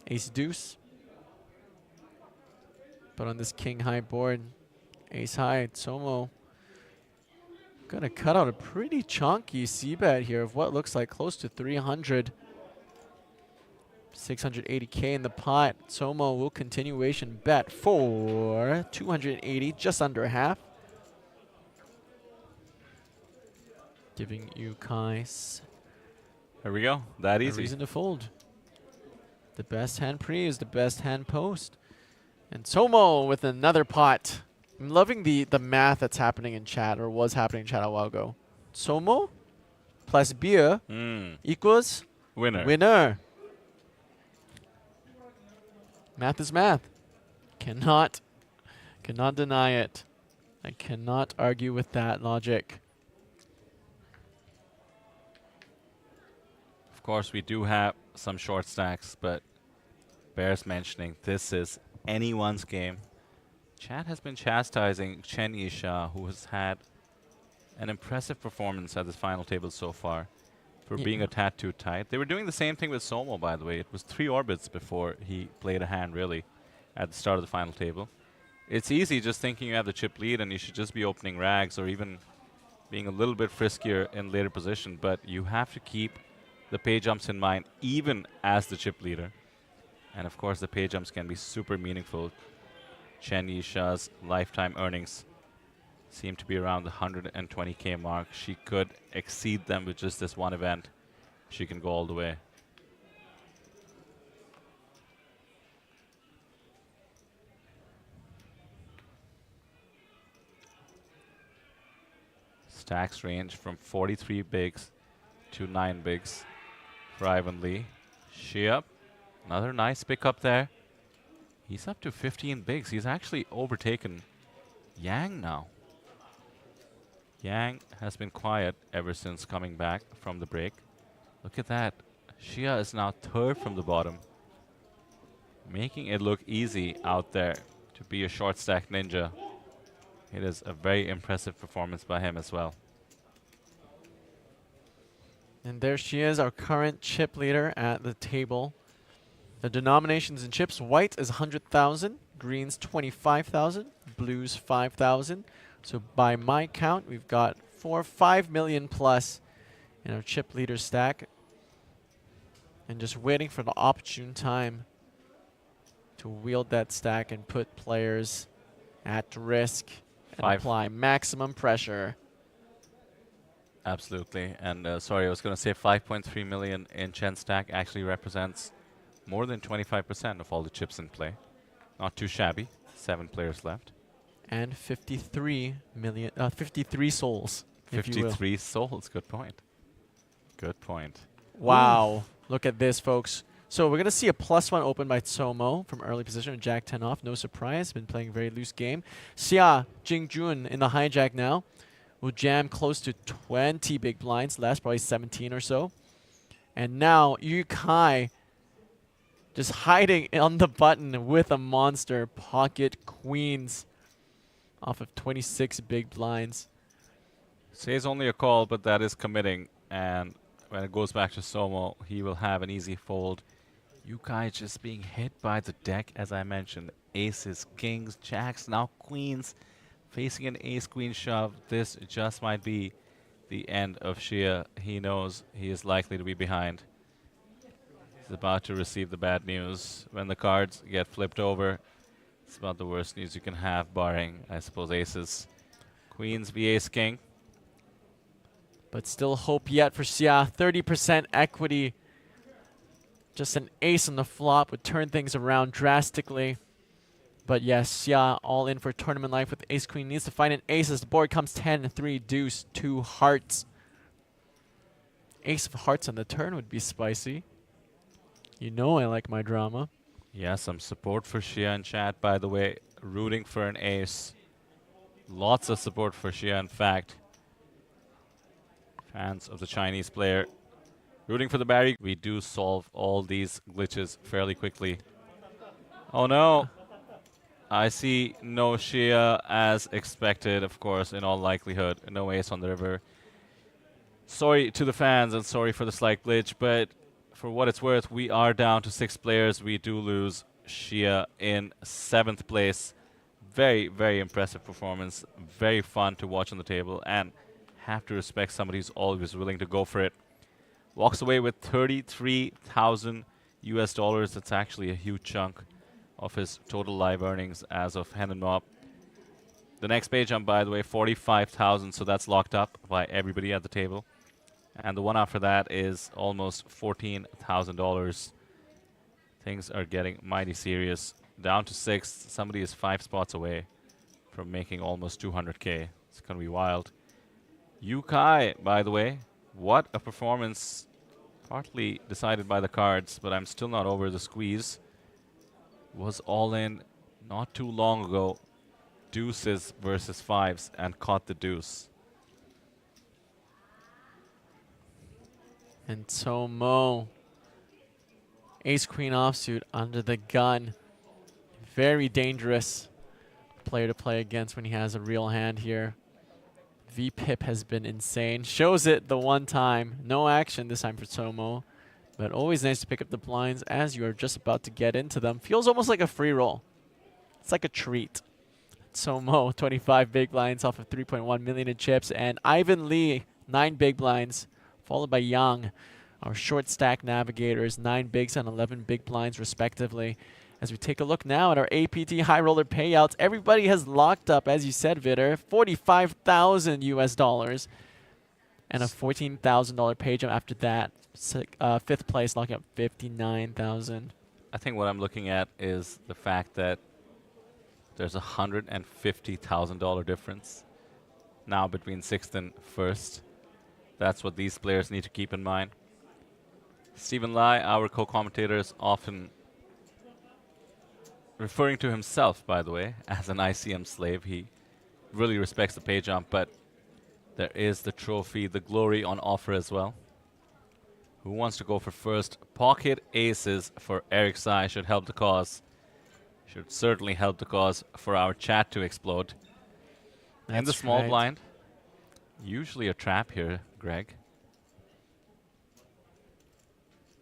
ace-deuce. But on this king high board, ace high, Somo gonna cut out a pretty chunky c-bet here of what looks like close to 300. 680K in the pot. Somo will continuation bet for 280, just under half. Giving you Kai There we go. That easy. reason to fold. The best hand pre is the best hand post. And Somo with another pot. I'm loving the math that's happening in chat, or was happening in chat a while ago. Somo plus beer equals winner. Winner. Math is math. Cannot deny it. I cannot argue with that logic. Of course, we do have some short stacks, but bears mentioning this is anyone's game. Chat has been chastising Chen Yisha, who has had an impressive performance at this final table so far, for being a tad too tight. They were doing the same thing with Somo, by the way. It was 3 orbits before he played a hand, really, at the start of the final table. It's easy just thinking you have the chip lead and you should just be opening rags or even being a little bit friskier in later position, but you have to keep the pay jumps in mind, even as the chip leader. And of course, the pay jumps can be super meaningful. Chen Yisha's lifetime earnings seem to be around the 120K mark. She could exceed them with just this one event. She can go all the way. Stacks range from 43 bigs to 9 bigs for Ivan Lee. Xia, another nice pick up there. He's up to 15 bigs. He's actually overtaken Yang now. Yang has been quiet ever since coming back from the break. Look at that. Xia is now third from the bottom, making it look easy out there to be a short stack ninja. It is a very impressive performance by him as well. And there she is, our current chip leader at the table. The denominations in chips, white is 100,000, greens 25,000, blues 5,000. So by my count, we've got 5 million plus in our chip leader stack. And just waiting for the opportune time to wield that stack and put players at risk and apply maximum pressure. Absolutely. And sorry, I was going to say 5.3 million in Chen stack actually represents more than 25% of all the chips in play. Not too shabby. 7 players left. And 53 million, 53 souls. 53 souls. Good point. Good point. Wow. Look at this, folks. So we're going to see a +1 open by Tsomo from early position with Jack 10 off. No surprise. Been playing a very loose game. Xia Jingjun in the hijack now. Will jam close to 20 big blinds less, probably 17 or so. And now Yu Kai just hiding on the button with a monster. Pocket queens off of 26 big blinds. Says only a call, but that is committing. And when it goes back to Tsomo, he will have an easy fold. Yukai just being hit by the deck, as I mentioned. Aces, kings, jacks, now queens. Facing an ace-queen shove, this just might be the end of Xia. He knows he is likely to be behind. He's about to receive the bad news. When the cards get flipped over, it's about the worst news you can have, barring, I suppose, aces. Queens v ace-king. But still hope yet for Xia. 30% equity. Just an ace on the flop would turn things around drastically. But yes, Xia all in for tournament life with ace queen. Needs to find an ace as the board comes 10, 3, deuce, 2 hearts. Ace of hearts on the turn would be spicy. You know I like my drama. Yeah, some support for Xia in chat, by the way. Rooting for an ace. Lots of support for Xia, in fact. Fans of the Chinese player. Rooting for the Barry. We do solve all these glitches fairly quickly. Oh no. I see no Xia as expected, of course, in all likelihood. No ace on the river. Sorry to the fans and sorry for the slight glitch, but for what it's worth, we are down to 6 players. We do lose Xia in 7th place. Very, very impressive performance. Very fun to watch on the table, and have to respect somebody who's always willing to go for it. Walks away with $33,000 US. That's actually a huge chunk of his total live earnings as of Hen and Mob. The next page jump, by the way, 45,000, so that's locked up by everybody at the table. And the one after that is almost $14,000. Things are getting mighty serious. Down to 6th, somebody is 5 spots away from making almost 200K. It's gonna be wild. Yukai, by the way, what a performance. Partly decided by the cards, but I'm still not over the squeeze. Was all in not too long ago. Deuces versus 5s and caught the deuce. And Tsomo. Ace queen offsuit under the gun. Very dangerous player to play against when he has a real hand here. VPIP has been insane. Shows it the one time. No action this time for Tsomo. But always nice to pick up the blinds as you are just about to get into them. Feels almost like a free roll. It's like a treat. Tsomo, 25 big blinds off of 3.1 million in chips. And Ivan Lee, 9 big blinds, followed by Yang, our short stack navigators, 9 bigs and 11 big blinds respectively. As we take a look now at our APT high roller payouts, everybody has locked up, as you said, Vitter, $45,000 US. And a $14,000 pay jump after that. 5th place, locking up 59,000. I think what I'm looking at is the fact that there's a $150,000 difference now between 6th and 1st. That's what these players need to keep in mind. Stephen Lai, our co-commentator, is often referring to himself, by the way, as an ICM slave. He really respects the pay jump, but there is the trophy, the glory on offer as well. Who wants to go for first? Pocket aces for Eric Sai should help the cause. Should certainly help the cause for our chat to explode. And the That's small right. blind. Usually a trap here, Greg.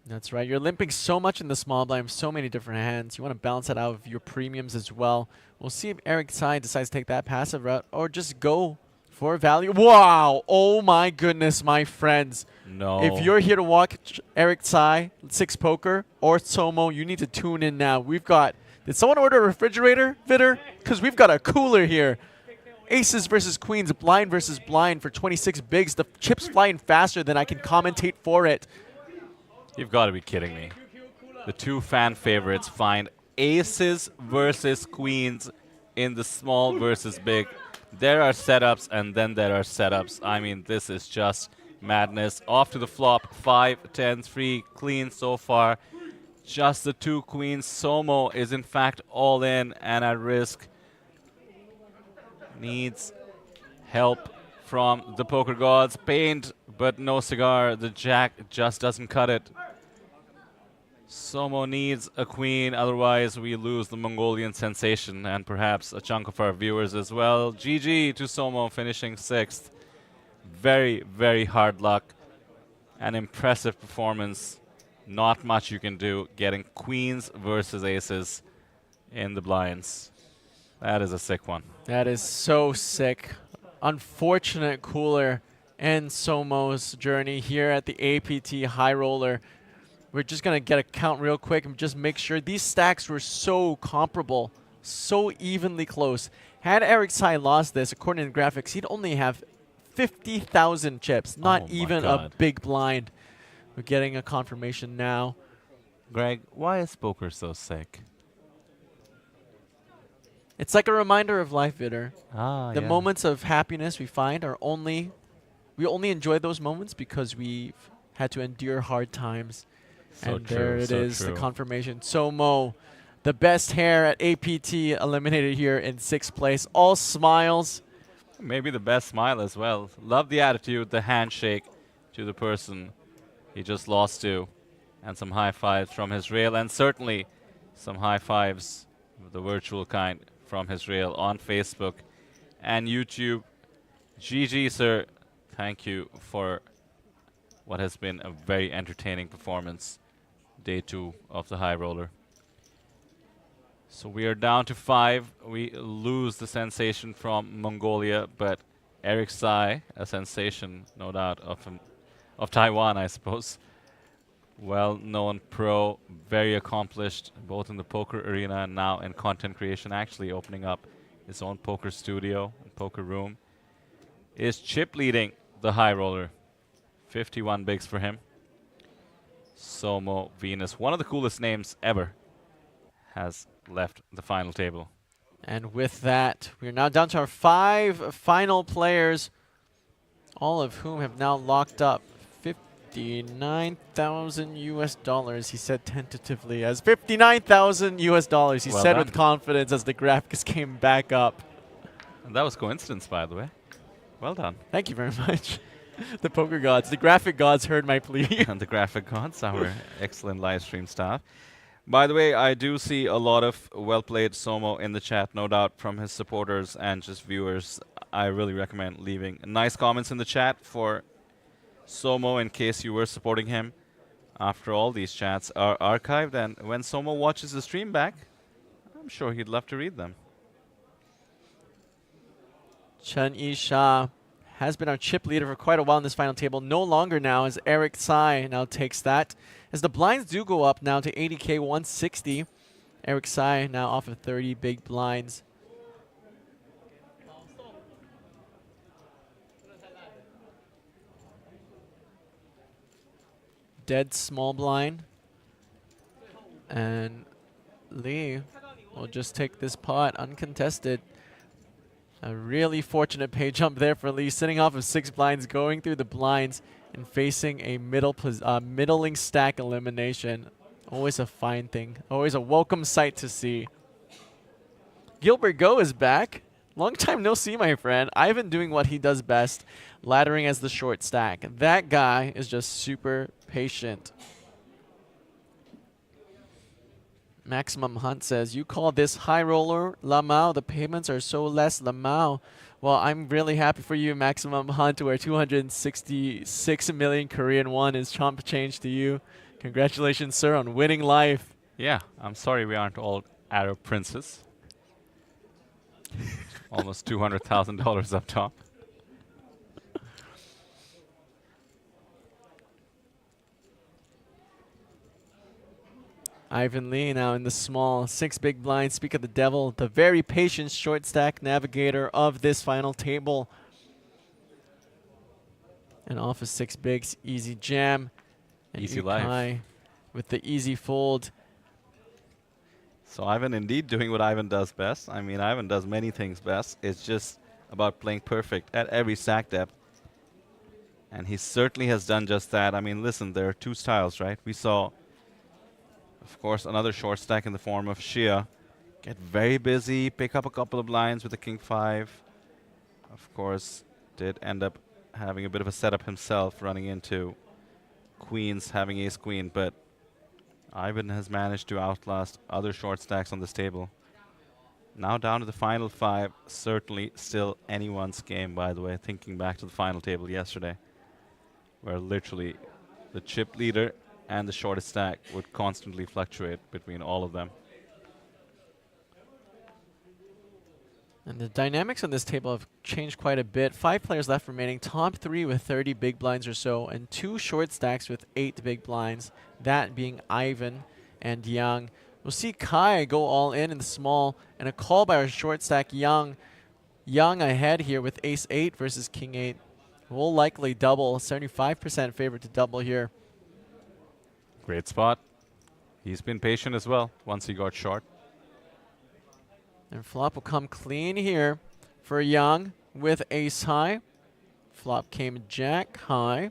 That's right. You're limping so much in the small blind, so many different hands. You want to balance that out of your premiums as well. We'll see if Eric Tsai decides to take that passive route or just go for value. Wow! Oh my goodness, my friends. No. If you're here to watch Eric Tsai, 6 Poker, or Somo, you need to tune in now. We've got... Did someone order a refrigerator, Vitter? Because we've got a cooler here. Aces versus queens, blind versus blind for 26 bigs. The chip's flying faster than I can commentate for it. You've got to be kidding me. The two fan favorites find aces versus queens in the small versus big. There are setups and then there are setups. I mean, this is just madness. Off to the flop, 5, 10, 3, clean so far. Just the 2 queens. Somo is in fact all in and at risk. Needs help from the poker gods. Paint, but no cigar. The jack just doesn't cut it. Somo needs a queen, otherwise we lose the Mongolian sensation and perhaps a chunk of our viewers as well. GG to Somo, finishing 6th. Very, very hard luck. An impressive performance. Not much you can do getting queens versus aces in the blinds. That is a sick one. That is so sick. Unfortunate cooler and Somo's journey here at the APT High Roller. We're just going to get a count real quick and just make sure these stacks were so comparable, so evenly close. Had Eric Tsai lost this, according to the graphics, he'd only have 50,000 chips, not even a big blind. We're getting a confirmation now. Greg, why is poker so sick? It's like a reminder of life, Vitter. Ah, the yeah. moments of happiness we find are we only enjoy those moments because we've had to endure hard times. So and true, there it so is, the true. confirmation. Somo, the best hair at APT, eliminated here in 6th place. All smiles. Maybe the best smile as well. Love the attitude, the handshake to the person he just lost to. And some high fives from his rail. And certainly some high fives, the virtual kind, from his rail on Facebook and YouTube. GG, sir. Thank you for what has been a very entertaining performance. Day 2 of the high roller. So we are down to 5. We lose the sensation from Mongolia, but Eric Tsai, a sensation, no doubt, of Taiwan, I suppose. Well-known pro, very accomplished, both in the poker arena and now in content creation, actually opening up his own poker studio and poker room, is chip leading the high roller. 51 bigs for him. Somo Venus, one of the coolest names ever, has left the final table. And with that, we are now down to our 5 final players, all of whom have now locked up $59,000 he said tentatively, as $59,000 he Well said done. with confidence as the graphics came back up. And that was coincidence, by the way. Well done. Thank you very much. The poker gods, the graphic gods heard my plea. And the graphic gods, our excellent live stream staff. By the way, I do see a lot of well-played Somo in the chat, no doubt, from his supporters and just viewers. I really recommend leaving nice comments in the chat for Somo in case you were supporting him. After all, these chats are archived, and when Somo watches the stream back, I'm sure he'd love to read them. Chen Yisha has been our chip leader for quite a while in this final table. No longer now, as Eric Tsai now takes that. As the blinds do go up now to 80K 160. Eric Tsai now off of 30 big blinds. Dead small blind. And Lee will just take this pot uncontested. A really fortunate pay jump there for Lee, sitting off of 6 blinds, going through the blinds and facing a middling stack elimination. Always a fine thing. Always a welcome sight to see. Gilbert Go is back. Long time no see, my friend. Ivan doing what he does best, laddering as the short stack. That guy is just super patient. Maximum Hunt says, you call this high roller Lamau. The payments are so less Lamau. Well, I'm really happy for you, Maximum Hunt, where 266 million Korean won is chomp change to you. Congratulations, sir, on winning life. Yeah, I'm sorry we aren't all Arab princes. Almost $200,000 up top. Ivan Lee now in the small 6 big blinds. Speak of the devil, the very patient short stack navigator of this final table. And off of 6 bigs, easy jam. And Easy Ukai life. with the easy fold. So Ivan indeed doing what Ivan does best. I mean, Ivan does many things best. It's just about playing perfect at every stack depth. And he certainly has done just that. I mean, listen, there are 2 styles, right? We saw, of course, another short stack in the form of Shia get very busy, pick up a couple of blinds with the King 5. Of course, did end up having a bit of a setup himself, running into queens, having ace queen, but Ivan has managed to outlast other short stacks on this table. Now down to the final 5, certainly still anyone's game, by the way, thinking back to the final table yesterday, where literally the chip leader and the shortest stack would constantly fluctuate between all of them. And the dynamics on this table have changed quite a bit. 5 players left remaining. Top 3 with 30 big blinds or so, and 2 short stacks with 8 big blinds. That being Ivan and Yang. We'll see Kai go all in the small, and a call by our short stack Yang. Yang ahead here with ace 8 versus king 8. Will likely double. 75% favorite to double here. Great spot. He's been patient as well once he got short. And flop will come clean here for Yang with ace high. Flop came jack high.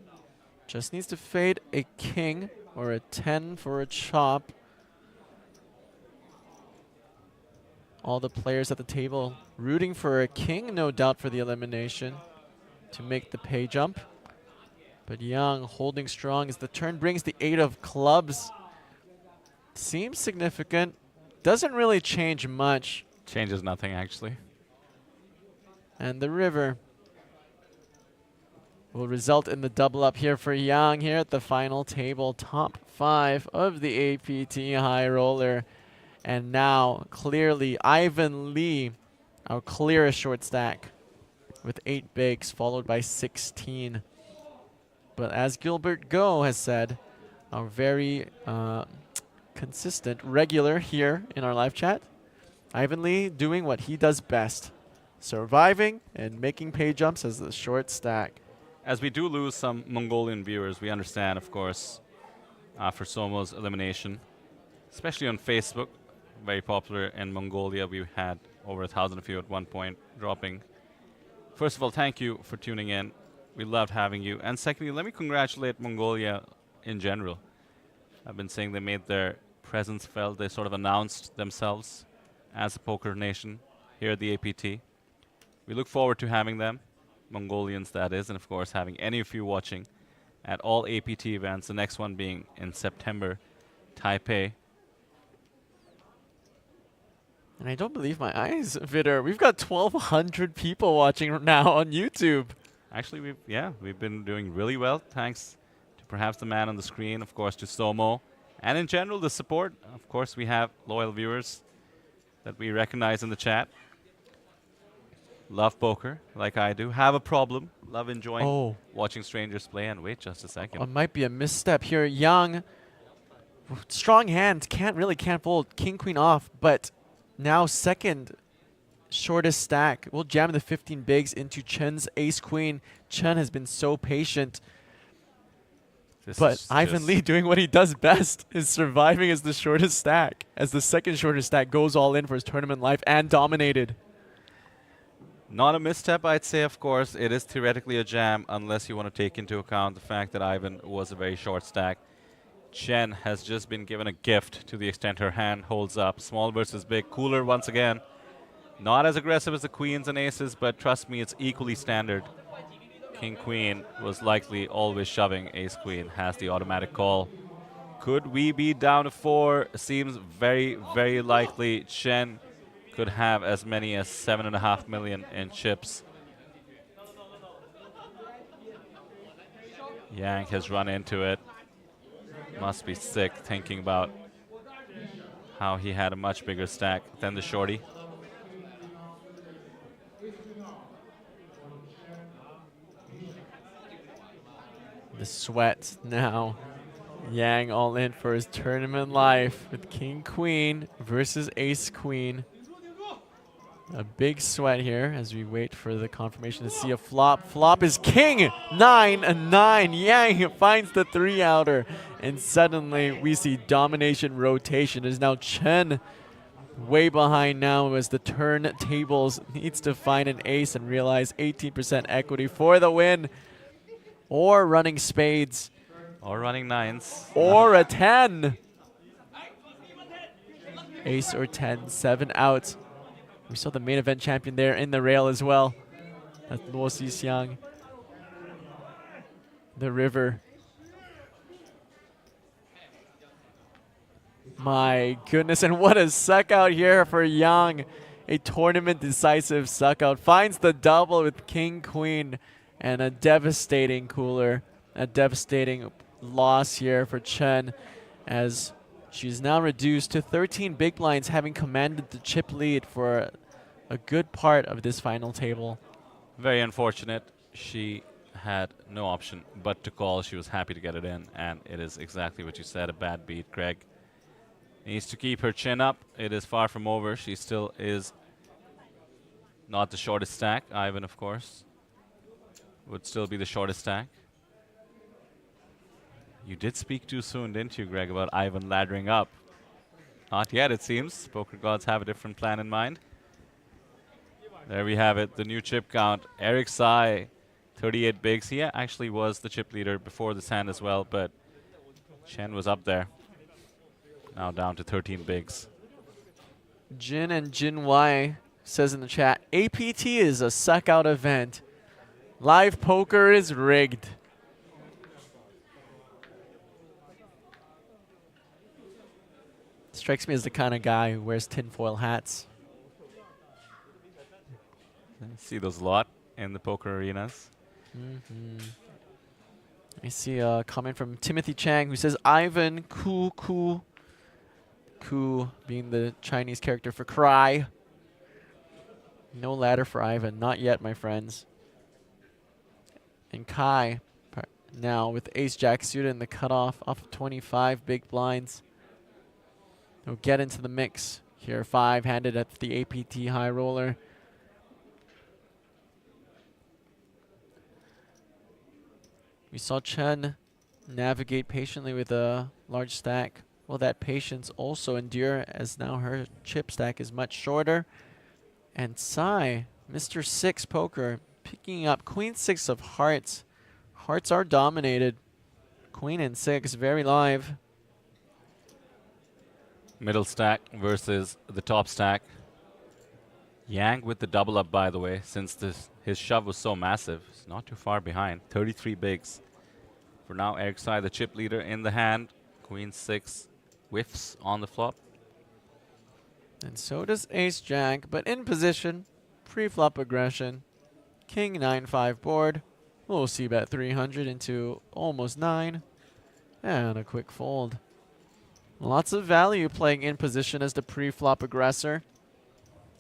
Just needs to fade a king or a 10 for a chop. All the players at the table rooting for a king, no doubt, for the elimination to make the pay jump. But Yang holding strong as the turn brings the 8 of clubs. Seems significant. Doesn't really change much. Changes nothing, actually. And the river will result in the double up here for Yang here at the final table. Top 5 of the APT high roller. And now, clearly, Ivan Lee, our clearest short stack, with 8 bigs, followed by 16. But as Gilbert Go has said, our very consistent, regular here in our live chat, Ivan Lee doing what he does best, surviving and making pay jumps as the short stack. As we do lose some Mongolian viewers, we understand, of course, for Somo's elimination, especially on Facebook. Very popular in Mongolia. We had over 1,000 of you at one point dropping. First of all, thank you for tuning in. We loved having you. And secondly, let me congratulate Mongolia in general. I've been saying they made their presence felt. They sort of announced themselves as a poker nation here at the APT. We look forward to having them, Mongolians that is, and of course having any of you watching at all APT events, the next one being in September, Taipei. And I don't believe my eyes, Vitter. We've got 1,200 people watching now on YouTube. Actually, we've been doing really well, thanks to perhaps the man on the screen, of course to Somo, and in general the support. Of course, we have loyal viewers that we recognize in the chat. Love poker, like I do. Have a problem. Love enjoying watching strangers play. And wait just a second. It might be a misstep here. Yang, strong hand, can't fold. King, queen off, but now second shortest stack. We'll jam the 15 bigs into Chen's ace queen. Chen has been so patient. But Ivan Lee doing what he does best is surviving as the shortest stack, as the second shortest stack goes all in for his tournament life and dominated. Not a misstep, I'd say, of course. It is theoretically a jam unless you want to take into account the fact that Ivan was a very short stack. Chen has just been given a gift to the extent her hand holds up. Small versus big. Cooler once again. Not as aggressive as the queens and aces, but trust me, it's equally standard. King, queen was likely always shoving. Ace, queen has the automatic call. Could we be down to 4? Seems very, very likely. Chen could have as many as 7.5 million in chips. Yang has run into it. Must be sick thinking about how he had a much bigger stack than the shorty. The sweat now. Yang all in for his tournament life with King Queen versus Ace Queen. A big sweat here as we wait for the confirmation to see a flop. Flop is King 9-9. Yang finds the 3-outer. And suddenly we see domination rotation. It is now Chen way behind now as the turntables needs to find an ace and realize 18% equity for the win. Or running spades. Or running 9s. Or a 10. Ace or 10, 7 out. We saw the main event champion there in the rail as well. That's Luo Xixiang. The river. My goodness, and what a suck out here for Yang. A tournament decisive suck out. Finds the double with King Queen and a devastating cooler. A devastating loss here for Chen as she's now reduced to 13 big blinds, having commanded the chip lead for a good part of this final table. Very unfortunate. She had no option but to call. She was happy to get it in, and it is exactly what you said, a bad beat. Greg needs to keep her chin up. It is far from over. She still is not the shortest stack. Ivan, of course, would still be the shortest stack. You did speak too soon, didn't you, Greg, about Ivan laddering up? Not yet, it seems. Poker gods have a different plan in mind. There we have it, the new chip count. Eric Sai, 38 bigs. He actually was the chip leader before this hand as well, but Chen was up there. Now down to 13 bigs. Jin and Jin Y says in the chat, APT is a suck out event. Live poker is rigged. Strikes me as the kind of guy who wears tinfoil hats. I see those a lot in the poker arenas. I see a comment from Timothy Chang who says, Ivan, Ku, Ku. Ku being the Chinese character for cry. No ladder for Ivan. Not yet, my friends. And Kai now with ace-jack suited in the cutoff off of 25 big blinds. He'll get into the mix here. 5-handed at the APT high roller. We saw Chen navigate patiently with a large stack. Will that patience also endure as now her chip stack is much shorter? And Sai, Mr. 6 poker, picking up Queen 6 of hearts. Hearts are dominated. Queen and 6, very live. Middle stack versus the top stack. Yang with the double up, by the way, since his shove was so massive. It's not too far behind. 33 bigs. For now, Eric Sai, the chip leader in the hand. Queen 6 whiffs on the flop. And so does ace-jack, but in position. Pre-flop aggression. King 9-5 board. We'll see bet 300 into almost 9. And a quick fold. Lots of value playing in position as the pre-flop aggressor.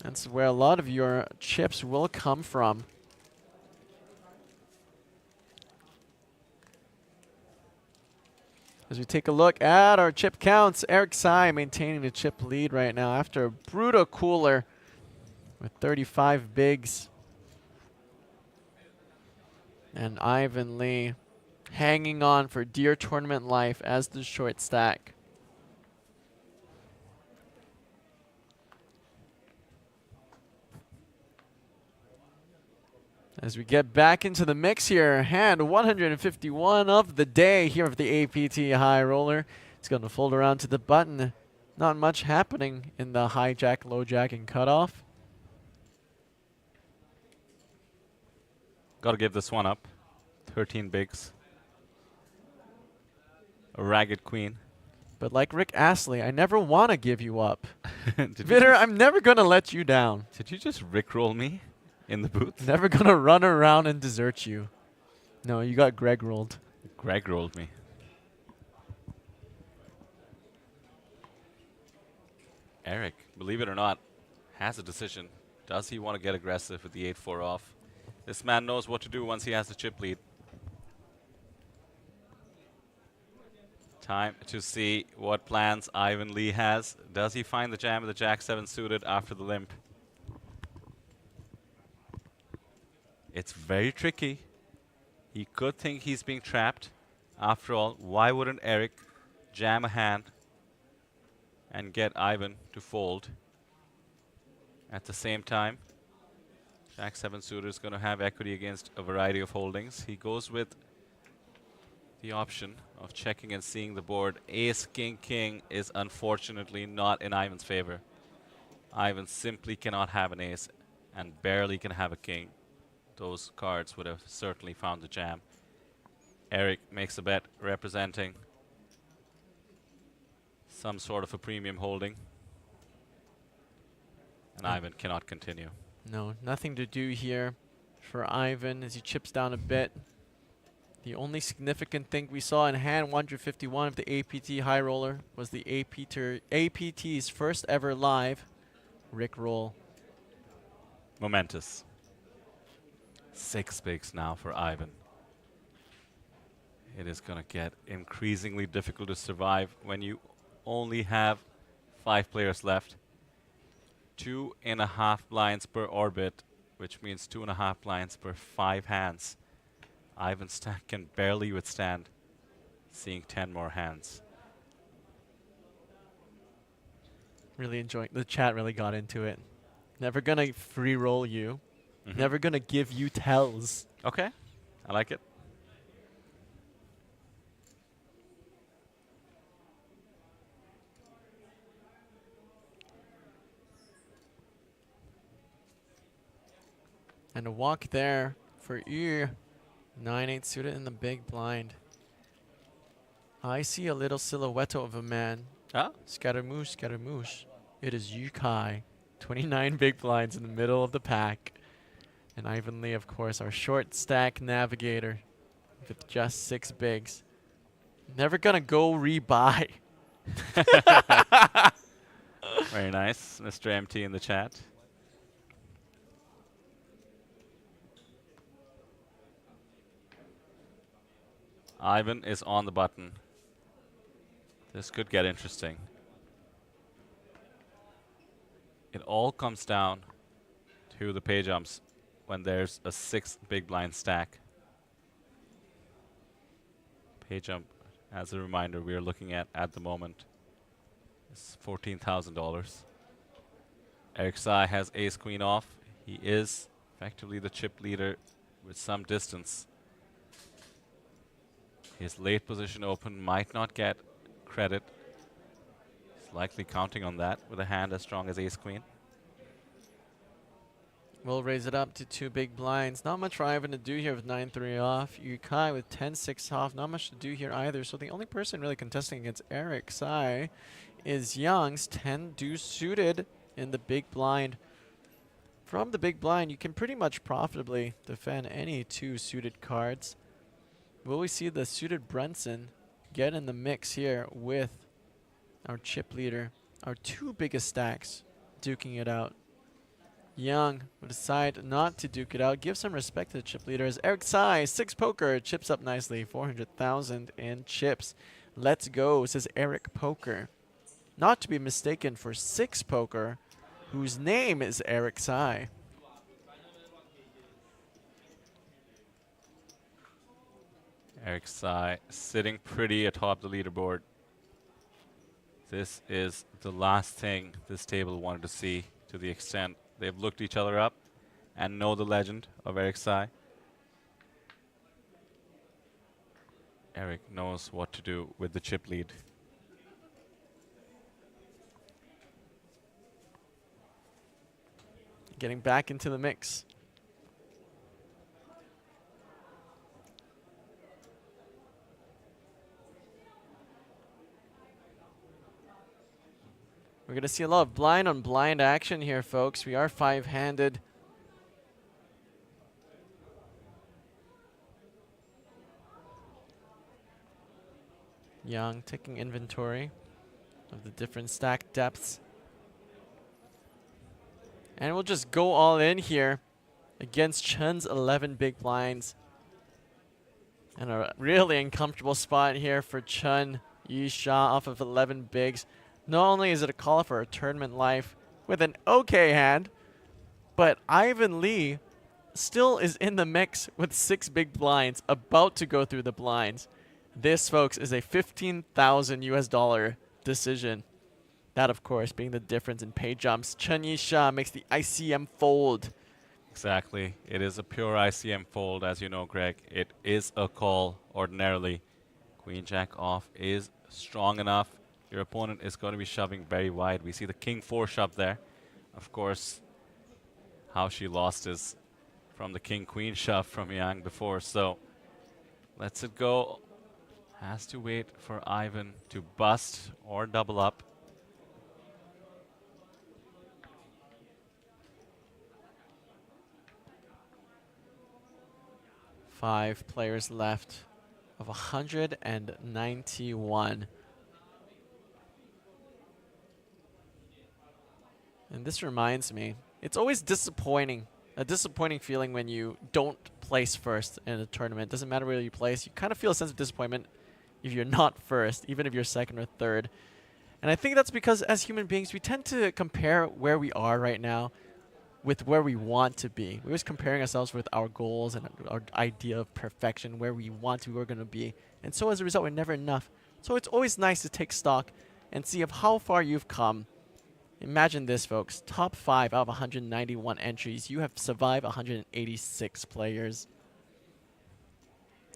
That's where a lot of your chips will come from. As we take a look at our chip counts, Eric Sai maintaining the chip lead right now after a brutal cooler with 35 bigs. And Ivan Lee hanging on for dear tournament life as the short stack. As we get back into the mix here, hand 151 of the day here of the APT high roller. It's going to fold around to the button. Not much happening in the high jack, low jack, and cutoff. Got to give this one up. 13 bigs. A ragged queen. But like Rick Astley, I never want to give you up. Did Vitter, I'm never going to let you down. Did you just rickroll me in the booth? Never going to run around and desert you. No, you got Greg rolled. Greg rolled me. Eric, believe it or not, has a decision. Does he want to get aggressive with the 8-4 off? This man knows what to do once he has the chip lead. Time to see what plans Ivan Lee has. Does he find the jam with the Jack-7 suited after the limp? It's very tricky. He could think he's being trapped. After all, why wouldn't Eric jam a hand and get Ivan to fold? At the same time, Jack-7 suited is going to have equity against a variety of holdings. He goes with the option of checking and seeing the board. Ace, King, King is unfortunately not in Ivan's favor. Ivan simply cannot have an ace and barely can have a king. Those cards would have certainly found the jam. Eric makes a bet representing some sort of a premium holding. And Ivan cannot continue. No, nothing to do here for Ivan as he chips down a bit. The only significant thing we saw in hand 151 of the APT high roller was the APT's first ever live Rick roll. Momentous. 6 bigs now for Ivan. It is going to get increasingly difficult to survive when you only have 5 players left. 2.5 blinds per orbit, which means 2.5 blinds per 5 hands. Ivan's stack can barely withstand seeing 10 more hands. Really enjoying the chat. Really got into it. Never gonna free roll you. Never gonna give you tells. Okay, I like it. And a walk there for Yu. 9-8 suited in the big blind. I see a little silhouette of a man. Ah? Scaramouche, Scaramouche. It is Yu Kai. 29 big blinds in the middle of the pack. And Ivan Lee, of course, our short stack navigator with just 6 bigs. Never gonna go rebuy. Very nice, Mr. MT in the chat. Ivan is on the button. This could get interesting. It all comes down to the pay jumps when there's a 6 big blind stack. Pay jump, as a reminder, we are looking at the moment is $14,000. Eric Sai has ace queen off. He is effectively the chip leader with some distance. His late position open might not get credit. He's likely counting on that with a hand as strong as ace queen. We'll raise it up to 2 big blinds. Not much for Ivan to do here with 9-3 off. Yu Kai with 10-6 off. Not much to do here either. So the only person really contesting against Eric Sai is Young's 10 deuce suited in the big blind. From the big blind, you can pretty much profitably defend any 2 suited cards. Will we see the suited Brunson get in the mix here with our chip leader, our 2 biggest stacks, duking it out? Young will decide not to duke it out. Give some respect to the chip leader as Eric Sai, 6 poker, chips up nicely. 400,000 in chips. Let's go, says Eric Poker. Not to be mistaken for 6 poker, whose name is Eric Sai. Eric Sai sitting pretty atop the leaderboard. This is the last thing this table wanted to see, to the extent they've looked each other up and know the legend of Eric Sai. Eric knows what to do with the chip lead. Getting back into the mix. We're going to see a lot of blind on blind action here, folks. We are 5-handed. Yang taking inventory of the different stack depths. And we'll just go all in here against Chun's 11 big blinds. And a really uncomfortable spot here for Chun Yisha off of 11 bigs. Not only is it a call for a tournament life with an okay hand, but Ivan Lee still is in the mix with 6 big blinds, about to go through the blinds. This, folks, is a $15,000 decision. That, of course, being the difference in pay jumps. Chun Yisha makes the ICM fold. Exactly. It is a pure ICM fold, as you know, Greg. It is a call ordinarily. Queen Jack off is strong enough. Your opponent is going to be shoving very wide. We see the King 4 shove there. Of course, how she lost is from the King Queen shove from Yang before. So lets it go. Has to wait for Ivan to bust or double up. Five players left of 191. And this reminds me, it's always disappointing, a disappointing feeling when you don't place first in a tournament. Doesn't matter where you place, you kind of feel a sense of disappointment if you're not first, even if you're second or third. And I think that's because as human beings, we tend to compare where we are right now with where we want to be. We're always comparing ourselves with our goals and our idea of perfection, where we want to be, where we're going to be. And so as a result, we're never enough. So it's always nice to take stock and see of how far you've come. Imagine this, folks. Top 5 out of 191 entries. You have survived 186 players.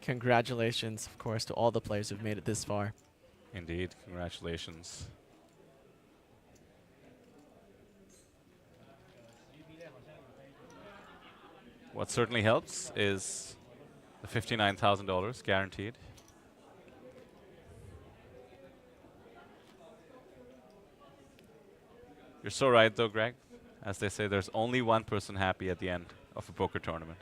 Congratulations, of course, to all the players who've made it this far. Indeed, congratulations. What certainly helps is the $59,000 guaranteed. You're so right, though, Greg. As they say, there's only one person happy at the end of a poker tournament.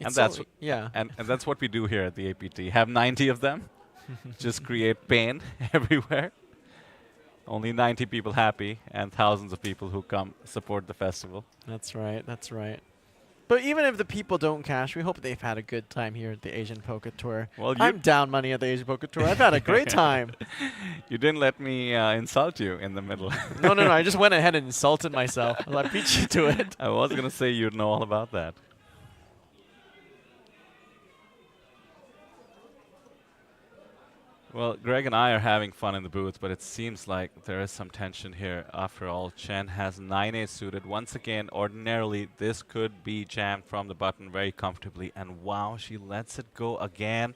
And that's and that's what we do here at the APT. Have 90 of them, just create pain everywhere. Only 90 people happy and thousands of people who come support the festival. That's right, that's right. But even if the people don't cash, we hope they've had a good time here at the Asian Poker Tour. Well, I'm down money at the Asian Poker Tour. I've had a great time. You didn't let me insult you in the middle. No, I just went ahead and insulted myself. I beat you to it. I was going to say you'd know all about that. Well, Greg and I are having fun in the booth, but it seems like there is some tension here. After all, Chen has 9-8 suited. Once again, ordinarily, this could be jammed from the button very comfortably. And wow, she lets it go again.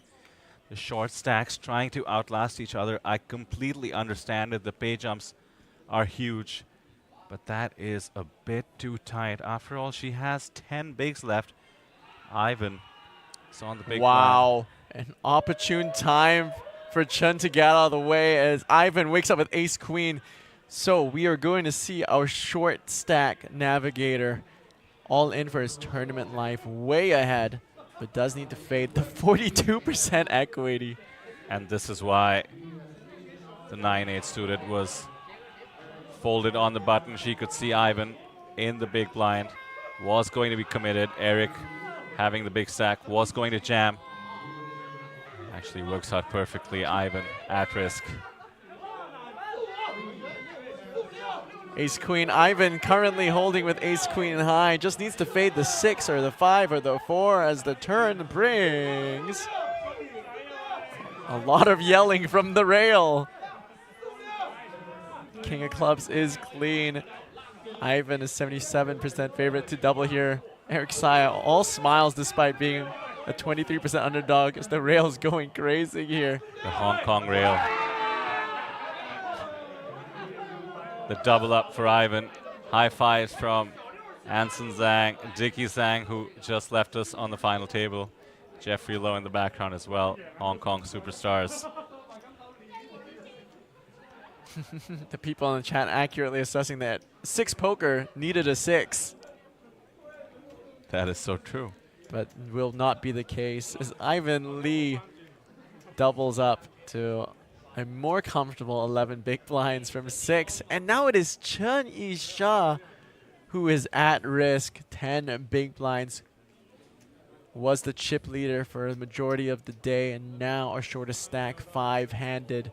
The short stacks trying to outlast each other. I completely understand it. The pay jumps are huge, but that is a bit too tight. After all, she has 10 bigs left. Ivan is on the big Wow, an opportune time for Chen to get out of the way as Ivan wakes up with ace queen. So we are going to see our short stack navigator all in for his tournament life, way ahead, but does need to fade the 42% equity. And this is why the 9-8 suited was folded on the button. She could see Ivan in the big blind, was going to be committed. Eric, having the big stack, was going to jam. Actually works out perfectly. Ivan at risk. Ace queen. Ivan currently holding with ace queen high. Just needs to fade the 6 or the 5 or the 4 as the turn brings a lot of yelling from the rail. King of clubs is clean. Ivan is 77% favorite to double here. Eric Saya all smiles despite being a 23% underdog as the rail's going crazy here. The Hong Kong rail. The double up for Ivan. High fives from Anson Zhang, Dicky Zhang, who just left us on the final table. Jeffrey Lowe in the background as well. Hong Kong superstars. The people in the chat accurately assessing that 6 poker needed a 6. That is so true. But will not be the case as Ivan Lee doubles up to a more comfortable 11 big blinds from 6. And now it is Chen Yisha who is at risk. 10 big blinds. Was the chip leader for the majority of the day, and now our shortest stack 5-handed.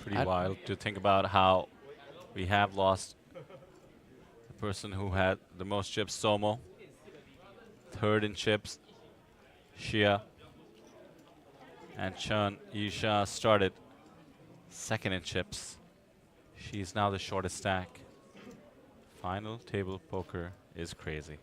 Pretty wild to think about how we have lost the person who had the most chips, Somo. 3rd in chips, Shia. And Chen Yisha started 2nd in chips. She's now the shortest stack. Final table poker is crazy.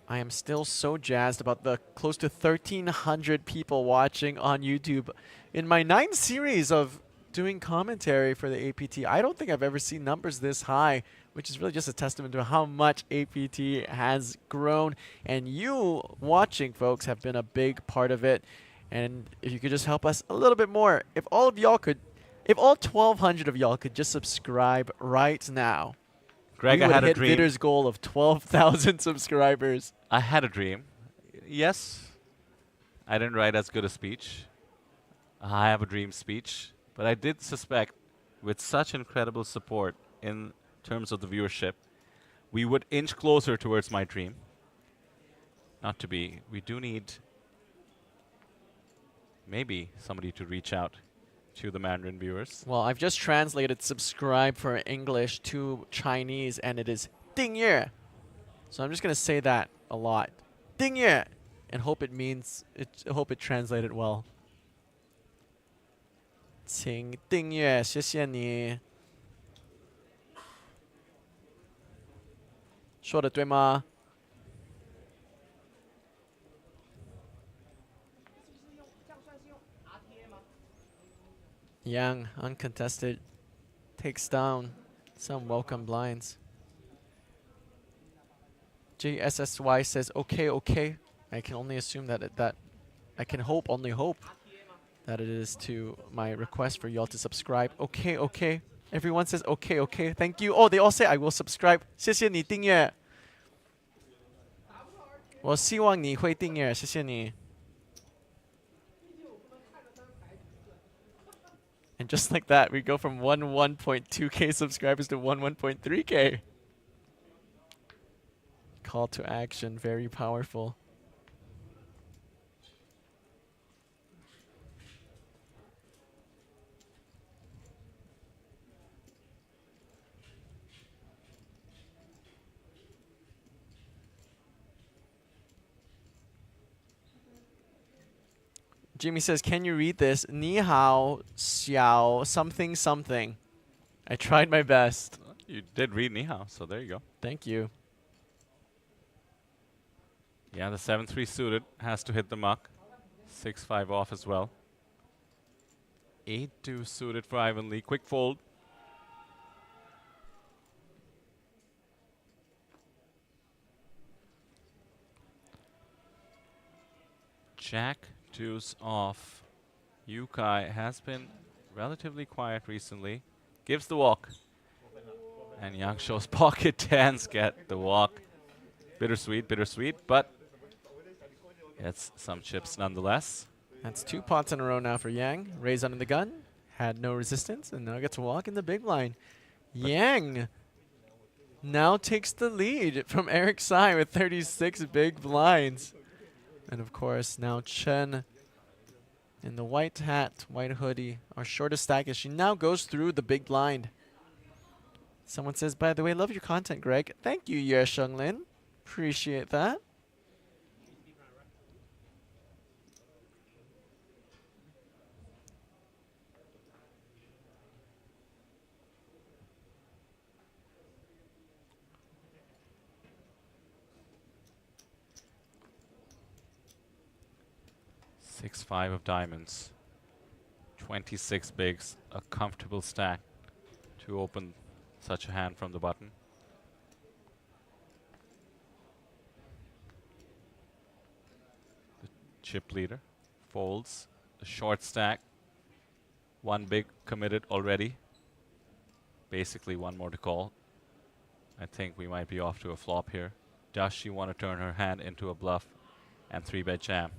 I am still so jazzed about the close to 1,300 people watching on YouTube. In my 9th series of doing commentary for the APT, I don't think I've ever seen numbers this high, which is really just a testament to how much APT has grown. And you watching, folks, have been a big part of it. And if you could just help us a little bit more, if all of y'all could, if all 1,200 of y'all could just subscribe right now, Greg, we would I had hit a dream. Vitter's goal of 12,000 subscribers. I had a dream. Yes, I didn't write as good a speech. I have a dream speech. But I did suspect, with such incredible support in terms of the viewership, we would inch closer towards my dream. Not to be. We do need maybe somebody to reach out to the Mandarin viewers. Well, I've just translated subscribe for English to Chinese, and it is 订阅. So I'm just going to say that a lot. 订阅, and hope it means, hope it translated well. 请订阅，谢谢你。说的对吗？ Yang, uncontested, takes down some welcome blinds. JSSY says, okay, okay. I can only assume that I can only hope that it is to my request for y'all to subscribe. Okay, okay. Everyone says, okay, okay. Thank you. Oh, they all say, I will subscribe. 谢谢你订阅。我希望你会订阅，谢谢你。 And just like that, we go from 1.2K subscribers to 1.3K. Call to action, very powerful. Jimmy says, can you read this? 你好, xiao, something, something. I tried my best. You did read Ni Hao, so there you go. Thank you. Yeah, the 7-3 suited has to hit the muck. 6-5 off as well. 8-2 suited for Ivan Lee. Quick fold. Jack deuce off. Yukai has been relatively quiet recently. Gives the walk. And Yangshou's pocket tens get the walk. Bittersweet, bittersweet, but gets some chips nonetheless. That's 2 pots in a row now for Yang. Raise under the gun. Had no resistance, and now gets to walk in the big line. Yang now takes the lead from Eric Tsai with 36 big blinds. And of course, now Chen in the white hat, white hoodie, our shortest stack as she now goes through the big blind. Someone says, by the way, love your content, Greg. Thank you, Ye Shenglin. Appreciate that. Six, 5 of diamonds. 26 bigs. A comfortable stack to open such a hand from the button. chip leader folds a short stack. One big committed already. Basically one more to call. I think we might be off to a flop here. Does she want to turn her hand into a bluff and 3-bet jam?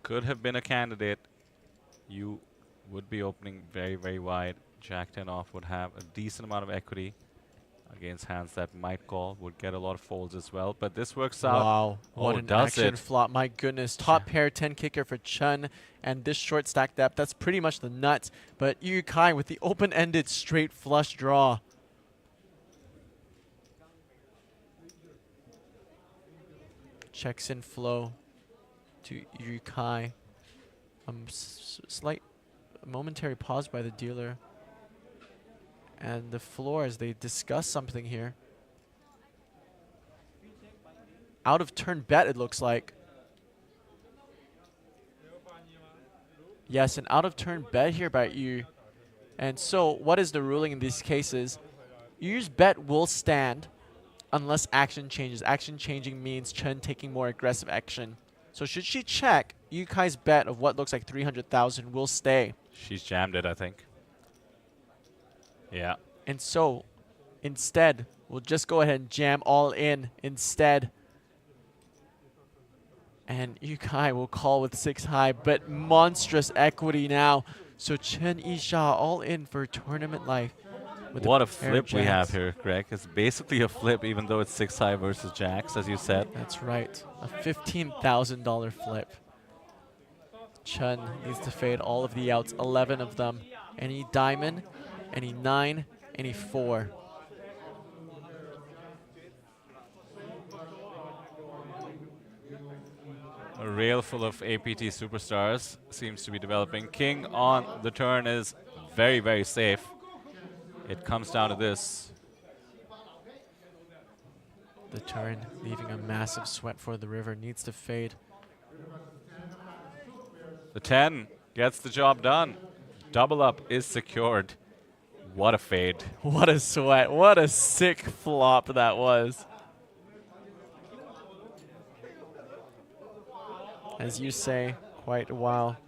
Could have been a candidate. You would be opening very, very wide. Jack 10 off would have a decent amount of equity against hands that might call, would get a lot of folds as well. But this works out. Wow, what an does action it? flop. My goodness. Top pair 10 kicker for Chun. And this short stack depth, that's pretty much the nut. But Yu Kai with the open-ended straight flush draw. Checks in flow to Yu Kai. Slight momentary pause by the dealer. And the floor as they discuss something here. Out of turn bet, it looks like. Yes, an out of turn bet here by Yu. And so what is the ruling in these cases? Yu's bet will stand unless action changes. Action changing means Chen taking more aggressive action. So should she check, Yu Kai's bet of what looks like 300,000 will stay. She's jammed it, I think. Yeah. And so, instead, we'll just go ahead and jam all in instead. And Yu Kai will call with 6 high, but monstrous equity now. So Chen Yisha all in for tournament life. With What a pair flip of we have jacks. here, Greg. It's basically a flip, even though it's 6 high versus jacks, as you said. That's right. A $15,000 flip. Chen needs to fade all of the outs, 11 of them. Any diamond, any 9, any 4. A rail full of APT superstars seems to be developing. King on the turn is very, very safe. It comes down to this. The turn, leaving a massive sweat for the river, needs to fade. The 10 gets the job done. Double up is secured. What a fade. What a sweat. What a sick flop that was. As you say, quite a while.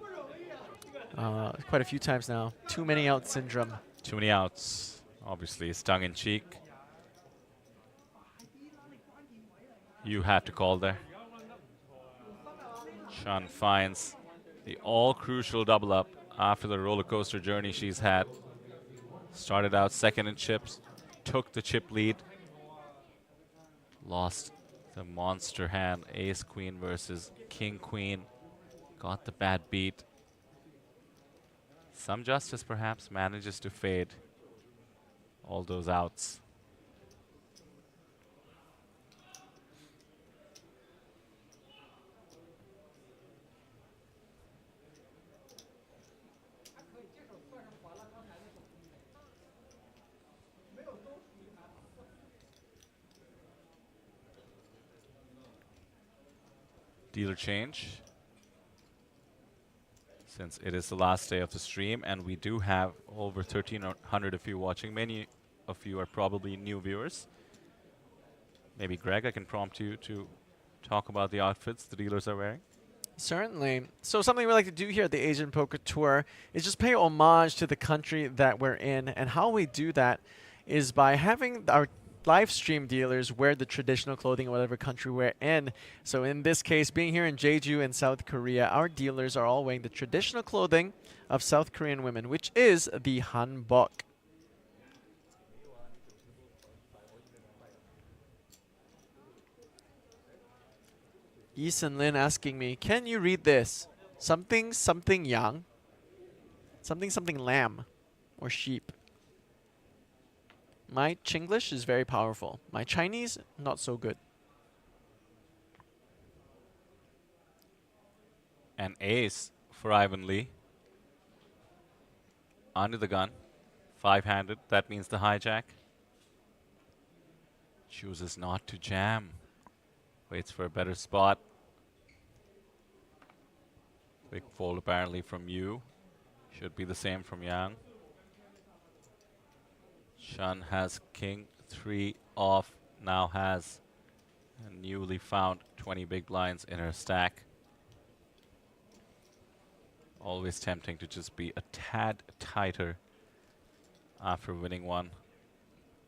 Quite a few times now. Too many out syndrome. Too many outs. Obviously, it's tongue in cheek. You had to call there. Chun finds the all-crucial double up after the roller coaster journey she's had. Started out second in chips, took the chip lead, lost the monster hand, ace-queen versus king-queen, got the bad beat. Some justice perhaps, manages to fade all those outs. Dealer change, since it is the last day of the stream and we do have over 1,300 of you watching. Many of you are probably new viewers. Maybe Greg, I can prompt you to talk about the outfits the dealers are wearing. Certainly. So something we like to do here at the Asian Poker Tour is just pay homage to the country that we're in. And how we do that is by having our live stream dealers wear the traditional clothing of whatever country we're in. So in this case, being here in Jeju in South Korea, our dealers are all wearing the traditional clothing of South Korean women, which is the hanbok. Eason Lin asking me, can you read this? Something something yang, something something lamb or sheep. My Chinglish is very powerful. My Chinese, not so good. An ace for Ivan Lee. Under the gun. 5-handed. That means the hijack. Chooses not to jam. Waits for a better spot. Big fold apparently from Yu. Should be the same from Yang. Chun has king 3 off. Now has A newly found 20 big blinds in her stack. Always tempting to just be a tad tighter after winning one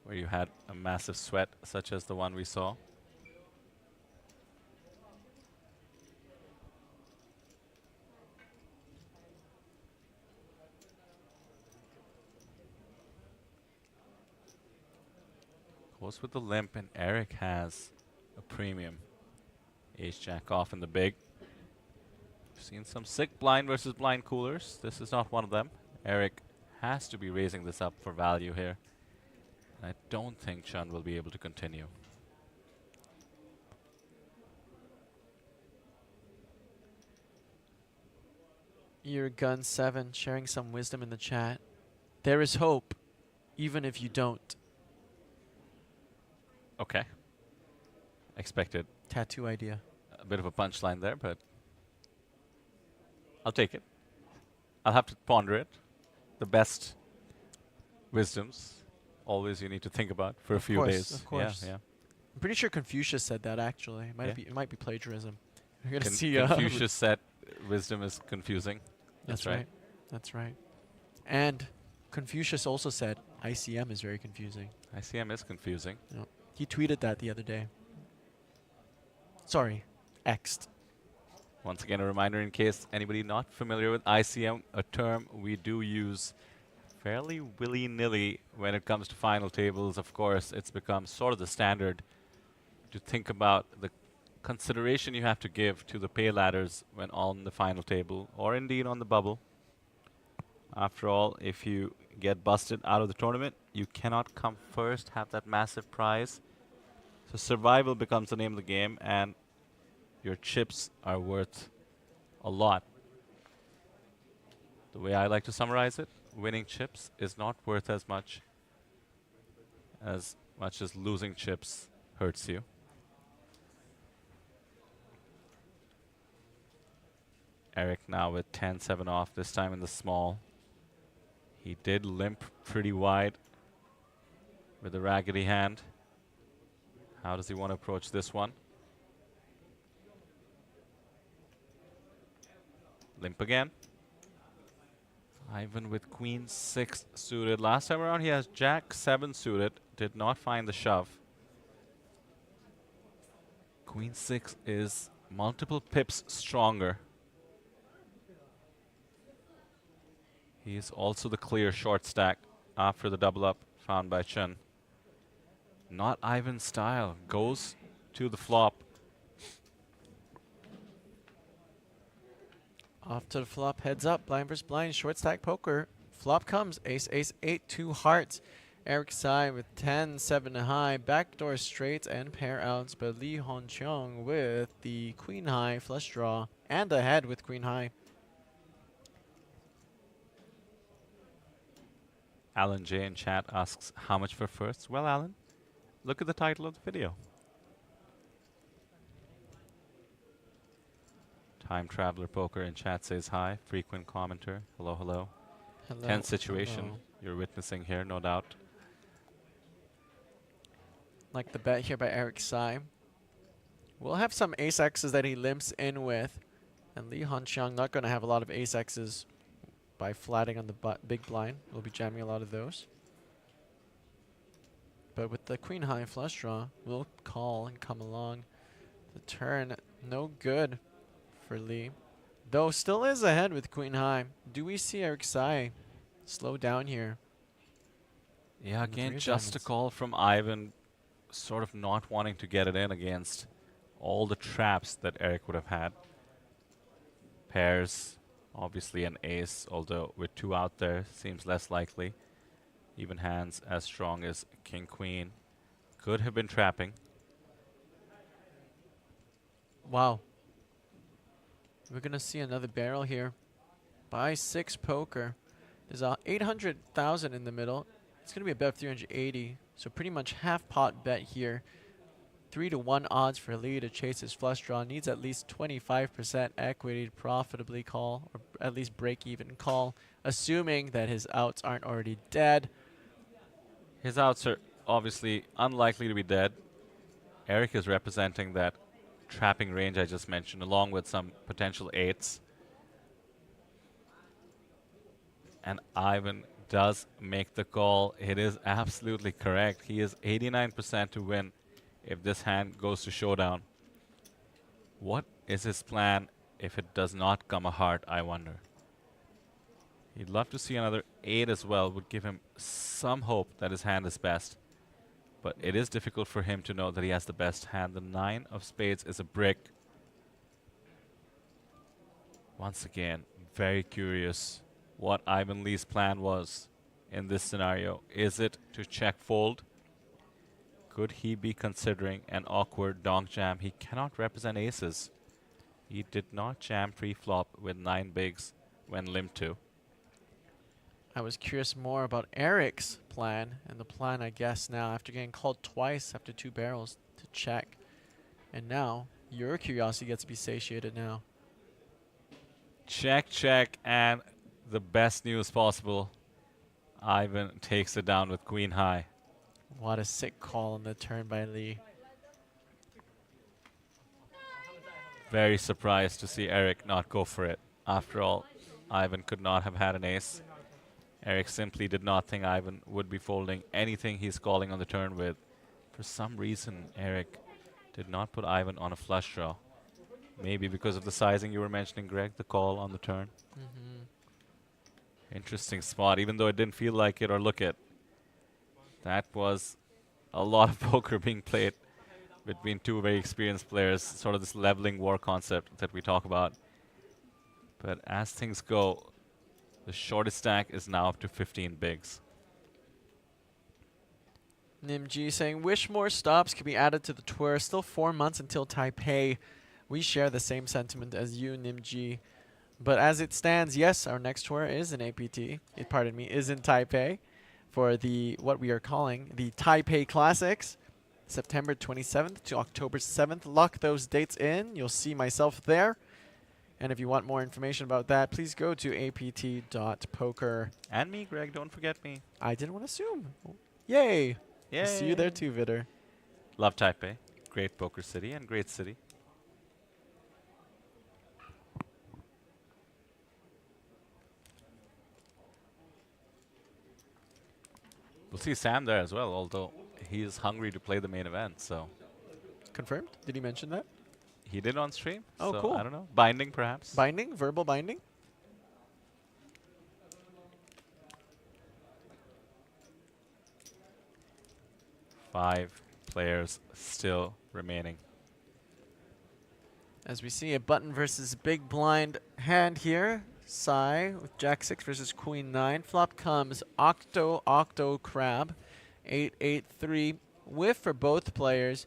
where you had a massive sweat such as the one we saw. Goes with the limp, and Eric has a premium. Ace-Jack off in the big. We've seen some sick blind versus blind coolers. This is not one of them. Eric has to be raising this up for value here. I don't think Chun will be able to continue. Your Gun 7 sharing some wisdom in the chat. There is hope, even if you don't. Okay. Expected. Tattoo idea. A bit of a punchline there, but I'll take it. I'll have to ponder it. The best wisdoms, always you need to think about for a few days. Of course. Yeah, yeah. I'm pretty sure Confucius said that actually. It might be plagiarism. You're gonna see. Confucius said wisdom is confusing. That's right. That's right. And Confucius also said ICM is very confusing. ICM is confusing. Yep. He tweeted that the other day. Sorry, X'd. Once again, a reminder in case anybody not familiar with ICM, a term we do use fairly willy-nilly when it comes to final tables. Of course, it's become sort of the standard to think about the consideration you have to give to the pay ladders when on the final table, or indeed on the bubble. After all, if you get busted out of the tournament, you cannot come first, have that massive prize. So survival becomes the name of the game, and your chips are worth a lot. The way I like to summarize it, winning chips is not worth as much as losing chips hurts you. Eric now with 10-7 off, this time in the small. He did limp pretty wide with a raggedy hand. How does he want to approach this one? Limp again. Ivan with Queen 6 suited. Last time around he has Jack 7 suited. Did not find the shove. Queen 6 is multiple pips stronger. He is also the clear short stack after the double up found by Chun. Not Ivan's style. Goes to the flop. Off to the flop, heads up, blind versus blind, short stack poker. Flop comes, ace, ace, 8, 2 hearts. Eric Tsai with 10-7 high, backdoor straights and pair outs, but Lee Hon-cheong with the queen high flush draw and ahead with queen high. Alan J in chat asks, how much for first? Well, Alan, look at the title of the video. Time Traveler Poker in chat says hi. Frequent commenter. Hello, hello. Hello. Tense situation you're witnessing here, no doubt. Like the bet here by Eric Tsai. We'll have some ace X's that he limps in with. And Lee Hon-cheong not going to have a lot of ace X's by flatting on the big blind. We'll be jamming a lot of those. But with the queen high flush draw, we'll call and come along. The turn, no good for Lee. Though still is ahead with queen high. Do we see Eric Tsai slow down here? Yeah, again, just a call from Ivan, sort of not wanting to get it in against all the traps that Eric would have had. Pairs, obviously an ace, although with 2 out there, seems less likely. Even hands as strong as king, queen. Could have been trapping. Wow. We're going to see another barrel here. Buy 6 poker. There's 800,000 in the middle. It's going to be a bet of 380. So pretty much half pot bet here. 3-1 odds for Lee to chase his flush draw. Needs at least 25% equity to profitably call, or at least break even call, assuming that his outs aren't already dead. His outs are obviously unlikely to be dead. Eric is representing that trapping range I just mentioned, along with some potential 8s. And Ivan does make the call. It is absolutely correct. He is 89% to win if this hand goes to showdown. What is his plan if it does not come a heart, I wonder? He'd love to see another 8 as well. Would give him some hope that his hand is best. But it is difficult for him to know that he has the best hand. The 9 of spades is a brick. Once again, very curious what Ivan Lee's plan was in this scenario. Is it to check fold? Could he be considering an awkward donk jam? He cannot represent aces. He did not jam pre-flop with 9 bigs when limp 2. I was curious more about Eric's plan, and the plan, I guess, now after getting called twice after 2 barrels to check. And now your curiosity gets to be satiated now. Check, check, and the best news possible. Ivan takes it down with queen high. What a sick call on the turn by Lee. Very surprised to see Eric not go for it. After all, Ivan could not have had an ace. Eric simply did not think Ivan would be folding anything he's calling on the turn with. For some reason, Eric did not put Ivan on a flush draw. Maybe because of the sizing you were mentioning, Greg, the call on the turn. Interesting spot, even though it didn't feel like it or look it. That was a lot of poker being played between 2 very experienced players, sort of this leveling war concept that we talk about. But as things go, the shortest stack is now up to 15 bigs. Nimg saying, wish more stops could be added to the tour. Still 4 months until Taipei. We share the same sentiment as you, Nimg. But as it stands, yes, our next tour is in APT. Pardon me, is in Taipei for the what we are calling the Taipei Classics, September 27th to October 7th. Lock those dates in. You'll see myself there. And if you want more information about that, please go to apt.poker. And me, Greg, don't forget me. I didn't want to assume. Yay! Yay! See you there too, Vitter. Love Taipei. Great poker city and great city. We'll see Sam there as well, although he is hungry to play the main event, so. Confirmed? Did he mention that? He did on stream. Oh, so cool. I don't know. Binding, perhaps. Binding? Verbal binding? Five players still remaining. As we see a button versus big blind hand here. Sai with Jack 6 versus Queen 9. Flop comes Octo Crab. 8-8-3. Whiff for both players.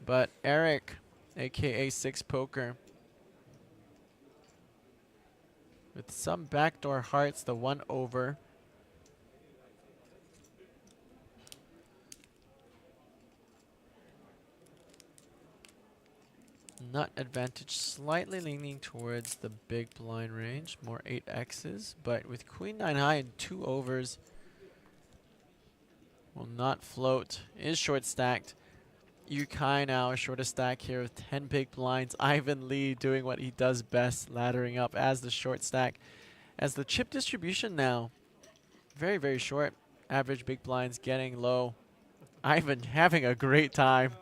But Eric, aka 6 Poker, with some backdoor hearts, the 1 over. Nut advantage slightly leaning towards the big blind range, more 8Xs, but with Queen 9 high and 2 overs, will not float, is short stacked. Yukai now short stack here with 10 big blinds. Ivan Lee doing what he does best, laddering up as the short stack. As the chip distribution now, very, very short. Average big blinds getting low. Ivan having a great time,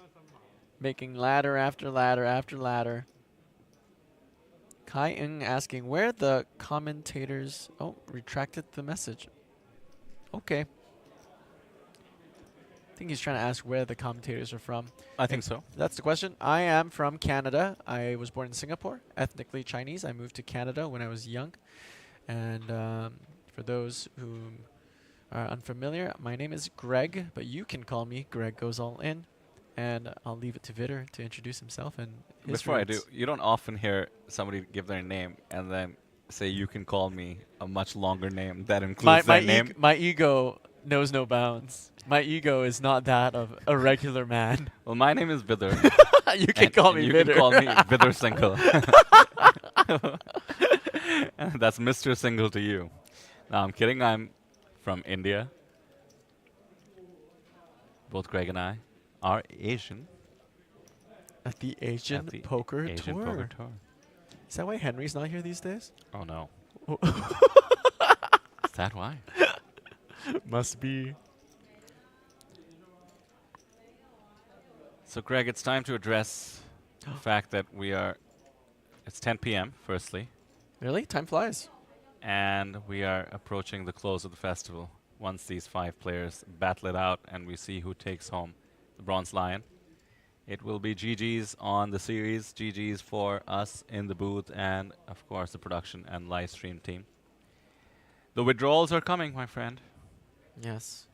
making ladder after ladder after ladder. Kai Ng asking where the commentators... Oh, retracted the message. Okay. I think he's trying to ask where the commentators are from. I think so. That's the question. I am from Canada. I was born in Singapore, ethnically Chinese. I moved to Canada when I was young. And for those who are unfamiliar, my name is Greg, but you can call me Greg Goes All In. And I'll leave it to Vitter to introduce himself and his Before roots. I do, you don't often hear somebody give their name and then say you can call me a much longer name that includes that name. My ego knows no bounds. My ego is not that of a regular man. Well, my name is Vidar. You can call me You Vidar. can call me Vidar Single. That's Mr. Single to you. No, I'm kidding. I'm from India. Both Greg and I are Asian. At the Asian Poker Asian Tour. Poker Tour. Is that why Henry's not here these days? Oh no. Is that why? Must be. So Greg, it's time to address the fact that it's 10 p.m. firstly. Really? Time flies. And we are approaching the close of the festival. Once these 5 players battle it out and we see who takes home the Bronze Lion. It will be GG's on the series, GG's for us in the booth, and of course the production and live stream team. The withdrawals are coming, my friend. Yes.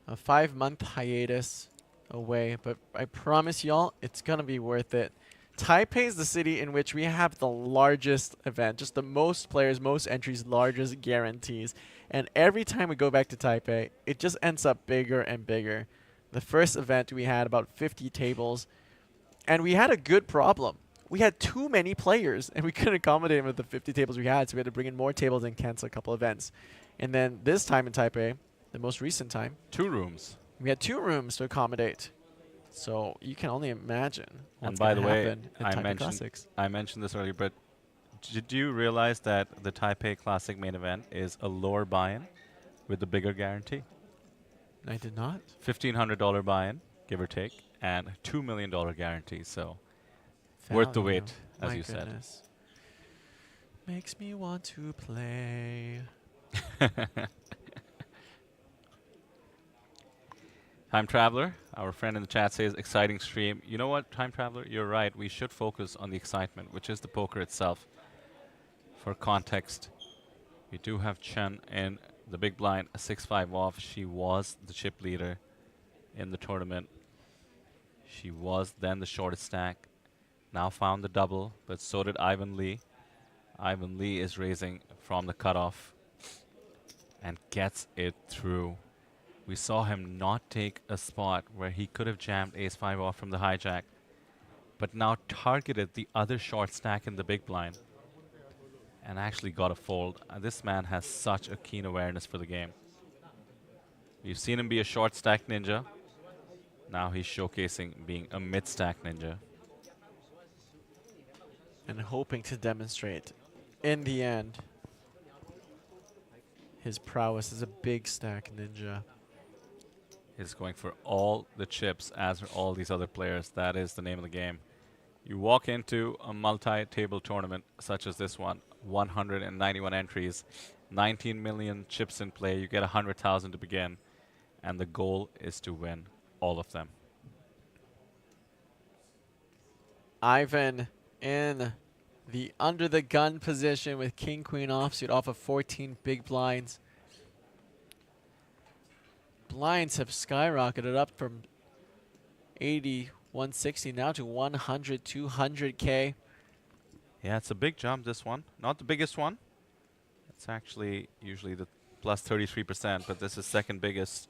A 5-month hiatus away, but I promise y'all, it's going to be worth it. Taipei is the city in which we have the largest event, just the most players, most entries, largest guarantees. And every time we go back to Taipei, it just ends up bigger and bigger. The first event, we had about 50 tables, and we had a good problem. We had too many players, and we couldn't accommodate them with the 50 tables we had, so we had to bring in more tables and cancel a couple events. And then this time in Taipei, the most recent time, 2 rooms. We had 2 rooms to accommodate. So you can only imagine what's And by the way, happen in Taipei Classics. I mentioned this earlier, but did you realize that the Taipei Classic main event is a lower buy-in with the bigger guarantee? I did not. $1,500 buy-in, give or take, and a $2 million guarantee. So worth the wait, as you said. Makes me want to play. Time Traveler, our friend in the chat says, exciting stream. You know what, Time Traveler? You're right. We should focus on the excitement, which is the poker itself. For context, we do have Chen in the big blind, a 6-5 off. She was the chip leader in the tournament. She was then the shortest stack. Now found the double, but so did Ivan Lee. Ivan Lee is raising from the cutoff and gets it through. We saw him not take a spot where he could have jammed ace-5 off from the hijack, but now targeted the other short stack in the big blind and actually got a fold. This man has such a keen awareness for the game. We've seen him be a short stack ninja. Now he's showcasing being a mid-stack ninja. And hoping to demonstrate, in the end, his prowess as a big stack ninja. Is going for all the chips, as are all these other players. That is the name of the game. You walk into a multi-table tournament such as this one, 191 entries, 19 million chips in play. You get 100,000 to begin, and the goal is to win all of them. Ivan in the under the gun position with king queen offsuit off of 14 big blinds. Blinds have skyrocketed up from 80, 160 now to 100, 200K. Yeah, it's a big jump, this one. Not the biggest one. It's actually usually the plus 33%, but this is second biggest.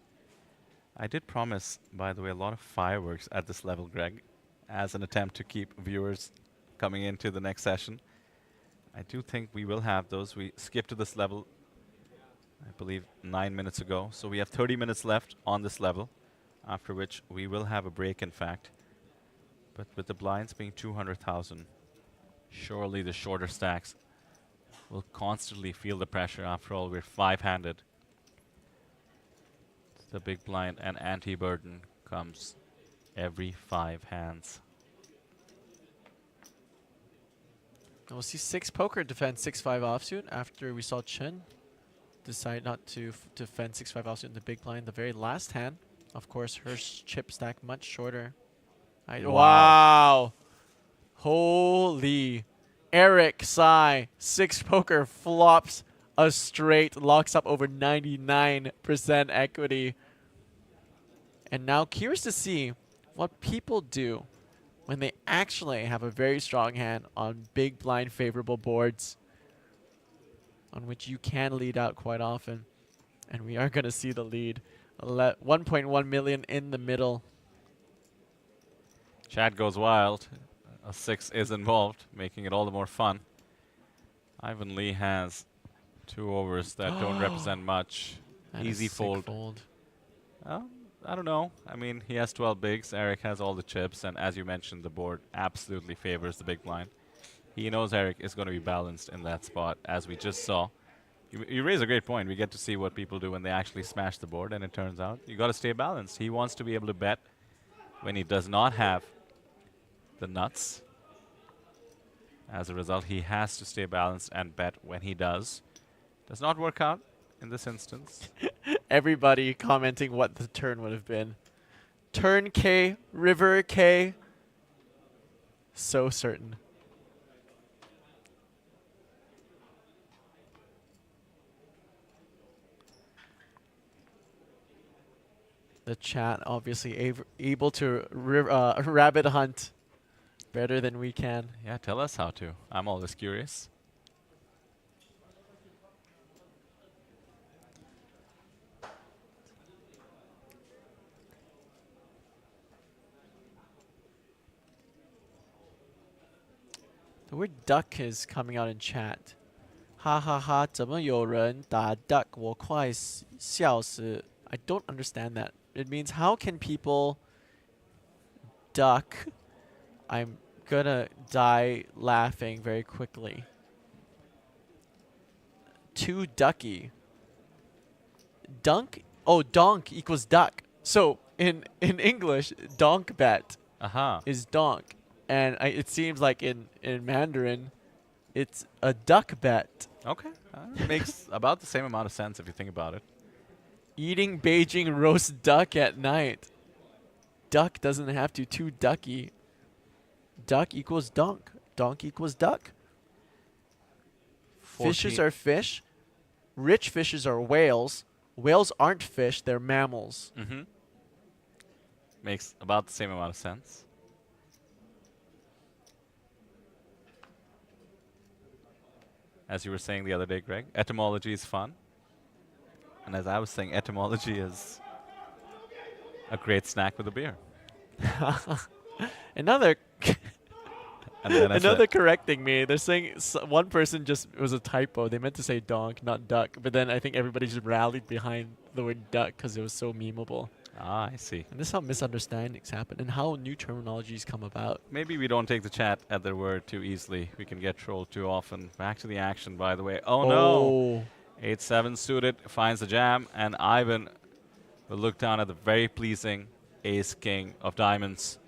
I did promise, by the way, a lot of fireworks at this level, Greg, as an attempt to keep viewers coming into the next session. I do think we will have those. We skipped to this level, I believe, 9 minutes ago. So we have 30 minutes left on this level, after which we will have a break, in fact. But with the blinds being 200,000, surely the shorter stacks will constantly feel the pressure. After all, we're 5-handed. The big blind and anti-burden comes every 5 hands. We'll see 6 poker defend 6-5 offsuit after we saw Chen decide not to defend 6-5 offsuit in the big blind the very last hand. Of course, her chip stack much shorter. Wow. Holy. Eric Sai, 6 poker flops a straight, locks up over 99% equity. And now curious to see what people do when they actually have a very strong hand on big blind favorable boards on which you can lead out quite often. And we are going to see the lead. 1.1 million in the middle. Chat goes wild. A 6 is involved, making it all the more fun. Ivan Lee has 2 overs that don't represent much. That Easy is sick fold. fold. I don't know. I mean, he has 12 bigs. Eric has all the chips. And as you mentioned, the board absolutely favors the big blind. He knows Eric is going to be balanced in that spot, as we just saw. You raise a great point. We get to see what people do when they actually smash the board, and it turns out you got to stay balanced. He wants to be able to bet when he does not have the nuts. As a result, he has to stay balanced and bet when he does. Does not work out in this instance. Everybody commenting what the turn would have been. Turn K, river K. So certain. The chat obviously able to rabbit hunt better than we can. Yeah, tell us how to. I'm always curious. The word duck is coming out in chat. Ha ha ha, 怎么有人打 duck? 我快笑死. I don't understand that. It means how can people duck? I'm gonna die laughing very quickly. Too ducky. Dunk? Oh, donk equals duck. So in English, donk bet is donk. And it seems like in Mandarin, it's a duck bet. Okay. Makes about the same amount of sense if you think about it. Eating Beijing roast duck at night. Duck doesn't have to too ducky. Duck equals donk. Donk equals duck. Fishes are fish. Rich fishes are whales. Whales aren't fish, they're mammals. Mm-hmm. Makes about the same amount of sense. As you were saying the other day, Greg, etymology is fun. And as I was saying, etymology is a great snack with a beer. Another Another correcting me. They're saying one person just, it was a typo. They meant to say donk, not duck. But then I think everybody just rallied behind the word duck because it was so memeable. Ah, I see. And this is how misunderstandings happen and how new terminologies come about. Maybe we don't take the chat at their word too easily. We can get trolled too often. Back to the action, by the way. Oh, no. 8-7 suited, finds the jam, and Ivan will look down at the very pleasing ace-king of diamonds.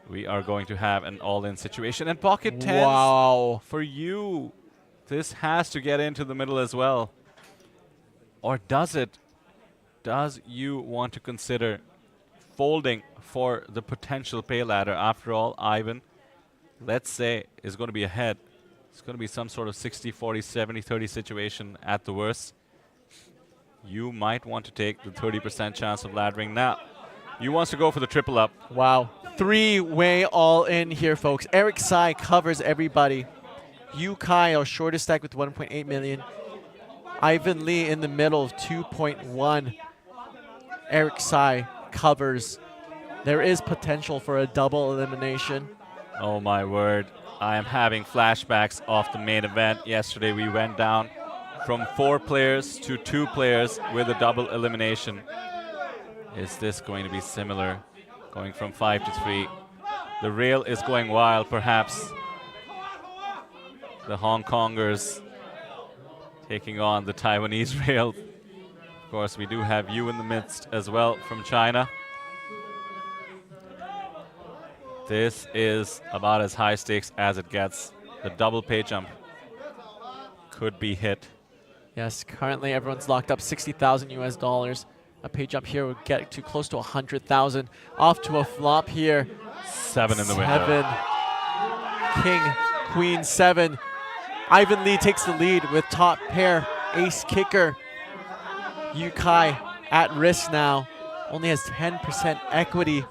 We are going to have an all-in situation. And pocket tens for you. This has to get into the middle as well. Or does it? Does you want to consider folding for the potential pay ladder? After all, Ivan, let's say, is going to be ahead. It's going to be some sort of 60-40, 70-30 situation at the worst. You might want to take the 30% chance of laddering. Now, you wants to go for the triple up. Wow. Three-way all-in here, folks. Eric Sai covers everybody. Yu Kai, our shortest stack with 1.8 million. Ivan Lee in the middle of 2.1. Eric Sai covers. There is potential for a double elimination. Oh, my word. I am having flashbacks off the main event. Yesterday, we went down from 4 players to 2 players with a double elimination. Is this going to be similar? Going from 5 to 3. The rail is going wild, perhaps. The Hong Kongers taking on the Taiwanese rail. Of course, we do have you in the midst as well from China. This is about as high stakes as it gets. The double pay jump could be hit. Yes, currently everyone's locked up $60,000 US. A pay jump here would get to close to 100,000. Off to a flop here. 7 in the window. 7. King, Queen, 7. Ivan Lee takes the lead with top pair. Ace kicker. Yu Kai at risk now. Only has 10% equity.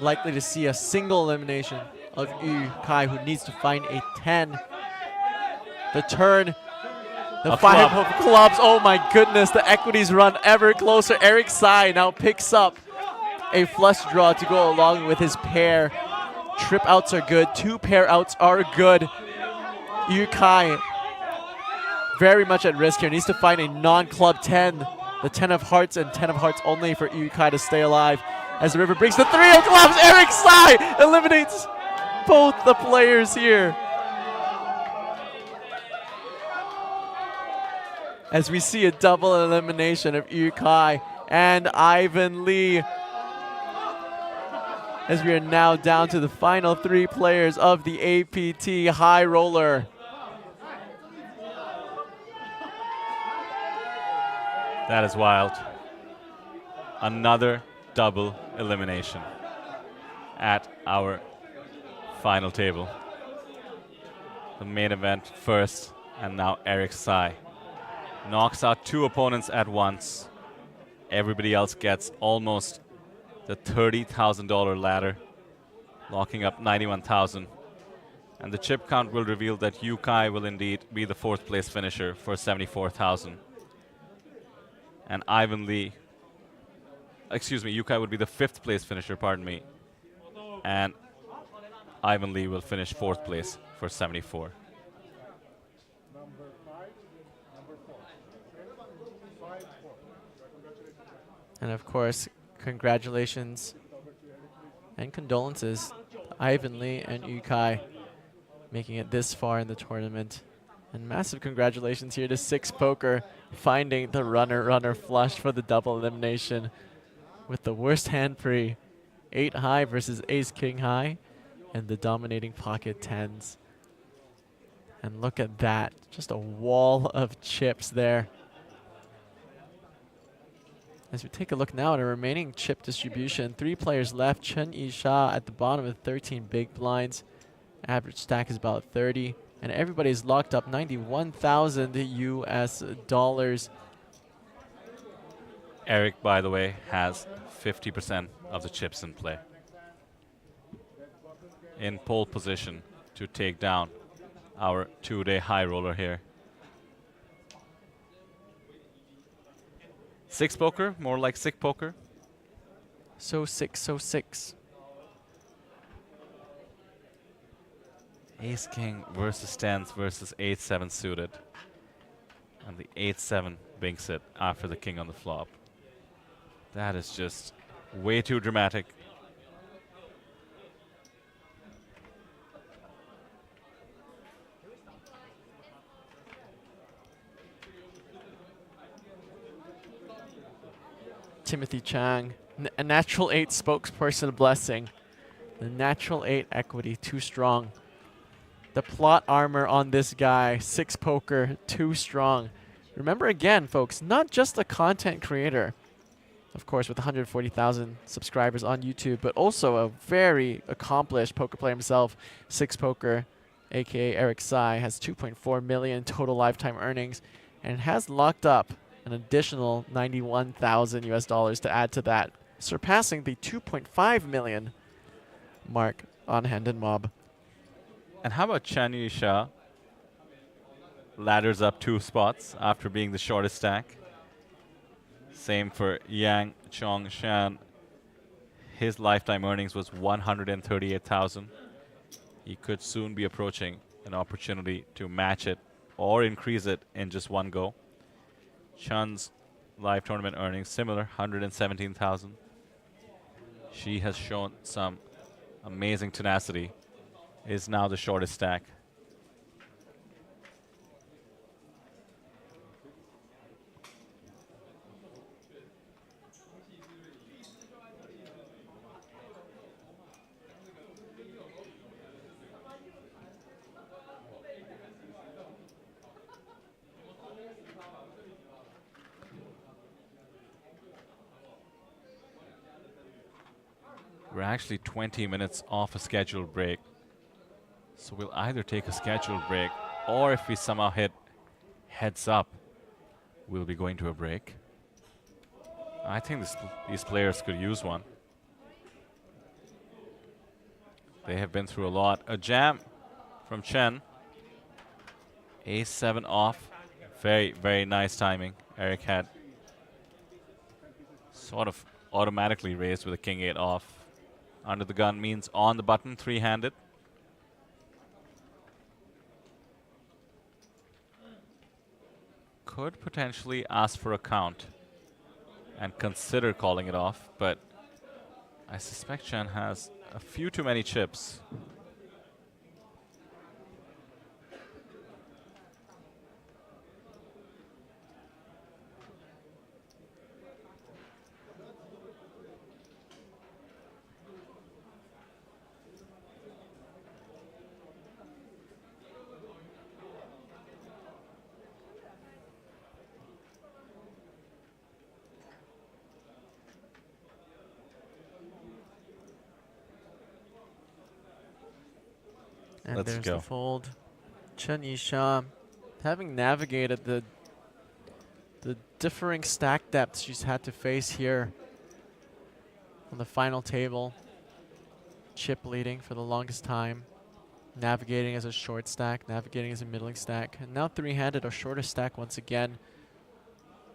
Likely to see a single elimination of Yu Kai, who needs to find a 10. The turn. The 5 of clubs. Oh my goodness. The equities run ever closer. Eric Sai now picks up a flush draw to go along with his pair. Trip outs are good. 2 pair outs are good. Yu Kai very much at risk here. Needs to find a non-club 10. The The 10 of hearts and 10 of hearts only for Yukai to stay alive. As the river brings the 3 of clubs, Eric Sai eliminates both the players here. As we see a double elimination of Yukai and Ivan Lee. As we are now down to the final 3 players of the APT High Roller. That is wild. Another double elimination at our final table. The main event first, and now Eric Sai knocks out 2 opponents at once. Everybody else gets almost the $30,000 ladder, locking up 91,000. And the chip count will reveal that Yukai will indeed be the 4th place finisher for 74,000. And Ivan Lee, excuse me, Yukai would be the 5th place finisher, pardon me. And Ivan Lee will finish 4th place for 74. And of course, congratulations and condolences to Ivan Lee and Yukai making it this far in the tournament. And massive congratulations here to Six Poker finding the runner flush for the double elimination with the worst hand pre, 8 high versus Ace King high, and the dominating pocket 10s. And look at that, just a wall of chips there. As we take a look now at our remaining chip distribution, 3 players left. Chen Yisha at the bottom with 13 big blinds. Average stack is about 30. And everybody's locked up 91,000 US dollars. Eric, by the way, has 50% of the chips in play. In pole position to take down our 2-day high roller here. Six poker, more like sick poker. So 6, so 6. Ace King versus 10s versus 8-7 suited. And the 8-7 binks it after the king on the flop. That is just way too dramatic. Timothy Chang, a natural 8 spokesperson blessing. The natural 8 equity, too strong. The plot armor on this guy, Six Poker, too strong. Remember again, folks, not just a content creator, of course, with 140,000 subscribers on YouTube, but also a very accomplished poker player himself. Six Poker, aka Eric Sai, has 2.4 million total lifetime earnings and has locked up an additional 91,000 US dollars to add to that, surpassing the 2.5 million mark on Hand and Mob. And how about Chen Yisha? Ladders up 2 spots after being the shortest stack. Same for Yang Chong Shan. His lifetime earnings was 138,000. He could soon be approaching an opportunity to match it or increase it in just one go. Chun's live tournament earnings similar, 117,000. She has shown some amazing tenacity. Is now the shortest stack. We're actually 20 minutes off a scheduled break. So we'll either take a scheduled break, or if we somehow hit heads up, we'll be going to a break. I think these players could use one. They have been through a lot. A jam from Chen. Ace-7 off. Very, very nice timing. Eric had sort of automatically raised with a King-8 off. Under the gun means on the button, 3-handed. Could potentially ask for a count. and consider calling it off, but I suspect Chen has a few too many chips. And Let's there's go. the fold. Chen Yisha, having navigated the differing stack depths she's had to face here on the final table. Chip leading for the longest time. Navigating as a short stack, navigating as a middling stack. And now three-handed or shorter stack once again.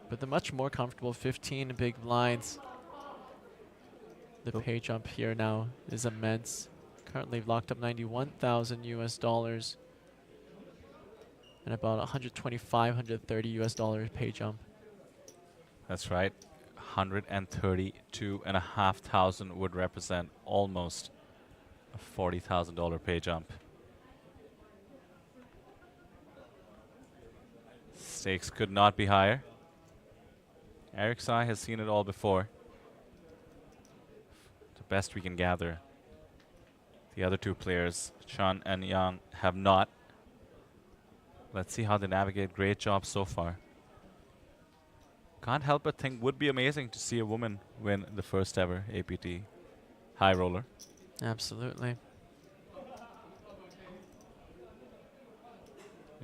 But the much more comfortable 15 big blinds. The pay jump here now is immense. Currently locked up 91,000 US dollars. And about 125, 130 US dollars pay jump. That's right. 132,500 would represent almost a $40,000 pay jump. Stakes could not be higher. Eric Sai has seen it all before. The best we can gather. The other two players, Chan and Yang, have not. Let's see how they navigate. Great job so far. Can't help but think would be amazing to see a woman win the first ever APT high roller. Absolutely.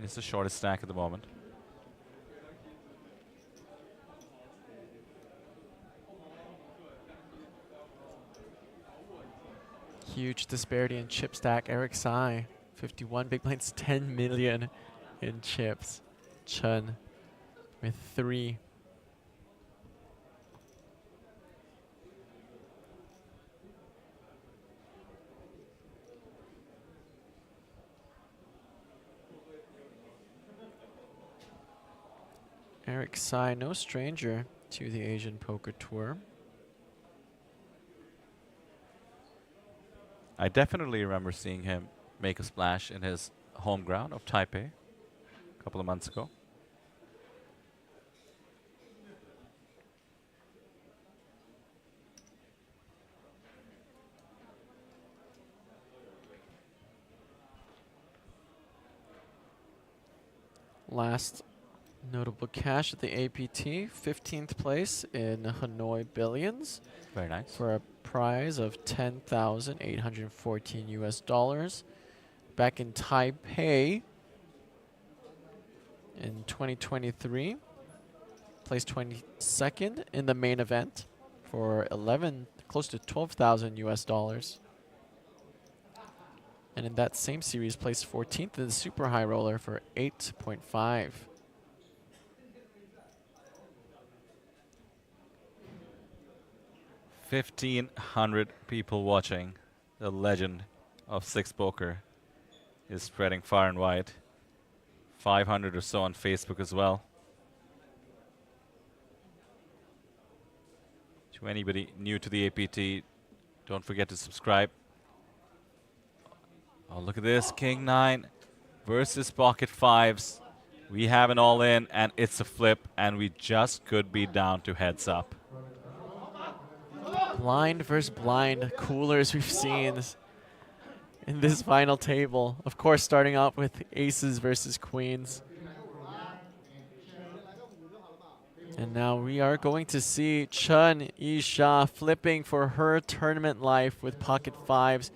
It's the shortest stack at the moment. Huge disparity in chip stack. Eric Sai, 51 big blinds, 10 million in chips. Chen with 3. Eric Sai, no stranger to the Asian Poker Tour. I definitely remember seeing him make a splash in his home ground of Taipei a couple of months ago. Last notable cash at the APT, 15th place in Hanoi Billions. Very nice. For a prize of 10,814 US dollars. Back in Taipei in 2023, placed 22nd in the main event for close to 12,000 US dollars. And in that same series, placed 14th in the super high roller for 8.5. $1,500 people watching. The legend of Six Poker is spreading far and wide. 500 or so on Facebook as well. To anybody new to the APT, don't forget to subscribe. Oh, look at this. King 9 versus pocket 5s. We have an all-in, and it's a flip, and we just could be down to heads up. Blind versus blind coolers we've seen in this final table. Of course, starting off with aces versus queens. And now we are going to see Chen Yisha flipping for her tournament life with pocket 5s,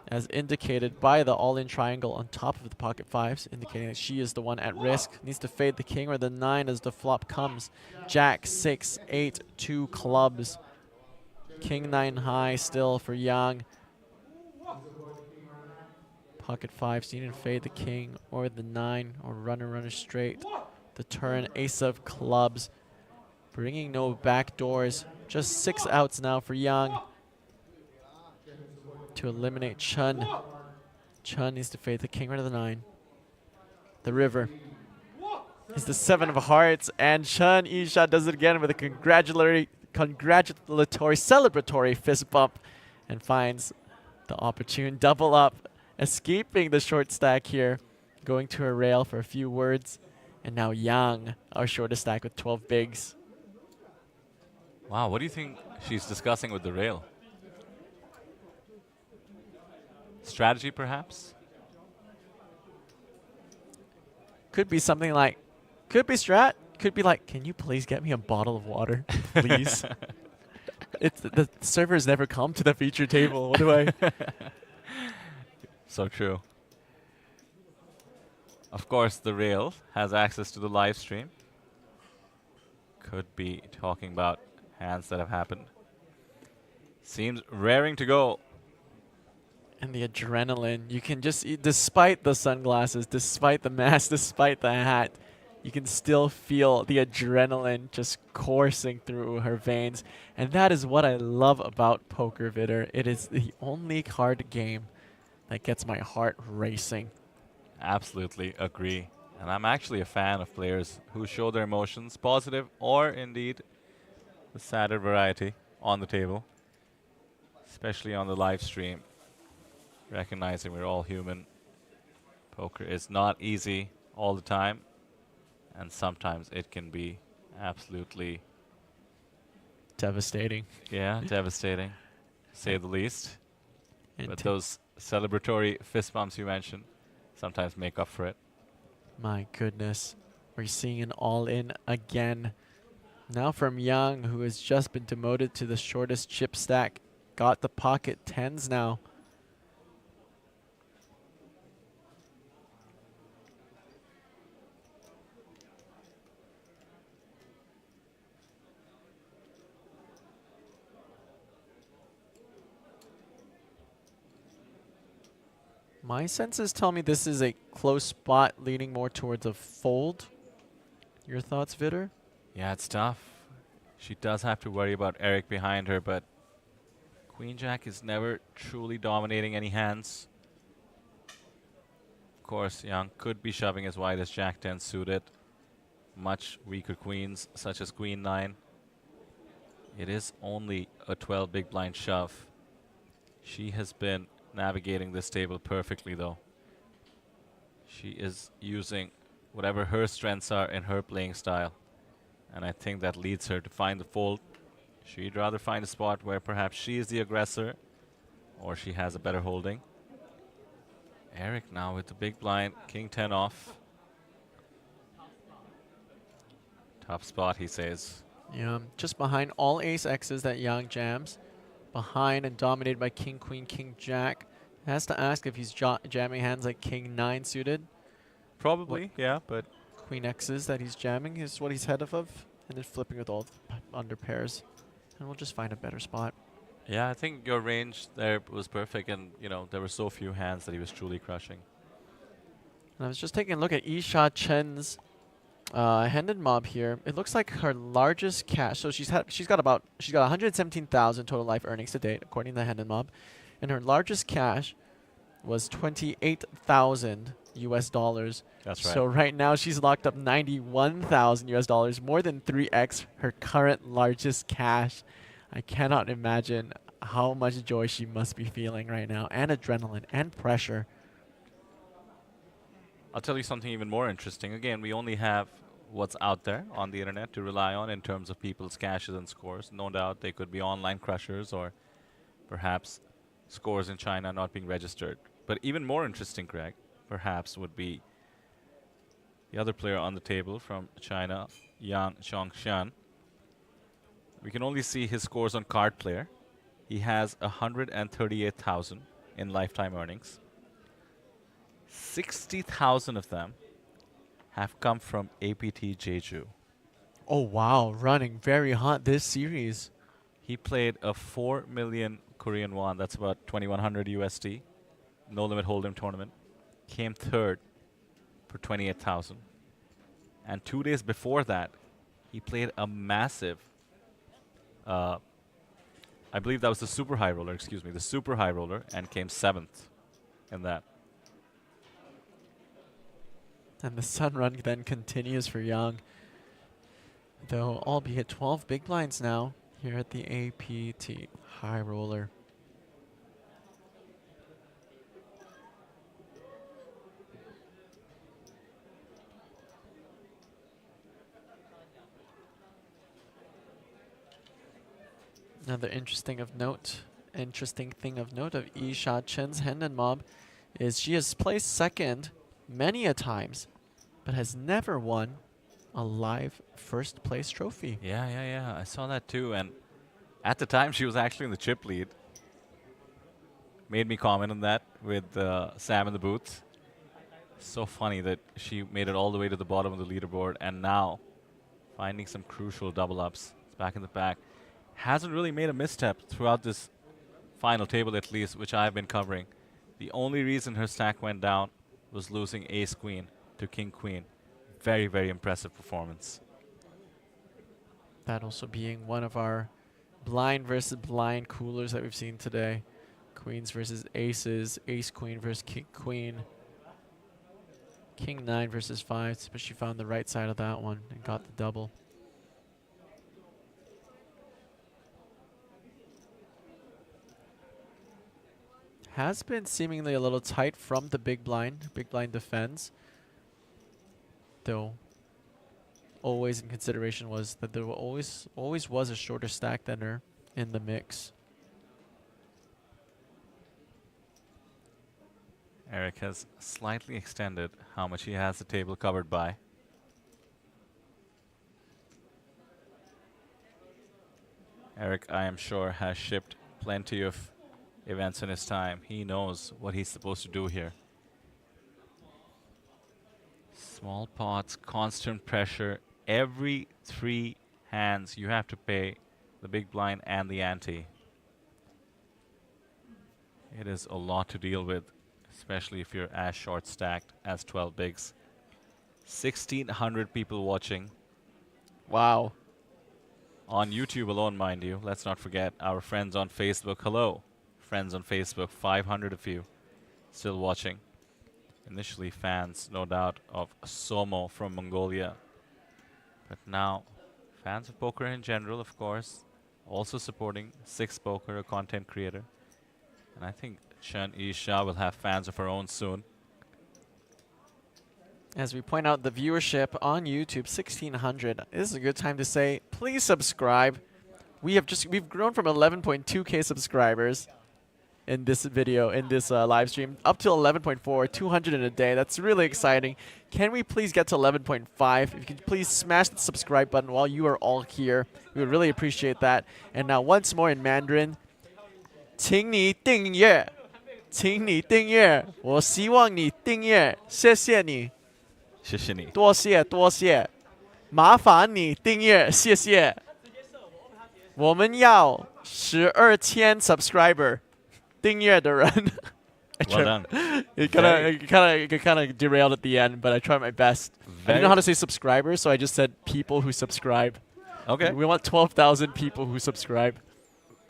as indicated by the all-in triangle on top of the pocket 5s, indicating that she is the one at risk. Needs to fade the king or the 9 as the flop comes. Jack, 6, 8, 2 clubs. King 9 high still for Yang. Pocket 5s needing to fade the king or the 9 or runner straight. The turn, ace of clubs. Bringing no back doors. Just 6 outs now for Yang to eliminate Chen. Chen needs to fade the king or the 9. The river. is the 7 of hearts, and Chun Isha does it again with a congratulatory, celebratory fist bump, and finds the opportune double up, escaping the short stack here, going to her rail for a few words, and now Yang, our shortest stack with 12 bigs. Wow, what do you think she's discussing with the rail? Strategy, perhaps? Could be something like, could be strat, could be like, can you please get me a bottle of water, please? The servers never come to the feature table. What do I? So true. Of course, the rail has access to the live stream. Could be talking about hands that have happened. Seems raring to go. And the adrenaline, you can just, despite the sunglasses, despite the mask, despite the hat, you can still feel the adrenaline just coursing through her veins. And that is what I love about Poker Vidder. It is the only card game that gets my heart racing. Absolutely agree. And I'm actually a fan of players who show their emotions, positive or indeed the sadder variety, on the table, especially on the live stream. Recognizing we're all human. Poker is not easy all the time, and sometimes it can be absolutely devastating. Yeah, devastating, to say the least. But those celebratory fist bumps you mentioned sometimes make up for it. My goodness, we're seeing an all-in again. Now from Yang, who has just been demoted to the shortest chip stack, got the pocket tens now. My senses tell me this is a close spot leaning more towards a fold. Your thoughts, Vidder? Yeah, it's tough. She does have to worry about Eric behind her, but Queen Jack is never truly dominating any hands. Of course, Yang could be shoving as wide as Jack 10 suited. Much weaker queens, such as Queen 9. It is only a 12 big blind shove. She has been navigating this table perfectly, though. She is using whatever her strengths are in her playing style, and I think that leads her to find the fold. She'd rather find a spot where perhaps she is the aggressor or she has a better holding. Eric now with the big blind, king 10 off. Tough spot, he says. Yeah, just behind all ace X's that Yang jams. Behind and dominated by king, queen, king, jack. Has to ask if he's jamming hands like king 9 suited. Probably, yeah, but queen X's that he's jamming is what he's head of, and then flipping with all under pairs. And we'll just find a better spot. Yeah, I think your range there was perfect, and you know there were so few hands that he was truly crushing. And I was just taking a look at Isha Chen's handed mob here. It looks like her largest cash. So she's got 117,000 total life earnings to date, according to the handed mob, and her largest cash was 28,000 US dollars. That's right. So right now she's locked up 91,000 US dollars, more than 3x her current largest cash. I cannot imagine how much joy she must be feeling right now, and adrenaline and pressure. I'll tell you something even more interesting. Again, we only have what's out there on the internet to rely on in terms of people's cashes and scores. No doubt they could be online crushers or perhaps scores in China not being registered. But even more interesting, Greg, perhaps would be the other player on the table from China, Yang Xiongxian. We can only see his scores on Card Player. He has 138,000 in lifetime earnings. 60,000 of them have come from APT Jeju. Oh wow, running very hot this series. He played a 4 million Korean won, that's about 2,100 USD, no limit hold'em tournament. Came third for 28,000. And 2 days before that, he played a massive, I believe that was the super high roller, the super high roller, and came 7th in that. And the sun run then continues for Yang. Though, albeit 12 big blinds now here at the APT High Roller. Another interesting thing of note of Isha Chen's Hendon Mob is she has placed second many a times, but has never won a live first place trophy. Yeah. I saw that too. And at the time, she was actually in the chip lead. Made me comment on that with Sam in the booth. So funny that she made it all the way to the bottom of the leaderboard, and now finding some crucial double ups. It's back in the pack. Hasn't really made a misstep throughout this final table, at least, which I've been covering. The only reason her stack went down was losing ace queen to king queen. Very, very impressive performance. That also being one of our blind versus blind coolers that we've seen today. Queens versus aces, ace queen versus king queen. King 9 versus 5, but she found the right side of that one and got the double. Has been seemingly a little tight from the big blind. Big blind defends. Though, always in consideration was that there always was a shorter stack than her in the mix. Eric has slightly extended how much he has the table covered by. Eric, I am sure, has shipped plenty of events in his time. He knows what he's supposed to do here. Small pots, constant pressure. Every 3 hands you have to pay the big blind and the ante. It is a lot to deal with, especially if you're as short stacked as 12 bigs. 1,600 people watching. Wow. On YouTube alone, mind you. Let's not forget our friends on Facebook. Hello. Friends on Facebook, 500 of you still watching. Initially fans, no doubt, of Somo from Mongolia. But now, fans of poker in general, of course. Also supporting Six Poker, a content creator. And I think Chen Isha will have fans of her own soon. As we point out the viewership on YouTube, 1,600. This is a good time to say, please subscribe. We've grown from 11.2K subscribers in this video, in this live stream, up to 11.4, 200 in a day. That's really exciting. Can we please get to 11.5? If you could please smash the subscribe button while you are all here. We would really appreciate that. And now once more in Mandarin, 请你订阅，请你订阅，我希望你订阅，谢谢你，谢谢你，多谢多谢，麻烦你订阅，谢谢。我们要12,000 subscriber 订阅的人。Well done. It kind of derailed at the end, but I tried my best. I didn't know how to say subscribers, so I just said people who subscribe. Okay. We want 12,000 people who subscribe.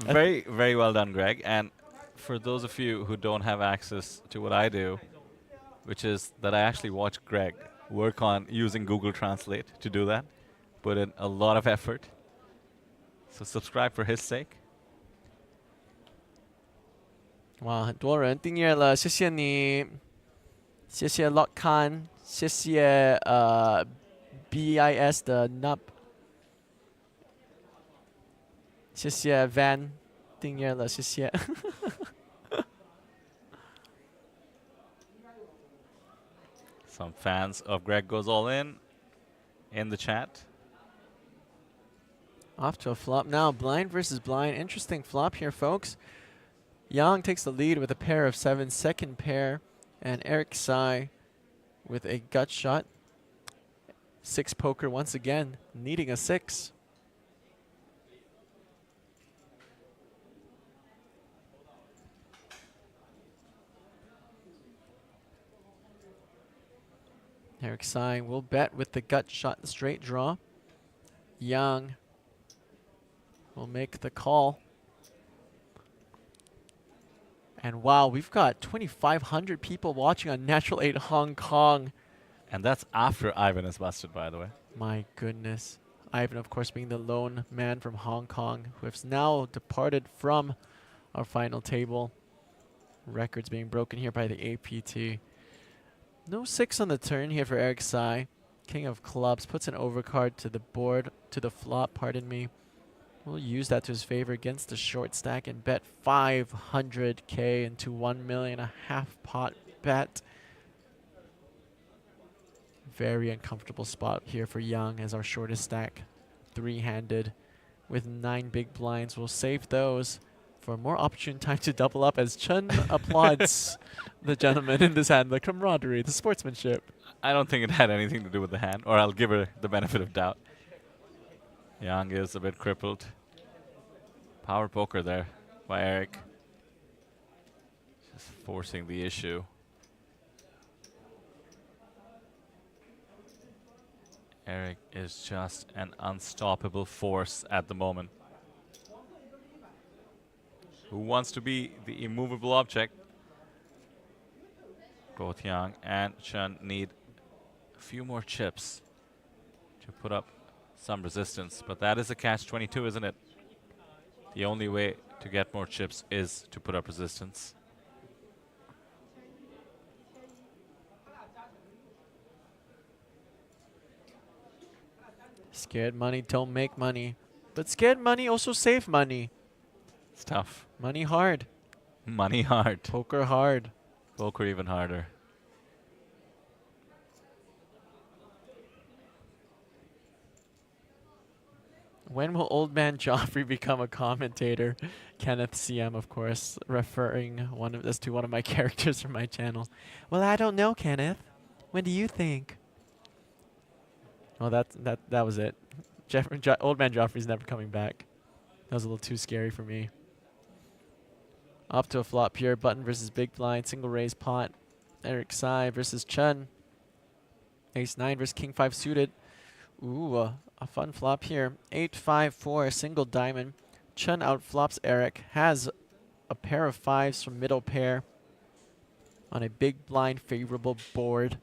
Very, very well done, Greg. And for those of you who don't have access to what I do, which is that I actually watch Greg work on using Google Translate to do that, put in a lot of effort. So subscribe for his sake. 哇，很多人订阅了，谢谢你，谢谢 Lock Khan，谢谢BIS 的 Nub， 谢谢 Van 订阅了，谢谢。Some fans of Greg Goes All in the chat. Off to a flop now, blind versus blind. Interesting flop here, folks. Yang takes the lead with a pair of 7, second pair, and Eric Sai with a gut shot. 6 poker once again, needing a 6. Eric Sai will bet with the gut shot straight draw. Yang will make the call. And wow, we've got 2,500 people watching on Natural 8 Hong Kong. And that's after Ivan is busted, by the way. My goodness. Ivan, of course, being the lone man from Hong Kong who has now departed from our final table. Records being broken here by the APT. No 6 on the turn here for Eric Sai. King of clubs puts an overcard to the board, to the flop, pardon me. We'll use that to his favor against the short stack and bet 500K into 1 million, a half pot bet. Very uncomfortable spot here for Young as our shortest stack. 3-handed with 9 big blinds. We'll save those for a more opportune time to double up as Chen applauds the gentleman in this hand, the camaraderie, the sportsmanship. I don't think it had anything to do with the hand, or I'll give her the benefit of doubt. Yang is a bit crippled. Power poker there by Eric. Just forcing the issue. Eric is just an unstoppable force at the moment. Who wants to be the immovable object? Both Yang and Chen need a few more chips to put up some resistance, but that is a catch-22, isn't it? The only way to get more chips is to put up resistance. Scared money don't make money, but scared money also save money. It's tough. Money hard. Money hard. Poker hard. Poker even harder. When will old man Joffrey become a commentator? Kenneth CM, of course, referring to one of my characters from my channel. Well, I don't know, Kenneth. When do you think? Oh, that was it. Old man Joffrey's never coming back. That was a little too scary for me. Up to a flop here. Button versus big blind. Single raise pot. Eric Sai versus Chen. Ace 9 versus King 5 suited. Ooh, a fun flop here. 8-5-4, single diamond. Chen outflops Eric. Has a pair of 5s from middle pair on a big blind favorable board.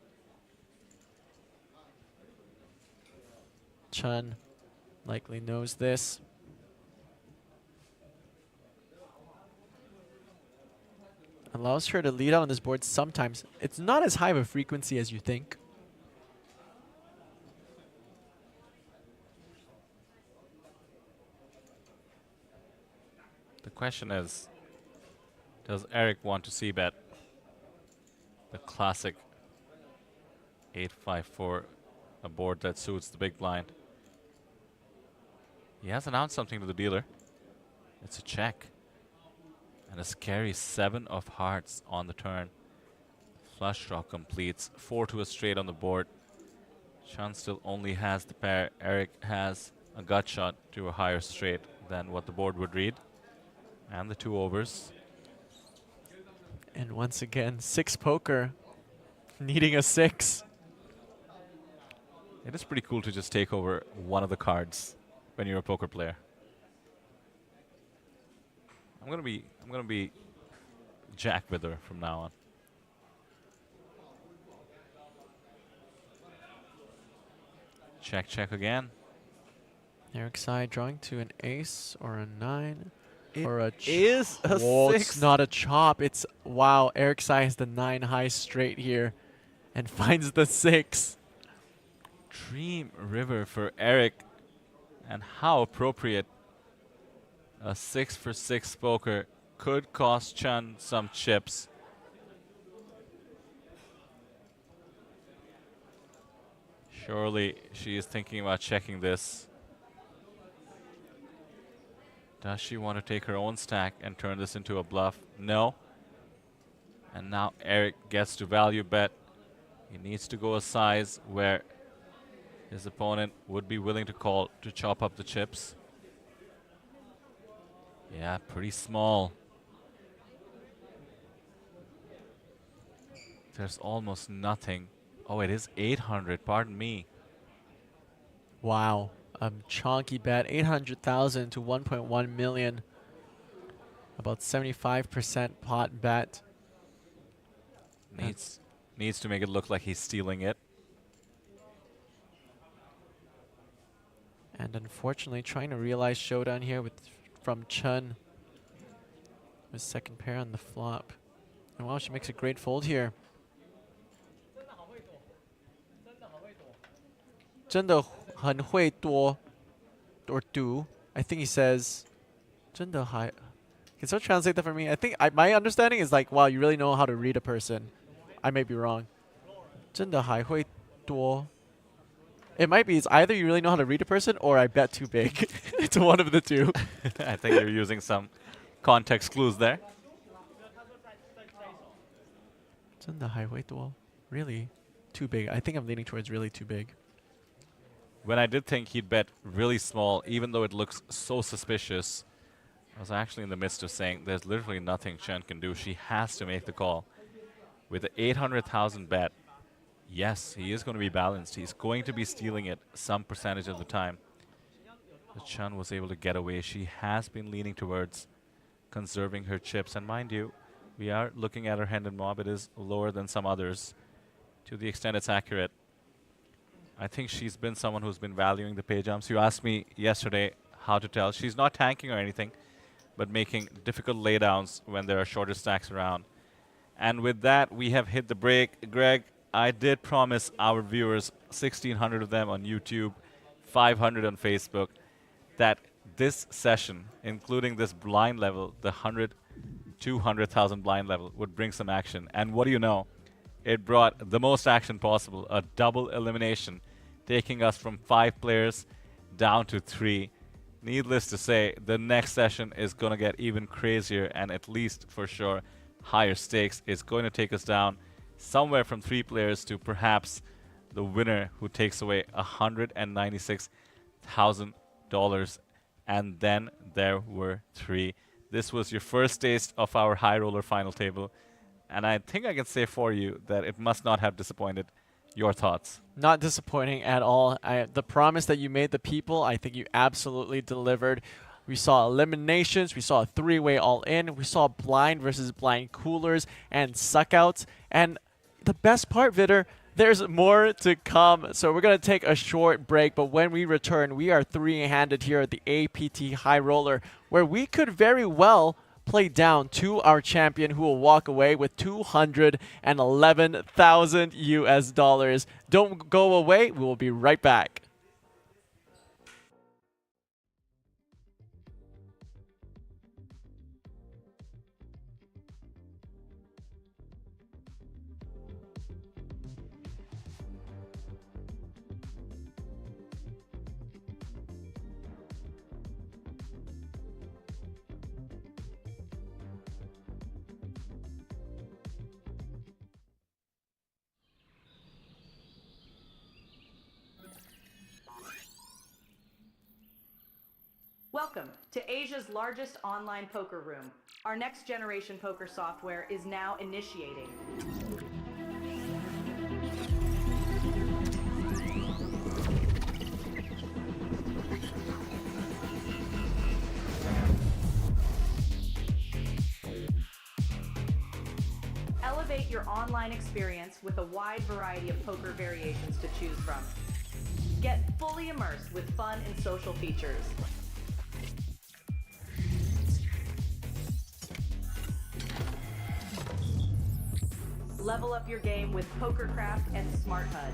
Chen likely knows this. Allows her to lead out on this board sometimes. It's not as high of a frequency as you think. The question is, does Eric want to c-bet the classic 8-5-4, a board that suits the big blind? He has announced something to the dealer. It's a check. And a scary 7 of hearts on the turn. Flush draw completes. 4 to a straight on the board. Chen still only has the pair. Eric has a gut shot to a higher straight than what the board would read. And the 2 overs. And once again, 6 poker. Needing a 6. It is pretty cool to just take over one of the cards when you're a poker player. I'm gonna be Jack with her from now on. Check, check again. Eric Sai drawing to an ace or a 9 or a is a Whoa, 6. It's not a chop. It's wow. Eric Sai has the 9 high straight here and finds the 6. Dream River for Eric, and how appropriate. A 6 for 6 poker could cost Chen some chips. Surely she is thinking about checking this. Does she want to take her own stack and turn this into a bluff? No. And now Eric gets to value bet. He needs to go a size where his opponent would be willing to call to chop up the chips. Yeah, pretty small. There's almost nothing. Oh, it is 800, pardon me. Wow. Chonky bet. 800,000 to 1.1 million. About 75% pot bet. Needs to make it look like he's stealing it. And unfortunately, trying to realize showdown here from Chen. His second pair on the flop. And wow, she makes a great fold here. 真的很会多 or do. I think he says 真的还 Can someone translate that for me? I think my understanding is like, wow, you really know how to read a person. I may be wrong. 真的还会多 It might be it's either you really know how to read a person or I bet too big. It's one of the two. I think you're using some context clues there. 真的还会多 Really? Too big. I think I'm leaning towards really too big. When I did think he'd bet really small, even though it looks so suspicious, I was actually in the midst of saying there's literally nothing Chen can do. She has to make the call. With the 800,000 bet, yes, he is going to be balanced. He's going to be stealing it some percentage of the time. But Chen was able to get away. She has been leaning towards conserving her chips. And mind you, we are looking at her hand and mob. It is lower than some others. To the extent it's accurate, I think she's been someone who's been valuing the pay jumps. You asked me yesterday how to tell. She's not tanking or anything, but making difficult laydowns when there are shorter stacks around. And with that, we have hit the break. Greg, I did promise our viewers, 1,600 of them on YouTube, 500 on Facebook, that this session, including this blind level, the 200,000 blind level, would bring some action. And what do you know? It brought the most action possible, a double elimination, taking us from 5 players down to 3. Needless to say, the next session is going to get even crazier and at least for sure higher stakes. It's going to take us down somewhere from 3 players to perhaps the winner who takes away $196,000. And then there were 3. This was your first taste of our high roller final table. And I think I can say for you that it must not have disappointed. Your thoughts? Not disappointing at all. The promise that you made the people, I think you absolutely delivered. We saw eliminations. We saw a 3-way all-in. We saw blind versus blind coolers and suckouts. And the best part, Vitter, there's more to come. So we're going to take a short break. But when we return, we are 3-handed here at the APT High Roller, where we could very well play down to our champion, who will walk away with $211,000 US. Don't go away. We will be right back. Welcome to Asia's largest online poker room. Our next generation poker software is now initiating. Elevate your online experience with a wide variety of poker variations to choose from. Get fully immersed with fun and social features. Level up your game with PokerCraft and Smart HUD.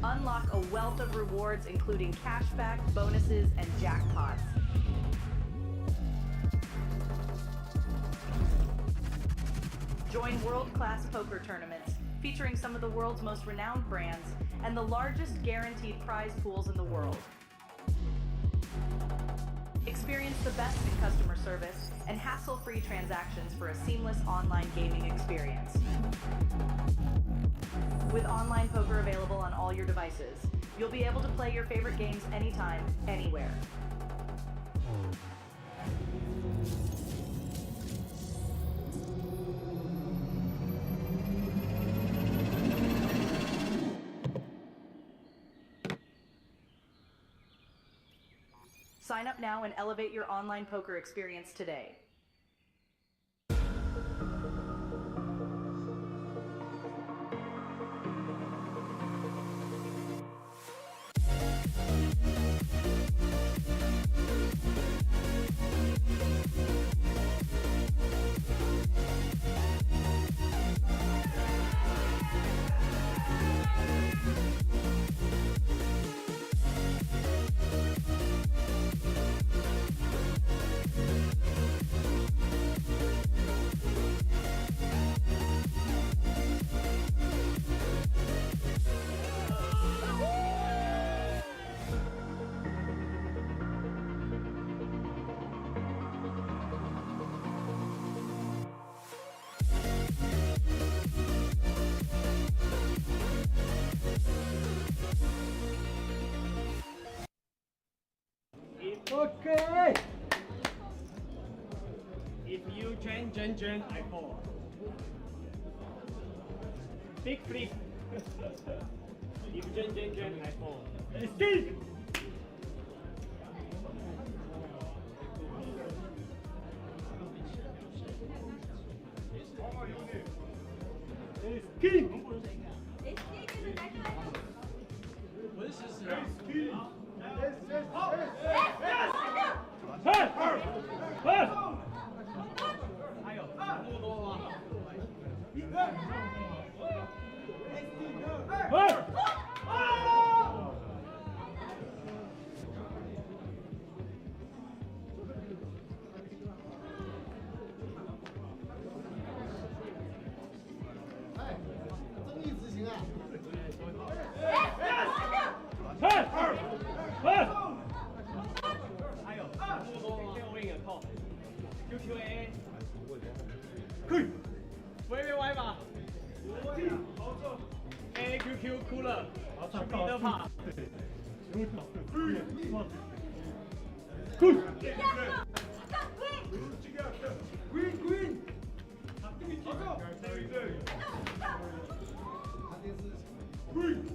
Unlock a wealth of rewards, including cashback, bonuses, and jackpots. Join world-class poker tournaments featuring some of the world's most renowned brands and the largest guaranteed prize pools in the world. Experience the best in customer service and hassle-free transactions for a seamless online gaming experience. With online poker available on all your devices, you'll be able to play your favorite games anytime, anywhere. Sign up now and elevate your online poker experience today. Okay. If you change, I fall. Big flip. If you change, I fall. Escape. Escape. AQQ cooler，去彼得帕。Good. Green. Green.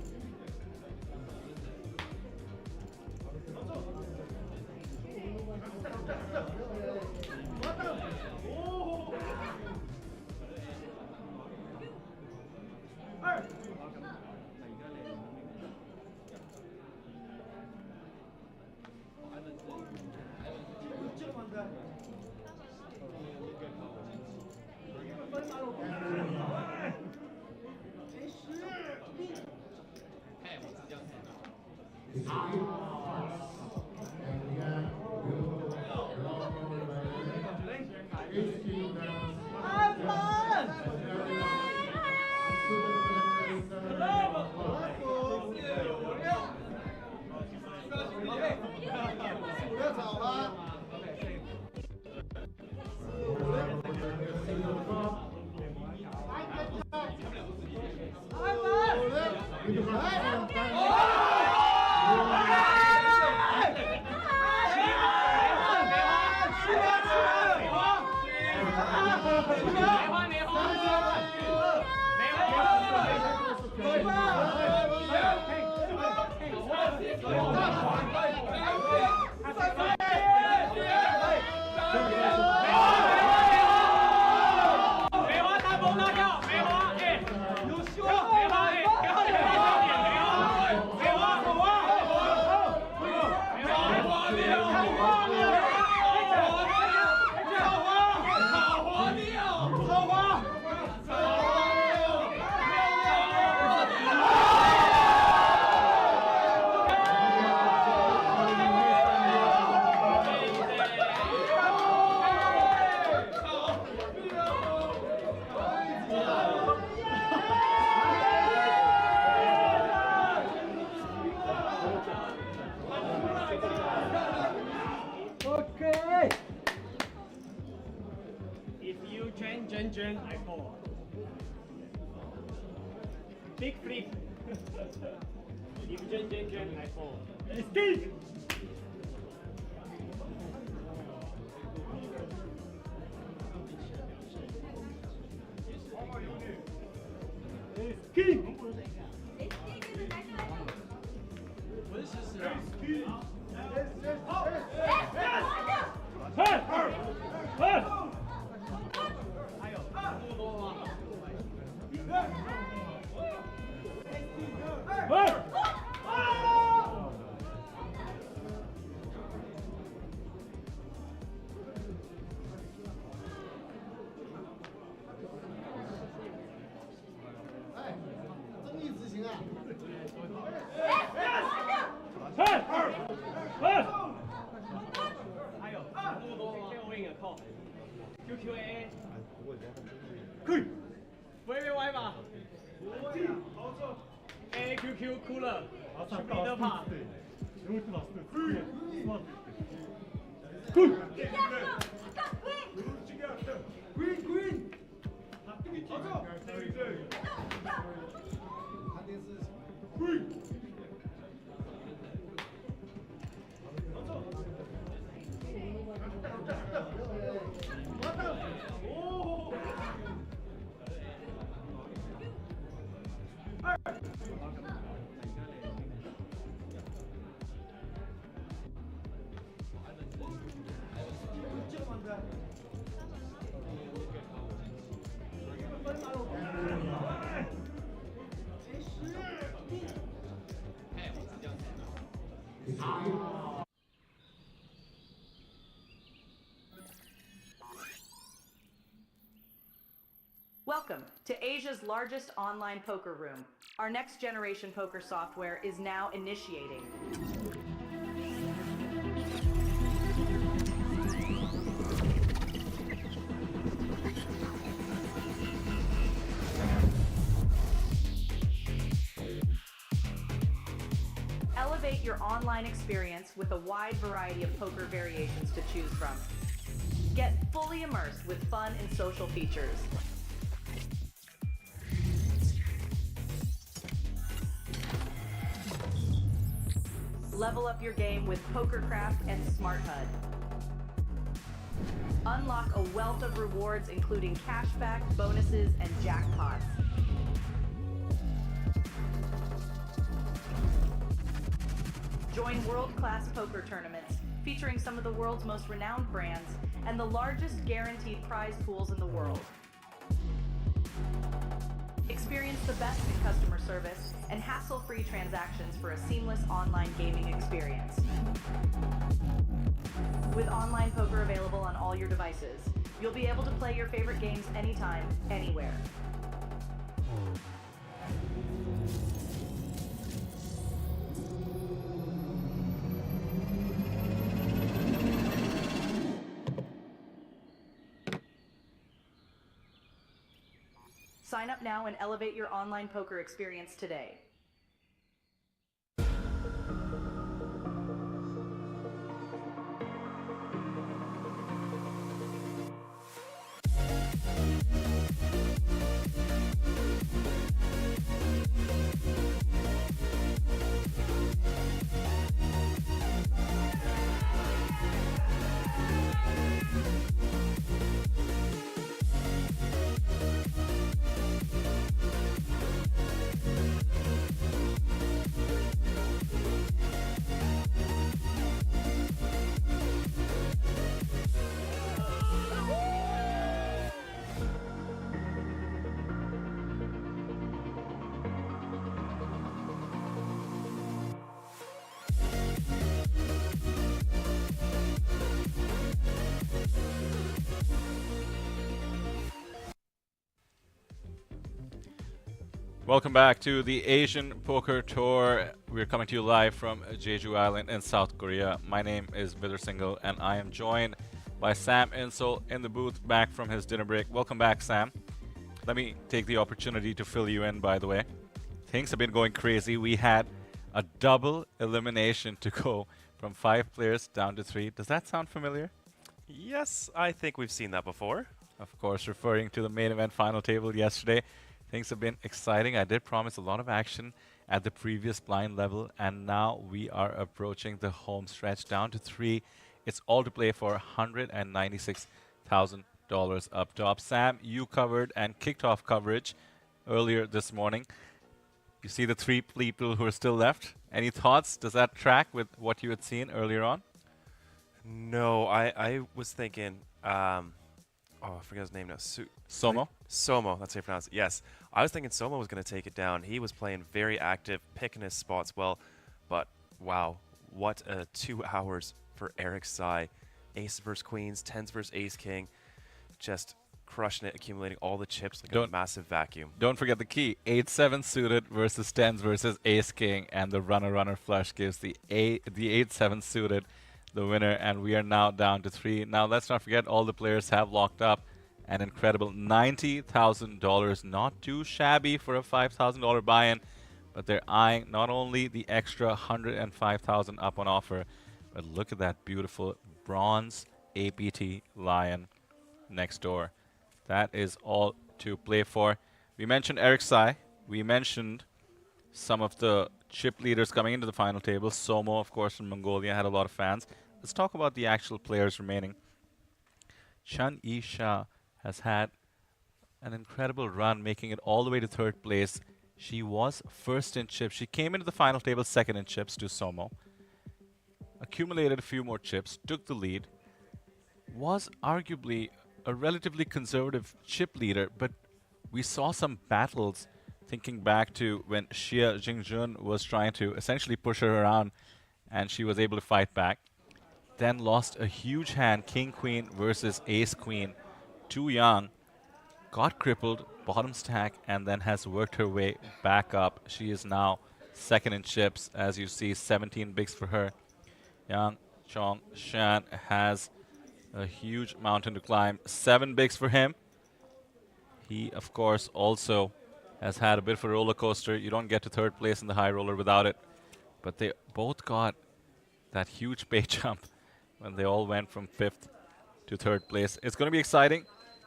Okay. If you change, I fall. Big flip. If you change, I fall. Escape. Escape. QQA， 微歪吧。AQQ cooler， 去彼得帕。Good. Green. Green. Welcome to Asia's largest online poker room. Our next generation poker software is now initiating. Elevate your online experience with a wide variety of poker variations to choose from. Get fully immersed with fun and social features. Level up your game with PokerCraft and Smart HUD. Unlock a wealth of rewards including cashback, bonuses, and jackpots. Join world-class poker tournaments featuring some of the world's most renowned brands and the largest guaranteed prize pools in the world. Experience the best in customer service and hassle-free transactions for a seamless online gaming experience. With online poker available on all your devices, you'll be able to play your favorite games anytime, anywhere. Sign up now and elevate your online poker experience today. Welcome back to the Asian Poker Tour. We're coming to you live from Jeju Island in South Korea. My name is Vidar Singhal and I am joined by Sam Insel in the booth back from his dinner break. Welcome back, Sam. Let me take the opportunity to fill you in, by the way. Things have been going crazy. We had a double elimination to go from 5 players down to 3. Does that sound familiar? Yes, I think we've seen that before. Of course, referring to the main event final table yesterday. Things have been exciting. I did promise a lot of action at the previous blind level, and now we are approaching the home stretch down to 3. It's all to play for $196,000 up top. Sam, you covered and kicked off coverage earlier this morning. You see the 3 people who are still left. Any thoughts? Does that track with what you had seen earlier on? No, I was thinking, I forget his name now. Somo? Somo, that's how you pronounce it. Yes. I was thinking Somo was going to take it down. He was playing very active, picking his spots well. But, wow, what 2 hours for Eric Sai. Ace versus Queens, 10s versus Ace King. Just crushing it, accumulating all the chips like a massive vacuum. Don't forget the key. 8-7 suited versus 10s versus Ace King. And the runner flush gives the 8-7 suited the winner, and we are now down to 3. Now let's not forget all the players have locked up an incredible $90,000. Not too shabby for a $5,000 buy-in, but they're eyeing not only the extra $105,000 up on offer, but look at that beautiful bronze APT Lion next door. That is all to play for. We mentioned Eric Sai. We mentioned some of the chip leaders coming into the final table. Somo, of course, from Mongolia, had a lot of fans. Let's talk about the actual players remaining. Chun Yi Sha has had an incredible run, making it all the way to 3rd place. She was first in chips. She came into the final table 2nd in chips to Somo. Accumulated a few more chips, took the lead. Was arguably a relatively conservative chip leader, but we saw some battles thinking back to when Xie Jingjun was trying to essentially push her around, and she was able to fight back. Then lost a huge hand, King Queen versus Ace Queen. Too young. got crippled, bottom stack, and then has worked her way back up. She is now second in chips, as you see, 17 bigs for her. Yang Chong Shan has a huge mountain to climb. 7 bigs for him. He, of course, also has had a bit of a roller coaster. You don't get to third place in the high roller without it. But they both got that huge pay jump when they all went from 5th to 3rd place. It's going to be exciting.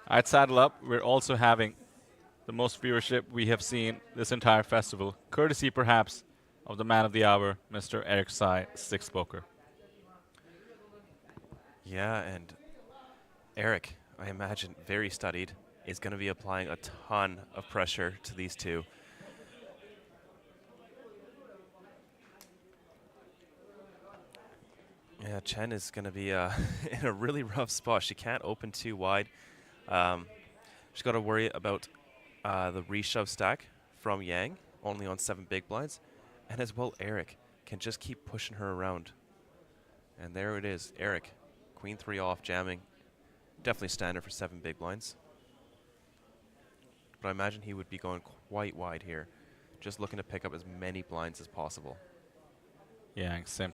I'd saddle up. We're also having the most viewership we have seen this entire festival, courtesy perhaps of the man of the hour, Mr. Eric Tsai, 6 poker. Yeah, and Eric, I imagine, very studied, is going to be applying a ton of pressure to these two. Yeah, Chen is going to be in a really rough spot. She can't open too wide. She's got to worry about the reshove stack from Yang, only on 7 big blinds. And as well, Eric can just keep pushing her around. And there it is, Eric. Queen 3 off, jamming. Definitely standard for 7 big blinds. But I imagine he would be going quite wide here, just looking to pick up as many blinds as possible. Yeah,